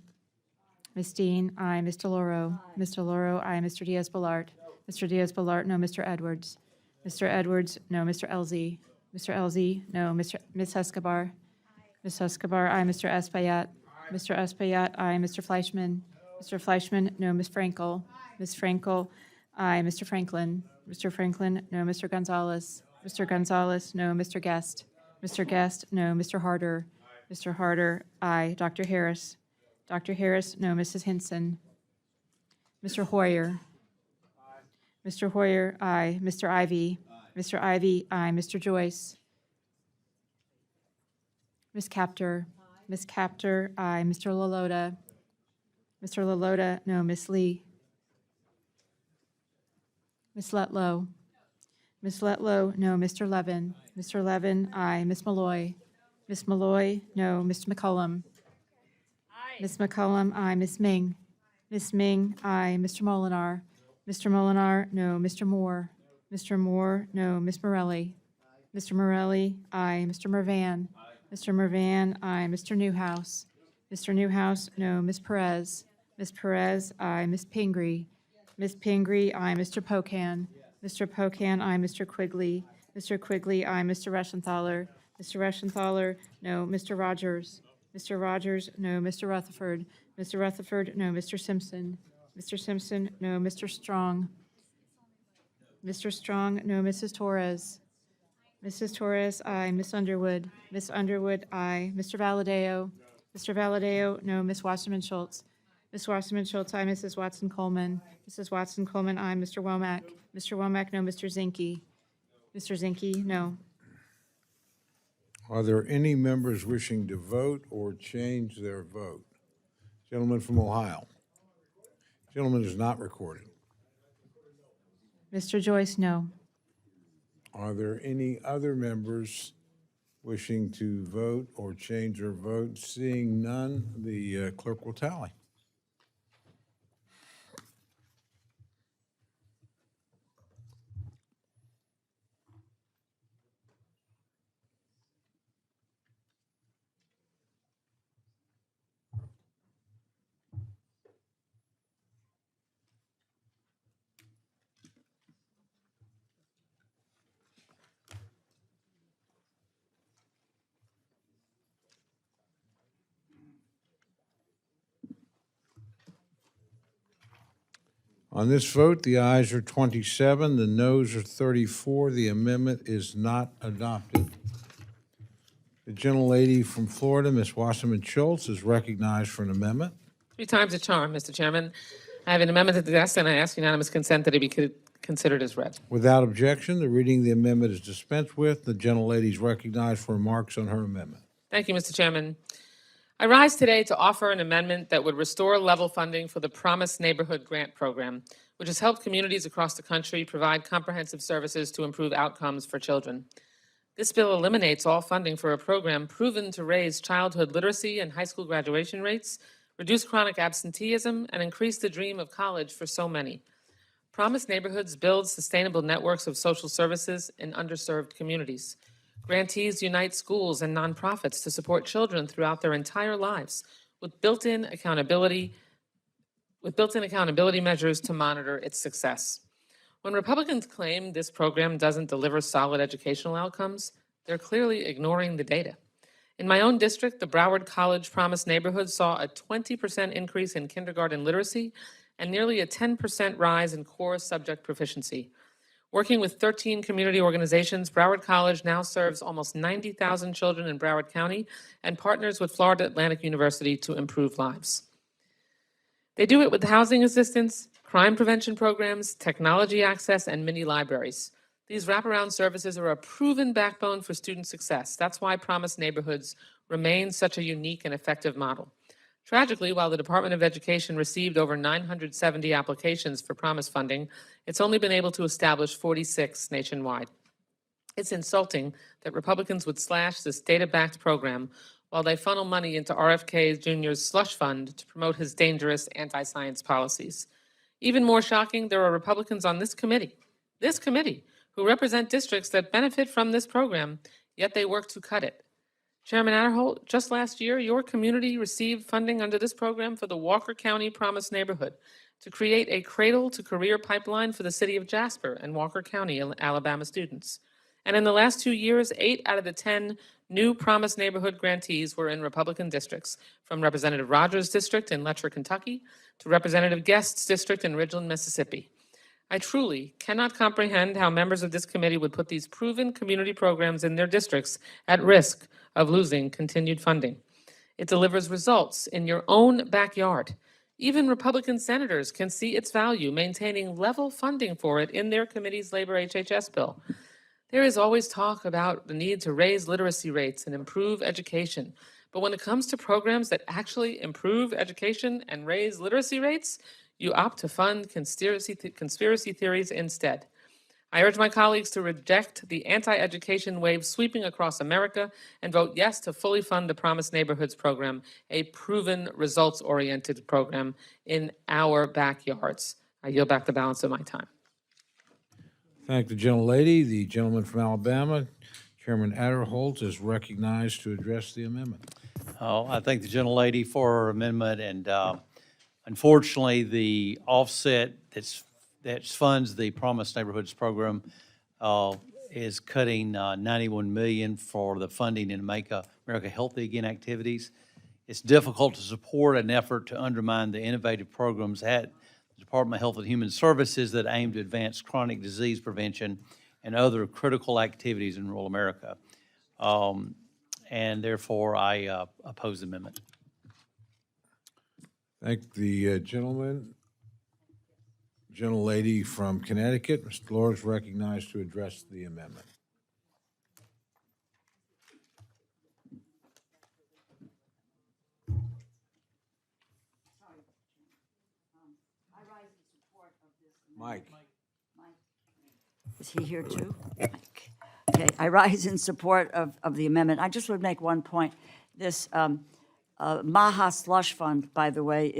Ms. Dean, aye. Ms. DeLauro? Ms. DeLauro, aye. Mr. Diaz-Balart? Mr. Diaz-Balart, no. Mr. Edwards? Mr. Edwards, no. Mr. Elzey? Mr. Elzey, no. Ms. Escobar? Ms. Escobar, aye. Mr. Espaillat? Mr. Espaillat, aye. Mr. Fleischman? Mr. Fleischman, no. Ms. Frankel? Ms. Frankel, aye. Mr. Franklin? Mr. Franklin, no. Mr. Gonzalez? Mr. Gonzalez, no. Mr. Guest? Mr. Guest, no. Mr. Harder? Mr. Harder, aye. Dr. Harris? Dr. Harris, no. Mrs. Hinson? Mr. Hoyer? Mr. Hoyer, aye. Mr. Ivy? Mr. Ivy, aye. Mr. Joyce? Ms. Captor? Ms. Captor, aye. Mr. Lalota? Mr. Lalota, no. Ms. Lee? Ms. Letlow? Ms. Letlow, no. Mr. Levin? Mr. Levin, aye. Ms. Malloy? Ms. Malloy, no. Mr. McCullum? Ms. McCullum, aye. Ms. Ming? Ms. Ming, aye. Mr. Molinar? Mr. Molinar, no. Mr. Moore? Mr. Moore, no. Ms. Morelli? Mr. Morelli, aye. Mr. Mervan? Mr. Mervan, aye. Mr. Newhouse? Mr. Newhouse, no. Ms. Perez? Ms. Perez, aye. Ms. Pingree? Ms. Pingree, aye. Mr. Pocan? Mr. Pocan, aye. Mr. Quigley? Mr. Quigley, aye. Mr. Reschenthaler? Mr. Reschenthaler, no. Mr. Rogers? Mr. Rogers, no. Mr. Rutherford? Mr. Rutherford, no. Mr. Simpson? Mr. Simpson, no. Mr. Strong? Mr. Strong, no. Mrs. Torres? Mrs. Torres, aye. Miss Underwood? Miss Underwood, aye. Mr. Valadeo? Mr. Valadeo, no. Miss Wasserman Schultz? Miss Wasserman Schultz, aye. Mrs. Watson Coleman? Mrs. Watson Coleman, aye. Mr. Womack? Mr. Womack, no. Mr. Zinke? Mr. Zinke, no. Are there any members wishing to vote or change their vote? Gentleman from Ohio. Gentleman is not recorded. Mr. Joyce, no. Are there any other members wishing to vote or change their vote? Seeing none, the clerk will tally. On this vote, the ayes are 27, the noes are 34. The amendment is not adopted. The gentlelady from Florida, Ms. Wasserman Schultz, is recognized for an amendment. 3 times a charm, Mr. Chairman. I have an amendment to the desk, and I ask unanimous consent that it be considered as read. Without objection, the reading of the amendment is dispensed with. The gentlelady is recognized for remarks on her amendment. Thank you, Mr. Chairman. I rise today to offer an amendment that would restore level funding for the Promise Neighborhood Grant Program, which has helped communities across the country provide comprehensive services to improve outcomes for children. This bill eliminates all funding for a program proven to raise childhood literacy and high school graduation rates, reduce chronic absenteeism, and increase the dream of college for so many. Promise Neighborhoods builds sustainable networks of social services in underserved communities. Grantees unite schools and nonprofits to support children throughout their entire lives with built-in accountability measures to monitor its success. When Republicans claim this program doesn't deliver solid educational outcomes, they're clearly ignoring the data. In my own district, the Broward College Promise Neighborhood saw a 20% increase in kindergarten literacy and nearly a 10% rise in core subject proficiency. Working with 13 community organizations, Broward College now serves almost 90,000 children in Broward County and partners with Florida Atlantic University to improve lives. They do it with housing assistance, crime prevention programs, technology access, and mini libraries. These wraparound services are a proven backbone for student success. That's why Promise Neighborhoods remain such a unique and effective model. Tragically, while the Department of Education received over 970 applications for Promise funding, it's only been able to establish 46 nationwide. It's insulting that Republicans would slash this data-backed program while they funnel money into RFK Jr.'s slush fund to promote his dangerous anti-science policies. Even more shocking, there are Republicans on this committee, who represent districts that benefit from this program, yet they work to cut it. Chairman Adderholt, just last year, your community received funding under this program for the Walker County Promise Neighborhood to create a cradle-to-career pipeline for the city of Jasper and Walker County, Alabama students. And in the last 2 years, 8 out of the 10 new Promise Neighborhood grantees were in Republican districts, from Representative Rogers' district in Letcher, Kentucky, to Representative Guest's district in Ridgeland, Mississippi. I truly cannot comprehend how members of this committee would put these proven community programs in their districts at risk of losing continued funding. It delivers results in your own backyard. Even Republican senators can see its value, maintaining level funding for it in their committee's labor HHS bill. There is always talk about the need to raise literacy rates and improve education. But when it comes to programs that actually improve education and raise literacy rates, you opt to fund conspiracy theories instead. I urge my colleagues to reject the anti-education wave sweeping across America and vote yes to fully fund the Promise Neighborhoods program, a proven results-oriented program in our backyards. I yield back the balance of my time. Thank the gentlelady. The gentleman from Alabama, Chairman Adderholt, is recognized to address the amendment. I thank the gentlelady for her amendment, and unfortunately, the offset that funds the Promise Neighborhoods program is cutting $91 million for the funding in Make America Healthy Again activities. It's difficult to support an effort to undermine the innovative programs at the Department of Health and Human Services that aim to advance chronic disease prevention and other critical activities in rural America. And therefore, I oppose the amendment. Thank the gentlelady from Connecticut. Mr. Delors is recognized to address the amendment. Mike. Is he here too? Mike. Okay, I rise in support of the amendment. I just would make one point. This MAHA slush fund, by the way,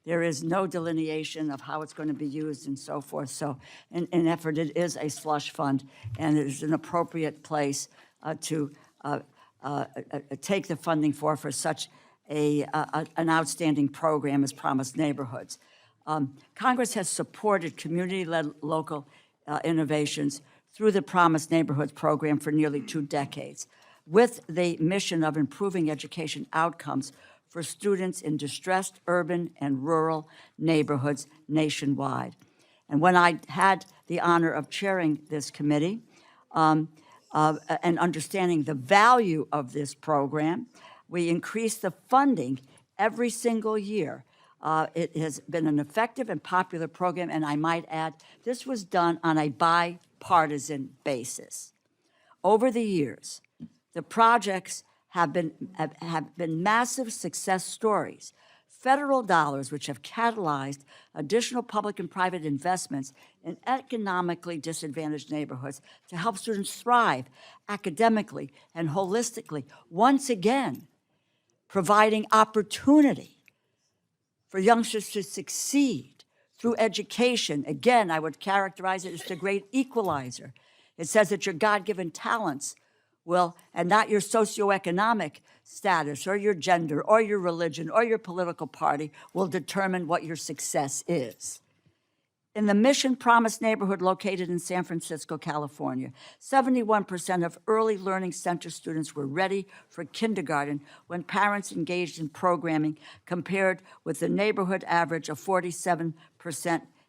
there is no delineation of how it's going to be used and so forth. So in effort, it is a slush fund, and it is an appropriate place to take the funding for such an outstanding program as Promise Neighborhoods. Congress has supported community-led local innovations through the Promise Neighborhoods program for nearly 2 decades, with the mission of improving education outcomes for students in distressed urban and rural neighborhoods nationwide. And when I had the honor of chairing this committee and understanding the value of this program, we increased the funding every single year. It has been an effective and popular program, and I might add, this was done on a bipartisan basis. Over the years, the projects have been massive success stories. Federal dollars which have catalyzed additional public and private investments in economically disadvantaged neighborhoods to help students thrive academically and holistically. Once again, providing opportunity for youngsters to succeed through education. Again, I would characterize it as the great equalizer. It says that your God-given talents will, and not your socioeconomic status or your gender or your religion or your political party, will determine what your success is. In the Mission Promise neighborhood located in San Francisco, California, 71% of early learning center students were ready for kindergarten when parents engaged in programming, compared with the neighborhood average of 47%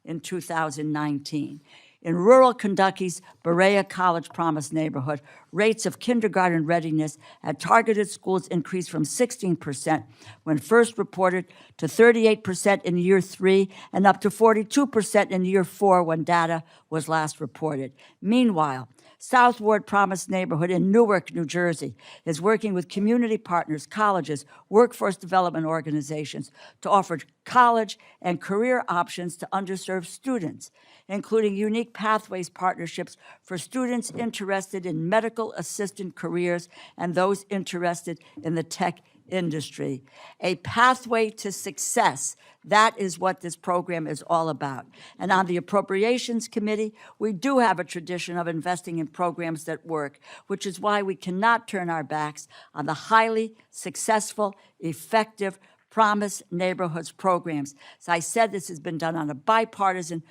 in 2019. In rural Kentucky's Berea College Promise neighborhood, rates of kindergarten readiness at targeted schools increased from 16% when first reported to 38% in year 3 and up to 42% in year 4 when data was last reported. Meanwhile, South Ward Promise neighborhood in Newark, New Jersey, is working with community partners, colleges, workforce development organizations to offer college and career options to underserved students, including unique pathways partnerships for students interested in medical assistant careers and those interested in the tech industry. A pathway to success. That is what this program is all about. And on the Appropriations Committee, we do have a tradition of investing in programs that work, which is why we cannot turn our backs on the highly successful, effective Promise Neighborhoods programs. As I said, this has been done on a bipartisan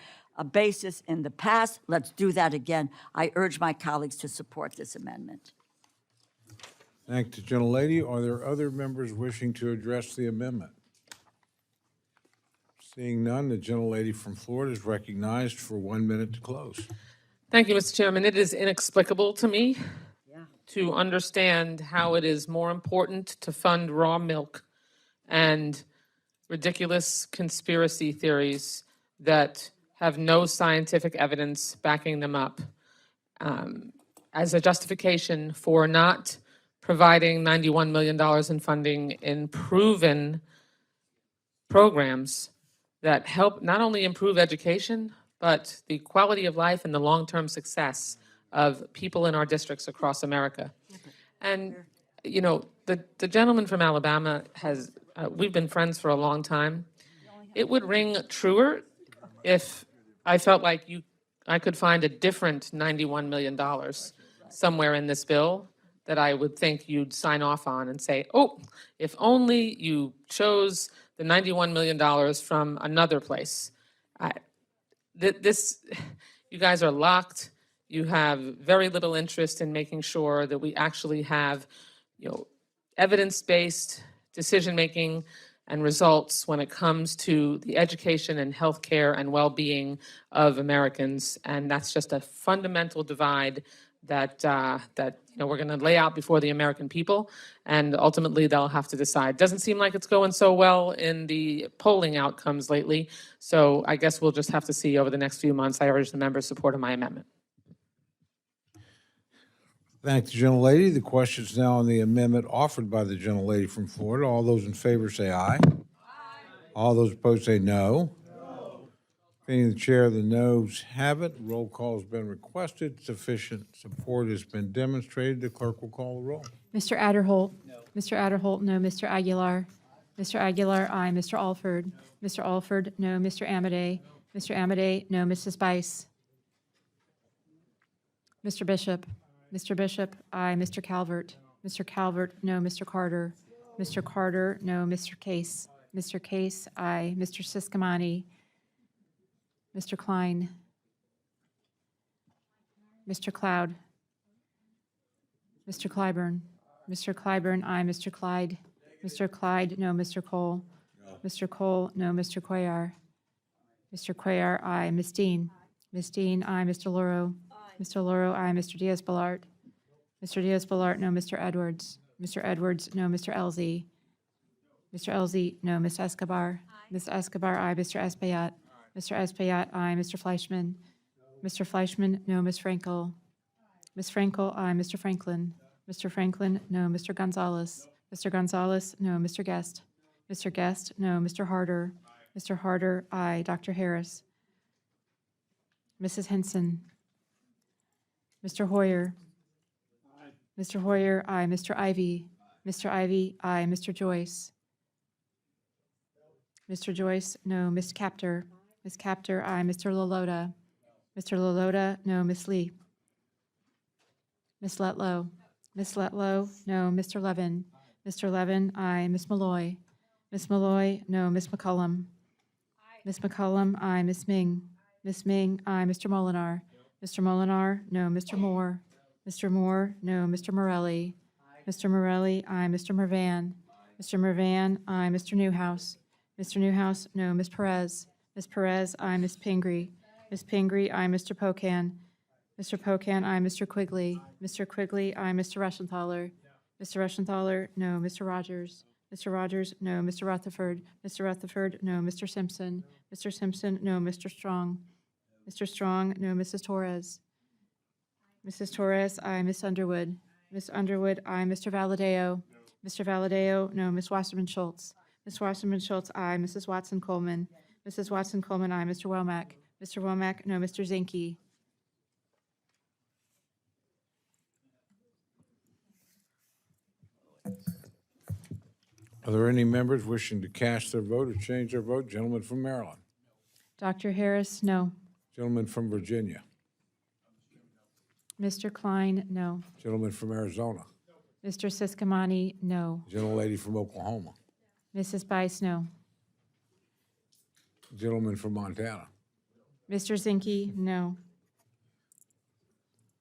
basis in the past. Let's do that again. I urge my colleagues to support this amendment. Thank the gentlelady. Are there other members wishing to address the amendment? Seeing none, the gentlelady from Florida is recognized for 1 minute to close. Thank you, Mr. Chairman. It is inexplicable to me to understand how it is more important to fund raw milk and ridiculous conspiracy theories that have no scientific evidence backing them up as a justification for not providing $91 million in funding in proven programs that help not only improve education, but the quality of life and the long-term success of people in our districts across America. And, you know, the gentleman from Alabama has, we've been friends for a long time. It would ring truer if I felt like I could find a different $91 million somewhere in this bill that I would think you'd sign off on and say, oh, if only you chose the $91 million from another place. You guys are locked. You have very little interest in making sure that we actually have, evidence-based decision-making and results when it comes to the education and healthcare and well-being of Americans. And that's just a fundamental divide that we're going to lay out before the American people, and ultimately they'll have to decide. Doesn't seem like it's going so well in the polling outcomes lately, so I guess we'll just have to see over the next few months. I urge the members' support of my amendment. Thank the gentlelady. The question is now on the amendment offered by the gentlelady from Florida. All those in favor say aye. Aye. All those opposed say no. Being the chair, the noes have it. Roll call has been requested. Sufficient support has been demonstrated. The clerk will call the roll. Mr. Adderholt? No. Mr. Adderholt, no. Mr. Aguilar? Mr. Aguilar, aye. Mr. Alford? Mr. Alford, no. Mr. Amade? Mr. Amade, no. Mrs. Bice? Mr. Bishop? Mr. Bishop, aye. Mr. Calvert? Mr. Calvert, no. Mr. Carter? Mr. Carter, no. Mr. Case? Mr. Case, aye. Mr. Siscomani? Mr. Klein? Mr. Cloud? Mr. Clyburn? Mr. Clyburn, aye. Mr. Clyde? Mr. Clyde, no. Mr. Cole? Mr. Cole, no. Mr. Cuellar? Mr. Cuellar, aye. Ms. Dean. Ms. Dean, aye. Mr. Loro. Mr. Loro, aye. Mr. Diaz-Balart. Mr. Diaz-Balart, no. Mr. Edwards. Mr. Edwards, no. Mr. Elzey. Mr. Elzey, no. Ms. Escobar. Ms. Escobar, aye. Mr. Espaillat. Mr. Espaillat, aye. Mr. Fleischman. Mr. Fleischman, no. Ms. Frankel. Ms. Frankel, aye. Mr. Franklin. Mr. Franklin, no. Mr. Gonzalez. Mr. Gonzalez, no. Mr. Guest. Mr. Guest, no. Mr. Harder. Mr. Harder, aye. Dr. Harris. Mrs. Henson. Mr. Hoyer. Mr. Hoyer, aye. Mr. Ivy. Mr. Ivy, aye. Mr. Joyce. Mr. Joyce, no. Ms. Capter. Ms. Capter, aye. Mr. Lalota. Mr. Lalota, no. Ms. Lee. Ms. Letlow. Ms. Letlow, no. Mr. Levin. Mr. Levin, aye. Ms. Malloy. Ms. Malloy, no. Ms. McCullum. Ms. McCullum, aye. Ms. Ming. Ms. Ming, aye. Mr. Molinar. Mr. Molinar, no. Mr. Moore. Mr. Moore, no. Mr. Morelli. Mr. Morelli, aye. Mr. Mervan. Mr. Mervan, aye. Mr. Newhouse. Mr. Newhouse, no. Ms. Perez. Ms. Perez, aye. Ms. Pingree. Ms. Pingree, aye. Mr. Pocan. Mr. Pocan, aye. Mr. Quigley. Mr. Quigley, aye. Mr. Reschenthaler. Mr. Reschenthaler, no. Mr. Rogers. Mr. Rogers, no. Mr. Rutherford. Mr. Rutherford, no. Mr. Simpson. Mr. Simpson, no. Mr. Strong. Mr. Strong, no. Mrs. Torres. Mrs. Torres, aye. Miss Underwood. Miss Underwood, aye. Mr. Valadeo. Mr. Valadeo, no. Miss Wasserman Schultz. Miss Wasserman Schultz, aye. Mrs. Watson Coleman. Mrs. Watson Coleman, aye. Mr. Womack. Mr. Womack, no. Mr. Zinke. Are there any members wishing to cast their vote or change their vote? Gentleman from Maryland. Dr. Harris, no. Gentleman from Virginia. Mr. Klein, no. Gentleman from Arizona. Mr. Siscomani, no. Gentlelady from Oklahoma. Mrs. Bice, no. Gentleman from Montana. Mr. Zinke, no.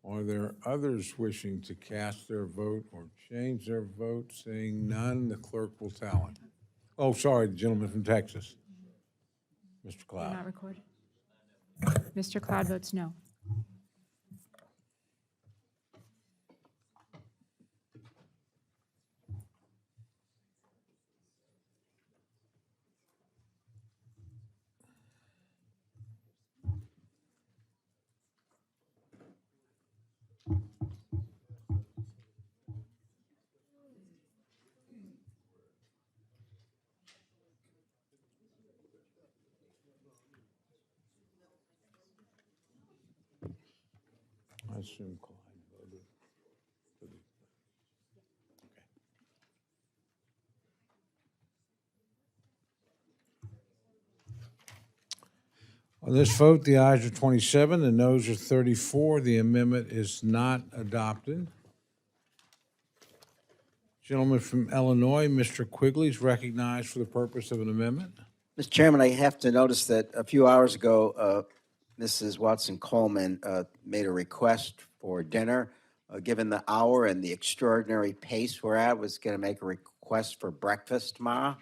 Are there others wishing to cast their vote or change their vote? Seeing none, the clerk will tally. Oh, sorry, the gentleman from Texas. Mr. You're Cloud. not recorded. Mr. Cloud votes no. I assume Clyde voted. On this vote, the ayes are 27, the noes are 34. The amendment is not adopted. Gentleman from Illinois, Mr. Quigley, is recognized for the purpose of an amendment. Mr. Chairman, I have to notice that a few hours ago, Mrs. Watson Coleman made a request for dinner. Given the hour and the extraordinary pace we're at, was going to make a request for breakfast tomorrow.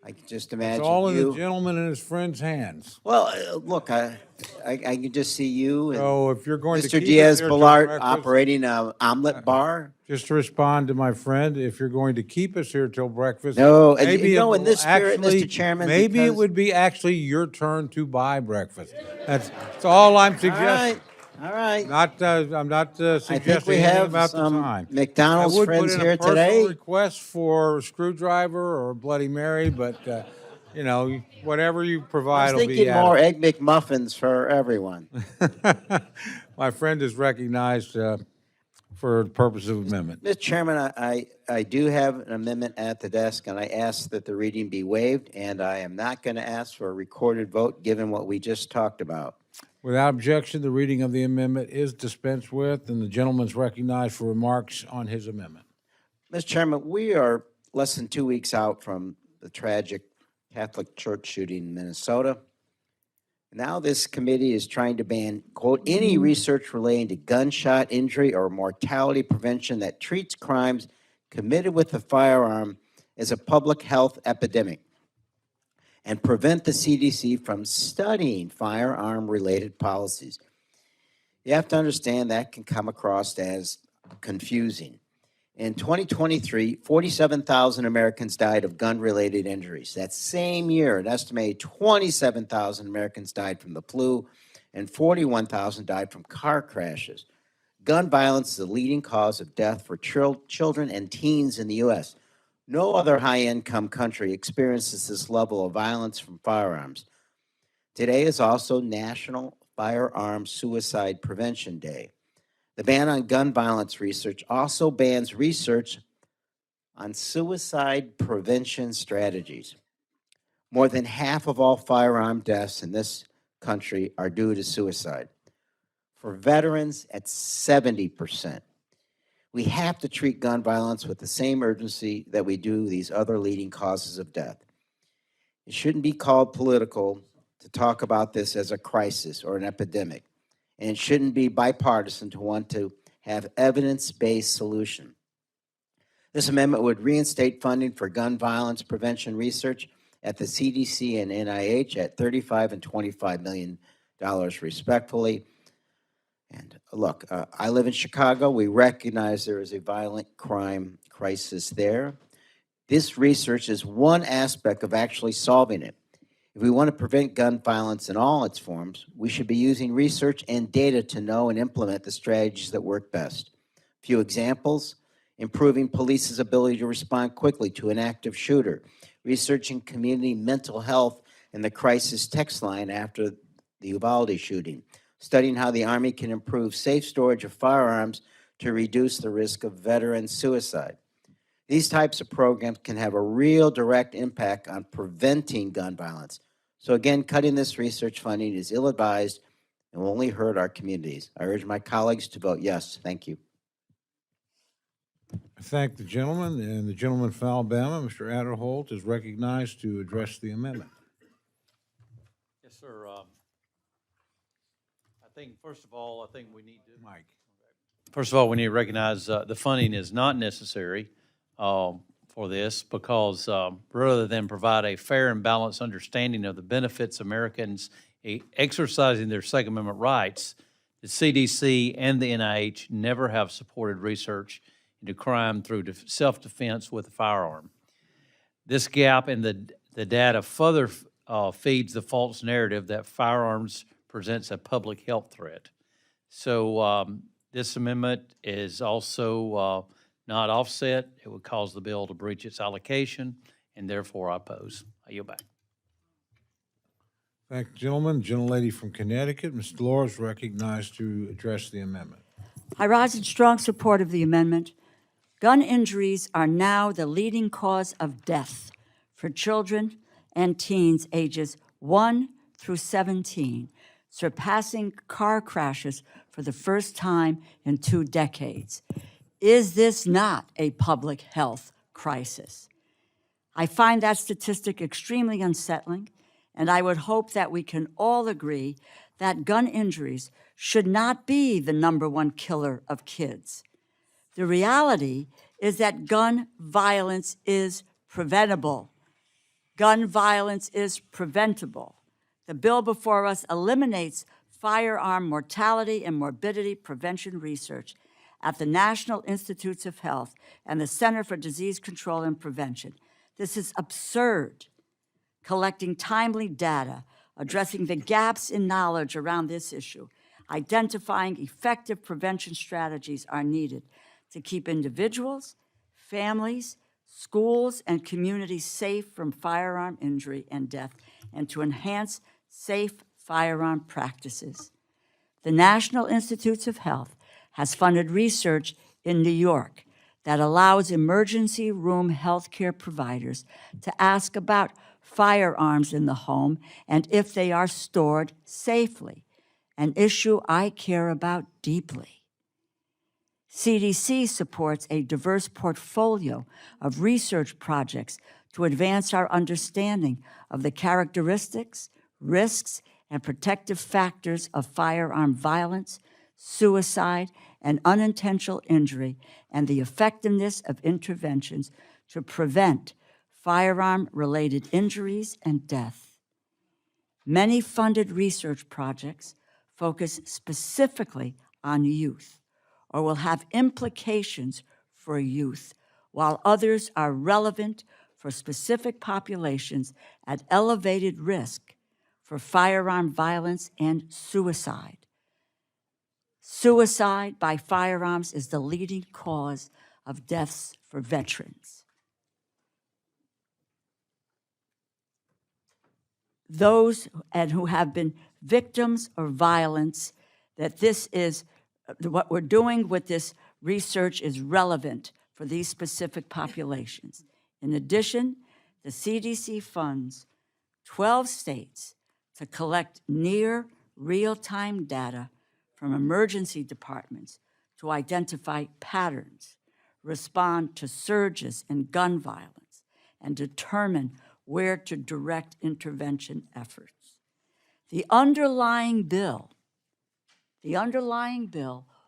I can just imagine It's all in you. the gentleman and his friend's hands. Well, look, I can just see you and So if you're going to Mr. keep us here till Diaz-Balart breakfast- operating an omelet bar. Just to respond to my friend, if you're going to keep us here till breakfast. No, and maybe you know, it in this will spirit, actually- Mr. Chairman, Maybe it because- would be actually your turn to buy breakfast. That's all I'm All suggesting. right, all right. I'm not I suggesting think we anything have about the some time. McDonald's I would friends put in here a personal today. request for a screwdriver or a Bloody Mary, but, you know, whatever you I provide was will be thinking more adequate. Egg McMuffins for everyone. My friend is recognized for the purpose of amendment. Mr. Chairman, I do have an amendment at the desk, and I ask that the reading be waived, and I am not going to ask for a recorded vote, given what we just talked about. Without objection, the reading of the amendment is dispensed with, and the gentleman's recognized for remarks on his amendment. Mr. Chairman, we are less than 2 weeks out from the tragic Catholic church shooting in Minnesota. Now this committee is trying to ban, quote, any research relating to gunshot injury or mortality prevention that treats crimes committed with a firearm as a public health epidemic. and prevent the CDC from studying firearm-related policies. You have to understand that can come across as confusing. In 2023, 47,000 Americans died of gun-related injuries. That same year, an estimated 27,000 Americans died from the flu, and 41,000 died from car crashes. Gun violence is the leading cause of death for children and teens in the U.S. No other high-income country experiences this level of violence from firearms. Today is also National Firearm Suicide Prevention Day. The ban on gun violence research also bans research on suicide prevention strategies. More than half of all firearm deaths in this country are due to suicide. For veterans, at 70%. We have to treat gun violence with the same urgency that we do these other leading causes of death. It shouldn't be called political to talk about this as a crisis or an epidemic, and it shouldn't be bipartisan to want to have evidence-based solution. This amendment would reinstate funding for gun violence prevention research at the CDC and NIH at $35 and $25 million respectively. And look, I live in Chicago. We recognize there is a violent crime crisis there. This research is one aspect of actually solving it. If we want to prevent gun violence in all its forms, we should be using research and data to know and implement the strategies that work best. A few examples: improving police's ability to respond quickly to an active shooter, researching community mental health and the crisis text line after the Uvalde shooting, studying how the Army can improve safe storage of firearms to reduce the risk of veteran suicide. These types of programs can have a real direct impact on preventing gun violence. So again, cutting this research funding is ill-advised and will only hurt our communities. I urge my colleagues to vote yes. Thank you. I thank the gentleman, and the gentleman from Alabama, Mr. Adderholt, is recognized to address the amendment. Yes, sir. I think, first of all, we need to. Mike. First of all, we need to recognize the funding is not necessary for this because rather than provide a fair and balanced understanding of the benefits Americans exercising their Second Amendment rights, the CDC and the NIH never have supported research into crime through self-defense with a firearm. This gap in the data further feeds the false narrative that firearms presents a public health threat. So this amendment is also not offset. It would cause the bill to breach its allocation, and therefore I oppose. I yield back. Thank the gentleman. Gentlelady from Connecticut, Ms. Delores, recognized to address the amendment. I rise in strong support of the amendment. Gun injuries are now the leading cause of death for children and teens ages 1 through 17, surpassing car crashes for the first time in 2 decades. Is this not a public health crisis? I find that statistic extremely unsettling, and I would hope that we can all agree that gun injuries should not be the #1 killer of kids. The reality is that gun violence is preventable. Gun violence is preventable. The bill before us eliminates firearm mortality and morbidity prevention research at the National Institutes of Health and the Center for Disease Control and Prevention. This is absurd. Collecting timely data, addressing the gaps in knowledge around this issue, identifying effective prevention strategies are needed to keep individuals, families, schools, and communities safe from firearm injury and death, and to enhance safe firearm practices. The National Institutes of Health has funded research in New York that allows emergency room healthcare providers to ask about firearms in the home and if they are stored safely, an issue I care about deeply. CDC supports a diverse portfolio of research projects to advance our understanding of the characteristics, risks, and protective factors of firearm violence, suicide, and unintentional injury, and the effectiveness of interventions to prevent firearm-related injuries and death. Many funded research projects focus specifically on youth or will have implications for youth, while others are relevant for specific populations at elevated risk for firearm violence and suicide. Suicide by firearms is the leading cause of deaths for veterans. Those who have been victims of violence, that this is, what we're doing with this research is relevant for these specific populations. In addition, the CDC funds 12 states to collect near real-time data from emergency departments to identify patterns, respond to surges in gun violence, and determine where to direct intervention efforts. The underlying bill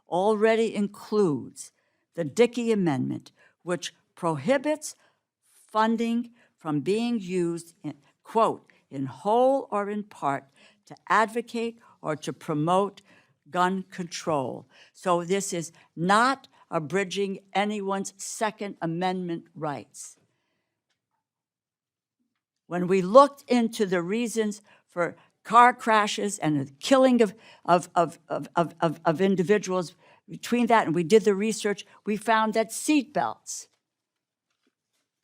already includes the Dickey Amendment, which prohibits funding from being used in, quote, in whole or in part to advocate or to promote gun control. So this is not abridging anyone's Second Amendment rights. When we looked into the reasons for car crashes and the killing of individuals, between that and we did the research, we found that seatbelts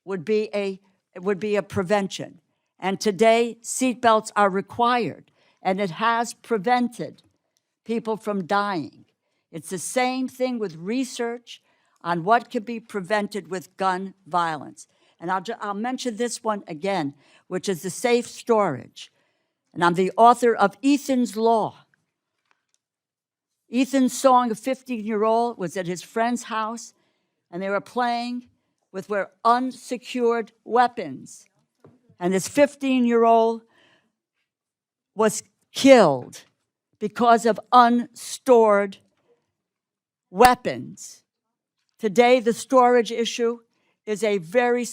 would be a prevention. And today, seatbelts are required, and it has prevented people from dying. It's the same thing with research on what could be prevented with gun violence. And I'll mention this one again, which is the safe storage. And I'm the author of Ethan's Law. Ethan's song, a 15-year-old, was at his friend's house, and they were playing with unsecured weapons. And this 15-year-old was killed because of unstored weapons. Today, the storage issue is a very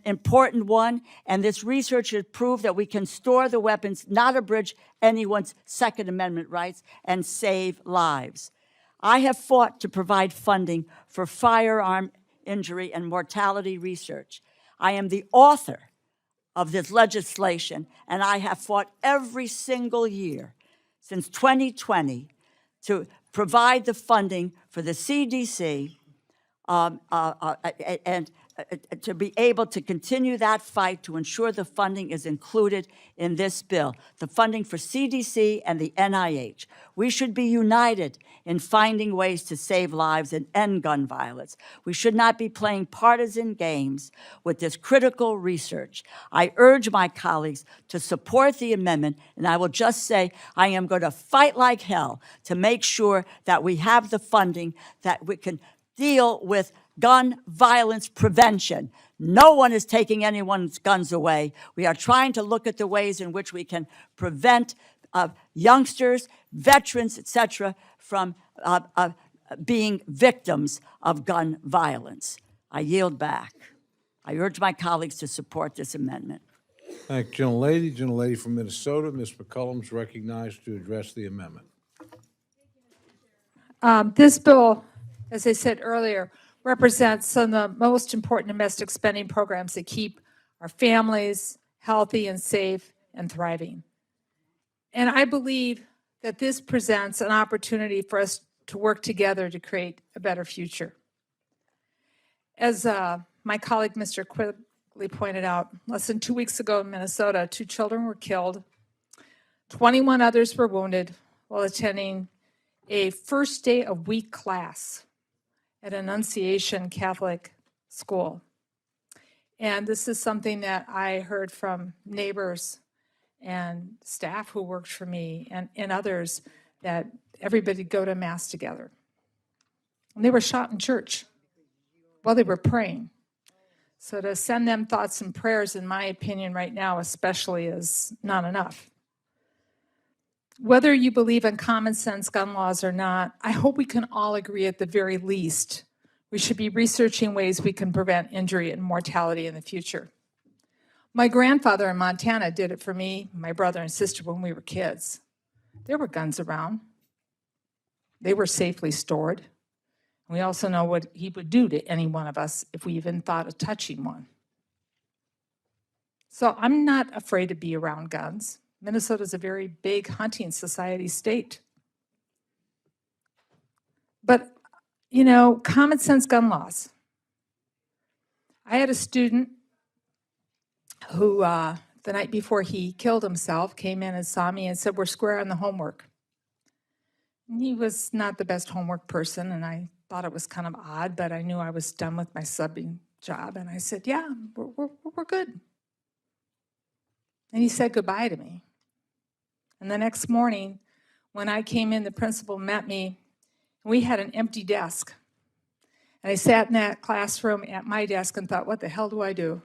important one, and this research has proved that we can store the weapons, not abridge anyone's Second Amendment rights, and save lives. I have fought to provide funding for firearm injury and mortality research. I am the author of this legislation, and I have fought every single year since 2020 to provide the funding for the CDC and to be able to continue that fight to ensure the funding is included in this bill, the funding for CDC and the NIH. We should be united in finding ways to save lives and end gun violence. We should not be playing partisan games with this critical research. I urge my colleagues to support the amendment, and I will just say I am going to fight like hell to make sure that we have the funding that we can deal with gun violence prevention. No one is taking anyone's guns away. We are trying to look at the ways in which we can prevent youngsters, veterans, etc., from being victims of gun violence. I yield back. I urge my colleagues to support this amendment. Thank you, gentlelady. Gentlelady from Minnesota, Ms. McCollum, is recognized to address the amendment. This bill, as I said earlier, represents some of the most important domestic spending programs that keep our families healthy and safe and thriving. And I believe that this presents an opportunity for us to work together to create a better future. As my colleague, Mr. Quigley, pointed out, less than 2 weeks ago in Minnesota, 2 children were killed, 21 others were wounded while attending a first day of week class at Annunciation Catholic School. And this is something that I heard from neighbors and staff who worked for me and others, that everybody go to Mass together. And they were shot in church while they were praying. So to send them thoughts and prayers, in my opinion, right now especially, is not enough. Whether you believe in common sense gun laws or not, I hope we can all agree at the very least We should be researching ways we can prevent injury and mortality in the future. My grandfather in Montana did it for me, my brother and sister when we were kids. There were guns around. They were safely stored. We also know what he would do to any one of us if we even thought of touching one. So I'm not afraid to be around guns. Minnesota is a very big hunting society state. But, you know, common sense gun laws. I had a student who, the night before he killed himself, came in and saw me and said, "We're square on the homework." And he was not the best homework person, and I thought it was kind of odd, but I knew I was done with my subbing job. And I said, "Yeah, we're good." And he said goodbye to me. And the next morning, when I came in, the principal met me, and we had an empty desk. And I sat in that classroom at my desk and thought, what the hell do I do?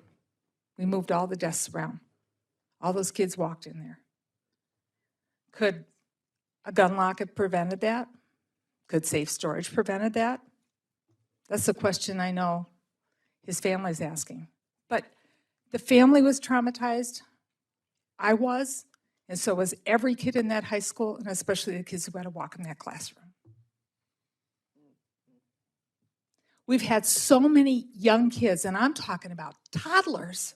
We moved all the desks around. All those kids walked in there. Could a gun lock have prevented that? Could safe storage prevented that? That's the question I know his family's asking. But the family was traumatized. I was, and so was every kid in that high school, and especially the kids who had to walk in that classroom. We've had so many young kids, and I'm talking about toddlers,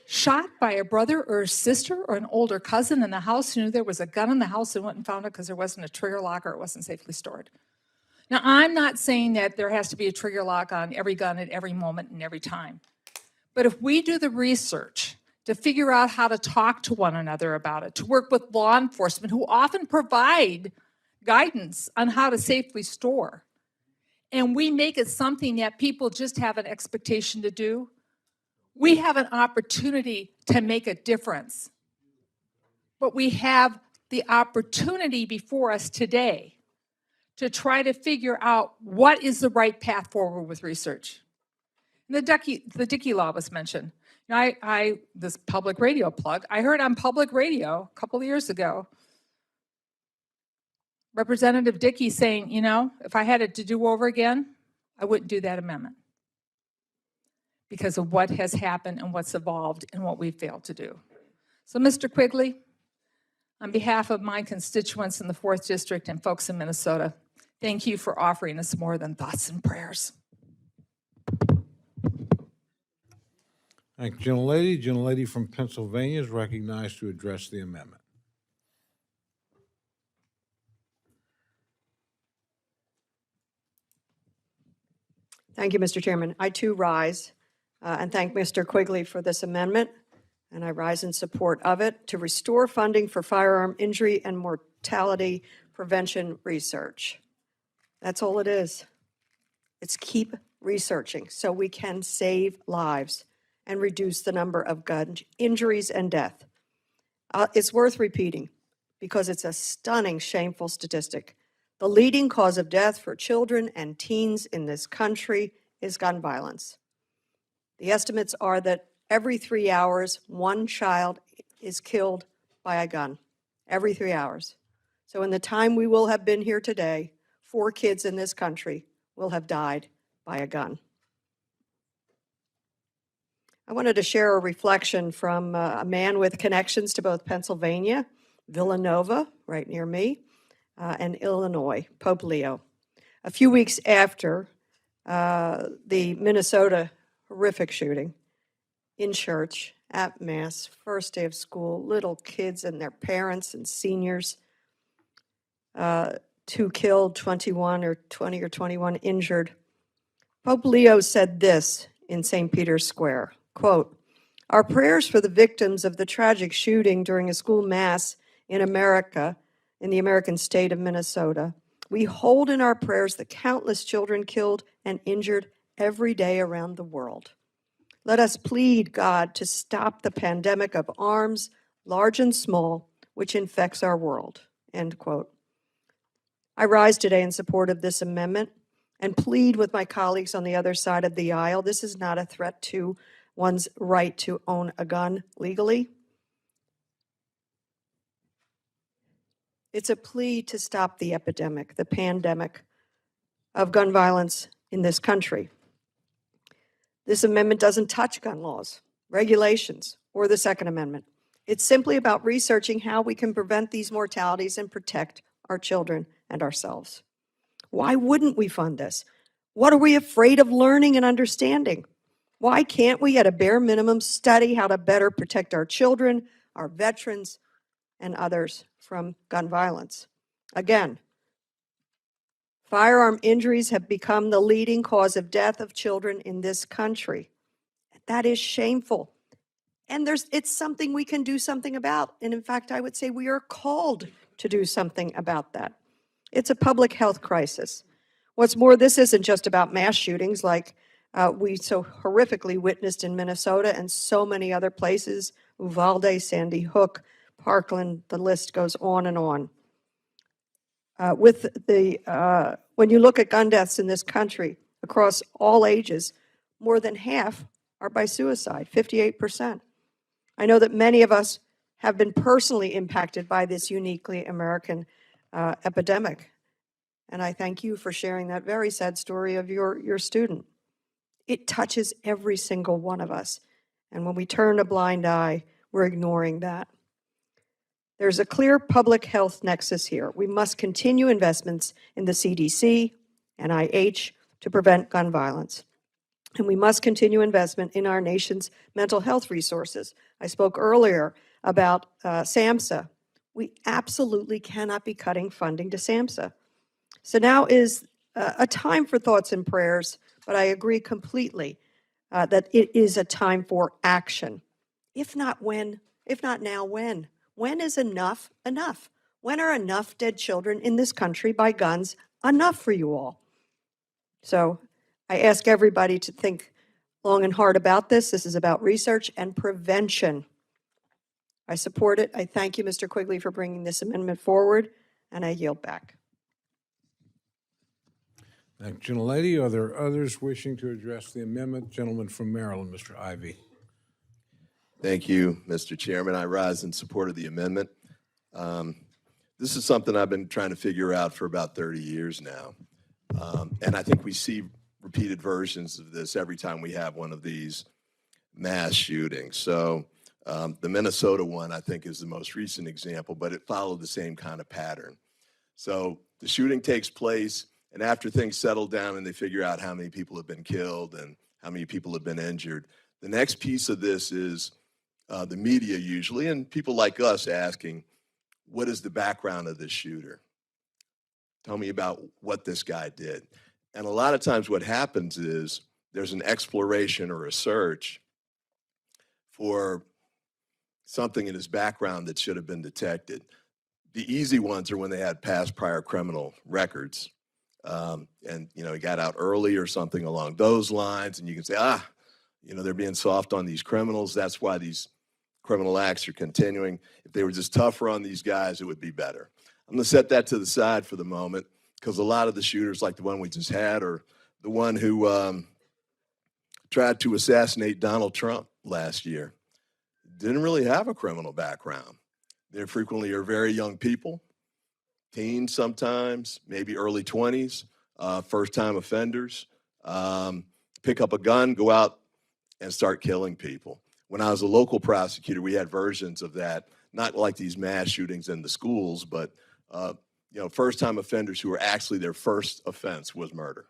shot by a brother or a sister or an older cousin in the house who knew there was a gun in the house and went and found it because there wasn't a trigger lock or it wasn't safely stored. Now, I'm not saying that there has to be a trigger lock on every gun at every moment and every time. But if we do the research to figure out how to talk to one another about it, to work with law enforcement who often provide guidance on how to safely store, and we make it something that people just have an expectation to do, we have an opportunity to make a difference. But we have the opportunity before us today to try to figure out what is the right path forward with research. And the Dickey Law was mentioned. Now, this public radio plug, I heard on public radio a couple of years ago, Representative Dickey saying, you know, if I had it to do over again, I wouldn't do that amendment because of what has happened and what's evolved and what we failed to do. So, Mr. Quigley, on behalf of my constituents in the 4th District and folks in Minnesota, thank you for offering us more than thoughts and prayers. Thank you, gentlelady. Gentlelady from Pennsylvania is recognized to address the amendment. Thank you, Mr. Chairman. I too rise and thank Mr. Quigley for this amendment, and I rise in support of it to restore funding for firearm injury and mortality prevention research. That's all it is. It's keep researching so we can save lives and reduce the number of gun injuries and death. It's worth repeating because it's a stunning, shameful statistic. The leading cause of death for children and teens in this country is gun violence. The estimates are that every 3 hours, one child is killed by a gun. Every 3 hours. So in the time we will have been here today, 4 kids in this country will have died by a gun. I wanted to share a reflection from a man with connections to both Pennsylvania, Villanova, right near me, and Illinois, Pope Leo. A few weeks after the Minnesota horrific shooting in church, at Mass, first day of school, little kids and their parents and seniors, 2 killed, 21 or 20 or 21 injured. Pope Leo said this in St. Peter's Square, quote, "Our prayers for the victims of the tragic shooting during a school mass in America, in the American state of Minnesota. We hold in our prayers the countless children killed and injured every day around the world. Let us plead God to stop the pandemic of arms, large and small, which infects our world," end quote. I rise today in support of this amendment and plead with my colleagues on the other side of the aisle. This is not a threat to one's right to own a gun legally. It's a plea to stop the epidemic, the pandemic of gun violence in this country. This amendment doesn't touch gun laws, regulations, or the Second Amendment. It's simply about researching how we can prevent these mortalities and protect our children and ourselves. Why wouldn't we fund this? What are we afraid of learning and understanding? Why can't we, at a bare minimum, study how to better protect our children, our veterans, and others from gun violence? Again, firearm injuries have become the leading cause of death of children in this country. That is shameful. And it's something we can do something about. And in fact, I would say we are called to do something about that. It's a public health crisis. What's more, this isn't just about mass shootings like we so horrifically witnessed in Minnesota and so many other places, Uvalde, Sandy Hook, Parkland, the list goes on and on. When you look at gun deaths in this country across all ages, more than half are by suicide, 58%. I know that many of us have been personally impacted by this uniquely American epidemic. And I thank you for sharing that very sad story of your student. It touches every single one of us. And when we turn a blind eye, we're ignoring that. There's a clear public health nexus here. We must continue investments in the CDC, NIH, to prevent gun violence. And we must continue investment in our nation's mental health resources. I spoke earlier about SAMHSA. We absolutely cannot be cutting funding to SAMHSA. So now is a time for thoughts and prayers, but I agree completely that it is a time for action. If not when, if not now, when? When is enough enough? When are enough dead children in this country by guns enough for you all? So I ask everybody to think long and hard about this. This is about research and prevention. I support it. I thank you, Mr. Quigley, for bringing this amendment forward, and I yield back. Thank you, gentlelady. Are there others wishing to address the amendment? Gentleman from Maryland, Mr. Ivey. Thank you, Mr. Chairman. I rise in support of the amendment. This is something I've been trying to figure out for about 30 years now. And I think we see repeated versions of this every time we have one of these mass shootings. So the Minnesota one, I think, is the most recent example, but it followed the same kind of pattern. So the shooting takes place, and after things settle down and they figure out how many people have been killed and how many people have been injured, the next piece of this is the media usually, and people like us asking, what is the background of this shooter? Tell me about what this guy did. And a lot of times what happens is there's an exploration or a search for something in his background that should have been detected. The easy ones are when they had past prior criminal records. And, you know, he got out early or something along those lines, and you can say, you know, they're being soft on these criminals. That's why these criminal acts are continuing. If they were just tougher on these guys, it would be better. I'm going to set that to the side for the moment, because a lot of the shooters, like the one we just had, or the one who tried to assassinate Donald Trump last year, didn't really have a criminal background. They frequently are very young people, teens sometimes, maybe early 20s, first-time offenders, pick up a gun, go out and start killing people. When I was a local prosecutor, we had versions of that, not like these mass shootings in the schools, but you know, first-time offenders who were actually their first offense was murder.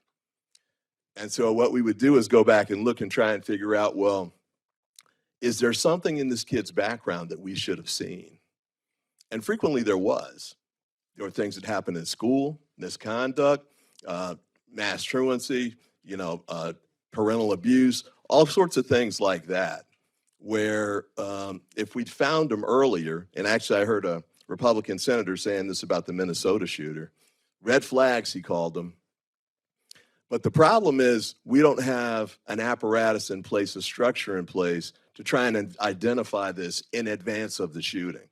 And so what we would do is go back and look and try and figure out, well, is there something in this kid's background that we should have seen? And frequently there was. There were things that happened in school, misconduct, mass truancy, you know, parental abuse, all sorts of things like that, where if we'd found them earlier, and actually I heard a Republican senator saying this about the Minnesota shooter, red flags, he called them. But the problem is we don't have an apparatus in place, a structure in place to try and identify this in advance of the shooting.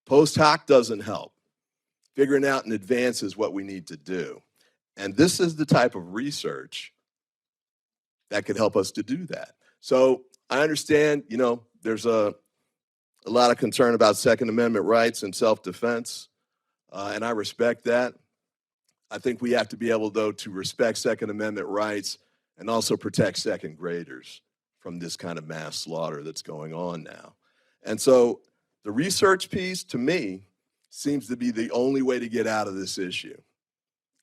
Post hoc doesn't help. Figuring out in advance is what we need to do. And this is the type of research that could help us to do that. So I understand, you know, there's a lot of concern about Second Amendment rights and self-defense, and I respect that. I think we have to be able, though, to respect Second Amendment rights and also protect second graders from this kind of mass slaughter that's going on now. And so the research piece, to me, seems to be the only way to get out of this issue.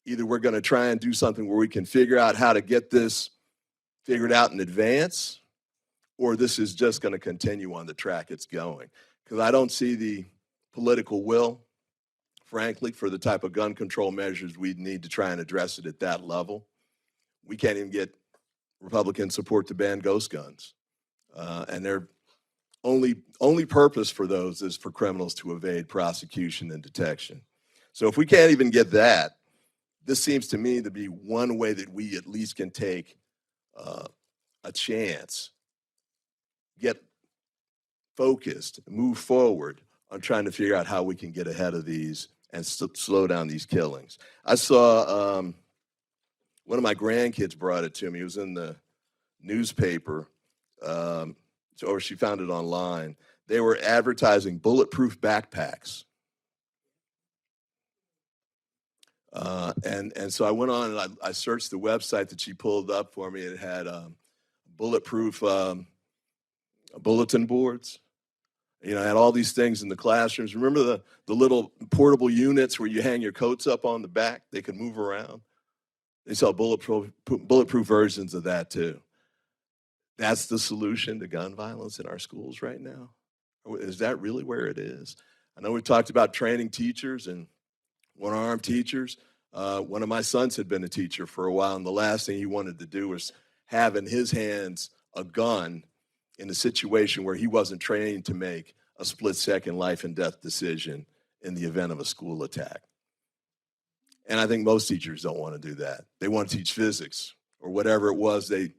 Either we're going to try and do something where we can figure out how to get this figured out in advance, or this is just going to continue on the track it's going. Because I don't see the political will, frankly, for the type of gun control measures we need to try and address it at that level. We can't even get Republican support to ban ghost guns. And their only purpose for those is for criminals to evade prosecution and detection. So if we can't even get that, this seems to me to be one way that we at least can take a chance, get focused, move forward on trying to figure out how we can get ahead of these and slow down these killings. I saw one of my grandkids brought it to me. It was in the newspaper, or she found it online. They were advertising bulletproof backpacks. And so I went on and I searched the website that she pulled up for me. It had bulletproof bulletin boards. You know, I had all these things in the classrooms. Remember the little portable units where you hang your coats up on the back? They could move around. They sell bulletproof versions of that too. That's the solution to gun violence in our schools right now? Or is that really where it is? I know we talked about training teachers and one-armed teachers. One of my sons had been a teacher for a while, and the last thing he wanted to do was have in his hands a gun in a situation where he wasn't trained to make a split-second life and death decision in the event of a school attack. And I think most teachers don't want to do that. They want to teach physics or whatever it was they,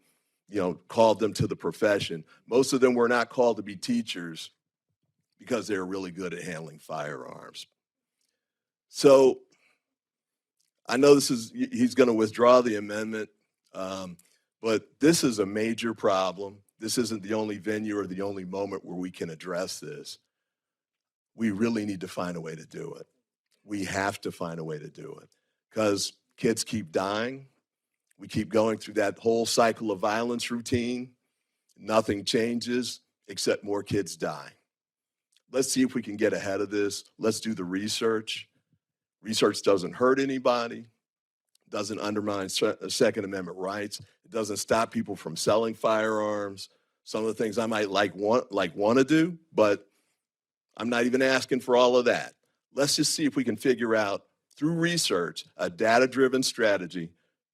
called them to the profession. Most of them were not called to be teachers because they were really good at handling firearms. So I know he's going to withdraw the amendment, but this is a major problem. This isn't the only venue or the only moment where we can address this. We really need to find a way to do it. We have to find a way to do it because kids keep dying. We keep going through that whole cycle of violence routine. Nothing changes except more kids die. Let's see if we can get ahead of this. Let's do the research. Research doesn't hurt anybody, doesn't undermine Second Amendment rights. It doesn't stop people from selling firearms. Some of the things I might want to do, but I'm not even asking for all of that. Let's just see if we can figure out, through research, a data-driven strategy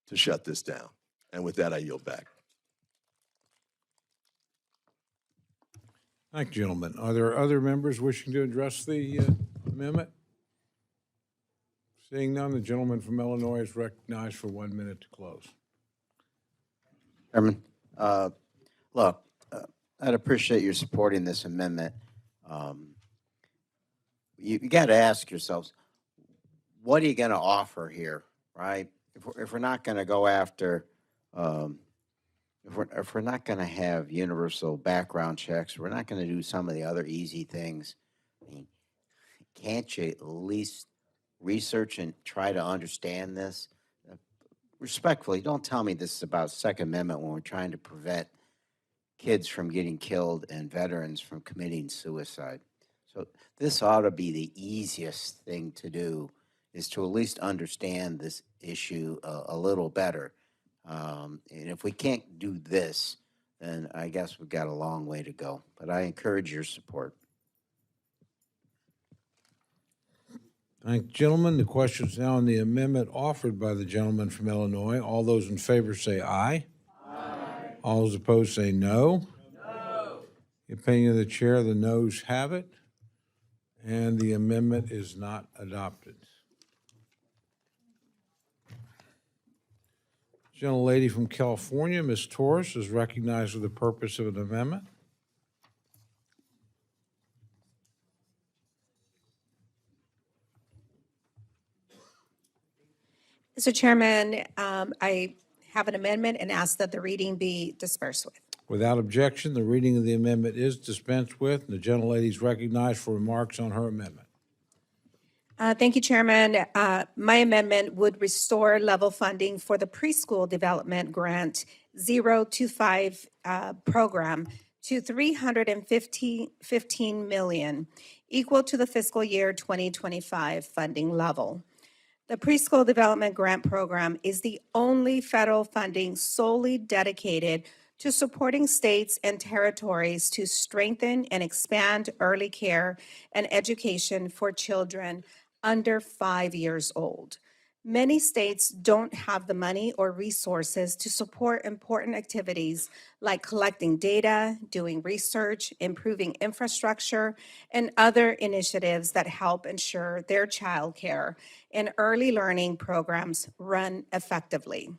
to shut this down. And with that, I yield back. Thank you, gentlemen. Are there other members wishing to address the amendment? Seeing none, the gentleman from Illinois is recognized for 1 minute to close. Chairman, look, I'd appreciate your supporting this amendment. You got to ask yourselves, what are you going to offer here, right? If we're not going to go after, if we're not going to have universal background checks, we're not going to do some of the other easy things. I mean, can't you at least research and try to understand this? Respectfully, don't tell me this is about Second Amendment when we're trying to prevent kids from getting killed and veterans from committing suicide. So this ought to be the easiest thing to do, is to at least understand this issue a little better. And if we can't do this, then I guess we've got a long way to go. But I encourage your support. Thank you, gentlemen. The question is now on the amendment offered by the gentleman from Illinois. All those in favor say aye. Aye. All those opposed say no. No. The opinion of the chair, the noes have it, and the amendment is not adopted. Gentlelady from California, Ms. Torres, is recognized for the purpose of an amendment. Mr. Chairman, I have an amendment and ask that the reading be dispensed with. Without objection, the reading of the amendment is dispensed with, and the gentlelady is recognized for remarks on her amendment. Thank you, Chairman. My amendment would restore level funding for the preschool development grant 0 to 5 program to $315 million, equal to the fiscal year 2025 funding level. The Preschool Development Grant Program is the only federal funding solely dedicated to supporting states and territories to strengthen and expand early care and education for children under 5 years old. Many states don't have the money or resources to support important activities like collecting data, doing research, improving infrastructure, and other initiatives that help ensure their child care and early learning programs run effectively.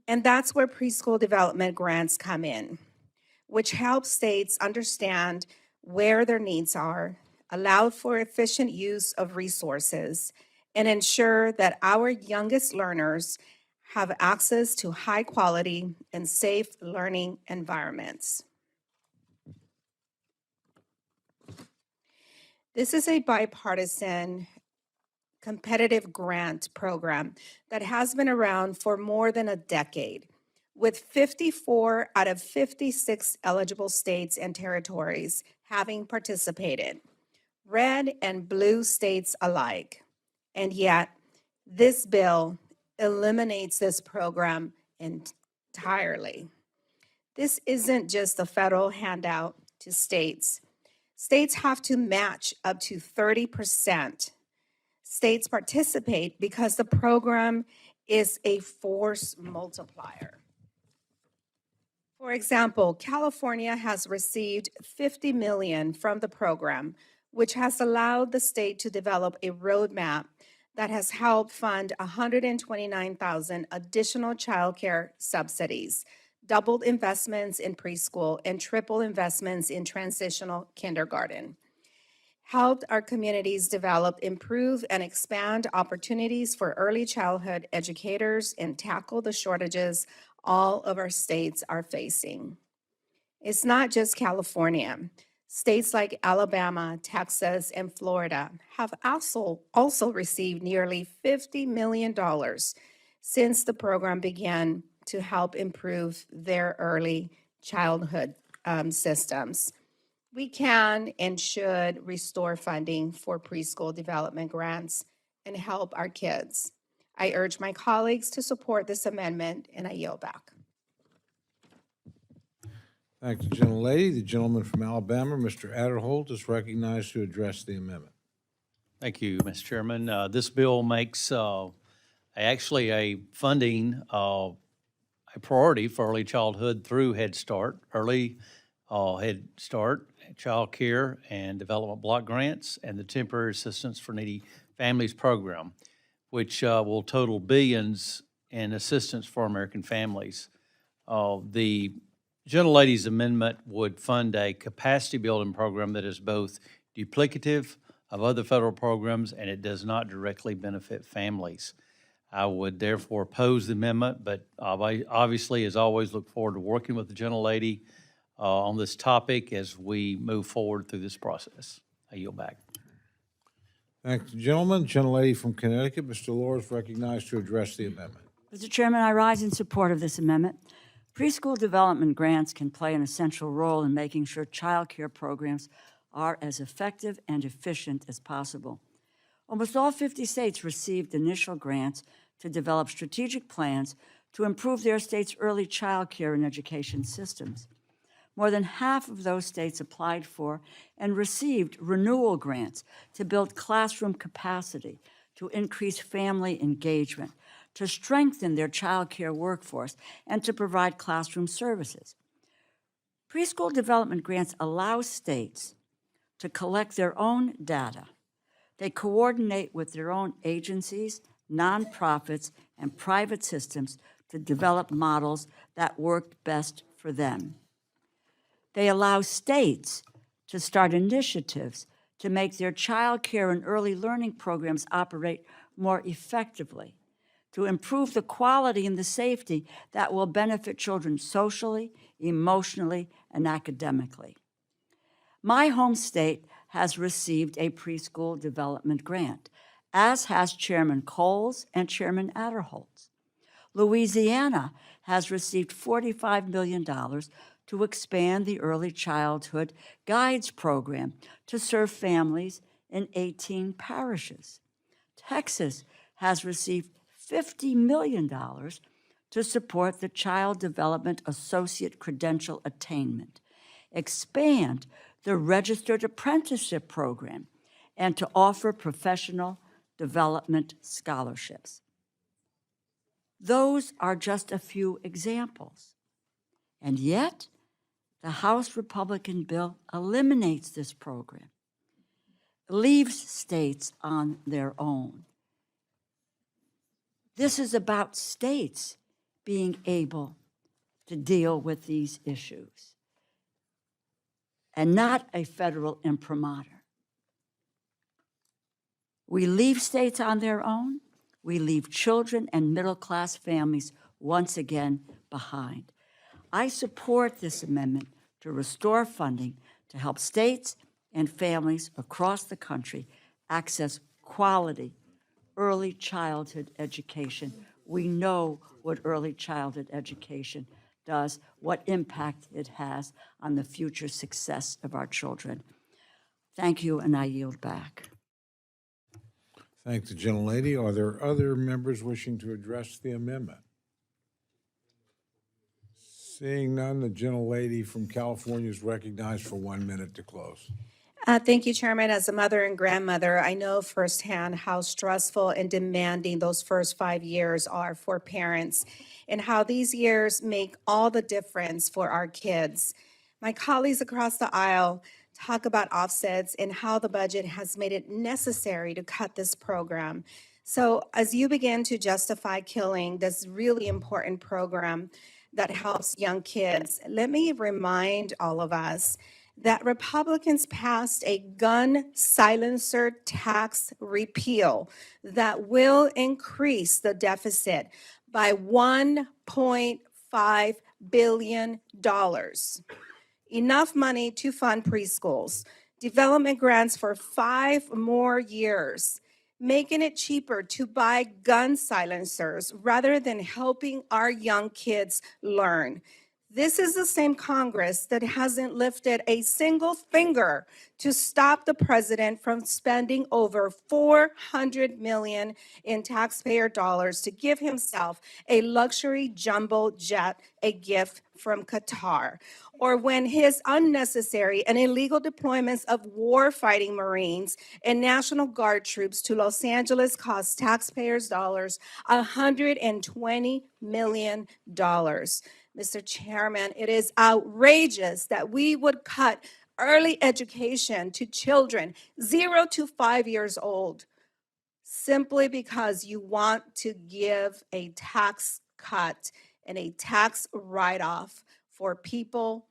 And that's where preschool development grants come in, which help states understand where their needs are, allow for efficient use of resources, and ensure that our youngest learners have access to high quality and safe learning environments. This is a bipartisan competitive grant program that has been around for more than a decade, with 54 out of 56 eligible states and territories having participated, red and blue states alike. And yet, this bill eliminates this program entirely. This isn't just a federal handout to states. States have to match up to 30%. States participate because the program is a force multiplier. For example, California has received $50 million from the program, which has allowed the state to develop a roadmap that has helped fund 129,000 additional childcare subsidies, doubled investments in preschool, and triple investments in transitional kindergarten. Helped our communities develop, improve, and expand opportunities for early childhood educators and tackle the shortages all of our states are facing. It's not just California. States like Alabama, Texas, and Florida have also received nearly $50 million since the program began to help improve their early childhood systems. We can and should restore funding for preschool development grants and help our kids. I urge my colleagues to support this amendment, and I yield back. Thank you, gentlelady. The gentleman from Alabama, Mr. Adderholt, is recognized to address the amendment. Thank you, Mr. Chairman. This bill makes actually a funding a priority for early childhood through Head Start, Head Start, Child Care and Development Block Grants, and the Temporary Assistance for Needy Families Program, which will total billions in assistance for American families. The gentlelady's amendment would fund a capacity building program that is both duplicative of other federal programs and it does not directly benefit families. I would therefore oppose the amendment, but obviously, as always, look forward to working with the gentlelady on this topic as we move forward through this process. I yield back. Thank you, gentleman. Gentlelady from Connecticut, Ms. Delors, recognized to address the amendment. Mr. Chairman, I rise in support of this amendment. Preschool development grants can play an essential role in making sure child care programs are as effective and efficient as possible. Almost all 50 states received initial grants to develop strategic plans to improve their state's early child care and education systems. More than half of those states applied for and received renewal grants to build classroom capacity, to increase family engagement, to strengthen their child care workforce, and to provide classroom services. Preschool development grants allow states to collect their own data. They coordinate with their own agencies, nonprofits, and private systems to develop models that work best for them. They allow states to start initiatives to make their child care and early learning programs operate more effectively, to improve the quality and the safety that will benefit children socially, emotionally, and academically. My home state has received a preschool development grant, as has Chairman Coles and Chairman Adderholt. Louisiana has received $45 million to expand the Early Childhood Guides program to serve families in 18 parishes. Texas has received $50 million to support the Child Development Associate Credential Attainment, expand the Registered Apprenticeship Program, and to offer professional development scholarships. Those are just a few examples. And yet, the House Republican bill eliminates this program, leaves states on their own. This is about states being able to deal with these issues and not a federal imprimatur. We leave states on their own. We leave children and middle-class families once again behind. I support this amendment to restore funding to help states and families across the country access quality early childhood education. We know what early childhood education does, what impact it has on the future success of our children. Thank you, and I yield back. Thank the gentlelady. Are there other members wishing to address the amendment? Seeing none, the gentlelady from California is recognized for 1 minute to close. Thank you, Chairman. As a mother and grandmother, I know firsthand how stressful and demanding those first 5 years are for parents and how these years make all the difference for our kids. My colleagues across the aisle talk about offsets and how the budget has made it necessary to cut this program. So as you begin to justify killing this really important program that helps young kids, let me remind all of us that Republicans passed a gun silencer tax repeal that will increase the deficit by $1.5 billion. Enough money to fund preschools, development grants for 5 more years, making it cheaper to buy gun silencers rather than helping our young kids learn. This is the same Congress that hasn't lifted a single finger to stop the president from spending over $400 million in taxpayer dollars to give himself a luxury jumbo jet, a gift from Qatar, or when his unnecessary and illegal deployments of war-fighting Marines and National Guard troops to Los Angeles cost taxpayers' dollars $120 million. Mr. Chairman, it is outrageous that we would cut early education to children 0 to 5 years old simply because you want to give a tax cut and a tax write-off for people,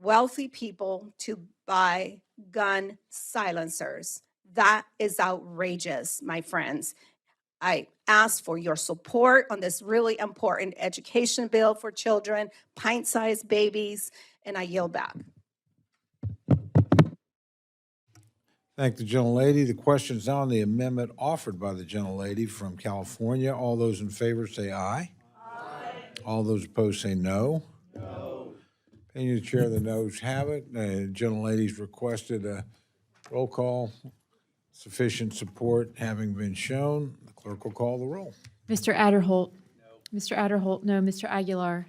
wealthy people, to buy gun silencers. That is outrageous, my friends. I ask for your support on this really important education bill for children, pint-sized babies, and I yield back. Thank the gentlelady. The question is now on the amendment offered by the gentlelady from California. All those in favor say aye. Aye. All those opposed say no. No. Opinion of the chair, the noes have it. The gentlelady's requested a roll call. Sufficient support having been shown, the clerk will call the roll. Mr. Adderholt. No. Mr. Adderholt, no. Mr. Aguilar.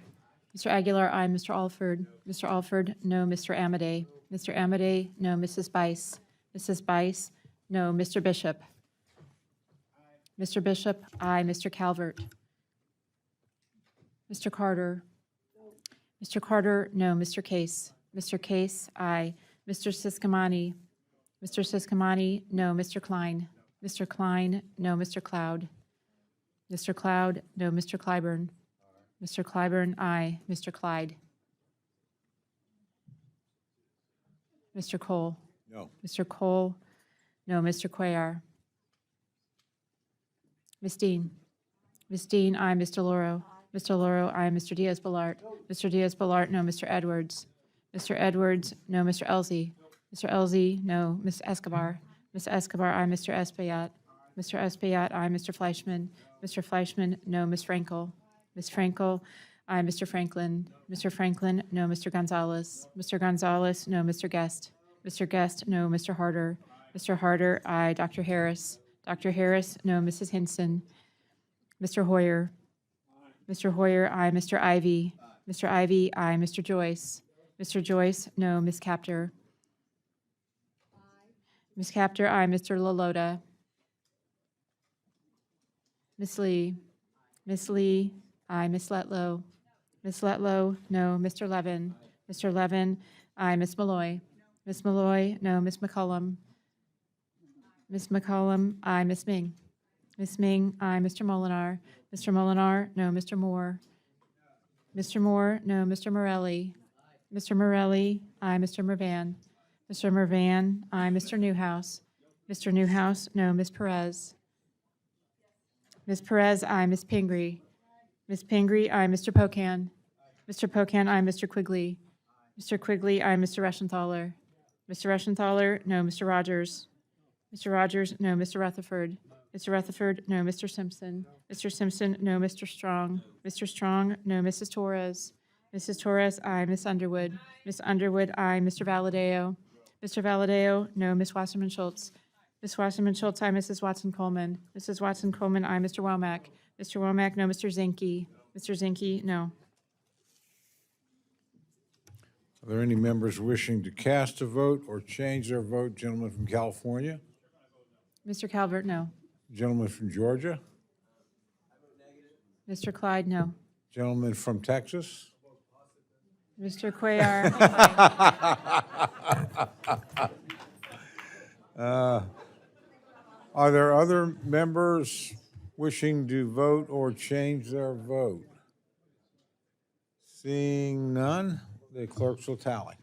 Mr. Aguilar, aye. Mr. Alford. Mr. Alford, no. Mr. Amadei. Mr. Amadei, no. Mrs. Bice. Mrs. Bice, no. Mr. Bishop. Mr. Bishop, aye. Mr. Calvert. Mr. Carter. Mr. Carter, no. Mr. Case. Mr. Case, aye. Mr. Siscomani. Mr. Siscomani, no. Mr. Klein. Mr. Klein, no. Mr. Cloud. Mr. Cloud, no. Mr. Clyburn. Mr. Clyburn, aye. Mr. Clyde. Mr. Cole. No. Mr. Cole, no. Mr. Cuellar. Ms. Dean. Ms. Dean, aye. Mr. Loro. Mr. Loro, aye. Mr. Diaz-Balart. Mr. Diaz-Balart, no. Mr. Edwards. Mr. Edwards, no. Mr. Elsie. Mr. Elzey, no. Ms. Escobar? Ms. Escobar, aye. Mr. Espaillat? Mr. Espaillat, aye. Mr. Fleischman? Mr. Fleischman, no. Ms. Frankel? Ms. Frankel, aye. Mr. Franklin? Mr. Franklin, no. Mr. Gonzalez? Mr. Gonzalez, no. Mr. Guest? Mr. Guest, no. Mr. Harder? Mr. Harder, aye. Dr. Harris? Dr. Harris, no. Mrs. Hinson? Mr. Hoyer? Mr. Hoyer, aye. Mr. Ivy? Mr. Ivy, aye. Mr. Joyce? Mr. Joyce, no. Ms. Capter? Ms. Capter, aye. Mr. LaLota? Ms. Lee? Ms. Lee, aye. Ms. Letlow? Ms. Letlow, no. Mr. Levin? Mr. Levin, aye. Ms. Malloy? Ms. Malloy, no. Ms. McCollum? Ms. McCollum, aye. Ms. Ming? Ms. Ming, aye. Mr. Molinar? Mr. Molinar, no. Mr. Moore? Mr. Moore, no. Mr. Morelli? Mr. Morelli, aye. Mr. Mervan? Mr. Mervan, aye. Mr. Newhouse? Mr. Newhouse, no. Ms. Perez? Ms. Perez, aye. Ms. Pingree? Ms. Pingree, aye. Mr. Pocan? Mr. Pocan, aye. Mr. Quigley? Mr. Quigley, aye. Mr. Reschenthaler? Mr. Reschenthaler, no. Mr. Rogers? Mr. Rogers, no. Mr. Rutherford? Mr. Rutherford, no. Mr. Simpson? Mr. Simpson, no. Mr. Strong? Mr. Strong, no. Mrs. Torres? Mrs. Torres, aye. Ms. Underwood? Ms. Underwood, aye. Mr. Valadeo? Mr. Valadeo, no. Ms. Wasserman Schultz? Ms. Wasserman Schultz, aye. Mrs. Watson Coleman? Mrs. Watson Coleman, aye. Mr. Womack? Mr. Womack, no. Mr. Zinke? Mr. Zinke, no. Are there any members wishing to cast a vote or change their vote? Gentleman from California? Mr. Calvert, no. Gentleman from Georgia? Mr. Clyde, no. Gentleman from Texas? Mr. Cuellar, aye. Are there other members wishing to vote or change their vote? Seeing none, the clerks will tally.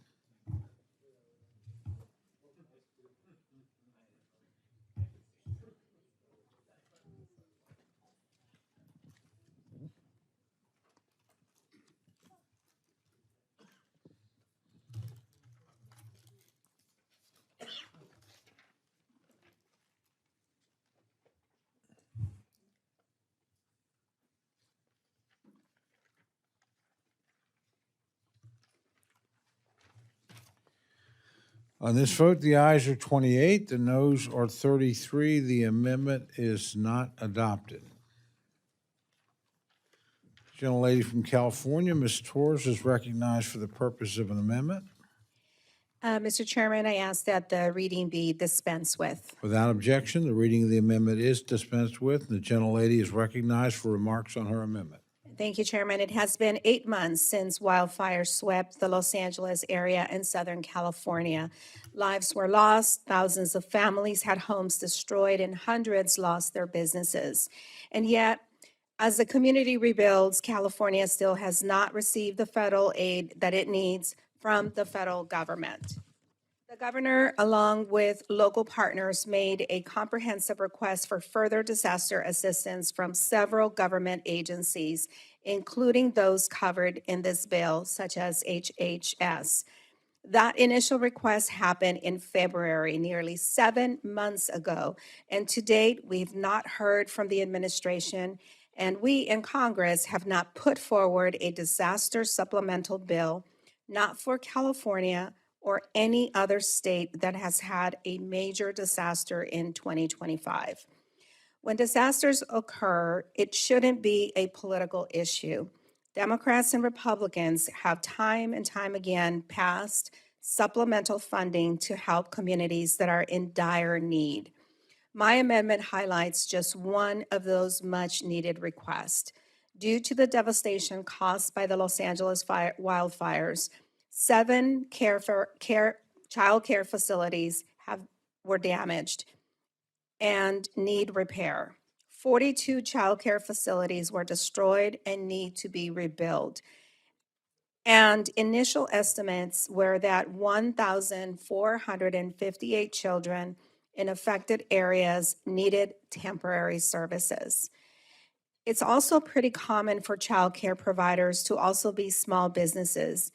On this vote, the ayes are 28, the noes are 33. The amendment is not adopted. Gentlelady from California, Ms. Torres, is recognized for the purpose of an amendment. Mr. Chairman, I ask that the reading be dispensed with. Without objection, the reading of the amendment is dispensed with, and the gentlelady is recognized for remarks on her amendment. Thank you, Chairman. It has been 8 months since wildfires swept the Los Angeles area and Southern California. Lives were lost, thousands of families had homes destroyed, and hundreds lost their businesses. And yet, as the community rebuilds, California still has not received the federal aid that it needs from the federal government. The governor, along with local partners, made a comprehensive request for further disaster assistance from several government agencies, including those covered in this bill, such as HHS. That initial request happened in February, nearly 7 months ago, and to date, we've not heard from the administration, and we in Congress have not put forward a disaster supplemental bill, not for California or any other state that has had a major disaster in 2025. When disasters occur, it shouldn't be a political issue. Democrats and Republicans have time and time again passed supplemental funding to help communities that are in dire need. My amendment highlights just one of those much-needed requests. Due to the devastation caused by the Los Angeles wildfires, 7 child care facilities were damaged and need repair. 42 child care facilities were destroyed and need to be rebuilt. And initial estimates were that 1,458 children in affected areas needed temporary services. It's also pretty common for child care providers to also be small businesses.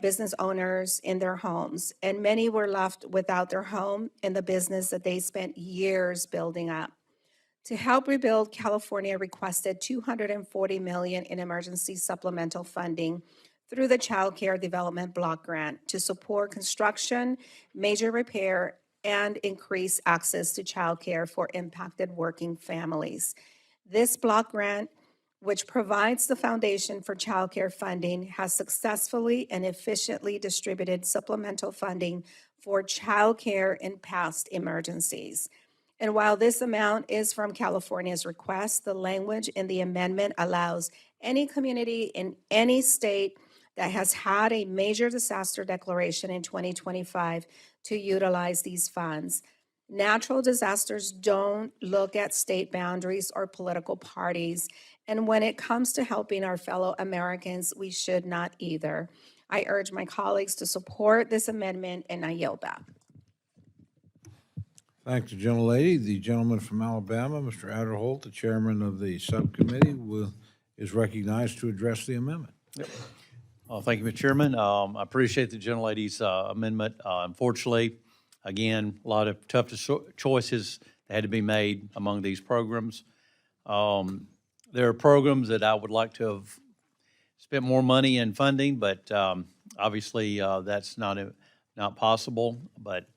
business owners in their homes, and many were left without their home and the business that they spent years building up. To help rebuild, California requested $240 million in emergency supplemental funding through the Child Care Development Block Grant to support construction, major repair, and increase access to child care for impacted working families. This block grant, which provides the foundation for child care funding, has successfully and efficiently distributed supplemental funding for child care in past emergencies. And while this amount is from California's request, the language in the amendment allows any community in any state that has had a major disaster declaration in 2025 to utilize these funds. Natural disasters don't look at state boundaries or political parties, and when it comes to helping our fellow Americans, we should not either. I urge my colleagues to support this amendment, and I yield back. Thank you, gentlelady. The gentleman from Alabama, Mr. Adderholt, the chairman of the subcommittee, is recognized to address the amendment. Thank you, Mr. Chairman. I appreciate the gentlelady's amendment. Unfortunately, again, a lot of tough choices that had to be made among these programs. There are programs that I would like to have spent more money in funding, but obviously that's not possible. But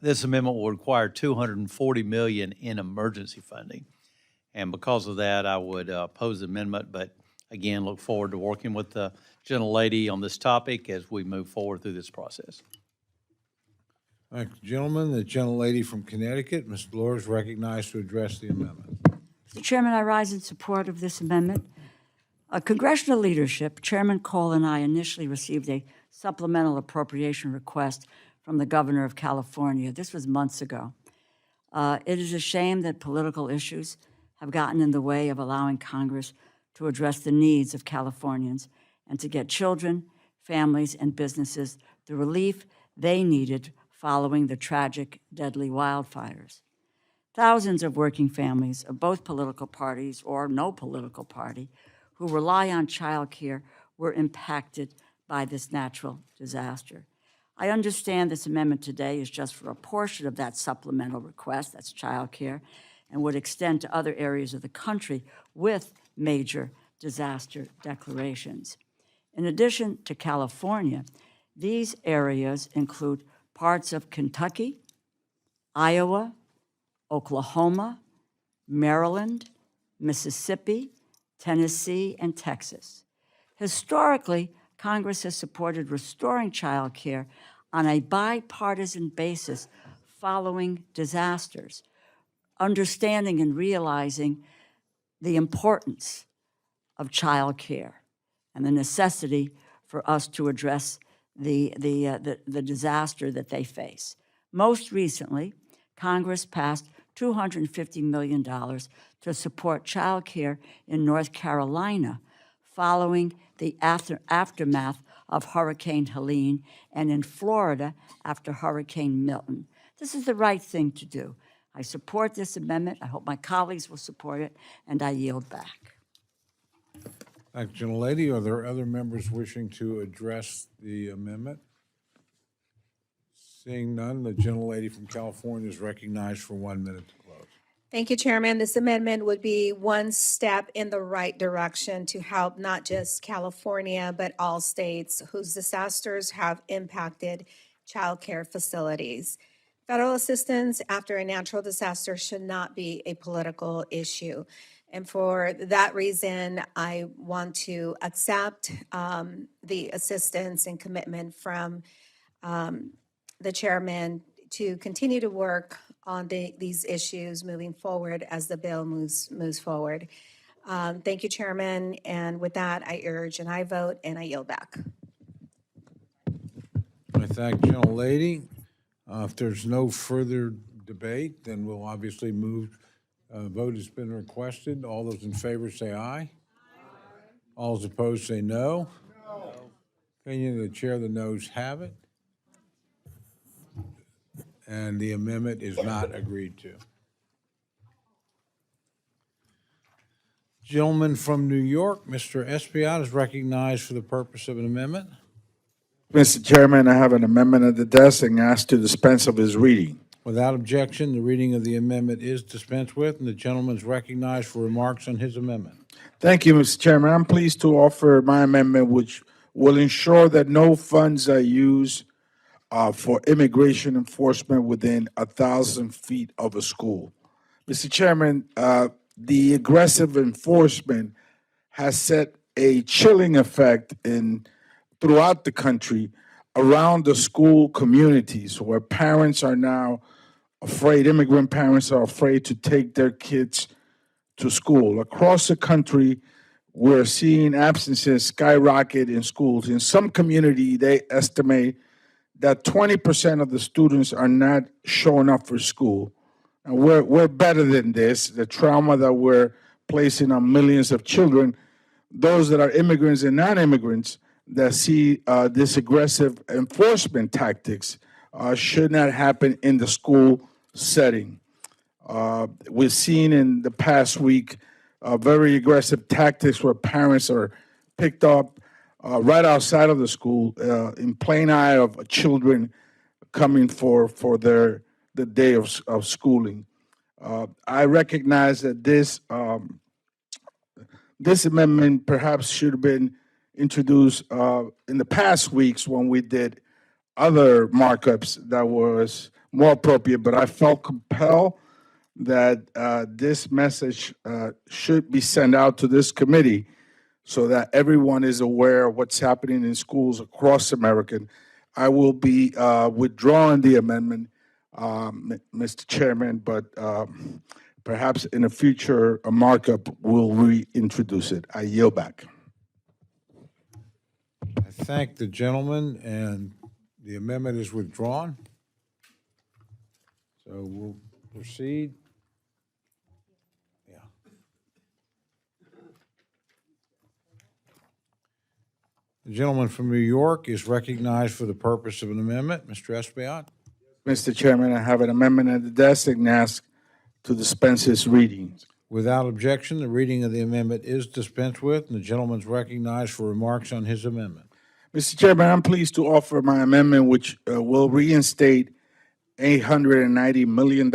this amendment will require $240 million in emergency funding. And because of that, I would oppose the amendment, but again, look forward to working with the gentlelady on this topic as we move forward through this process. Thank you, gentlemen. The gentlelady from Connecticut, Ms. Delors, is recognized to address the amendment. Mr. Chairman, I rise in support of this amendment. Congressional leadership, Chairman Cole and I initially received a supplemental appropriation request from the governor of California. This was months ago. It is a shame that political issues have gotten in the way of allowing Congress to address the needs of Californians and to get children, families, and businesses the relief they needed following the tragic, deadly wildfires. Thousands of working families of both political parties or no political party who rely on child care were impacted by this natural disaster. I understand this amendment today is just for a portion of that supplemental request, that's child care, and would extend to other areas of the country with major disaster declarations. In addition to California, these areas include parts of Kentucky, Iowa, Oklahoma, Maryland, Mississippi, Tennessee, and Texas. Historically, Congress has supported restoring child care on a bipartisan basis following disasters, understanding and realizing the importance of child care and the necessity for us to address the disaster that they face. Most recently, Congress passed $250 million to support child care in North Carolina following the aftermath of Hurricane Helene and in Florida after Hurricane Milton. This is the right thing to do. I support this amendment. I hope my colleagues will support it, and I yield back. Thank you, gentlelady. Are there other members wishing to address the amendment? Seeing none, the gentlelady from California is recognized for 1 minute to close. Thank you, Chairman. This amendment would be one step in the right direction to help not just California, but all states whose disasters have impacted child care facilities. Federal assistance after a natural disaster should not be a political issue. And for that reason, I want to accept the assistance and commitment from the chairman to continue to work on these issues moving forward as the bill moves forward. Thank you, Chairman. And with that, I urge and I vote and I yield back. I thank gentlelady. If there's no further debate, then we'll obviously move. Vote has been requested. All those in favor say aye. All those opposed say no. Opinion of the chair, the noes have it. And the amendment is not agreed to. Gentleman from New York, Mr. Espiat, is recognized for the purpose of an amendment. Mr. Chairman, I have an amendment at the desk and ask to dispense of his reading. Without objection, the reading of the amendment is dispensed with, and the gentleman is recognized for remarks on his amendment. Thank you, Mr. Chairman. I'm pleased to offer my amendment, which will ensure that no funds are used for immigration enforcement within 1,000 feet of a school. Mr. Chairman, the aggressive enforcement has set a chilling effect throughout the country around the school communities where parents are now afraid, immigrant parents are afraid to take their kids to school. Across the country, we're seeing absences skyrocket in schools. In some community, they estimate that 20% of the students are not showing up for school. And we're better than this. The trauma that we're placing on millions of children, those that are immigrants and non-immigrants that see this aggressive enforcement tactics should not happen in the school setting. We've seen in the past week very aggressive tactics where parents are picked up right outside of the school in plain eye of children coming for the day of schooling. I recognize that this amendment perhaps should have been introduced in the past weeks when we did other markups that was more appropriate, but I felt compelled that this message should be sent out to this committee so that everyone is aware of what's happening in schools across America. I will be withdrawing the amendment, Mr. Chairman, but perhaps in a future markup, we'll reintroduce it. I yield back. I thank the gentleman, and the amendment is withdrawn. So we'll proceed. Yeah. The gentleman from New York is recognized for the purpose of an amendment. Mr. Espaillat. Mr. Chairman, I have an amendment at the desk and ask to dispense its reading. Without objection, the reading of the amendment is dispensed with, and the gentleman is recognized for remarks on his amendment. Mr. Chairman, I'm pleased to offer my amendment, which will reinstate $890 million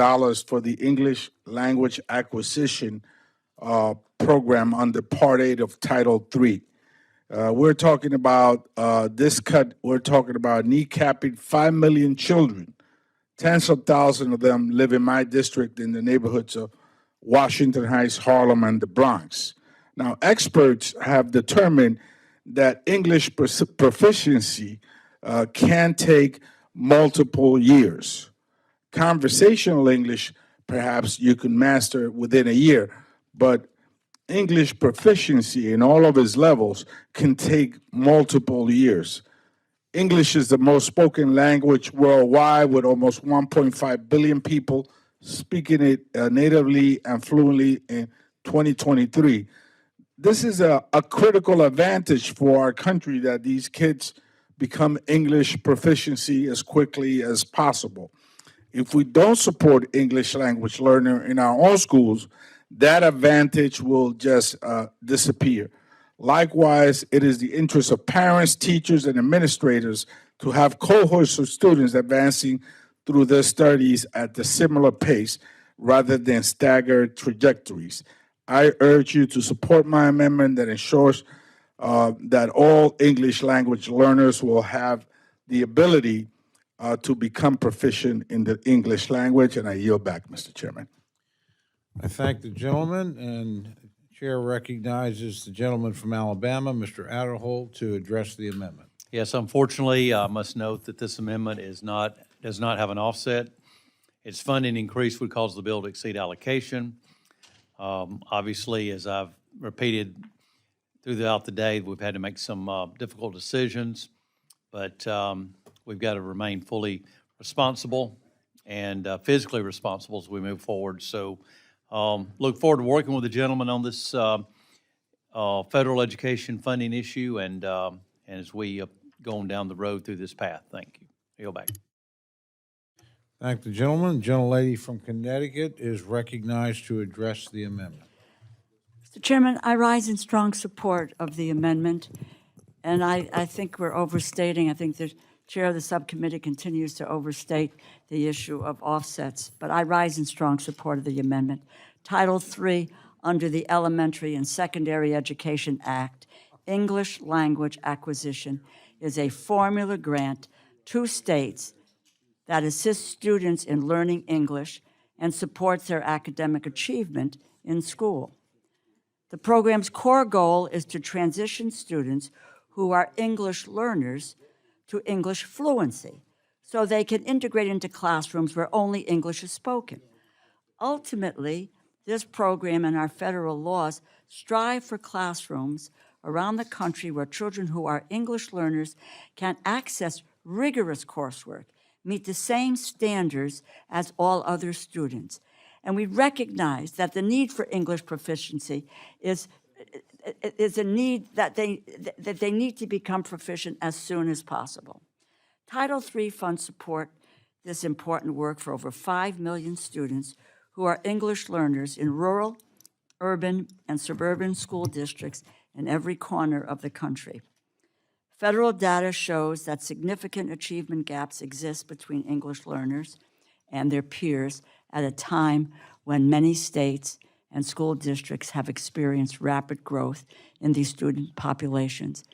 for the English language acquisition program under Part 8 of Title III. We're talking about this cut, we're talking about kneecapping 5 million children. Tens of thousands of them live in my district in the neighborhoods of Washington Heights, Harlem, and the Bronx. Now, experts have determined that English proficiency can take multiple years. Conversational English, perhaps you can master within a year, but English proficiency in all of its levels can take multiple years. English is the most spoken language worldwide, with almost 1.5 billion people speaking it natively and fluently in 2023. This is a critical advantage for our country, that these kids become English proficiency as quickly as possible. If we don't support English language learner in our own schools, that advantage will just disappear. Likewise, it is the interest of parents, teachers, and administrators to have cohorts of students advancing through their studies at a similar pace rather than staggered trajectories. I urge you to support my amendment that ensures that all English language learners will have the ability to become proficient in the English language, and I yield back, Mr. Chairman. I thank the gentleman, and Chair recognizes the gentleman from Alabama, Mr. Adderholt, to address the amendment. Yes, unfortunately, I must note that this amendment does not have an offset. Its funding increase would cause the bill to exceed allocation. Obviously, as I've repeated throughout the day, we've had to make some difficult decisions, but we've got to remain fully responsible and physically responsible as we move forward. So look forward to working with the gentleman on this federal education funding issue and as we go on down the road through this path. Thank you. I yield back. Thank the gentleman. The gentlelady from Connecticut is recognized to address the amendment. Mr. Chairman, I rise in strong support of the amendment And I think we're overstating, I think the chair of the subcommittee continues to overstate the issue of offsets, but I rise in strong support of the amendment. Title III, under the Elementary and Secondary Education Act, English language acquisition is a formula grant to states that assists students in learning English and supports their academic achievement in school. The program's core goal is to transition students who are English learners to English fluency, so they can integrate into classrooms where only English is spoken. Ultimately, this program and our federal laws strive for classrooms around the country where children who are English learners can access rigorous coursework, meet the same standards as all other students. And we recognize that the need for English proficiency is a need that they need to become proficient as soon as possible. Title III funds support this important work for over 5 million students who are English learners in rural, urban, and suburban school districts in every corner of the country. Federal data shows that significant achievement gaps exist between English learners and their peers at a time when many states and school districts have experienced rapid growth in these student populations.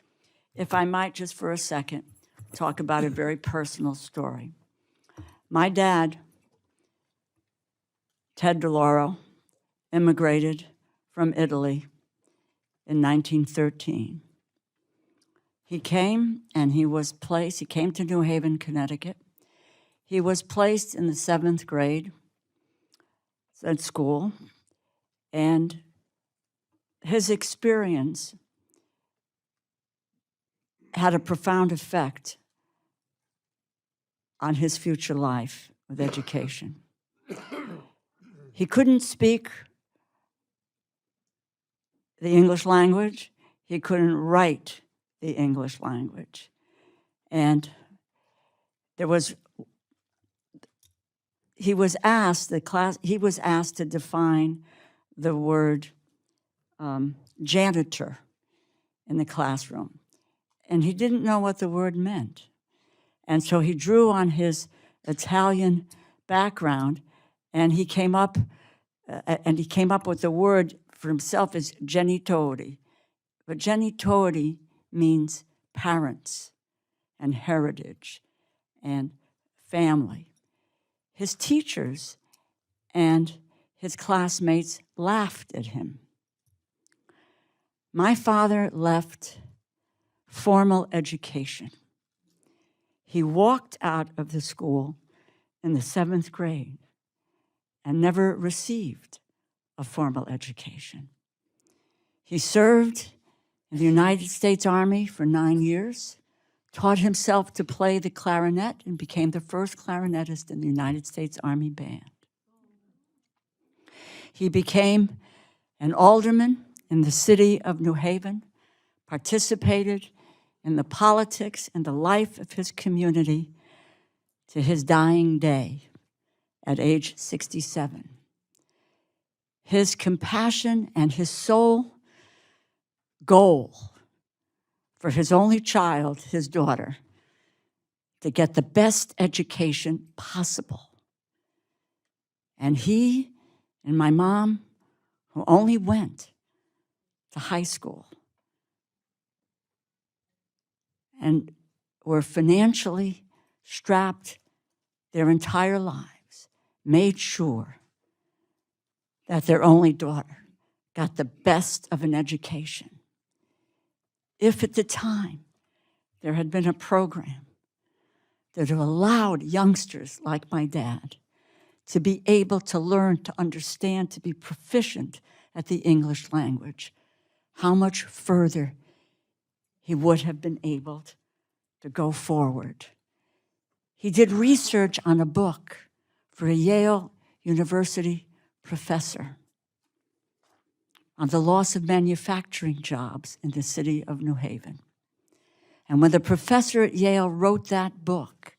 If I might just for a second talk about a very personal story. My dad, Ted DeLauro, immigrated from Italy in 1913. He came and he came to New Haven, Connecticut. He was placed in the 7th grade at school, and his experience had a profound effect on his future life with education. He couldn't speak the English language. He couldn't write the English language. And he was asked to define the word janitor in the classroom. And he didn't know what the word meant. And so he drew on his Italian background, and he came up with the word for himself as genitori. But genitori means parents and heritage and family. His teachers and his classmates laughed at him. My father left formal education. He walked out of the school in the 7th grade and never received a formal education. He served in the United States Army for 9 years, taught himself to play the clarinet, and became the first clarinetist in the United States Army Band. He became an alderman in the city of New Haven, participated in the politics and the life of his community to his dying day at age 67. His compassion and his sole goal for his only child, his daughter, to get the best education possible. And he and my mom, who only went to high school and were financially strapped their entire lives, made sure that their only daughter got the best of an education. If at the time there had been a program that allowed youngsters like my dad to be able to learn, to understand, to be proficient at the English language, how much further he would have been able to go forward. He did research on a book for a Yale University professor on the loss of manufacturing jobs in the city of New Haven. And when the professor at Yale wrote that book,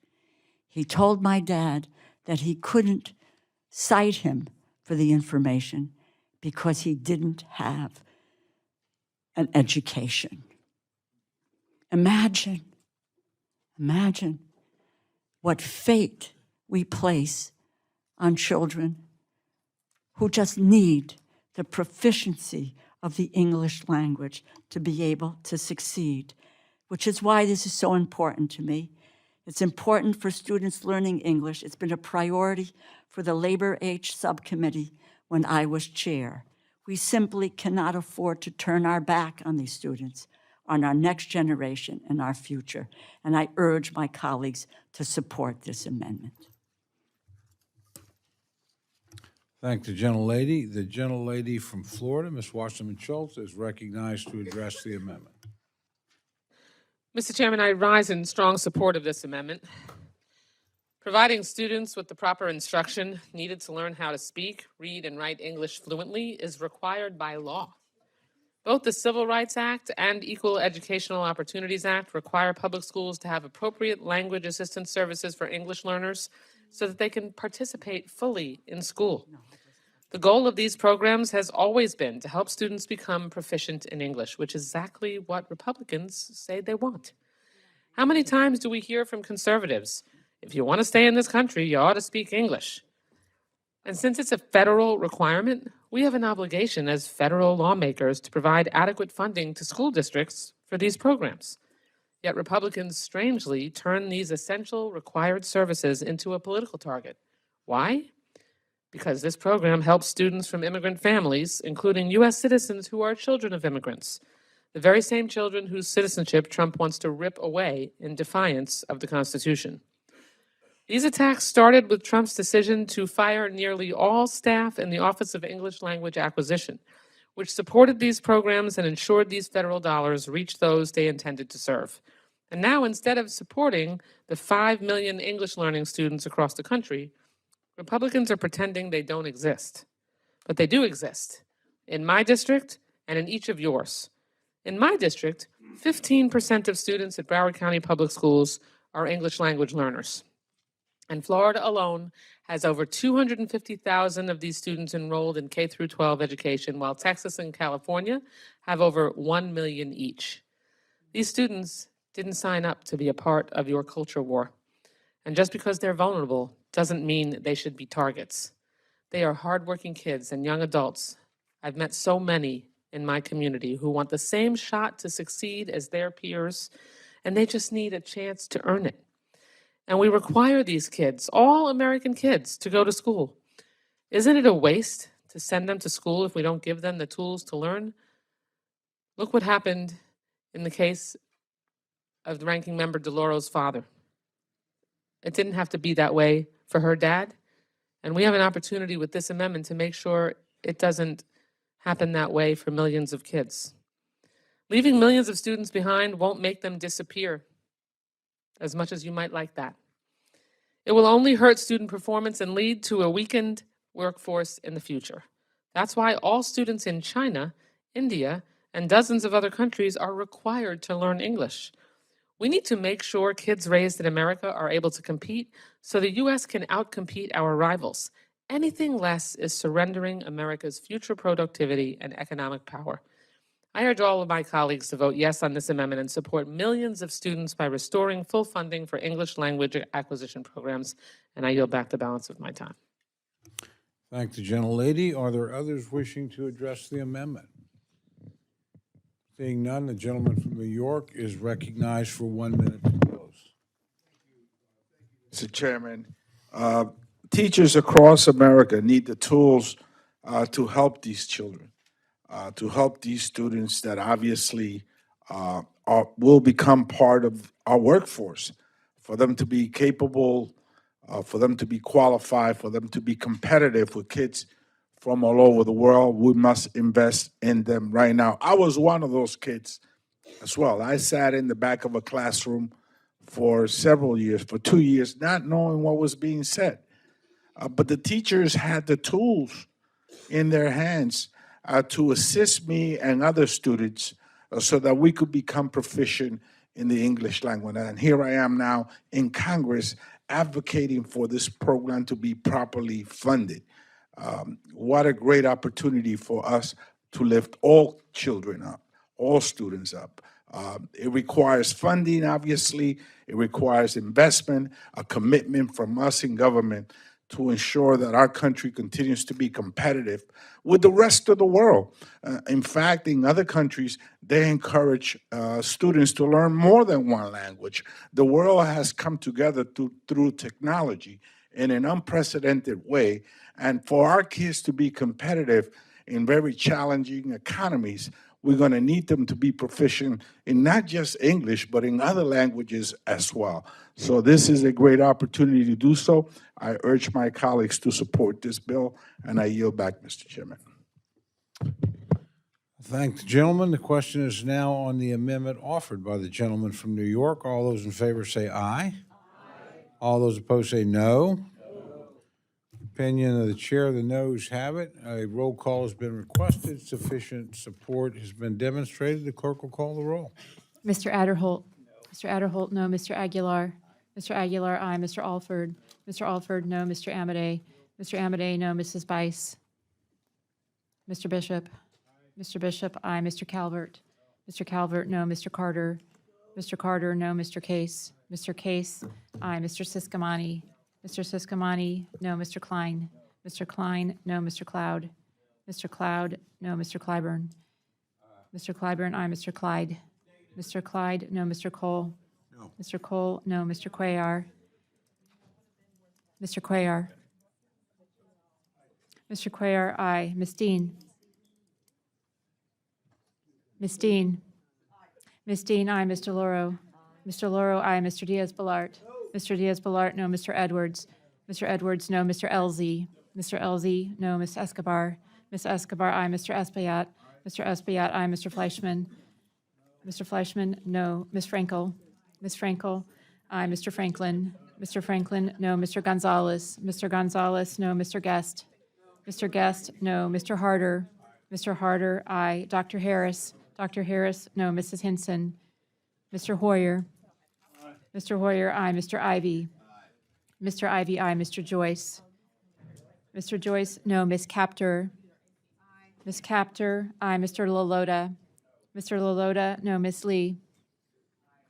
he told my dad that he couldn't cite him for the information because he didn't have an education. Imagine what fate we place on children who just need the proficiency of the English language to be able to succeed, which is why this is so important to me. It's important for students learning English. It's been a priority for the Labor H Subcommittee when I was chair. We simply cannot afford to turn our back on these students, on our next generation and our future. And I urge my colleagues to support this amendment. Thank the gentlelady. The gentlelady from Florida, Ms. Wasserman Schultz, is recognized to address the amendment. Mr. Chairman, I rise in strong support of this amendment. Providing students with the proper instruction needed to learn how to speak, read, and write English fluently is required by law. Both the Civil Rights Act and Equal Educational Opportunities Act require public schools to have appropriate language assistance services for English learners so that they can participate fully in school. The goal of these programs has always been to help students become proficient in English, which is exactly what Republicans say they want. How many times do we hear from conservatives, if you want to stay in this country, you ought to speak English? And since it's a federal requirement, we have an obligation as federal lawmakers to provide adequate funding to school districts for these programs. Yet Republicans strangely turn these essential required services into a political target. Why? Because this program helps students from immigrant families, including U.S. citizens who are children of immigrants, the very same children whose citizenship Trump wants to rip away in defiance of the Constitution. These attacks started with Trump's decision to fire nearly all staff in the Office of English Language Acquisition, which supported these programs and ensured these federal dollars reached those they intended to serve. And now, instead of supporting the 5 million English learning students across the country, Republicans are pretending they don't exist. But they do exist, in my district and in each of yours. In my district, 15% of students at Broward County Public Schools are English language learners. And Florida alone has over 250,000 of these students enrolled in K-12 education, while Texas and California have over 1 million each. These students didn't sign up to be a part of your culture war. And just because they're vulnerable doesn't mean they should be targets. They are hardworking kids and young adults. I've met so many in my community who want the same shot to succeed as their peers, and they just need a chance to earn it. And we require these kids, all American kids, to go to school. Isn't it a waste to send them to school if we don't give them the tools to learn? Look what happened in the case of the ranking member DeLauro's father. It didn't have to be that way for her dad. And we have an opportunity with this amendment to make sure it doesn't happen that way for millions of kids. Leaving millions of students behind won't make them disappear, as much as you might like that. It will only hurt student performance and lead to a weakened workforce in the future. That's why all students in China, India, and dozens of other countries are required to learn English. We need to make sure kids raised in America are able to compete so the U.S. can outcompete our rivals. Anything less is surrendering America's future productivity and economic power. I urge all of my colleagues to vote yes on this amendment and support millions of students by restoring full funding for English language acquisition programs. And I yield back the balance of my time. Thank the gentlelady. Are there others wishing to address the amendment? Seeing none, the gentleman from New York is recognized for 1 minute to close. Mr. Chairman, teachers across America need the tools to help these children, to help these students that obviously will become part of our workforce, for them to be capable, for them to be qualified, for them to be competitive with kids from all over the world. We must invest in them right now. I was one of those kids as well. I sat in the back of a classroom for several years, for 2 years, not knowing what was being said. But the teachers had the tools in their hands to assist me and other students so that we could become proficient in the English language. And here I am now in Congress advocating for this program to be properly funded. What a great opportunity for us to lift all children up, all students up, It requires funding, obviously. It requires investment, a commitment from us in government to ensure that our country continues to be competitive with the rest of the world. In fact, in other countries, they encourage students to learn more than one language. The world has come together through technology in an unprecedented way. And for our kids to be competitive in very challenging economies, we're going to need them to be proficient in not just English, but in other languages as well. So this is a great opportunity to do so. I urge my colleagues to support this bill, and I yield back, Mr. Chairman. Thank the gentleman. The question is now on the amendment offered by the gentleman from New York. All those in favor say aye. All those opposed say no. Opinion of the chair, the noes have it. A roll call has been requested. Sufficient support has been demonstrated. The clerk will call the roll. Mr. Adderholt. Mr. Adderholt, no. Mr. Aguilar. Mr. Aguilar, aye. Mr. Alford. Mr. Alford, no. Mr. Amade. Mr. Amade, no. Mrs. Bice. Mr. Bishop. Mr. Bishop, aye. Mr. Calvert. Mr. Calvert, no. Mr. Carter. Mr. Carter, no. Mr. Case. Mr. Case, aye. Mr. Siscomani. Mr. Siscomani, no. Mr. Klein. Mr. Klein, no. Mr. Cloud. Mr. Cloud, no. Mr. Clyburn. Mr. Clyburn, aye. Mr. Clyde. Mr. Clyde, no. Mr. Cole. No. Mr. Cole, no. Mr. Cuellar. Mr. Cuellar. Mr. Cuellar, aye. Ms. Dean. Ms. Dean. Ms. Dean, aye. Mr. Loro. Mr. Loro, aye. Mr. Diaz-Balart. Mr. Diaz-Balart, no. Mr. Edwards. Mr. Edwards, no. Mr. Elzey. Mr. Elzey, no. Ms. Escobar. Ms. Escobar, aye. Mr. Espaillat. Mr. Espaillat, aye. Mr. Fleischman. Mr. Fleischman, no. Ms. Frankel. Ms. Frankel, aye. Mr. Franklin. Mr. Franklin, no. Mr. Gonzalez. Mr. Gonzalez, no. Mr. Guest. Mr. Guest, no. Mr. Harder. Mr. Harder, aye. Dr. Harris. Dr. Harris, no. Mrs. Hinson. Mr. Hoyer. Mr. Hoyer, aye. Mr. Ivy. Mr. Ivy, aye. Mr. Joyce. Mr. Joyce, no. Ms. Captor. Ms. Captor, aye. Mr. Lalota. Mr. Lalota, no. Ms. Lee.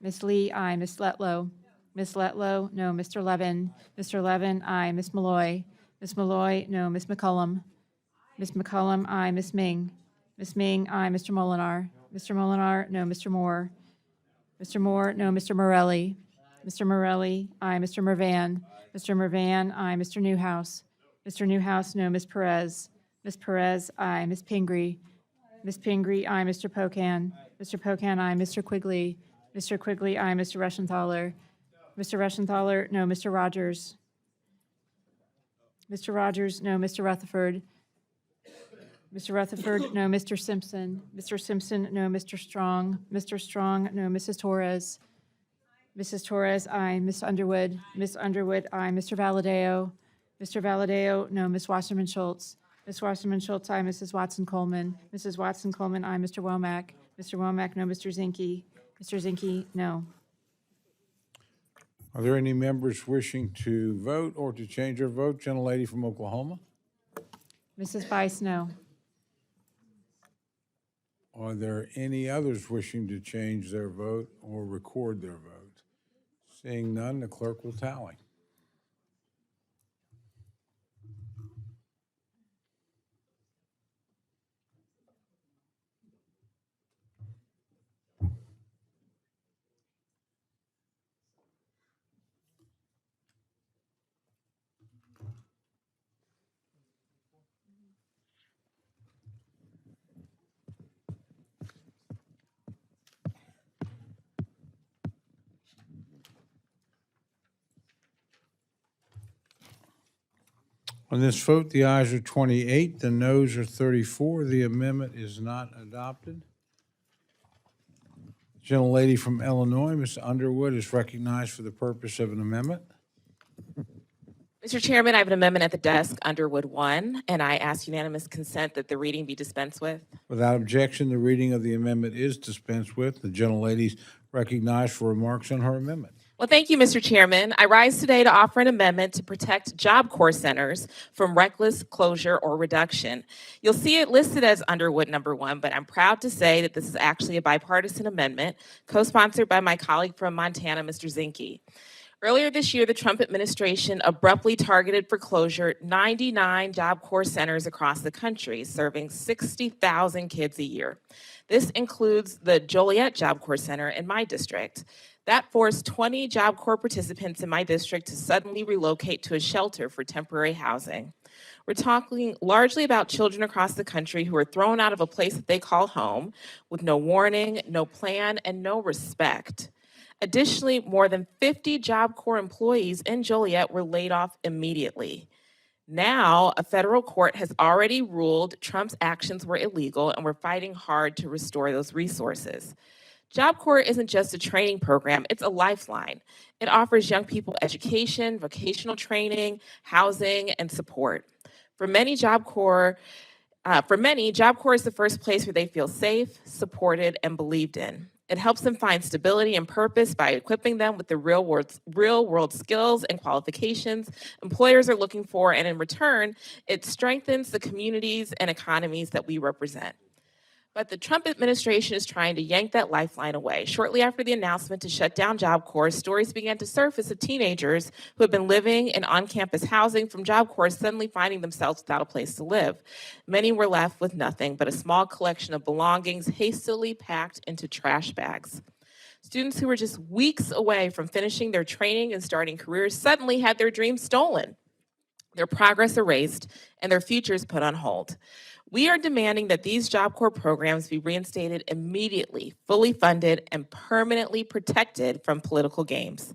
Ms. Lee, aye. Ms. Letlow. Ms. Letlow, no. Mr. Levin. Mr. Levin, aye. Ms. Malloy. Ms. Malloy, no. Ms. McCullum. Ms. McCullum, aye. Ms. Ming. Ms. Ming, aye. Mr. Molinar. Mr. Molinar, no. Mr. Moore. Mr. Moore, no. Mr. Morelli. Mr. Morelli, aye. Mr. Mervan. Mr. Mervan, aye. Mr. Newhouse. Mr. Newhouse, no. Ms. Perez. Ms. Perez, aye. Ms. Pingree. Ms. Pingree, aye. Mr. Pocan. Mr. Pocan, aye. Mr. Quigley. Mr. Quigley, aye. Mr. Reschenthaler. Mr. Reschenthaler, no. Mr. Rogers. Mr. Rogers, no. Mr. Rutherford. Mr. Rutherford, no. Mr. Simpson. Mr. Simpson, no. Mr. Strong. Mr. Strong, no. Mrs. Torres. Mrs. Torres, aye. Ms. Underwood. Ms. Underwood, aye. Mr. Valadeo. Mr. Valadeo, no. Ms. Wasserman Schultz. Ms. Wasserman Schultz, aye. Mrs. Watson Coleman. Mrs. Watson Coleman, aye. Mr. Womack. Mr. Womack, no. Mr. Zinke. Mr. Zinke, no. Are there any members wishing to vote or to change their vote? Gentlelady from Oklahoma. Mrs. Bice, no. Are there any others wishing to change their vote or record their vote? Seeing none, the clerk will tally. On this vote, the ayes are 28, the noes are 34. The amendment is not adopted. Gentlelady from Illinois, Ms. Underwood, is recognized for the purpose of an amendment. Mr. Chairman, I have an amendment at the desk, Underwood 1, and I ask unanimous consent that the reading be dispensed with. Without objection, the reading of the amendment is dispensed with. The gentlelady is recognized for remarks on her amendment. Well, thank you, Mr. Chairman. I rise today to offer an amendment to protect Job Corps centers from reckless closure or reduction. You'll see it listed as Underwood number 1, but I'm proud to say that this is actually a bipartisan amendment co-sponsored by my colleague from Montana, Mr. Zinke. Earlier this year, the Trump administration abruptly targeted for closure 99 Job Corps centers across the country, serving 60,000 kids a year. This includes the Joliet Job Corps Center in my district. That forced 20 Job Corps participants in my district to suddenly relocate to a shelter for temporary housing. We're talking largely about children across the country who are thrown out of a place that they call home with no warning, no plan, and no respect. Additionally, more than 50 Job Corps employees in Joliet were laid off immediately. Now, a federal court has already ruled Trump's actions were illegal, and we're fighting hard to restore those resources. Job Corps isn't just a training program, it's a lifeline. It offers young people education, vocational training, housing, and support. For many, Job Corps is the first place where they feel safe, supported, and believed in. It helps them find stability and purpose by equipping them with the real world skills and qualifications employers are looking for, and in return, it strengthens the communities and economies that we represent. But the Trump administration is trying to yank that lifeline away. Shortly after the announcement to shut down Job Corps, stories began to surface of teenagers who had been living in on-campus housing from Job Corps suddenly finding themselves without a place to live. Many were left with nothing but a small collection of belongings hastily packed into trash bags. Students who were just weeks away from finishing their training and starting careers suddenly had their dreams stolen, their progress erased, and their futures put on hold. We are demanding that these Job Corps programs be reinstated immediately, fully funded, and permanently protected from political games.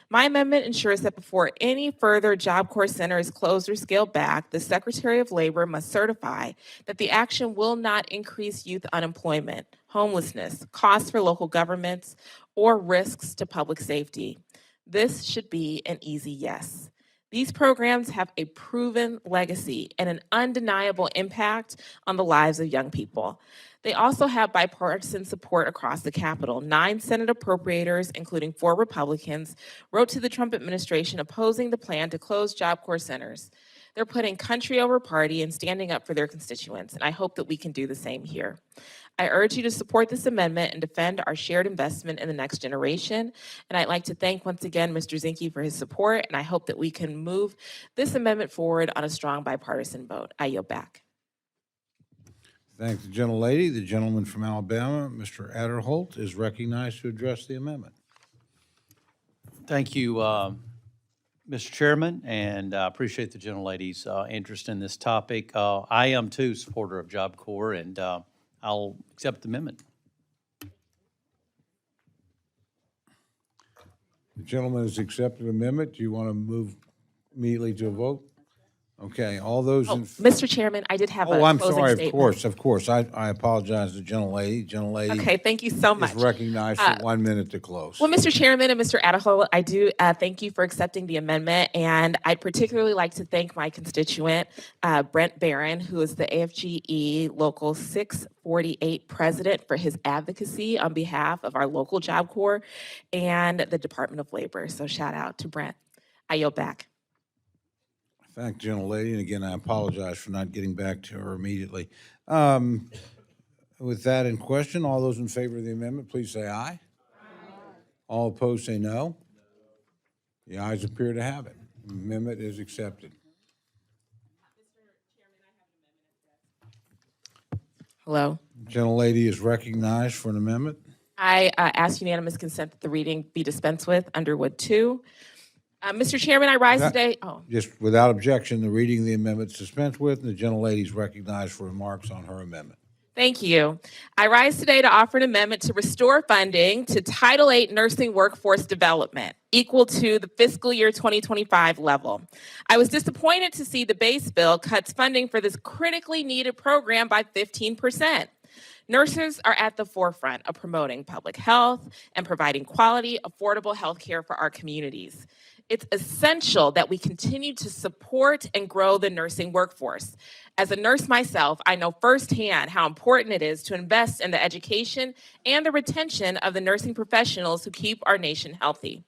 My amendment ensures that before any further Job Corps center is closed or scaled back, the Secretary of Labor must certify that the action will not increase youth unemployment, homelessness, costs for local governments, or risks to public safety. This should be an easy yes. These programs have a proven legacy and an undeniable impact on the lives of young people. They also have bipartisan support across the Capitol. 9 Senate appropriators, including 4 Republicans, wrote to the Trump administration opposing the plan to close Job Corps centers. They're putting country over party and standing up for their constituents, and I hope that we can do the same here. I urge you to support this amendment and defend our shared investment in the next generation. And I'd like to thank once again Mr. Zinke for his support, and I hope that we can move this amendment forward on a strong bipartisan vote. I yield back. Thank the gentlelady. The gentleman from Alabama, Mr. Adderholt, is recognized to address the amendment. Thank you, Mr. Chairman, and I appreciate the gentlelady's interest in this topic. I am too supporter of Job Corps, and I'll accept the amendment. The gentleman has accepted the amendment. Do you want to move immediately to a vote? Okay, all those in. Mr. Chairman, I did have a Oh, I'm closing sorry, statement. of course. I apologize to the gentlelady. Gentlelady Okay, thank you so much. is recognized for 1 minute to close. Well, Mr. Chairman and Mr. Adderholt, I do thank you for accepting the amendment, and I'd particularly like to thank my constituent, Brent Barron, who is the AFGE Local 648 president, for his advocacy on behalf of our local Job Corps and the Department of Labor. So shout out to Brent. I yield back. Thank the gentlelady, and again, I apologize for not getting back to her immediately. With that in question, all those in favor of the amendment, please say aye. All opposed, say no. The ayes appear to have it. The amendment is accepted. Hello. Gentlelady is recognized for an amendment. I ask unanimous consent that the reading be dispensed with, Underwood 2. Mr. Chairman, I rise today. Just without objection, the reading of the amendment is dispensed with, and the gentlelady is recognized for remarks on her amendment. Thank you. I rise today to offer an amendment to restore funding to Title VIII nursing workforce development equal to the fiscal year 2025 level. I was disappointed to see the base bill cuts funding for this critically needed program by 15%. Nurses are at the forefront of promoting public health and providing quality, affordable health care for our communities. It's essential that we continue to support and grow the nursing workforce. As a nurse myself, I know firsthand how important it is to invest in the education and the retention of the nursing professionals who keep our nation healthy.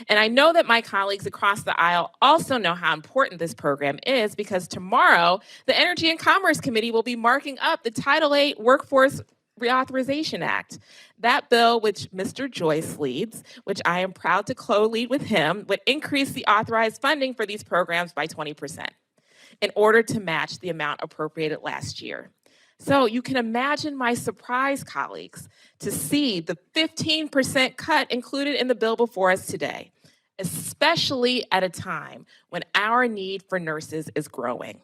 And I know that my colleagues across the aisle also know how important this program is, because tomorrow, the Energy and Commerce Committee will be marking up the Title VIII Workforce Reauthorization Act. That bill, which Mr. Joyce leads, which I am proud to co-lead with him, would increase the authorized funding for these programs by 20% in order to match the amount appropriated last year. So you can imagine my surprise, colleagues, to see the 15% cut included in the bill before us today, especially at a time when our need for nurses is growing.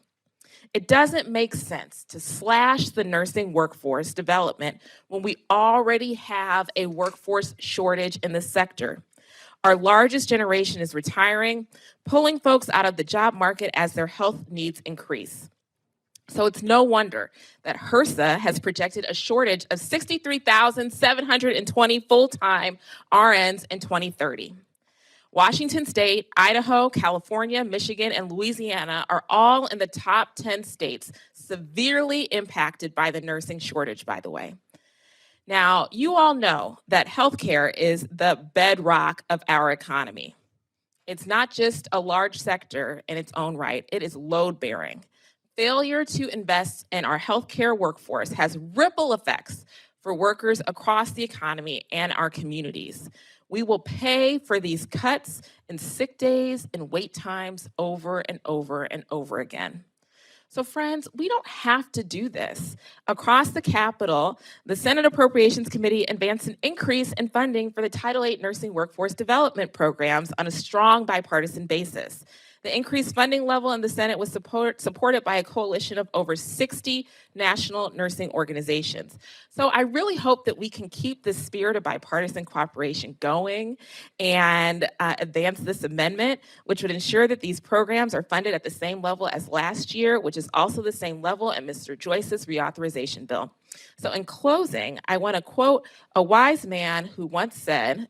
It doesn't make sense to slash the nursing workforce development when we already have a workforce shortage in the sector. Our largest generation is retiring, pulling folks out of the job market as their health needs increase. So it's no wonder that HRSA has projected a shortage of 63,720 full-time RNs in 2030. Washington State, Idaho, California, Michigan, and Louisiana are all in the top 10 states severely impacted by the nursing shortage, by the way. Now, you all know that healthcare is the bedrock of our economy. It's not just a large sector in its own right, it is load-bearing. Failure to invest in our healthcare workforce has ripple effects for workers across the economy and our communities. We will pay for these cuts in sick days and wait times over and over and over again. So friends, we don't have to do this. Across the Capitol, the Senate Appropriations Committee advanced an increase in funding for the Title VIII nursing workforce development programs on a strong bipartisan basis. The increased funding level in the Senate was supported by a coalition of over 60 national nursing organizations. So I really hope that we can keep this spirit of bipartisan cooperation going and advance this amendment, which would ensure that these programs are funded at the same level as last year, which is also the same level in Mr. Joyce's reauthorization bill. So in closing, I want to quote a wise man who once said,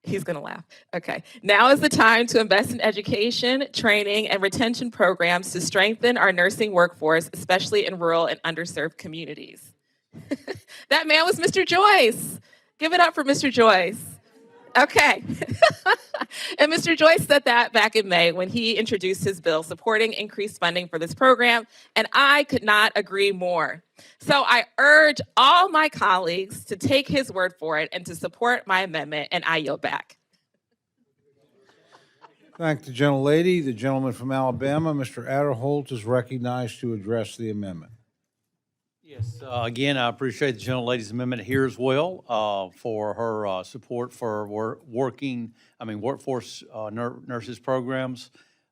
he's going to laugh. Okay. Now is the time to invest in education, training, and retention programs to strengthen our nursing workforce, especially in rural and underserved communities. That man was Mr. Joyce. Give it up for Mr. Joyce. Okay. And Mr. Joyce said that back in May when he introduced his bill supporting increased funding for this program, and I could not agree more. So I urge all my colleagues to take his word for it and to support my amendment, and I yield back. Thank the gentlelady. The gentleman from Alabama, Mr. Adderholt, is recognized to address the amendment. Yes, again, I appreciate the gentlelady's amendment here as well for her support for workforce nurses programs.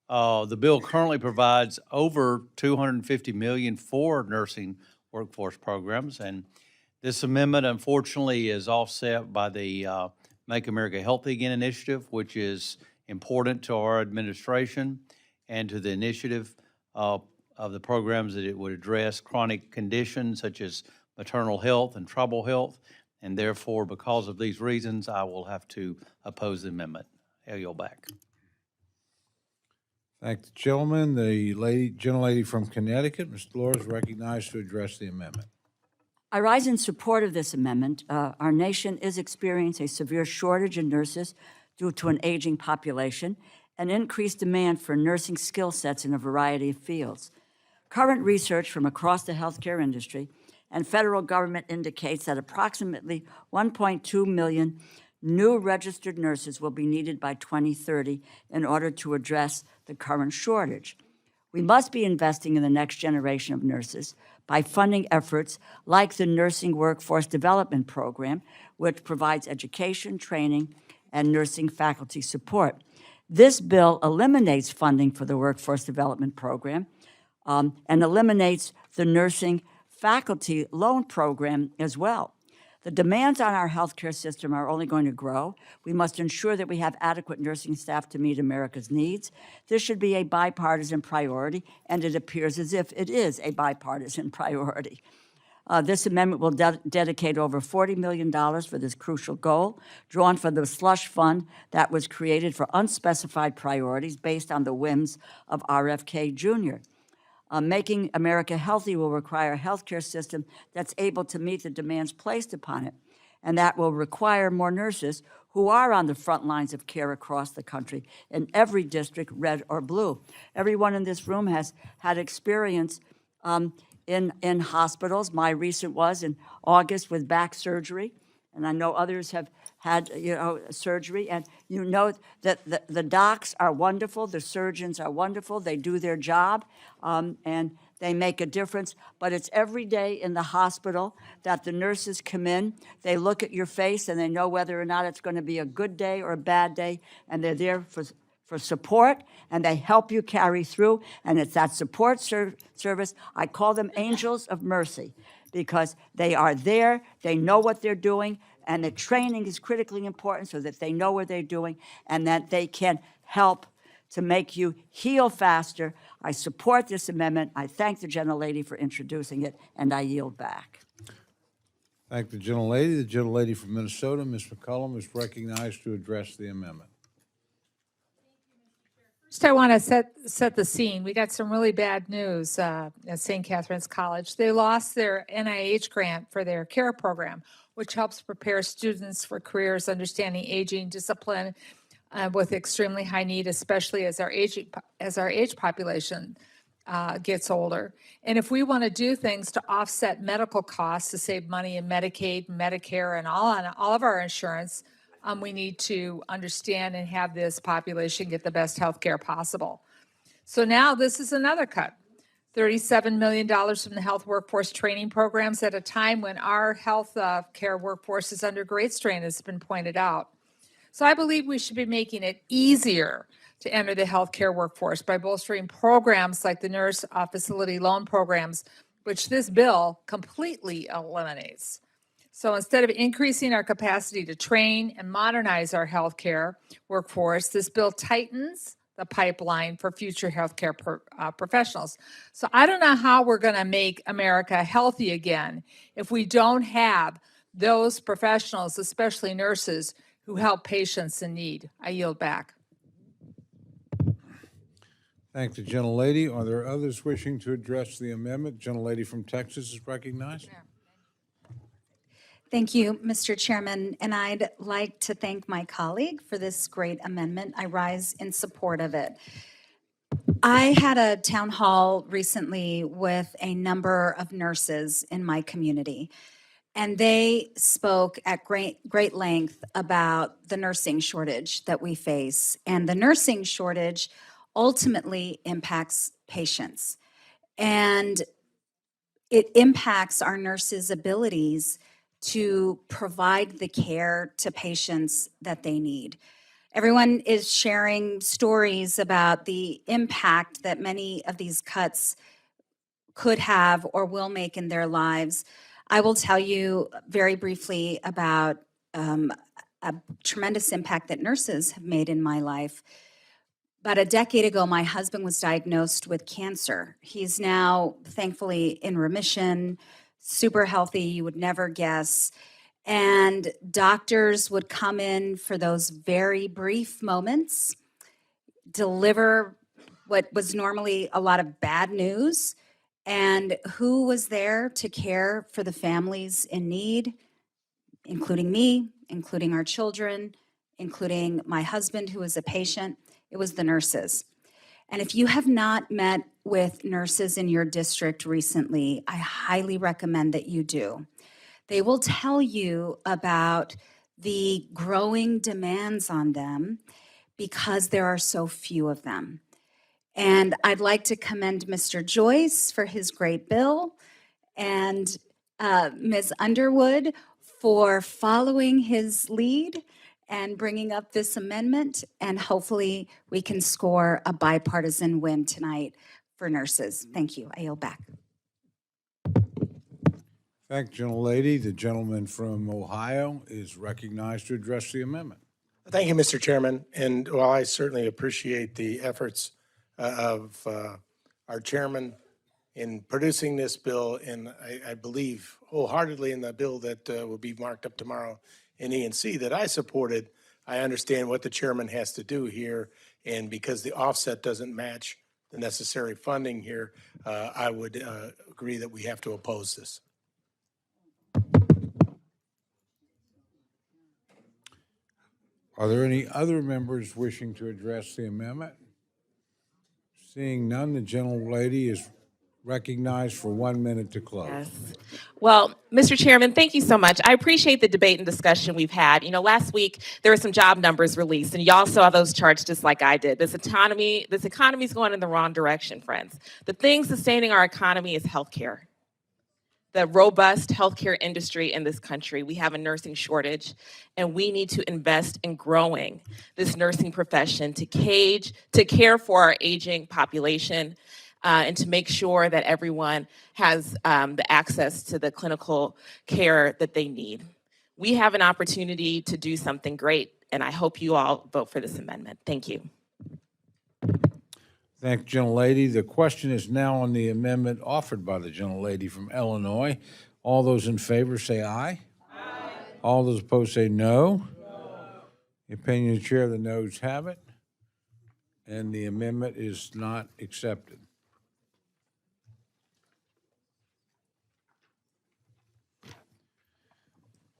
The bill currently provides over $250 million for nursing workforce programs, and this amendment, unfortunately, is offset by the Make America Healthy Again initiative, which is important to our administration and to the initiative of the programs that it would address chronic conditions such as maternal health and tribal health, and therefore, because of these reasons, I will have to oppose the amendment. I yield back. Thank the gentleman. The gentlelady from Connecticut, Ms. Delors, is recognized to address the amendment. I rise in support of this amendment. Our nation is experiencing a severe shortage of nurses due to an aging population and increased demand for nursing skill sets in a variety of fields. Current research from across the healthcare industry and federal government indicates that approximately 1.2 million new registered nurses will be needed by 2030 in order to address the current shortage. We must be investing in the next generation of nurses by funding efforts like the Nursing Workforce Development Program, which provides education, training, and nursing faculty support. This bill eliminates funding for the Workforce Development Program and eliminates the Nursing Faculty Loan Program as well. The demands on our healthcare system are only going to grow. We must ensure that we have adequate nursing staff to meet America's needs. This should be a bipartisan priority, and it appears as if it is a bipartisan priority. This amendment will dedicate over $40 million for this crucial goal, drawn from the slush fund that was created for unspecified priorities based on the whims of RFK Jr. Making America healthy will require a healthcare system that's able to meet the demands placed upon it, and that will require more nurses who are on the front lines of care across the country in every district, red or blue. Everyone in this room has had experience in hospitals. My recent was in August with back surgery, and I know others have had surgery, and you know that the docs are wonderful, the surgeons are wonderful, they do their job, and they make a difference, but it's every day in the hospital that the nurses come in, they look at your face, and they know whether or not it's going to be a good day or a bad day, and they're there for support, and they help you carry through, and it's that support service. I call them angels of mercy, because they are there, they know what they're doing, and the training is critically important so that they know what they're doing and that they can help to make you heal faster. I support this amendment. I thank the gentlelady for introducing it, and I yield back. Thank the gentlelady. The gentlelady from Minnesota, Ms. McCollum, is recognized to address the amendment. First, I want to set the scene. We got some really bad news at St. Catherine's College. They lost their NIH grant for their CARE program, which helps prepare students for careers understanding aging, discipline, with extremely high need, especially as our age population gets older. And if we want to do things to offset medical costs, to save money in Medicaid, Medicare, and all of our insurance, we need to understand and have this population get the best health care possible. So now this is another cut. $37 million from the health workforce training programs at a time when our health care workforce is under great strain, as has been pointed out. So I believe we should be making it easier to enter the healthcare workforce by bolstering programs like the nurse facility loan programs, which this bill completely eliminates. So instead of increasing our capacity to train and modernize our healthcare workforce, this bill tightens the pipeline for future healthcare professionals. So I don't know how we're going to make America healthy again if we don't have those professionals, especially nurses, who help patients in need. I yield back. Thank the gentlelady. Are there others wishing to address the amendment? Gentlelady from Texas is recognized. Thank you, Mr. Chairman, and I'd like to thank my colleague for this great amendment. I rise in support of it. I had a town hall recently with a number of nurses in my community, and they spoke at great length about the nursing shortage that we face. And the nursing shortage ultimately impacts patients. And it impacts our nurses' abilities to provide the care to patients that they need. Everyone is sharing stories about the impact that many of these cuts could have or will make in their lives. I will tell you very briefly about a tremendous impact that nurses have made in my life. About a decade ago, my husband was diagnosed with cancer. He's now thankfully in remission, super healthy, you would never guess. And doctors would come in for those very brief moments, deliver what was normally a lot of bad news. And who was there to care for the families in need, including me, including our children, including my husband who was a patient? It was the nurses. And if you have not met with nurses in your district recently, I highly recommend that you do. They will tell you about the growing demands on them because there are so few of them. And I'd like to commend Mr. Joyce for his great bill and Ms. Underwood for following his lead and bringing up this amendment, and hopefully we can score a bipartisan win tonight for nurses. Thank you. I yield back. Thank you, gentlelady. The gentleman from Ohio is recognized to address the amendment. Thank you, Mr. Chairman. And while I certainly appreciate the efforts of our chairman in producing this bill, and I believe wholeheartedly in the bill that will be marked up tomorrow in E&C that I supported. I understand what the chairman has to do here, and because the offset doesn't match the necessary funding here, I would agree that we have to oppose this. Are there any other members wishing to address the amendment? Seeing none, the gentlelady is recognized for 1 minute to close. Yes. Well, Mr. Chairman, thank you so much. I appreciate the debate and discussion we've had. You know, last week there were some job numbers released, and y'all saw those charts just like I did. This economy is going in the wrong direction, friends. The thing sustaining our economy is healthcare. The robust healthcare industry in this country. We have a nursing shortage, and we need to invest in growing this nursing profession to care for our aging population, and to make sure that everyone has the access to the clinical care that they need. We have an opportunity to do something great, and I hope you all vote for this amendment. Thank you. Thank you, gentlelady. The question is now on the amendment offered by the gentlelady from Illinois. All those in favor say aye. Aye. All those opposed say no. The opinion of the chair, the noes have it, and the amendment is not accepted.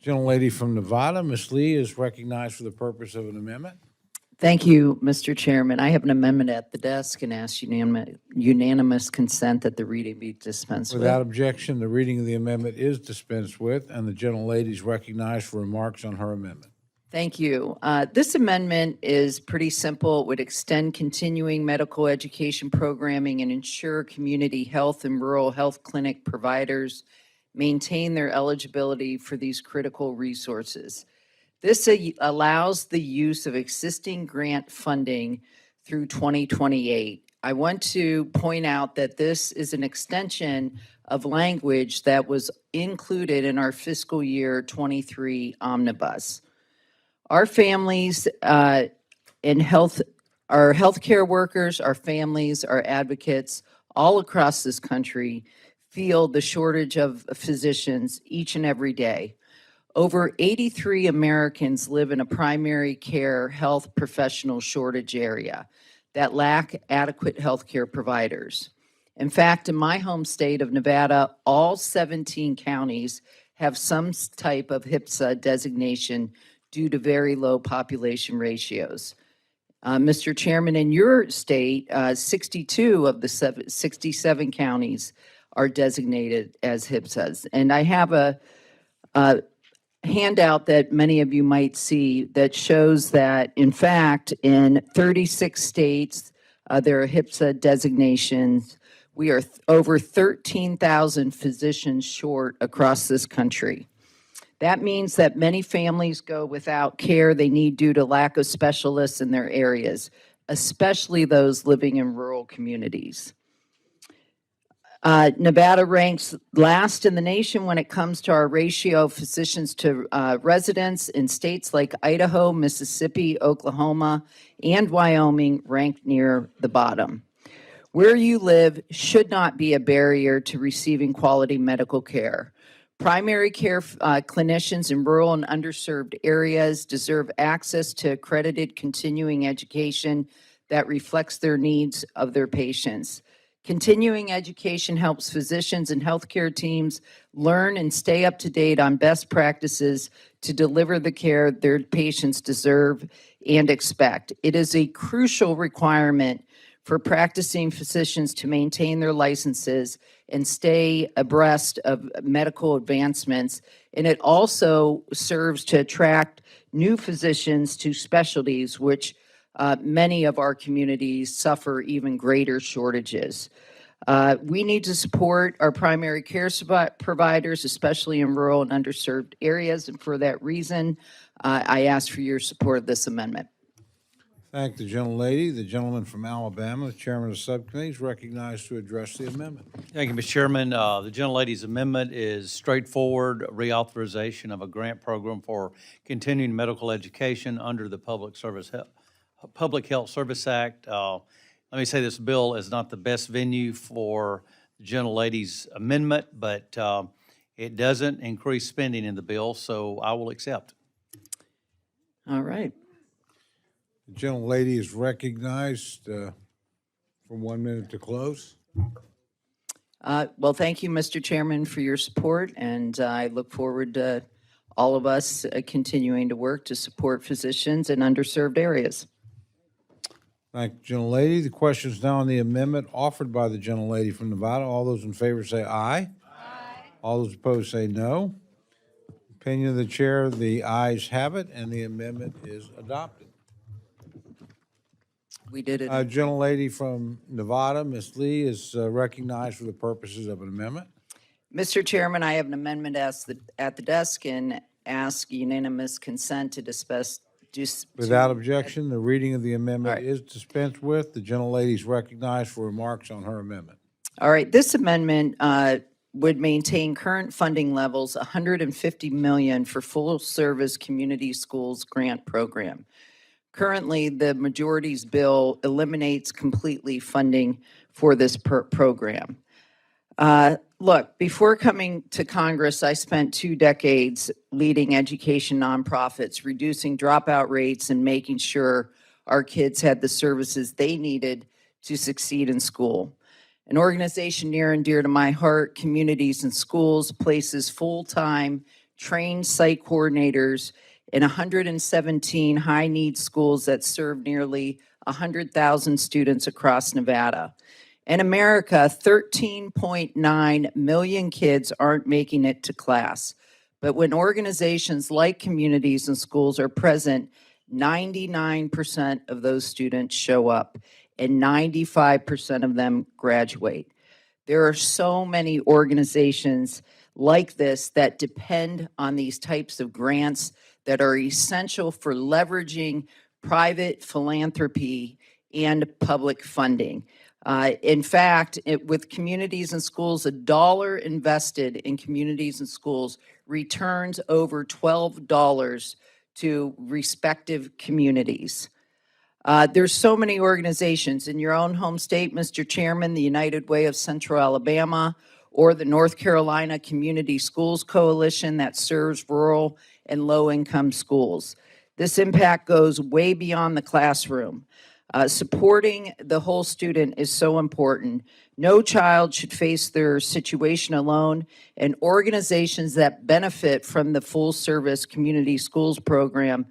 Gentlelady from Nevada, Ms. Lee, is recognized for the purpose of an amendment. Thank you, Mr. Chairman. I have an amendment at the desk and ask unanimous consent that the reading be dispensed with. Without objection, the reading of the amendment is dispensed with, and the gentlelady is recognized for remarks on her amendment. Thank you. This amendment is pretty simple. It would extend continuing medical education programming and ensure community health and rural health clinic providers maintain their eligibility for these critical resources. This allows the use of existing grant funding through 2028. I want to point out that this is an extension of language that was included in our fiscal year 23 omnibus. Our families our healthcare workers, our families, our advocates all across this country feel the shortage of physicians each and every day. Over 83 Americans live in a primary care health professional shortage area that lack adequate healthcare providers. In fact, in my home state of Nevada, all 17 counties have some type of HPSA designation due to very low population ratios. Mr. Chairman, in your state, 62 of the 67 counties are designated as HPSAs. And I have a handout that many of you might see that shows that, in fact, in 36 states, there are HPSA designations. We are over 13,000 physicians short across this country. That means that many families go without care they need due to lack of specialists in their areas, especially those living in rural communities. Nevada ranks last in the nation when it comes to our ratio of physicians to residents. In states like Idaho, Mississippi, Oklahoma, and Wyoming ranked near the bottom. Where you live should not be a barrier to receiving quality medical care. Primary care clinicians in rural and underserved areas deserve access to accredited continuing education that reflects their needs of their patients. Continuing education helps physicians and healthcare teams learn and stay up to date on best practices to deliver the care their patients deserve and expect. It is a crucial requirement for practicing physicians to maintain their licenses and stay abreast of medical advancements. And it also serves to attract new physicians to specialties, which many of our communities suffer even greater shortages. We need to support our primary care providers, especially in rural and underserved areas. And for that reason, I ask for your support of this amendment. Thank the gentlelady. The gentleman from Alabama, the chairman of the subcommittee, is recognized to address the amendment. Thank you, Mr. Chairman. The gentlelady's amendment is straightforward reauthorization of a grant program for continuing medical education under the Public Health Service Act. Let me say this bill is not the best venue for the gentlelady's amendment, but it doesn't increase spending in the bill, so I will accept. All right. The gentlelady is recognized for 1 minute to close. Well, thank you, Mr. Chairman, for your support, and I look forward to all of us continuing to work to support physicians in underserved areas. Thank you, gentlelady. The question is now on the amendment offered by the gentlelady from Nevada. All those in favor say aye. Aye. All those opposed say no. Opinion of the chair, the ayes have it, and the amendment is adopted. We did it. Gentlelady from Nevada, Ms. Lee, is recognized for the purposes of an amendment. Mr. Chairman, I have an amendment at the desk and ask unanimous consent to dispense. Without objection, the reading of the amendment All right. is dispensed with. The gentlelady is recognized for remarks on her amendment. All right, this amendment would maintain current funding levels, $150 million for full-service community schools grant program. Currently, the majority's bill eliminates completely funding for this program. Look, before coming to Congress, I spent 2 decades leading education nonprofits, reducing dropout rates and making sure our kids had the services they needed to succeed in school. An organization near and dear to my heart, Communities and Schools, places full-time trained site coordinators in 117 high-need schools that serve nearly 100,000 students across Nevada. In America, 13.9 million kids aren't making it to class. But when organizations like Communities and Schools are present, 99% of those students show up and 95% of them graduate. There are so many organizations like this that depend on these types of grants that are essential for leveraging private philanthropy and public funding. In fact, with Communities and Schools, $1 invested in Communities and Schools returns over $12 to respective communities. There's so many organizations in your own home state, Mr. Chairman, the United Way of Central Alabama, or the North Carolina Community Schools Coalition that serves rural and low-income schools. This impact goes way beyond the classroom. Supporting the whole student is so important. No child should face their situation alone, and organizations that benefit from the full-service community schools program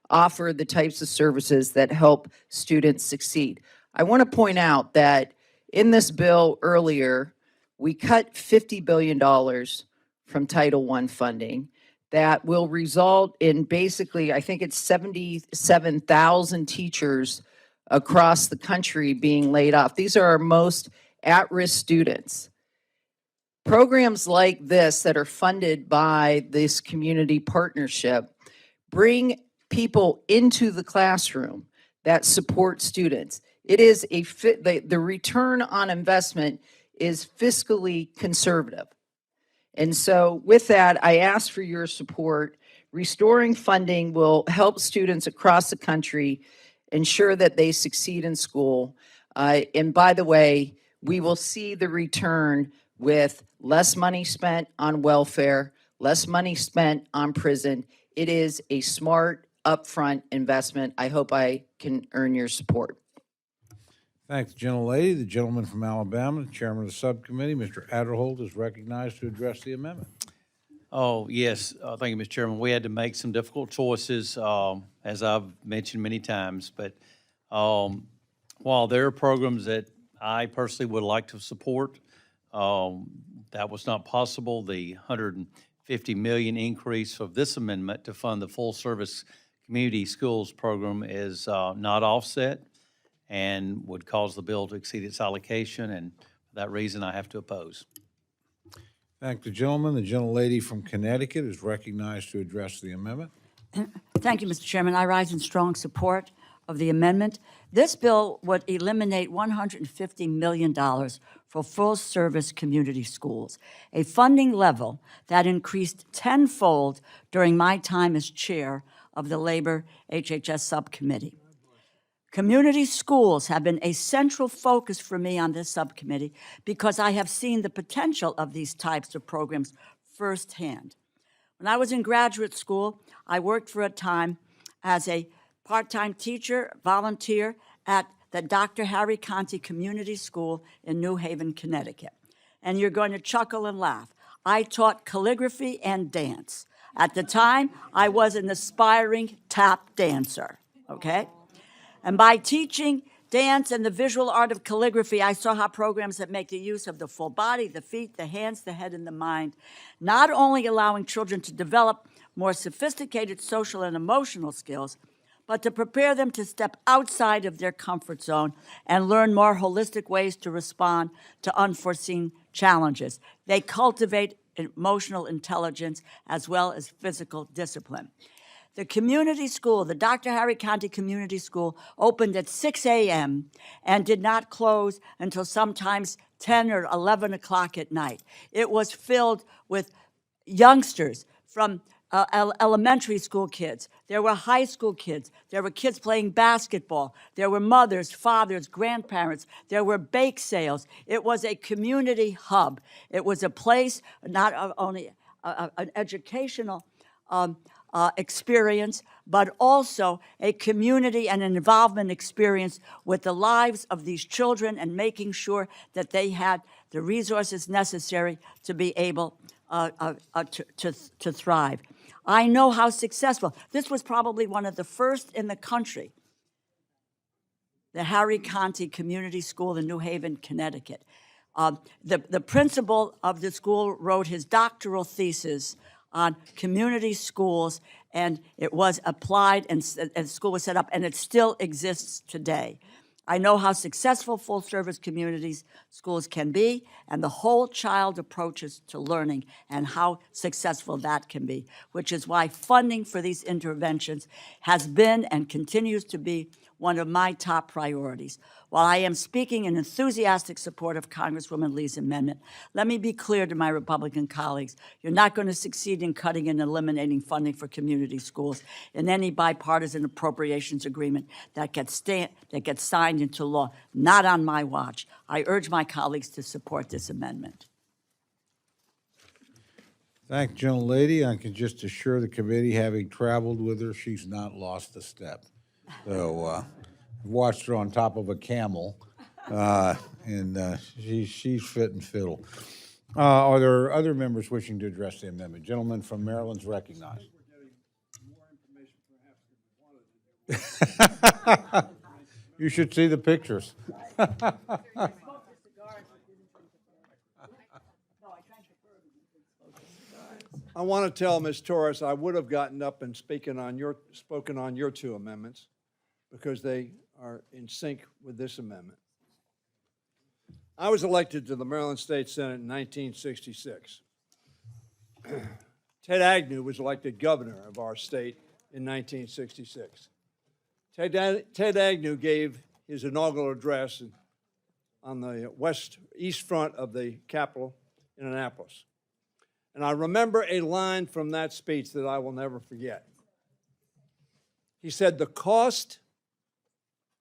offer the types of services that help students succeed. I want to point out that in this bill earlier, we cut $50 billion from Title I funding. That will result in basically, I think it's 77,000 teachers across the country being laid off. These are our most at-risk students. Programs like this that are funded by this community partnership bring people into the classroom that support students. It is the return on investment is fiscally conservative. And so with that, I ask for your support. Restoring funding will help students across the country ensure that they succeed in school. And by the way, we will see the return with less money spent on welfare, less money spent on prison. It is a smart, upfront investment. I hope I can earn your support. Thank the gentlelady. The gentleman from Alabama, the chairman of the subcommittee, Mr. Adderholt, is recognized to address the amendment. Oh, yes. Thank you, Mr. Chairman. We had to make some difficult choices, as I've mentioned many times. But while there are programs that I personally would like to support, that was not possible. The $150 million increase of this amendment to fund the full-service community schools program is not offset and would cause the bill to exceed its allocation. And for that reason, I have to oppose. Thank the gentleman. The gentlelady from Connecticut is recognized to address the amendment. Thank you, Mr. Chairman. I rise in strong support of the amendment. This bill would eliminate $150 million for full-service community schools, a funding level that increased tenfold during my time as chair of the Labor HHS Subcommittee. Community schools have been a central focus for me on this subcommittee because I have seen the potential of these types of programs firsthand. When I was in graduate school, I worked for a time as a part-time teacher, volunteer at the Dr. Harry Conte Community School in New Haven, Connecticut. And you're going to chuckle and laugh. I taught calligraphy and dance. At the time, I was an aspiring tap dancer, okay? And by teaching dance and the visual art of calligraphy, I saw how programs that make the use of the full body, the feet, the hands, the head, and the mind, not only allowing children to develop more sophisticated social and emotional skills, but to prepare them to step outside of their comfort zone and learn more holistic ways to respond to unforeseen challenges. They cultivate emotional intelligence as well as physical discipline. The community school, the Dr. Harry Conte Community School, opened at 6 a.m. and did not close until sometimes 10 or 11 o'clock at night. It was filled with youngsters from elementary school kids. There were high school kids. There were kids playing basketball. There were mothers, fathers, grandparents. There were bake sales. It was a community hub. It was a place, not only an educational experience, but also a community and an involvement experience with the lives of these children and making sure that they had the resources necessary to be able to thrive. I know how successful. This was probably one of the first in the country, the Harry Conte Community School in New Haven, Connecticut. The principal of the school wrote his doctoral thesis on community schools, and it was applied, and school was set up, and it still exists today. I know how successful full-service communities schools can be, and the whole child approaches to learning and how successful that can be, which is why funding for these interventions has been and continues to be one of my top priorities. While I am speaking in enthusiastic support of Congresswoman Lee's amendment, let me be clear to my Republican colleagues, you're not going to succeed in cutting and eliminating funding for community schools in any bipartisan appropriations agreement that gets signed into law, not on my watch. I urge my colleagues to support this amendment. Thank you, gentlelady. I can just assure the committee, having traveled with her, she's not lost a step. So I've watched her on top of a camel, and she's fit and fiddle. Are there other members wishing to address the amendment? Gentleman from Maryland's recognized. You should see the pictures. I want to tell Ms. Torres I would have gotten up and spoken on your two amendments because they are in sync with this amendment. I was elected to the Maryland State Senate in 1966. Ted Agnew was elected governor of our state in 1966. Ted Agnew gave his inaugural address on the east front of the Capitol in Annapolis. And I remember a line from that speech that I will never forget. He said, "The cost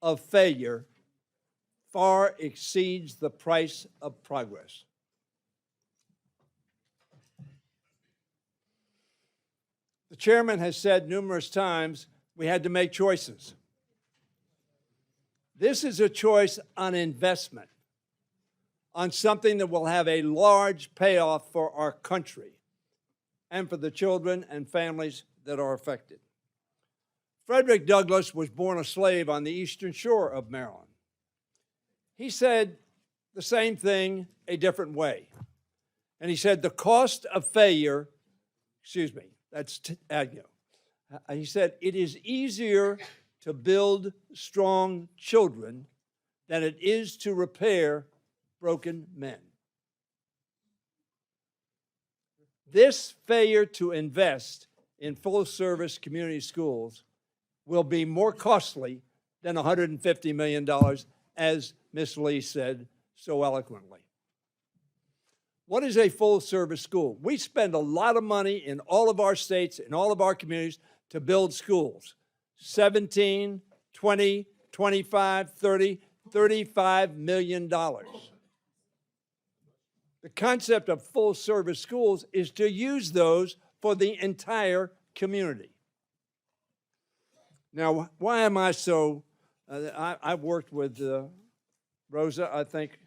of failure far exceeds the price of progress." The chairman has said numerous times we had to make choices. This is a choice on investment, on something that will have a large payoff for our country and for the children and families that are affected. Frederick Douglass was born a slave on the eastern shore of Maryland. He said the same thing a different way. And he said the cost of failure, that's Agnew. He said it is easier to build strong children than it is to repair broken men. This failure to invest in full-service community schools will be more costly than $150 million, as Ms. Lee said so eloquently. What is a full-service school? We spend a lot of money in all of our states, in all of our communities, to build schools. 17, 20, 25, 30, $35 million. The concept of full-service schools is to use those for the entire community. Now, why am I so, I've worked with Rosa, I think,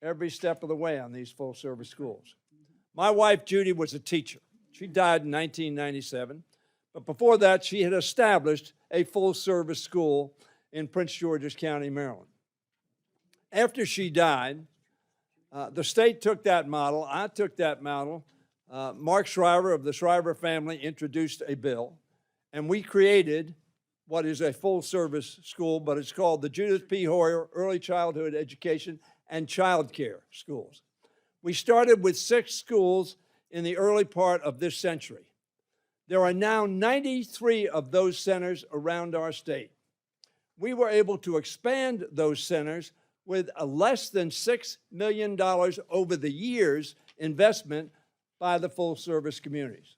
every step of the way on these full-service schools. My wife, Judy, was a teacher. She died in 1997, but before that, she had established a full-service school in Prince George's County, Maryland. After she died, the state took that model, I took that model. Mark Shriver of the Shriver family introduced a bill, and we created what is a full-service school, but it's called the Judith P. Hoyer Early Childhood Education and Child Care Schools. We started with 6 schools in the early part of this century. There are now 93 of those centers around our state. We were able to expand those centers with a less than $6 million over the years investment by the full-service communities.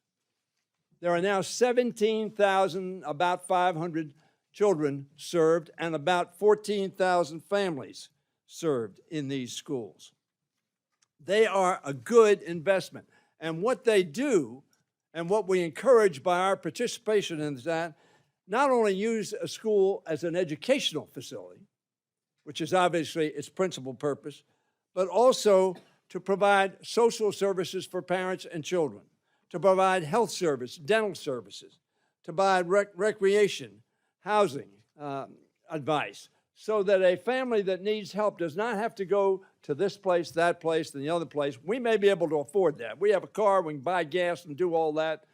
There are now 17,000, about 500 children served, and about 14,000 families served in these schools. They are a good investment. And what they do, and what we encourage by our participation in that, not only use a school as an educational facility, which is obviously its principal purpose, but also to provide social services for parents and children, to provide health service, dental services, to provide recreation, housing advice, so that a family that needs help does not have to go to this place, that place, and the other place. We may be able to afford that. We have a car, we can buy gas and do all that,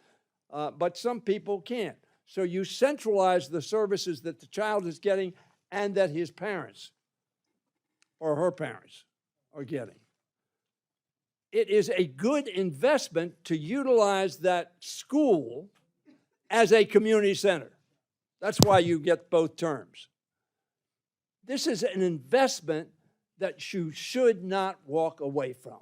but some people can't. So you centralize the services that the child is getting and that his parents or her parents are getting. It is a good investment to utilize that school as a community center. That's why you get both terms. This is an investment that you should not walk away from,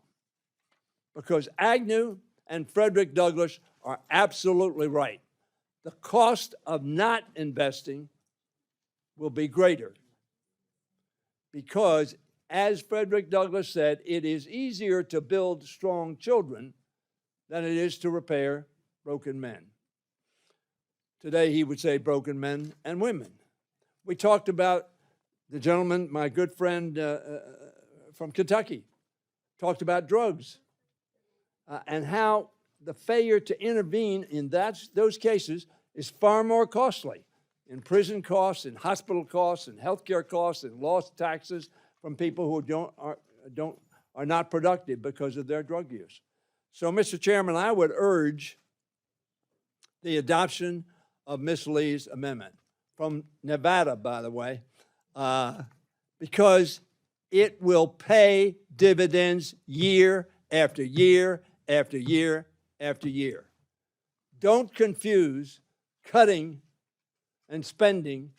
because Agnew and Frederick Douglass are absolutely right. The cost of not investing will be greater, because, as Frederick Douglass said, it is easier to build strong children than it is to repair broken men. Today, he would say broken men and women. We talked about the gentleman, my good friend from Kentucky, talked about drugs and how the failure to intervene in those cases is far more costly in prison costs, in hospital costs, in healthcare costs, in lost taxes from people who are not productive because of their drug use. So, Mr. Chairman, I would urge the adoption of Ms. Lee's amendment from Nevada, by the way, because it will pay dividends year after year after year after year. Don't confuse cutting and spending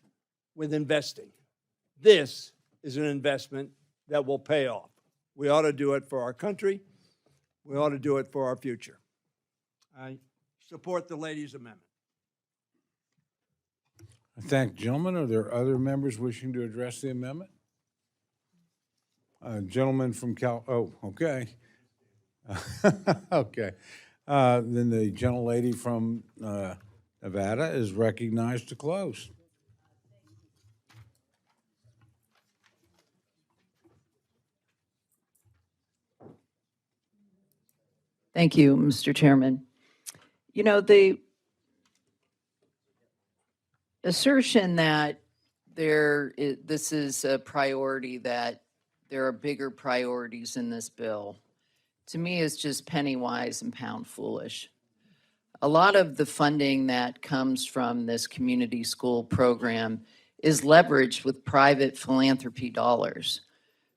with investing. This is an investment that will pay off. We ought to do it for our country. We ought to do it for our future. I support the lady's amendment. I thank the gentleman. Are there other members wishing to address the amendment? Gentleman from okay. Okay. Then the gentlelady from Nevada is recognized to close. Thank you, Mr. Chairman. You know, the assertion that this is a priority, that there are bigger priorities in this bill, to me is just penny wise and pound foolish. A lot of the funding that comes from this community school program is leveraged with private philanthropy dollars.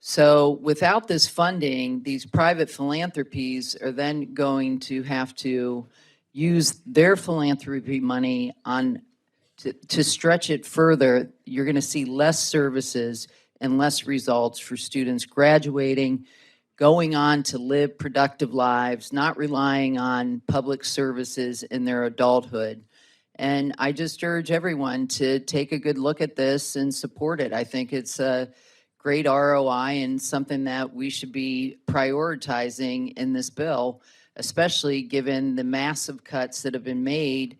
So without this funding, these private philanthropies are then going to have to use their philanthropy money to stretch it further. You're going to see less services and less results for students graduating, going on to live productive lives, not relying on public services in their adulthood. And I just urge everyone to take a good look at this and support it. I think it's a great ROI and something that we should be prioritizing in this bill, especially given the massive cuts that have been made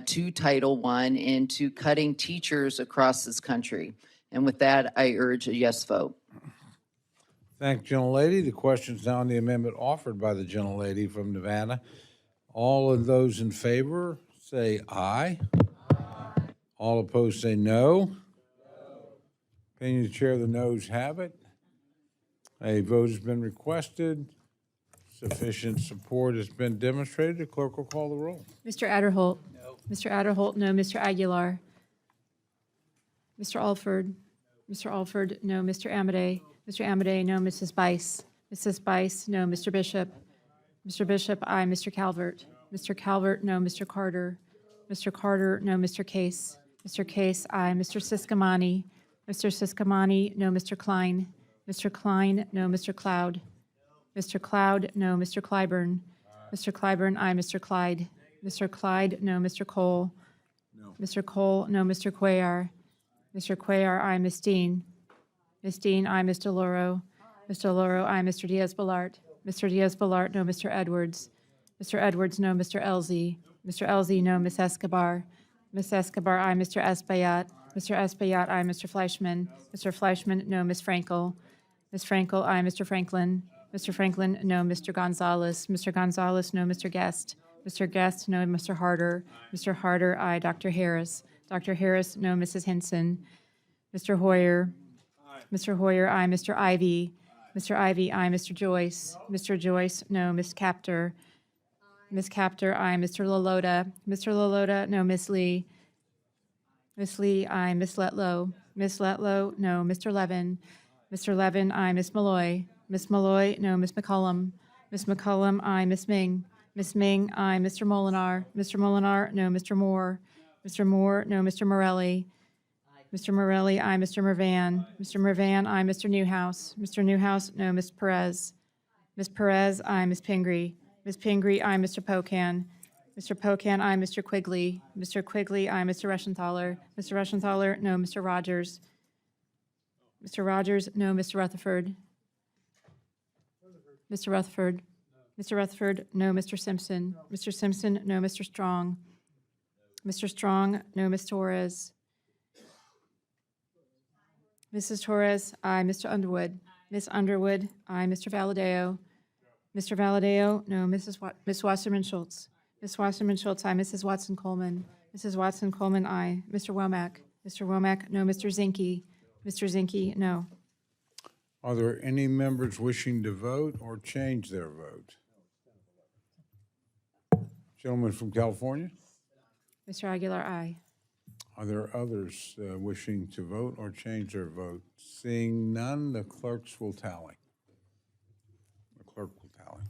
to Title I and to cutting teachers across this country. And with that, I urge a yes vote. Thank you, gentlelady. The question is now on the amendment offered by the gentlelady from Nevada. All of those in favor say aye. All opposed say no. Opinion of the chair, the noes have it. A vote has been requested. Sufficient support has been demonstrated. The clerk will call the roll. Mr. Adderholt? No. Mr. Adderholt, no. Mr. Aguilar? Mr. Alford? Mr. Alford, no. Mr. Amade? Mr. Amade, no. Mrs. Bice? Mrs. Bice, no. Mr. Bishop? Mr. Bishop, aye. Mr. Calvert? Mr. Calvert, no. Mr. Carter? Mr. Carter, no. Mr. Case? Mr. Case, aye. Mr. Siscomani? Mr. Siscomani, no. Mr. Klein? Mr. Klein, no. Mr. Cloud? Mr. Cloud, no. Mr. Clyburn? Mr. Clyburn, aye. Mr. Clyde? Mr. Clyde, no. Mr. Cole? No. Mr. Cole, no. Mr. Cuellar? Mr. Cuellar, aye. Ms. Dean? Ms. Dean, aye. Mr. Loro? Mr. Loro, aye. Mr. Diaz-Balart? Mr. Diaz-Balart, no. Mr. Edwards? Mr. Edwards, no. Mr. Elzey? Mr. Elzey, no. Ms. Escobar? Ms. Escobar, aye. Mr. Espaillat? Mr. Espaillat, aye. Mr. Fleischman? Mr. Fleischman, no. Ms. Frankel? Ms. Frankel, aye. Mr. Franklin? Mr. Franklin, no. Mr. Gonzalez? Mr. Gonzalez, no. Mr. Guest? Mr. Guest, no. Mr. Harder? Mr. Harder, aye. Dr. Harris? Dr. Harris, no. Mrs. Henson? Mr. Hoyer? Mr. Hoyer, aye. Mr. Ivy? Mr. Ivy, aye. Mr. Joyce? Mr. Joyce, no. Ms. Capter? Ms. Capter, aye. Mr. Lalota? Mr. Lalota, no. Ms. Lee? Ms. Lee, aye. Ms. Letlow? Ms. Letlow, no. Mr. Levin? Mr. Levin, aye. Ms. Malloy? Ms. Malloy, no. Ms. McCollum? Ms. McCollum, aye. Ms. Ming? Ms. Ming, aye. Mr. Molinar? Mr. Molinar, no. Mr. Moore? Mr. Moore, no. Mr. Morelli? Mr. Morelli, aye. Mr. Mervan? Mr. Mervan, aye. Mr. Newhouse? Mr. Newhouse, no. Ms. Perez? Ms. Perez, aye. Ms. Pingree? Ms. Pingree, aye. Mr. Pocan? Mr. Pocan, aye. Mr. Quigley? Mr. Quigley, aye. Mr. Reschenthaler? Mr. Reschenthaler, no. Mr. Rogers? Mr. Rogers, no. Mr. Rutherford? Mr. Rutherford? Mr. Rutherford, no. Mr. Simpson? Mr. Simpson, no. Mr. Strong? Mr. Strong, no. Ms. Torres? Mrs. Torres, aye. Mr. Underwood? Ms. Underwood, aye. Mr. Valadeo? Mr. Valadeo, no. Ms. Wasserman Schultz? Ms. Wasserman Schultz, aye. Mrs. Watson Coleman? Mrs. Watson Coleman, aye. Mr. Womack? Mr. Womack, no. Mr. Zinke? Mr. Zinke, no. Are there any members wishing to vote or change their vote? Gentleman from California? Mr. Aguilar, aye. Are there others wishing to vote or change their vote? Seeing none, the clerks will tally. The clerk will tally.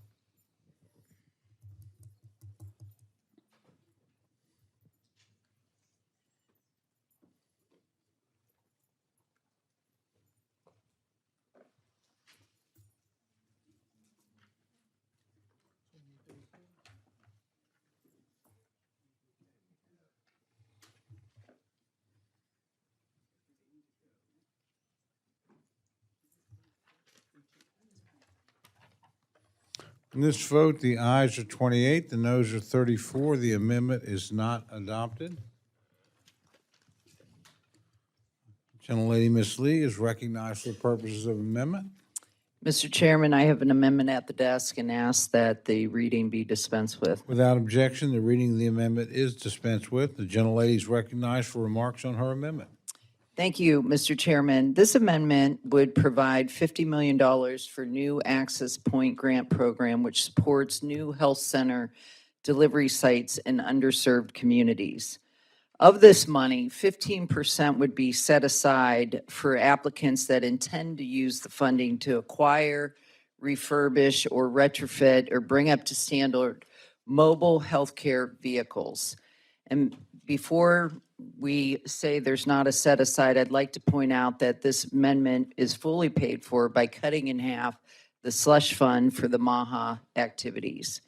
In this vote, the ayes are 28, the noes are 34. The amendment is not adopted. Gentlelady Ms. Lee is recognized for purposes of amendment. Mr. Chairman, I have an amendment at the desk and ask that the reading be dispensed with. Without objection, the reading of the amendment is dispensed with. The gentlelady is recognized for remarks on her amendment. Thank you, Mr. Chairman. This amendment would provide $50 million for new Access Point grant program, which supports new health center delivery sites in underserved communities. Of this money, 15% would be set aside for applicants that intend to use the funding to acquire, refurbish, or retrofit or bring up to standard mobile healthcare vehicles. And before we say there's not a set aside, I'd like to point out that this amendment is fully paid for by cutting in half the slush fund for the MAHA activities.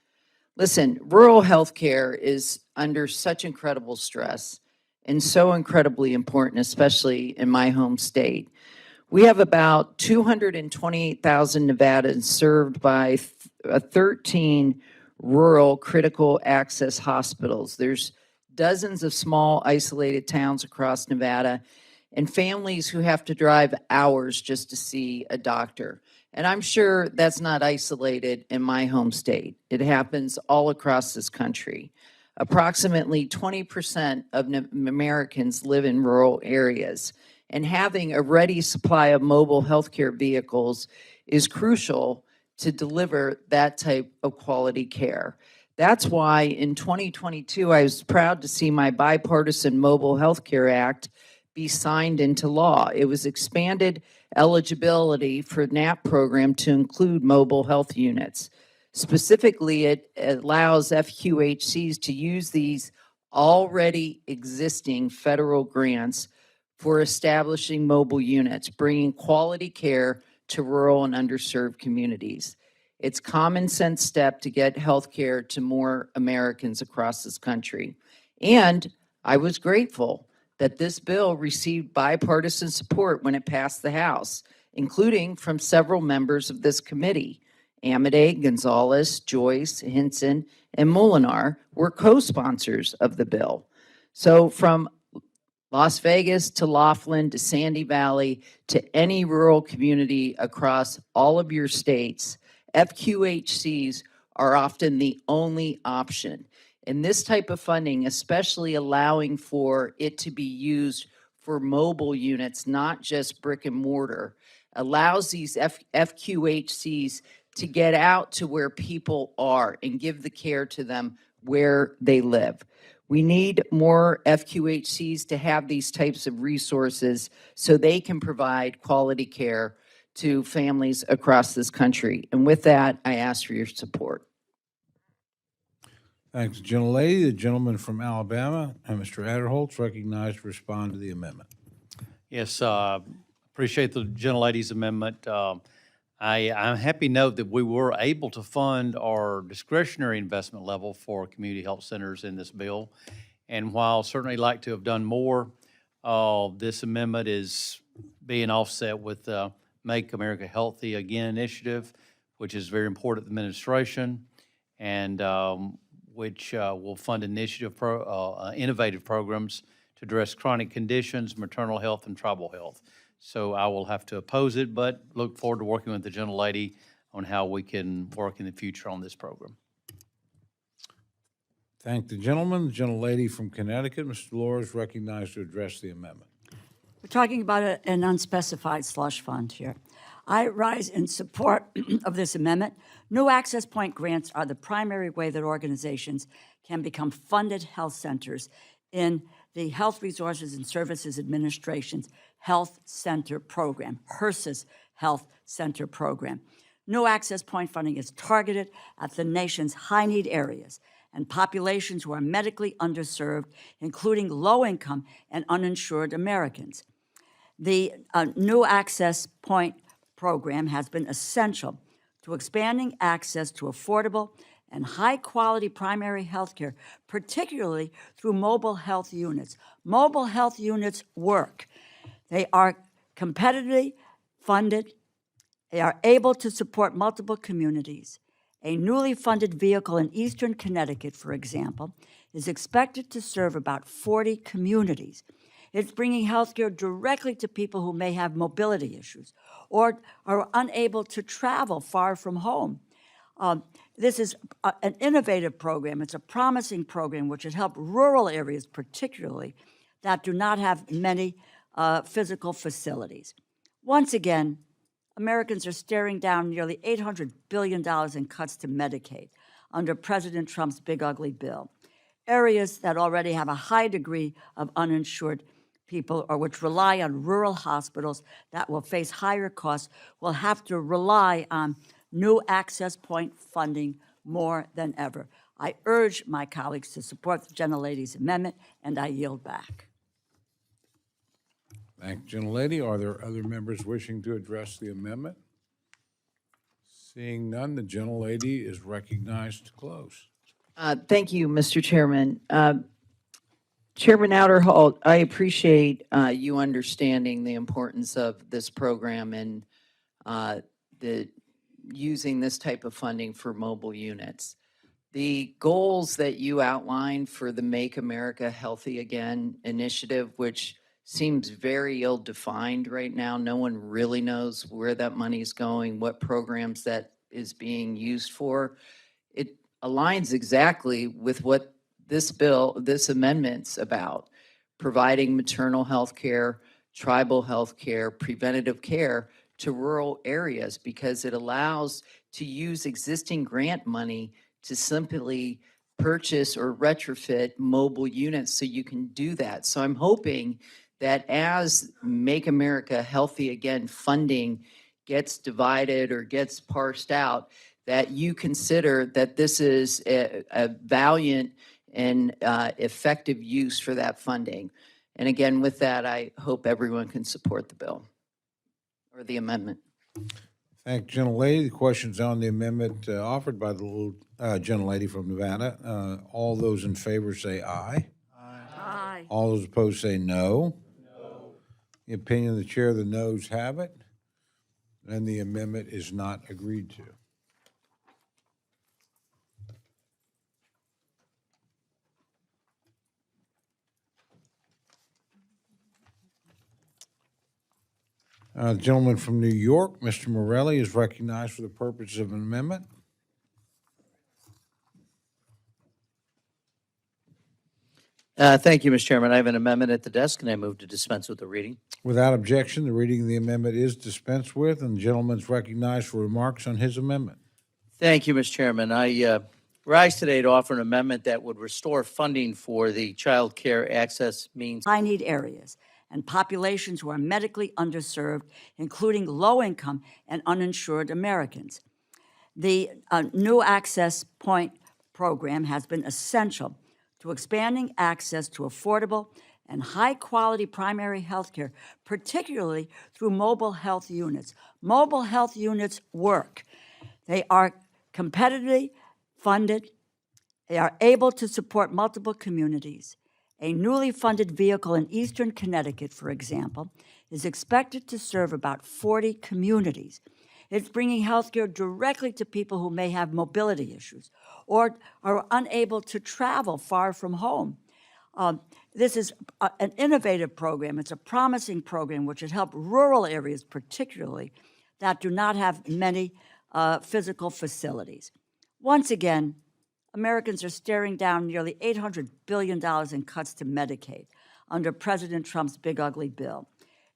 Listen, rural healthcare is under such incredible stress and so incredibly important, especially in my home state. We have about 228,000 Nevadans served by 13 rural critical access hospitals. There's dozens of small isolated towns across Nevada and families who have to drive hours just to see a doctor. And I'm sure that's not isolated in my home state. It happens all across this country. Approximately 20% of Americans live in rural areas, and having a ready supply of mobile healthcare vehicles is crucial to deliver that type of quality care. That's why in 2022, I was proud to see my bipartisan Mobile Healthcare Act be signed into law. It was expanded eligibility for NAP program to include mobile health units. Specifically, it allows FQHCs to use these already existing federal grants for establishing mobile units, bringing quality care to rural and underserved communities. It's a common sense step to get health care to more Americans across this country. And I was grateful that this bill received bipartisan support when it passed the House, including from several members of this committee. Amade, Gonzalez, Joyce, Hinson, and Molinar were co-sponsors of the bill. So from Las Vegas to Laughlin to Sandy Valley to any rural community across all of your states, FQHCs are often the only option. And this type of funding, especially allowing for it to be used for mobile units, not just brick and mortar, allows these FQHCs to get out to where people are and give the care to them where they live. We need more FQHCs to have these types of resources so they can provide quality care to families across this country. And with that, I ask for your support. Thanks, gentlelady. The gentleman from Alabama, and Mr. Adderholt's recognized to respond to the amendment. Yes, appreciate the gentlelady's amendment. I'm happy to note that we were able to fund our discretionary investment level for community health centers in this bill. And while certainly like to have done more, this amendment is being offset with Make America Healthy Again initiative, which is very important to the administration, and which will fund innovative programs to address chronic conditions, maternal health, and tribal health. So I will have to oppose it, but look forward to working with the gentlelady on how we can work in the future on this program. Thank the gentleman. The gentlelady from Connecticut, Mr. Delores, recognized to address the amendment. We're talking about an unspecified slush fund here. I rise in support of this amendment. New access point grants are the primary way that organizations can become funded health centers in the Health Resources and Services Administration's Health Center Program, HRSA's Health Center Program. New access point funding is targeted at the nation's high-need areas and populations who are medically underserved, including low-income and uninsured Americans. The New Access Point program has been essential to expanding access to affordable and high-quality primary health care, particularly through mobile health units. Mobile health units work. They are competitively funded. They are able to support multiple communities. A newly funded vehicle in eastern Connecticut, for example, is expected to serve about 40 communities. It's bringing health care directly to people who may have mobility issues or are unable to travel far from home. This is an innovative program. It's a promising program which would help rural areas particularly that do not have many physical facilities. Once again, Americans are staring down nearly $800 billion in cuts to Medicaid under President Trump's big ugly bill. Areas that already have a high degree of uninsured people or which rely on rural hospitals that will face higher costs will have to rely on new access point funding more than ever. I urge my colleagues to support the gentlelady's amendment, and I yield back. Thank you, gentlelady. Are there other members wishing to address the amendment? Seeing none, the gentlelady is recognized to close. Thank you, Mr. Chairman. Chairman Outerholt, I appreciate you understanding the importance of this program and the using this type of funding for mobile units. The goals that you outlined for the Make America Healthy Again initiative, which seems very ill-defined right now. No one really knows where that money is going, what programs that is being used for. It aligns exactly with what this amendment's about, providing maternal health care, tribal health care, preventative care to rural areas because it allows to use existing grant money to simply purchase or retrofit mobile units so you can do that. So I'm hoping that as Make America Healthy Again funding gets divided or gets parsed out, that you consider that this is a valiant and effective use for that funding. And again, with that, I hope everyone can support the bill or the amendment. Thank you, gentlelady. The question's on the amendment offered by the little gentlelady from Nevada. All those in favor say aye. Aye. All those opposed say no. The opinion of the chair, the noes have it, and the amendment is not agreed to. The gentleman from New York, Mr. Morelli, is recognized for the purpose of an amendment. Thank you, Mr. Chairman. I have an amendment at the desk, and I move to dispense with the reading. Without objection, the reading of the amendment is dispensed with, and the gentleman is recognized for remarks on his amendment. Thank you, Mr. Chairman. I rise today to offer an amendment that would restore funding for the child care access means. High-need areas and populations who are medically underserved, including low-income and uninsured Americans. The new Access Point program has been essential to expanding access to affordable and high-quality primary health care, particularly through mobile health units. Mobile health units work. They are competitively funded. They are able to support multiple communities. A newly funded vehicle in eastern Connecticut, for example, is expected to serve about 40 communities. It's bringing healthcare directly to people who may have mobility issues or are unable to travel far from home. This is an innovative program. It's a promising program which would help rural areas particularly that do not have many physical facilities. Once again, Americans are staring down nearly $800 billion in cuts to Medicaid under President Trump's big ugly bill.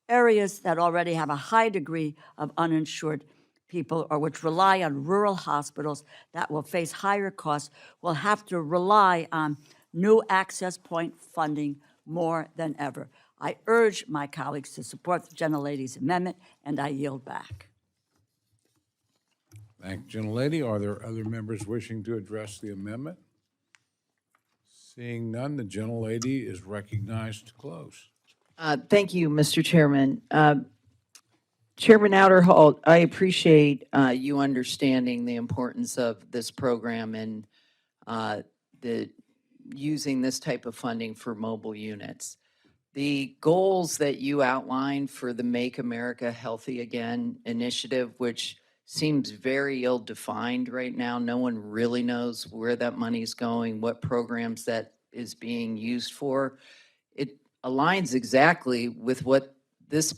Areas that already have a high degree of uninsured people or which rely on rural hospitals that will face higher costs will have to rely on new Access Point funding more than ever. I urge my colleagues to support the gentlelady's amendment, and I yield back. Thank you, gentlelady. Are there other members wishing to address the amendment? Seeing none, the gentlelady is recognized to close. Thank you, Mr. Chairman. Chairman Outerholt, I appreciate you understanding the importance of this program and the using this type of funding for mobile units. The goals that you outlined for the Make America Healthy Again initiative, which seems very ill-defined right now. No one really knows where that money is going, what programs that is being used for. It aligns exactly with what this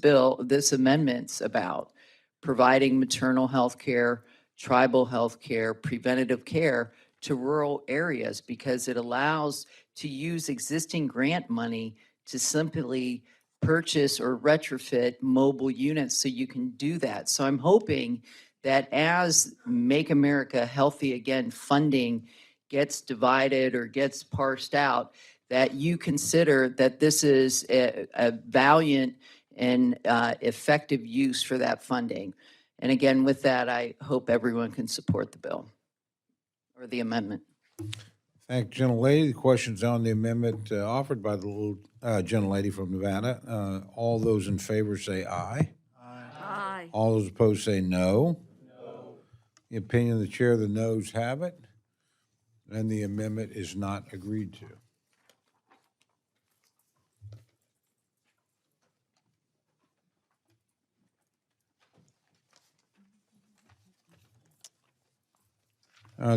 amendment's about, providing maternal health care, tribal health care, preventative care to rural areas because it allows to use existing grant money to simply purchase or retrofit mobile units so you can do that. So I'm hoping that as Make America Healthy Again funding gets divided or gets parsed out, that you consider that this is a valiant and effective use for that funding. And again, with that, I hope everyone can support the bill or the amendment. Thank you, gentlelady. The question's on the amendment offered by the little gentlelady from Nevada. All those in favor say aye. Aye. All those opposed say no. The opinion of the chair, the noes have it, and the amendment is not agreed to.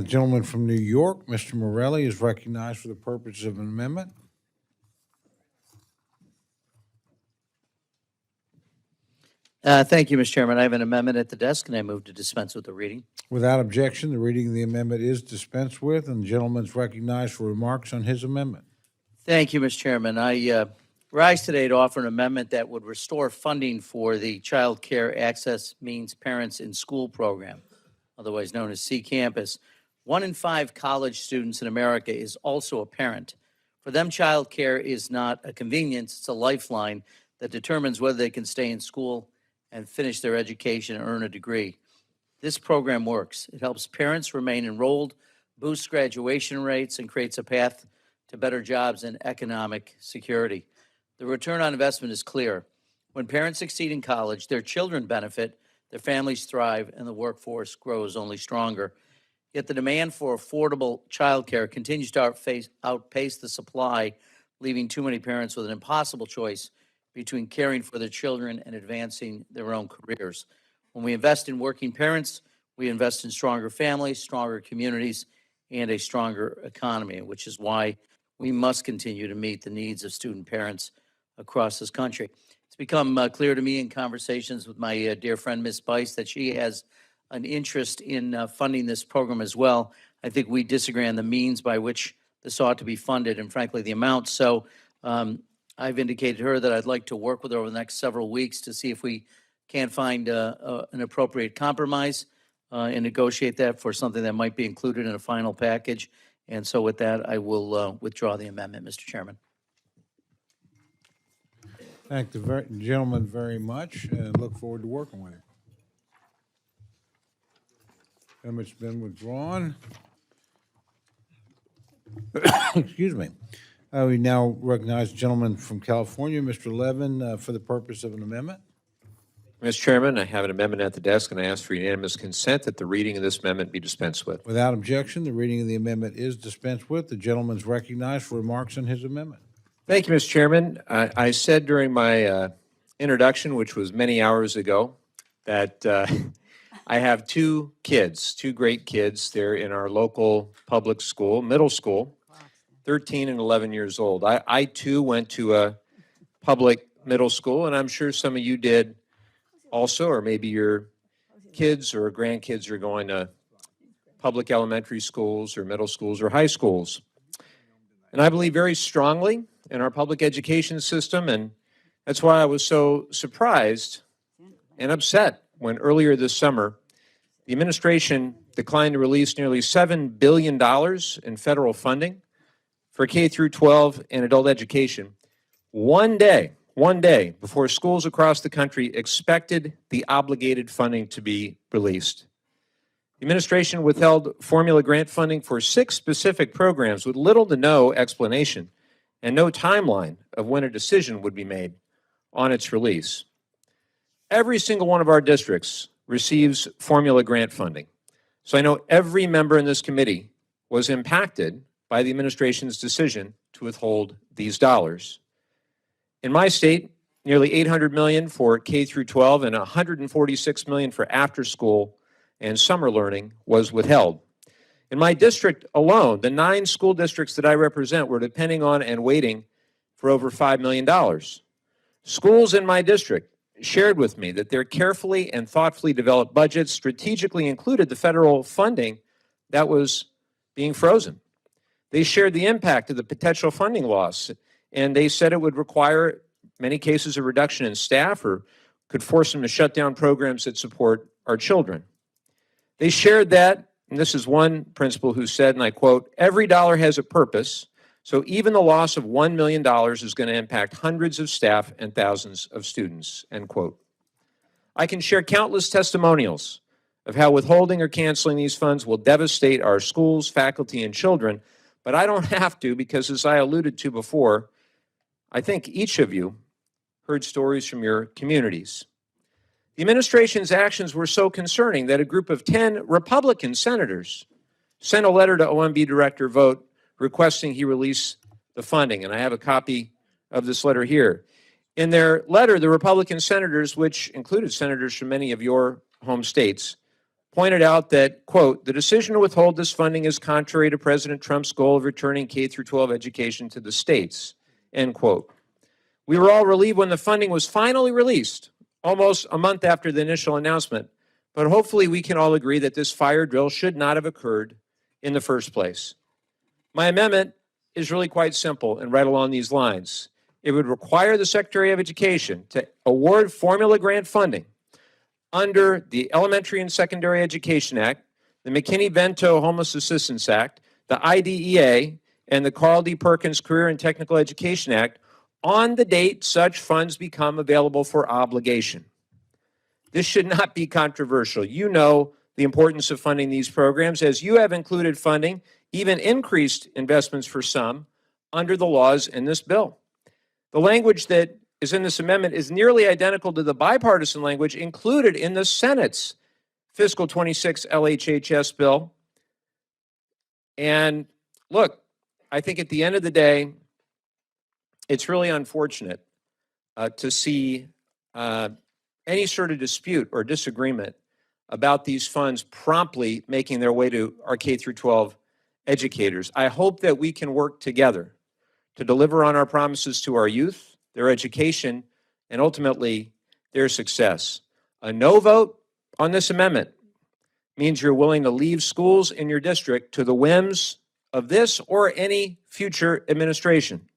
Gentleman from New York, Mr. Morelli, is recognized for the purpose of an amendment. Thank you, Mr. Chairman. I have an amendment at the desk, and I move to dispense with the reading. Without objection, the reading of the amendment is dispensed with, and the gentleman is recognized for remarks on his amendment. Thank you, Mr. Chairman. I rise today to offer an amendment that would restore funding for the Child Care Access Means Parents in School program, otherwise known as C-Campus. 1 in 5 college students in America is also a parent. For them, child care is not a convenience, it's a lifeline that determines whether they can stay in school and finish their education and earn a degree. This program works. It helps parents remain enrolled, boosts graduation rates, and creates a path to better jobs and economic security. The return on investment is clear. When parents succeed in college, their children benefit, their families thrive, and the workforce grows only stronger. Yet the demand for affordable childcare continues to outpace the supply, leaving too many parents with an impossible choice between caring for their children and advancing their own careers. When we invest in working parents, we invest in stronger families, stronger communities, and a stronger economy, which is why we must continue to meet the needs of student parents across this country. It's become clear to me in conversations with my dear friend, Ms. Bice, that she has an interest in funding this program as well. I think we disagree on the means by which this ought to be funded and frankly the amount. So I've indicated to her that I'd like to work with her over the next several weeks to see if we can find an appropriate compromise and negotiate that for something that might be included in a final package. And so with that, I will withdraw the amendment, Mr. Chairman. Thank the gentleman very much and look forward to working with him. Amendment's been withdrawn. Excuse me. We now recognize the gentleman from California, Mr. Levin, for the purpose of an amendment. Mr. Chairman, I have an amendment at the desk, and I ask for unanimous consent that the reading of this amendment be dispensed with. Without objection, the reading of the amendment is dispensed with. The gentleman is recognized for remarks on his amendment. Thank you, Mr. Chairman. I said during my introduction, which was many hours ago, that I have two great kids. They're in our local public school, middle school, 13 and 11 years old. I too went to a public middle school, and I'm sure some of you did also, or maybe your kids or grandkids are going to public elementary schools or middle schools or high schools. And I believe very strongly in our public education system, and that's why I was so surprised and upset when earlier this summer, the administration declined to release nearly $7 billion in federal funding for K through 12 and adult education one day before schools across the country expected the obligated funding to be released. The administration withheld formula grant funding for 6 specific programs with little to no explanation and no timeline of when a decision would be made on its release. Every single one of our districts receives formula grant funding. So I know every member in this committee was impacted by the administration's decision to withhold these dollars. In my state, nearly $800 million for K through 12 and $146 million for after school and summer learning was withheld. In my district alone, the 9 school districts that I represent were depending on and waiting for over $5 million. Schools in my district shared with me that their carefully and thoughtfully developed budgets strategically included the federal funding that was being frozen. They shared the impact of the potential funding loss, and they said it would require, many cases, a reduction in staff or could force them to shut down programs that support our children. They shared that, and this is one principal who said, and I quote, "Every dollar has a purpose, so even the loss of $1 million is going to impact hundreds of staff and thousands of students," end quote. I can share countless testimonials of how withholding or canceling these funds will devastate our schools, faculty, and children, but I don't have to because, as I alluded to before, I think each of you heard stories from your communities. The administration's actions were so concerning that a group of 10 Republican senators sent a letter to OMB Director Vogt requesting he release the funding, and I have a copy of this letter here. In their letter, the Republican senators, which included senators from many of your home states, pointed out that, quote, the decision to withhold this funding is contrary to President Trump's goal of returning K-12 education to the states, end quote. We were all relieved when the funding was finally released, almost a month after the initial announcement, but hopefully we can all agree that this fire drill should not have occurred in the first place. My amendment is really quite simple and right along these lines. It would require the Secretary of Education to award formula grant funding under the Elementary and Secondary Education Act, the McKinney-Vento Homeless Assistance Act, the IDEA, and the Carl D. Perkins Career and Technical Education Act on the date such funds become available for obligation. This should not be controversial. You know the importance of funding these programs, as you have included funding, even increased investments for some, under the laws in this bill. The language that is in this amendment is nearly identical to the bipartisan language included in the Senate's fiscal 26 LHHS bill. And look, I think at the end of the day, it's really unfortunate to see any sort of dispute or disagreement about these funds promptly making their way to our K-12 educators. I hope that we can work together to deliver on our promises to our youth, their education, and ultimately their success. A no vote on this amendment means you're willing to leave schools in your district to the whims of this or any future administration.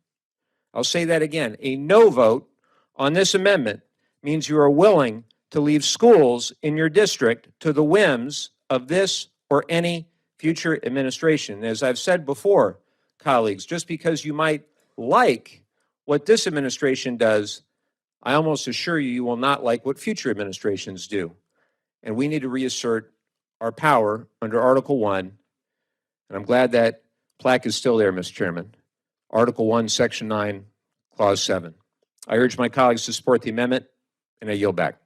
I'll say that again. A no vote on this amendment means you are willing to leave schools in your district to the whims of this or any future administration. As I've said before, colleagues, just because you might like what this administration does, I almost assure you, you will not like what future administrations do. And we need to reassert our power under Article 1. And I'm glad that plaque is still there, Mr. Chairman. Article 1, Section 9, Clause 7. I urge my colleagues to support the amendment, and I yield back.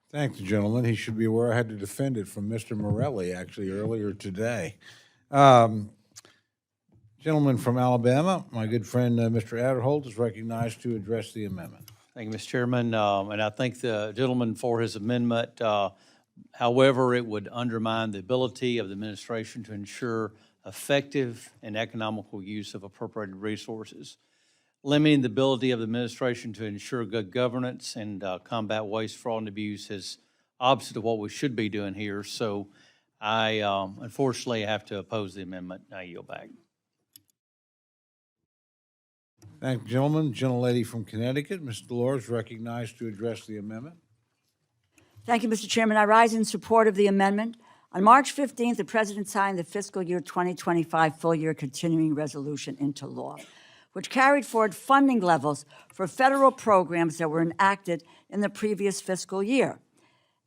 Thank the gentleman. He should be aware I had to defend it from Mr. Morelli, actually, earlier today. Gentleman from Alabama, my good friend, Mr. Adderholt, is recognized to address the amendment. Thank you, Mr. Chairman, and I thank the gentleman for his amendment. However, it would undermine the ability of the administration to ensure effective and economical use of appropriated resources, limiting the ability of the administration to ensure good governance and combat waste, fraud, and abuse is opposite of what we should be doing here. So I unfortunately have to oppose the amendment. I yield back. Thank you, gentleman. Gentlelady from Connecticut, Ms. Delors, recognized to address the amendment. Thank you, Mr. Chairman. I rise in support of the amendment. On March 15th, the President signed the fiscal year 2025 full-year continuing resolution into law, which carried forward funding levels for federal programs that were enacted in the previous fiscal year.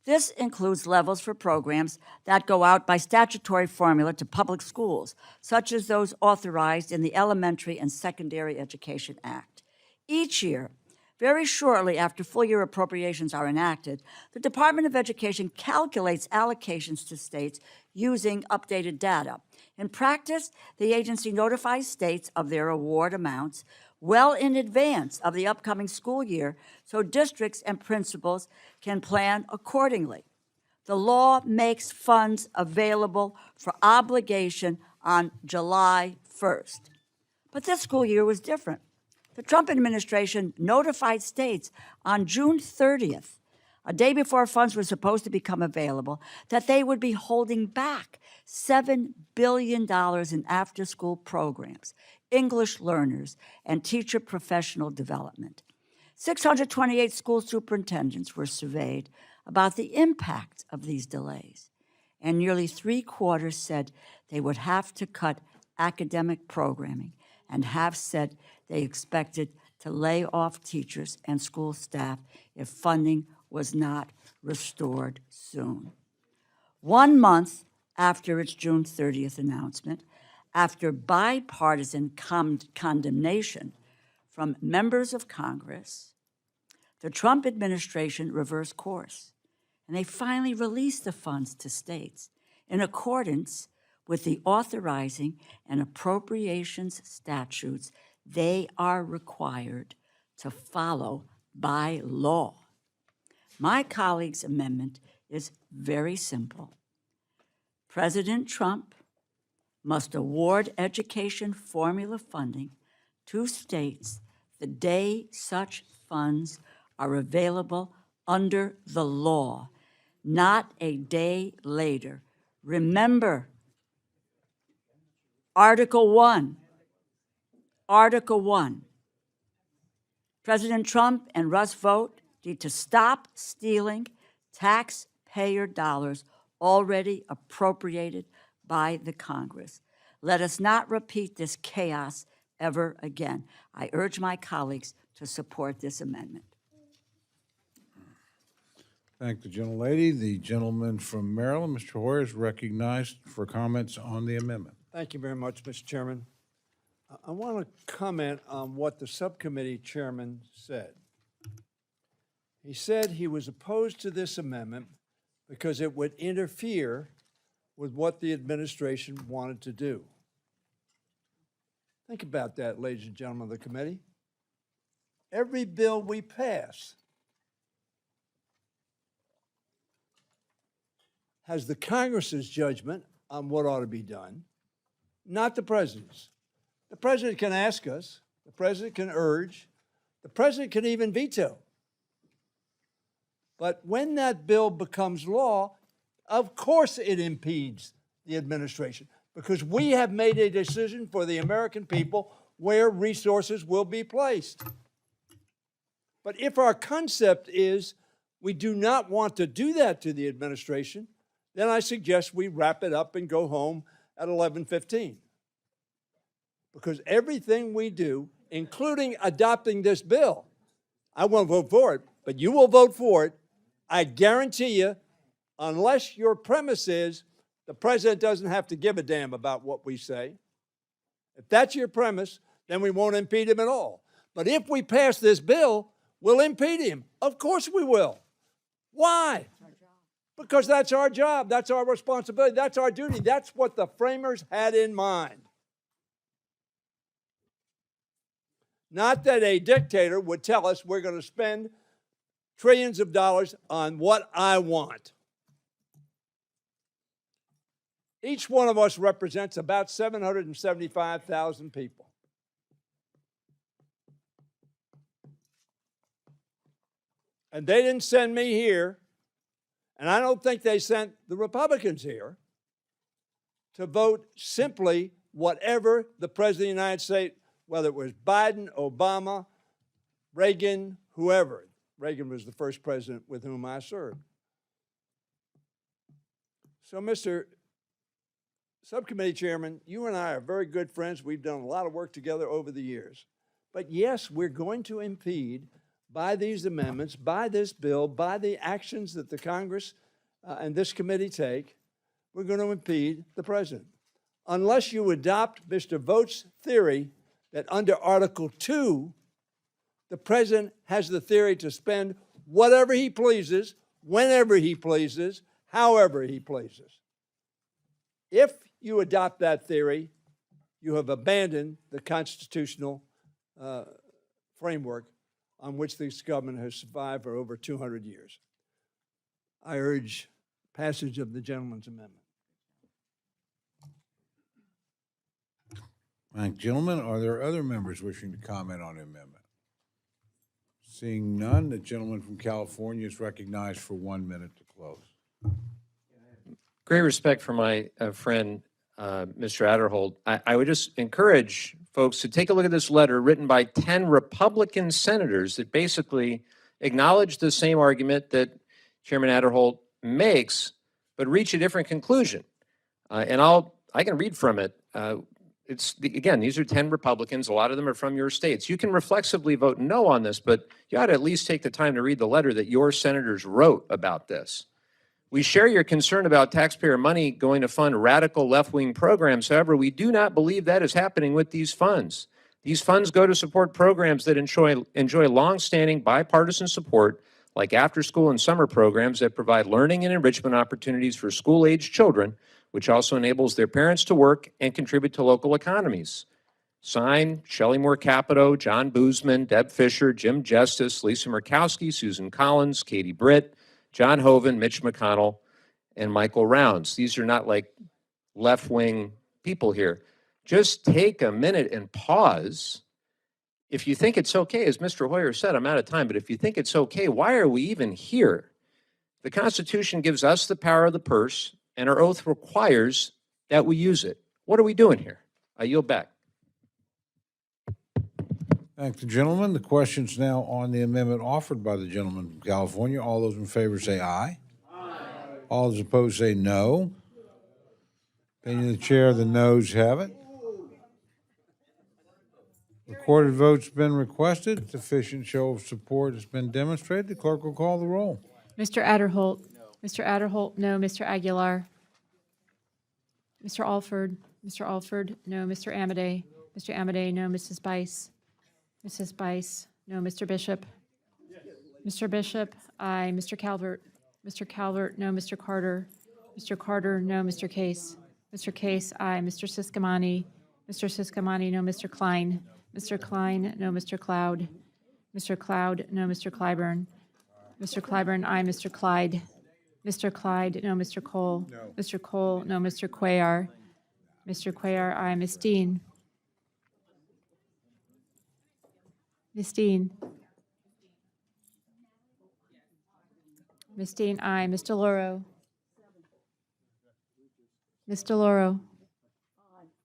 This includes levels for programs that go out by statutory formula to public schools, such as those authorized in the Elementary and Secondary Education Act. Each year, very shortly after full-year appropriations are enacted, the Department of Education calculates allocations to states using updated data. In practice, the agency notifies states of their award amounts well in advance of the upcoming school year so districts and principals can plan accordingly. The law makes funds available for obligation on July 1st. But this school year was different. The Trump administration notified states on June 30th, a day before funds were supposed to become available, that they would be holding back $7 billion in after-school programs, English learners, and teacher professional development. 628 school superintendents were surveyed about the impact of these delays, and nearly 3/4 said they would have to cut academic programming, and half said they expected to lay off teachers and school staff if funding was not restored soon. 1 month after its June 30th announcement, after bipartisan condemnation from members of Congress, the Trump administration reversed course, and they finally released the funds to states in accordance with the authorizing and appropriations statutes they are required to follow by law. My colleague's amendment is very simple. President Trump must award education formula funding to states the day such funds are available under the law, not a day later. Remember, Article 1, President Trump and Russ Vought need to stop stealing taxpayer dollars already appropriated by the Congress. Let us not repeat this chaos ever again. I urge my colleagues to support this amendment. Thank the gentlelady. The gentleman from Maryland, Mr. Hoyer, is recognized for comments on the amendment. Thank you very much, Mr. Chairman. I want to comment on what the subcommittee chairman said. He said he was opposed to this amendment because it would interfere with what the administration wanted to do. Think about that, ladies and gentlemen of the committee. Every bill we pass has the Congress's judgment on what ought to be done, not the president's. The president can ask us, the president can urge, the president can even veto. But when that bill becomes law, of course it impedes the administration, because we have made a decision for the American people where resources will be placed. But if our concept is we do not want to do that to the administration, then I suggest we wrap it up and go home at 11:15. Because everything we do, including adopting this bill, I won't vote for it, but you will vote for it. I guarantee you, unless your premise is the president doesn't have to give a damn about what we say. If that's your premise, then we won't impede him at all. But if we pass this bill, we'll impede him. Of course we will. Why? Because that's our job. That's our responsibility. That's our duty. That's what the framers had in mind. Not that a dictator would tell us we're going to spend trillions of dollars on what I want. Each one of us represents about 775,000 people. And they didn't send me here, and I don't think they sent the Republicans here to vote simply whatever the President of the United States, whether it was Biden, Obama, Reagan, whoever. Reagan was the first president with whom I served. So, Mr. Subcommittee Chairman, you and I are very good friends. We've done a lot of work together over the years. But yes, we're going to impede by these amendments, by this bill, by the actions that the Congress and this committee take, we're going to impede the president. Unless you adopt Mr. Vought's theory that under Article 2, the president has the theory to spend whatever he pleases, whenever he pleases, however he pleases. If you adopt that theory, you have abandoned the constitutional framework on which this government has survived for over 200 years. I urge passage of the gentleman's amendment. Thank you, gentlemen. Are there other members wishing to comment on the amendment? Seeing none, the gentleman from California is recognized for 1 minute to close. Great respect for my friend, Mr. Adderholt. I would just encourage folks to take a look at this letter written by 10 Republican senators that basically acknowledge the same argument that Chairman Adderholt makes, but reach a different conclusion. And I can read from it. Again, these are 10 Republicans. A lot of them are from your states. You can reflexively vote no on this, but you ought to at least take the time to read the letter that your senators wrote about this. We share your concern about taxpayer money going to fund radical left-wing programs. However, we do not believe that is happening with these funds. These funds go to support programs that enjoy long-standing bipartisan support, like after-school and summer programs that provide learning and enrichment opportunities for school-aged children which also enables their parents to work and contribute to local economies. Signed, Shelley Moore Capito, John Boozman, Deb Fisher, Jim Justice, Lisa Murkowski, Susan Collins, Katie Britt, John Hoven, Mitch McConnell, and Michael Rounds. These are not like left-wing people here. Just take a minute and pause. If you think it's okay, as Mr. Hoyer said, I'm out of time, but if you think it's okay, why are we even here? The Constitution gives us the power of the purse, and our oath requires that we use it. What are we doing here? I yield back. Thank the gentleman. The question's now on the amendment offered by the gentleman from California. All those in favor say aye. Aye. All those opposed say no. Opinion of the chair, the noes have it. Recorded vote's been requested. Sufficient show of support has been demonstrated. The clerk will call the roll. Mr. Adderholt. Mr. Adderholt, no. Mr. Aguilar. Mr. Alford. Mr. Alford, no. Mr. Amade. Mr. Amade, no. Mrs. Bice. Mrs. Bice, no. Mr. Bishop. Mr. Bishop, aye. Mr. Calvert. Mr. Calvert, no. Mr. Carter. Mr. Carter, no. Mr. Case. Mr. Case, aye. Mr. Siscomani. Mr. Siscomani, no. Mr. Klein. Mr. Klein, no. Mr. Cloud. Mr. Cloud, no. Mr. Clyburn. Mr. Clyburn, aye. Mr. Clyde. Mr. Clyde, no. Mr. Cole. No. Mr. Cole, no. Mr. Cuellar. Mr. Cuellar, aye. Ms. Dean. Ms. Dean. Ms. Dean, aye. Ms. DeLauro. Ms. DeLauro.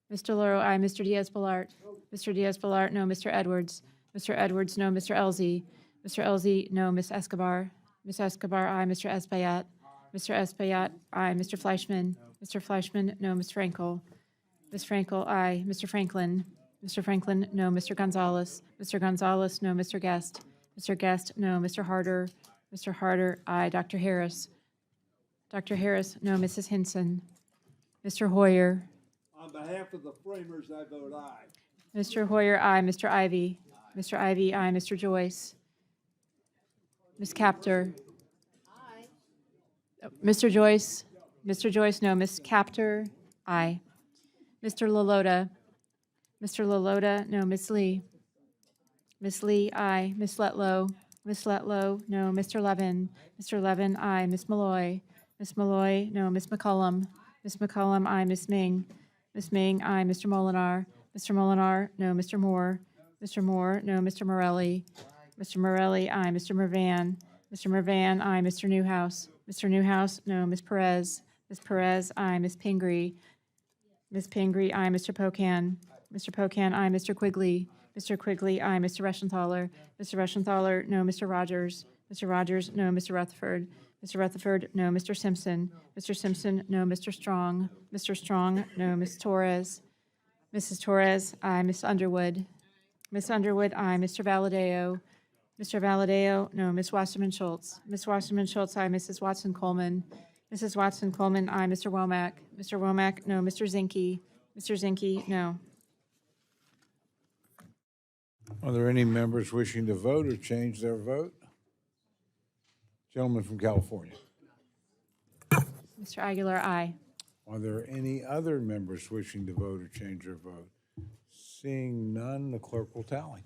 Ms. DeLauro, aye. Mr. Diaz-Balart. Mr. Diaz-Balart, no. Mr. Edwards. Mr. Edwards, no. Mr. Elzey. Mr. Elzey, no. Ms. Escobar. Ms. Escobar, aye. Mr. Espaillat. Mr. Espaillat, aye. Mr. Fleischman. Mr. Fleischman, no. Ms. Frankel. Ms. Frankel, aye. Mr. Franklin. Mr. Franklin, no. Mr. Gonzalez. Mr. Gonzalez, no. Mr. Guest. Mr. Guest, no. Mr. Harder. Mr. Harder, aye. Dr. Harris. Dr. Harris, no. Mrs. Hinson. Mr. Hoyer. On behalf of the framers, I vote aye. Mr. Hoyer, aye. Mr. Ivy. Mr. Ivy, aye. Mr. Joyce. Ms. Capter. Aye. Mr. Joyce. Mr. Joyce, no. Ms. Capter, aye. Mr. Lalota. Mr. Lalota, no. Ms. Lee. Ms. Lee, aye. Ms. Letlow. Ms. Letlow, no. Mr. Levin. Mr. Levin, aye. Ms. Malloy. Ms. Malloy, no. Ms. McCullum. Ms. McCullum, aye. Ms. Ming. Ms. Ming, aye. Mr. Molinar. Mr. Molinar, no. Mr. Moore. Mr. Moore, no. Mr. Morelli. Mr. Morelli, aye. Mr. Mervan. Mr. Mervan, aye. Mr. Newhouse. Mr. Newhouse, no. Ms. Perez. Ms. Perez, aye. Ms. Pingree. Ms. Pingree, aye. Mr. Pocan. Mr. Pocan, aye. Mr. Quigley. Mr. Quigley, aye. Mr. Reschenthaler. Mr. Reschenthaler, no. Mr. Rogers. Mr. Rogers, no. Mr. Rutherford. Mr. Rutherford, no. Mr. Simpson. Mr. Simpson, no. Mr. Strong. Mr. Strong, no. Ms. Torres. Mrs. Torres, aye. Ms. Underwood. Ms. Underwood, aye. Mr. Valadeo. Mr. Valadeo, no. Ms. Wasserman Schultz. Ms. Wasserman Schultz, aye. Mrs. Watson Coleman. Mrs. Watson Coleman, aye. Mr. Womack. Mr. Womack, no. Mr. Zinke. Mr. Zinke, no. Are there any members wishing to vote or change their vote? Gentleman from California. Mr. Aguilar, aye. Are there any other members wishing to vote or change their vote? Seeing none, the clerk will tally.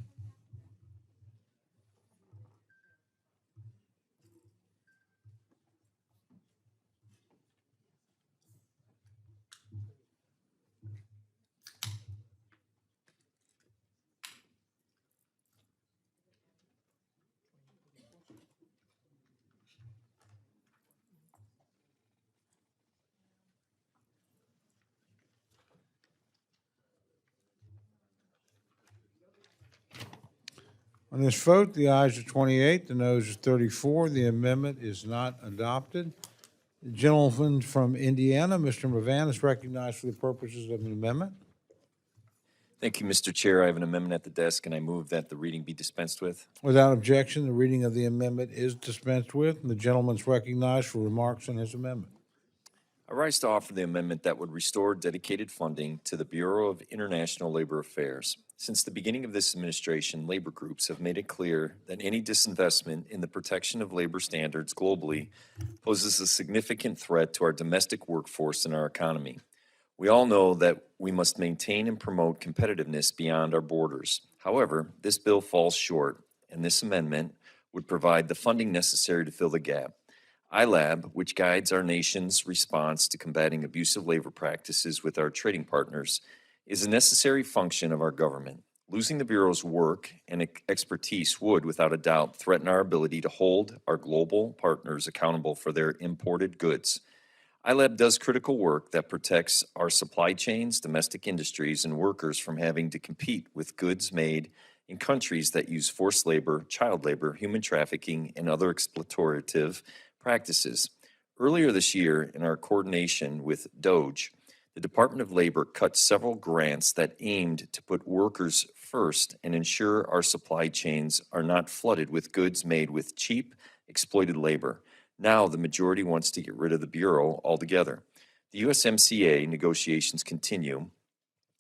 On this vote, the ayes are 28, the noes are 34. The amendment is not adopted. The gentleman from Indiana, Mr. Mervan, is recognized for the purposes of an amendment. Thank you, Mr. Chair. I have an amendment at the desk, and I move that the reading be dispensed with. Without objection, the reading of the amendment is dispensed with, and the gentleman is recognized for remarks on his amendment. I rise to offer the amendment that would restore dedicated funding to the Bureau of International Labor Affairs. Since the beginning of this administration, labor groups have made it clear that any disinvestment in the protection of labor standards globally poses a significant threat to our domestic workforce and our economy. We all know that we must maintain and promote competitiveness beyond our borders. However, this bill falls short, and this amendment would provide the funding necessary to fill the gap. ILAB, which guides our nation's response to combating abusive labor practices with our trading partners, is a necessary function of our government. Losing the Bureau's work and expertise would, without a doubt, threaten our ability to hold our global partners accountable for their imported goods. ILAB does critical work that protects our supply chains, domestic industries, and workers from having to compete with goods made in countries that use forced labor, child labor, human trafficking, and other exploitative practices. Earlier this year, in our coordination with DOGE, the Department of Labor cut several grants that aimed to put workers first and ensure our supply chains are not flooded with goods made with cheap, exploited labor. Now, the majority wants to get rid of the Bureau altogether. The USMCA negotiations continue.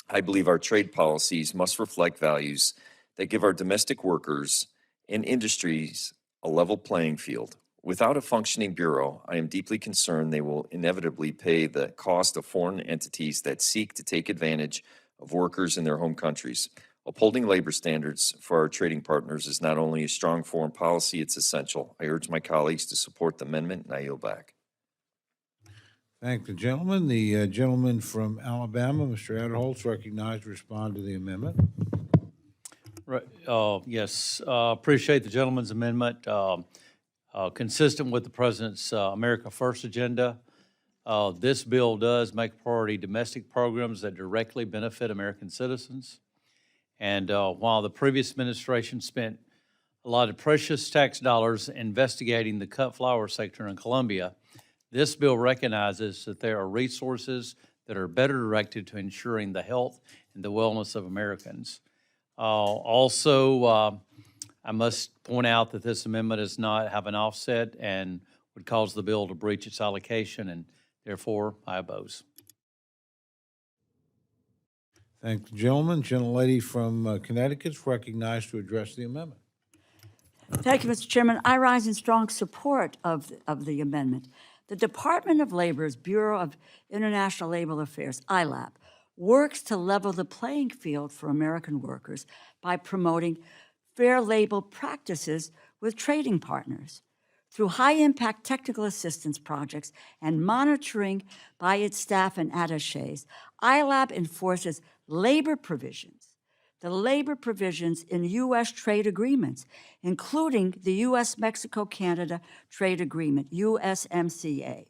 I believe our trade policies must reflect values that give our domestic workers and industries a level playing field. Without a functioning Bureau, I am deeply concerned they will inevitably pay the cost of foreign entities that seek to take advantage of workers in their home countries. Upholding labor standards for our trading partners is not only a strong foreign policy, it's essential. I urge my colleagues to support the amendment, and I yield back. Thank the gentleman. The gentleman from Alabama, Mr. Adderholtz, recognized to respond to the amendment. Right, yes, appreciate the gentleman's amendment. Consistent with the President's America First agenda, this bill does make priority domestic programs that directly benefit American citizens. And while the previous administration spent a lot of precious tax dollars investigating the cut flower sector in Colombia, this bill recognizes that there are resources that are better directed to ensuring the health and the wellness of Americans. I must point out that this amendment does not have an offset and would cause the bill to breach its allocation, and therefore I oppose. Thank the gentleman. Gentlelady from Connecticut is recognized to address the amendment. Thank you, Mr. Chairman. I rise in strong support of the amendment. The Department of Labor's Bureau of International Labor Affairs, ILAB, works to level the playing field for American workers by promoting fair labor practices with trading partners. Through high-impact technical assistance projects and monitoring by its staff and attachés, ILAB enforces labor provisions, the labor provisions in U.S. trade agreements, including the U.S.-Mexico-Canada Trade Agreement, USMCA.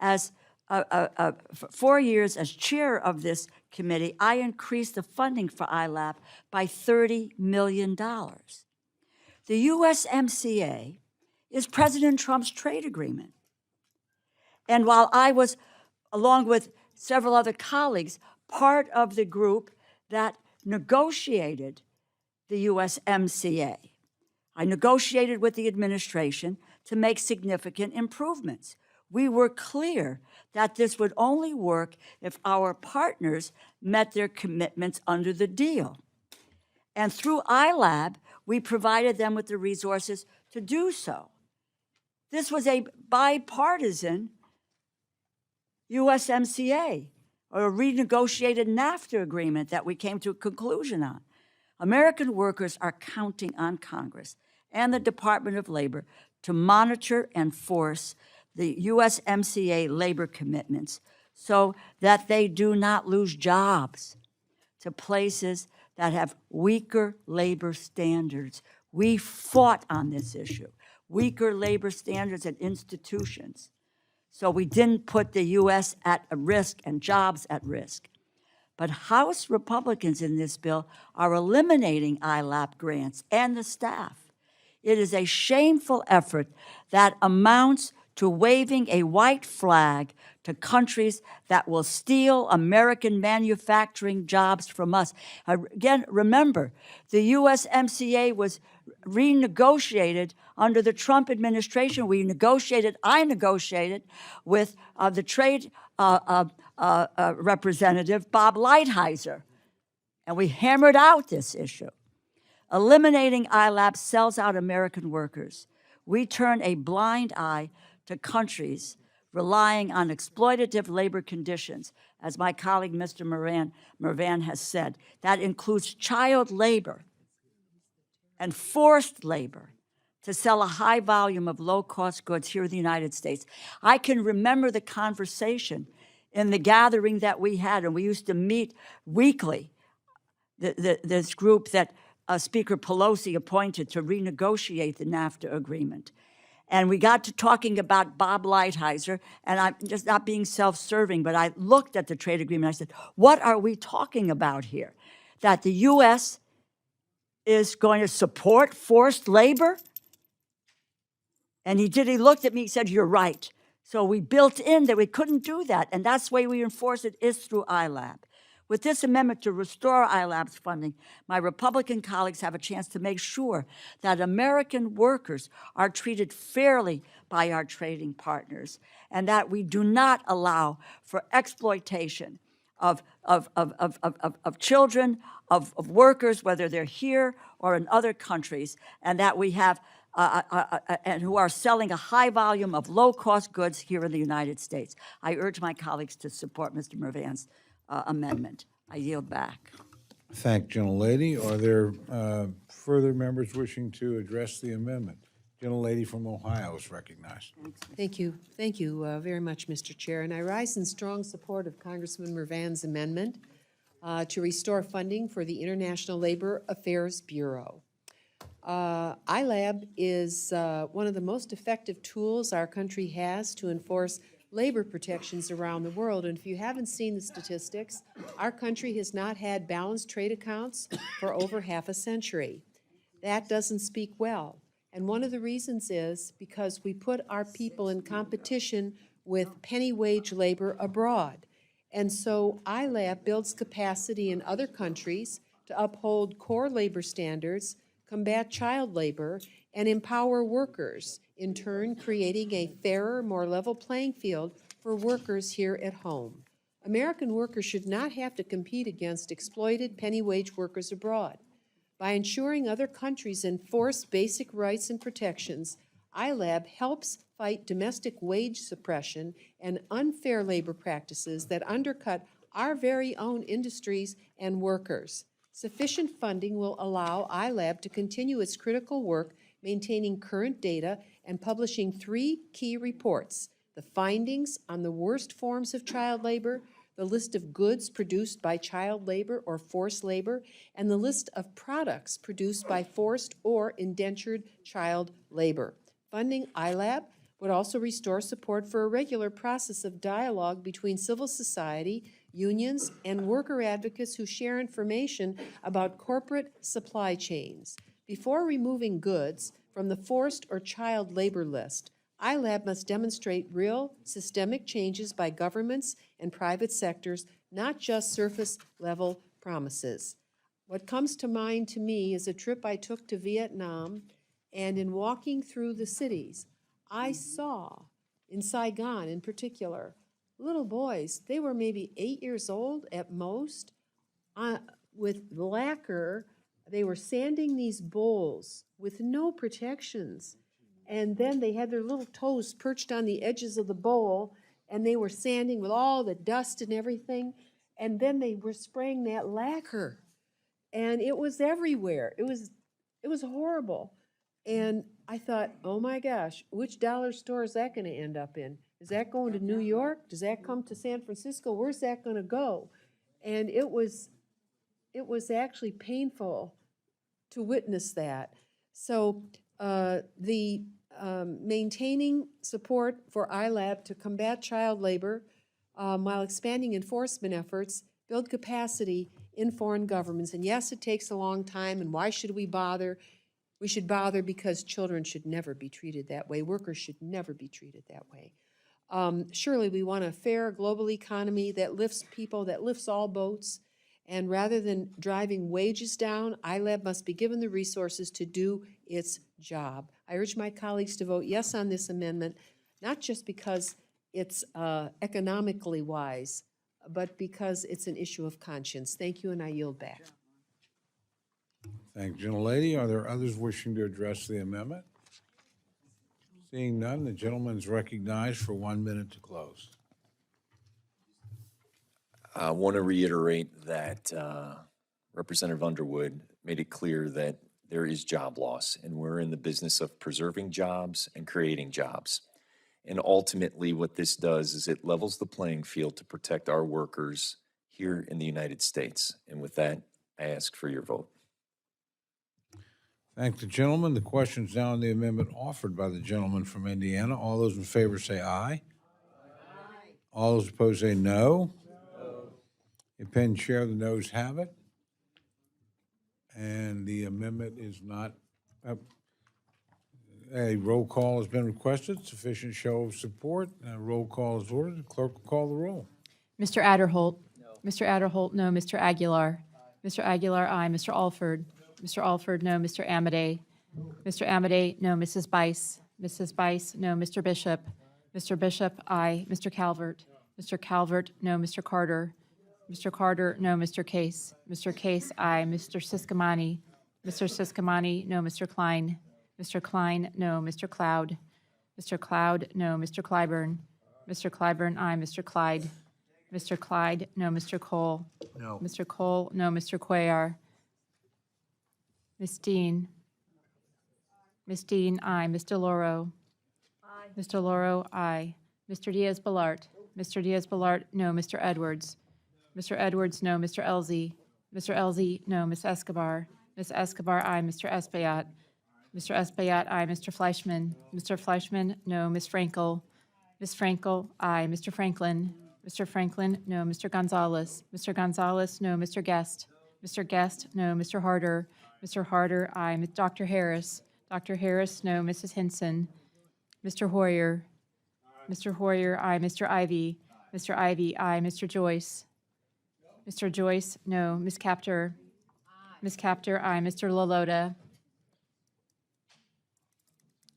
As 4 years as chair of this committee, I increased the funding for ILAB by $30 million. The USMCA is President Trump's trade agreement. And while I was, along with several other colleagues, part of the group that negotiated the USMCA, I negotiated with the administration to make significant improvements. We were clear that this would only work if our partners met their commitments under the deal. And through ILAB, we provided them with the resources to do so. This was a bipartisan USMCA, or a renegotiated NAFTA agreement that we came to a conclusion on. American workers are counting on Congress and the Department of Labor to monitor and force the USMCA labor commitments so that they do not lose jobs to places that have weaker labor standards. We fought on this issue, weaker labor standards at institutions. So we didn't put the U.S. at risk and jobs at risk. But House Republicans in this bill are eliminating ILAP grants and the staff. It is a shameful effort that amounts to waving a white flag to countries that will steal American manufacturing jobs from us. Again, remember, the USMCA was renegotiated under the Trump administration. I negotiated with the trade Representative Bob Lighthizer, and we hammered out this issue. Eliminating ILAP sells out American workers. We turn a blind eye to countries relying on exploitative labor conditions, as my colleague Mr. Mervan has said. That includes child labor and forced labor to sell a high volume of low-cost goods here in the United States. I can remember the conversation in the gathering that we had, and we used to meet weekly, this group that Speaker Pelosi appointed to renegotiate the NAFTA agreement. And we got to talking about Bob Lighthizer, and I'm just not being self-serving, but I looked at the trade agreement. I said, what are we talking about here? That the U.S. is going to support forced labor? And he looked at me, he said, you're right. So we built in that we couldn't do that, and that's the way we enforce it is through ILAB. With this amendment to restore ILAB's funding, my Republican colleagues have a chance to make sure that American workers are treated fairly by our trading partners and that we do not allow for exploitation of children, of workers, whether they're here or in other countries, and that we have and who are selling a high volume of low-cost goods here in the United States. I urge my colleagues to support Mr. Mervan's amendment. I yield back. Thank you, gentlelady. Are there further members wishing to address the amendment? Gentlelady from Ohio is recognized. Thank you. Thank you very much, Mr. Chair. And I rise in strong support of Congressman Mervan's amendment to restore funding for the International Labor Affairs Bureau. ILAB is one of the most effective tools our country has to enforce labor protections around the world. And if you haven't seen the statistics, our country has not had balanced trade accounts for over half a century. That doesn't speak well. And one of the reasons is because we put our people in competition with penny wage labor abroad. And so ILAB builds capacity in other countries to uphold core labor standards, combat child labor, and empower workers, in turn creating a fairer, more level playing field for workers here at home. American workers should not have to compete against exploited penny wage workers abroad. By ensuring other countries enforce basic rights and protections, ILAB helps fight domestic wage suppression and unfair labor practices that undercut our very own industries and workers. Sufficient funding will allow ILAB to continue its critical work maintaining current data and publishing 3 key reports: the findings on the worst forms of child labor, the list of goods produced by child labor or forced labor, and the list of products produced by forced or indentured child labor. Funding ILAB would also restore support for a regular process of dialogue between civil society, unions, and worker advocates who share information about corporate supply chains. Before removing goods from the forced or child labor list, ILAB must demonstrate real systemic changes by governments and private sectors, not just surface-level promises. What comes to mind to me is a trip I took to Vietnam, and in walking through the cities, I saw, in Saigon in particular, little boys, they were maybe 8 years old at most, with lacquer. They were sanding these bowls with no protections. And then they had their little toes perched on the edges of the bowl, and they were sanding with all the dust and everything. And then they were spraying that lacquer. And it was everywhere. It was horrible. And I thought, oh my gosh, which dollar store is that going to end up in? Is that going to New York? Does that come to San Francisco? Where's that going to go? And it was actually painful to witness that. So the maintaining support for ILAB to combat child labor while expanding enforcement efforts, build capacity in foreign governments. And yes, it takes a long time, and why should we bother? We should bother because children should never be treated that way. Workers should never be treated that way. Surely we want a fair global economy that lifts people, that lifts all boats. And rather than driving wages down, ILAB must be given the resources to do its job. I urge my colleagues to vote yes on this amendment, not just because it's economically wise, but because it's an issue of conscience. Thank you, and I yield back. Thank you, gentlelady. Are there others wishing to address the amendment? Seeing none, the gentleman is recognized for 1 minute to close. I want to reiterate that Representative Underwood made it clear that there is job loss, and we're in the business of preserving jobs and creating jobs. And ultimately, what this does is it levels the playing field to protect our workers here in the United States. And with that, I ask for your vote. Thank the gentleman. The question is now on the amendment offered by the gentleman from Indiana. All those in favor say aye. All those opposed say no. The pen chair, the noes have it. And the amendment is not up. A roll call has been requested, sufficient show of support. A roll call is ordered. The clerk will call the roll. Mr. Adderholt. No. Mr. Adderholt, no. Mr. Aguilar. Mr. Aguilar, aye. Mr. Alford. Mr. Alford, no. Mr. Amadei. Mr. Amadei, no. Mrs. Bice. Mrs. Bice, no. Mr. Bishop. Mr. Bishop, aye. Mr. Calvert. Mr. Calvert, no. Mr. Carter. Mr. Carter, no. Mr. Case. Mr. Case, aye. Mr. Siscomani. Mr. Siscomani, no. Mr. Klein. Mr. Klein, no. Mr. Cloud. Mr. Cloud, no. Mr. Clyburn. Mr. Clyburn, aye. Mr. Clyde. Mr. Clyde, no. Mr. Cole. No. Mr. Cole, no. Mr. Cuellar. Ms. Dean. Ms. Dean, aye. Ms. DeLauro. Aye. Ms. DeLauro, aye. Mr. Diaz-Balart. Mr. Diaz-Balart, no. Mr. Edwards. Mr. Edwards, no. Mr. Elzey. Mr. Elzey, no. Ms. Escobar. Ms. Escobar, aye. Mr. Espaillat. Mr. Espaillat, aye. Mr. Fleischman. Mr. Fleischman, no. Ms. Frankel. Ms. Frankel, aye. Mr. Franklin. Mr. Franklin, no. Mr. Gonzalez. Mr. Gonzalez, no. Mr. Guest. Mr. Guest, no. Mr. Harder. Mr. Harder, aye. Dr. Harris. Dr. Harris, no. Mrs. Hinson. Mr. Hoyer. Mr. Hoyer, aye. Mr. Ivy. Mr. Ivy, aye. Mr. Joyce. Mr. Joyce, no. Ms. Capter. Ms. Capter, aye. Mr. Lalota.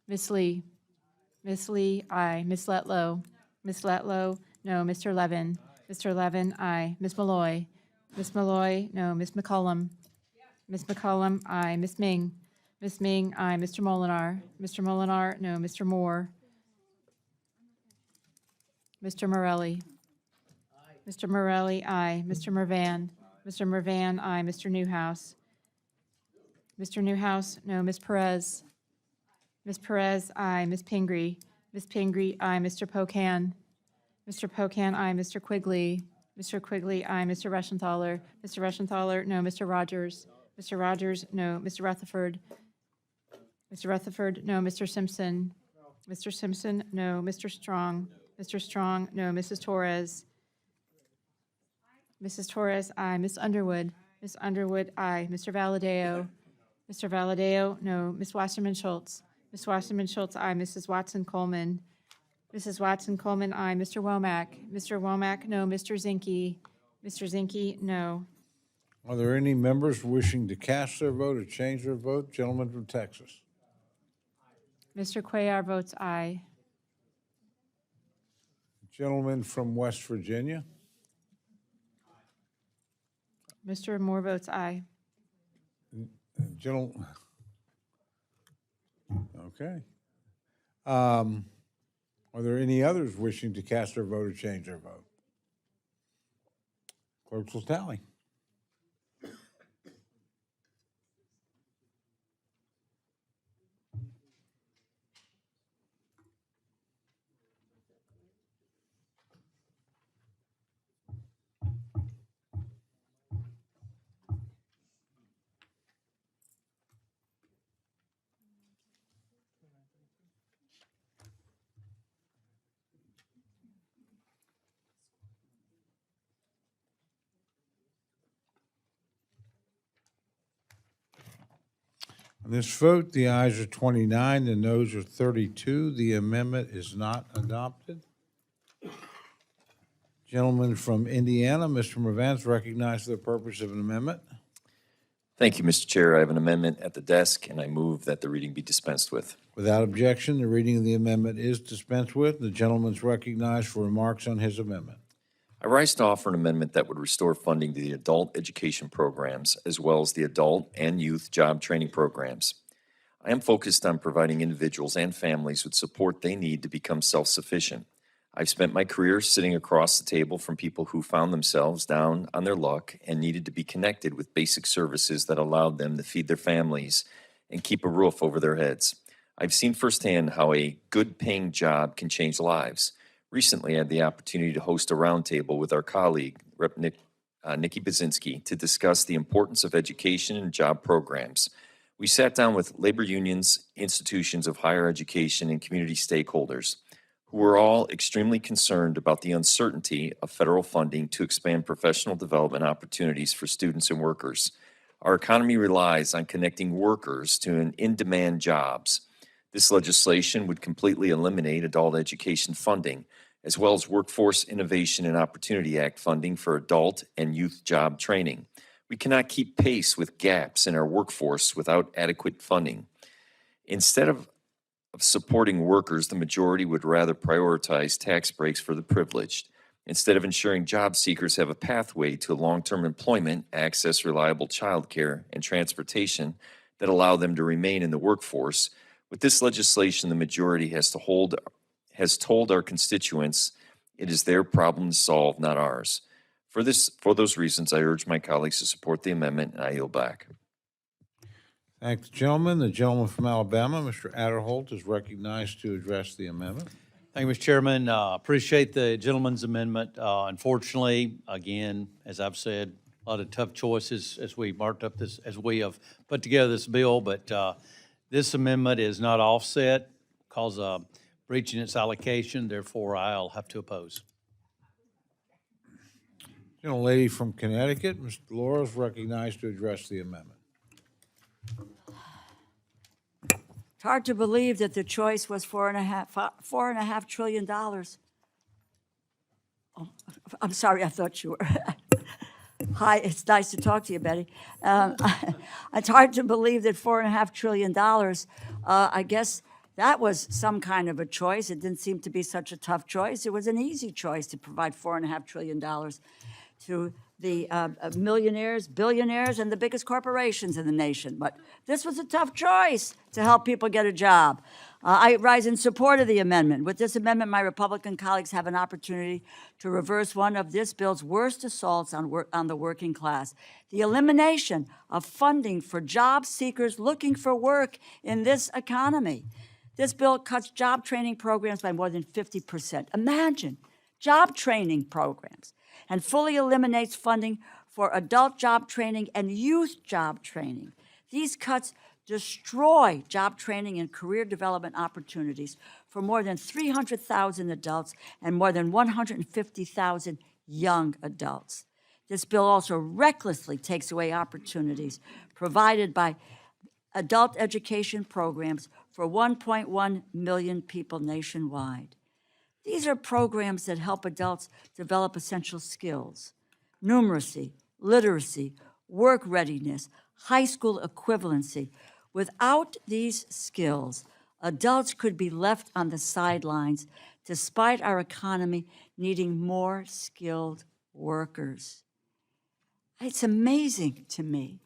Ms. Lee. Ms. Lee, aye. Ms. Letlow. Ms. Letlow, no. Mr. Levin. Mr. Levin, aye. Ms. Malloy. Ms. Malloy, no. Ms. McCollum. Ms. McCollum, aye. Ms. Ming. Ms. Ming, aye. Mr. Molinar. Mr. Molinar, no. Mr. Moore. Mr. Morelli. Mr. Morelli, aye. Mr. Mervan. Mr. Mervan, aye. Mr. Newhouse. Mr. Newhouse, no. Ms. Perez. Ms. Perez, aye. Ms. Pingree. Ms. Pingree, aye. Mr. Pocan. Mr. Pocan, aye. Mr. Quigley. Mr. Quigley, aye. Mr. Reschenthaler. Mr. Reschenthaler, no. Mr. Rogers. Mr. Rogers, no. Mr. Rutherford. Mr. Rutherford, no. Mr. Simpson. Mr. Simpson, no. Mr. Strong. Mr. Strong, no. Mrs. Torres. Mrs. Torres, aye. Ms. Underwood. Ms. Underwood, aye. Mr. Valadeo. Mr. Valadeo, no. Ms. Wasserman Schultz. Ms. Wasserman Schultz, aye. Mrs. Watson Coleman. Mrs. Watson Coleman, aye. Mr. Womack. Mr. Womack, no. Mr. Zinke. Mr. Zinke, no. Are there any members wishing to cast their vote or change their vote? Gentleman from Texas. Mr. Cuellar votes aye. Gentleman from West Virginia. Mr. Moore votes aye. Okay. Are there any others wishing to cast their vote or change their vote? Clerks will tally. On this vote, the ayes are 29, the noes are 32. The amendment is not adopted. Gentleman from Indiana, Mr. Mervance, recognized for the purpose of an amendment. Thank you, Mr. Chair. I have an amendment at the desk, and I move that the reading be dispensed with. Without objection, the reading of the amendment is dispensed with. The gentleman is recognized for remarks on his amendment. I rise to offer an amendment that would restore funding to the adult education programs as well as the adult and youth job training programs. I am focused on providing individuals and families with support they need to become self-sufficient. I've spent my career sitting across the table from people who found themselves down on their luck and needed to be connected with basic services that allowed them to feed their families and keep a roof over their heads. I've seen firsthand how a good-paying job can change lives. Recently, I had the opportunity to host a roundtable with our colleague, Rep. Nikki Baczynski, to discuss the importance of education and job programs. We sat down with labor unions, institutions of higher education, and community stakeholders, who were all extremely concerned about the uncertainty of federal funding to expand professional development opportunities for students and workers. Our economy relies on connecting workers to in-demand jobs. This legislation would completely eliminate adult education funding, as well as Workforce Innovation and Opportunity Act funding for adult and youth job training. We cannot keep pace with gaps in our workforce without adequate funding. Instead of supporting workers, the majority would rather prioritize tax breaks for the privileged. Instead of ensuring job seekers have a pathway to long-term employment, access reliable childcare and transportation that allow them to remain in the workforce, with this legislation, the majority has told our constituents it is their problem to solve, not ours. For those reasons, I urge my colleagues to support the amendment, and I yield back. Thank the gentleman. The gentleman from Alabama, Mr. Adderholt, is recognized to address the amendment. Thank you, Mr. Chairman. Appreciate the gentleman's amendment. Unfortunately, again, as I've said, a lot of tough choices as we marked up this, as we have put together this bill, but this amendment is not offset because of breaching its allocation. Therefore, I'll have to oppose. Gentlelady from Connecticut, Mr. Laura, is recognized to address the amendment. It's hard to believe that the choice was $4.5 trillion. Oh, I'm sorry, I thought you were. Hi, it's nice to talk to you, Betty. It's hard to believe that $4.5 trillion, I guess that was some kind of a choice. It didn't seem to be such a tough choice. It was an easy choice to provide $4.5 trillion to the millionaires, billionaires, and the biggest corporations in the nation. But this was a tough choice to help people get a job. I rise in support of the amendment. With this amendment, my Republican colleagues have an opportunity to reverse one of this bill's worst assaults on the working class, the elimination of funding for job seekers looking for work in this economy. This bill cuts job training programs by more than 50%. Imagine job training programs, and fully eliminates funding for adult job training and youth job training. These cuts destroy job training and career development opportunities for more than 300,000 adults and more than 150,000 young adults. This bill also recklessly takes away opportunities provided by adult education programs for 1.1 million people nationwide. These are programs that help adults develop essential skills: numeracy, literacy, work readiness, high school equivalency. Without these skills, adults could be left on the sidelines despite our economy needing more skilled workers. It's amazing to me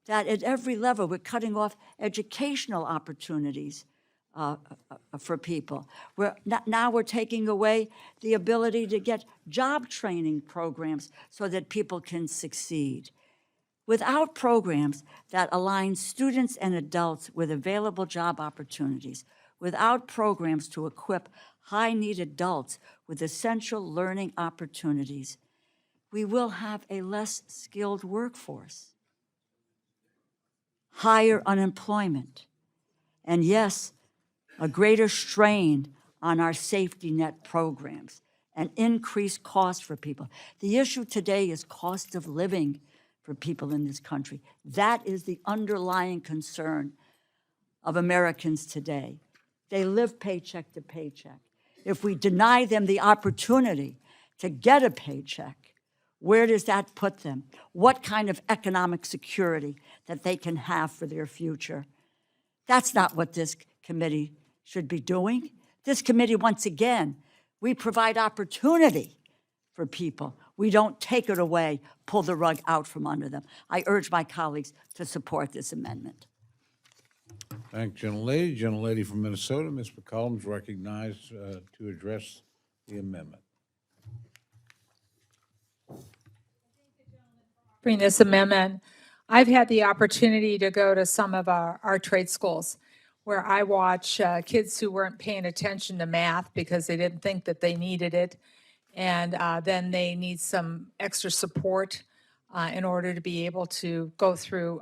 that at every level we're cutting off educational opportunities for people. Now we're taking away the ability to get job training programs so that people can succeed. Without programs that align students and adults with available job opportunities, without programs to equip high-need adults with essential learning opportunities, we will have a less skilled workforce, higher unemployment, and yes, a greater strain on our safety net programs and increased cost for people. The issue today is cost of living for people in this country. That is the underlying concern of Americans today. They live paycheck to paycheck. If we deny them the opportunity to get a paycheck, Where does that put them? What kind of economic security that they can have for their future? That's not what this committee should be doing. This committee, once again, we provide opportunity for people. We don't take it away, pull the rug out from under them. I urge my colleagues to support this amendment. Thank you, gentlelady. Gentlelady from Minnesota, Ms. McCollum, is recognized to address the amendment. Bring this amendment. I've had the opportunity to go to some of our trade schools where I watch kids who weren't paying attention to math because they didn't think that they needed it. And then they need some extra support in order to be able to go through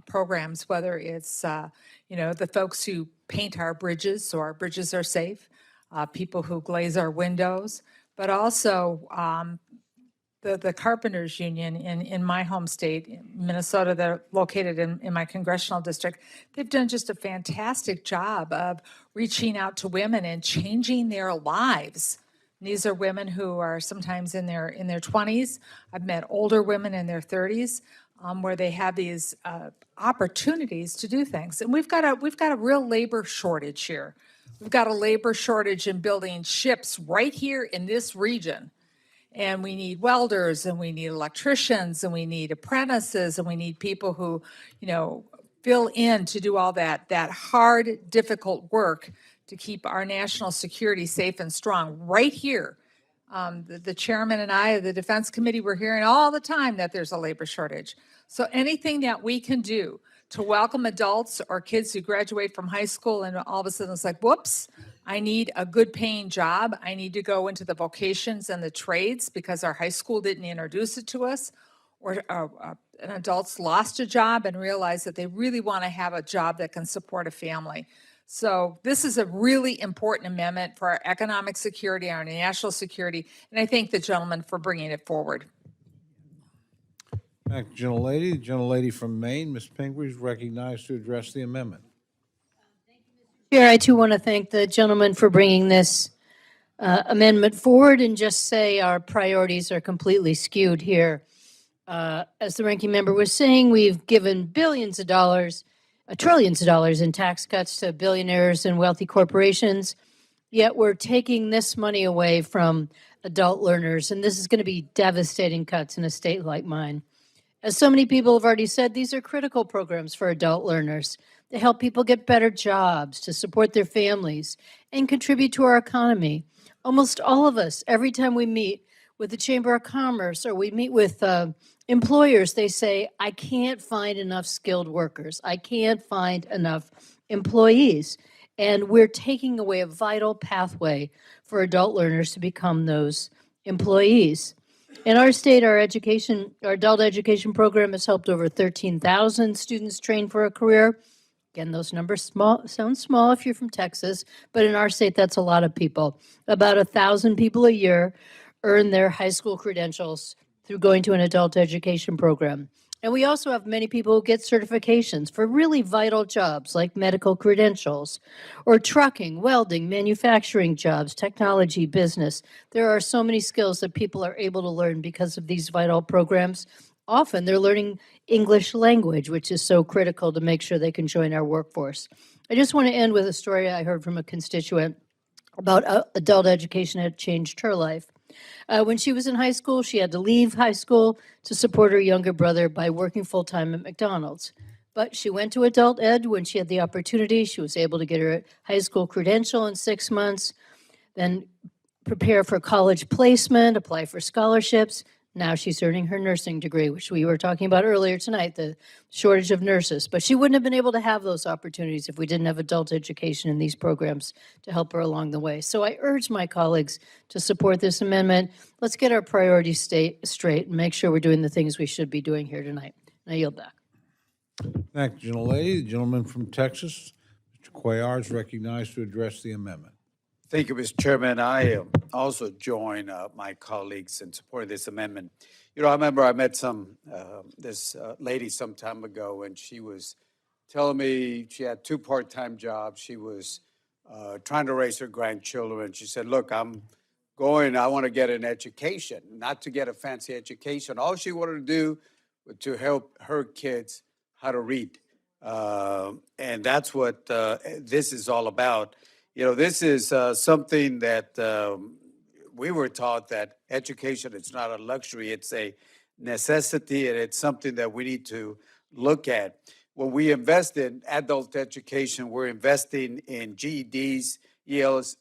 programs, whether it's, the folks who paint our bridges so our bridges are safe, people who glaze our windows, but also the Carpenters Union in my home state, Minnesota, they're located in my congressional district. They've done just a fantastic job of reaching out to women and changing their lives. And these are women who are sometimes in their 20s. I've met older women in their 30s where they have these opportunities to do things. And we've got a real labor shortage here. We've got a labor shortage in building ships right here in this region. And we need welders, and we need electricians, and we need apprentices, and we need people who, fill in to do all that hard, difficult work to keep our national security safe and strong right here. The chairman and I of the Defense Committee were hearing all the time that there's a labor shortage. So anything that we can do to welcome adults or kids who graduate from high school and all of a sudden it's like, whoops, I need a good paying job. I need to go into the vocations and the trades because our high school didn't introduce it to us. Or an adult's lost a job and realized that they really want to have a job that can support a family. So this is a really important amendment for our economic security, our national security, and I thank the gentleman for bringing it forward. Thank you, gentlelady. The gentlelady from Maine, Ms. Pingree, is recognized to address the amendment. Chair, I too want to thank the gentleman for bringing this amendment forward and just say our priorities are completely skewed here. As the ranking member was saying, we've given billions of dollars, trillions of dollars in tax cuts to billionaires and wealthy corporations, yet we're taking this money away from adult learners, and this is going to be devastating cuts in a state like mine. As so many people have already said, these are critical programs for adult learners. They help people get better jobs, to support their families, and contribute to our economy. Almost all of us, every time we meet with the Chamber of Commerce or we meet with employers, they say, I can't find enough skilled workers. I can't find enough employees. And we're taking away a vital pathway for adult learners to become those employees. In our state, our adult education program has helped over 13,000 students train for a career. Again, those numbers sound small if you're from Texas, but in our state, that's a lot of people. About 1,000 people a year earn their high school credentials through going to an adult education program. And we also have many people who get certifications for really vital jobs like medical credentials or trucking, welding, manufacturing jobs, technology, business. There are so many skills that people are able to learn because of these vital programs. Often they're learning English language, which is so critical to make sure they can join our workforce. I just want to end with a story I heard from a constituent about adult education that changed her life. When she was in high school, she had to leave high school to support her younger brother by working full-time at McDonald's. But she went to adult ed when she had the opportunity. She was able to get her high school credential in 6 months, then prepare for college placement, apply for scholarships. Now she's earning her nursing degree, which we were talking about earlier tonight, the shortage of nurses. But she wouldn't have been able to have those opportunities if we didn't have adult education in these programs to help her along the way. So I urge my colleagues to support this amendment. Let's get our priorities straight and make sure we're doing the things we should be doing here tonight. And I yield back. Thank you, gentlelady. The gentleman from Texas, Mr. Cuellar, is recognized to address the amendment. Thank you, Mr. Chairman. I also join my colleagues in supporting this amendment. You know, I remember I met this lady some time ago, and she was telling me she had 2 part-time jobs. She was trying to raise her grandchildren. She said, look, I'm going, I want to get an education, not to get a fancy education. All she wanted to do was to help her kids how to read. And that's what this is all about. You know, this is something that we were taught that education is not a luxury, it's a necessity, and it's something that we need to look at. When we invest in adult education, we're investing in GEDs, ELs,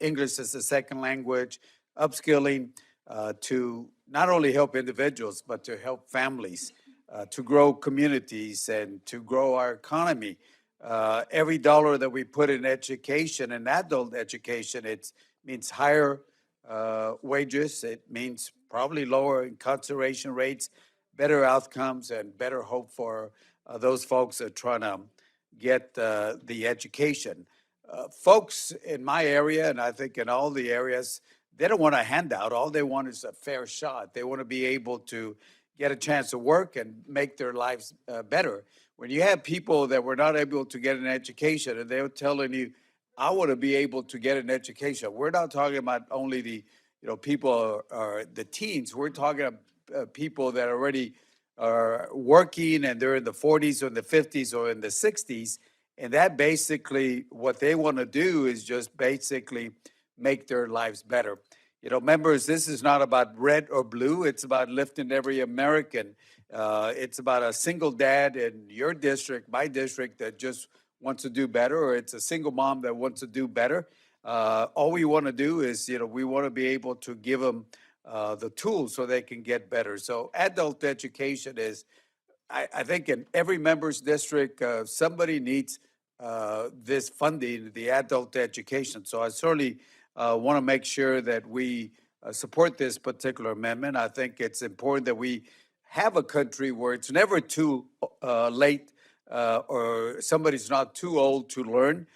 English as a second language, upskilling to not only help individuals, but to help families, to grow communities and to grow our economy. Every dollar that we put in education and adult education, it means higher wages. It means probably lower incarceration rates, better outcomes, and better hope for those folks that are trying to get the education. Folks in my area, and I think in all the areas, they don't want a handout. All they want is a fair shot. They want to be able to get a chance to work and make their lives better. When you have people that were not able to get an education and they're telling you, I want to be able to get an education. We're not talking about only the people or the teens. We're talking about people that already are working and they're in the 40s or in the 50s or in the 60s. And that basically, what they want to do is just basically make their lives better. You know, members, this is not about red or blue. It's about lifting every American. It's about a single dad in your district, my district, that just wants to do better, or it's a single mom that wants to do better. All we want to do is, we want to be able to give them the tools so they can get better. So adult education is, I think in every member's district, somebody needs this funding, the adult education. So I certainly want to make sure that we support this particular amendment. I think it's important that we have a country where it's never too late or somebody's not too old to learn,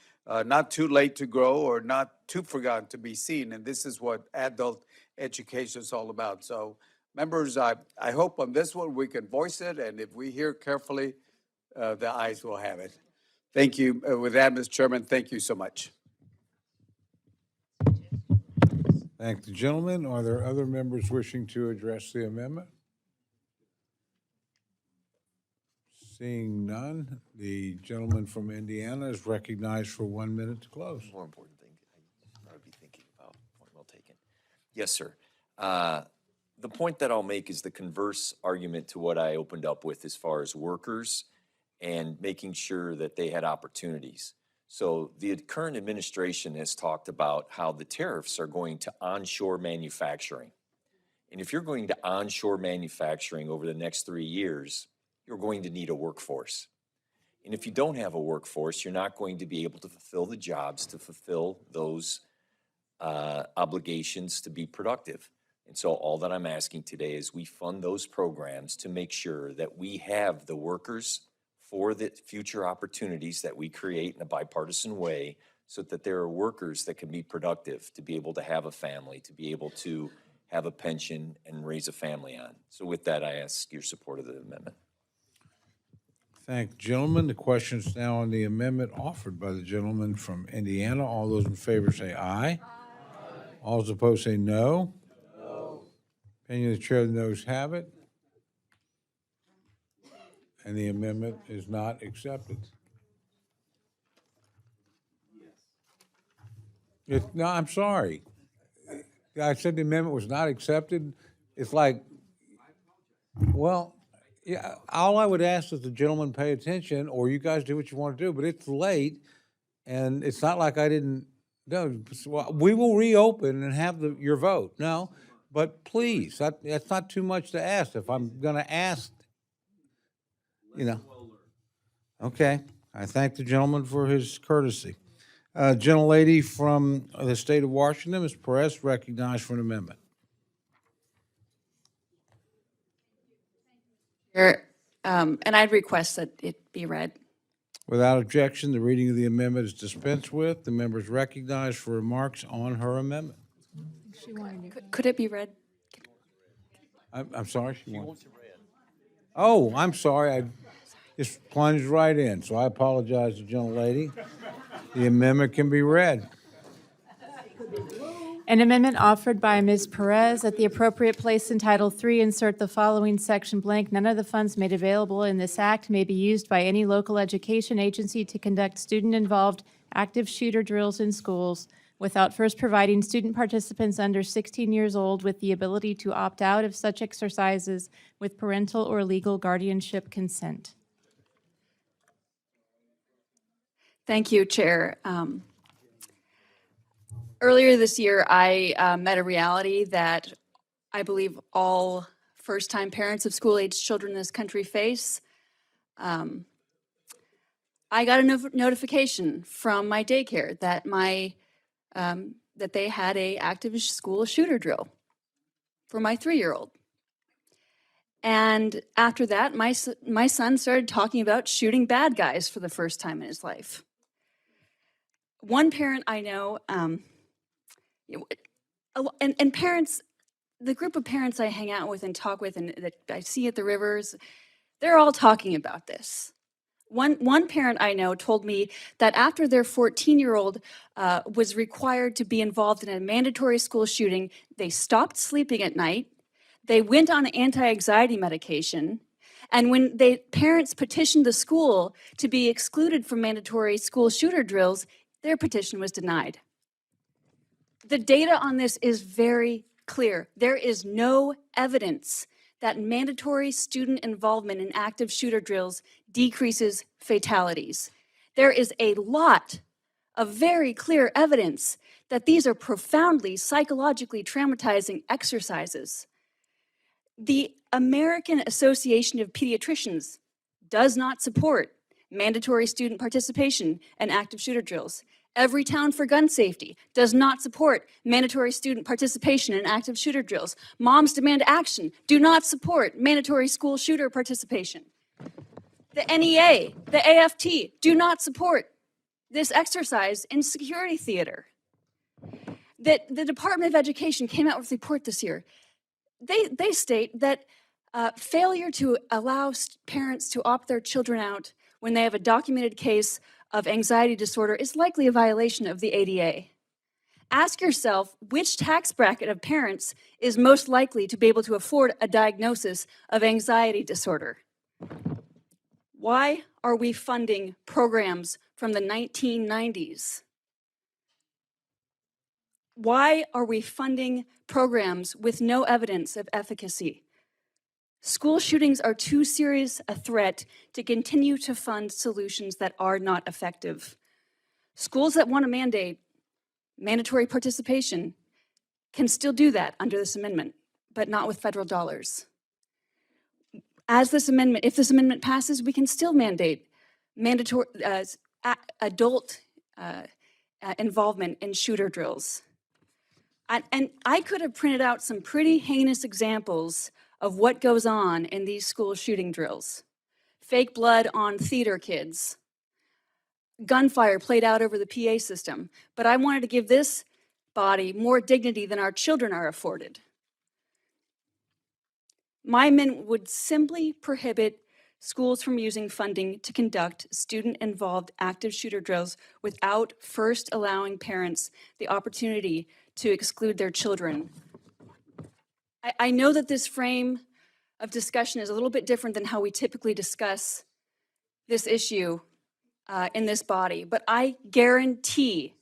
not too late to grow, or not too forgotten to be seen. And this is what adult education is all about. So members, I hope on this one we can voice it, and if we hear carefully, the ayes will have it. Thank you. With that, Mr. Chairman, thank you so much. Thank the gentleman. Are there other members wishing to address the amendment? Seeing none, the gentleman from Indiana is recognized for 1 minute to close. More important thing I would be thinking about. Point well taken. Yes, sir. The point that I'll make is the converse argument to what I opened up with as far as workers and making sure that they had opportunities. So the current administration has talked about how the tariffs are going to onshore manufacturing. And if you're going to onshore manufacturing over the next 3 years, you're going to need a workforce. And if you don't have a workforce, you're not going to be able to fulfill the jobs, to fulfill those obligations to be productive. And so all that I'm asking today is we fund those programs to make sure that we have the workers for the future opportunities that we create in a bipartisan way, so that there are workers that can be productive, to be able to have a family, to be able to have a pension and raise a family on. So with that, I ask your support of the amendment. Thank the gentleman. The question is now on the amendment offered by the gentleman from Indiana. All those in favor say aye. All those opposed say no. Opinion of the chair, the noes have it. And the amendment is not accepted. No, I'm sorry. I said the amendment was not accepted. It's like, well, yeah, all I would ask is the gentleman pay attention, or you guys do what you want to do, but it's late, and it's not like I didn't know. Well, we will reopen and have your vote. No, but please, that's not too much to ask. If I'm going to ask, Okay, I thank the gentleman for his courtesy. Gentlelady from the state of Washington, Ms. Perez, recognized for an amendment. And I'd request that it be read. Without objection, the reading of the amendment is dispensed with. The member is recognized for remarks on her amendment. Could it be read? I'm sorry? She wants it read. Oh, I'm sorry. I just plunged right in, so I apologize to the gentlelady. The amendment can be read. An amendment offered by Ms. Perez at the appropriate place in Title III, insert the following section blank. None of the funds made available in this act may be used by any local education agency to conduct student-involved active shooter drills in schools without first providing student participants under 16 years old with the ability to opt out of such exercises with parental or legal guardianship consent. Thank you, Chair. Earlier this year, I met a reality that I believe all first-time parents of school-aged children in this country face. I got a notification from my daycare that that they had a active school shooter drill for my 3-year-old. And after that, my son started talking about shooting bad guys for the first time in his life. One parent I know, and parents, the group of parents I hang out with and talk with and that I see at the rivers, they're all talking about this. One parent I know told me that after their 14-year-old was required to be involved in a mandatory school shooting, they stopped sleeping at night, they went on anti-anxiety medication, and when parents petitioned the school to be excluded from mandatory school shooter drills, their petition was denied. The data on this is very clear. There is no evidence that mandatory student involvement in active shooter drills decreases fatalities. There is a lot of very clear evidence that these are profoundly psychologically traumatizing exercises. The American Association of Pediatricians does not support mandatory student participation in active shooter drills. Every Town for Gun Safety does not support mandatory student participation in active shooter drills. Moms Demand Action do not support mandatory school shooter participation. The NEA, the AFT do not support this exercise in security theater. The Department of Education came out with a report this year. They state that failure to allow parents to opt their children out when they have a documented case of anxiety disorder is likely a violation of the ADA. Ask yourself which tax bracket of parents is most likely to be able to afford a diagnosis of anxiety disorder. Why are we funding programs from the 1990s? Why are we funding programs with no evidence of efficacy? School shootings are too serious a threat to continue to fund solutions that are not effective. Schools that want to mandate mandatory participation can still do that under this amendment, but not with federal dollars. If this amendment passes, we can still mandate mandatory adult involvement in shooter drills. And I could have printed out some pretty heinous examples of what goes on in these school shooting drills. Fake blood on theater kids, gunfire played out over the PA system. But I wanted to give this body more dignity than our children are afforded. My amendment would simply prohibit schools from using funding to conduct student-involved active shooter drills without first allowing parents the opportunity to exclude their children. I know that this frame of discussion is a little bit different than how we typically discuss this issue in this body, but I guarantee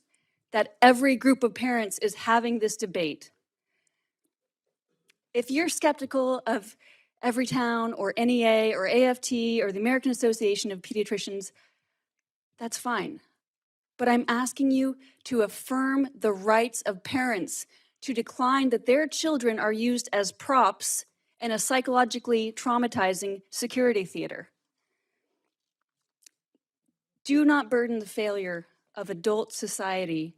that every group of parents is having this debate. If you're skeptical of Everytown or NEA or AFT or the American Association of Pediatricians, that's fine. But I'm asking you to affirm the rights of parents to decline that their children are used as props in a psychologically traumatizing security theater. Do not burden the failure of adult society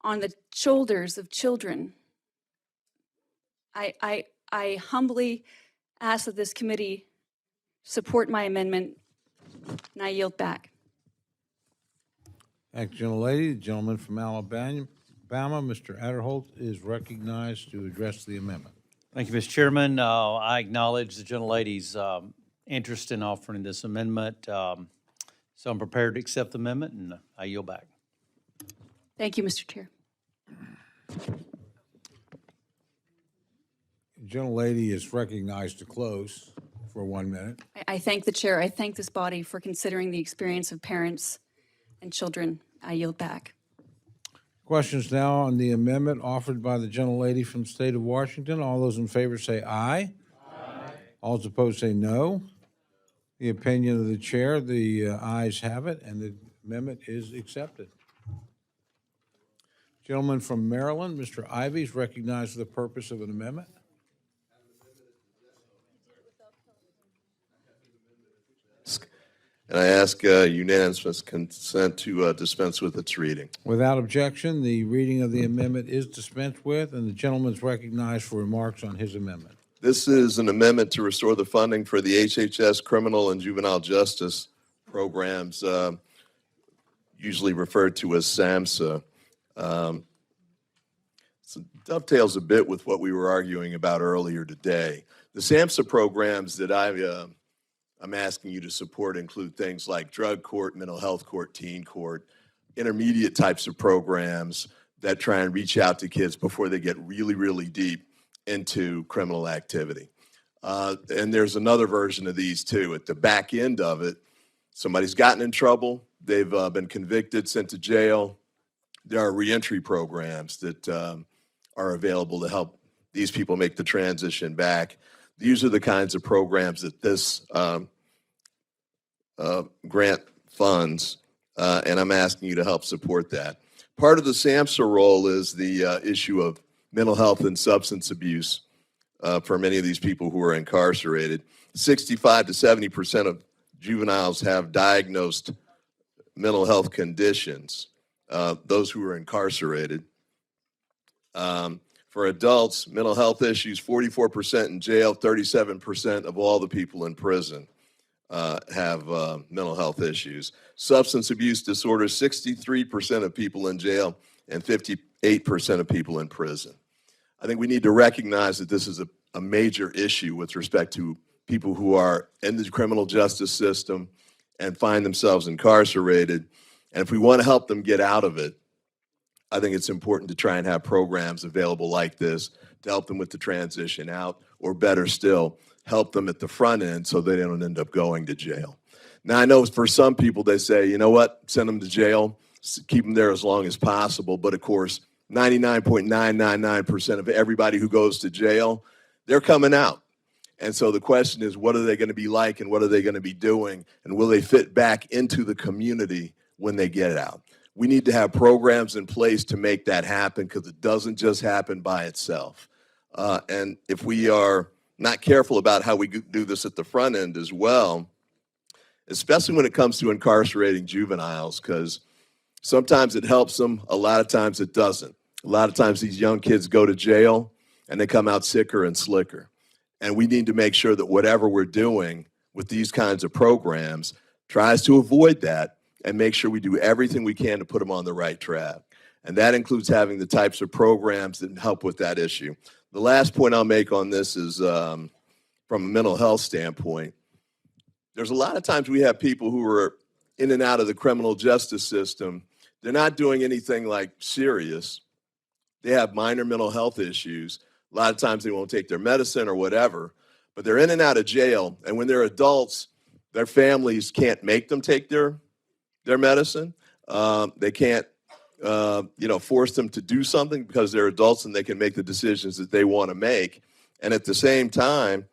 on the shoulders of children. I humbly ask that this committee support my amendment, and I yield back. Thank you, gentlelady. The gentleman from Alabama, Mr. Adderholt, is recognized to address the amendment. Thank you, Mr. Chairman. I acknowledge the gentlelady's interest in offering this amendment. So I'm prepared to accept the amendment, and I yield back. Thank you, Mr. Chair. Gentlelady is recognized to close for 1 minute. I thank the chair. I thank this body for considering the experience of parents and children. I yield back. Questions now on the amendment offered by the gentlelady from the state of Washington. All those in favor say aye. Aye. All those opposed say no. The opinion of the chair, the ayes have it, and the amendment is accepted. Gentleman from Maryland, Mr. Ivey, is recognized for the purpose of an amendment. And I ask unanimous consent to dispense with its reading. Without objection, the reading of the amendment is dispensed with, and the gentleman is recognized for remarks on his amendment. This is an amendment to restore the funding for the HHS criminal and juvenile justice programs, usually referred to as SAMHSA. So dovetails a bit with what we were arguing about earlier today. The SAMHSA programs that I'm asking you to support include things like drug court, mental health court, teen court, intermediate types of programs that try and reach out to kids before they get really, really deep into criminal activity. And there's another version of these too. At the back end of it, somebody's gotten in trouble, they've been convicted, sent to jail. There are reentry programs that are available to help these people make the transition back. These are the kinds of programs that this grant funds, and I'm asking you to help support that. Part of the SAMHSA role is the issue of mental health and substance abuse for many of these people who are incarcerated. 65 to 70% of juveniles have diagnosed mental health conditions, those who are incarcerated. For adults, mental health issues, 44% in jail, 37% of all the people in prison have mental health issues. Substance abuse disorders, 63% of people in jail and 58% of people in prison. I think we need to recognize that this is a major issue with respect to people who are in the criminal justice system and find themselves incarcerated. And if we want to help them get out of it, I think it's important to try and have programs available like this to help them with the transition out, or better still, help them at the front end so they don't end up going to jail. Now, I know for some people, they say, you know what, send them to jail, keep them there as long as possible. But of course, 99.999% of everybody who goes to jail, they're coming out. And so the question is, what are they going to be like and what are they going to be doing? And will they fit back into the community when they get out? We need to have programs in place to make that happen, because it doesn't just happen by itself. And if we are not careful about how we do this at the front end as well, especially when it comes to incarcerating juveniles, because sometimes it helps them, a lot of times it doesn't. A lot of times these young kids go to jail and they come out sicker and slicker. And we need to make sure that whatever we're doing with these kinds of programs tries to avoid that and make sure we do everything we can to put them on the right track. And that includes having the types of programs that help with that issue. The last point I'll make on this is from a mental health standpoint. There's a lot of times we have people who are in and out of the criminal justice system. They're not doing anything like serious. They have minor mental health issues. A lot of times they won't take their medicine or whatever, but they're in and out of jail. And when they're adults, their families can't make them take their medicine. They can't, force them to do something because they're adults and they can make the decisions that they want to make. And at the same time,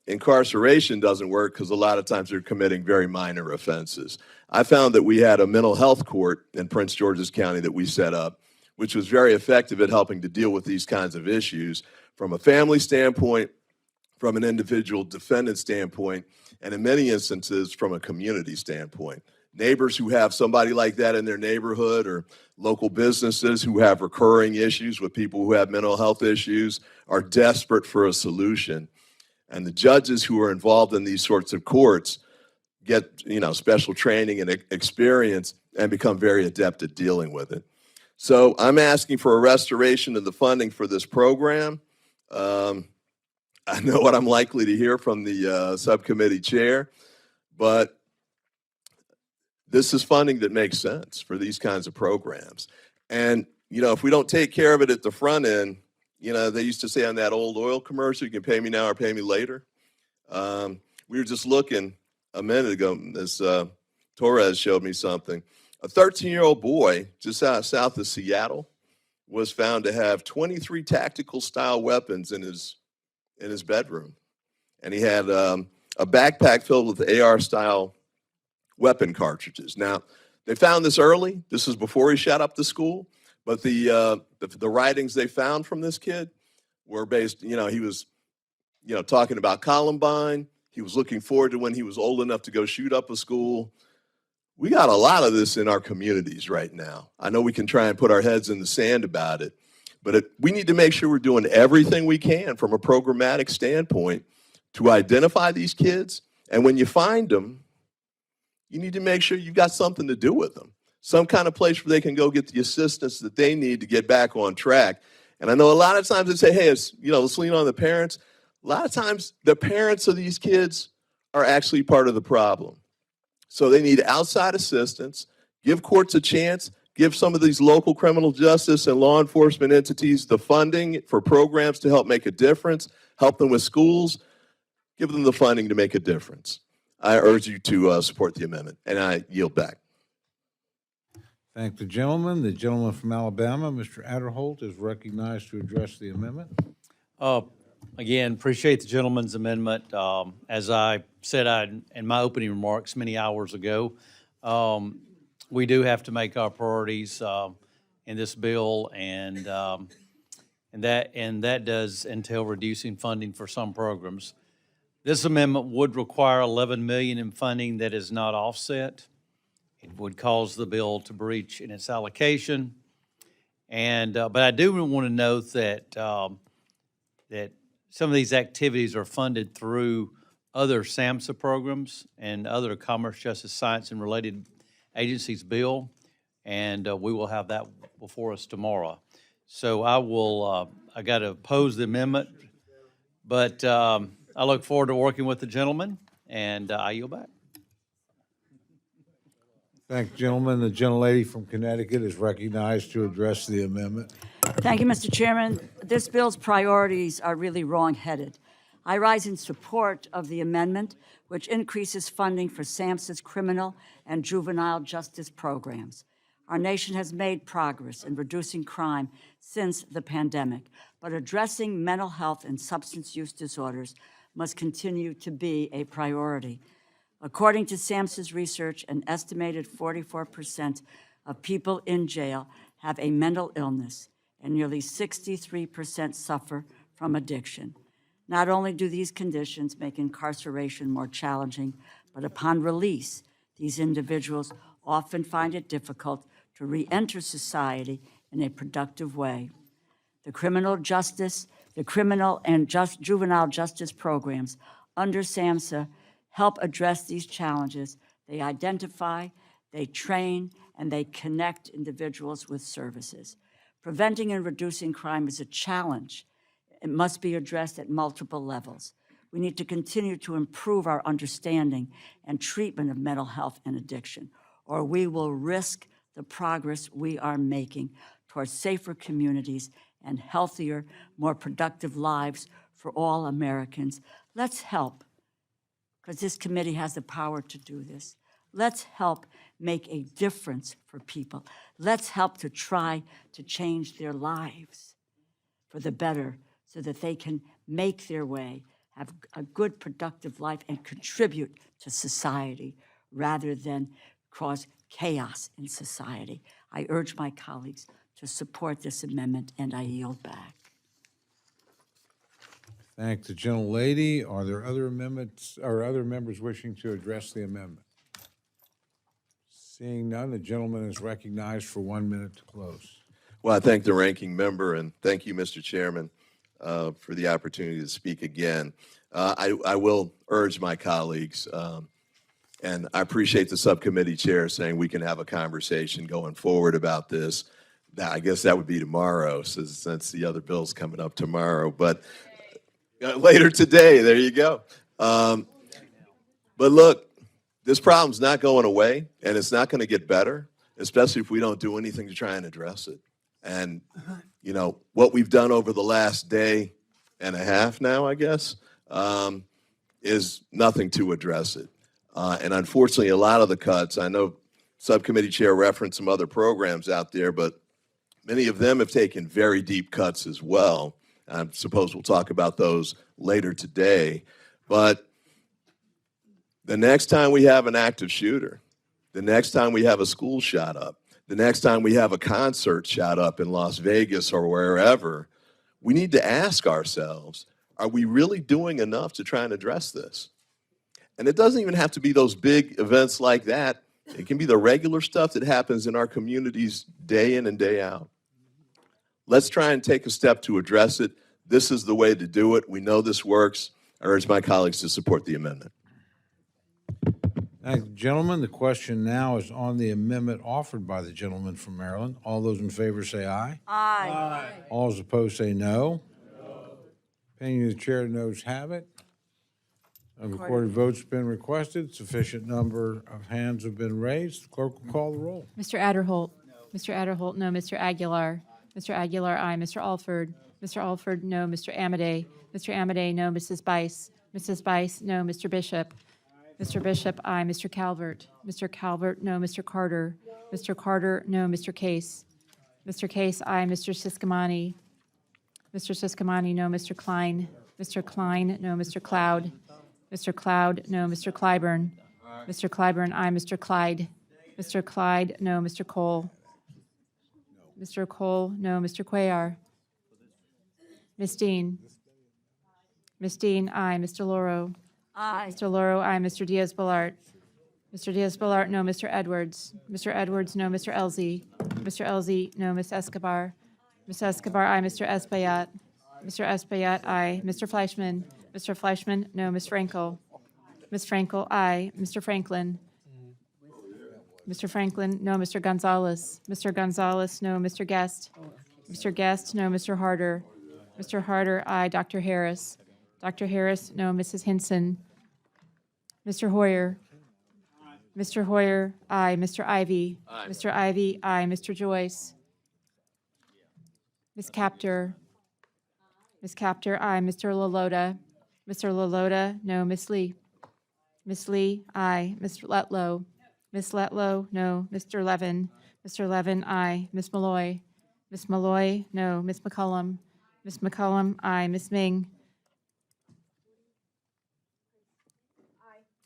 incarceration doesn't work because a lot of times they're committing very minor offenses. I found that we had a mental health court in Prince George's County that we set up, which was very effective at helping to deal with these kinds of issues from a family standpoint, from an individual defendant standpoint, and in many instances from a community standpoint. Neighbors who have somebody like that in their neighborhood, or local businesses who have recurring issues with people who have mental health issues, are desperate for a solution. And the judges who are involved in these sorts of courts get, special training and experience and become very adept at dealing with it. So I'm asking for a restoration of the funding for this program. I know what I'm likely to hear from the subcommittee chair, but this is funding that makes sense for these kinds of programs. And if we don't take care of it at the front end, they used to say on that old oil commercial, you can pay me now or pay me later. We were just looking a minute ago, as Torres showed me something. A 13-year-old boy just south of Seattle was found to have 23 tactical style weapons in his bedroom. And he had a backpack filled with AR style weapon cartridges. Now, they found this early. This was before he shot up the school. But the writings they found from this kid were based, he was, talking about Columbine. He was looking forward to when he was old enough to go shoot up a school. We got a lot of this in our communities right now. I know we can try and put our heads in the sand about it, but we need to make sure we're doing everything we can from a programmatic standpoint to identify these kids. And when you find them, you need to make sure you've got something to do with them. Some kind of place where they can go get the assistance that they need to get back on track. And I know a lot of times they say, hey, let's lean on the parents. A lot of times the parents of these kids are actually part of the problem. So they need outside assistance, give courts a chance, give some of these local criminal justice and law enforcement entities the funding for programs to help make a difference, help them with schools, give them the funding to make a difference. I urge you to support the amendment, and I yield back. Thank the gentleman. The gentleman from Alabama, Mr. Adderholt, is recognized to address the amendment. Again, appreciate the gentleman's amendment. As I said in my opening remarks many hours ago, we do have to make our priorities in this bill, and that does entail reducing funding for some programs. This amendment would require $11 million in funding that is not offset. It would cause the bill to breach in its allocation, but I do want to note that that some of these activities are funded through other SAMHSA programs and other Commerce, Justice, Science, and Related Agencies bill, and we will have that before us tomorrow. So I got to oppose the amendment, but I look forward to working with the gentleman, and I yield back. Thank the gentleman. The gentlelady from Connecticut is recognized to address the amendment. Thank you, Mr. Chairman. This bill's priorities are really wrong-headed. I rise in support of the amendment, which increases funding for SAMHSA's criminal and juvenile justice programs. Our nation has made progress in reducing crime since the pandemic, but addressing mental health and substance use disorders must continue to be a priority. According to SAMHSA's research, an estimated 44% of people in jail have a mental illness, and nearly 63% suffer from addiction. Not only do these conditions make incarceration more challenging, but upon release, these individuals often find it difficult to re-enter society in a productive way. The criminal and juvenile justice programs under SAMHSA help address these challenges. They identify, they train, and they connect individuals with services. Preventing and reducing crime is a challenge. It must be addressed at multiple levels. We need to continue to improve our understanding and treatment of mental health and addiction, or we will risk the progress we are making towards safer communities and healthier, more productive lives for all Americans. Let's help, because this committee has the power to do this. Let's help make a difference for people. Let's help to try to change their lives for the better so that they can make their way, have a good, productive life, and contribute to society rather than cause chaos in society. I urge my colleagues to support this amendment, and I yield back. Thank the gentlelady. Are there other amendments or other members wishing to address the amendment? Seeing none, the gentleman is recognized for 1 minute to close. Well, I thank the ranking member, and thank you, Mr. Chairman, for the opportunity to speak again. I will urge my colleagues, and I appreciate the subcommittee chair saying we can have a conversation going forward about this. I guess that would be tomorrow, since the other bill's coming up tomorrow. But later today, there you go. But look, this problem's not going away, and it's not going to get better, especially if we don't do anything to try and address it. And, you know, what we've done over the last day and a half now, I guess, is nothing to address it. And unfortunately, a lot of the cuts, I know Subcommittee Chair referenced some other programs out there, but many of them have taken very deep cuts as well. I suppose we'll talk about those later today. But the next time we have an active shooter, the next time we have a school shot up, the next time we have a concert shot up in Las Vegas or wherever, we need to ask ourselves, are we really doing enough to try and address this? And it doesn't even have to be those big events like that. It can be the regular stuff that happens in our communities day in and day out. Let's try and take a step to address it. This is the way to do it. We know this works. I urge my colleagues to support the amendment. Thank you, gentlemen. The question now is on the amendment offered by the gentleman from Maryland. All those in favor say aye. Aye. All those opposed say no. Opinion of the chair, the noes have it. A recorded vote's been requested. Sufficient number of hands have been raised. The clerk will call the roll. Mr. Adderholt. Mr. Adderholt, no. Mr. Aguilar. Mr. Aguilar, aye. Mr. Alford. Mr. Alford, no. Mr. Amade. Mr. Amade, no. Mrs. Bice. Mrs. Bice, no. Mr. Bishop. Mr. Bishop, aye. Mr. Calvert. Mr. Calvert, no. Mr. Carter. Mr. Carter, no. Mr. Case. Mr. Case, aye. Mr. Siscomani. Mr. Siscomani, no. Mr. Klein. Mr. Klein, no. Mr. Cloud. Mr. Cloud, no. Mr. Clyburn. Mr. Clyburn, aye. Mr. Clyde. Mr. Clyde, no. Mr. Cole. Mr. Cole, no. Mr. Cuellar. Ms. Dean. Ms. Dean, aye. Mr. Loro. Aye. Mr. Loro, aye. Mr. Diaz-Balart. Mr. Diaz-Balart, no. Mr. Edwards. Mr. Edwards, no. Mr. Elzey. Mr. Elzey, no. Ms. Escobar. Ms. Escobar, aye. Mr. Espaillat. Mr. Espaillat, aye. Mr. Fleischman. Mr. Fleischman, no. Ms. Frankel. Ms. Frankel, aye. Mr. Franklin. Mr. Franklin, no. Mr. Gonzalez. Mr. Gonzalez, no. Mr. Guest. Mr. Guest, no. Mr. Harder. Mr. Harder, aye. Dr. Harris. Dr. Harris, no. Mrs. Hinson. Mr. Hoyer. Mr. Hoyer, aye. Mr. Ivy. Aye. Mr. Ivy, aye. Mr. Joyce. Ms. Capter. Ms. Capter, aye. Mr. LaLota. Mr. LaLota, no. Ms. Lee. Ms. Lee, aye. Mr. Letlow. Ms. Letlow, no. Mr. Levin. Mr. Levin, aye. Ms. Malloy. Ms. Malloy, no. Ms. McCullum. Ms. McCullum, aye. Ms. Ming.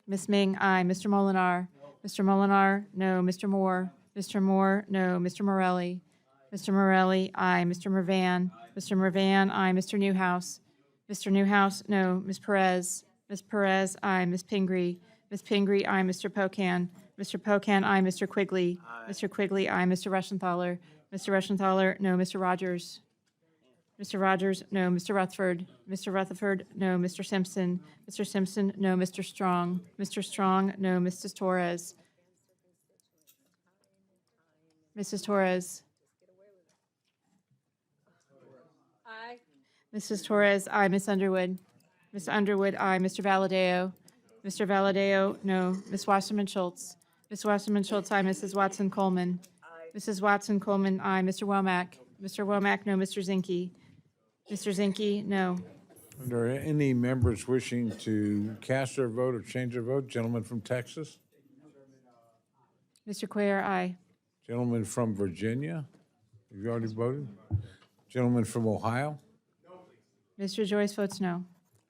Ms. Ming, aye. Mr. Molinar. Mr. Molinar, no. Mr. Moore. Mr. Moore, no. Mr. Morelli. Mr. Morelli, aye. Mr. Mervan. Mr. Mervan, aye. Mr. Newhouse. Mr. Newhouse, no. Ms. Perez. Ms. Perez, aye. Ms. Pingree. Ms. Pingree, aye. Mr. Pocan. Mr. Pocan, aye. Mr. Quigley. Mr. Quigley, aye. Mr. Rushenthaler. Mr. Rushenthaler, no. Mr. Rogers. Mr. Rogers, no. Mr. Rutherford. Mr. Rutherford, no. Mr. Simpson. Mr. Simpson, no. Mr. Strong. Mr. Strong, no. Mrs. Torres. Mrs. Torres. Aye. Mrs. Torres, aye. Ms. Underwood. Ms. Underwood, aye. Mr. Valadeo. Mr. Valadeo, no. Ms. Wasserman Schultz. Ms. Wasserman Schultz, aye. Mrs. Watson Coleman. Mrs. Watson Coleman, aye. Mr. Womack. Mr. Womack, no. Mr. Zinke. Mr. Zinke, no. Are there any members wishing to cast their vote or change their vote? Gentleman from Texas? Mr. Cuellar, aye. Gentleman from Virginia? Have you already voted? Gentleman from Ohio? Mr. Joyce votes no.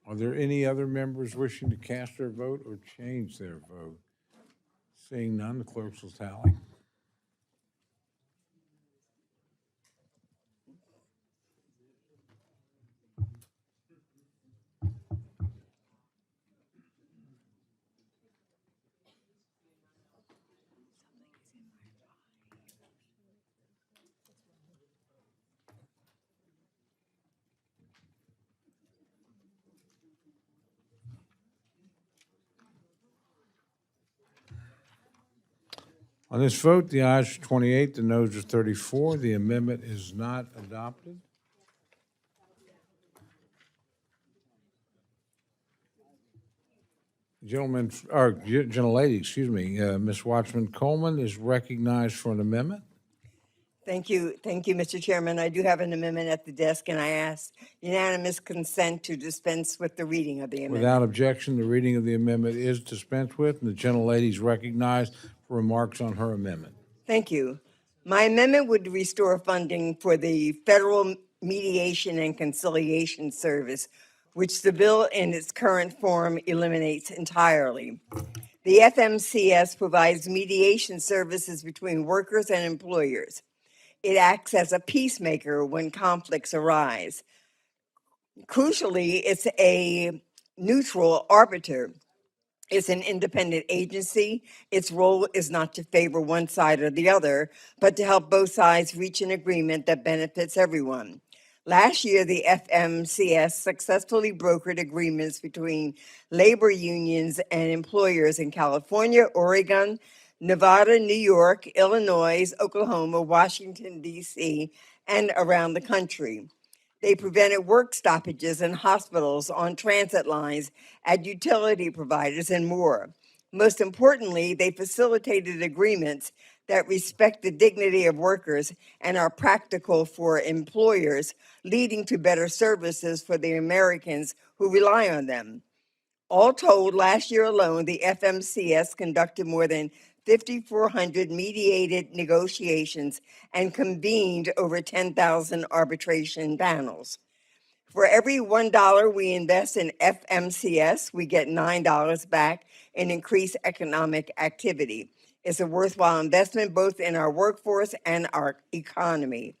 Are there any other members wishing to cast their vote or change their vote? Seeing none, the clerks will tally. On this vote, the ayes are 28, the noes are 34. The amendment is not adopted. Gentleman, or gentlelady, excuse me, Ms. Watchman Coleman is recognized for an amendment. Thank you, Mr. Chairman. I do have an amendment at the desk, and I ask unanimous consent to dispense with the reading of the amendment. Without objection, the reading of the amendment is dispensed with, and the gentlelady is recognized for remarks on her amendment. Thank you. My amendment would restore funding for the Federal Mediation and Conciliation Service, which the bill in its current form eliminates entirely. The FMCS provides mediation services between workers and employers. It acts as a peacemaker when conflicts arise. Crucially, it's a neutral arbiter. It's an independent agency. Its role is not to favor one side or the other, but to help both sides reach an agreement that benefits everyone. Last year, the FMCS successfully brokered agreements between labor unions and employers in California, Oregon, Nevada, New York, Illinois, Oklahoma, Washington, D.C., and around the country. They prevented work stoppages in hospitals, on transit lines, at utility providers, and more. Most importantly, they facilitated agreements that respect the dignity of workers and are practical for employers, leading to better services for the Americans who rely on them. All told, last year alone, the FMCS conducted more than 5,400 mediated negotiations and convened over 10,000 arbitration panels. For every $1 we invest in FMCS, we get $9 back in increased economic activity. It's a worthwhile investment both in our workforce and our economy.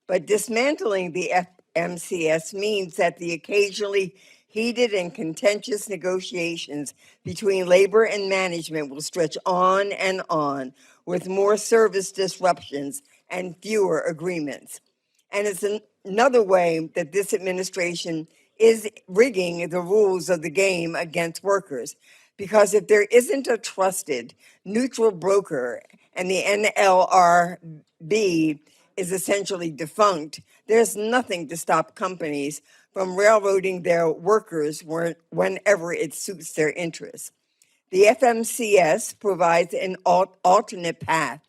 But dismantling the FMCS means that the occasionally heated and contentious negotiations between labor and management will stretch on and on, with more service disruptions and fewer agreements. And it's another way that this administration is rigging the rules of the game against workers. Because if there isn't a trusted, neutral broker and the NLRB is essentially defunct, there's nothing to stop companies from railroading their workers whenever it suits their interests. The FMCS provides an alternate path,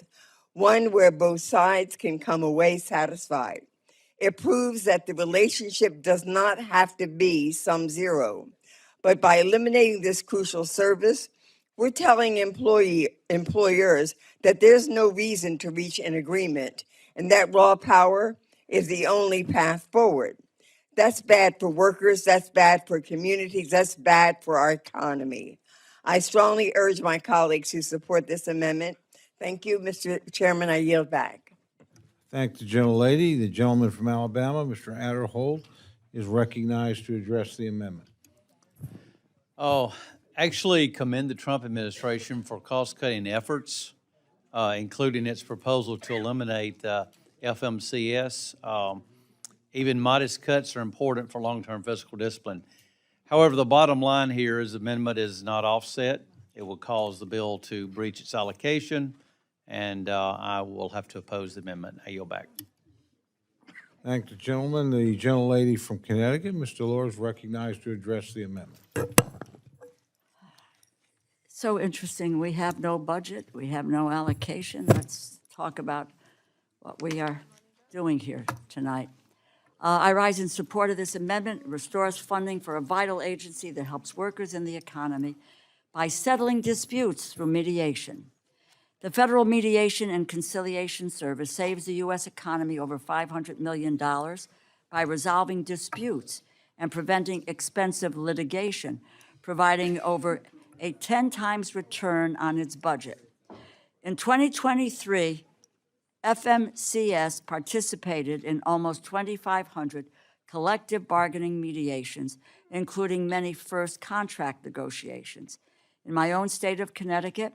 one where both sides can come away satisfied. It proves that the relationship does not have to be sum zero. But by eliminating this crucial service, we're telling employers that there's no reason to reach an agreement, and that raw power is the only path forward. That's bad for workers, that's bad for communities, that's bad for our economy. I strongly urge my colleagues to support this amendment. Thank you, Mr. Chairman. I yield back. Thank the gentlelady. The gentleman from Alabama, Mr. Adderholt, is recognized to address the amendment. Oh, actually commend the Trump administration for cost-cutting efforts, including its proposal to eliminate FMCS. Even modest cuts are important for long-term fiscal discipline. However, the bottom line here is the amendment is not offset. It will cause the bill to breach its allocation, and I will have to oppose the amendment. I yield back. Thank the gentleman. The gentlelady from Connecticut, Ms. Delors, is recognized to address the amendment. So interesting. We have no budget. We have no allocation. Let's talk about what we are doing here tonight. I rise in support of this amendment. It restores funding for a vital agency that helps workers in the economy by settling disputes through mediation. The Federal Mediation and Conciliation Service saves the U.S. economy over $500 million by resolving disputes and preventing expensive litigation, providing over a 10 times return on its budget. In 2023, FMCS participated in almost 2,500 collective bargaining mediations, including many first contract negotiations. In my own state of Connecticut,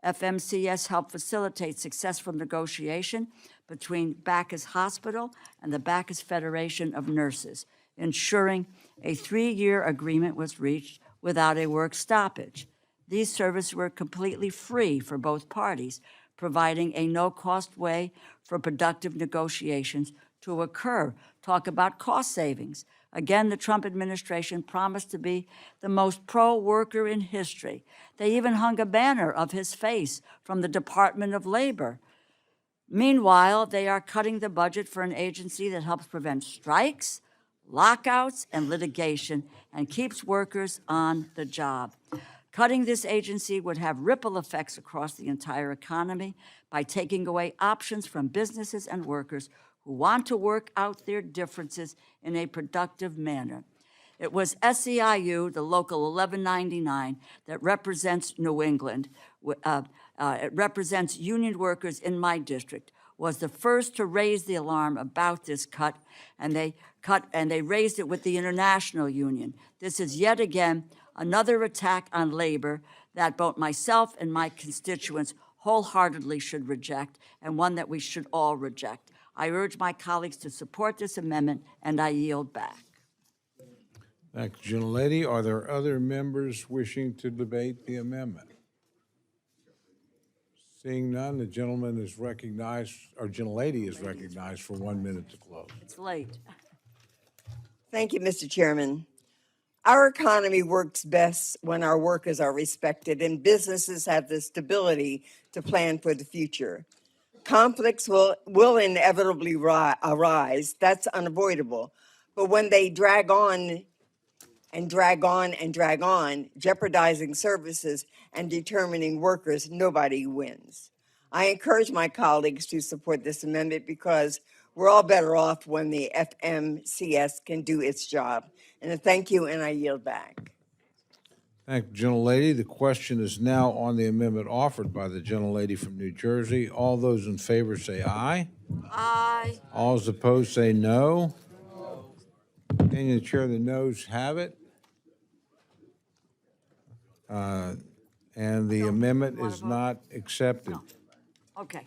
FMCS helped facilitate successful negotiation between Bacchus Hospital and the Bacchus Federation of Nurses, ensuring a 3-year agreement was reached without a work stoppage. These services were completely free for both parties, providing a no-cost way for productive negotiations to occur. Talk about cost savings. Again, the Trump administration promised to be the most pro-worker in history. They even hung a banner of his face from the Department of Labor. Meanwhile, they are cutting the budget for an agency that helps prevent strikes, lockouts, and litigation, and keeps workers on the job. Cutting this agency would have ripple effects across the entire economy by taking away options from businesses and workers who want to work out their differences in a productive manner. It was SEIU, the local 1199, that represents New England. It represents union workers in my district, was the first to raise the alarm about this cut, and they raised it with the International Union. This is yet again another attack on labor that both myself and my constituents wholeheartedly should reject, and one that we should all reject. I urge my colleagues to support this amendment, and I yield back. Thank you, gentlelady. Are there other members wishing to debate the amendment? Seeing none, the gentleman is recognized, or gentlelady is recognized for 1 minute to close. It's late. Thank you, Mr. Chairman. Our economy works best when our workers are respected and businesses have the stability to plan for the future. Conflicts will inevitably arise. That's unavoidable. But when they drag on and drag on and drag on, jeopardizing services and determining workers, nobody wins. I encourage my colleagues to support this amendment because we're all better off when the FMCS can do its job. And thank you, and I yield back. Thank you, gentlelady. The question is now on the amendment offered by the gentlelady from New Jersey. All those in favor say aye. Aye. All those opposed say no. Opinion of the chair, the noes have it. And the amendment is not accepted. Okay.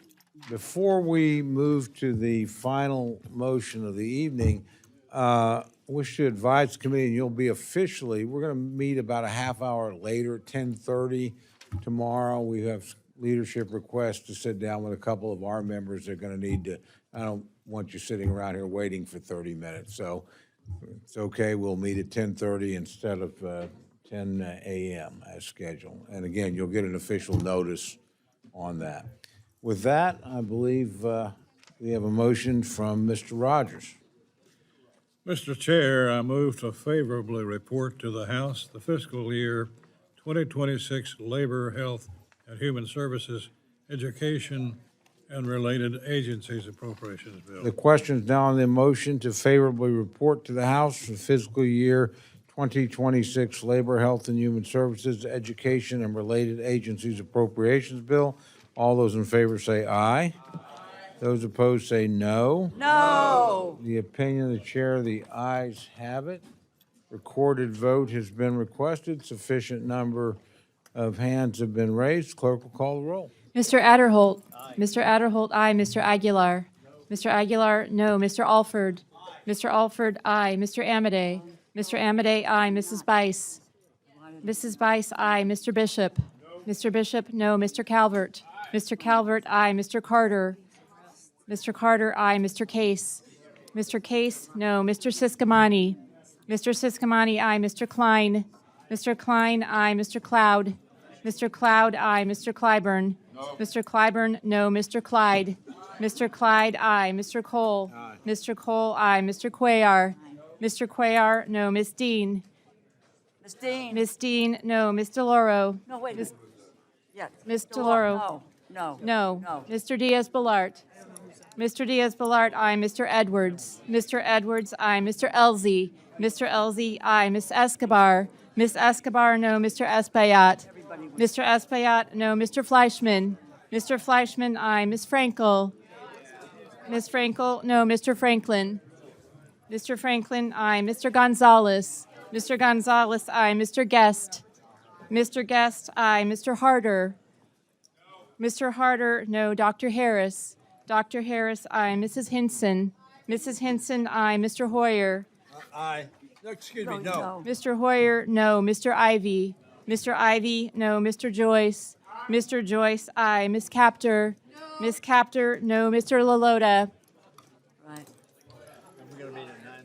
Before we move to the final motion of the evening, I wish to advise the committee, and you'll be officially, we're going to meet about a half hour later, 10:30 tomorrow. We have leadership requests to sit down with a couple of our members. They're going to need to, I don't want you sitting around here waiting for 30 minutes. So it's okay, we'll meet at 10:30 instead of 10 a.m. as scheduled. And again, you'll get an official notice on that. With that, I believe we have a motion from Mr. Rogers. Mr. Chair, I move to favorably report to the House the fiscal year 2026 Labor, Health, and Human Services, Education, and Related Agencies Appropriations Bill. The question is now on the motion to favorably report to the House the fiscal year 2026 Labor, Health, and Human Services, Education, and Related Agencies Appropriations Bill. All those in favor say aye. Those opposed say no. No. The opinion of the chair, the ayes have it. Recorded vote has been requested. Sufficient number of hands have been raised. Clerk will call the roll. Mr. Adderholt. Mr. Adderholt, aye. Mr. Aguilar. Mr. Aguilar, no. Mr. Alford. Mr. Alford, aye. Mr. Amade. Mr. Amade, aye. Mrs. Bice. Mrs. Bice, aye. Mr. Bishop. Mr. Bishop, no. Mr. Calvert. Mr. Calvert, aye. Mr. Carter. Mr. Carter, aye. Mr. Case. Mr. Case, no. Mr. Siscomani. Mr. Siscomani, aye. Mr. Klein. Mr. Klein, aye. Mr. Cloud. Mr. Cloud, aye. Mr. Clyburn. Mr. Clyburn, no. Mr. Clyde. Mr. Clyde, aye. Mr. Cole. Mr. Cole, aye. Mr. Cuellar. Mr. Cuellar, no. Miss Dean. Ms. Dean. Miss Dean, no. Miss DeLauro. No, wait. Yes. Miss DeLauro. No. No. Mr. Diaz-Balart. Mr. Diaz-Balart, aye. Mr. Edwards. Mr. Edwards, aye. Mr. Elzey. Mr. Elzey, aye. Miss Escobar. Miss Escobar, no. Mr. Espaillat. Mr. Espaillat, no. Mr. Fleischman. Mr. Fleischman, aye. Miss Frankel. Miss Frankel, no. Mr. Franklin. Mr. Franklin, aye. Mr. Gonzalez. Mr. Gonzalez, aye. Mr. Guest. Mr. Guest, aye. Mr. Harder. Mr. Harder, no. Dr. Harris. Dr. Harris, aye. Mrs. Hinson. Mrs. Hinson, aye. Mr. Hoyer. Aye. No, excuse me, no. Mr. Hoyer, no. Mr. Ivy. Mr. Ivy, no. Mr. Joyce. Mr. Joyce, aye. Miss Captor. Miss Captor, no. Mr. Lalota. Right.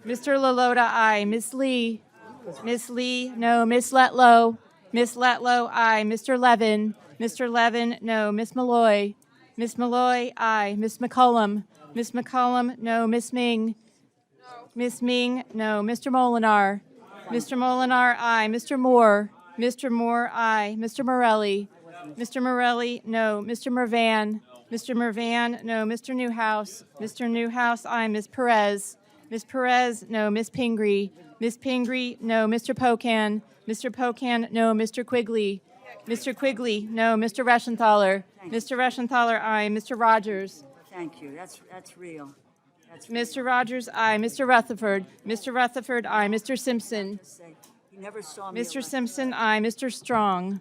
Mr. Lalota, aye. Miss Lee. Miss Lee, no. Miss Letlow. Miss Letlow, aye. Mr. Levin. Mr. Levin, no. Miss Malloy. Miss Malloy, aye. Miss McCollum. Miss McCollum, no. Miss Ming. Miss Ming, no. Mr. Molinar. Mr. Molinar, aye. Mr. Moore. Mr. Moore, aye. Mr. Morelli. Mr. Morelli, no. Mr. Mervan. Mr. Mervan, no. Mr. Newhouse. Mr. Newhouse, aye. Miss Perez. Miss Perez, no. Miss Pingree. Miss Pingree, no. Mr. Pocan. Mr. Pocan, no. Mr. Quigley. Mr. Quigley, no. Mr. Reschenthaler. Mr. Reschenthaler, aye. Mr. Rogers. Thank you. That's real. Mr. Rogers, aye. Mr. Rutherford. Mr. Rutherford, aye. Mr. Simpson. He never saw me. Mr. Simpson, aye. Mr. Strong.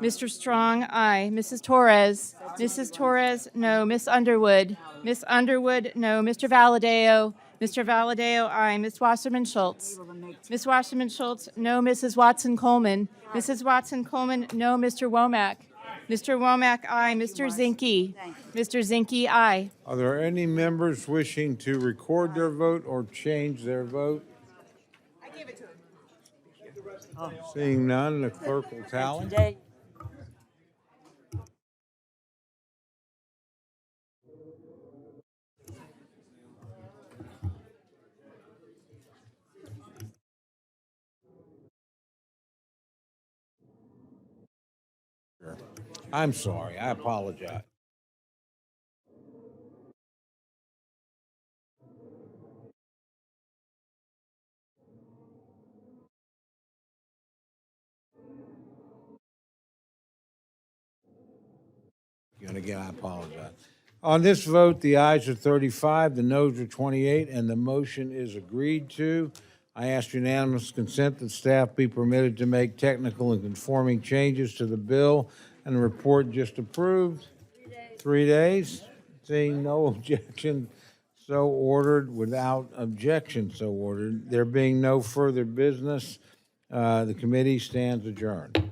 Mr. Strong, aye. Mrs. Torres. Mrs. Torres, no. Miss Underwood. Miss Underwood, no. Mr. Valadeo. Mr. Valadeo, aye. Miss Wasserman Schultz. Miss Wasserman Schultz, no. Mrs. Watson Coleman. Mrs. Watson Coleman, no. Mr. Womack. Mr. Womack, aye. Mr. Zinke. Mr. Zinke, aye. Are there any members wishing to record their vote or change their vote? Seeing none, the clerk will tally. Today, I'm sorry, I apologize. And again, I apologize. On this vote, the ayes are 35, the noes are 28, and the motion is agreed to. I ask unanimous consent that staff be permitted to make technical and conforming changes to the bill and the report just approved. 3 days. Seeing no objection, so ordered. Without objection, so ordered. There being no further business, the committee stands adjourned.